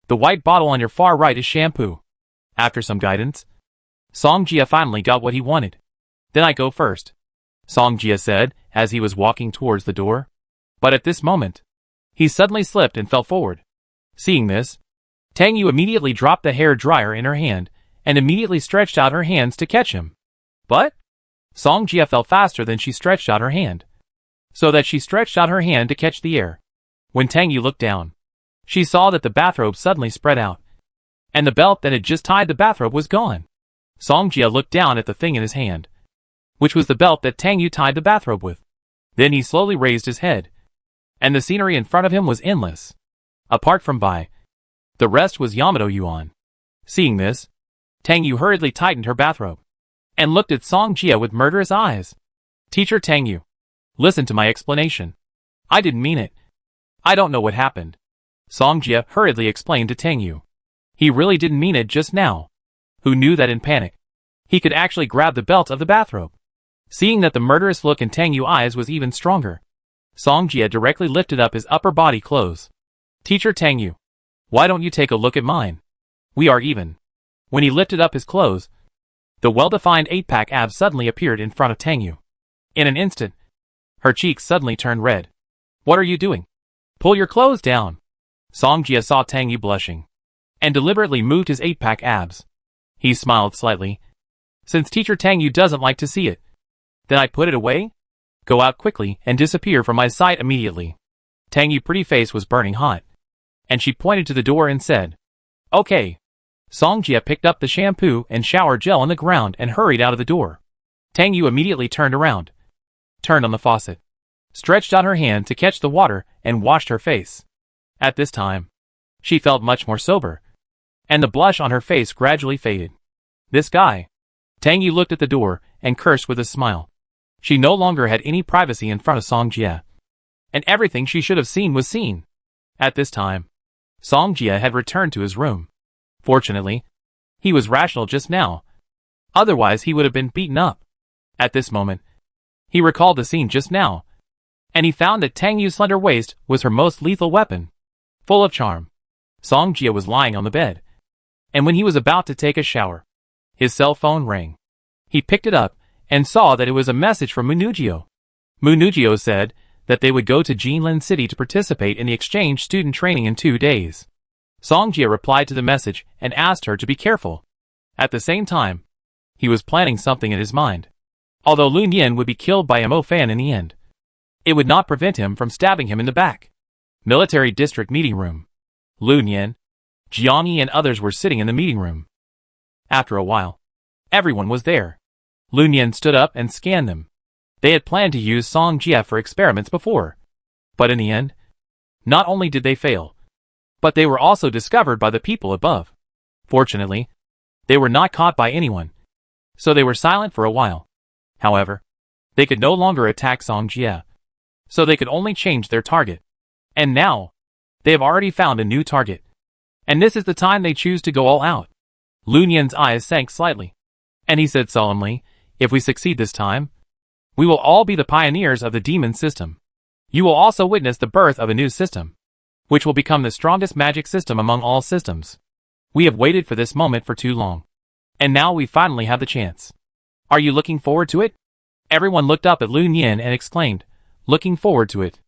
The white bottle on your far right is shampoo. After some guidance, Song Jia finally got what he wanted. Then I go first, Song Jia said as he was walking towards the door. But at this moment, he suddenly slipped and fell forward. Seeing this, Tang Yu immediately dropped the hair dryer in her hand and immediately stretched out her hands to catch him. But Song Jia fell faster than she stretched out her hand, so that she stretched out her hand to catch the air. When Tang Yu looked down, she saw that the bathrobe suddenly spread out, and the belt that had just tied the bathrobe was gone. Song Jia looked down at the thing in his hand, which was the belt that Tang Yu tied the bathrobe with. Then he slowly raised his head, and the scenery in front of him was endless. Apart from Bai, the rest was Yamato Yuan. Seeing this, Tang Yu hurriedly tightened her bathrobe. and looked at Song Jia with murderous eyes. Teacher Tang Yu, listen to my explanation. I didn't mean it. I don't know what happened. Song Jia hurriedly explained to Tang Yu. He really didn't mean it just now. Who knew that in panic, he could actually grab the belt of the bathrobe? Seeing that the murderous look in Tang Yu's eyes was even stronger, Song Jia directly lifted up his upper body clothes. Teacher Tang Yu, why don't you take a look at mine? We are even. When he lifted up his clothes, the well-defined 8-pack abs suddenly appeared in front of Tang Yu. In an instant, her cheeks suddenly turned red. What are you doing? Pull your clothes down. Song Jia saw Tang Yu blushing, and deliberately moved his 8-pack abs. He smiled slightly. Since Teacher Tang Yu doesn't like to see it, then I put it away? Go out quickly and disappear from my sight immediately. Tang Yu's pretty face was burning hot, and she pointed to the door and said, Okay. Song Jia picked up the shampoo and shower gel on the ground and hurried out of the door. Tang Yu immediately turned around, turned on the faucet, stretched out her hand to catch the water and washed her face. At this time, she felt much more sober, and the blush on her face gradually faded. This guy. Tang Yu looked at the door and cursed with a smile. She no longer had any privacy in front of Song Jia, and everything she should have seen was seen. At this time, Song Jia had returned to his room. Fortunately, he was rational just now. Otherwise he would have been beaten up. At this moment, he recalled the scene just now, and he found that Tang Yu's slender waist was her most lethal weapon. Full of charm, Song Jia was lying on the bed, and when he was about to take a shower, his cell phone rang. He picked it up and saw that it was a message from Munugio. Munugio said that they would go to Jinlin City to participate in the exchange student training in 2 days. Song Jia replied to the message and asked her to be careful. At the same time, he was planning something in his mind. Although Yumian would be killed by Mo Fan in the end, it would not prevent him from stabbing him in the back. Military District Meeting Room. Yumian, Jiangyi and others were sitting in the meeting room. After a while, everyone was there. Yumian stood up and scanned them. They had planned to use Song Jia for experiments before, but in the end, not only did they fail, but they were also discovered by the people above. Fortunately, they were not caught by anyone, so they were silent for a while. However, they could no longer attack Song Jia, so they could only change their target. And now, they have already found a new target, and this is the time they choose to go all out. Yumian's eyes sank slightly, and he said solemnly, if we succeed this time, we will all be the pioneers of the demon system. You will also witness the birth of a new system, which will become the strongest magic system among all systems. We have waited for this moment for too long, and now we finally have the chance. Are you looking forward to it? Everyone looked up at Yumian and exclaimed, looking forward to it.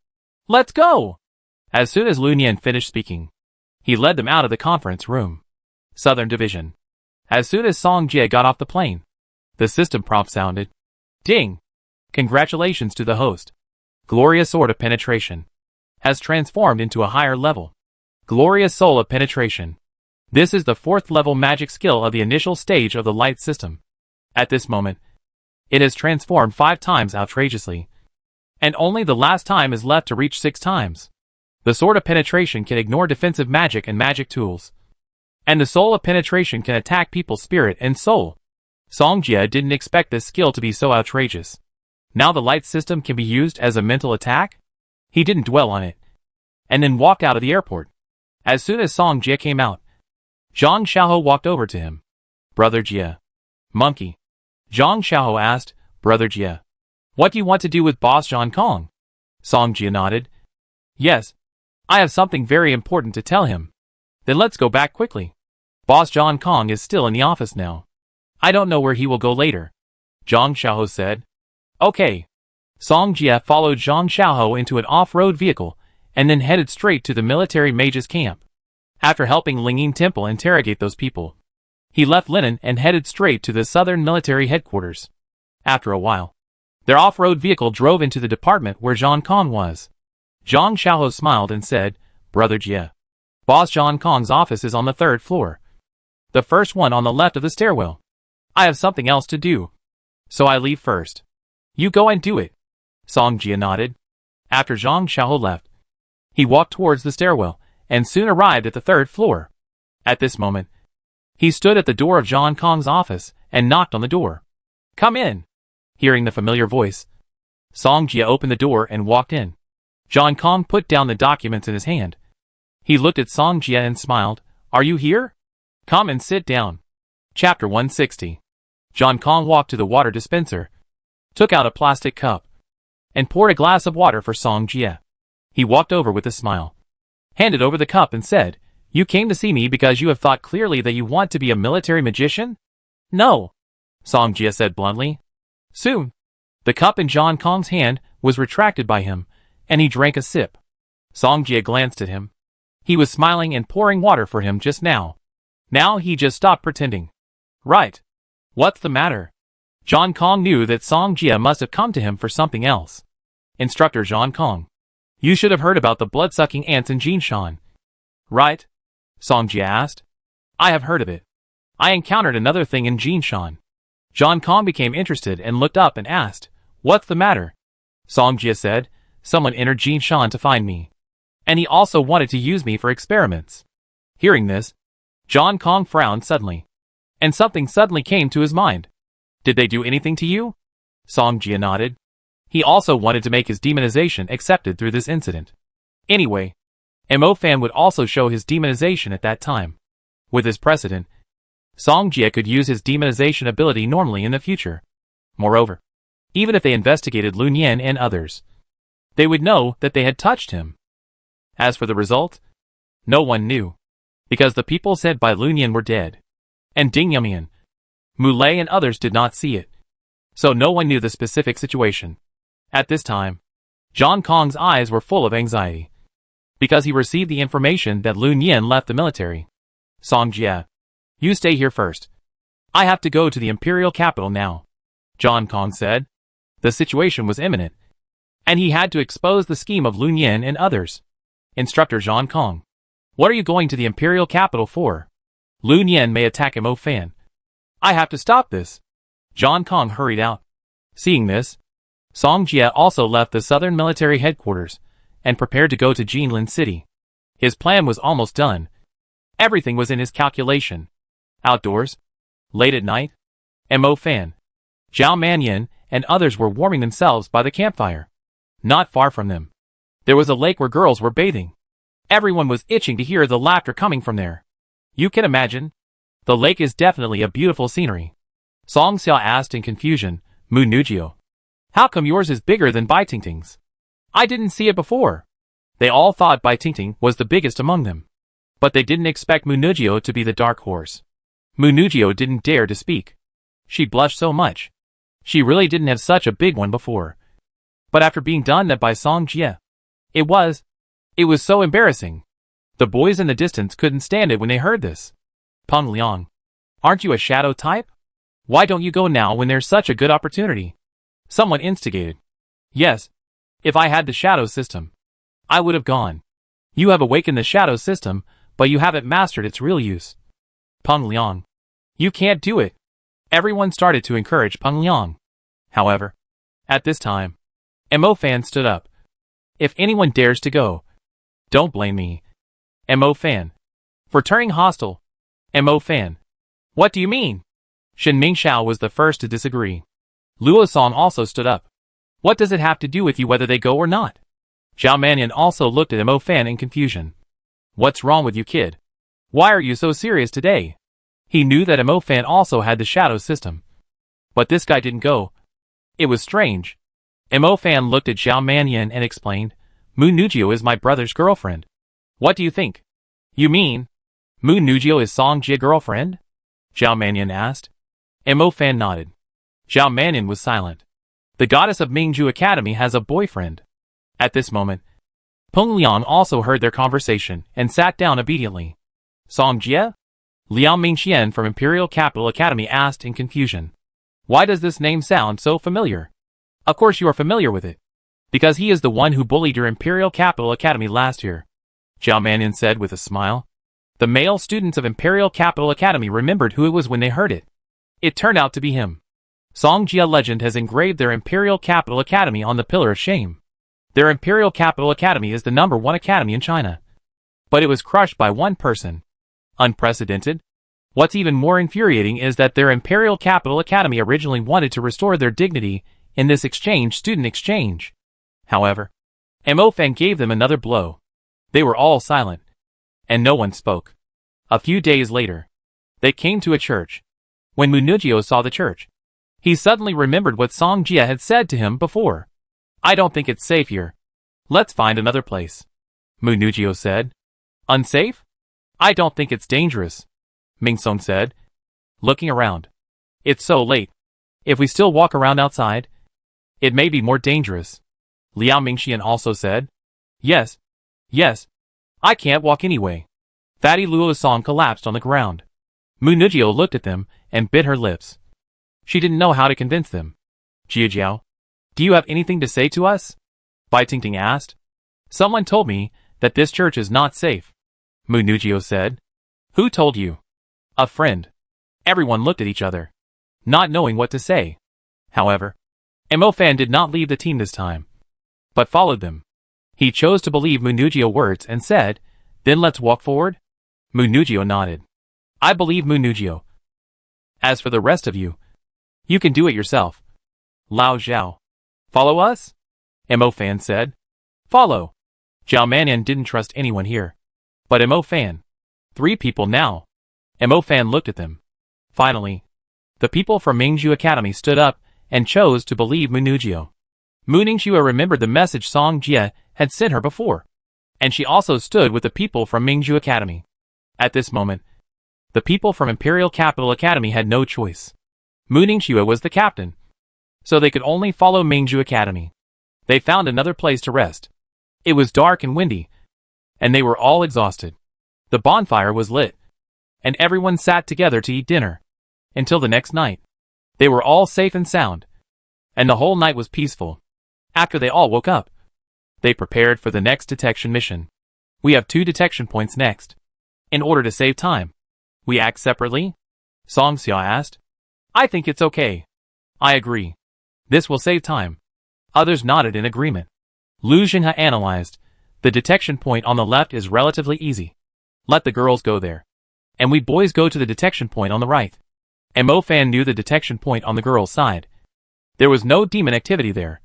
Let's go! As soon as Yumian finished speaking, he led them out of the conference room. Southern Division. As soon as Song Jia got off the plane, the system prompt sounded. Ding! Congratulations to the host. Glorious Sword of Penetration has transformed into a higher level. Glorious Soul of Penetration. This is the 4th level magic skill of the initial stage of the light system. At this moment, it has transformed 5 times outrageously, and only the last time is left to reach 6 times. The Sword of Penetration can ignore defensive magic and magic tools, and the Soul of Penetration can attack people's spirit and soul. Song Jia didn't expect this skill to be so outrageous. Now the light system can be used as a mental attack? He didn't dwell on it, and then walked out of the airport. As soon as Song Jia came out, Zhang Xiaoho walked over to him. Brother Jia. Monkey. Zhang Xiaoho asked, Brother Jia, what do you want to do with Boss Zhang Kong? Song Jia nodded. Yes, I have something very important to tell him. Then let's go back quickly. Boss Zhang Kong is still in the office now. I don't know where he will go later. Zhang Xiaoho said. Okay. Song Jia followed Zhang Xiaoho into an off-road vehicle and then headed straight to the military mage's camp. After helping Lingyin Temple interrogate those people, he left Linen and headed straight to the southern military headquarters. After a while, their off-road vehicle drove into the department where Zhang Kong was. Zhang Xiaoho smiled and said, Brother Jia, Boss Zhang Kong's office is on the 3rd floor. The first one on the left of the stairwell. I have something else to do, so I leave first. You go and do it. Song Jia nodded. After Zhang Xiaoho left, he walked towards the stairwell and soon arrived at the 3rd floor. At this moment, he stood at the door of Zhang Kong's office and knocked on the door. Come in. Hearing the familiar voice, Song Jie opened the door and walked in. John Kong put down the documents in his hand. He looked at Song Jie and smiled. Are you here? Come and sit down. Chapter 160. John Kong walked to the water dispenser, took out a plastic cup, and poured a glass of water for Song Jie. He walked over with a smile, handed over the cup and said, You came to see me because you have thought clearly that you want to be a military magician? No, Song Jie said bluntly. Soon, the cup in John Kong's hand was retracted by him, and he drank a sip. Song Jie glanced at him. He was smiling and pouring water for him just now. Now he just stopped pretending. Right. What's the matter? John Kong knew that Song Jie must have come to him for something else. Instructor John Kong. You should have heard about the blood-sucking ants in Jinshan. Right? Song Jie asked. I have heard of it. I encountered another thing in Jinshan. John Kong became interested and looked up and asked, What's the matter? Song Jie said, Someone entered Jinshan to find me. And he also wanted to use me for experiments. Hearing this, John Kong frowned suddenly. And something suddenly came to his mind. Did they do anything to you? Song Jie nodded. He also wanted to make his demonization accepted through this incident. Anyway, Mo Fan would also show his demonization at that time. With this precedent, Song Jie could use his demonization ability normally in the future. Moreover, even if they investigated Lun Yan and others, they would know that they had touched him. As for the result, no one knew, because the people sent by Lun Yan were dead, and Ding Yumian, Mulei and others did not see it, so no one knew the specific situation. At this time, John Kong's eyes were full of anxiety, because he received the information that Lun Yan left the military. Song Jie, you stay here first. I have to go to the imperial capital now, John Kong said. The situation was imminent, and he had to expose the scheme of Lun Yan and others. Instructor John Kong, what are you going to the imperial capital for? Lun Yan may attack Mo Fan. I have to stop this. John Kong hurried out. Seeing this, Song Jie also left the southern military headquarters and prepared to go to Jinlin City. His plan was almost done. Everything was in his calculation. Outdoors, late at night, Mo Fan, Zhao Manyan, and others were warming themselves by the campfire. Not far from them, there was a lake where girls were bathing. Everyone was itching to hear the laughter coming from there. You can imagine. The lake is definitely a beautiful scenery. Song Xia asked in confusion, Mu Nujio, how come yours is bigger than Bai Tingting's? I didn't see it before. They all thought Bai Tingting was the biggest among them, but they didn't expect Mu Nujio to be the dark horse. Mu Nujio didn't dare to speak. She blushed so much. She really didn't have such a big one before. But after being done that by Song Jie, it was so embarrassing. The boys in the distance couldn't stand it when they heard this. Peng Liang, aren't you a shadow type? Why don't you go now when there's such a good opportunity? Someone instigated. Yes, if I had the shadow system, I would have gone. You have awakened the shadow system, but you haven't mastered its real use. Peng Liang, you can't do it. Everyone started to encourage Peng Liang. However, at this time, Mo Fan stood up. If anyone dares to go, don't blame me. Mo Fan. For turning hostile. Mo Fan. What do you mean? Shen Mingxiao was the first to disagree. Luo Song also stood up. What does it have to do with you whether they go or not? Zhao Manyan also looked at Mo Fan in confusion. What's wrong with you, kid? Why are you so serious today? He knew that Mo Fan also had the shadow system. But this guy didn't go. It was strange. Mo Fan looked at Zhao Manyan and explained, Mu Nujio is my brother's girlfriend. What do you think? You mean Mu Nujio is Song Jie's girlfriend? Zhao Manyan asked. Mo Fan nodded. Zhao Manyan was silent. The goddess of Mingju Academy has a boyfriend. At this moment, Peng Liang also heard their conversation and sat down obediently. Song Jie? Liao Mingxian from Imperial Capital Academy asked in confusion. Why does this name sound so familiar? Of course you are familiar with it. Because he is the one who bullied your Imperial Capital Academy last year. Zhao Manyan said with a smile. The male students of Imperial Capital Academy remembered who it was when they heard it. It turned out to be him. Song Jie Legend has engraved their Imperial Capital Academy on the Pillar of Shame. Their Imperial Capital Academy is the #1 academy in China. But it was crushed by one person. Unprecedented? What's even more infuriating is that their Imperial Capital Academy originally wanted to restore their dignity in this student exchange. However, Mo Fan gave them another blow. They were all silent, and no one spoke. A few days later, they came to a church. When Munugyo saw the church, he suddenly remembered what Song Jia had said to him before. I don't think it's safe here. Let's find another place, Munugyo said. Unsafe? I don't think it's dangerous, Mingsong said, looking around. It's so late. If we still walk around outside, it may be more dangerous, Liao Mingxian also said. Yes. I can't walk anyway. Fatty Luosong collapsed on the ground. Munugyo looked at them and bit her lips. She didn't know how to convince them. Jiajiao, do you have anything to say to us? Bai Tingting asked. Someone told me that this church is not safe, Munugyo said. Who told you? A friend. Everyone looked at each other, not knowing what to say. However, Mo Fan did not leave the team this time, but followed them. He chose to believe Munugyo's words and said, Then let's walk forward? Munugyo nodded. I believe Munugyo. As for the rest of you, you can do it yourself. Lao Zhao. Follow us? Mo Fan said. Follow. Zhao Mannian didn't trust anyone here. But Mo Fan. 3 people now. Mo Fan looked at them. Finally, the people from Mingzhu Academy stood up and chose to believe Munugyo. Mu Ningxue remembered the message Song Jia had sent her before, and she also stood with the people from Mingzhu Academy. At this moment, the people from Imperial Capital Academy had no choice. Mu Ningxue was the captain, so they could only follow Mingzhu Academy. They found another place to rest. It was dark and windy, and they were all exhausted. The bonfire was lit, and everyone sat together to eat dinner. Until the next night, they were all safe and sound, and the whole night was peaceful. After they all woke up, they prepared for the next detection mission. We have 2 detection points next. In order to save time, we act separately? Song Xia asked. I think it's okay. I agree. This will save time. Others nodded in agreement. Lu Xinhe analyzed. The detection point on the left is relatively easy. Let the girls go there, and we boys go to the detection point on the right. Mo Fan knew the detection point on the girls' side. There was no demon activity there.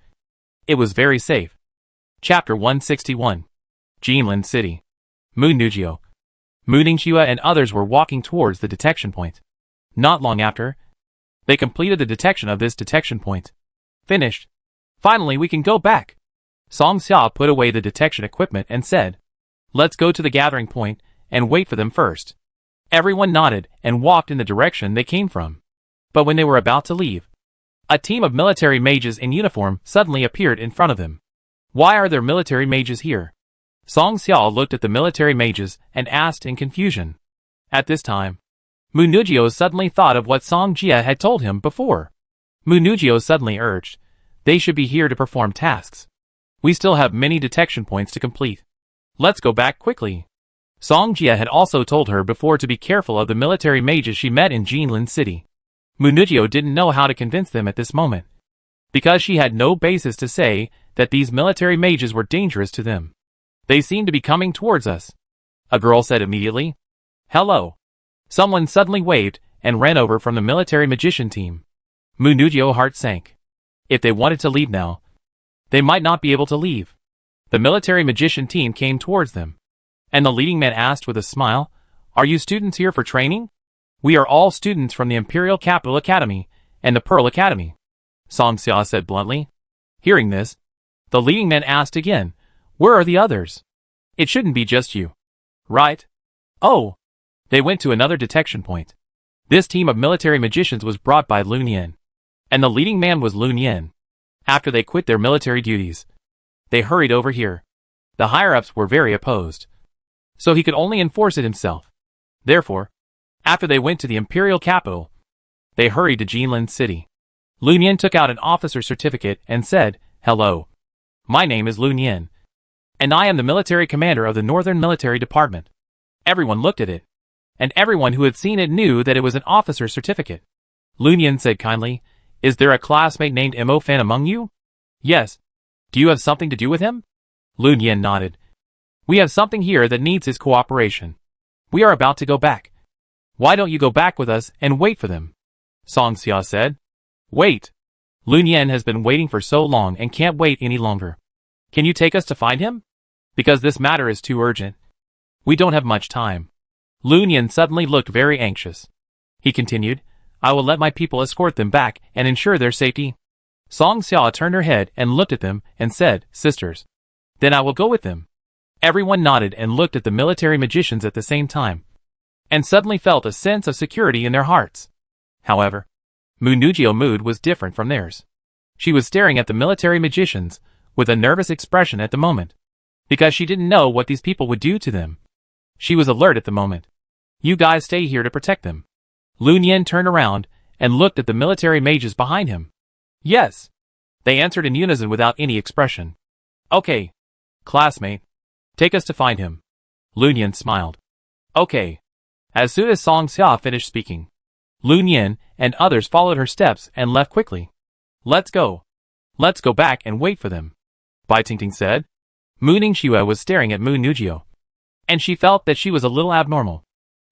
It was very safe. Chapter 161. Jinlin City. Munugyo, Mu Ningxue and others were walking towards the detection point. Not long after, they completed the detection of this detection point. Finished. Finally we can go back. Song Xia put away the detection equipment and said, Let's go to the gathering point and wait for them first. Everyone nodded and walked in the direction they came from. But when they were about to leave, a team of military mages in uniform suddenly appeared in front of them. Why are there military mages here? Song Xia looked at the military mages and asked in confusion. At this time, Munugyo suddenly thought of what Song Jia had told him before. Munugyo suddenly urged, They should be here to perform tasks. We still have many detection points to complete. Let's go back quickly. Song Jia had also told her before to be careful of the military mages she met in Jinlin City. Munugyo didn't know how to convince them at this moment, because she had no basis to say that these military mages were dangerous to them. They seem to be coming towards us, a girl said immediately. Hello. Someone suddenly waved and ran over from the military magician team. Munugyo's heart sank. If they wanted to leave now, they might not be able to leave. The military magician team came towards them, and the leading man asked with a smile, Are you students here for training? We are all students from the Imperial Capital Academy and the Pearl Academy, Song Xia said bluntly. Hearing this, the leading man asked again, Where are the others? It shouldn't be just you, right? Oh. They went to another detection point. This team of military magicians was brought by Lun Yin, and the leading man was Lun Yin. After they quit their military duties, they hurried over here. The higher-ups were very opposed, so he could only enforce it himself. Therefore, after they went to the imperial capital, they hurried to Jinlin City. Lun Yin took out an officer's certificate and said, Hello. My name is Lun Yin, and I am the military commander of the Northern Military Department. Everyone looked at it, and everyone who had seen it knew that it was an officer's certificate. Lun Yin said kindly, Is there a classmate named Mo Fan among you? Yes. Do you have something to do with him? Lun Yin nodded. We have something here that needs his cooperation. We are about to go back. Why don't you go back with us and wait for them? Song Xia said. Wait. Yumian has been waiting for so long and can't wait any longer. Can you take us to find him? Because this matter is too urgent. We don't have much time. Yumian suddenly looked very anxious. He continued, I will let my people escort them back and ensure their safety. Song Xia turned her head and looked at them and said, Sisters. Then I will go with them. Everyone nodded and looked at the military magicians at the same time, and suddenly felt a sense of security in their hearts. However, Munugio's mood was different from theirs. She was staring at the military magicians with a nervous expression at the moment, because she didn't know what these people would do to them. She was alert at the moment. You guys stay here to protect them. Yumian turned around and looked at the military mages behind him. Yes. They answered in unison without any expression. Okay. Classmate. Take us to find him. Yumian smiled. Okay. As soon as Song Xia finished speaking, Yumian and others followed her steps and left quickly. Let's go. Let's go back and wait for them, Bai Tingting said. Mu Ningxue was staring at Munugio, and she felt that she was a little abnormal.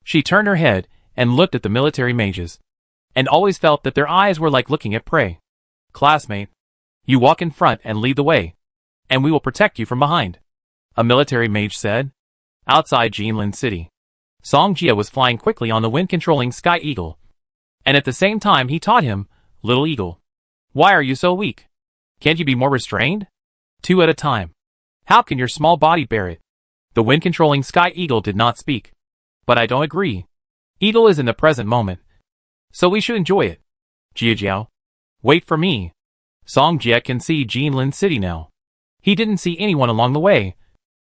She turned her head and looked at the military mages, and always felt that their eyes were like looking at prey. Classmate, you walk in front and lead the way, and we will protect you from behind, a military mage said. Outside Jinlin City, Song Jia was flying quickly on the wind-controlling Sky Eagle, and at the same time he taught him, Little Eagle, why are you so weak? Can't you be more restrained? 2 at a time. How can your small body bear it? The wind-controlling Sky Eagle did not speak. But I don't agree. Eagle is in the present moment, so we should enjoy it. Jiajiao, wait for me. Song Jia can see Jinlin City now. He didn't see anyone along the way,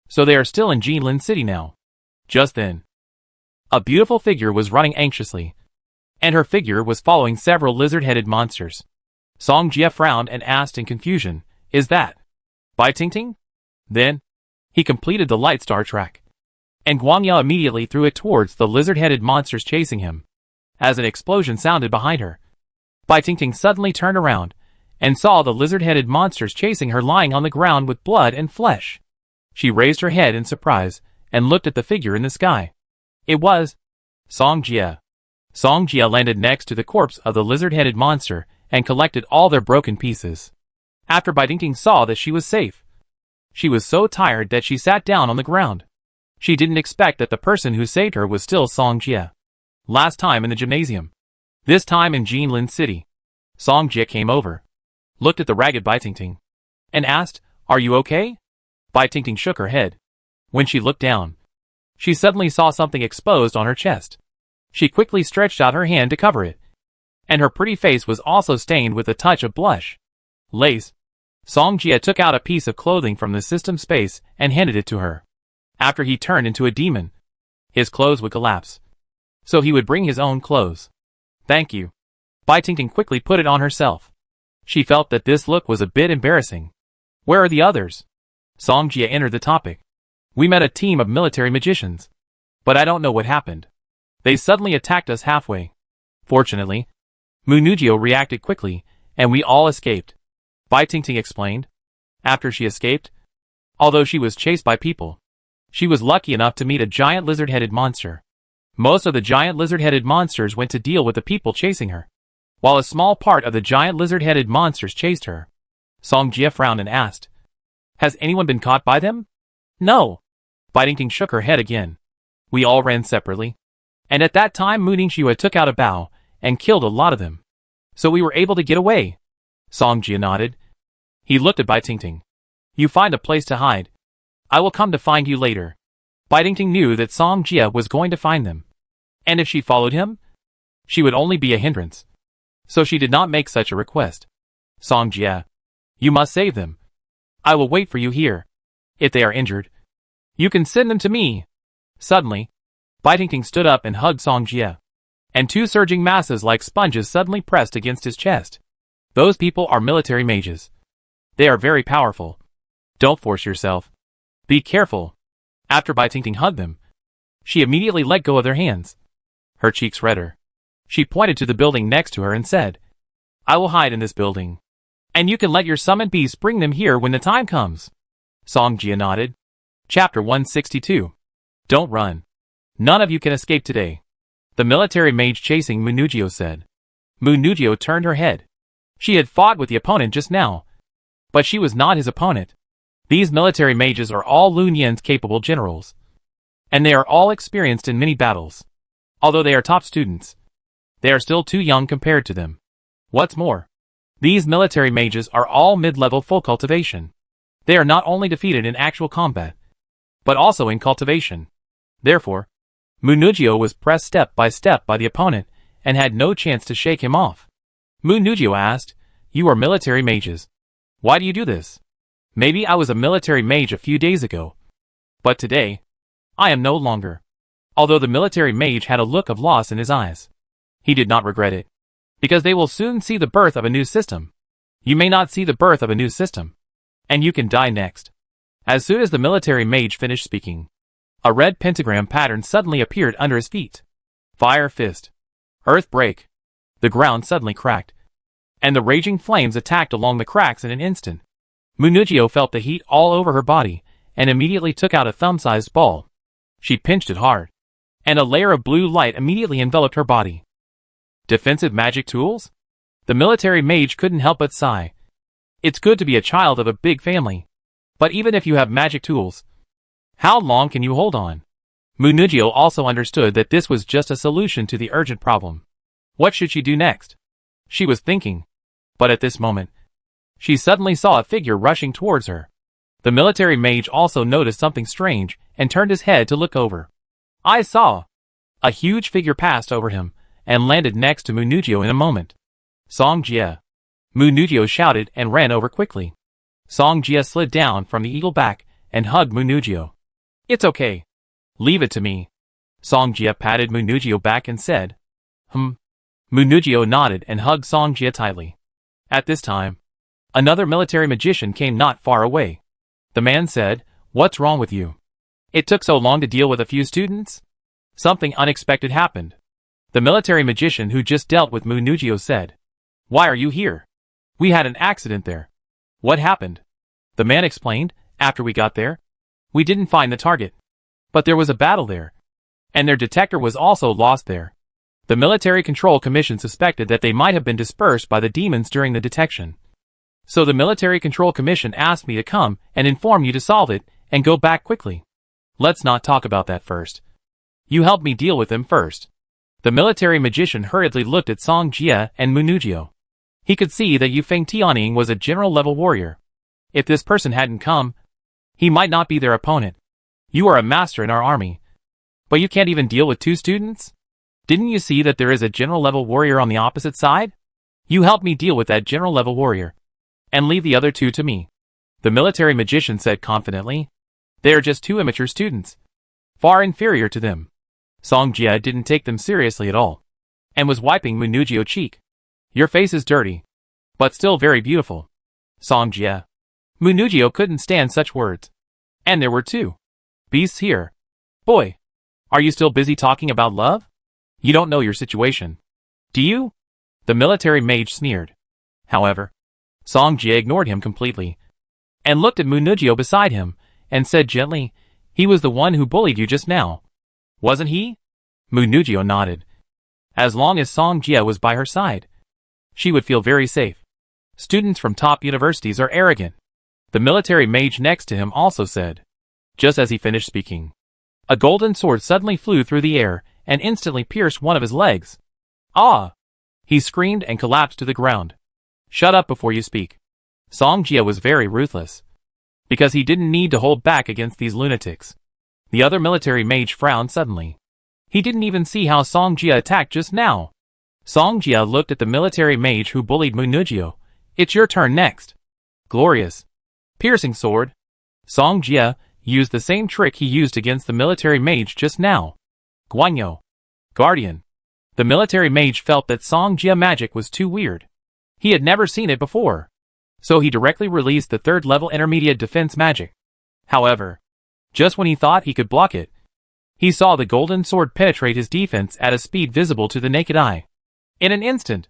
so they are still in Jinlin City now. Just then, a beautiful figure was running anxiously, and her figure was following several lizard-headed monsters. Song Jia frowned and asked in confusion, Is that Bai Tingting? Then, he completed the light star track, and Guangya immediately threw it towards the lizard-headed monsters chasing him. As an explosion sounded behind her, Bai Tingting suddenly turned around and saw the lizard-headed monsters chasing her lying on the ground with blood and flesh. She raised her head in surprise and looked at the figure in the sky. It was Song Jia. Song Jia landed next to the corpse of the lizard-headed monster and collected all their broken pieces. After Bai Tingting saw that she was safe, she was so tired that she sat down on the ground. She didn't expect that the person who saved her was still Song Jia. Last time in the gymnasium. This time in Jinlin City. Song Jia came over, looked at the ragged Bai Tingting, and asked, Are you okay? Bai Tingting shook her head. When she looked down, she suddenly saw something exposed on her chest. She quickly stretched out her hand to cover it, and her pretty face was also stained with a touch of blush. Lace. Song Jia took out a piece of clothing from the system space and handed it to her. After he turned into a demon, his clothes would collapse, so he would bring his own clothes. Thank you. Bai Tingting quickly put it on herself. She felt that this look was a bit embarrassing. Where are the others? Song Jia entered the topic. We met a team of military magicians, but I don't know what happened. They suddenly attacked us halfway. Fortunately, Munugio reacted quickly, and we all escaped, Bai Tingting explained. After she escaped, although she was chased by people, she was lucky enough to meet a giant lizard-headed monster. Most of the giant lizard-headed monsters went to deal with the people chasing her, while a small part of the giant lizard-headed monsters chased her. Song Jia frowned and asked, Has anyone been caught by them? No. Bai Tingting shook her head again. We all ran separately, and at that time Mu Ningxue took out a bow and killed a lot of them, so we were able to get away. Song Jia nodded. He looked at Bai Tingting. You find a place to hide. I will come to find you later. Bai Tingting knew that Song Jia was going to find them, and if she followed him, she would only be a hindrance, so she did not make such a request. Song Jia, you must save them. I will wait for you here. If they are injured, you can send them to me. Suddenly, Bai Tingting stood up and hugged Song Jia, and 2 surging masses like sponges suddenly pressed against his chest. Those people are military mages. They are very powerful. Don't force yourself. Be careful. After Bai Tingting hugged them, she immediately let go of their hands. Her cheeks redder. She pointed to the building next to her and said, I will hide in this building, and you can let your summoned beasts bring them here when the time comes. Song Jia nodded. Chapter 162. Don't run. None of you can escape today. The military mage chasing Munugio said. Munugio turned her head. She had fought with the opponent just now. But she was not his opponent. These military mages are all Yumian's capable generals. And they are all experienced in many battles. Although they are top students, they are still too young compared to them. What's more, these military mages are all mid-level full cultivation. They are not only defeated in actual combat, but also in cultivation. Therefore, Munugio was pressed step by the opponent and had no chance to shake him off. Munugio asked, "You are military mages. Why do you do this? Maybe I was a military mage a few days ago, but today, I am no longer." Although the military mage had a look of loss in his eyes, he did not regret it, because they will soon see the birth of a new system. You may not see the birth of a new system, and you can die next. As soon as the military mage finished speaking, a red pentagram pattern suddenly appeared under his feet. Fire fist. Earth break. The ground suddenly cracked, and the raging flames attacked along the cracks in an instant. Munugio felt the heat all over her body, and immediately took out a thumb-sized ball. She pinched it hard, and a layer of blue light immediately enveloped her body. Defensive magic tools? The military mage couldn't help but sigh. It's good to be a child of a big family. But even if you have magic tools, how long can you hold on? Munugio also understood that this was just a solution to the urgent problem. What should she do next? She was thinking. But at this moment, she suddenly saw a figure rushing towards her. The military mage also noticed something strange and turned his head to look over. I saw. A huge figure passed over him and landed next to Munugio in a moment. Song Jie. Munugio shouted and ran over quickly. Song Jie slid down from the eagle back and hugged Munugio. It's okay. Leave it to me. Song Jie patted Munugio back and said, Munugio nodded and hugged Song Jie tightly. At this time, another military magician came not far away. The man said, "What's wrong with you? It took so long to deal with a few students?" Something unexpected happened. The military magician who just dealt with Munugio said, "Why are you here? We had an accident there." What happened? The man explained, "After we got there, we didn't find the target. But there was a battle there. And their detector was also lost there. The Military Control Commission suspected that they might have been dispersed by the demons during the detection. So the Military Control Commission asked me to come and inform you to solve it and go back quickly. Let's not talk about that first. You helped me deal with them first." The military magician hurriedly looked at Song Jie and Munugio. He could see that Yufeng Tianying was a general-level warrior. If this person hadn't come, he might not be their opponent. You are a master in our army, but you can't even deal with two students? Didn't you see that there is a general-level warrior on the opposite side? You help me deal with that general-level warrior, and leave the other two to me. The military magician said confidently. They are just two immature students, far inferior to them. Song Jie didn't take them seriously at all, and was wiping Munugio's cheek. Your face is dirty, but still very beautiful. Song Jie. Munugio couldn't stand such words. And there were two beasts here. Boy, are you still busy talking about love? You don't know your situation, do you? The military mage sneered. However, Song Jie ignored him completely, and looked at Munugio beside him, and said gently, "He was the one who bullied you just now, wasn't he?" Munugio nodded. As long as Song Jie was by her side, she would feel very safe. Students from top universities are arrogant. The military mage next to him also said. Just as he finished speaking, a golden sword suddenly flew through the air and instantly pierced one of his legs. Ah! He screamed and collapsed to the ground. Shut up before you speak. Song Jie was very ruthless, because he didn't need to hold back against these lunatics. The other military mage frowned suddenly. He didn't even see how Song Jie attacked just now. Song Jie looked at the military mage who bullied Munugio. It's your turn next. Glorious. Piercing sword. Song Jie used the same trick he used against the military mage just now. Guanyo. Guardian. The military mage felt that Song Jie magic was too weird. He had never seen it before. So he directly released the third-level intermediate defense magic. However, just when he thought he could block it, he saw the golden sword penetrate his defense at a speed visible to the naked eye. In an instant,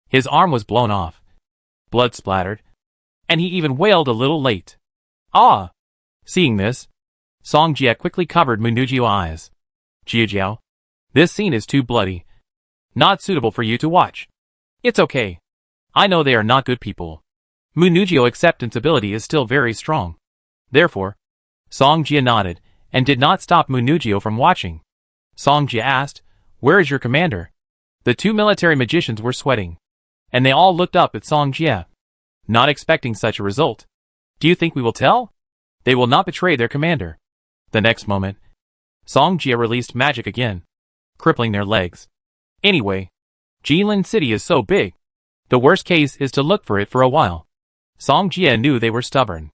his arm was blown off. Blood splattered, and he even wailed a little late. Ah! Seeing this, Song Jie quickly covered Munugio's eyes. Jiujiao. This scene is too bloody. Not suitable for you to watch. It's okay. I know they are not good people. Munugio's acceptance ability is still very strong. Therefore, Songjia nodded, and did not stop Munugio from watching. Songjia asked, "Where is your commander?" The two military magicians were sweating, and they all looked up at Songjia, not expecting such a result. "Do you think we will tell? They will not betray their commander." The next moment, Songjia released magic again, crippling their legs. Anyway, Jinlin City is so big. The worst case is to look for it for a while. Songjia knew they were stubborn.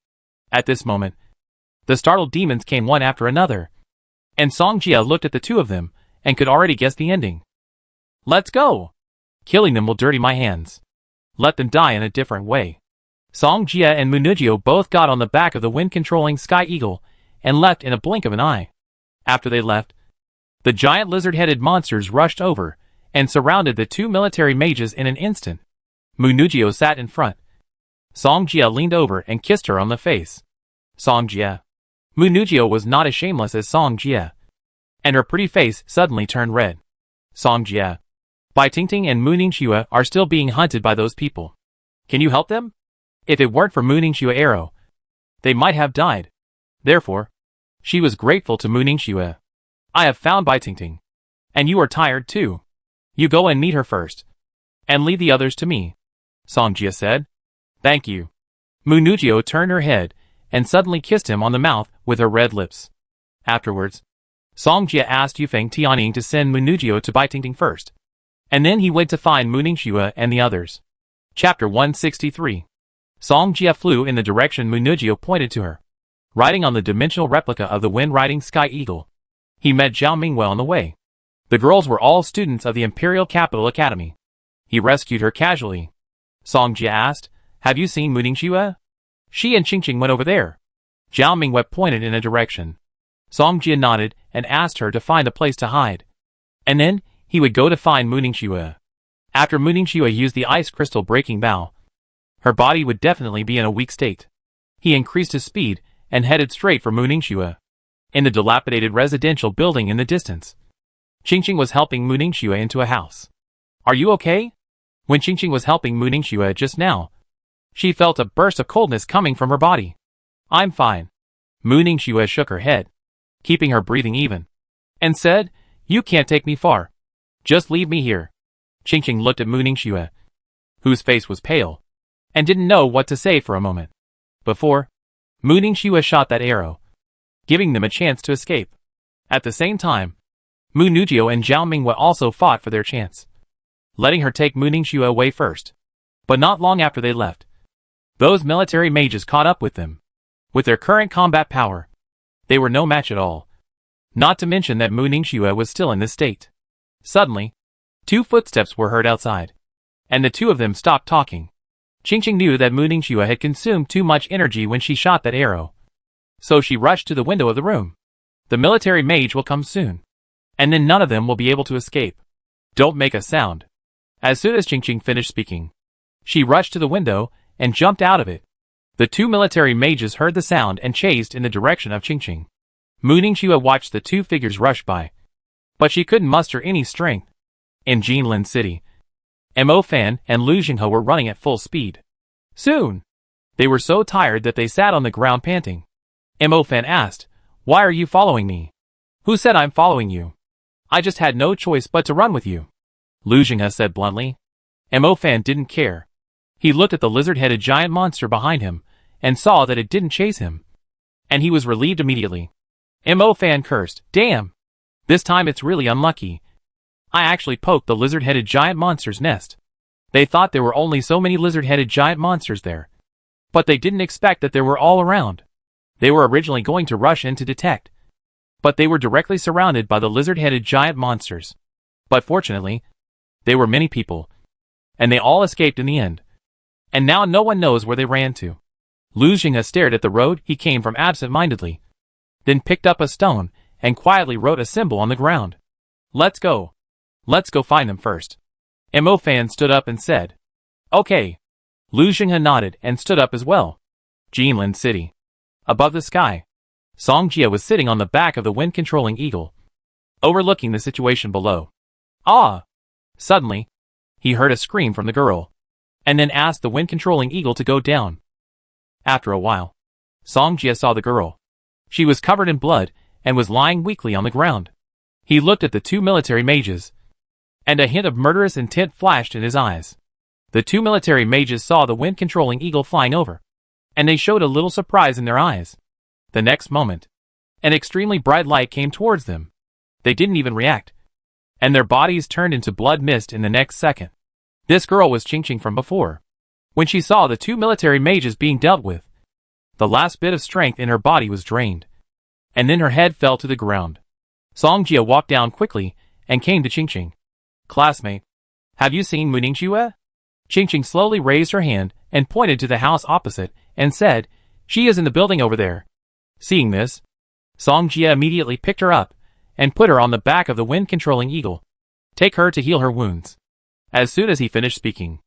At this moment, the startled demons came one after another, and Songjia looked at the two of them, and could already guess the ending. "Let's go! Killing them will dirty my hands. Let them die in a different way." Songjia and Munugio both got on the back of the wind-controlling Sky Eagle, and left in a blink of an eye. After they left, the giant lizard-headed monsters rushed over, and surrounded the two military mages in an instant. Munugio sat in front. Songjia leaned over and kissed her on the face. Songjia. Munugio was not as shameless as Songjia, and her pretty face suddenly turned red. Songjia. Bai Tingting and Muningxue are still being hunted by those people. Can you help them? If it weren't for Muningxue arrow, they might have died. Therefore, she was grateful to Muningxue. "I have found Bai Tingting. And you are tired too. You go and meet her first, and leave the others to me," Songjia said. "Thank you." Munugio turned her head, and suddenly kissed him on the mouth with her red lips. Afterwards, Songjia asked Yufeng Tianning to send Munugio to Bai Tingting first, and then he went to find Muningxue and the others. Chapter 163. Songjia flew in the direction Munugio pointed to her, riding on the dimensional replica of the wind-riding Sky Eagle. He met Zhao Mingwei on the way. The girls were all students of the Imperial Capital Academy. He rescued her casually. Songjia asked, "Have you seen Muningxue?" "She and Qingqing went over there." Zhao Mingwei pointed in a direction. Songjia nodded and asked her to find a place to hide. And then, he would go to find Muningxue. After Muningxue used the ice crystal breaking bow, her body would definitely be in a weak state. He increased his speed and headed straight for Muningxue. In the dilapidated residential building in the distance, Qingqing was helping Muningxue into a house. "Are you okay?" When Qingqing was helping Muningxue just now, she felt a burst of coldness coming from her body. "I'm fine." Muningxue shook her head, keeping her breathing even, and said, "You can't take me far. Just leave me here." Qingqing looked at Muningxue, whose face was pale, and didn't know what to say for a moment. Before, Muningxue shot that arrow, giving them a chance to escape. At the same time, Munugio and Zhao Mingwei also fought for their chance, letting her take Muningxue away first. But not long after they left, those military mages caught up with them. With their current combat power, they were no match at all. Not to mention that Muningxue was still in this state. Suddenly, two footsteps were heard outside, and the two of them stopped talking. Qingqing knew that Muningxue had consumed too much energy when she shot that arrow, so she rushed to the window of the room. "The military mage will come soon, and then none of them will be able to escape. Don't make a sound." As soon as Qingqing finished speaking, she rushed to the window and jumped out of it. The two military mages heard the sound and chased in the direction of Qingqing. Muningxue watched the two figures rush by, but she couldn't muster any strength. In Jinlin City, Mo Fan and Lu Jinghe were running at full speed. Soon, they were so tired that they sat on the ground panting. Mo Fan asked, "Why are you following me?" "Who said I'm following you? I just had no choice but to run with you," Lu Jinghe said bluntly. Mo Fan didn't care. He looked at the lizard-headed giant monster behind him, and saw that it didn't chase him, and he was relieved immediately. Mo Fan cursed, "Damn! This time it's really unlucky. I actually poked the lizard-headed giant monster's nest." They thought there were only so many lizard-headed giant monsters there, but they didn't expect that there were all around. They were originally going to rush in to detect, but they were directly surrounded by the lizard-headed giant monsters. But fortunately, there were many people, and they all escaped in the end. And now no one knows where they ran to. Lu Jinghe stared at the road he came from absent-mindedly, then picked up a stone and quietly wrote a symbol on the ground. "Let's go. Let's go find them first." Mo Fan stood up and said, "Okay." Lu Jinghe nodded and stood up as well. Jinlin City. Above the sky, Songjia was sitting on the back of the wind-controlling eagle. overlooking the situation below. Ah! Suddenly, he heard a scream from the girl, and then asked the wind-controlling eagle to go down. After a while, Song Jie saw the girl. She was covered in blood and was lying weakly on the ground. He looked at the two military mages, and a hint of murderous intent flashed in his eyes. The two military mages saw the wind-controlling eagle flying over, and they showed a little surprise in their eyes. The next moment, an extremely bright light came towards them. They didn't even react, and their bodies turned into blood mist in the next second. This girl was Qingqing from before. When she saw the two military mages being dealt with, the last bit of strength in her body was drained, and then her head fell to the ground. Song Jie walked down quickly and came to Qingqing. Classmate, have you seen Mu Ningxue? Qingqing slowly raised her hand and pointed to the house opposite and said, she is in the building over there. Seeing this, Song Jie immediately picked her up and put her on the back of the wind-controlling eagle. Take her to heal her wounds. As soon as he finished speaking,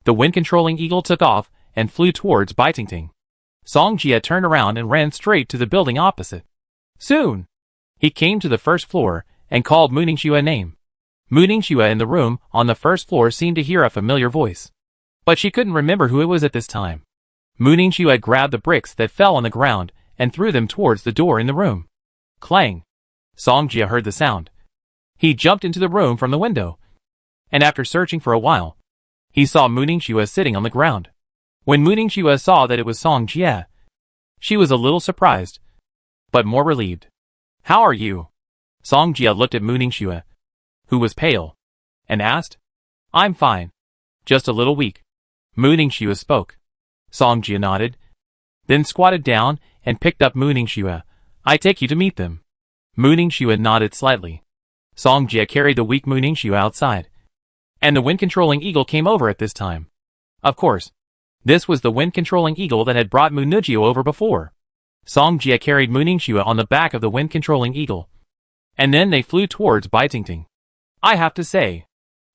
the wind-controlling eagle took off and flew towards Baitingting. Song Jie turned around and ran straight to the building opposite. Soon, he came to the first floor and called Mu Ningxue name. Mu Ningxue in the room on the first floor seemed to hear a familiar voice, but she couldn't remember who it was at this time. Mu Ningxue grabbed the bricks that fell on the ground and threw them towards the door in the room. Clang! Song Jie heard the sound. He jumped into the room from the window, and after searching for a while, he saw Mu Ningxue sitting on the ground. When Mu Ningxue saw that it was Song Jie, she was a little surprised, but more relieved. How are you? Song Jie looked at Mu Ningxue, who was pale, and asked. I'm fine. Just a little weak. Mu Ningxue spoke. Song Jie nodded, then squatted down and picked up Mu Ningxue. I take you to meet them. Mu Ningxue nodded slightly. Song Jie carried the weak Mu Ningxue outside, and the wind-controlling eagle came over at this time. Of course, this was the wind-controlling eagle that had brought Mu Ningxue over before. Song Jie carried Mu Ningxue on the back of the wind-controlling eagle, and then they flew towards Baitingting. I have to say,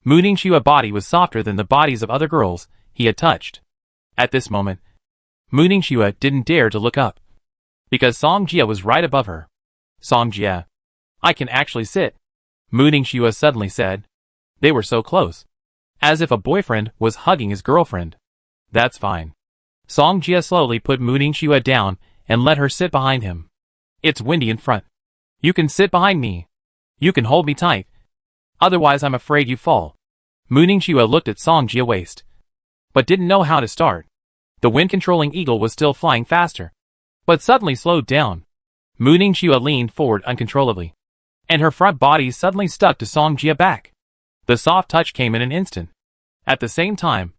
Mu Ningxue's body was softer than the bodies of other girls he had touched. At this moment, Mu Ningxue didn't dare to look up, because Song Jie was right above her. Song Jie, I can actually sit, Mu Ningxue suddenly said. They were so close, as if a boyfriend was hugging his girlfriend. That's fine. Song Jie slowly put Mu Ningxue down and let her sit behind him. It's windy in front. You can sit behind me. You can hold me tight. Otherwise I'm afraid you fall. Mu Ningxue looked at Song Jie's waist, but didn't know how to start. The wind-controlling eagle was still flying faster, but suddenly slowed down. Mu Ningxue leaned forward uncontrollably, and her front body suddenly stuck to Song Jie's back. The soft touch came in an instant. At the same time,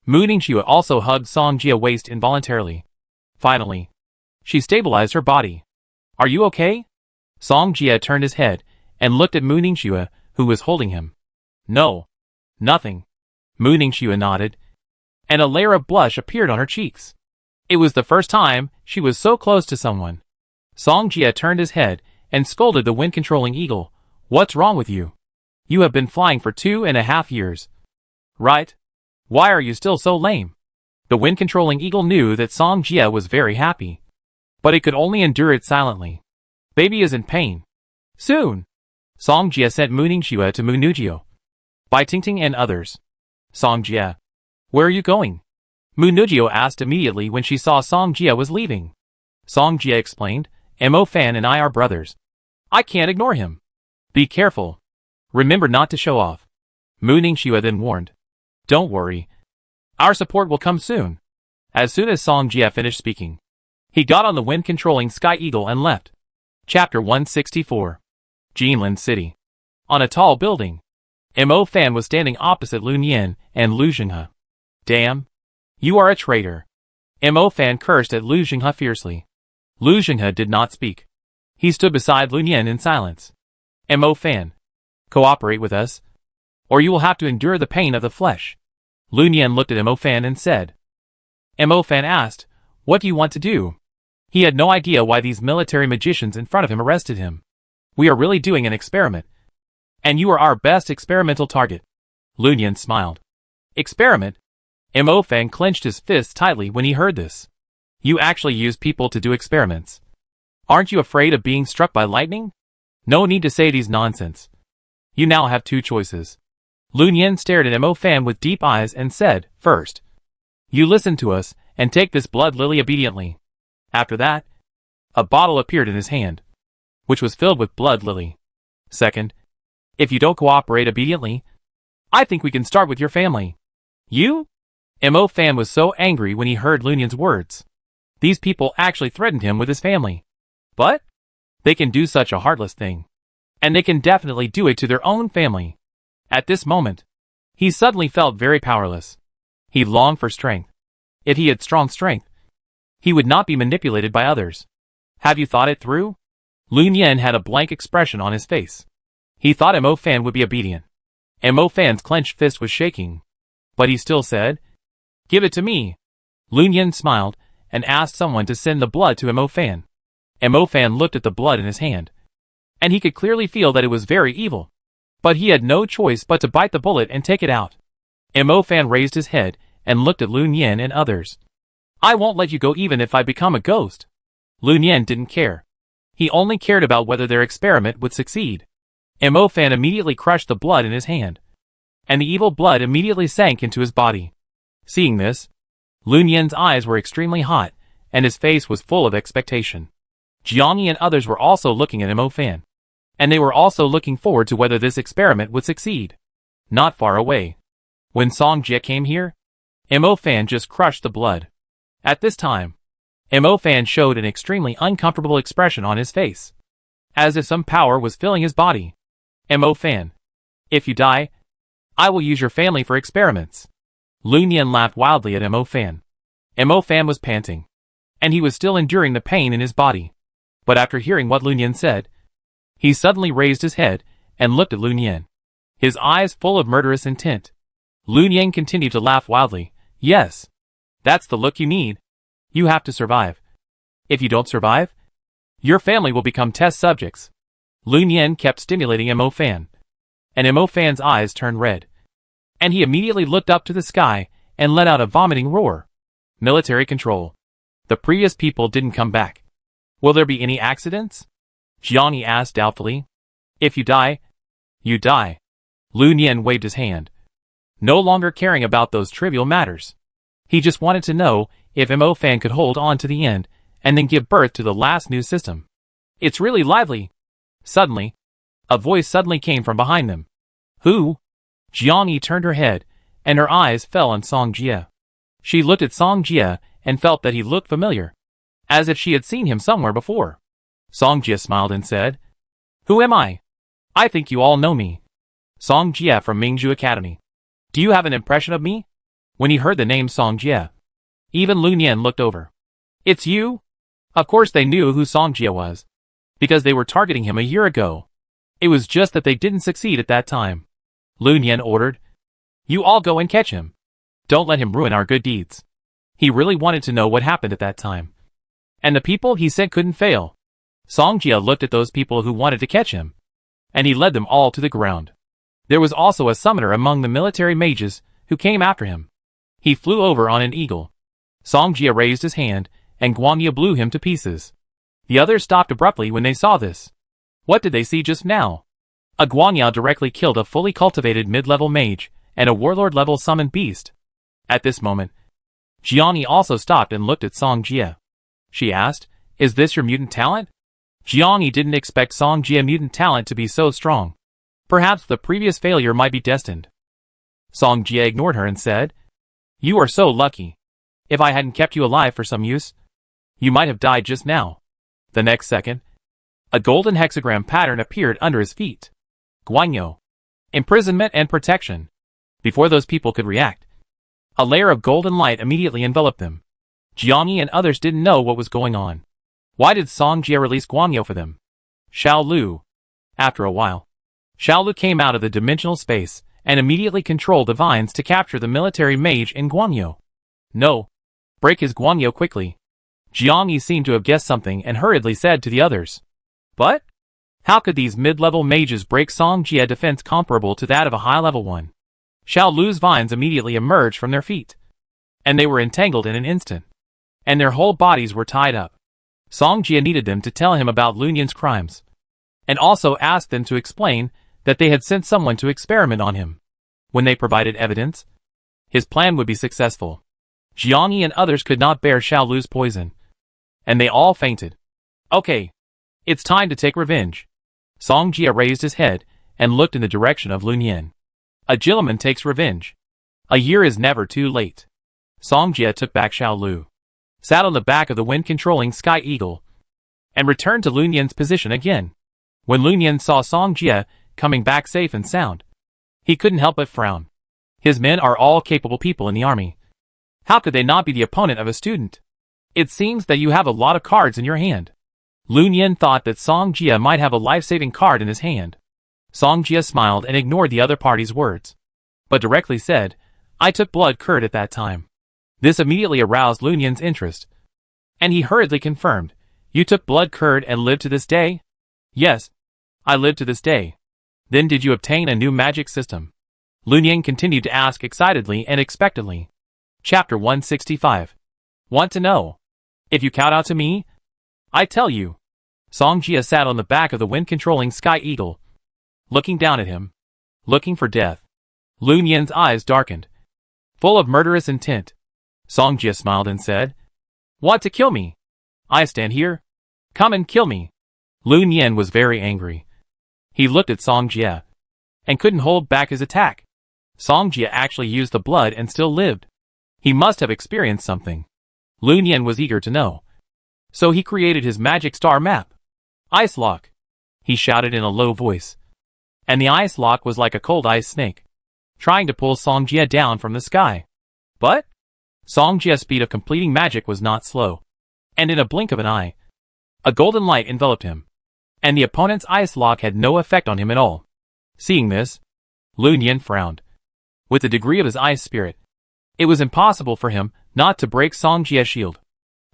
Mu Ningxue also hugged Song Jie's waist involuntarily. Finally, she stabilized her body. Are you okay? Song Jie turned his head and looked at Mu Ningxue, who was holding him. No. Nothing. Mu Ningxue nodded, and a layer of blush appeared on her cheeks. It was the first time she was so close to someone. Song Jie turned his head and scolded the wind-controlling eagle. What's wrong with you? You have been flying for 2.5 years. Right? Why are you still so lame? The wind-controlling eagle knew that Song Jie was very happy, but it could only endure it silently. Baby is in pain. Soon. Song Jie sent Mu Ningxue to Mu Ningxue, Baitingting and others. Song Jie, where are you going? Mu Ningxue asked immediately when she saw Song Jie was leaving. Song Jie explained, Mo Fan and I are brothers. I can't ignore him. Be careful. Remember not to show off. Mu Ningxue then warned. Don't worry. Our support will come soon. As soon as Song Jie finished speaking, he got on the wind-controlling Sky Eagle and left. Chapter 164. Jinlin City. On a tall building, Mo Fan was standing opposite Yumian and Lu Xinghe. Damn. You are a traitor. Mo Fan cursed at Lu Xinghe fiercely. Lu Xinghe did not speak. He stood beside Yumian in silence. Mo Fan, cooperate with us, or you will have to endure the pain of the flesh. Yumian looked at Mo Fan and said. Mo Fan asked, what do you want to do? He had no idea why these military magicians in front of him arrested him. We are really doing an experiment, and you are our best experimental target. Yumian smiled. Experiment? Mo Fan clenched his fists tightly when he heard this. You actually use people to do experiments. Aren't you afraid of being struck by lightning? No need to say these nonsense. You now have two choices. Yumian stared at Mo Fan with deep eyes and said, first, you listen to us and take this blood lily obediently. After that, a bottle appeared in his hand, which was filled with blood lily. Second, if you don't cooperate obediently, I think we can start with your family. You? Mo Fan was so angry when he heard Yumian's words. These people actually threatened him with his family. But they can do such a heartless thing. And they can definitely do it to their own family. At this moment, he suddenly felt very powerless. He longed for strength. If he had strong strength, he would not be manipulated by others. Have you thought it through? Yumian had a blank expression on his face. He thought Mo Fan would be obedient. Mo Fan's clenched fist was shaking. But he still said, give it to me. Yumian smiled and asked someone to send the blood to Mo Fan. Mo Fan looked at the blood in his hand, and he could clearly feel that it was very evil. But he had no choice but to bite the bullet and take it out. Mo Fan raised his head and looked at Yumian and others. I won't let you go even if I become a ghost. Yumian didn't care. He only cared about whether their experiment would succeed. Mo Fan immediately crushed the blood in his hand, and the evil blood immediately sank into his body. Seeing this, Yumian's eyes were extremely hot, and his face was full of expectation. Jiangyi and others were also looking at Mo Fan, and they were also looking forward to whether this experiment would succeed. Not far away, when Song Jie came here, Mo Fan just crushed the blood. At this time, Mo Fan showed an extremely uncomfortable expression on his face, as if some power was filling his body. Mo Fan, if you die, I will use your family for experiments. Yumian laughed wildly at Mo Fan. Mo Fan was panting, and he was still enduring the pain in his body. But after hearing what Yumian said, he suddenly raised his head and looked at Yumian, his eyes full of murderous intent. Yumian continued to laugh wildly. Yes, that's the look you need. You have to survive. If you don't survive, your family will become test subjects. Yumian kept stimulating Mo Fan, and Mo Fan's eyes turned red, and he immediately looked up to the sky and let out a vomiting roar. Military control. The previous people didn't come back. Will there be any accidents? Jiangyi asked doubtfully. If you die, you die. Yumian waved his hand, no longer caring about those trivial matters. He just wanted to know if Mo Fan could hold on to the end and then give birth to the last new system. It's really lively. Suddenly, a voice suddenly came from behind them. Who? Jiangyi turned her head, and her eyes fell on Song Jie. She looked at Song Jie and felt that he looked familiar, as if she had seen him somewhere before. Song Jie smiled and said, Who am I? I think you all know me. Song Jie from Mingzhu Academy. Do you have an impression of me? When he heard the name Song Jie, even Yumian looked over. It's you? Of course they knew who Song Jie was, because they were targeting him a year ago. It was just that they didn't succeed at that time. Yumian ordered, You all go and catch him. Don't let him ruin our good deeds. He really wanted to know what happened at that time. And the people he said couldn't fail. Song Jie looked at those people who wanted to catch him, and he led them all to the ground. There was also a summoner among the military mages who came after him. He flew over on an eagle. Song Jie raised his hand, and Guangya blew him to pieces. The others stopped abruptly when they saw this. What did they see just now? A Guangya directly killed a fully cultivated mid-level mage and a warlord-level summoned beast. At this moment, Jiangyi also stopped and looked at Song Jie. She asked, Is this your mutant talent? Jiangyi didn't expect Song Jie mutant talent to be so strong. Perhaps the previous failure might be destined. Song Jie ignored her and said, You are so lucky. If I hadn't kept you alive for some use, you might have died just now. The next second, a golden hexagram pattern appeared under his feet. Guanyo. Imprisonment and protection. Before those people could react, a layer of golden light immediately enveloped them. Jiangyi and others didn't know what was going on. Why did Song Jie release Guanyo for them? Xiao Lu. After a while, Xiao Lu came out of the dimensional space and immediately controlled the vines to capture the military mage in Guanyo. No. Break his Guanyo quickly. Jiangyi seemed to have guessed something and hurriedly said to the others. But? How could these mid-level mages break Song Jie defense comparable to that of a high-level one? Xiao Lu's vines immediately emerged from their feet, and they were entangled in an instant, and their whole bodies were tied up. Song Jie needed them to tell him about Yumian's crimes. and also asked them to explain that they had sent someone to experiment on him. When they provided evidence, his plan would be successful. Jiangyi and others could not bear Xiao Lu's poison, and they all fainted. Okay, it's time to take revenge. Song Jia raised his head and looked in the direction of Lun Yin. A gentleman takes revenge. A year is never too late. Song Jia took back Xiao Lu, sat on the back of the wind-controlling Sky Eagle, and returned to Lun Yin's position again. When Lun Yin saw Song Jia coming back safe and sound, he couldn't help but frown. His men are all capable people in the army. How could they not be the opponent of a student? It seems that you have a lot of cards in your hand. Lun Yin thought that Song Jia might have a life-saving card in his hand. Song Jia smiled and ignored the other party's words, but directly said, I took blood curd at that time. This immediately aroused Lun Yin's interest, and he hurriedly confirmed, You took blood curd and lived to this day? Yes, I lived to this day. Then did you obtain a new magic system? Lun Yin continued to ask excitedly and expectantly. Chapter 165. Want to know? If you kowtow to me, I tell you. Song Jia sat on the back of the wind-controlling Sky Eagle, looking down at him, looking for death. Lun Yin's eyes darkened, full of murderous intent. Song Jia smiled and said, Want to kill me? I stand here. Come and kill me. Lun Yin was very angry. He looked at Song Jia and couldn't hold back his attack. Song Jia actually used the blood and still lived. He must have experienced something. Lun Yin was eager to know. So he created his magic star map. Ice lock, he shouted in a low voice. And the ice lock was like a cold ice snake, trying to pull Song Jia down from the sky. But Song Jia's speed of completing magic was not slow, and in a blink of an eye, a golden light enveloped him, and the opponent's ice lock had no effect on him at all. Seeing this, Lun Yin frowned. With the degree of his ice spirit, it was impossible for him not to break Song Jia's shield.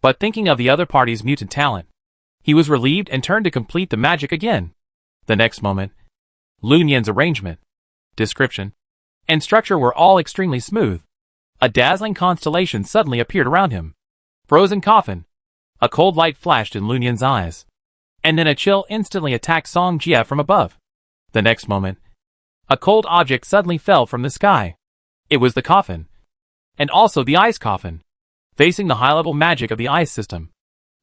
But thinking of the other party's mutant talent, he was relieved and turned to complete the magic again. The next moment, Lun Yin's arrangement, description, and structure were all extremely smooth. A dazzling constellation suddenly appeared around him. Frozen coffin. A cold light flashed in Lun Yin's eyes, and then a chill instantly attacked Song Jia from above. The next moment, a cold object suddenly fell from the sky. It was the coffin, and also the ice coffin, facing the high-level magic of the ice system.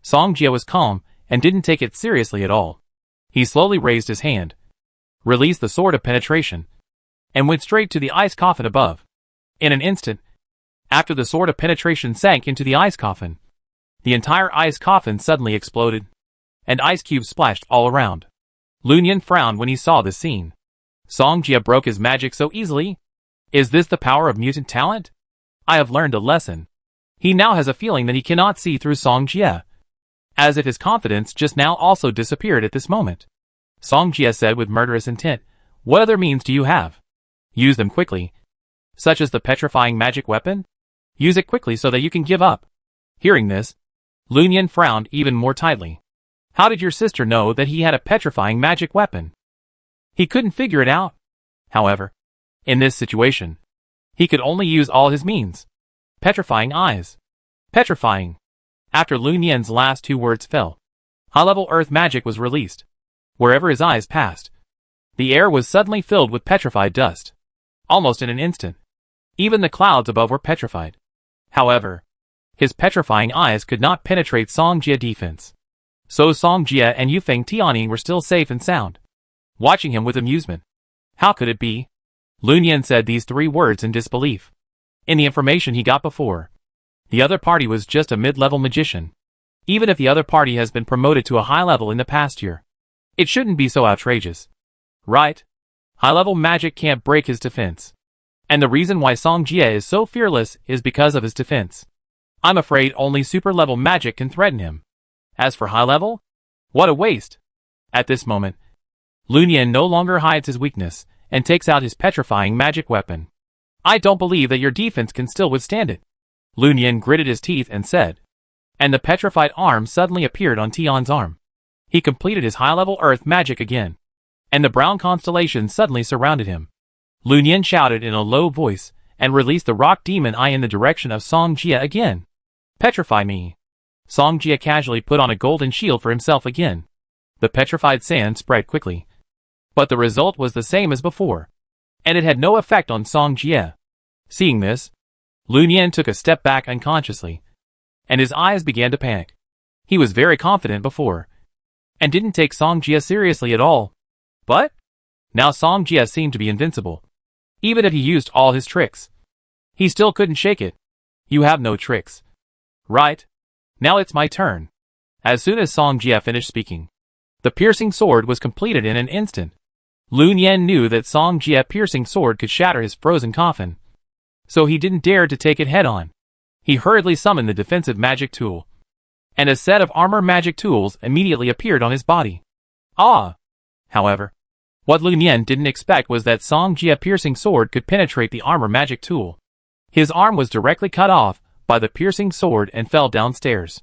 Song Jia was calm and didn't take it seriously at all. He slowly raised his hand, released the sword of penetration, and went straight to the ice coffin above. In an instant, after the sword of penetration sank into the ice coffin, the entire ice coffin suddenly exploded, and ice cubes splashed all around. Lun Yin frowned when he saw this scene. Song Jia broke his magic so easily? Is this the power of mutant talent? I have learned a lesson. He now has a feeling that he cannot see through Song Jia, as if his confidence just now also disappeared at this moment. Song Jia said with murderous intent, What other means do you have? Use them quickly. Such as the petrifying magic weapon? Use it quickly so that you can give up. Hearing this, Lun Yin frowned even more tightly. How did your sister know that he had a petrifying magic weapon? He couldn't figure it out. However, in this situation, he could only use all his means. Petrifying eyes. Petrifying. After Lun Yin's last two words fell, high-level earth magic was released. Wherever his eyes passed, the air was suddenly filled with petrified dust. Almost in an instant, even the clouds above were petrified. However, his petrifying eyes could not penetrate Song Jia defense. So Song Jia and Yufeng Tianyi were still safe and sound, watching him with amusement. How could it be? Lun Yin said these three words in disbelief. In the information he got before, the other party was just a mid-level magician. Even if the other party has been promoted to a high level in the past year, it shouldn't be so outrageous. Right? High-level magic can't break his defense. And the reason why Song Jia is so fearless is because of his defense. I'm afraid only super-level magic can threaten him. As for high-level? What a waste. At this moment, Lun Yin no longer hides his weakness and takes out his petrifying magic weapon. I don't believe that your defense can still withstand it. Lun Yin gritted his teeth and said. And the petrified arm suddenly appeared on Tian's arm. He completed his high-level earth magic again, and the brown constellation suddenly surrounded him. Lun Yin shouted in a low voice and released the rock demon eye in the direction of Song Jia again. Petrify me. Song Jia casually put on a golden shield for himself again. The petrified sand spread quickly. But the result was the same as before, and it had no effect on Song Jie. Seeing this, Yumian took a step back unconsciously, and his eyes began to panic. He was very confident before, and didn't take Song Jie seriously at all. But now Song Jie seemed to be invincible. Even if he used all his tricks, he still couldn't shake it. You have no tricks. Right? Now it's my turn. As soon as Song Jie finished speaking, the piercing sword was completed in an instant. Yumian knew that Song Jie's piercing sword could shatter his frozen coffin, so he didn't dare to take it head-on. He hurriedly summoned the defensive magic tool, and a set of armor magic tools immediately appeared on his body. However, what Yumian didn't expect was that Song Jie's piercing sword could penetrate the armor magic tool. His arm was directly cut off by the piercing sword and fell downstairs.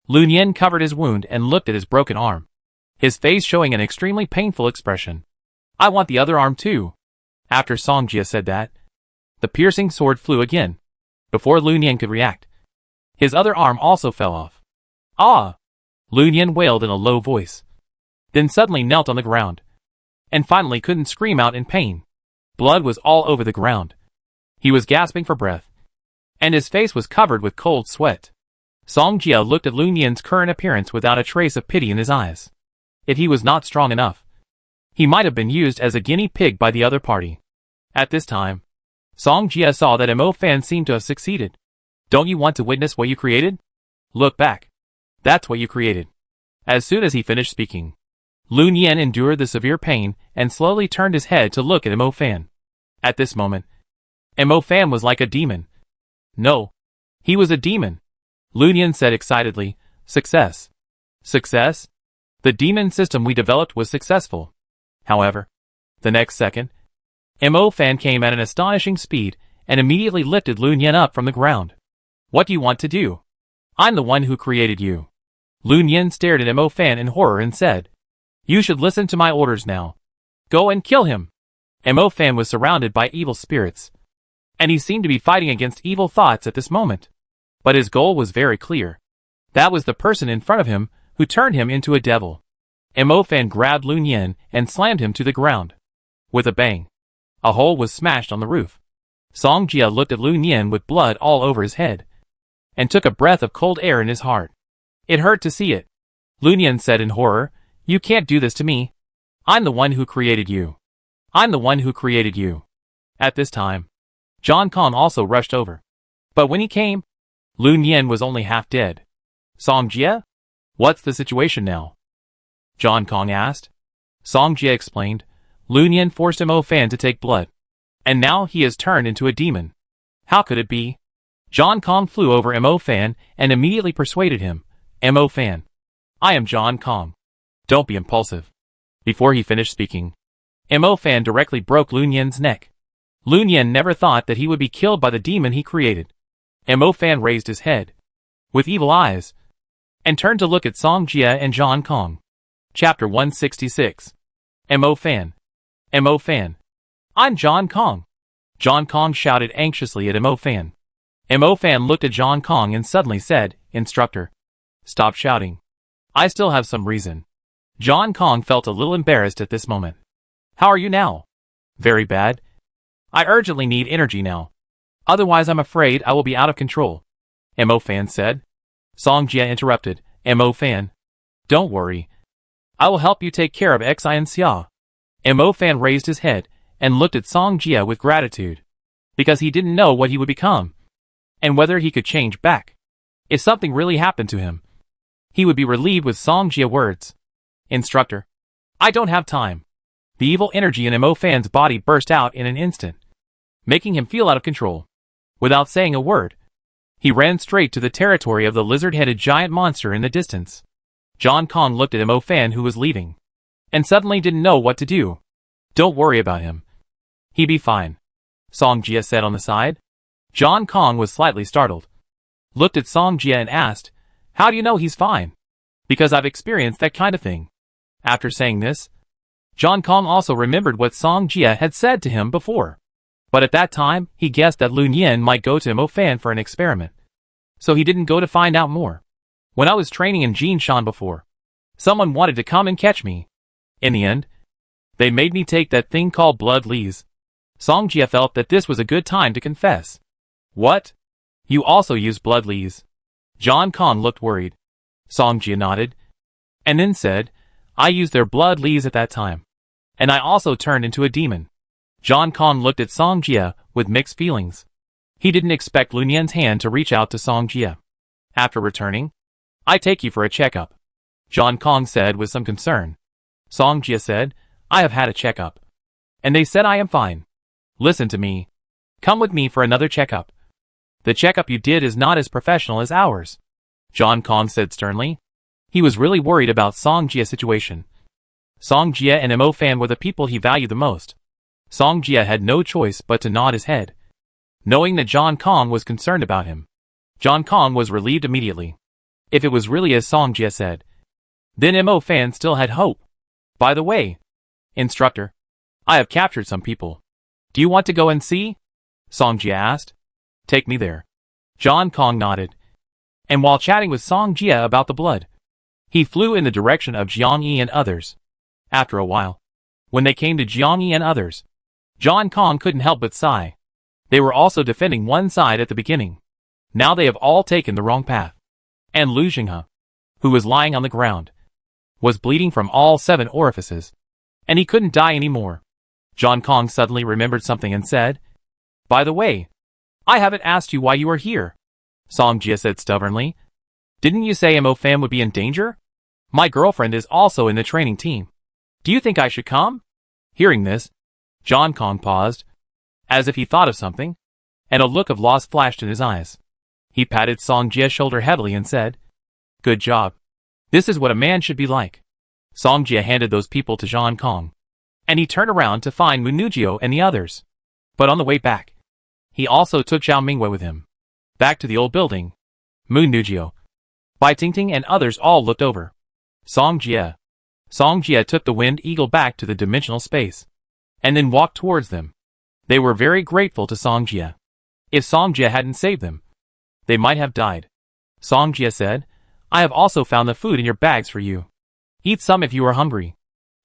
Yumian covered his wound and looked at his broken arm, his face showing an extremely painful expression. I want the other arm too. After Song Jie said that, the piercing sword flew again. Before Yumian could react, his other arm also fell off. Yumian wailed in a low voice, then suddenly knelt on the ground, and finally couldn't scream out in pain. Blood was all over the ground. He was gasping for breath, and his face was covered with cold sweat. Song Jie looked at Yumian's current appearance without a trace of pity in his eyes. If he was not strong enough, he might have been used as a guinea pig by the other party. At this time, Song Jie saw that Mo Fan seemed to have succeeded. Don't you want to witness what you created? Look back. That's what you created. As soon as he finished speaking, Yumian endured the severe pain and slowly turned his head to look at Mo Fan. At this moment, Mo Fan was like a demon. No, he was a demon. Yumian said excitedly, Success. Success? The demon system we developed was successful. However, the next second, Mo Fan came at an astonishing speed and immediately lifted Yumian up from the ground. What do you want to do? I'm the one who created you. Yumian stared at Mo Fan in horror and said, You should listen to my orders now. Go and kill him. Mo Fan was surrounded by evil spirits, and he seemed to be fighting against evil thoughts at this moment. But his goal was very clear. That was the person in front of him who turned him into a devil. Mo Fan grabbed Yumian and slammed him to the ground. With a bang, a hole was smashed on the roof. Song Jie looked at Yumian with blood all over his head, and took a breath of cold air in his heart. It hurt to see it. Yumian said in horror, You can't do this to me. I'm the one who created you. I'm the one who created you. At this time, John Kong also rushed over. But when he came, Yumian was only half dead. Song Jie? What's the situation now? John Kong asked. Song Jie explained, Yumian forced Mo Fan to take blood, and now he has turned into a demon. How could it be? John Kong flew over Mo Fan and immediately persuaded him. Mo Fan, I am John Kong. Don't be impulsive. Before he finished speaking, Mo Fan directly broke Yumian's neck. Yumian never thought that he would be killed by the demon he created. Mo Fan raised his head, with evil eyes, and turned to look at Song Jie and John Kong. Chapter 166. Mo Fan. Mo Fan. I'm John Kong. John Kong shouted anxiously at Mo Fan. Mo Fan looked at John Kong and suddenly said, Instructor, stop shouting. I still have some reason. John Kong felt a little embarrassed at this moment. How are you now? Very bad. I urgently need energy now. Otherwise I'm afraid I will be out of control. Mo Fan said. Song Jie interrupted. Mo Fan. Don't worry. I will help you take care of Xi and Xia. Mo Fan raised his head and looked at Song Jie with gratitude, because he didn't know what he would become, and whether he could change back. If something really happened to him, he would be relieved with Song Jie's words. Instructor, I don't have time. The evil energy in Mo Fan's body burst out in an instant, making him feel out of control. Without saying a word, he ran straight to the territory of the lizard-headed giant monster in the distance. John Kong looked at Mo Fan, who was leaving, and suddenly didn't know what to do. Don't worry about him. He'd be fine, Song Jie said on the side. John Kong was slightly startled, looked at Song Jie and asked, How do you know he's fine? Because I've experienced that kind of thing. After saying this, John Kong also remembered what Song Jie had said to him before. But at that time, he guessed that Yumian might go to Mo Fan for an experiment, so he didn't go to find out more. When I was training in Jinshan before, Someone wanted to come and catch me. In the end, they made me take that thing called blood lees. Song Jia felt that this was a good time to confess. What? You also use blood lees? John Kong looked worried. Song Jia nodded, and then said, I used their blood lees at that time. And I also turned into a demon. John Kong looked at Song Jia with mixed feelings. He didn't expect Yumian's hand to reach out to Song Jia. After returning, I take you for a checkup, John Kong said with some concern. Song Jia said, I have had a checkup. And they said I am fine. Listen to me. Come with me for another checkup. The checkup you did is not as professional as ours, John Kong said sternly. He was really worried about Song Jia's situation. Song Jia and Mo Fan were the people he valued the most. Song Jia had no choice but to nod his head, knowing that John Kong was concerned about him. John Kong was relieved immediately. If it was really as Song Jia said, then Mo Fan still had hope. By the way, instructor, I have captured some people. Do you want to go and see? Song Jia asked. Take me there. John Kong nodded. And while chatting with Song Jia about the blood, he flew in the direction of Jiang Yi and others. After a while, when they came to Jiang Yi and others, John Kong couldn't help but sigh. They were also defending one side at the beginning. Now they have all taken the wrong path. And Lu Xinghe, who was lying on the ground, was bleeding from all 7 orifices, and he couldn't die anymore. John Kong suddenly remembered something and said, By the way, I haven't asked you why you are here. Song Jia said stubbornly. Didn't you say Mo Fan would be in danger? My girlfriend is also in the training team. Do you think I should come? Hearing this, John Kong paused, as if he thought of something, and a look of loss flashed in his eyes. He patted Song Jia's shoulder heavily and said, Good job. This is what a man should be like. Song Jia handed those people to John Kong, and he turned around to find Mu Nujio and the others. But on the way back, he also took Zhao Mingwei with him. Back to the old building, Mu Nujio, Bai Tingting and others all looked over. Song Jia took the Wind Eagle back to the dimensional space, and then walked towards them. They were very grateful to Song Jia. If Song Jia hadn't saved them, they might have died. Song Jia said, I have also found the food in your bags for you. Eat some if you are hungry.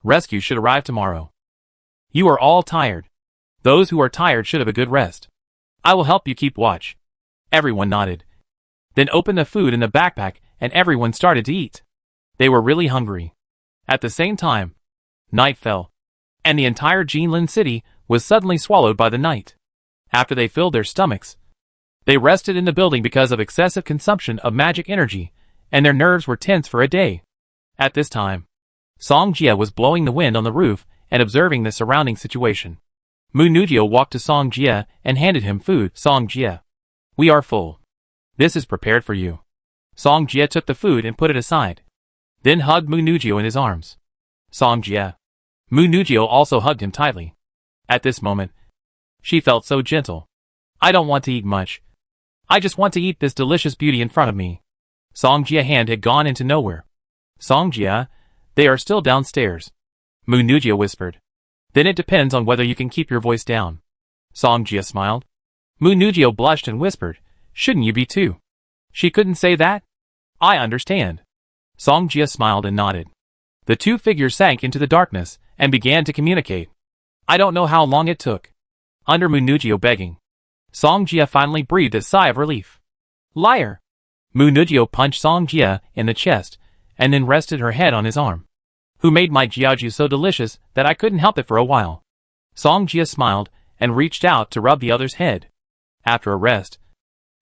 Rescue should arrive tomorrow. You are all tired. Those who are tired should have a good rest. I will help you keep watch. Everyone nodded. Then opened the food in the backpack and everyone started to eat. They were really hungry. At the same time, night fell, and the entire Jinlin city was suddenly swallowed by the night. After they filled their stomachs, they rested in the building because of excessive consumption of magic energy, and their nerves were tense for a day. At this time, Song Jia was blowing the wind on the roof and observing the surrounding situation. Mu Nujio walked to Song Jia and handed him food. Song Jia, we are full. This is prepared for you. Song Jia took the food and put it aside, then hugged Mu Nujio in his arms. Song Jia. Mu Nujio also hugged him tightly. At this moment, she felt so gentle. I don't want to eat much. I just want to eat this delicious beauty in front of me. Song Jia's hand had gone into nowhere. Song Jia, they are still downstairs, Mu Nujio whispered. Then it depends on whether you can keep your voice down. Song Jia smiled. Mu Nujio blushed and whispered, shouldn't you be too? She couldn't say that? I understand. Song Jia smiled and nodded. The two figures sank into the darkness and began to communicate. I don't know how long it took. Under Mu Nujio begging, Song Jia finally breathed a sigh of relief. Liar! Mu Nujio punched Song Jia in the chest and then rested her head on his arm. Who made my jiaoju so delicious that I couldn't help it for a while? Song Jia smiled and reached out to rub the other's head. After a rest,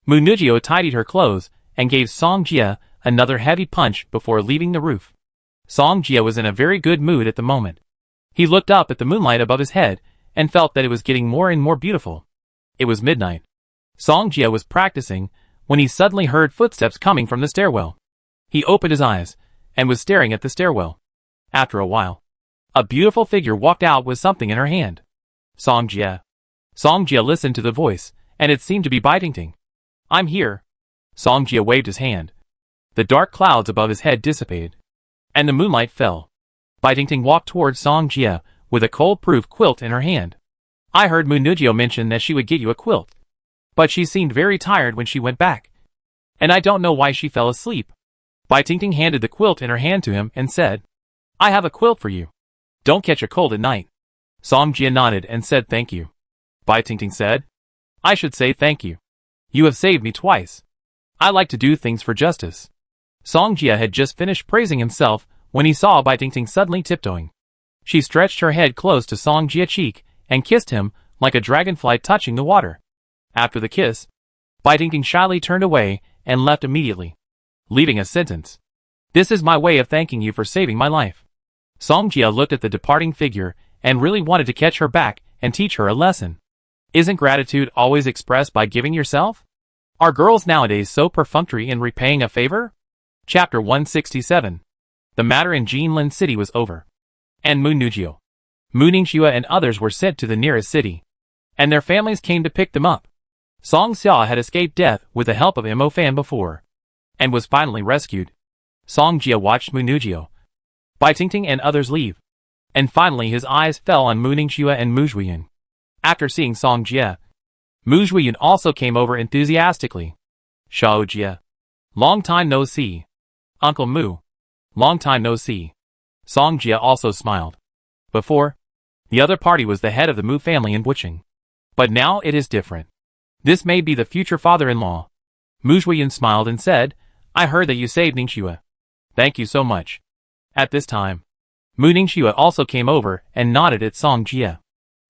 Mu Nujio tidied her clothes and gave Song Jia another heavy punch before leaving the roof. Song Jia was in a very good mood at the moment. He looked up at the moonlight above his head and felt that it was getting more and more beautiful. It was midnight. Song Jia was practicing when he suddenly heard footsteps coming from the stairwell. He opened his eyes and was staring at the stairwell. After a while, a beautiful figure walked out with something in her hand. Song Jia. Song Jia listened to the voice, and it seemed to be Bai Tingting. I'm here. Song Jia waved his hand. The dark clouds above his head dissipated, and the moonlight fell. Bai Tingting walked towards Song Jia with a cold-proof quilt in her hand. I heard Mu Nujio mention that she would get you a quilt, but she seemed very tired when she went back, and I don't know why she fell asleep. Bai Tingting handed the quilt in her hand to him and said, I have a quilt for you. Don't catch a cold at night. Song Jia nodded and said thank you. Bai Tingting said, I should say thank you. You have saved me twice. I like to do things for justice. Song Jia had just finished praising himself when he saw Bai Tingting suddenly tiptoeing. She stretched her head close to Song Jia's cheek and kissed him like a dragonfly touching the water. After the kiss, Bai Tingting shyly turned away and left immediately, leaving a sentence. This is my way of thanking you for saving my life. Song Jia looked at the departing figure and really wanted to catch her back and teach her a lesson. Isn't gratitude always expressed by giving yourself? Are girls nowadays so perfunctory in repaying a favor? Chapter 167. The matter in Jinlin City was over. And Mu Nujio, Mu Ningxue and others were sent to the nearest city. And their families came to pick them up. Song Xia had escaped death with the help of Mo Fan before, and was finally rescued. Song Jia watched Mu Nujio, Bai Tingting and others leave. And finally his eyes fell on Mu Ningxue and Mu Zhuyin. After seeing Song Jia, Mu Zhuyin also came over enthusiastically. Shao Jia. Long time no see. Uncle Mu. Long time no see. Song Jia also smiled. Before, the other party was the head of the Mu family in Wuching. But now it is different. This may be the future father-in-law. Mu Zhuyin smiled and said, I heard that you saved Ningxue. Thank you so much. At this time, Mu Ningxue also came over and nodded at Song Jia.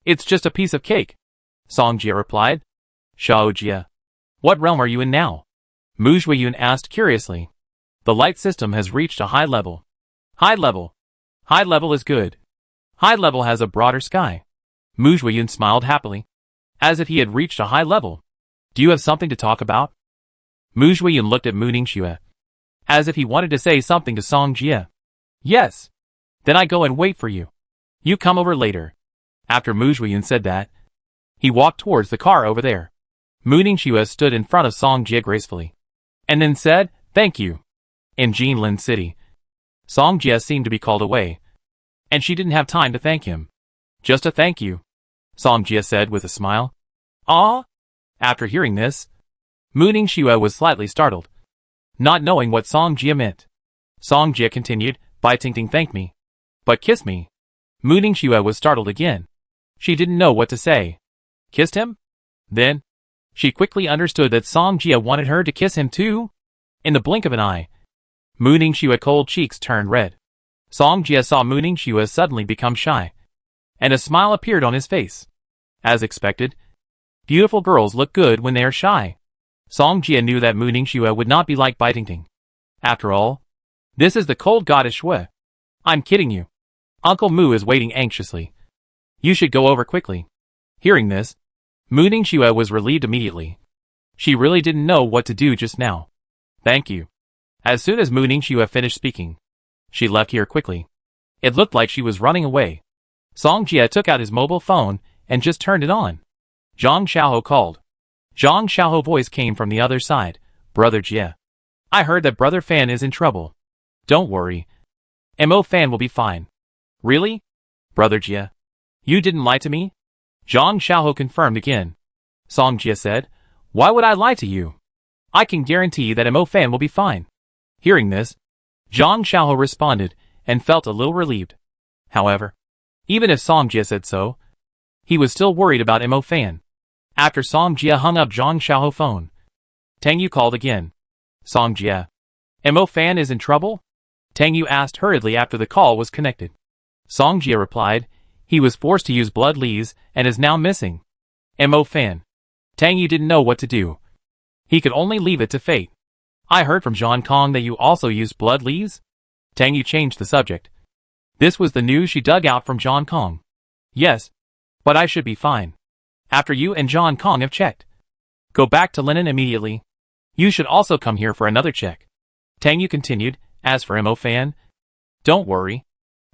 It's just a piece of cake. Song Jia replied. Shao Jia. What realm are you in now? Mu Zhuyin asked curiously. The light system has reached a high level. High level. High level is good. High level has a broader sky. Mu Zhuyin smiled happily, as if he had reached a high level. Do you have something to talk about? Mu Zhuyin looked at Mu Ningxue, as if he wanted to say something to Song Jia. Yes. Then I go and wait for you. You come over later. After Mu Zhuyin said that, he walked towards the car over there. Mu Ningxue stood in front of Song Jia gracefully, and then said, thank you. In Jinlin City, Song Jia seemed to be called away, and she didn't have time to thank him. Just a thank you, Song Jia said with a smile. Ah? After hearing this, Mu Ningxue was slightly startled, not knowing what Song Jia meant. Song Jia continued, Bai Tingting thanked me, but kissed me. Mu Ningxue was startled again. She didn't know what to say. Kissed him? Then, she quickly understood that Song Jia wanted her to kiss him too. In the blink of an eye, Mu Ningxue's cold cheeks turned red. Song Jia saw Mu Ningxue suddenly become shy, and a smile appeared on his face. As expected, beautiful girls look good when they are shy. Song Jia knew that Mu Ningxue would not be like Bai Tingting. After all, this is the cold goddess Shui. I'm kidding you. Uncle Mu is waiting anxiously. You should go over quickly. Hearing this, Mu Ningxue was relieved immediately. She really didn't know what to do just now. Thank you. As soon as Mu Ningxue finished speaking, she left here quickly. It looked like she was running away. Song Jia took out his mobile phone and just turned it on. Zhang Xiaoho called. Zhang Xiaoho's voice came from the other side. Brother Jia. I heard that Brother Fan is in trouble. Don't worry. Mo Fan will be fine. Really? Brother Jia. You didn't lie to me? Zhang Xiaoho confirmed again. Song Jia said, why would I lie to you? I can guarantee that Mo Fan will be fine. Hearing this, Zhang Xiaoho responded and felt a little relieved. However, even if Song Jia said so, he was still worried about Mo Fan. After Song Jia hung up Zhang Xiaoho's phone, Tang Yu called again. Song Jia. Mo Fan is in trouble? Tang Yu asked hurriedly after the call was connected. Song Jia replied, he was forced to use blood leaves and is now missing. Mo Fan. Tang Yu didn't know what to do. He could only leave it to fate. I heard from Zhang Kong that you also used blood leaves? Tang Yu changed the subject. This was the news she dug out from Zhang Kong. Yes. But I should be fine. After you and Zhang Kong have checked. Go back to Linen immediately. You should also come here for another check. Tang Yu continued, as for Mo Fan, don't worry.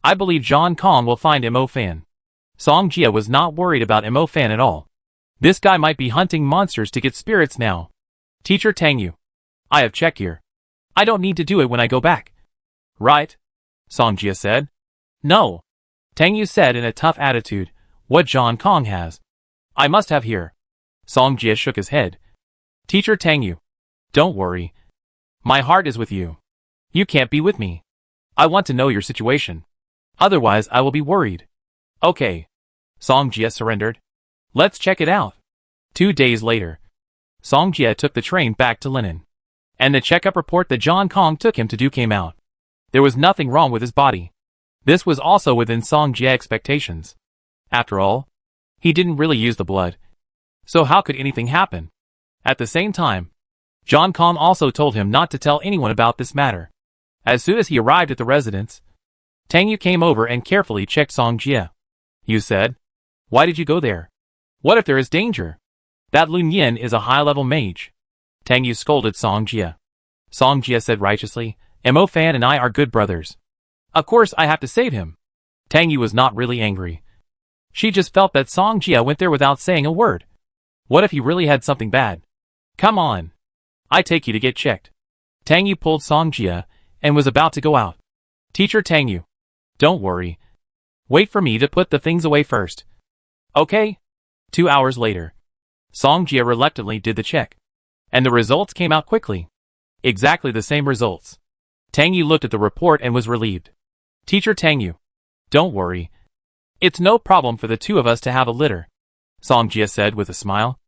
I believe Zhang Kong will find Mo Fan. Song Jia was not worried about Mo Fan at all. This guy might be hunting monsters to get spirits now. Teacher Tang Yu. I have checked here. I don't need to do it when I go back. Right? Song Jia said. No. Tang Yu said in a tough attitude, what Zhang Kong has. I must have here. Song Jia shook his head. Teacher Tang Yu. Don't worry. My heart is with you. You can't be with me. I want to know your situation. Otherwise I will be worried. Okay. Song Jie surrendered. Let's check it out. 2 days later, Song Jie took the train back to Linen. And the checkup report that John Kong took him to do came out. There was nothing wrong with his body. This was also within Song Jie's expectations. After all, he didn't really use the blood. So how could anything happen? At the same time, John Kong also told him not to tell anyone about this matter. As soon as he arrived at the residence, Tang Yu came over and carefully checked Song Jie. You said, why did you go there? What if there is danger? That Yumian is a high-level mage. Tang Yu scolded Song Jie. Song Jie said righteously, Mo Fan and I are good brothers. Of course I have to save him. Tang Yu was not really angry. She just felt that Song Jie went there without saying a word. What if he really had something bad? Come on. I take you to get checked. Tang Yu pulled Song Jie and was about to go out. Teacher Tang Yu. Don't worry. Wait for me to put the things away first. Okay. 2 hours later, Song Jie reluctantly did the check. And the results came out quickly. Exactly the same results. Tang Yu looked at the report and was relieved. Teacher Tang Yu. Don't worry. It's no problem for the two of us to have a litter. Song Jie said with a smile.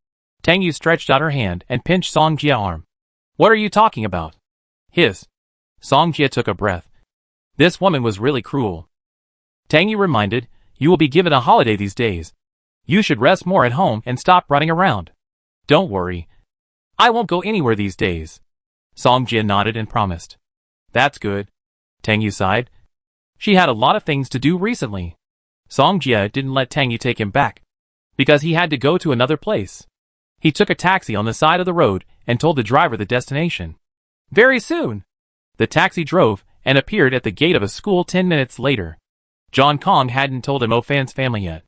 Tang Yu stretched out her hand and pinched Song Jie's arm. What are you talking about? His. Song Jie took a breath. This woman was really cruel. Tang Yu reminded, you will be given a holiday these days. You should rest more at home and stop running around. Don't worry. I won't go anywhere these days. Song Jie nodded and promised. That's good. Tang Yu sighed. She had a lot of things to do recently. Song Jie didn't let Tang Yu take him back, because he had to go to another place. He took a taxi on the side of the road and told the driver the destination. Very soon, the taxi drove and appeared at the gate of a school 10 minutes later. John Kong hadn't told Mo Fan's family yet,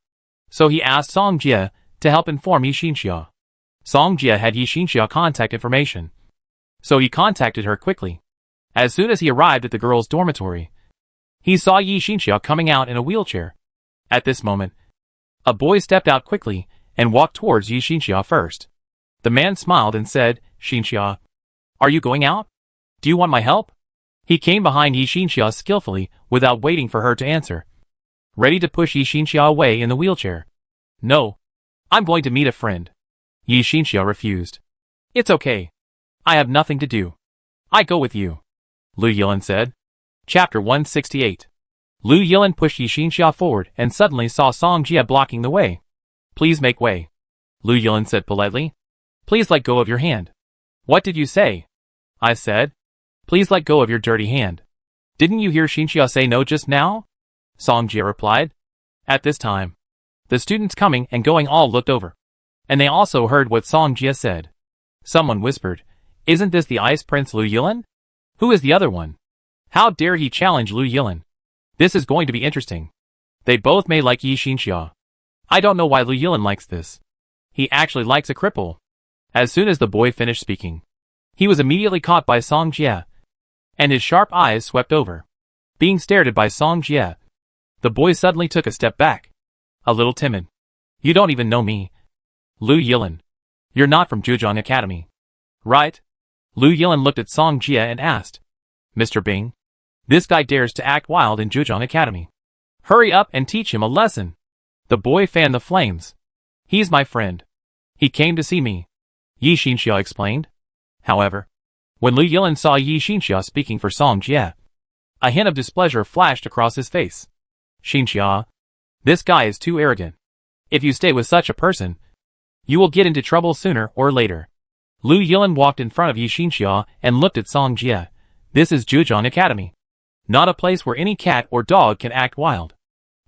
so he asked Song Jie to help inform Yi Xinxia. Song Jie had Yi Xinxia contact information, so he contacted her quickly. As soon as he arrived at the girls' dormitory, he saw Yi Xinxia coming out in a wheelchair. At this moment, a boy stepped out quickly and walked towards Yi Xinxia first. The man smiled and said, Xinxia, are you going out? Do you want my help? He came behind Yi Xinxia skillfully without waiting for her to answer, ready to push Yi Xinxia away in the wheelchair. No. I'm going to meet a friend. Yi Xinxia refused. It's okay. I have nothing to do. I go with you. Lu Yilan said. Chapter 168. Lu Yilan pushed Yi Xinxia forward and suddenly saw Song Jie blocking the way. Please make way. Lu Yilan said politely. Please let go of your hand. What did you say? I said. Please let go of your dirty hand. Didn't you hear Xinxia say no just now? Song Jie replied. At this time, the students coming and going all looked over, and they also heard what Song Jie said. Someone whispered, Isn't this the Ice Prince Lu Yilan? Who is the other one? How dare he challenge Lu Yilan? This is going to be interesting. They both may like Yi Xinxia. I don't know why Lu Yilan likes this. He actually likes a cripple. As soon as the boy finished speaking, he was immediately caught by Song Jie, and his sharp eyes swept over. Being stared at by Song Jie, the boy suddenly took a step back. A little timid. You don't even know me. Lu Yilan. You're not from Zhejiang Academy, right? Lu Yilan looked at Song Jie and asked, Mr. Bing, this guy dares to act wild in Zhejiang Academy. Hurry up and teach him a lesson. The boy fanned the flames. He's my friend. He came to see me, Yi Xinxia explained. However, when Lu Yilan saw Yi Xinxia speaking for Song Jie, a hint of displeasure flashed across his face. Xinxia, this guy is too arrogant. If you stay with such a person, you will get into trouble sooner or later. Lu Yilan walked in front of Yi Xinxia and looked at Song Jie. This is Zhejiang Academy, not a place where any cat or dog can act wild.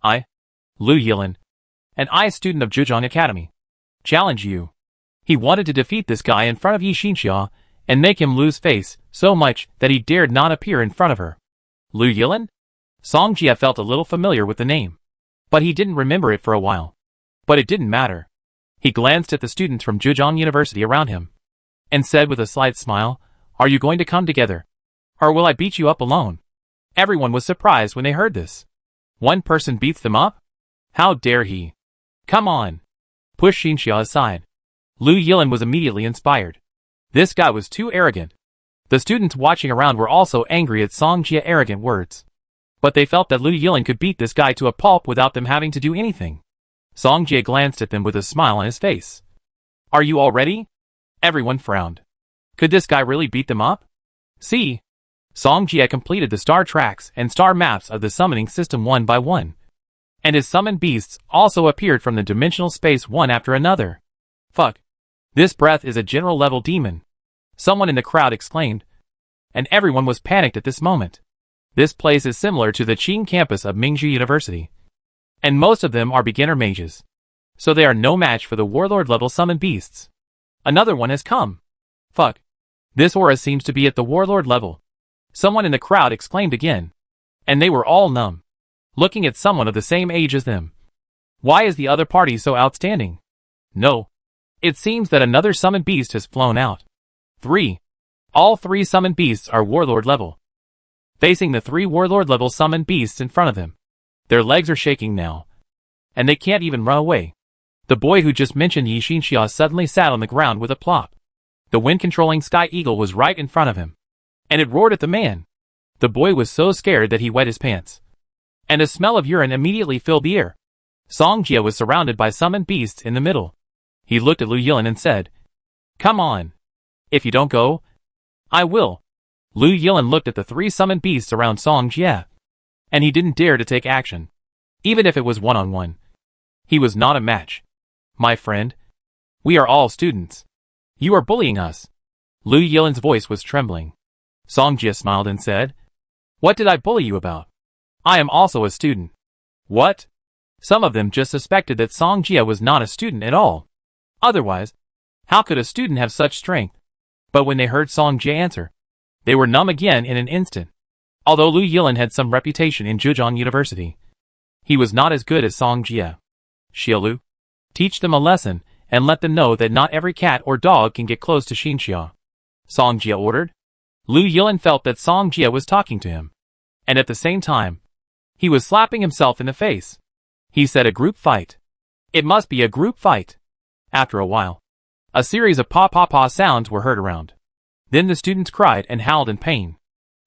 I, Lu Yilan, an I student of Zhejiang Academy, challenge you. He wanted to defeat this guy in front of Yi Xinxia and make him lose face so much that he dared not appear in front of her. Lu Yilan? Song Jie felt a little familiar with the name, but he didn't remember it for a while. But it didn't matter. He glanced at the students from Zhejiang University around him, and said with a slight smile, Are you going to come together? Or will I beat you up alone? Everyone was surprised when they heard this. One person beats them up? How dare he? Come on. Push Xinxia aside. Lu Yilan was immediately inspired. This guy was too arrogant. The students watching around were also angry at Song Jie's arrogant words. But they felt that Lu Yilan could beat this guy to a pulp without them having to do anything. Song Jie glanced at them with a smile on his face. Are you all ready? Everyone frowned. Could this guy really beat them up? See? Song Jie completed the star tracks and star maps of the summoning system one by one. And his summoned beasts also appeared from the dimensional space one after another. Fuck. This breath is a general level demon. Someone in the crowd exclaimed. And everyone was panicked at this moment. This place is similar to the Qing campus of Mingzhi University. And most of them are beginner mages. So they are no match for the warlord level summoned beasts. Another one has come. Fuck. This aura seems to be at the warlord level. Someone in the crowd exclaimed again. And they were all numb, looking at someone of the same age as them. Why is the other party so outstanding? No. It seems that another summoned beast has flown out. 3. All 3 summoned beasts are warlord level. Facing the 3 warlord level summoned beasts in front of them. Their legs are shaking now. And they can't even run away. The boy who just mentioned Yi Xinxia suddenly sat on the ground with a plop. The wind-controlling sky eagle was right in front of him. And it roared at the man. The boy was so scared that he wet his pants. And a smell of urine immediately filled the air. Song Jie was surrounded by summoned beasts in the middle. He looked at Lu Yilan and said, Come on. If you don't go, I will. Lu Yilan looked at the 3 summoned beasts around Song Jie. And he didn't dare to take action. Even if it was one-on-one. He was not a match. My friend. We are all students. You are bullying us. Lu Yilan's voice was trembling. Song Jie smiled and said, What did I bully you about? I am also a student. What? Some of them just suspected that Song Jie was not a student at all. Otherwise, how could a student have such strength? But when they heard Song Jie answer, they were numb again in an instant. Although Lu Yilan had some reputation in Zhejiang University, he was not as good as Song Jie. Xiaolu, teach them a lesson and let them know that not every cat or dog can get close to Xinxia. Song Jie ordered. Lu Yilan felt that Song Jie was talking to him. And at the same time, he was slapping himself in the face. He said a group fight. It must be a group fight. After a while, a series of pa-pa-pa sounds were heard around. Then the students cried and howled in pain.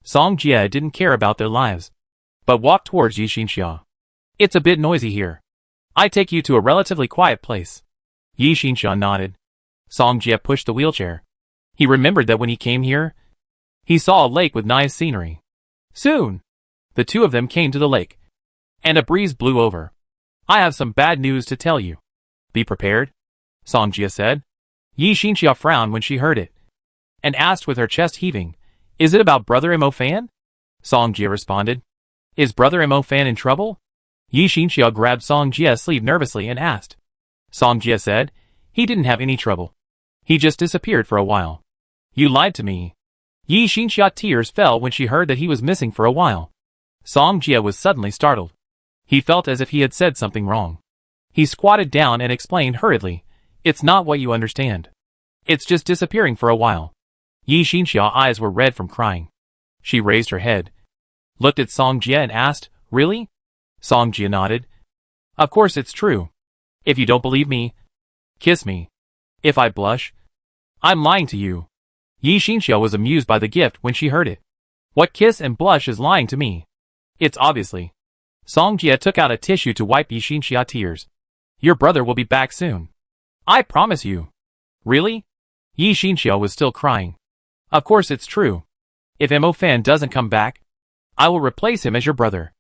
Song Jie didn't care about their lives, but walked towards Yi Xinxia. It's a bit noisy here. I take you to a relatively quiet place. Yi Xinxia nodded. Song Jie pushed the wheelchair. He remembered that when he came here, he saw a lake with nice scenery. Soon, the two of them came to the lake, and a breeze blew over. I have some bad news to tell you. Be prepared, Song Jie said. Yi Xinxia frowned when she heard it, and asked with her chest heaving, Is it about Brother Mo Fan? Song Jie responded, Is Brother Mo Fan in trouble? Yi Xinxia grabbed Song Jie's sleeve nervously and asked. Song Jie said, He didn't have any trouble. He just disappeared for a while. You lied to me. Yi Xinxia's tears fell when she heard that he was missing for a while. Song Jie was suddenly startled. He felt as if he had said something wrong. He squatted down and explained hurriedly, It's not what you understand. It's just disappearing for a while. Yi Xinxia's eyes were red from crying. She raised her head, looked at Song Jie and asked, Really? Song Jie nodded. Of course it's true. If you don't believe me, kiss me. If I blush, I'm lying to you. Yi Xinxia was amused by the gift when she heard it. What kiss and blush is lying to me? It's obviously. Song Jie took out a tissue to wipe Yi Xinxia's tears. Your brother will be back soon. I promise you. Really? Yi Xinxia was still crying. Of course it's true. If Mo Fan doesn't come back, I will replace him as your brother.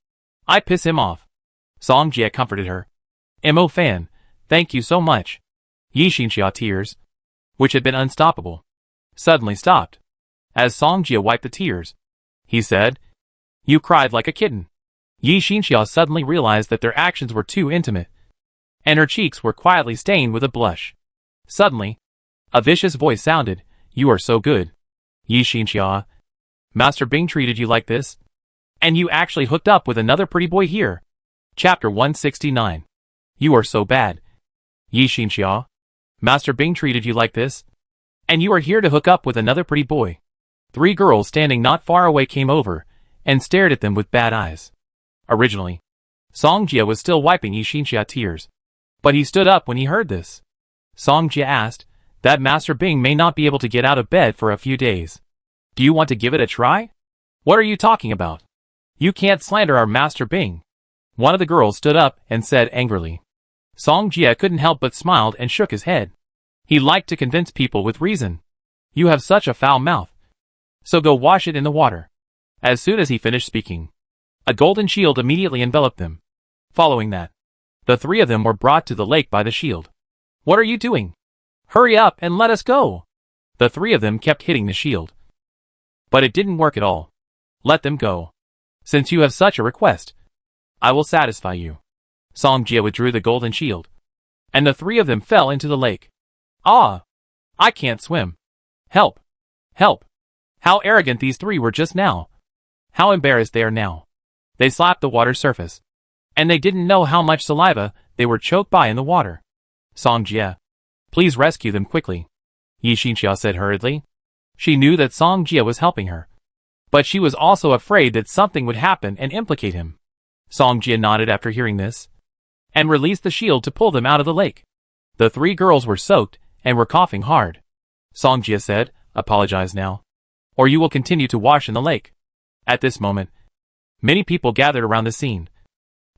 I piss him off. Song Jie comforted her. Mo Fan, thank you so much. Yi Xinxia's tears, which had been unstoppable, suddenly stopped. As Song Jie wiped the tears, he said, You cried like a kitten. Yi Xinxia suddenly realized that their actions were too intimate, and her cheeks were quietly stained with a blush. Suddenly, a vicious voice sounded, You are so good. Yi Xinxia, Master Bing treated you like this? And you actually hooked up with another pretty boy here. Chapter 169. You are so bad. Yi Xinxia, Master Bing treated you like this? And you are here to hook up with another pretty boy. 3 girls standing not far away came over, and stared at them with bad eyes. Originally, Song Jie was still wiping Yi Xinxia's tears, but he stood up when he heard this. Song Jie asked, That Master Bing may not be able to get out of bed for a few days. Do you want to give it a try? What are you talking about? You can't slander our Master Bing. One of the girls stood up and said angrily. Song Jie couldn't help but smiled and shook his head. He liked to convince people with reason. You have such a foul mouth. So go wash it in the water. As soon as he finished speaking, a golden shield immediately enveloped them. Following that, the three of them were brought to the lake by the shield. What are you doing? Hurry up and let us go. The three of them kept hitting the shield. But it didn't work at all. Let them go. Since you have such a request, I will satisfy you. Song Jie withdrew the golden shield, and the three of them fell into the lake. Ah! I can't swim. Help! Help! How arrogant these three were just now. How embarrassed they are now. They slapped the water's surface, and they didn't know how much saliva they were choked by in the water. Song Jie, please rescue them quickly, Yi Xinxia said hurriedly. She knew that Song Jie was helping her, but she was also afraid that something would happen and implicate him. Song Jie nodded after hearing this, and released the shield to pull them out of the lake. The three girls were soaked and were coughing hard. Song Jie said, apologize now, or you will continue to wash in the lake. At this moment, many people gathered around the scene,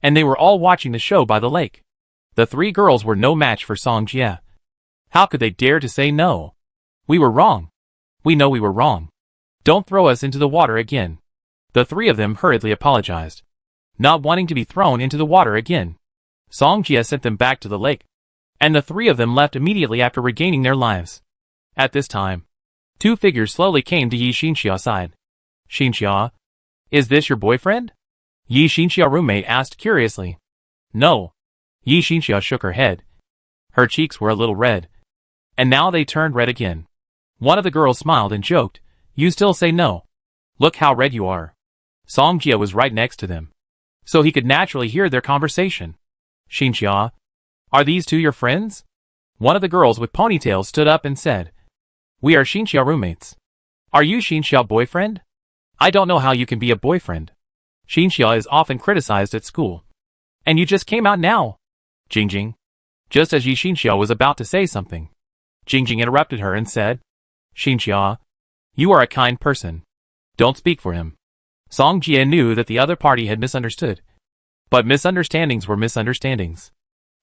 and they were all watching the show by the lake. The three girls were no match for Song Jie. How could they dare to say no? We were wrong. We know we were wrong. Don't throw us into the water again. The three of them hurriedly apologized, not wanting to be thrown into the water again. Song Jie sent them back to the lake, and the three of them left immediately after regaining their lives. At this time, two figures slowly came to Yi Xinxia's side. Xinxia, is this your boyfriend? Yi Xinxia's roommate asked curiously. No. Yi Xinxia shook her head. Her cheeks were a little red, and now they turned red again. One of the girls smiled and joked, you still say no. Look how red you are. Song Jie was right next to them, so he could naturally hear their conversation. Xinxia, are these two your friends? One of the girls with ponytails stood up and said, we are Xinxia roommates. Are you Xinxia's boyfriend? I don't know how you can be a boyfriend. Xinxia is often criticized at school. And you just came out now. Jingjing. Just as Yi Xinxia was about to say something, Jingjing interrupted her and said, Xinxia, you are a kind person. Don't speak for him. Song Jie knew that the other party had misunderstood. But misunderstandings were misunderstandings.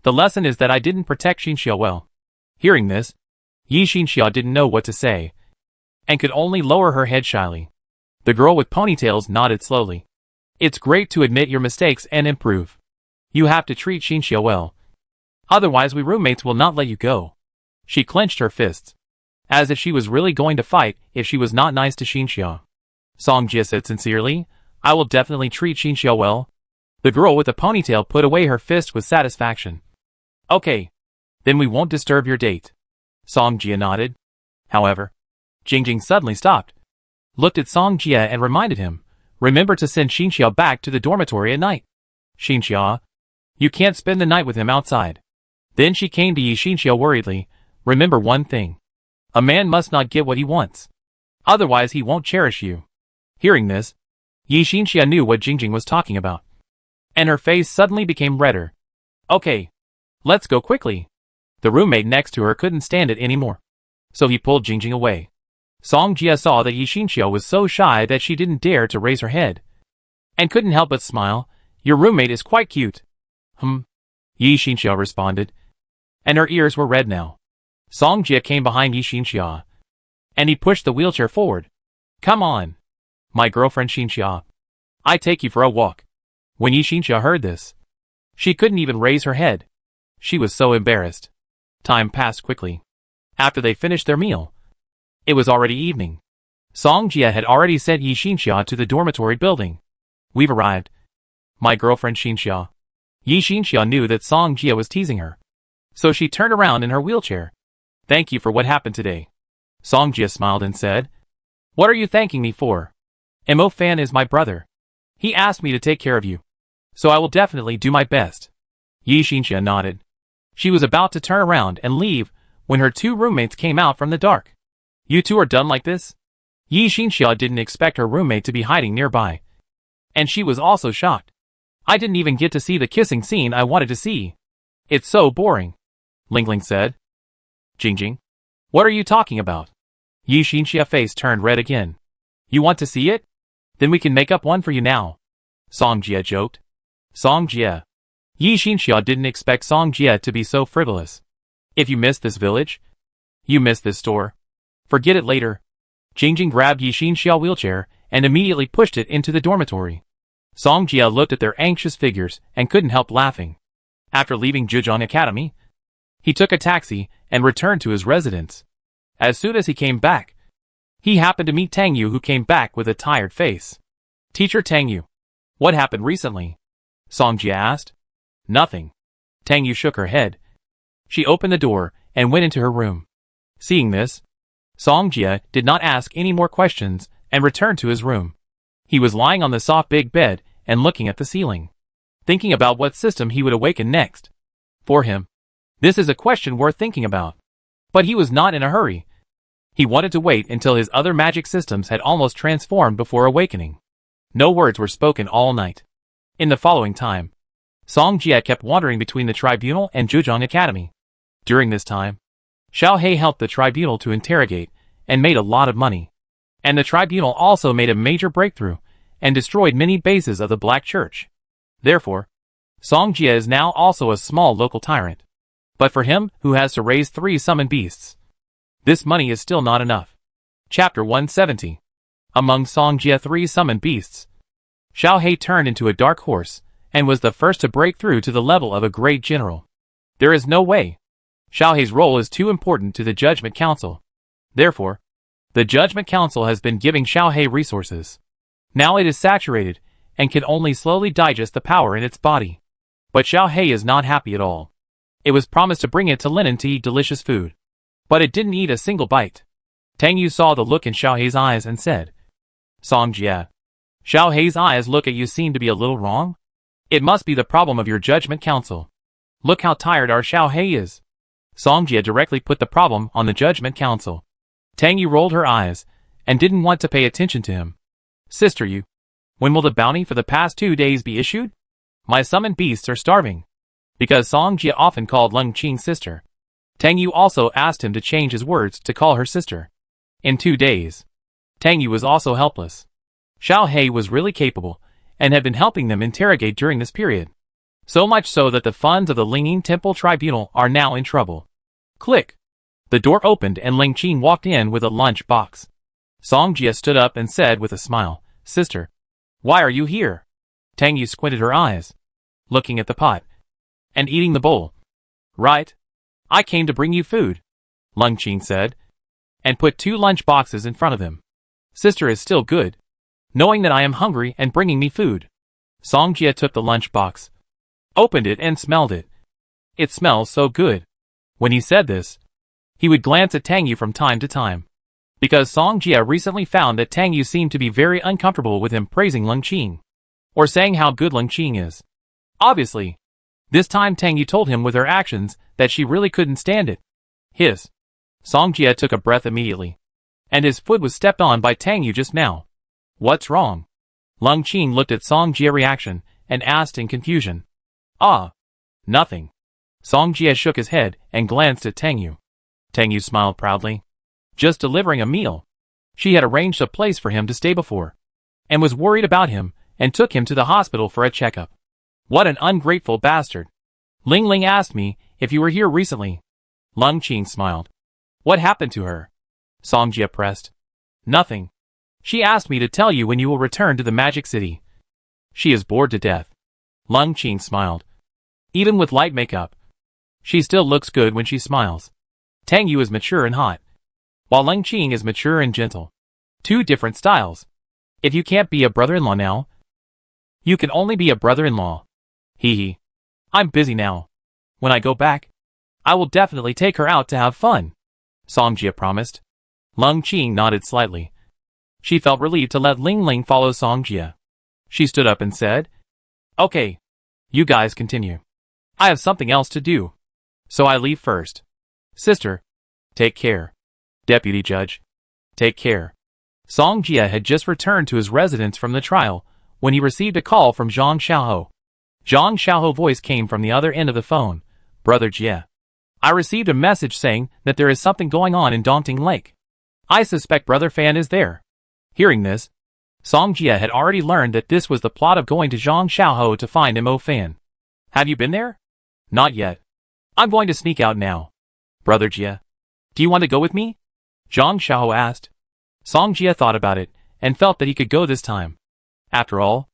The lesson is that I didn't protect Xinxia well. Hearing this, Yi Xinxia didn't know what to say, and could only lower her head shyly. The girl with ponytails nodded slowly. It's great to admit your mistakes and improve. You have to treat Xinxia well. Otherwise we roommates will not let you go. She clenched her fists, as if she was really going to fight if she was not nice to Xinxia. Song Jie said sincerely, I will definitely treat Xinxia well. The girl with the ponytail put away her fist with satisfaction. Okay. Then we won't disturb your date. Song Jie nodded. However, Jingjing suddenly stopped, looked at Song Jie and reminded him, remember to send Xinxia back to the dormitory at night. Xinxia, you can't spend the night with him outside. Then she came to Yi Xinxia worriedly, remember one thing. A man must not get what he wants. Otherwise he won't cherish you. Hearing this, Yi Xinxia knew what Jingjing was talking about, and her face suddenly became redder. Okay. Let's go quickly. The roommate next to her couldn't stand it anymore, so he pulled Jingjing away. Song Jie saw that Yi Xinxia was so shy that she didn't dare to raise her head, and couldn't help but smile. Your roommate is quite cute. Yi Xinxia responded, and her ears were red now. Song Jie came behind Yi Xinxia, and he pushed the wheelchair forward. Come on, my girlfriend Xinxia. I take you for a walk. When Yi Xinxia heard this, she couldn't even raise her head. She was so embarrassed. Time passed quickly. After they finished their meal, it was already evening. Song Jie had already sent Yi Xinxia to the dormitory building. We've arrived. My girlfriend Xinxia. Yi Xinxia knew that Song Jie was teasing her, so she turned around in her wheelchair. Thank you for what happened today. Song Jie smiled and said, what are you thanking me for? Mo Fan is my brother. He asked me to take care of you, so I will definitely do my best. Yi Xinxia nodded. She was about to turn around and leave when her two roommates came out from the dark. You two are done like this? Yi Xinxia didn't expect her roommate to be hiding nearby, and she was also shocked. I didn't even get to see the kissing scene I wanted to see. It's so boring, Lingling said. Jingjing, what are you talking about? Yi Xinxia's face turned red again. You want to see it? Then we can make up one for you now. Song Jie joked. Song Jie. Yi Xinxia didn't expect Song Jie to be so frivolous. If you miss this village, you miss this store. Forget it later. Jingjing grabbed Yi Xinxia's wheelchair and immediately pushed it into the dormitory. Song Jie looked at their anxious figures and couldn't help laughing. After leaving Zhejiang Academy, he took a taxi and returned to his residence. As soon as he came back, he happened to meet Tang Yu, who came back with a tired face. Teacher Tang Yu, what happened recently? Song Jie asked. Nothing. Tang Yu shook her head. She opened the door and went into her room. Seeing this, Song Jie did not ask any more questions and returned to his room. He was lying on the soft big bed and looking at the ceiling, thinking about what system he would awaken next. For him, this is a question worth thinking about. But he was not in a hurry. He wanted to wait until his other magic systems had almost transformed before awakening. No words were spoken all night. In the following time, Song Jie kept wandering between the tribunal and Zhejiang Academy. During this time, Xiao He helped the tribunal to interrogate and made a lot of money. And the tribunal also made a major breakthrough and destroyed many bases of the Black Church. Therefore, Song Jie is now also a small local tyrant. But for him, who has to raise 3 summoned beasts, this money is still not enough. Chapter 170. Among Song Jie's 3 summoned beasts, Xiao He turned into a dark horse and was the first to break through to the level of a great general. There is no way. Xiao He's role is too important to the Judgment Council. Therefore, the Judgment Council has been giving Xiao He resources. Now it is saturated and can only slowly digest the power in its body. But Xiao He is not happy at all. It was promised to bring it to Linen to eat delicious food, but it didn't eat a single bite. Tang Yu saw the look in Xiao He's eyes and said, Song Jie, Xiao He's eyes look at you seem to be a little wrong. It must be the problem of your Judgment Council. Look how tired our Xiao He is. Song Jie directly put the problem on the Judgment Council. Tang Yu rolled her eyes and didn't want to pay attention to him. Sister Yu, when will the bounty for the past 2 days be issued? My summoned beasts are starving. Because Song Jie often called Leng Qing's sister, Tang Yu also asked him to change his words to call her sister. In 2 days, Tang Yu was also helpless. Xiao He was really capable and had been helping them interrogate during this period. So much so that the funds of the Lingyin Temple Tribunal are now in trouble. Click! The door opened and Leng Qing walked in with a lunch box. Song Jie stood up and said with a smile, Sister, why are you here? Tang Yu squinted her eyes, looking at the pot and eating the bowl. Right. I came to bring you food, Leng Qing said, and put 2 lunch boxes in front of him. Sister is still good, knowing that I am hungry and bringing me food. Song Jie took the lunch box, opened it and smelled it. It smells so good. When he said this, he would glance at Tang Yu from time to time, because Song Jie recently found that Tang Yu seemed to be very uncomfortable with him praising Leng Qing, or saying how good Leng Qing is. Obviously, this time Tang Yu told him with her actions that she really couldn't stand it. Song Jie took a breath immediately, and his foot was stepped on by Tang Yu just now. What's wrong? Leng Qing looked at Song Jie's reaction and asked in confusion. Ah, nothing. Song Jie shook his head and glanced at Tang Yu. Tang Yu smiled proudly. Just delivering a meal. She had arranged a place for him to stay before, and was worried about him and took him to the hospital for a checkup. What an ungrateful bastard. Ling Ling asked me if you were here recently. Leng Qing smiled. What happened to her? Song Jie pressed. Nothing. She asked me to tell you when you will return to the Magic City. She is bored to death. Leng Qing smiled. Even with light makeup, she still looks good when she smiles. Tang Yu is mature and hot, while Leng Qing is mature and gentle. 2 different styles. If you can't be a brother-in-law now, you can only be a brother-in-law. Hee. I'm busy now. When I go back, I will definitely take her out to have fun, Song Jie promised. Leng Qing nodded slightly. She felt relieved to let Ling Ling follow Song Jie. She stood up and said, Okay, you guys continue. I have something else to do, so I leave first. Sister, take care. Deputy Judge, take care. Song Jie had just returned to his residence from the trial when he received a call from Zhang Xiaoho. Zhang Xiaoho's voice came from the other end of the phone. Brother Jie, I received a message saying that there is something going on in Daunting Lake. I suspect Brother Fan is there. Hearing this, Song Jia had already learned that this was the plot of going to Zhang Xiaohou to find Mo Fan. Have you been there? Not yet. I'm going to sneak out now. Brother Jia, do you want to go with me? Zhang Xiaohou asked. Song Jia thought about it, and felt that he could go this time. After all,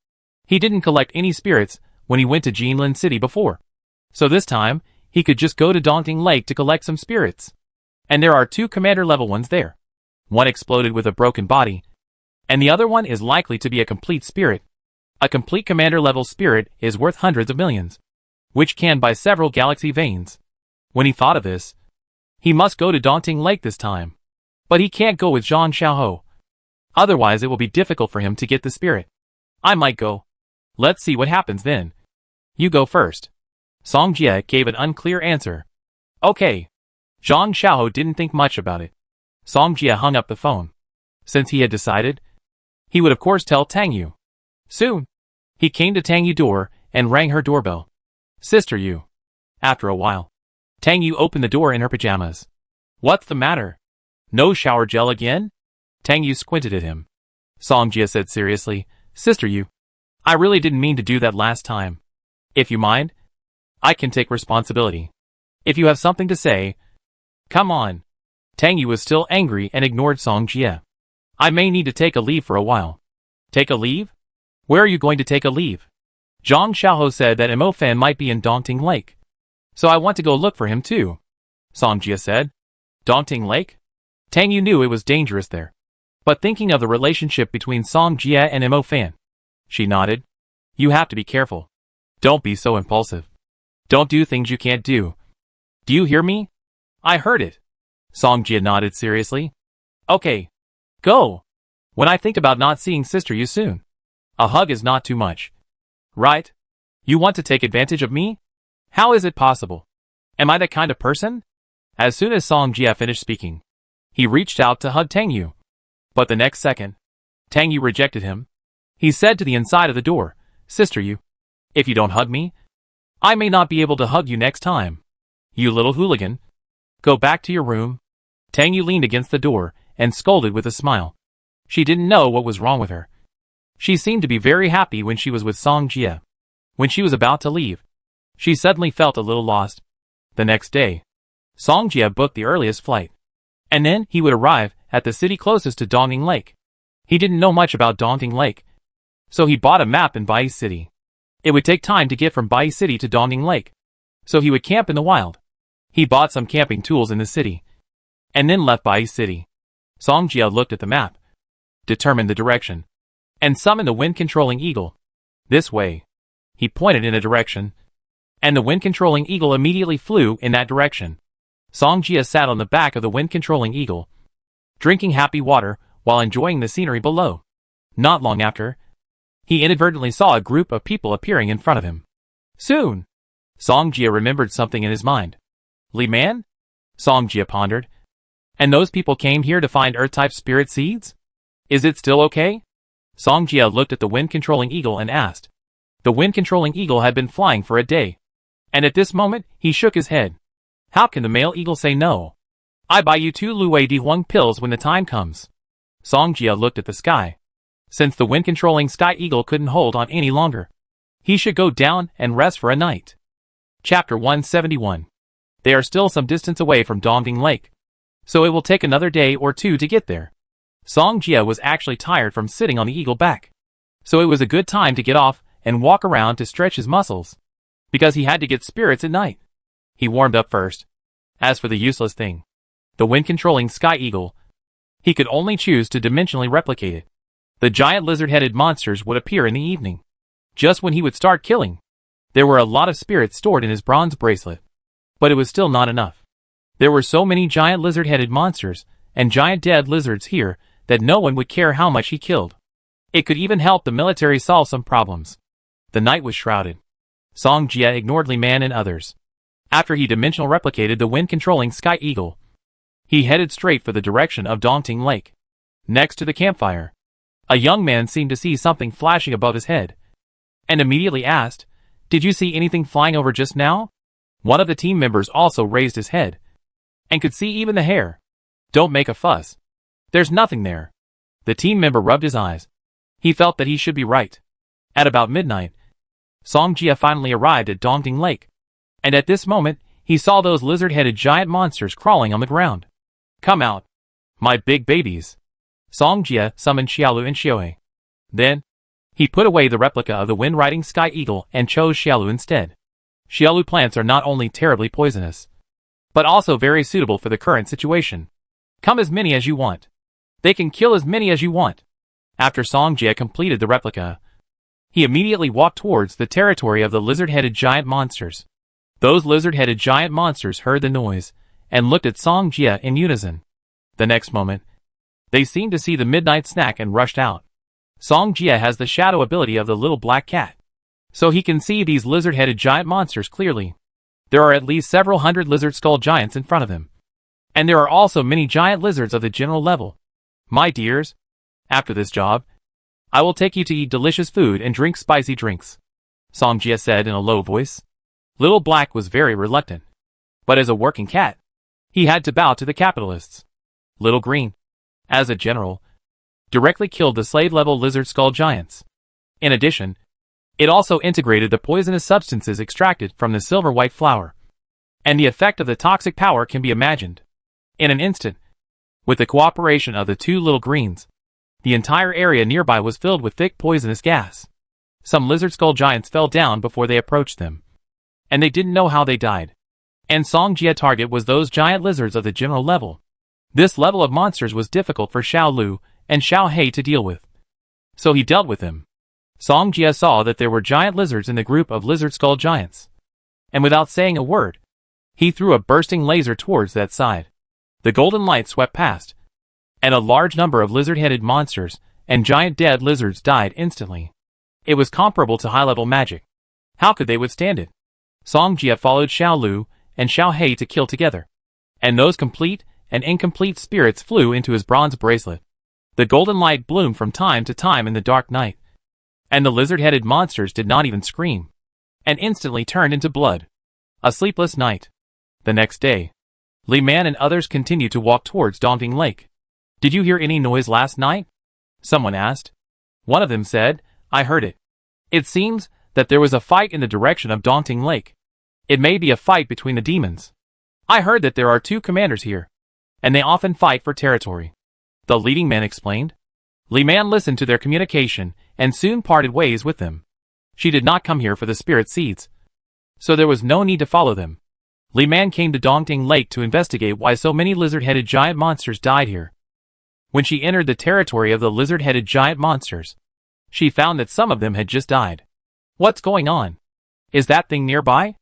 he didn't collect any spirits when he went to Jinlin City before. So this time, he could just go to Daunting Lake to collect some spirits. And there are 2 commander level ones there. One exploded with a broken body, and the other one is likely to be a complete spirit. A complete commander level spirit is worth hundreds of millions, which can buy several galaxy veins. When he thought of this, he must go to Daunting Lake this time. But he can't go with Zhang Xiaohou. Otherwise it will be difficult for him to get the spirit. I might go. Let's see what happens then. You go first. Song Jia gave an unclear answer. Okay. Zhang Xiaohou didn't think much about it. Song Jia hung up the phone. Since he had decided, he would of course tell Tang Yu. Soon, he came to Tang Yu's door and rang her doorbell. Sister Yu. After a while, Tang Yu opened the door in her pajamas. What's the matter? No shower gel again? Tang Yu squinted at him. Song Jia said seriously, Sister Yu, I really didn't mean to do that last time. If you mind, I can take responsibility. If you have something to say, come on. Tang Yu was still angry and ignored Song Jia. I may need to take a leave for a while. Take a leave? Where are you going to take a leave? Zhang Xiaohou said that Mo Fan might be in Daunting Lake. So I want to go look for him too. Song Jia said. Daunting Lake? Tang Yu knew it was dangerous there. But thinking of the relationship between Song Jia and Mo Fan, she nodded. You have to be careful. Don't be so impulsive. Don't do things you can't do. Do you hear me? I heard it. Song Jia nodded seriously. Okay. Go. When I think about not seeing Sister Yu soon, a hug is not too much. Right? You want to take advantage of me? How is it possible? Am I that kind of person? As soon as Song Jia finished speaking, he reached out to hug Tang Yu. But the next second, Tang Yu rejected him. He said to the inside of the door, Sister Yu, if you don't hug me, I may not be able to hug you next time. You little hooligan. Go back to your room. Tang Yu leaned against the door and scolded with a smile. She didn't know what was wrong with her. She seemed to be very happy when she was with Song Jia. When she was about to leave, she suddenly felt a little lost. The next day, Song Jia booked the earliest flight. And then he would arrive at the city closest to Daunting Lake. He didn't know much about Daunting Lake, so he bought a map in Bai City. It would take time to get from Bai City to Daunting Lake, so he would camp in the wild. He bought some camping tools in the city, and then left Bai City. Song Jia looked at the map, determined the direction, and summoned the wind-controlling eagle. This way. He pointed in a direction, and the wind-controlling eagle immediately flew in that direction. Song Jia sat on the back of the wind-controlling eagle, drinking happy water while enjoying the scenery below. Not long after, he inadvertently saw a group of people appearing in front of him. Soon, Song Jia remembered something in his mind. Li Man? Song Jia pondered. And those people came here to find Earth-type spirit seeds? Is it still okay? Song Jia looked at the wind-controlling eagle and asked. The wind-controlling eagle had been flying for a day, and at this moment, he shook his head. How can the male eagle say no? I buy you 2 Luwei Di Huang pills when the time comes. Song Jia looked at the sky. Since the wind-controlling sky eagle couldn't hold on any longer, he should go down and rest for a night. Chapter 171. They are still some distance away from Daunting Lake, so it will take another day or 2 to get there. Song Jia was actually tired from sitting on the eagle back, so it was a good time to get off and walk around to stretch his muscles, because he had to get spirits at night. He warmed up first. As for the useless thing, the wind-controlling sky eagle, he could only choose to dimensionally replicate it. The giant lizard-headed monsters would appear in the evening, just when he would start killing. There were a lot of spirits stored in his bronze bracelet, but it was still not enough. There were so many giant lizard-headed monsters and giant dead lizards here that no one would care how much he killed. It could even help the military solve some problems. The night was shrouded. Song Jia ignored Li Man and others. After he dimensional replicated the wind-controlling sky eagle, he headed straight for the direction of Daunting Lake. Next to the campfire, a young man seemed to see something flashing above his head, and immediately asked, Did you see anything flying over just now? One of the team members also raised his head, and could see even the hair. Don't make a fuss. There's nothing there. The team member rubbed his eyes. He felt that he should be right. At about midnight, Song Jia finally arrived at Dongting Lake. And at this moment, he saw those lizard-headed giant monsters crawling on the ground. Come out, my big babies. Song Jia summoned Xiaolu and Xiaohe. Then, he put away the replica of the wind-riding sky eagle and chose Xiaolu instead. Xiaolu plants are not only terribly poisonous, but also very suitable for the current situation. Come as many as you want. They can kill as many as you want. After Song Jia completed the replica, he immediately walked towards the territory of the lizard-headed giant monsters. Those lizard-headed giant monsters heard the noise and looked at Song Jia in unison. The next moment, they seemed to see the midnight snack and rushed out. Song Jia has the shadow ability of the little black cat, so he can see these lizard-headed giant monsters clearly. There are at least several hundred lizard skull giants in front of him. And there are also many giant lizards of the general level. My dears, after this job, I will take you to eat delicious food and drink spicy drinks, Song Jia said in a low voice. Little Black was very reluctant. But as a working cat, he had to bow to the capitalists. Little Green, as a general, directly killed the slave-level lizard skull giants. In addition, it also integrated the poisonous substances extracted from the silver-white flower. And the effect of the toxic power can be imagined. In an instant, with the cooperation of the two little greens, the entire area nearby was filled with thick poisonous gas. Some lizard skull giants fell down before they approached them. And they didn't know how they died. And Song Jia's target was those giant lizards of the general level. This level of monsters was difficult for Xiao Lu and Xiao He to deal with. So he dealt with them. Song Jia saw that there were giant lizards in the group of lizard skull giants. And without saying a word, he threw a bursting laser towards that side. The golden light swept past, and a large number of lizard-headed monsters and giant dead lizards died instantly. It was comparable to high-level magic. How could they withstand it? Song Jia followed Xiao Lu and Xiao He to kill together. And those complete and incomplete spirits flew into his bronze bracelet. The golden light bloomed from time to time in the dark night. And the lizard-headed monsters did not even scream, and instantly turned into blood. A sleepless night. The next day, Li Man and others continued to walk towards Dongting Lake. Did you hear any noise last night? Someone asked. One of them said, I heard it. It seems that there was a fight in the direction of Dongting Lake. It may be a fight between the demons. I heard that there are two commanders here, and they often fight for territory. The leading man explained. Li Man listened to their communication and soon parted ways with them. She did not come here for the spirit seeds, so there was no need to follow them. Li Man came to Dongting Lake to investigate why so many lizard-headed giant monsters died here. When she entered the territory of the lizard-headed giant monsters, she found that some of them had just died. What's going on? Is that thing nearby?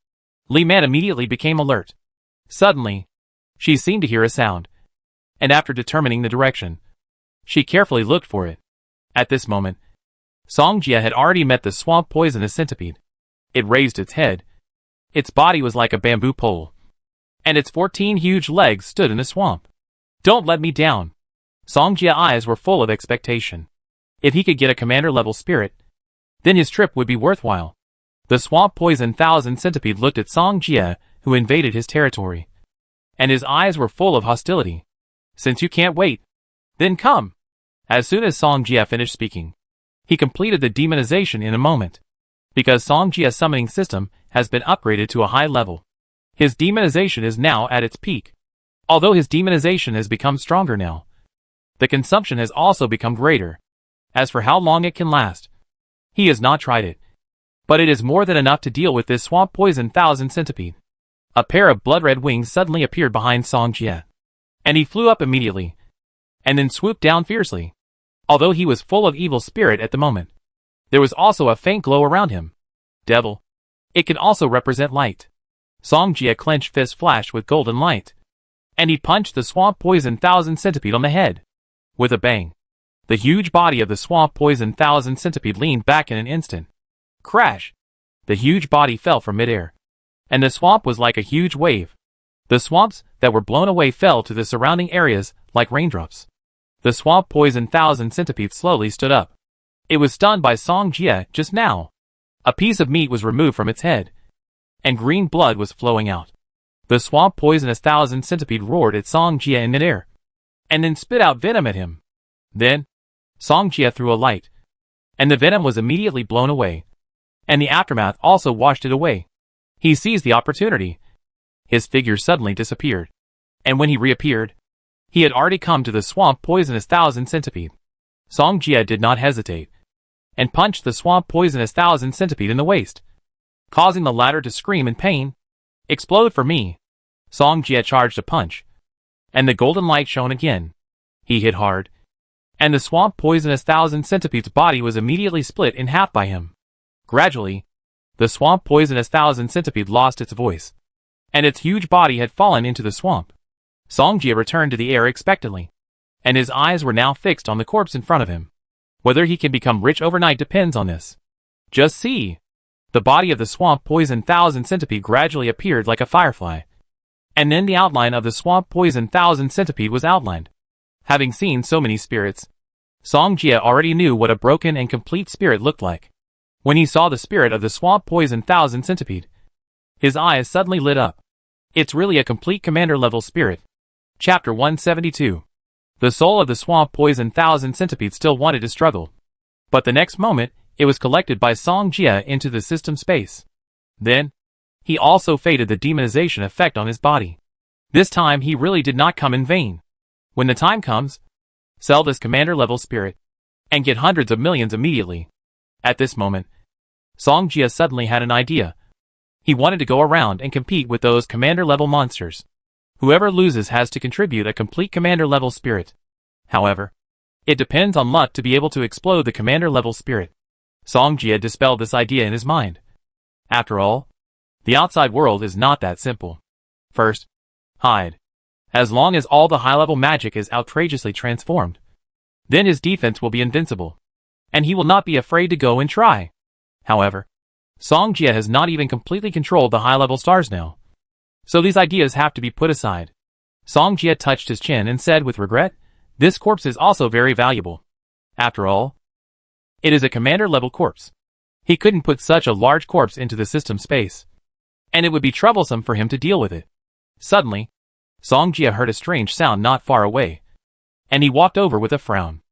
Li Man immediately became alert. Suddenly, she seemed to hear a sound, and after determining the direction, she carefully looked for it. At this moment, Song Jia had already met the swamp poisonous centipede. It raised its head. Its body was like a bamboo pole, and its 14 huge legs stood in the swamp. Don't let me down. Song Jia's eyes were full of expectation. If he could get a commander-level spirit, then his trip would be worthwhile. The swamp poison thousand centipede looked at Song Jia, who invaded his territory, and his eyes were full of hostility. Since you can't wait, then come. As soon as Song Jia finished speaking, he completed the demonization in a moment. Because Song Jia's summoning system has been upgraded to a high level, his demonization is now at its peak. Although his demonization has become stronger now, the consumption has also become greater. As for how long it can last, he has not tried it. But it is more than enough to deal with this swamp poison thousand centipede. A pair of blood-red wings suddenly appeared behind Song Jia, and he flew up immediately, and then swooped down fiercely. Although he was full of evil spirit at the moment, there was also a faint glow around him. Devil. It can also represent light. Song Jia clenched fist flashed with golden light, and he punched the swamp poison thousand centipede on the head. With a bang, the huge body of the swamp poison thousand centipede leaned back in an instant. Crash! The huge body fell from midair, and the swamp was like a huge wave. The swamps that were blown away fell to the surrounding areas like raindrops. The swamp poison thousand centipede slowly stood up. It was stunned by Song Jia just now. A piece of meat was removed from its head, and green blood was flowing out. The swamp poisonous thousand centipede roared at Song Jia in midair, and then spit out venom at him. Then, Song Jie threw a light, and the venom was immediately blown away, and the aftermath also washed it away. He seized the opportunity. His figure suddenly disappeared, and when he reappeared, he had already come to the swamp poisonous thousand centipede. Song Jie did not hesitate, and punched the swamp poisonous thousand centipede in the waist, causing the latter to scream in pain. Explode for me! Song Jie charged a punch, and the golden light shone again. He hit hard, and the swamp poisonous thousand centipede's body was immediately split in half by him. Gradually, the swamp poisonous thousand centipede lost its voice, and its huge body had fallen into the swamp. Song Jie returned to the air expectantly, and his eyes were now fixed on the corpse in front of him. Whether he can become rich overnight depends on this. Just see! The body of the swamp poison thousand centipede gradually appeared like a firefly, and then the outline of the swamp poison thousand centipede was outlined. Having seen so many spirits, Song Jie already knew what a broken and complete spirit looked like. When he saw the spirit of the swamp poison thousand centipede, his eyes suddenly lit up. It's really a complete commander level spirit. Chapter 172. The soul of the swamp poison thousand centipede still wanted to struggle, but the next moment, it was collected by Song Jie into the system space. Then, he also faded the demonization effect on his body. This time he really did not come in vain. When the time comes, sell this commander level spirit, and get hundreds of millions immediately. At this moment, Song Jie suddenly had an idea. He wanted to go around and compete with those commander level monsters. Whoever loses has to contribute a complete commander level spirit. However, it depends on luck to be able to explode the commander level spirit. Song Jie dispelled this idea in his mind. After all, the outside world is not that simple. First, hide. As long as all the high-level magic is outrageously transformed, then his defense will be invincible, and he will not be afraid to go and try. However, Song Jie has not even completely controlled the high-level stars now, so these ideas have to be put aside. Song Jie touched his chin and said with regret, "This corpse is also very valuable. After all, it is a commander-level corpse. He couldn't put such a large corpse into the system space, and it would be troublesome for him to deal with it." Suddenly, Song Jie heard a strange sound not far away, and he walked over with a frown.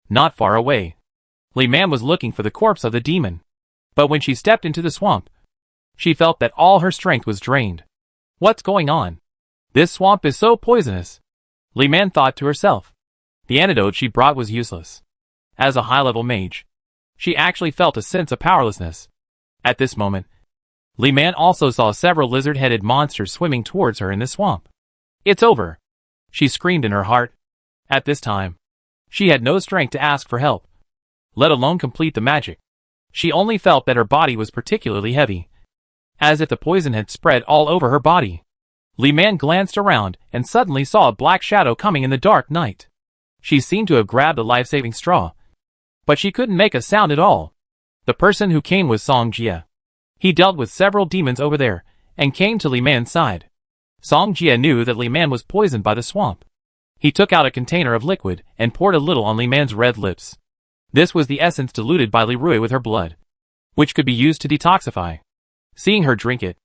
Not far away, Li Man was looking for the corpse of the demon, but when she stepped into the swamp, she felt that all her strength was drained. What's going on? This swamp is so poisonous, Li Man thought to herself. The antidote she brought was useless. As a high-level mage, she actually felt a sense of powerlessness. At this moment, Li Man also saw several lizard-headed monsters swimming towards her in the swamp. "It's over!" she screamed in her heart. At this time, she had no strength to ask for help, let alone complete the magic. She only felt that her body was particularly heavy, as if the poison had spread all over her body. Li Man glanced around and suddenly saw a black shadow coming in the dark night. She seemed to have grabbed a life-saving straw, but she couldn't make a sound at all. The person who came was Song Jie. He dealt with several demons over there, and came to Li Man's side. Song Jie knew that Li Man was poisoned by the swamp. He took out a container of liquid and poured a little on Li Man's red lips. This was the essence diluted by Li Rui with her blood, which could be used to detoxify. Seeing her drink it,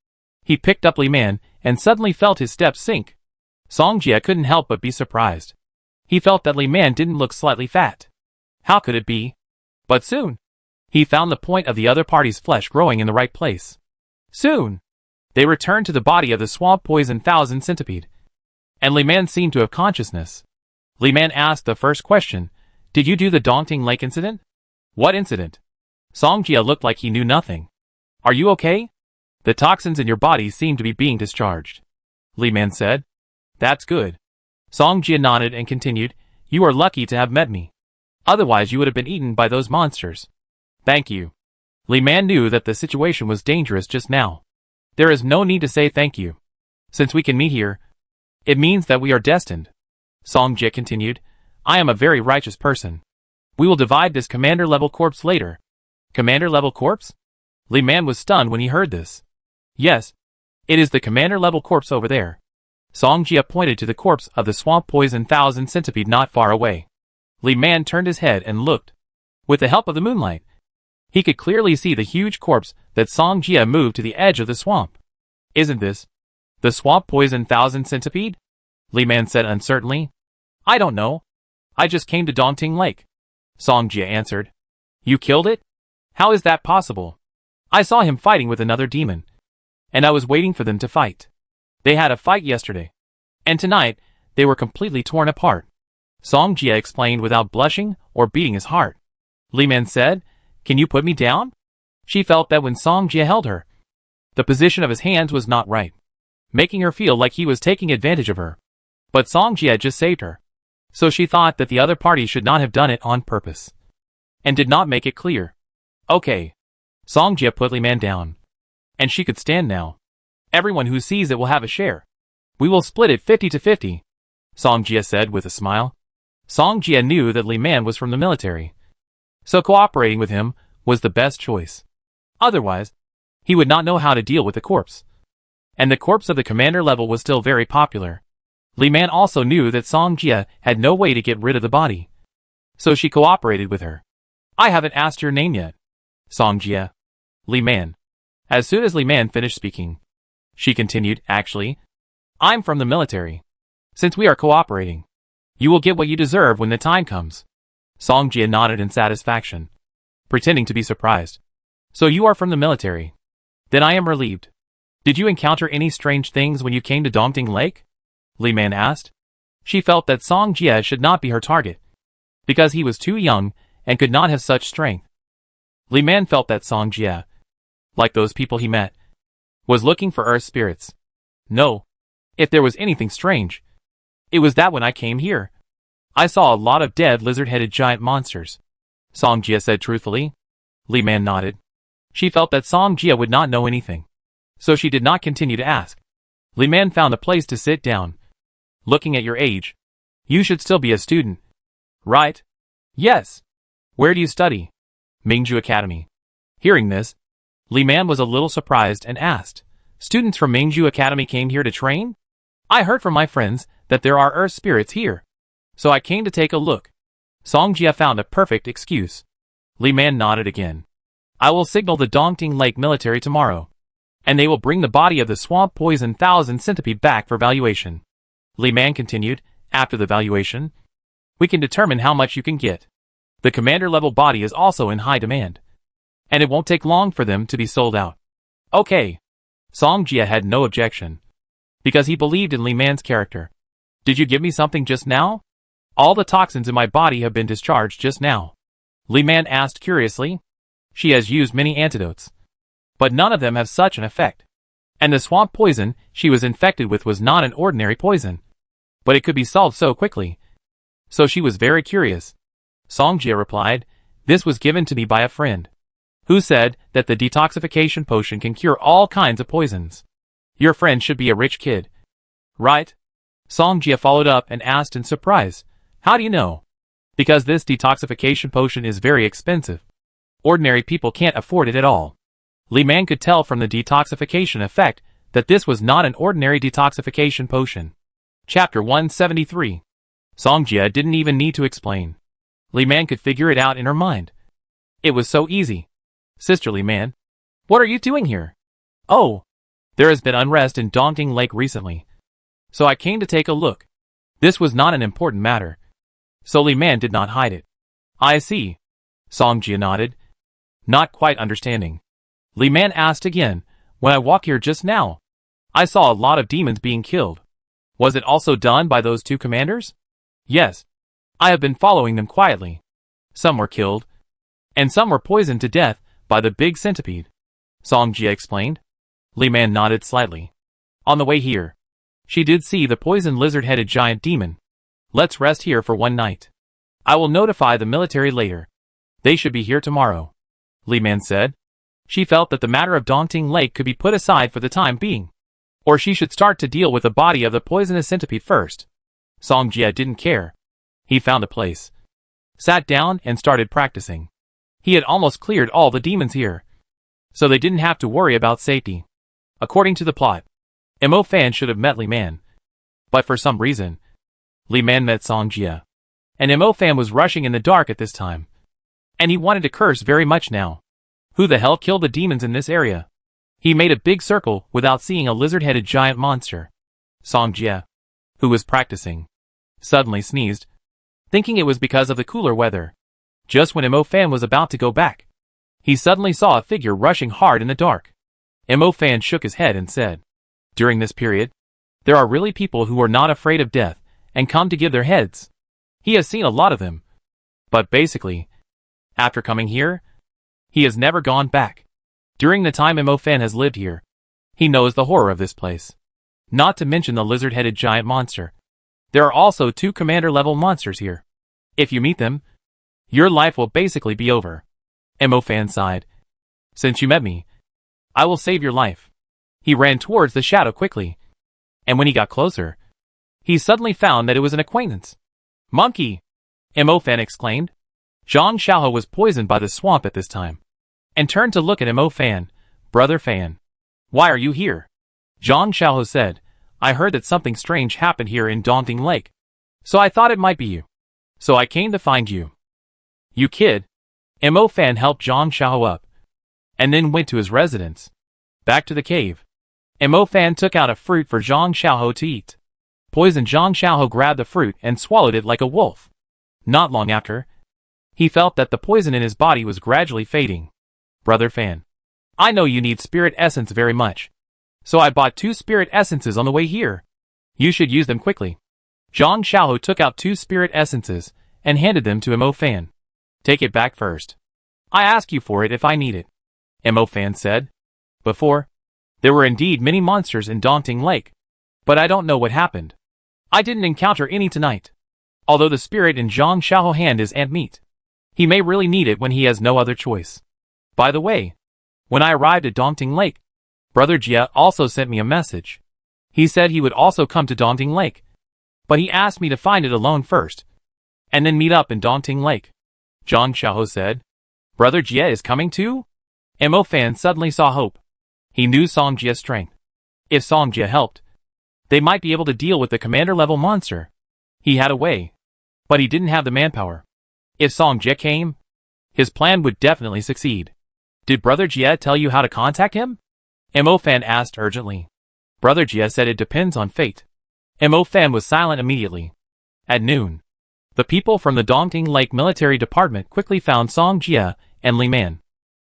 he picked up Li Man and suddenly felt his steps sink. Song Jie couldn't help but be surprised. He felt that Li Man didn't look slightly fat. How could it be? But soon, he found the point of the other party's flesh growing in the right place. Soon, they returned to the body of the swamp poison thousand centipede, and Li Man seemed to have consciousness. Li Man asked the first question, "Did you do the Dongting Lake incident?" "What incident?" Song Jie looked like he knew nothing. "Are you okay? The toxins in your body seem to be being discharged," Li Man said. "That's good." Song Jie nodded and continued, "You are lucky to have met me. Otherwise you would have been eaten by those monsters." "Thank you." Li Man knew that the situation was dangerous just now. "There is no need to say thank you. Since we can meet here, it means that we are destined." Song Jie continued, "I am a very righteous person. We will divide this commander-level corpse later." "Commander-level corpse?" Li Man was stunned when he heard this. "Yes, it is the commander-level corpse over there." Song Jie pointed to the corpse of the swamp poison thousand centipede not far away. Li Man turned his head and looked. With the help of the moonlight, he could clearly see the huge corpse that Song Jie moved to the edge of the swamp. "Isn't this the swamp poison thousand centipede?" Li Man said uncertainly. "I don't know. I just came to Dongting Lake." Song Jie answered. You killed it? How is that possible? I saw him fighting with another demon. And I was waiting for them to fight. They had a fight yesterday. And tonight, they were completely torn apart. Song Jie explained without blushing or beating his heart. Li Man said, Can you put me down? She felt that when Song Jie held her, the position of his hands was not right, making her feel like he was taking advantage of her. But Song Jie had just saved her. So she thought that the other party should not have done it on purpose. And did not make it clear. Okay. Song Jie put Li Man down. And she could stand now. Everyone who sees it will have a share. We will split it 50-50. Song Jie said with a smile. Song Jie knew that Li Man was from the military. So cooperating with him was the best choice. Otherwise, he would not know how to deal with the corpse. And the corpse of the commander level was still very popular. Li Man also knew that Song Jie had no way to get rid of the body. So she cooperated with her. I haven't asked your name yet. Song Jie. Li Man. As soon as Li Man finished speaking, she continued, Actually, I'm from the military. Since we are cooperating, you will get what you deserve when the time comes. Song Jie nodded in satisfaction, pretending to be surprised. So you are from the military. Then I am relieved. Did you encounter any strange things when you came to Dongting Lake? Li Man asked. She felt that Song Jie should not be her target, because he was too young and could not have such strength. Li Man felt that Song Jie, like those people he met, was looking for earth spirits. No. If there was anything strange, it was that when I came here, I saw a lot of dead lizard-headed giant monsters. Song Jie said truthfully. Li Man nodded. She felt that Song Jie would not know anything, so she did not continue to ask. Li Man found a place to sit down. Looking at your age, you should still be a student, right? Yes. Where do you study? Mingju Academy. Hearing this, Li Man was a little surprised and asked, Students from Mingju Academy came here to train? I heard from my friends that there are earth spirits here, so I came to take a look. Song Jie found a perfect excuse. Li Man nodded again. I will signal the Dongting Lake military tomorrow, and they will bring the body of the swamp poison 1000 centipede back for valuation. Li Man continued, After the valuation, we can determine how much you can get. The commander level body is also in high demand, and it won't take long for them to be sold out. Okay. Song Jie had no objection, because he believed in Li Man's character. Did you give me something just now? All the toxins in my body have been discharged just now. Li Man asked curiously. She has used many antidotes, but none of them have such an effect. And the swamp poison she was infected with was not an ordinary poison, but it could be solved so quickly. So she was very curious. Song Jie replied, This was given to me by a friend, who said that the detoxification potion can cure all kinds of poisons. Your friend should be a rich kid, right? Song Jie followed up and asked in surprise, How do you know? Because this detoxification potion is very expensive. Ordinary people can't afford it at all. Li Man could tell from the detoxification effect that this was not an ordinary detoxification potion. Chapter 173. Song Jie didn't even need to explain. Li Man could figure it out in her mind. It was so easy. Sister Li Man, what are you doing here? Oh, there has been unrest in Dongting Lake recently, so I came to take a look. This was not an important matter, so Li Man did not hide it. I see. Song Jie nodded, not quite understanding. Li Man asked again, When I walked here just now, I saw a lot of demons being killed. Was it also done by those two commanders? Yes. I have been following them quietly. Some were killed, and some were poisoned to death by the big centipede. Song Jie explained. Li Man nodded slightly. On the way here, she did see the poisoned lizard-headed giant demon. Let's rest here for one night. I will notify the military later. They should be here tomorrow. Li Man said. She felt that the matter of Dongting Lake could be put aside for the time being, or she should start to deal with the body of the poisonous centipede first. Song Jie didn't care. He found a place, sat down and started practicing. He had almost cleared all the demons here, so they didn't have to worry about safety. According to the plot, Mo Fan should have met Li Man, but for some reason, Li Man met Song Jie, and Mo Fan was rushing in the dark at this time, and he wanted to curse very much now. Who the hell killed the demons in this area? He made a big circle without seeing a lizard-headed giant monster. Song Jie, who was practicing, suddenly sneezed, thinking it was because of the cooler weather. Just when Mo Fan was about to go back, he suddenly saw a figure rushing hard in the dark. Mo Fan shook his head and said, "During this period, there are really people who are not afraid of death and come to give their heads. He has seen a lot of them. But basically, after coming here, he has never gone back. During the time Mo Fan has lived here, he knows the horror of this place. Not to mention the lizard-headed giant monster. There are also 2 commander-level monsters here. If you meet them, your life will basically be over." Mo Fan sighed. "Since you met me, I will save your life." He ran towards the shadow quickly, and when he got closer, he suddenly found that it was an acquaintance. "Monkey!" Mo Fan exclaimed. Zhang Xiaohe was poisoned by the swamp at this time, and turned to look at Mo Fan. "Brother Fan, why are you here?" Zhang Xiaohe said, "I heard that something strange happened here in Daunting Lake, so I thought it might be you. So I came to find you." "You kid." Mo Fan helped Zhang Xiaohe up, and then went to his residence. Back to the cave, Mo Fan took out a fruit for Zhang Xiaohe to eat. Poisoned Zhang Xiaohe grabbed the fruit and swallowed it like a wolf. Not long after, he felt that the poison in his body was gradually fading. "Brother Fan, I know you need spirit essence very much, so I bought 2 spirit essences on the way here. You should use them quickly." Zhang Xiaohe took out 2 spirit essences and handed them to Mo Fan. "Take it back first. I ask you for it if I need it," Mo Fan said. "Before, there were indeed many monsters in Daunting Lake, but I don't know what happened. I didn't encounter any tonight. Although the spirit in Zhang Xiaohe's hand is ant meat, he may really need it when he has no other choice. By the way, when I arrived at Daunting Lake, Brother Jia also sent me a message. He said he would also come to Daunting Lake, but he asked me to find it alone first, and then meet up in Daunting Lake." Zhang Xiaohe said, "Brother Jia is coming too?" Mo Fan suddenly saw hope. He knew Song Jia's strength. If Song Jia helped, they might be able to deal with the commander-level monster. He had a way, but he didn't have the manpower. If Song Jia came, his plan would definitely succeed. "Did Brother Jia tell you how to contact him?" Mo Fan asked urgently. Brother Jia said it depends on fate. Mo Fan was silent immediately. At noon, the people from the Daunting Lake Military Department quickly found Song Jia and Li Man.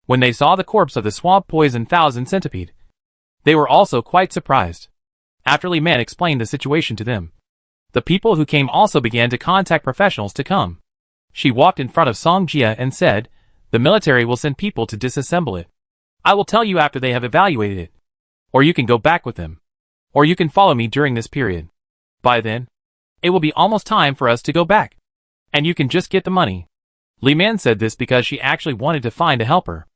When they saw the corpse of the swamp-poisoned thousand centipede, they were also quite surprised. After Li Man explained the situation to them, the people who came also began to contact professionals to come. She walked in front of Song Jia and said, "The military will send people to disassemble it. I will tell you after they have evaluated it. Or you can go back with them. Or you can follow me during this period. By then, it will be almost time for us to go back. And you can just get the money." Li Man said this because she actually wanted to find a helper.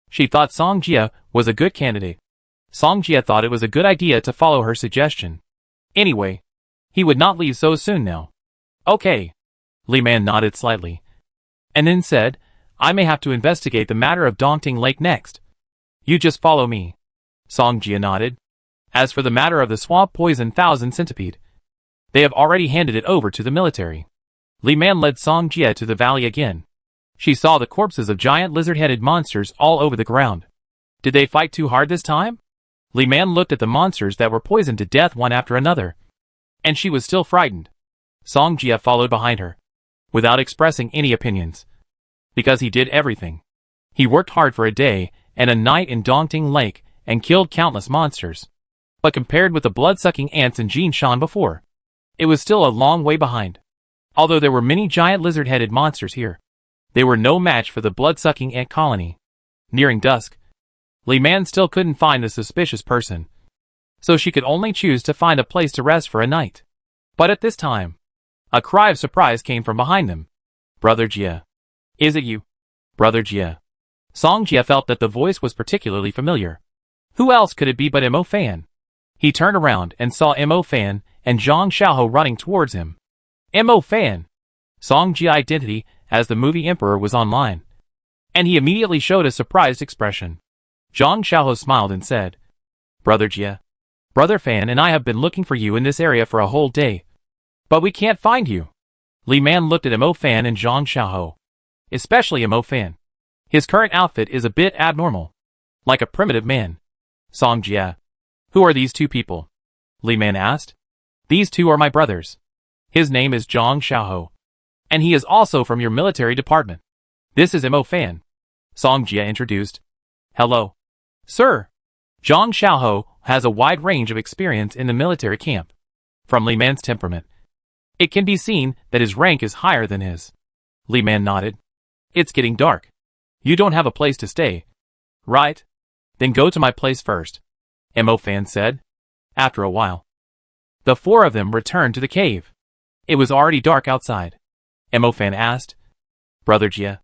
She thought Song Jia was a good candidate. Song Jia thought it was a good idea to follow her suggestion. Anyway, he would not leave so soon now. "Okay." Li Man nodded slightly, and then said, "I may have to investigate the matter of Daunting Lake next. You just follow me." Song Jia nodded. As for the matter of the swamp-poisoned thousand centipede, they have already handed it over to the military. Li Man led Song Jia to the valley again. She saw the corpses of giant lizard-headed monsters all over the ground. Did they fight too hard this time? Li Man looked at the monsters that were poisoned to death one after another, and she was still frightened. Song Jia followed behind her, without expressing any opinions, because he did everything. He worked hard for a day and a night in Daunting Lake and killed countless monsters. But compared with the blood-sucking ants in Jinshan before, it was still a long way behind. Although there were many giant lizard-headed monsters here, they were no match for the blood-sucking ant colony. Nearing dusk, Li Man still couldn't find the suspicious person, so she could only choose to find a place to rest for a night. But at this time, a cry of surprise came from behind them. "Brother Jia. Is it you?" "Brother Jia." Song Jia felt that the voice was particularly familiar. Who else could it be but Mo Fan? He turned around and saw Mo Fan and Zhang Xiaohe running towards him. Mo Fan! Song Jia's identity as the movie Emperor was online, and he immediately showed a surprised expression. Zhang Xiaohe smiled and said, "Brother Jia, Brother Fan and I have been looking for you in this area for a whole day, but we can't find you." Li Man looked at Mo Fan and Zhang Xiaohe, especially Mo Fan. His current outfit is a bit abnormal, like a primitive man. Song Jia, who are these two people? Li Man asked. "These two are my brothers. His name is Zhang Xiaohe, and he is also from your military department." This is Mo Fan. Song Jia introduced. Hello. Sir. Zhang Xiaoho has a wide range of experience in the military camp. From Li Man's temperament, it can be seen that his rank is higher than his. Li Man nodded. It's getting dark. You don't have a place to stay, right? Then go to my place first, Mo Fan said. After a while, the four of them returned to the cave. It was already dark outside. Mo Fan asked, Brother Jia,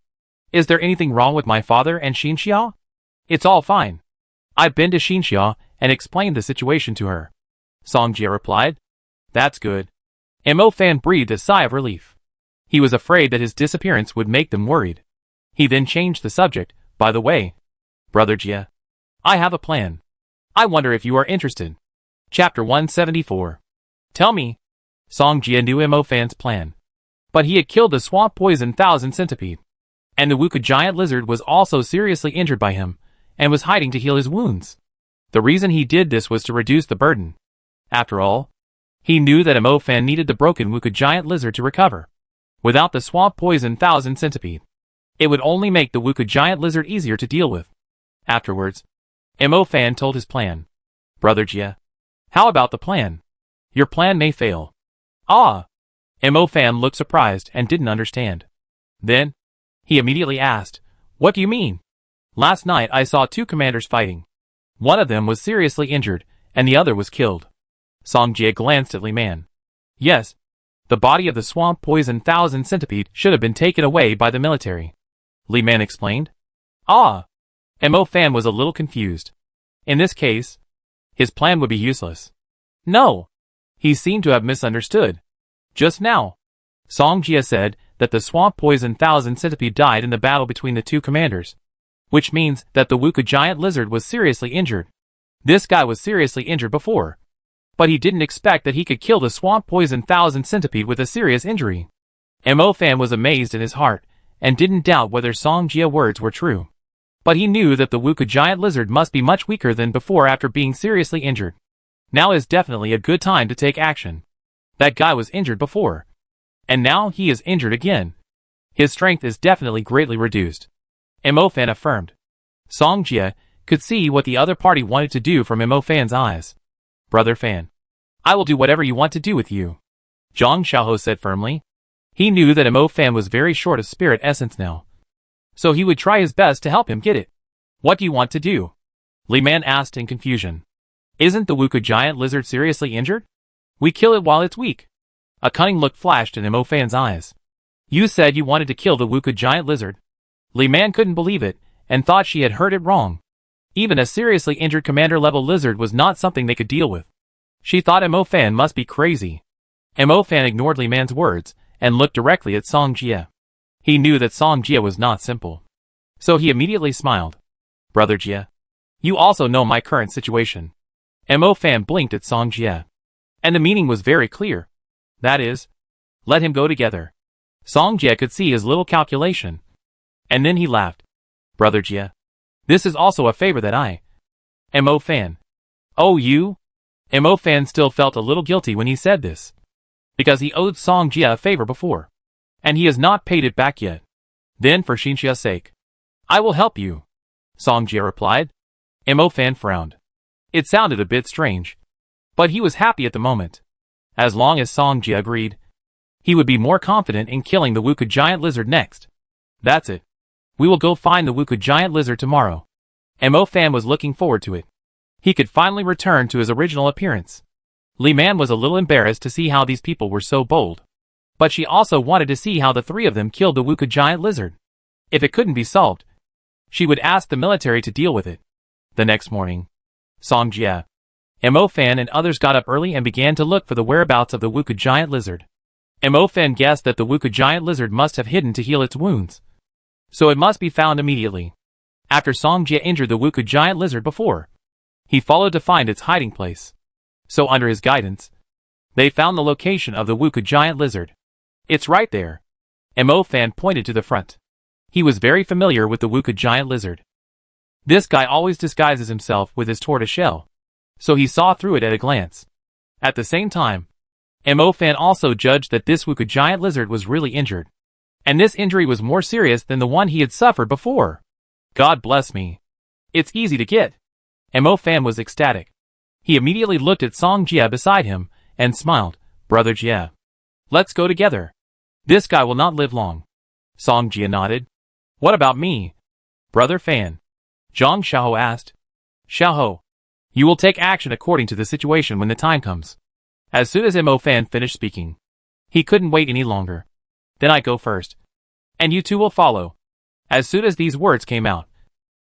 is there anything wrong with my father and Xinxia? It's all fine. I've been to Xinxia and explained the situation to her. Song Jia replied. That's good. Mo Fan breathed a sigh of relief. He was afraid that his disappearance would make them worried. He then changed the subject. By the way, Brother Jia, I have a plan. I wonder if you are interested. Chapter 174. Tell me. Song Jia knew Mo Fan's plan. But he had killed the swamp poison 1000 centipede. And the Wuku giant lizard was also seriously injured by him, and was hiding to heal his wounds. The reason he did this was to reduce the burden. After all, he knew that Mo Fan needed the broken Wuku giant lizard to recover. Without the swamp poison 1000 centipede, it would only make the Wuku giant lizard easier to deal with. Afterwards, Mo Fan told his plan. Brother Jia, how about the plan? Your plan may fail. Ah! Mo Fan looked surprised and didn't understand. Then, he immediately asked, What do you mean? Last night I saw two commanders fighting. One of them was seriously injured, and the other was killed. Song Jia glanced at Li Man. Yes, the body of the swamp poison 1000 centipede should have been taken away by the military. Li Man explained. Ah! Mo Fan was a little confused. In this case, his plan would be useless. No! He seemed to have misunderstood. Just now, Song Jia said that the swamp poison 1000 centipede died in the battle between the two commanders, which means that the Wuku giant lizard was seriously injured. This guy was seriously injured before, but he didn't expect that he could kill the swamp poison 1000 centipede with a serious injury. Mo Fan was amazed in his heart, and didn't doubt whether Song Jia's words were true. But he knew that the Wuku giant lizard must be much weaker than before after being seriously injured. Now is definitely a good time to take action. That guy was injured before, and now he is injured again. His strength is definitely greatly reduced. Mo Fan affirmed. Song Jia could see what the other party wanted to do from Mo Fan's eyes. Brother Fan, I will do whatever you want to do with you, Zhang Xiaoho said firmly. He knew that Mo Fan was very short of spirit essence now, so he would try his best to help him get it. What do you want to do? Li Man asked in confusion. Isn't the Wuku giant lizard seriously injured? We kill it while it's weak. A cunning look flashed in Mo Fan's eyes. You said you wanted to kill the Wuku giant lizard. Li Man couldn't believe it, and thought she had heard it wrong. Even a seriously injured commander-level lizard was not something they could deal with. She thought Mo Fan must be crazy. Mo Fan ignored Li Man's words, and looked directly at Song Jia. He knew that Song Jia was not simple. So he immediately smiled. Brother Jia, you also know my current situation. Mo Fan blinked at Song Jia. And the meaning was very clear. That is, let him go together. Song Jia could see his little calculation. And then he laughed. Brother Jia, this is also a favor that I... Mo Fan. Oh, you? Mo Fan still felt a little guilty when he said this, because he owed Song Jia a favor before, and he has not paid it back yet. Then for Xinxia's sake, I will help you, Song Jia replied. Mo Fan frowned. It sounded a bit strange, but he was happy at the moment. As long as Song Jia agreed, he would be more confident in killing the Wuku giant lizard next. That's it. We will go find the Wuku giant lizard tomorrow. Mo Fan was looking forward to it. He could finally return to his original appearance. Li Man was a little embarrassed to see how these people were so bold. But she also wanted to see how the three of them killed the Wuku giant lizard. If it couldn't be solved, she would ask the military to deal with it. The next morning, Song Jia, Mo Fan and others got up early and began to look for the whereabouts of the Wuku giant lizard. Mo Fan guessed that the Wuku giant lizard must have hidden to heal its wounds, so it must be found immediately. After Song Jia injured the Wuku giant lizard before, he followed to find its hiding place. So under his guidance, they found the location of the Wuku giant lizard. It's right there. Mo Fan pointed to the front. He was very familiar with the Wuku giant lizard. This guy always disguises himself with his tortoise shell, so he saw through it at a glance. At the same time, Mo Fan also judged that this Wuku giant lizard was really injured, And this injury was more serious than the one he had suffered before. God bless me. It's easy to get. Mo Fan was ecstatic. He immediately looked at Song Jie beside him and smiled. Brother Jie. Let's go together. This guy will not live long. Song Jie nodded. What about me? Brother Fan. Zhang Xiaohou asked. Xiaohou. You will take action according to the situation when the time comes. As soon as Mo Fan finished speaking, he couldn't wait any longer. Then I go first. And you two will follow. As soon as these words came out,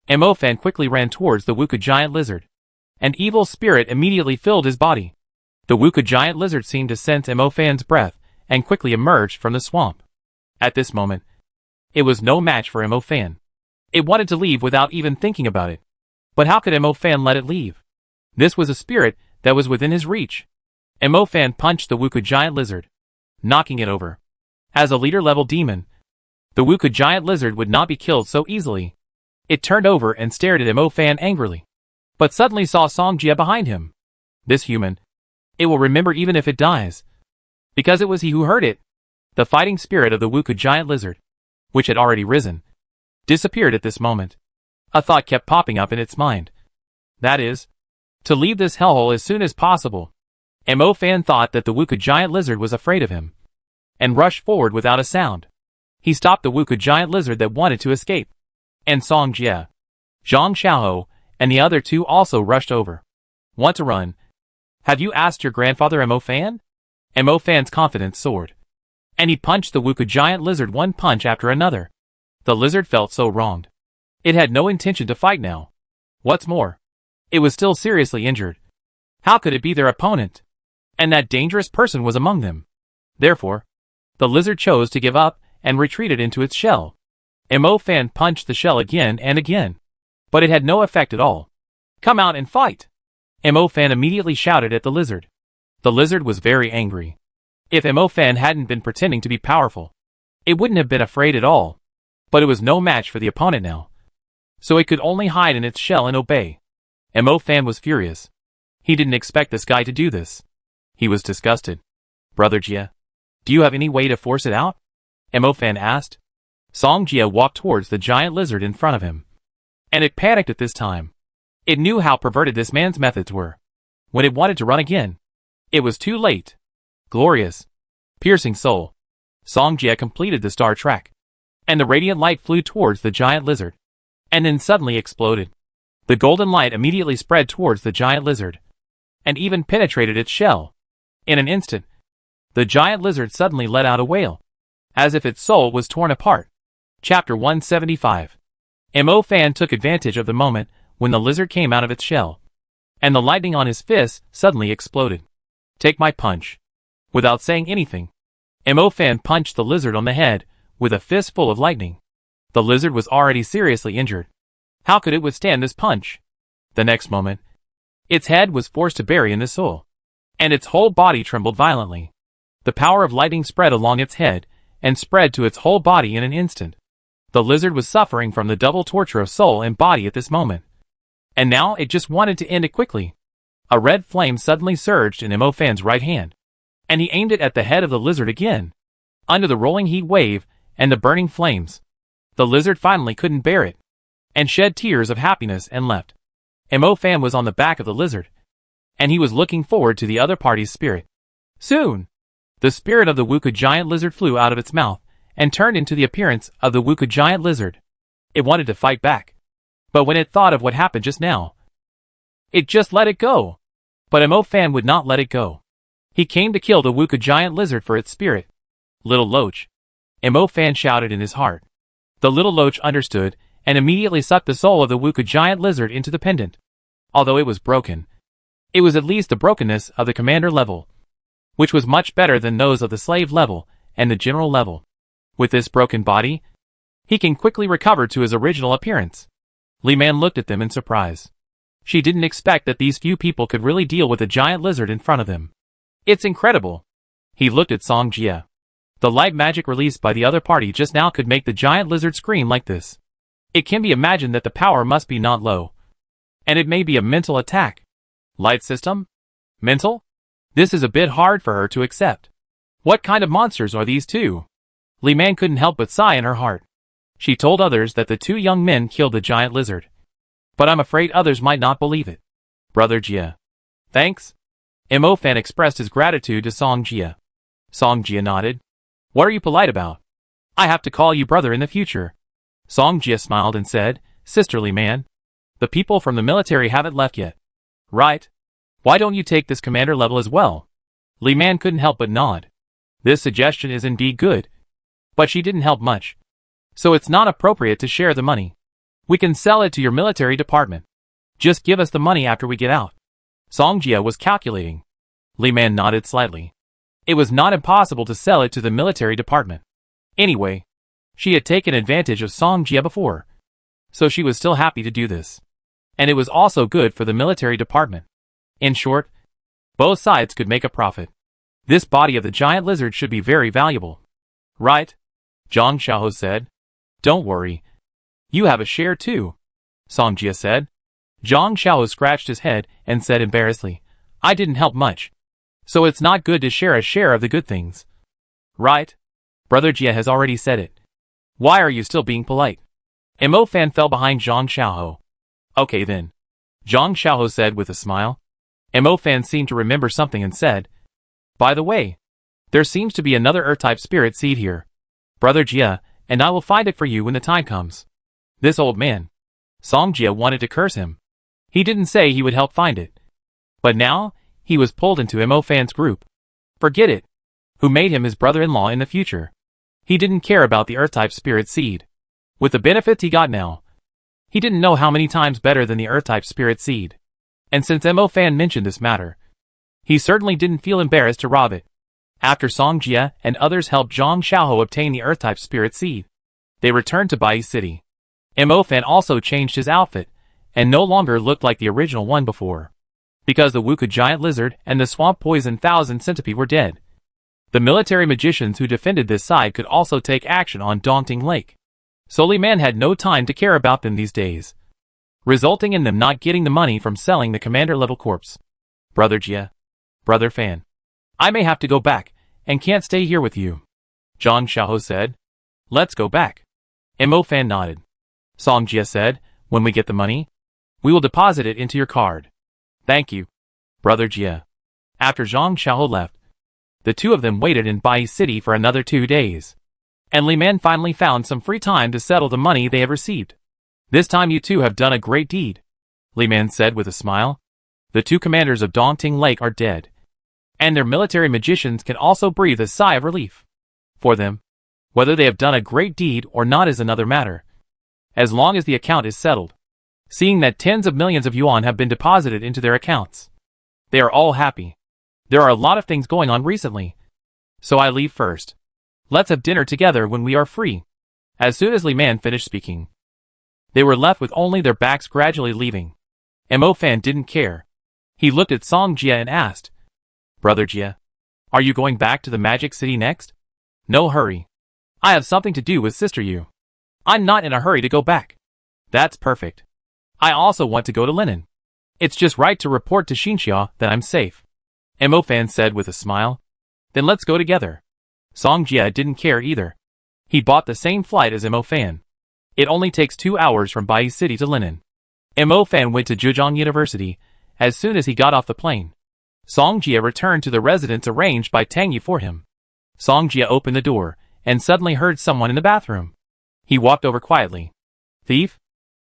Mo Fan quickly ran towards the Wuka giant lizard. An evil spirit immediately filled his body. The Wuka giant lizard seemed to sense Mo Fan's breath and quickly emerged from the swamp. At this moment, it was no match for Mo Fan. It wanted to leave without even thinking about it. But how could Mo Fan let it leave? This was a spirit that was within his reach. Mo Fan punched the Wuka giant lizard, knocking it over. As a leader-level demon, the Wuka giant lizard would not be killed so easily. It turned over and stared at Mo Fan angrily, but suddenly saw Song Jie behind him. This human, it will remember even if it dies, because it was he who heard it. The fighting spirit of the Wuka giant lizard, which had already risen, disappeared at this moment. A thought kept popping up in its mind. That is, to leave this hellhole as soon as possible. Mo Fan thought that the Wuka giant lizard was afraid of him, and rushed forward without a sound. He stopped the Wuka giant lizard that wanted to escape. And Song Jie, Zhang Xiaohou, and the other two also rushed over. Want to run? Have you asked your grandfather Mo Fan? Mo Fan's confidence soared, and he punched the Wuka giant lizard one punch after another. The lizard felt so wronged. It had no intention to fight now. What's more, it was still seriously injured. How could it be their opponent? And that dangerous person was among them. Therefore, the lizard chose to give up and retreated into its shell. Mo Fan punched the shell again and again, but it had no effect at all. Come out and fight! Mo Fan immediately shouted at the lizard. The lizard was very angry. If Mo Fan hadn't been pretending to be powerful, it wouldn't have been afraid at all. But it was no match for the opponent now. So it could only hide in its shell and obey. Mo Fan was furious. He didn't expect this guy to do this. He was disgusted. Brother Jie, do you have any way to force it out? Mo Fan asked. Song Jie walked towards the giant lizard in front of him. And it panicked at this time. It knew how perverted this man's methods were. When it wanted to run again, it was too late. Glorious, piercing soul. Song Jie completed the star track, and the radiant light flew towards the giant lizard, and then suddenly exploded. The golden light immediately spread towards the giant lizard, and even penetrated its shell. In an instant, the giant lizard suddenly let out a wail, as if its soul was torn apart. Chapter 175. Mo Fan took advantage of the moment when the lizard came out of its shell, and the lightning on his fist suddenly exploded. Take my punch. Without saying anything, Mo Fan punched the lizard on the head with a fist full of lightning. The lizard was already seriously injured. How could it withstand this punch? The next moment, its head was forced to bury in the soil, and its whole body trembled violently. The power of lightning spread along its head and spread to its whole body in an instant. The lizard was suffering from the double torture of soul and body at this moment. And now it just wanted to end it quickly. A red flame suddenly surged in Mo Fan's right hand, and he aimed it at the head of the lizard again. Under the rolling heat wave and the burning flames, the lizard finally couldn't bear it, and shed tears of happiness and left. Mo Fan was on the back of the lizard, and he was looking forward to the other party's spirit. Soon, the spirit of the Wuka giant lizard flew out of its mouth and turned into the appearance of the Wuka giant lizard. It wanted to fight back, but when it thought of what happened just now, it just let it go. But Mo Fan would not let it go. He came to kill the Wuka giant lizard for its spirit. Little Loach, Mo Fan shouted in his heart. The little Loach understood and immediately sucked the soul of the Wuka giant lizard into the pendant. Although it was broken, it was at least the brokenness of the commander level, which was much better than those of the slave level and the general level. With this broken body, he can quickly recover to his original appearance. Li Man looked at them in surprise. She didn't expect that these few people could really deal with a giant lizard in front of them. It's incredible. He looked at Song Jie. The light magic released by the other party just now could make the giant lizard scream like this. It can be imagined that the power must be not low. And it may be a mental attack. Light system? Mental? This is a bit hard for her to accept. What kind of monsters are these two? Li Man couldn't help but sigh in her heart. She told others that the two young men killed the giant lizard. But I'm afraid others might not believe it. Brother Jia. Thanks. Mo Fan expressed his gratitude to Song Jia. Song Jia nodded. What are you polite about? I have to call you brother in the future. Song Jia smiled and said, Sisterly man. The people from the military haven't left yet. Right. Why don't you take this commander level as well? Li Man couldn't help but nod. This suggestion is indeed good. But she didn't help much. So it's not appropriate to share the money. We can sell it to your military department. Just give us the money after we get out. Song Jia was calculating. Li Man nodded slightly. It was not impossible to sell it to the military department. Anyway, she had taken advantage of Song Jia before. So she was still happy to do this. And it was also good for the military department. In short, both sides could make a profit. This body of the giant lizard should be very valuable. Right? Zhang Xiaoho said. Don't worry. You have a share too, Song Jia said. Zhang Xiaoho scratched his head and said embarrassedly, I didn't help much. So it's not good to share a share of the good things. Right? Brother Jia has already said it. Why are you still being polite? Mo Fan fell behind Zhang Xiaoho. Okay then. Zhang Xiaoho said with a smile. Mo Fan seemed to remember something and said, By the way, there seems to be another Earth-type spirit seed here. Brother Jia, and I will find it for you when the time comes. This old man. Song Jia wanted to curse him. He didn't say he would help find it. But now, he was pulled into Mo Fan's group. Forget it. Who made him his brother-in-law in the future? He didn't care about the Earth-type spirit seed. With the benefits he got now, he didn't know how many times better than the Earth-type spirit seed. And since Mo Fan mentioned this matter, he certainly didn't feel embarrassed to rob it. After Song Jia and others helped Zhang Xiaoho obtain the Earth-type spirit seed, they returned to Bai City. Mo Fan also changed his outfit, and no longer looked like the original one before. Because the Wuku giant lizard and the swamp poison thousand centipede were dead. The military magicians who defended this side could also take action on Daunting Lake. So Li Man had no time to care about them these days, resulting in them not getting the money from selling the commander-level corpse. Brother Jia. Brother Fan. I may have to go back, and can't stay here with you. Zhang Xiaoho said. Let's go back. Mo Fan nodded. Song Jia said, when we get the money, we will deposit it into your card. Thank you, Brother Jia. After Zhang Xiaoho left, the two of them waited in Bai City for another 2 days. And Li Man finally found some free time to settle the money they have received. This time you two have done a great deed, Li Man said with a smile. The two commanders of Daunting Lake are dead. And their military magicians can also breathe a sigh of relief. For them, whether they have done a great deed or not is another matter. As long as the account is settled, seeing that tens of millions of yuan have been deposited into their accounts, they are all happy. There are a lot of things going on recently. So I leave first. Let's have dinner together when we are free. As soon as Li Man finished speaking, they were left with only their backs gradually leaving. Mo Fan didn't care. He looked at Song Jia and asked, Brother Jia, are you going back to the Magic City next? No hurry. I have something to do with Sister Yu. I'm not in a hurry to go back. That's perfect. I also want to go to Linen. It's just right to report to Xinxia that I'm safe. Mo Fan said with a smile. Then let's go together. Song Jia didn't care either. He bought the same flight as Mo Fan. It only takes 2 hours from Bai City to Linen. Mo Fan went to Zhejiang University as soon as he got off the plane. Song Jia returned to the residence arranged by Tang Yi for him. Song Jia opened the door and suddenly heard someone in the bathroom. He walked over quietly. Thief?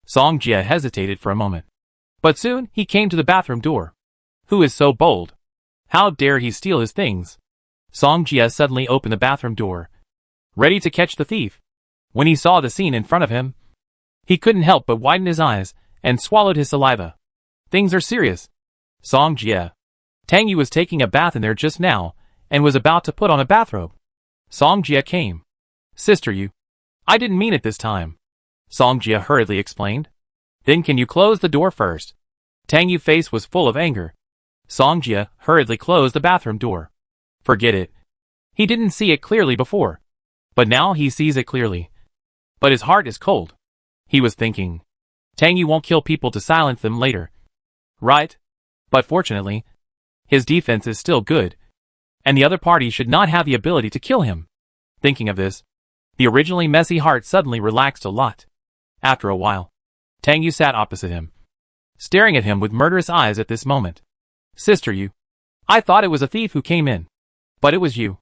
Song Jia hesitated for a moment. But soon he came to the bathroom door. Who is so bold? How dare he steal his things? Song Jia suddenly opened the bathroom door, ready to catch the thief. When he saw the scene in front of him, he couldn't help but widen his eyes and swallowed his saliva. Things are serious. Song Jia. Tang Yu was taking a bath in there just now and was about to put on a bathrobe. Song Jia came. Sister Yu. I didn't mean it this time. Song Jia hurriedly explained. Then can you close the door first? Tang Yu's face was full of anger. Song Jia hurriedly closed the bathroom door. Forget it. He didn't see it clearly before. But now he sees it clearly. But his heart is cold. He was thinking. Tang Yu won't kill people to silence them later. Right? But fortunately, his defense is still good. And the other party should not have the ability to kill him. Thinking of this, The originally messy heart suddenly relaxed a lot. After a while, Tang Yu sat opposite him, staring at him with murderous eyes at this moment. Sister Yu. I thought it was a thief who came in. But it was you.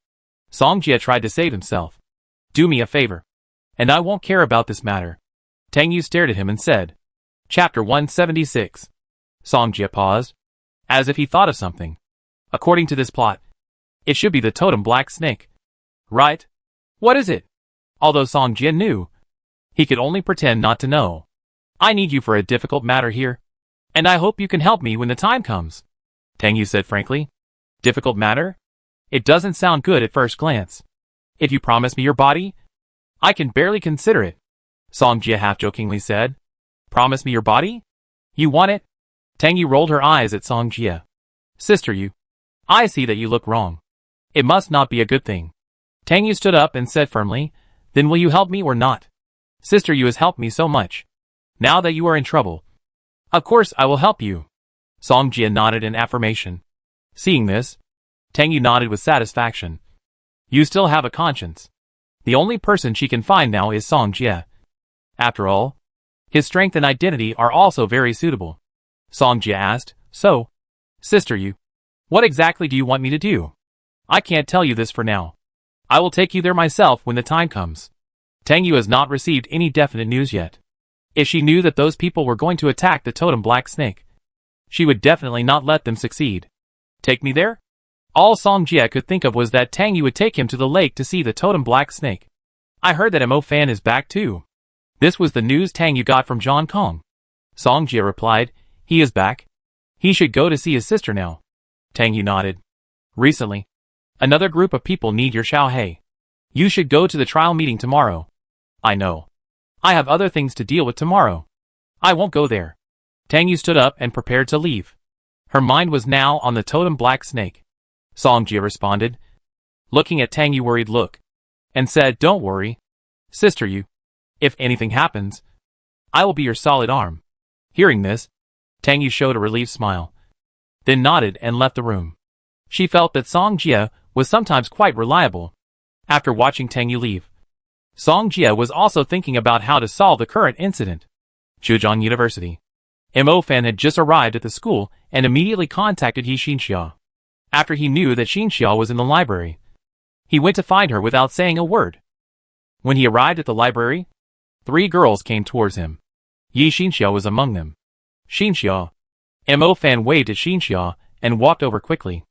Song Jie tried to save himself. Do me a favor, and I won't care about this matter. Tang Yu stared at him and said. Chapter 176. Song Jie paused, as if he thought of something. According to this plot, it should be the totem black snake. Right? What is it? Although Song Jie knew, he could only pretend not to know. I need you for a difficult matter here, and I hope you can help me when the time comes. Tang Yu said frankly. Difficult matter? It doesn't sound good at first glance. If you promise me your body, I can barely consider it. Song Jie half-jokingly said. Promise me your body? You want it? Tang Yu rolled her eyes at Song Jie. Sister Yu, I see that you look wrong. It must not be a good thing. Tang Yu stood up and said firmly, Then will you help me or not? Sister Yu has helped me so much. Now that you are in trouble, of course I will help you. Song Jie nodded in affirmation. Seeing this, Tang Yu nodded with satisfaction. You still have a conscience. The only person she can find now is Song Jie. After all, his strength and identity are also very suitable. Song Jie asked, So, Sister Yu, what exactly do you want me to do? I can't tell you this for now. I will take you there myself when the time comes. Tang Yu has not received any definite news yet. If she knew that those people were going to attack the totem black snake, she would definitely not let them succeed. Take me there? All Song Jie could think of was that Tang Yu would take him to the lake to see the totem black snake. I heard that Mo Fan is back too. This was the news Tang Yu got from Zhang Kong. Song Jie replied, He is back. He should go to see his sister now. Tang Yu nodded. Recently, another group of people need your Xiao Hei. You should go to the trial meeting tomorrow. I know. I have other things to deal with tomorrow. I won't go there. Tang Yu stood up and prepared to leave. Her mind was now on the totem black snake. Song Jie responded, looking at Tang Yu's worried look, and said, Don't worry, Sister Yu. If anything happens, I will be your solid arm. Hearing this, Tang Yu showed a relieved smile, then nodded and left the room. She felt that Song Jie was sometimes quite reliable. After watching Tang Yu leave, Song Jie was also thinking about how to solve the current incident. Zhejiang University. Mo Fan had just arrived at the school and immediately contacted Yi Xinxia. After he knew that Xinxia was in the library, he went to find her without saying a word. When he arrived at the library, 3 girls came towards him. Yi Xinxia was among them. Xinxia. Mo Fan waved at Xinxia and walked over quickly.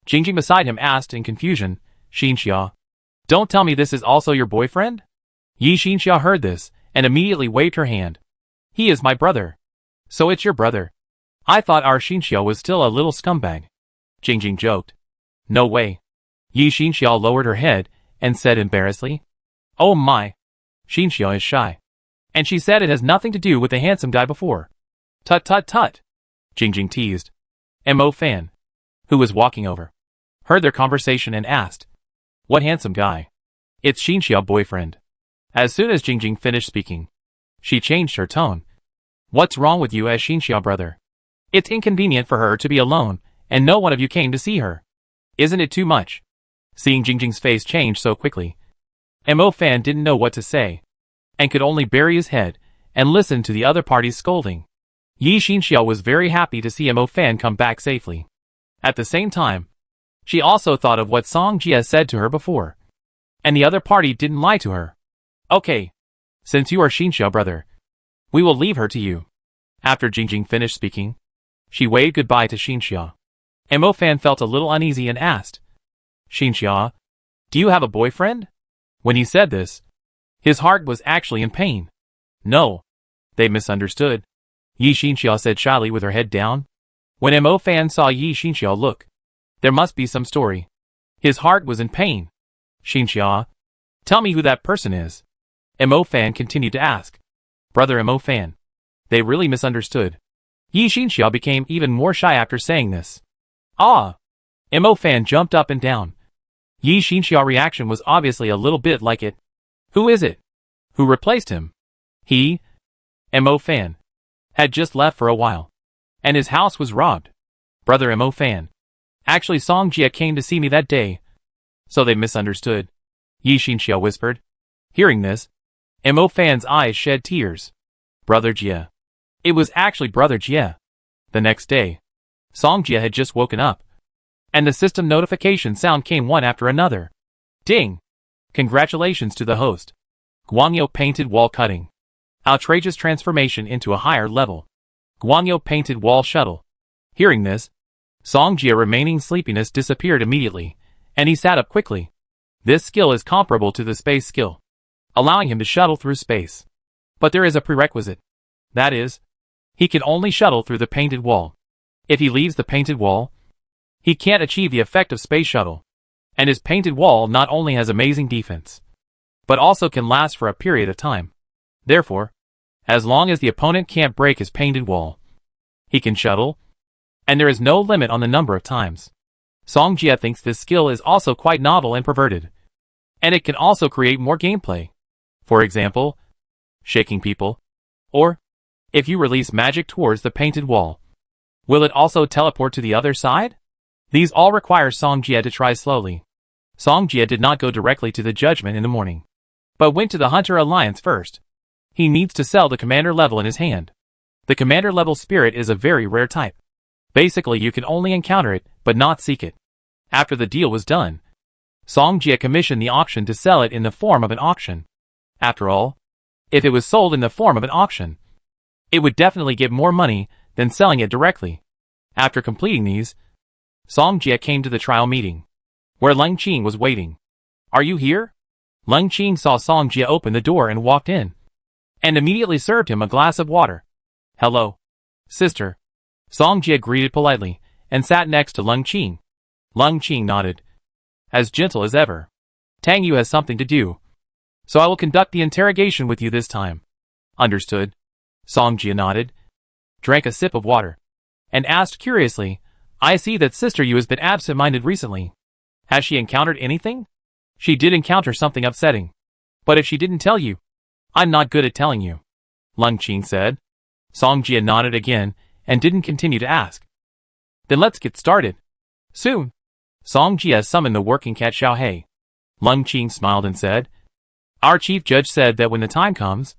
Jingjing beside him asked in confusion, Xinxia, don't tell me this is also your boyfriend? Yi Xinxia heard this and immediately waved her hand. He is my brother. So it's your brother. I thought our Xinxia was still a little scumbag. Jingjing joked. No way. Yi Xinxia lowered her head and said embarrassedly, Oh my. Xinxia is shy. And she said it has nothing to do with the handsome guy before. Tut tut tut. Jingjing teased. Mo Fan, who was walking over, heard their conversation and asked, What handsome guy? It's Xinxia boyfriend. As soon as Jingjing finished speaking, she changed her tone. What's wrong with you as Xinxia brother? It's inconvenient for her to be alone, and no one of you came to see her. Isn't it too much? Seeing Jingjing's face change so quickly, Mo Fan didn't know what to say, and could only bury his head and listen to the other party's scolding. Yi Xinxia was very happy to see Mo Fan come back safely. At the same time, she also thought of what Song Jie said to her before. And the other party didn't lie to her. Okay. Since you are Xinxia brother, we will leave her to you. After Jingjing finished speaking, she waved goodbye to Xinxia. Mo Fan felt a little uneasy and asked, Xinxia, do you have a boyfriend? When he said this, his heart was actually in pain. No. They misunderstood. Yi Xinxia said shyly with her head down. When Mo Fan saw Yi Xinxia look, there must be some story. His heart was in pain. Xinxia, tell me who that person is. Mo Fan continued to ask. Brother Mo Fan. They really misunderstood. Yi Xinxia became even more shy after saying this. Ah! Mo Fan jumped up and down. Yi Xinxia's reaction was obviously a little bit like it. Who is it? Who replaced him? He, Mo Fan, had just left for a while, and his house was robbed. Brother Mo Fan. Actually Song Jie came to see me that day. So they misunderstood. Yi Xinxia whispered. Hearing this, Mo Fan's eyes shed tears. Brother Jia. It was actually Brother Jia. The next day, Song Jia had just woken up, and the system notification sound came one after another. Ding! Congratulations to the host. Guanyo painted wall cutting. Outrageous transformation into a higher level. Guanyo painted wall shuttle. Hearing this, Song Jia remaining sleepiness disappeared immediately, and he sat up quickly. This skill is comparable to the space skill, allowing him to shuttle through space. But there is a prerequisite. That is, he can only shuttle through the painted wall. If he leaves the painted wall, he can't achieve the effect of space shuttle. And his painted wall not only has amazing defense, but also can last for a period of time. Therefore, as long as the opponent can't break his painted wall, he can shuttle, and there is no limit on the number of times. Song Jia thinks this skill is also quite novel and perverted, and it can also create more gameplay. For example, shaking people, or, if you release magic towards the painted wall, will it also teleport to the other side? These all require Song Jia to try slowly. Song Jia did not go directly to the judgment in the morning, but went to the Hunter Alliance first. He needs to sell the commander level in his hand. The commander level spirit is a very rare type. Basically you can only encounter it, but not seek it. After the deal was done, Song Jia commissioned the auction to sell it in the form of an auction. After all, if it was sold in the form of an auction, it would definitely get more money than selling it directly. After completing these, Song Jia came to the trial meeting, where Leng Qing was waiting. Are you here? Leng Qing saw Song Jia open the door and walked in, and immediately served him a glass of water. Hello, sister. Song Jia greeted politely, and sat next to Leng Qing. Leng Qing nodded, as gentle as ever. Tang Yu has something to do, so I will conduct the interrogation with you this time. Understood. Song Jia nodded, drank a sip of water, and asked curiously, I see that Sister Yu has been absent-minded recently. Has she encountered anything? She did encounter something upsetting. But if she didn't tell you, I'm not good at telling you. Leng Qing said. Song Jia nodded again, and didn't continue to ask. Then let's get started. Soon. Song Jia summoned the working cat Xiao Hei. Leng Qing smiled and said, Our chief judge said that when the time comes,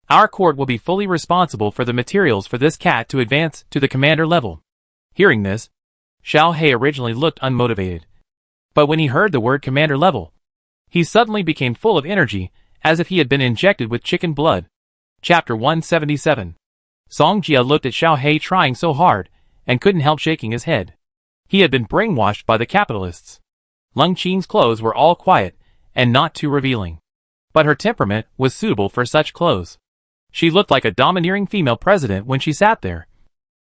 our court will be fully responsible for the materials for this cat to advance to the commander level. Hearing this, Xiao Hei originally looked unmotivated. But when he heard the word commander level, he suddenly became full of energy, as if he had been injected with chicken blood. Chapter 177. Song Jia looked at Xiao Hei trying so hard, and couldn't help shaking his head. He had been brainwashed by the capitalists. Leng Qing's clothes were all quiet, and not too revealing. But her temperament was suitable for such clothes. She looked like a domineering female president when she sat there,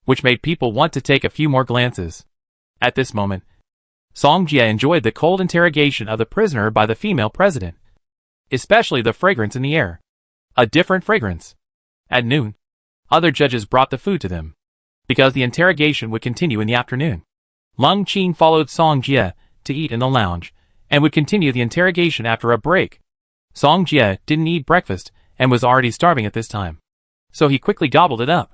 which made people want to take a few more glances. At this moment, Song Jia enjoyed the cold interrogation of the prisoner by the female president, especially the fragrance in the air. A different fragrance. At noon, other judges brought the food to them, because the interrogation would continue in the afternoon. Leng Qing followed Song Jia to eat in the lounge, and would continue the interrogation after a break. Song Jia didn't eat breakfast, and was already starving at this time, so he quickly gobbled it up.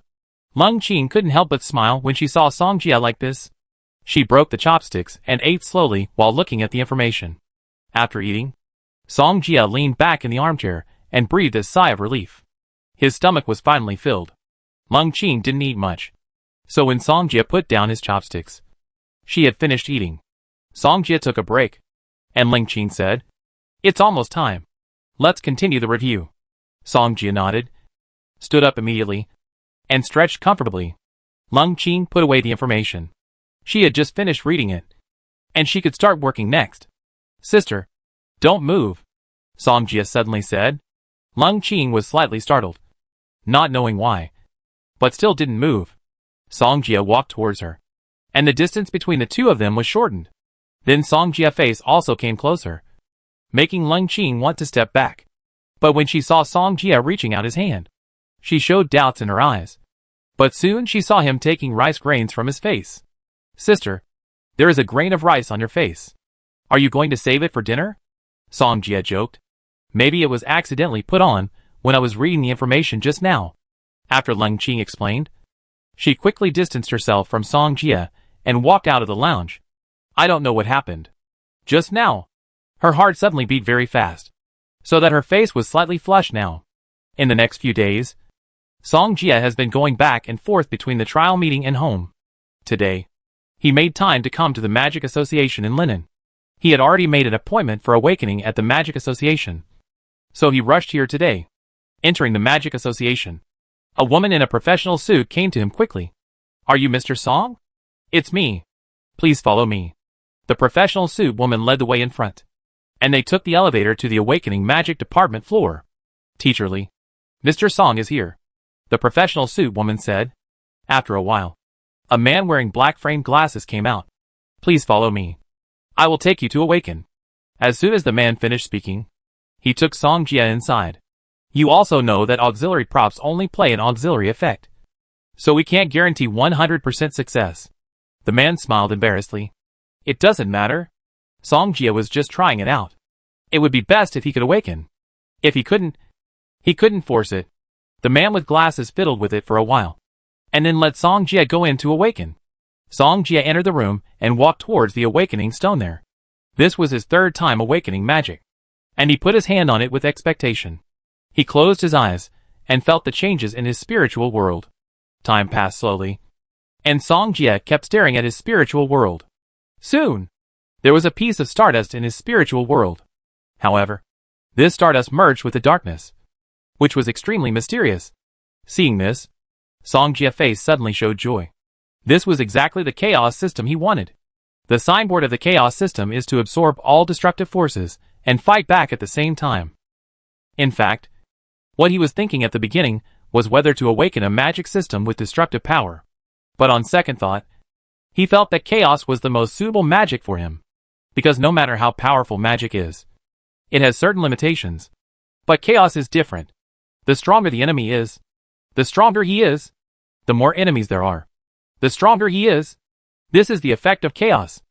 Leng Qing couldn't help but smile when she saw Song Jia like this. She broke the chopsticks and ate slowly while looking at the information. After eating, Song Jia leaned back in the armchair and breathed a sigh of relief. His stomach was finally filled. Leng Qing didn't eat much, so when Song Jia put down his chopsticks, she had finished eating. Song Jia took a break, and Leng Qing said, It's almost time. Let's continue the review. Song Jia nodded, stood up immediately, and stretched comfortably. Leng Qing put away the information. She had just finished reading it, and she could start working next. Sister, don't move, Song Jia suddenly said. Leng Qing was slightly startled, not knowing why, but still didn't move. Song Jia walked towards her, and the distance between the two of them was shortened. Then Song Jia's face also came closer, making Leng Qing want to step back. But when she saw Song Jia reaching out his hand, she showed doubts in her eyes. But soon she saw him taking rice grains from his face. Sister, there is a grain of rice on your face. Are you going to save it for dinner? Song Jia joked. Maybe it was accidentally put on when I was reading the information just now. After Leng Qing explained, she quickly distanced herself from Song Jia and walked out of the lounge. I don't know what happened just now. Her heart suddenly beat very fast. so that her face was slightly flushed now. In the next few days, Song Jia has been going back and forth between the trial meeting and home. Today, he made time to come to the Magic Association in Linen. He had already made an appointment for awakening at the Magic Association, so he rushed here today. Entering the Magic Association, a woman in a professional suit came to him quickly. "Are you Mr. Song?" "It's me. Please follow me." The professional suit woman led the way in front, and they took the elevator to the Awakening Magic Department floor. "Teacher Lee, Mr. Song is here," the professional suit woman said. After a while, a man wearing black framed glasses came out. "Please follow me. I will take you to Awaken." As soon as the man finished speaking, he took Song Jia inside. "You also know that auxiliary props only play an auxiliary effect, so we can't guarantee 100% success." The man smiled embarrassedly. "It doesn't matter. Song Jia was just trying it out. It would be best if he could awaken. If he couldn't force it." The man with glasses fiddled with it for a while, and then let Song Jia go in to awaken. Song Jia entered the room and walked towards the awakening stone there. This was his third time awakening magic, and he put his hand on it with expectation. He closed his eyes and felt the changes in his spiritual world. Time passed slowly, and Song Jia kept staring at his spiritual world. Soon, there was a piece of stardust in his spiritual world. However, this stardust merged with the darkness, which was extremely mysterious. Seeing this, Song Jia's face suddenly showed joy. This was exactly the chaos system he wanted. The signboard of the chaos system is to absorb all destructive forces and fight back at the same time. In fact, what he was thinking at the beginning was whether to awaken a magic system with destructive power. But on second thought, he felt that chaos was the most suitable magic for him. Because no matter how powerful magic is, it has certain limitations. But chaos is different. The stronger the enemy is, the stronger he is. The more enemies there are, the stronger he is. This is the effect of chaos.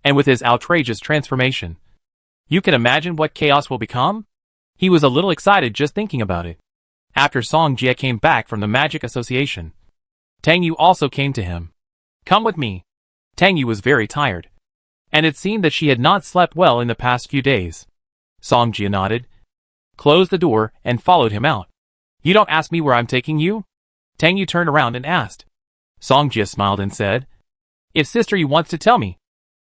And with his outrageous transformation, you can imagine what chaos will become? He was a little excited just thinking about it. After Song Jia came back from the Magic Association, Tang Yu also came to him. "Come with me." Tang Yu was very tired, and it seemed that she had not slept well in the past few days. Song Jia nodded, closed the door, and followed him out. "You don't ask me where I'm taking you?" Tang Yu turned around and asked. Song Jia smiled and said, "If Sister Yu wants to tell me,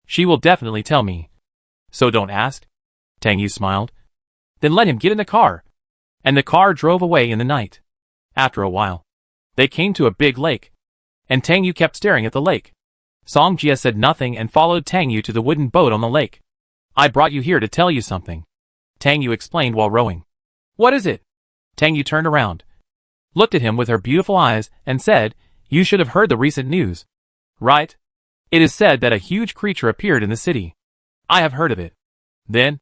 she will definitely tell me. So don't ask." Tang Yu smiled. "Then let him get in the car." And the car drove away in the night. After a while, they came to a big lake, and Tang Yu kept staring at the lake. Song Jia said nothing and followed Tang Yu to the wooden boat on the lake. "I brought you here to tell you something," Tang Yu explained while rowing. "What is it?" Tang Yu turned around, looked at him with her beautiful eyes, and said, "You should have heard the recent news, right? It is said that a huge creature appeared in the city." "I have heard of it." Then,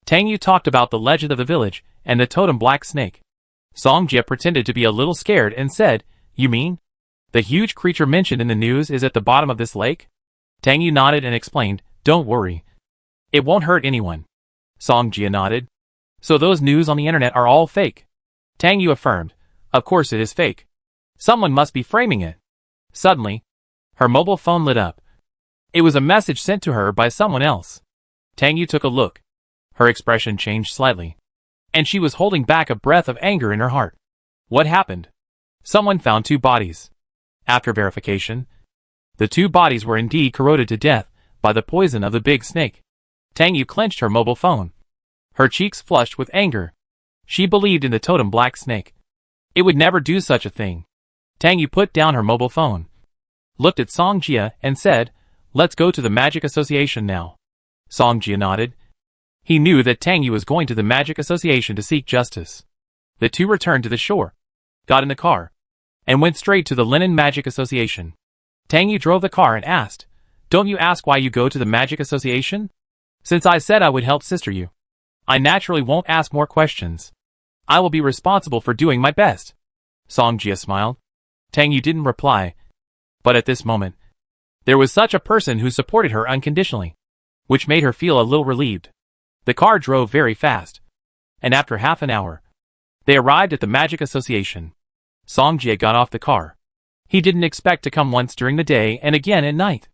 Tang Yu talked about the legend of the village and the totem black snake. Song Jia pretended to be a little scared and said, "You mean the huge creature mentioned in the news is at the bottom of this lake?" Tang Yu nodded and explained, "Don't worry. It won't hurt anyone." Song Jia nodded. "So those news on the internet are all fake?" Tang Yu affirmed, "Of course it is fake. Someone must be framing it." Suddenly, her mobile phone lit up. It was a message sent to her by someone else. Tang Yu took a look. Her expression changed slightly, and she was holding back a breath of anger in her heart. What happened? Someone found 2 bodies. After verification, the 2 bodies were indeed corroded to death by the poison of the big snake. Tang Yu clenched her mobile phone. Her cheeks flushed with anger. She believed in the totem black snake. It would never do such a thing. Tang Yu put down her mobile phone, looked at Song Jia, and said, "Let's go to the Magic Association now." Song Jia nodded. He knew that Tang Yu was going to the Magic Association to seek justice. The two returned to the shore, got in the car, and went straight to the Linen Magic Association. Tang Yu drove the car and asked, "Don't you ask why you go to the Magic Association?" "Since I said I would help Sister Yu, I naturally won't ask more questions. I will be responsible for doing my best." Song Jia smiled. Tang Yu didn't reply, but at this moment, there was such a person who supported her unconditionally, which made her feel a little relieved. The car drove very fast, and after half an hour, they arrived at the Magic Association. Song Jia got off the car. He didn't expect to come once during the day and again at night.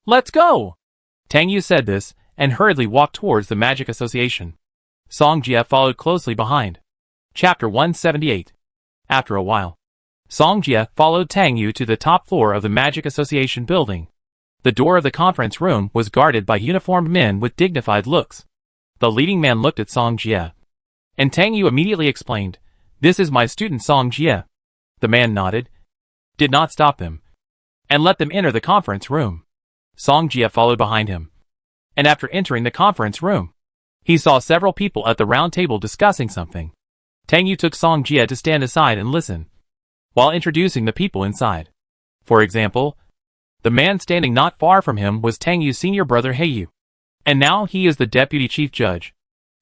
"Let's go!" Tang Yu said this, and hurriedly walked towards the Magic Association. Song Jie followed closely behind. Chapter 178. After a while, Song Jie followed Tang Yu to the top floor of the Magic Association building. The door of the conference room was guarded by uniformed men with dignified looks. The leading man looked at Song Jie, and Tang Yu immediately explained, "This is my student Song Jie." The man nodded, did not stop them, and let them enter the conference room. Song Jie followed behind him, and after entering the conference room, he saw several people at the round table discussing something. Tang Yu took Song Jie to stand aside and listen, while introducing the people inside. For example, the man standing not far from him was Tang Yu's senior brother Heiyu, and now he is the deputy chief judge.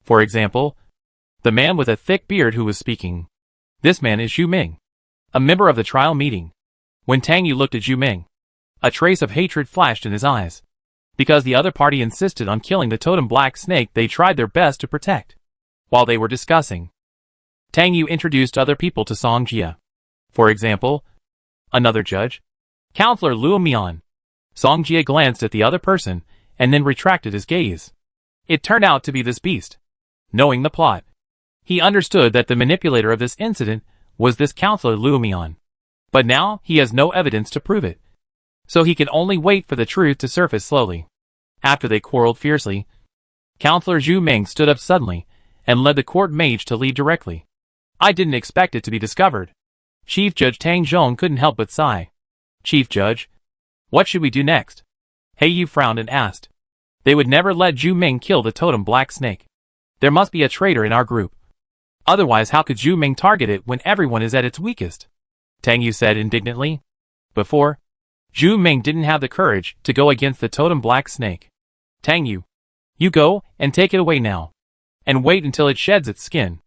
For example, the man with a thick beard who was speaking. This man is Xu Ming, a member of the trial meeting. When Tang Yu looked at Xu Ming, a trace of hatred flashed in his eyes. Because the other party insisted on killing the totem black snake they tried their best to protect. While they were discussing, Tang Yu introduced other people to Song Jie. For example, another judge, Counselor Yumian. Song Jie glanced at the other person, and then retracted his gaze. It turned out to be this beast. Knowing the plot, he understood that the manipulator of this incident was this Counselor Yumian. But now he has no evidence to prove it, so he can only wait for the truth to surface slowly. After they quarreled fiercely, Counselor Xu Ming stood up suddenly, and led the court mage to lead directly. "I didn't expect it to be discovered." Chief Judge Tang Zhong couldn't help but sigh. "Chief Judge, what should we do next?" Heiyu frowned and asked. "They would never let Xu Ming kill the totem black snake. There must be a traitor in our group. Otherwise how could Xu Ming target it when everyone is at its weakest?" Tang Yu said indignantly. Before, Xu Ming didn't have the courage to go against the totem black snake. "Tang Yu, you go and take it away now. And wait until it sheds its skin."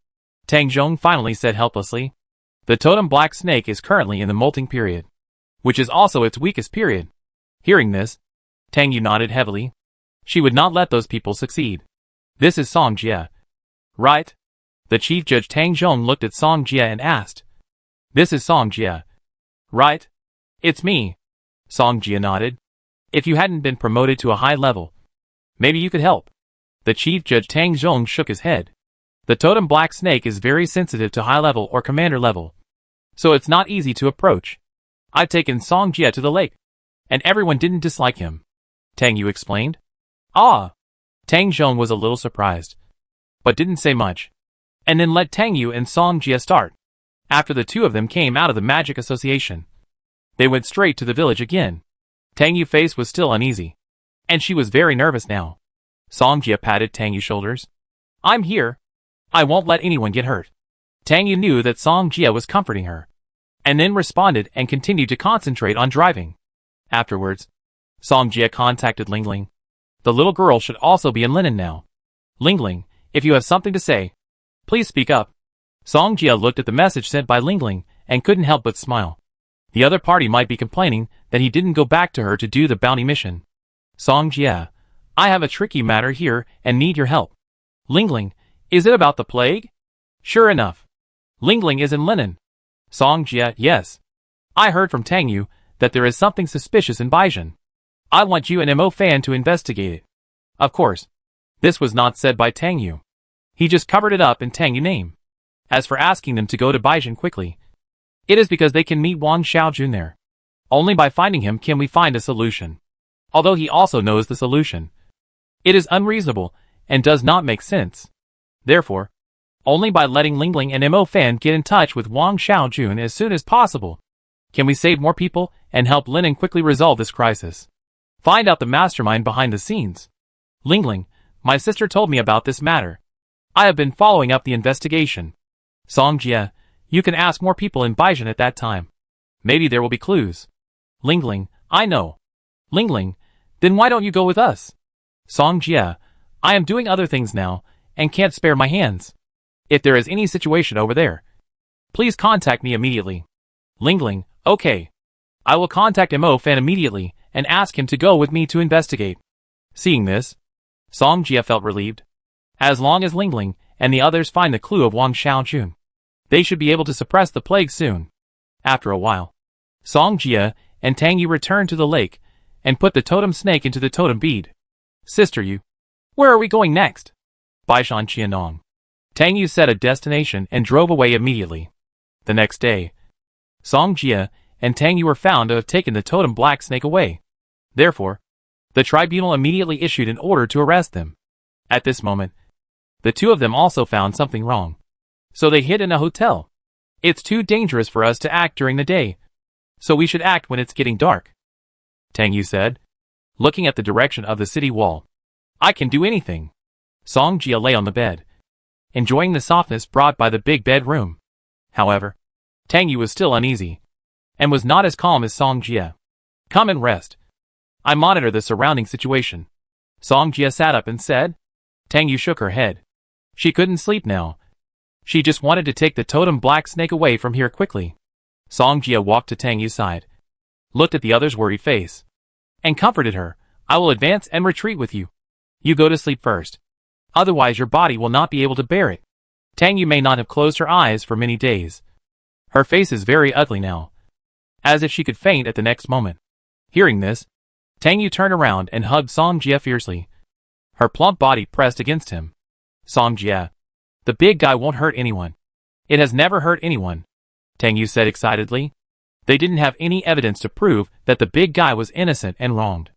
Tang Zhong finally said helplessly. "The totem black snake is currently in the molting period, which is also its weakest period." Hearing this, Tang Yu nodded heavily. She would not let those people succeed. "This is Song Jie, right?" The Chief Judge Tang Zhong looked at Song Jie and asked. "This is Song Jie, right?" "It's me." Song Jie nodded. "If you hadn't been promoted to a high level, maybe you could help." The Chief Judge Tang Zhong shook his head. "The totem black snake is very sensitive to high level or commander level, so it's not easy to approach. I've taken Song Jie to the lake, and everyone didn't dislike him," Tang Yu explained. "Ah!" Tang Zhong was a little surprised, but didn't say much, and then let Tang Yu and Song Jie start. After the two of them came out of the Magic Association, they went straight to the village again. Tang Yu's face was still uneasy, and she was very nervous now. Song Jie patted Tang Yu's shoulders. "I'm here. I won't let anyone get hurt." Tang Yu knew that Song Jie was comforting her, and then responded and continued to concentrate on driving. Afterwards, Song Jie contacted Lingling. The little girl should also be in linen now. "Lingling, if you have something to say, please speak up." Song Jie looked at the message sent by Lingling and couldn't help but smile. The other party might be complaining that he didn't go back to her to do the bounty mission. "Song Jie, I have a tricky matter here and need your help." "Lingling, is it about the plague?" "Sure enough. Lingling is in linen." Song Jie, "Yes. I heard from Tang Yu that there is something suspicious in Baijian. I want you and Mo Fan to investigate it." Of course, this was not said by Tang Yu. He just covered it up in Tang Yu's name. As for asking them to go to Baijian quickly, it is because they can meet Wang Xiaojun there. Only by finding him can we find a solution. Although he also knows the solution, it is unreasonable and does not make sense. Therefore, only by letting Lingling and Mo Fan get in touch with Wang Xiaojun as soon as possible can we save more people and help Linen quickly resolve this crisis. Find out the mastermind behind the scenes. "Lingling, my sister told me about this matter. I have been following up the investigation." Song Jie, you can ask more people in Baijian at that time. Maybe there will be clues. Lingling, I know. Lingling, then why don't you go with us? Song Jie, I am doing other things now, and can't spare my hands. If there is any situation over there, please contact me immediately. Lingling, okay. I will contact Mo Fan immediately, and ask him to go with me to investigate. Seeing this, Song Jie felt relieved. As long as Lingling and the others find the clue of Wang Xiaojun, they should be able to suppress the plague soon. After a while, Song Jie and Tang Yu returned to the lake and put the totem snake into the totem bead. Sister Yu, where are we going next? Baishan Qianong. Tang Yu set a destination and drove away immediately. The next day, Song Jia and Tang Yu were found to have taken the totem black snake away. Therefore, the tribunal immediately issued an order to arrest them. At this moment, the two of them also found something wrong. So they hid in a hotel. It's too dangerous for us to act during the day, so we should act when it's getting dark, Tang Yu said, looking at the direction of the city wall. I can do anything. Song Jia lay on the bed, enjoying the softness brought by the big bedroom. However, Tang Yu was still uneasy, and was not as calm as Song Jia. Come and rest. I monitor the surrounding situation. Song Jia sat up and said. Tang Yu shook her head. She couldn't sleep now. She just wanted to take the totem black snake away from here quickly. Song Jia walked to Tang Yu's side, looked at the other's worried face, and comforted her. I will advance and retreat with you. You go to sleep first. Otherwise your body will not be able to bear it. Tang Yu may not have closed her eyes for many days. Her face is very ugly now, as if she could faint at the next moment. Hearing this, Tang Yu turned around and hugged Song Jia fiercely. Her plump body pressed against him. Song Jia, the big guy won't hurt anyone. It has never hurt anyone, Tang Yu said excitedly. They didn't have any evidence to prove that the big guy was innocent and wronged.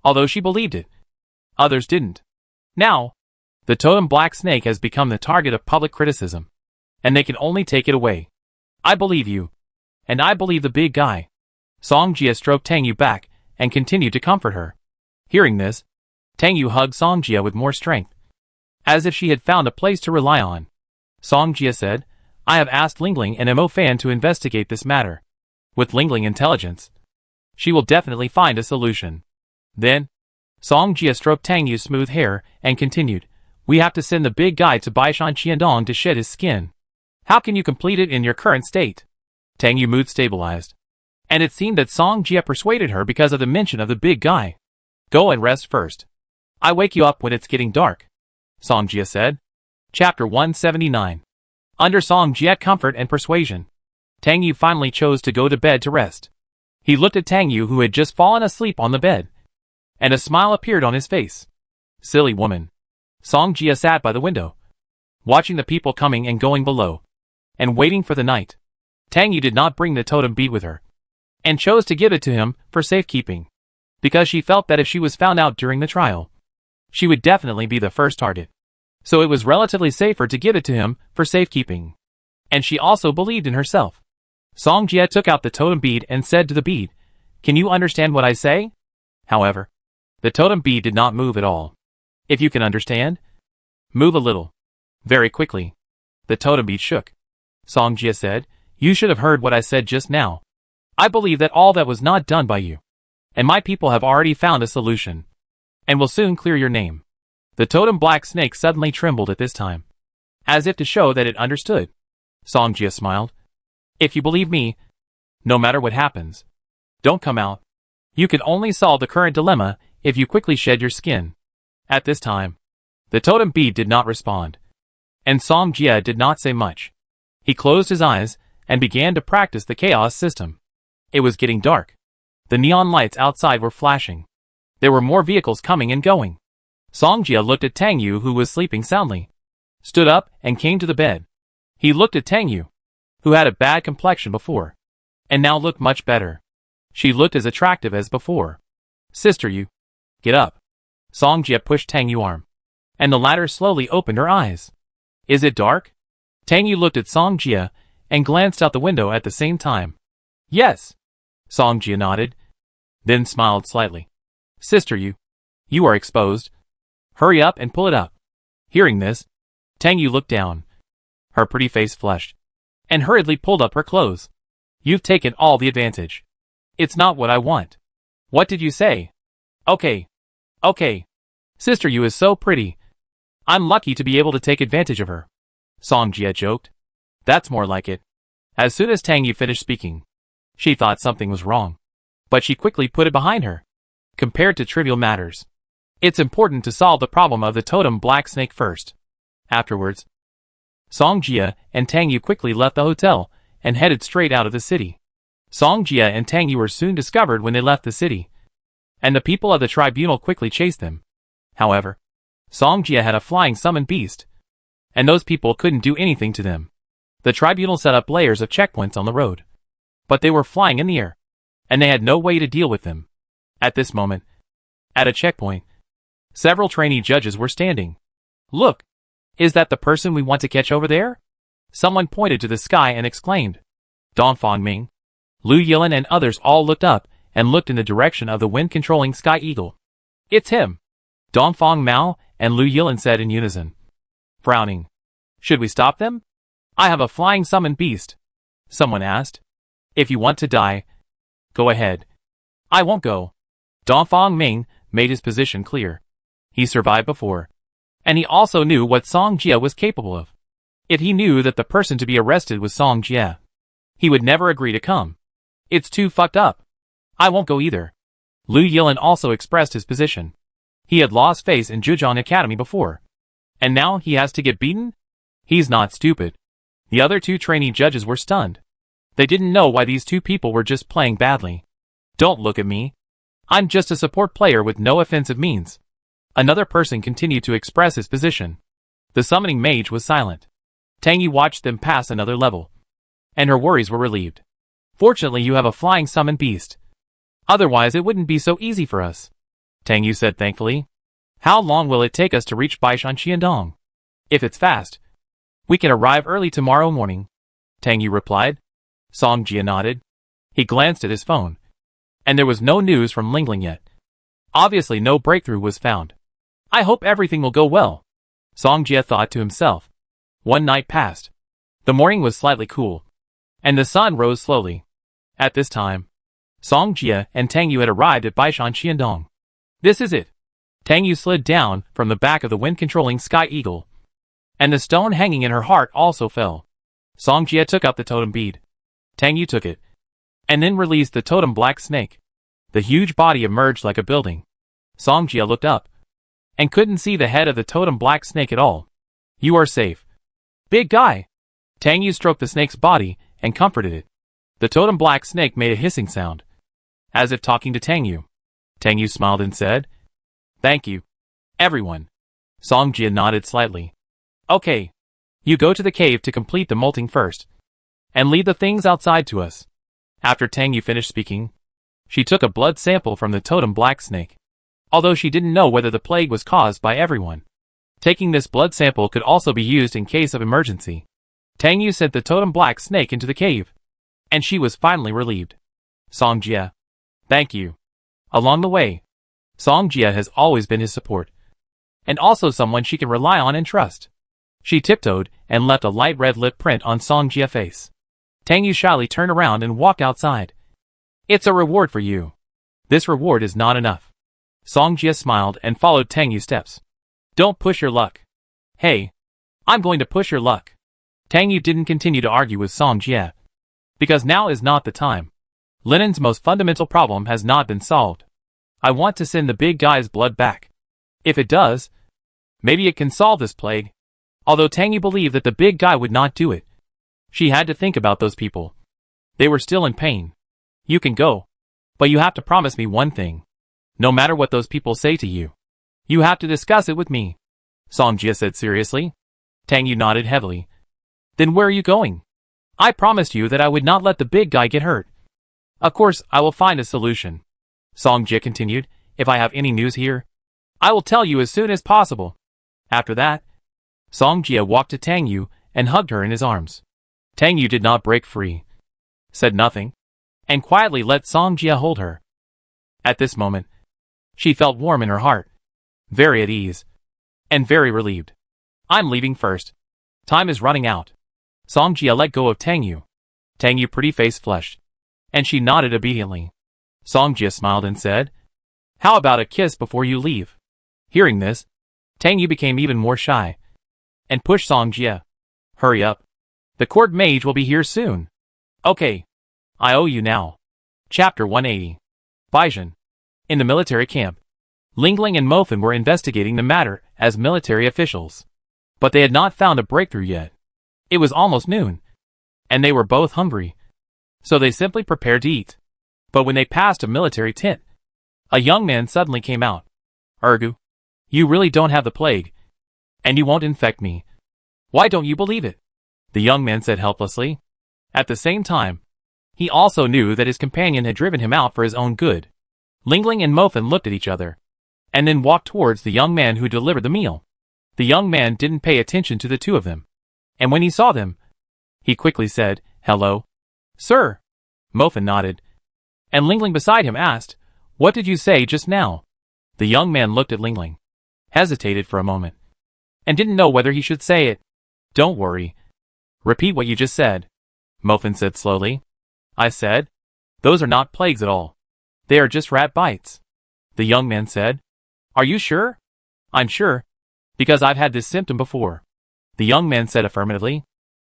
Although she believed it, others didn't. Now, the totem black snake has become the target of public criticism, and they can only take it away. I believe you. And I believe the big guy. Song Jia stroked Tang Yu back and continued to comfort her. Hearing this, Tang Yu hugged Song Jia with more strength, as if she had found a place to rely on. Song Jia said, I have asked Lingling and Mo Fan to investigate this matter. With Lingling intelligence, she will definitely find a solution. Then, Song Jia stroked Tang Yu's smooth hair and continued, we have to send the big guy to Baishan Qiandong to shed his skin. How can you complete it in your current state? Tang Yu mood stabilized, and it seemed that Song Jia persuaded her because of the mention of the big guy. Go and rest first. I wake you up when it's getting dark, Song Jia said. Chapter 179. Under Song Jia's comfort and persuasion, Tang Yu finally chose to go to bed to rest. He looked at Tang Yu, who had just fallen asleep on the bed, and a smile appeared on his face. Silly woman. Song Jia sat by the window, watching the people coming and going below, and waiting for the night. Tang Yu did not bring the totem bead with her, and chose to give it to him for safekeeping, because she felt that if she was found out during the trial, she would definitely be the first target. So it was relatively safer to give it to him for safekeeping. And she also believed in herself. Song Jia took out the totem bead and said to the bead, Can you understand what I say? However, the totem bead did not move at all. If you can understand, move a little. Very quickly, the totem bead shook. Song Jia said, You should have heard what I said just now. I believe that all that was not done by you, and my people have already found a solution, and will soon clear your name. The totem black snake suddenly trembled at this time, as if to show that it understood. Song Jia smiled. If you believe me, no matter what happens, don't come out. You can only solve the current dilemma if you quickly shed your skin. At this time, the totem bead did not respond, and Song Jia did not say much. He closed his eyes and began to practice the chaos system. It was getting dark. The neon lights outside were flashing. There were more vehicles coming and going. Song Jia looked at Tang Yu, who was sleeping soundly, stood up and came to the bed. He looked at Tang Yu, who had a bad complexion before, and now looked much better. She looked as attractive as before. Sister Yu, get up. Song Jia pushed Tang Yu's arm, and the latter slowly opened her eyes. Is it dark? Tang Yu looked at Song Jia and glanced out the window at the same time. Yes. Song Jia nodded, then smiled slightly. Sister Yu, you are exposed. Hurry up and pull it up. Hearing this, Tang Yu looked down. Her pretty face flushed, and hurriedly pulled up her clothes. You've taken all the advantage. It's not what I want. What did you say? Okay. Sister Yu is so pretty. I'm lucky to be able to take advantage of her. Song Jia joked. That's more like it. As soon as Tang Yu finished speaking, she thought something was wrong, but she quickly put it behind her. Compared to trivial matters, it's important to solve the problem of the totem black snake first. Afterwards, Song Jia and Tang Yu quickly left the hotel and headed straight out of the city. Song Jia and Tang Yu were soon discovered when they left the city, and the people of the tribunal quickly chased them. However, Song Jia had a flying summon beast, and those people couldn't do anything to them. The tribunal set up layers of checkpoints on the road, but they were flying in the air, and they had no way to deal with them. At this moment, at a checkpoint, several trainee judges were standing. "Look! Is that the person we want to catch over there?" Someone pointed to the sky and exclaimed. Dongfang Ming, Lu Yilan and others all looked up and looked in the direction of the wind-controlling Sky Eagle. "It's him!" Dongfang Mao and Lu Yilan said in unison. Frowning. "Should we stop them?" "I have a flying summon beast," someone asked. "If you want to die, go ahead." "I won't go." Dongfang Ming made his position clear. He survived before, and he also knew what Song Jia was capable of. If he knew that the person to be arrested was Song Jia, he would never agree to come. "It's too fucked up." "I won't go either." Lu Yilan also expressed his position. He had lost face in Zhejiang Academy before, and now he has to get beaten? He's not stupid. The other two trainee judges were stunned. They didn't know why these two people were just playing badly. "Don't look at me. I'm just a support player with no offensive means." Another person continued to express his position. The summoning mage was silent. Tang Yu watched them pass another level, and her worries were relieved. "Fortunately you have a flying summon beast. Otherwise it wouldn't be so easy for us," Tang Yu said thankfully. "How long will it take us to reach Baishan Qiandong?" "If it's fast, we can arrive early tomorrow morning," Tang Yu replied. Song Jia nodded. He glanced at his phone, and there was no news from Lingling yet. Obviously no breakthrough was found. "I hope everything will go well," Song Jia thought to himself. One night passed. The morning was slightly cool, and the sun rose slowly. At this time, Song Jia and Tang Yu had arrived at Baishan Qiandong. "This is it." Tang Yu slid down from the back of the wind-controlling Sky Eagle, and the stone hanging in her heart also fell. Song Jia took out the totem bead. Tang Yu took it, and then released the totem black snake. The huge body emerged like a building. Song Jia looked up, and couldn't see the head of the totem black snake at all. "You are safe, big guy." Tang Yu stroked the snake's body and comforted it. The totem black snake made a hissing sound, as if talking to Tang Yu. Tang Yu smiled and said, "Thank you, everyone." Song Jia nodded slightly. "Okay. You go to the cave to complete the molting first, and leave the things outside to us." After Tang Yu finished speaking, she took a blood sample from the totem black snake. Although she didn't know whether the plague was caused by everyone, taking this blood sample could also be used in case of emergency. Tang Yu sent the totem black snake into the cave, and she was finally relieved. Song Jia, thank you. Along the way, Song Jia has always been his support, and also someone she can rely on and trust. She tiptoed and left a light red lip print on Song Jia's face. Tang Yu shyly turned around and walked outside. "It's a reward for you." "This reward is not enough." Song Jia smiled and followed Tang Yu's steps. "Don't push your luck." "Hey, I'm going to push your luck." Tang Yu didn't continue to argue with Song Jia, because now is not the time. Linen's most fundamental problem has not been solved. I want to send the big guy's blood back. If it does, maybe it can solve this plague. Although Tang Yu believed that the big guy would not do it, she had to think about those people. They were still in pain. "You can go, but you have to promise me one thing. No matter what those people say to you, you have to discuss it with me," Song Jia said seriously. Tang Yu nodded heavily. "Then where are you going?" "I promised you that I would not let the big guy get hurt. Of course, I will find a solution," Song Jia continued. "If I have any news here, I will tell you as soon as possible." After that, Song Jia walked to Tang Yu and hugged her in his arms. Tang Yu did not break free, said nothing, and quietly let Song Jia hold her. At this moment, she felt warm in her heart, very at ease, and very relieved. "I'm leaving first. Time is running out." Song Jia let go of Tang Yu. Tang Yu's pretty face flushed, and she nodded obediently. Song Jia smiled and said, "How about a kiss before you leave?" Hearing this, Tang Yu became even more shy, and pushed Song Jia. "Hurry up. The court mage will be here soon." "Okay. I owe you now." Chapter 180. Baishan. In the military camp, Lingling and Mofin were investigating the matter as military officials, but they had not found a breakthrough yet. It was almost noon, and they were both hungry, so they simply prepared to eat. But when they passed a military tent, a young man suddenly came out. "Ergu, you really don't have the plague, and you won't infect me." Why don't you believe it? The young man said helplessly. At the same time, he also knew that his companion had driven him out for his own good. Lingling and Mofan looked at each other, and then walked towards the young man who delivered the meal. The young man didn't pay attention to the two of them, and when he saw them, he quickly said, "Hello, sir." Mofan nodded, and Lingling beside him asked, "What did you say just now?" The young man looked at Lingling, hesitated for a moment, and didn't know whether he should say it. "Don't worry. Repeat what you just said," Mofan said slowly. "I said, those are not plagues at all. They are just rat bites," the young man said. "Are you sure?" "I'm sure, because I've had this symptom before," the young man said affirmatively.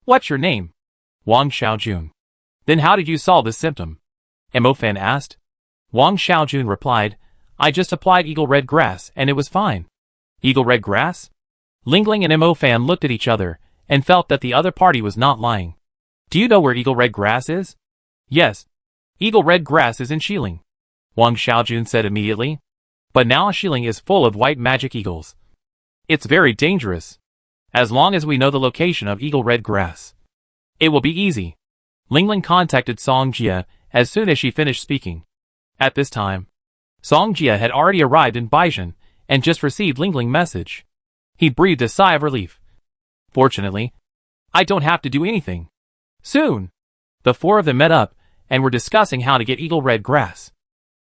"What's your name?" "Wang Xiaojun." "Then how did you solve this symptom?" Mofan asked. Wang Xiaojun replied, "I just applied eagle red grass and it was fine." "Eagle red grass?" Lingling and Mofan looked at each other and felt that the other party was not lying. "Do you know where eagle red grass is?" "Yes. Eagle red grass is in Xiling," Wang Xiaojun said immediately. "But now Xiling is full of white magic eagles. It's very dangerous. As long as we know the location of eagle red grass, it will be easy." Lingling contacted Song Jia as soon as she finished speaking. At this time, Song Jia had already arrived in Baishan and just received Lingling's message. He breathed a sigh of relief. "Fortunately, I don't have to do anything." Soon, the four of them met up and were discussing how to get eagle red grass.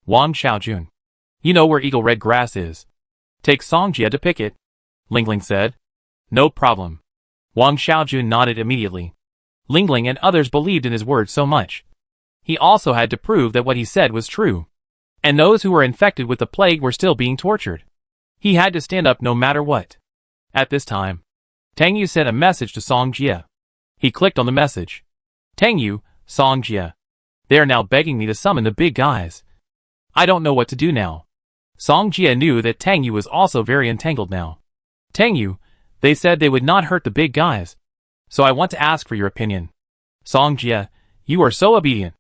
Wang Xiaojun, "You know where eagle red grass is. Take Song Jia to pick it," Lingling said. "No problem." Wang Xiaojun nodded immediately. Lingling and others believed in his words so much. He also had to prove that what he said was true. And those who were infected with the plague were still being tortured. He had to stand up no matter what. At this time, Tang Yu sent a message to Song Jia. He clicked on the message. "Tang Yu, Song Jia. They are now begging me to summon the big guys. I don't know what to do now." Song Jia knew that Tang Yu was also very entangled now. "Tang Yu, they said they would not hurt the big guys. So I want to ask for your opinion." "Song Jia, you are so obedient.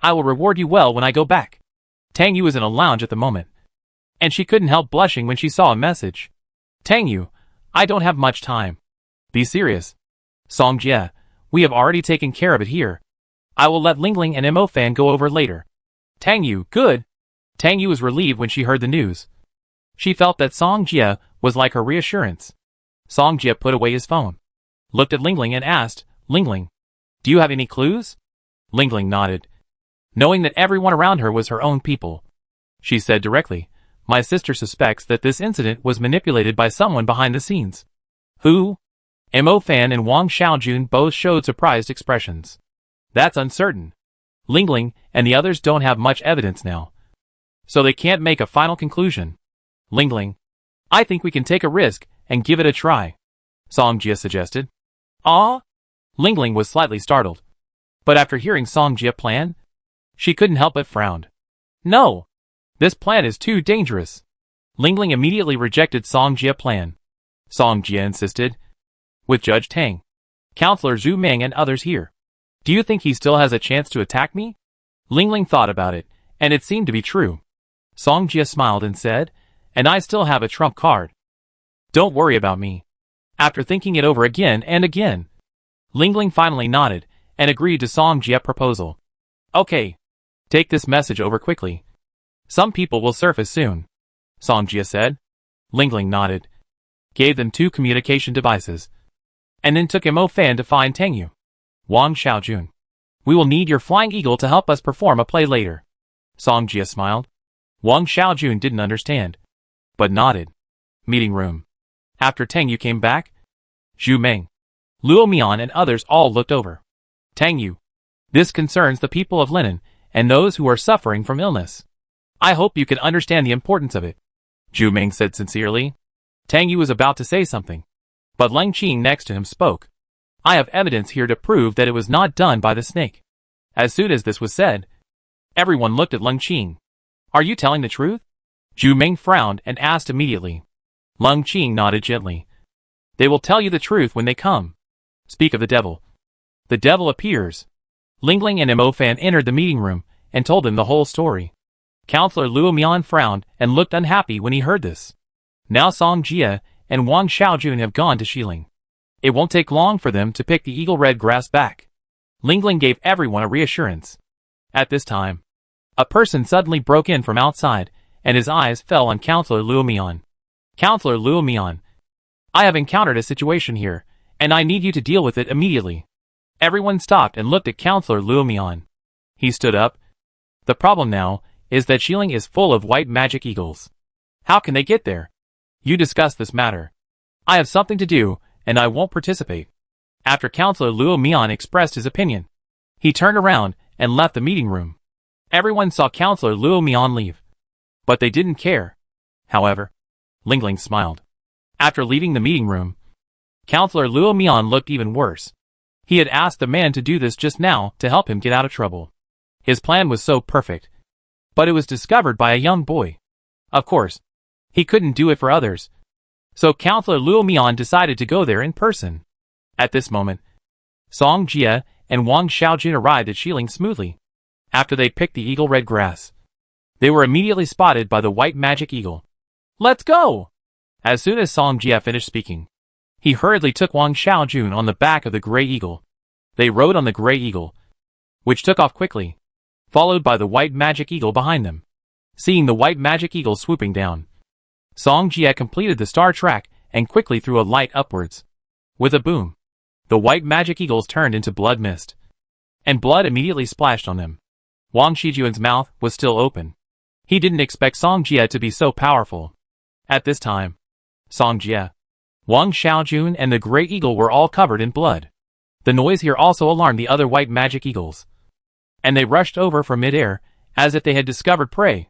I will reward you well when I go back." Tang Yu was in a lounge at the moment, and she couldn't help blushing when she saw a message. "Tang Yu, I don't have much time. Be serious." "Song Jia, we have already taken care of it here. I will let Lingling and Mofan go over later." "Tang Yu, good." Tang Yu was relieved when she heard the news. She felt that Song Jia was like her reassurance. Song Jia put away his phone, looked at Lingling and asked, "Lingling, do you have any clues?" Lingling nodded, knowing that everyone around her was her own people. She said directly, "My sister suspects that this incident was manipulated by someone behind the scenes." "Who?" Mofan and Wang Xiaojun both showed surprised expressions. "That's uncertain. Lingling and the others don't have much evidence now, so they can't make a final conclusion." "Lingling, I think we can take a risk and give it a try," Song Jia suggested. "Ah?" Lingling was slightly startled, but after hearing Song Jia plan, she couldn't help but frown. "No, this plan is too dangerous." Lingling immediately rejected Song Jia plan. Song Jia insisted, "With Judge Tang, Counselor Zhu Meng and others here, do you think he still has a chance to attack me?" Lingling thought about it, and it seemed to be true. Song Jia smiled and said, "And I still have a trump card. Don't worry about me." After thinking it over again and again, Lingling finally nodded and agreed to Song Jia's proposal. "Okay, take this message over quickly. Some people will surface soon," Song Jia said. Lingling nodded, gave them 2 communication devices, and then took Mofan to find Tang Yu. "Wang Xiaojun, we will need your flying eagle to help us perform a play later." Song Jia smiled. Wang Xiaojun didn't understand, but nodded. Meeting room. After Tang Yu came back, Zhu Meng, Yumian and others all looked over. "Tang Yu, this concerns the people of Linen and those who are suffering from illness. I hope you can understand the importance of it," Zhu Meng said sincerely. Tang Yu was about to say something, but Leng Qing next to him spoke. "I have evidence here to prove that it was not done by the snake." As soon as this was said, everyone looked at Leng Qing. "Are you telling the truth?" Zhu Meng frowned and asked immediately. Leng Qing nodded gently. "They will tell you the truth when they come. Speak of the devil." The devil appears. Lingling and Mofan entered the meeting room and told them the whole story. Counselor Yumian frowned and looked unhappy when he heard this. Now Song Jia and Wang Xiaojun have gone to Xiling. It won't take long for them to pick the eagle red grass back. Lingling gave everyone a reassurance. At this time, a person suddenly broke in from outside, and his eyes fell on Counselor Yumian. Counselor Yumian, I have encountered a situation here, and I need you to deal with it immediately. Everyone stopped and looked at Counselor Yumian. He stood up. The problem now is that Xiling is full of white magic eagles. How can they get there? You discuss this matter. I have something to do, and I won't participate. After Counselor Yumian expressed his opinion, he turned around and left the meeting room. Everyone saw Counselor Yumian leave, but they didn't care. However, Lingling smiled. After leaving the meeting room, Counselor Yumian looked even worse. He had asked the man to do this just now to help him get out of trouble. His plan was so perfect, but it was discovered by a young boy. Of course, he couldn't do it for others, so Counselor Yumian decided to go there in person. At this moment, Song Jie and Wang Xiaojun arrived at Xiling smoothly. After they picked the eagle red grass, they were immediately spotted by the white magic eagle. Let's go! As soon as Song Jie finished speaking, he hurriedly took Wang Xiaojun on the back of the gray eagle. They rode on the gray eagle, which took off quickly, followed by the white magic eagle behind them. Seeing the white magic eagle swooping down, Song Jie completed the star track and quickly threw a light upwards. With a boom, the white magic eagles turned into blood mist, and blood immediately splashed on them. Wang Xiaojun's mouth was still open. He didn't expect Song Jie to be so powerful. At this time, Song Jie, Wang Xiaojun and the Grey Eagle were all covered in blood. The noise here also alarmed the other white magic eagles, and they rushed over from mid-air, as if they had discovered prey.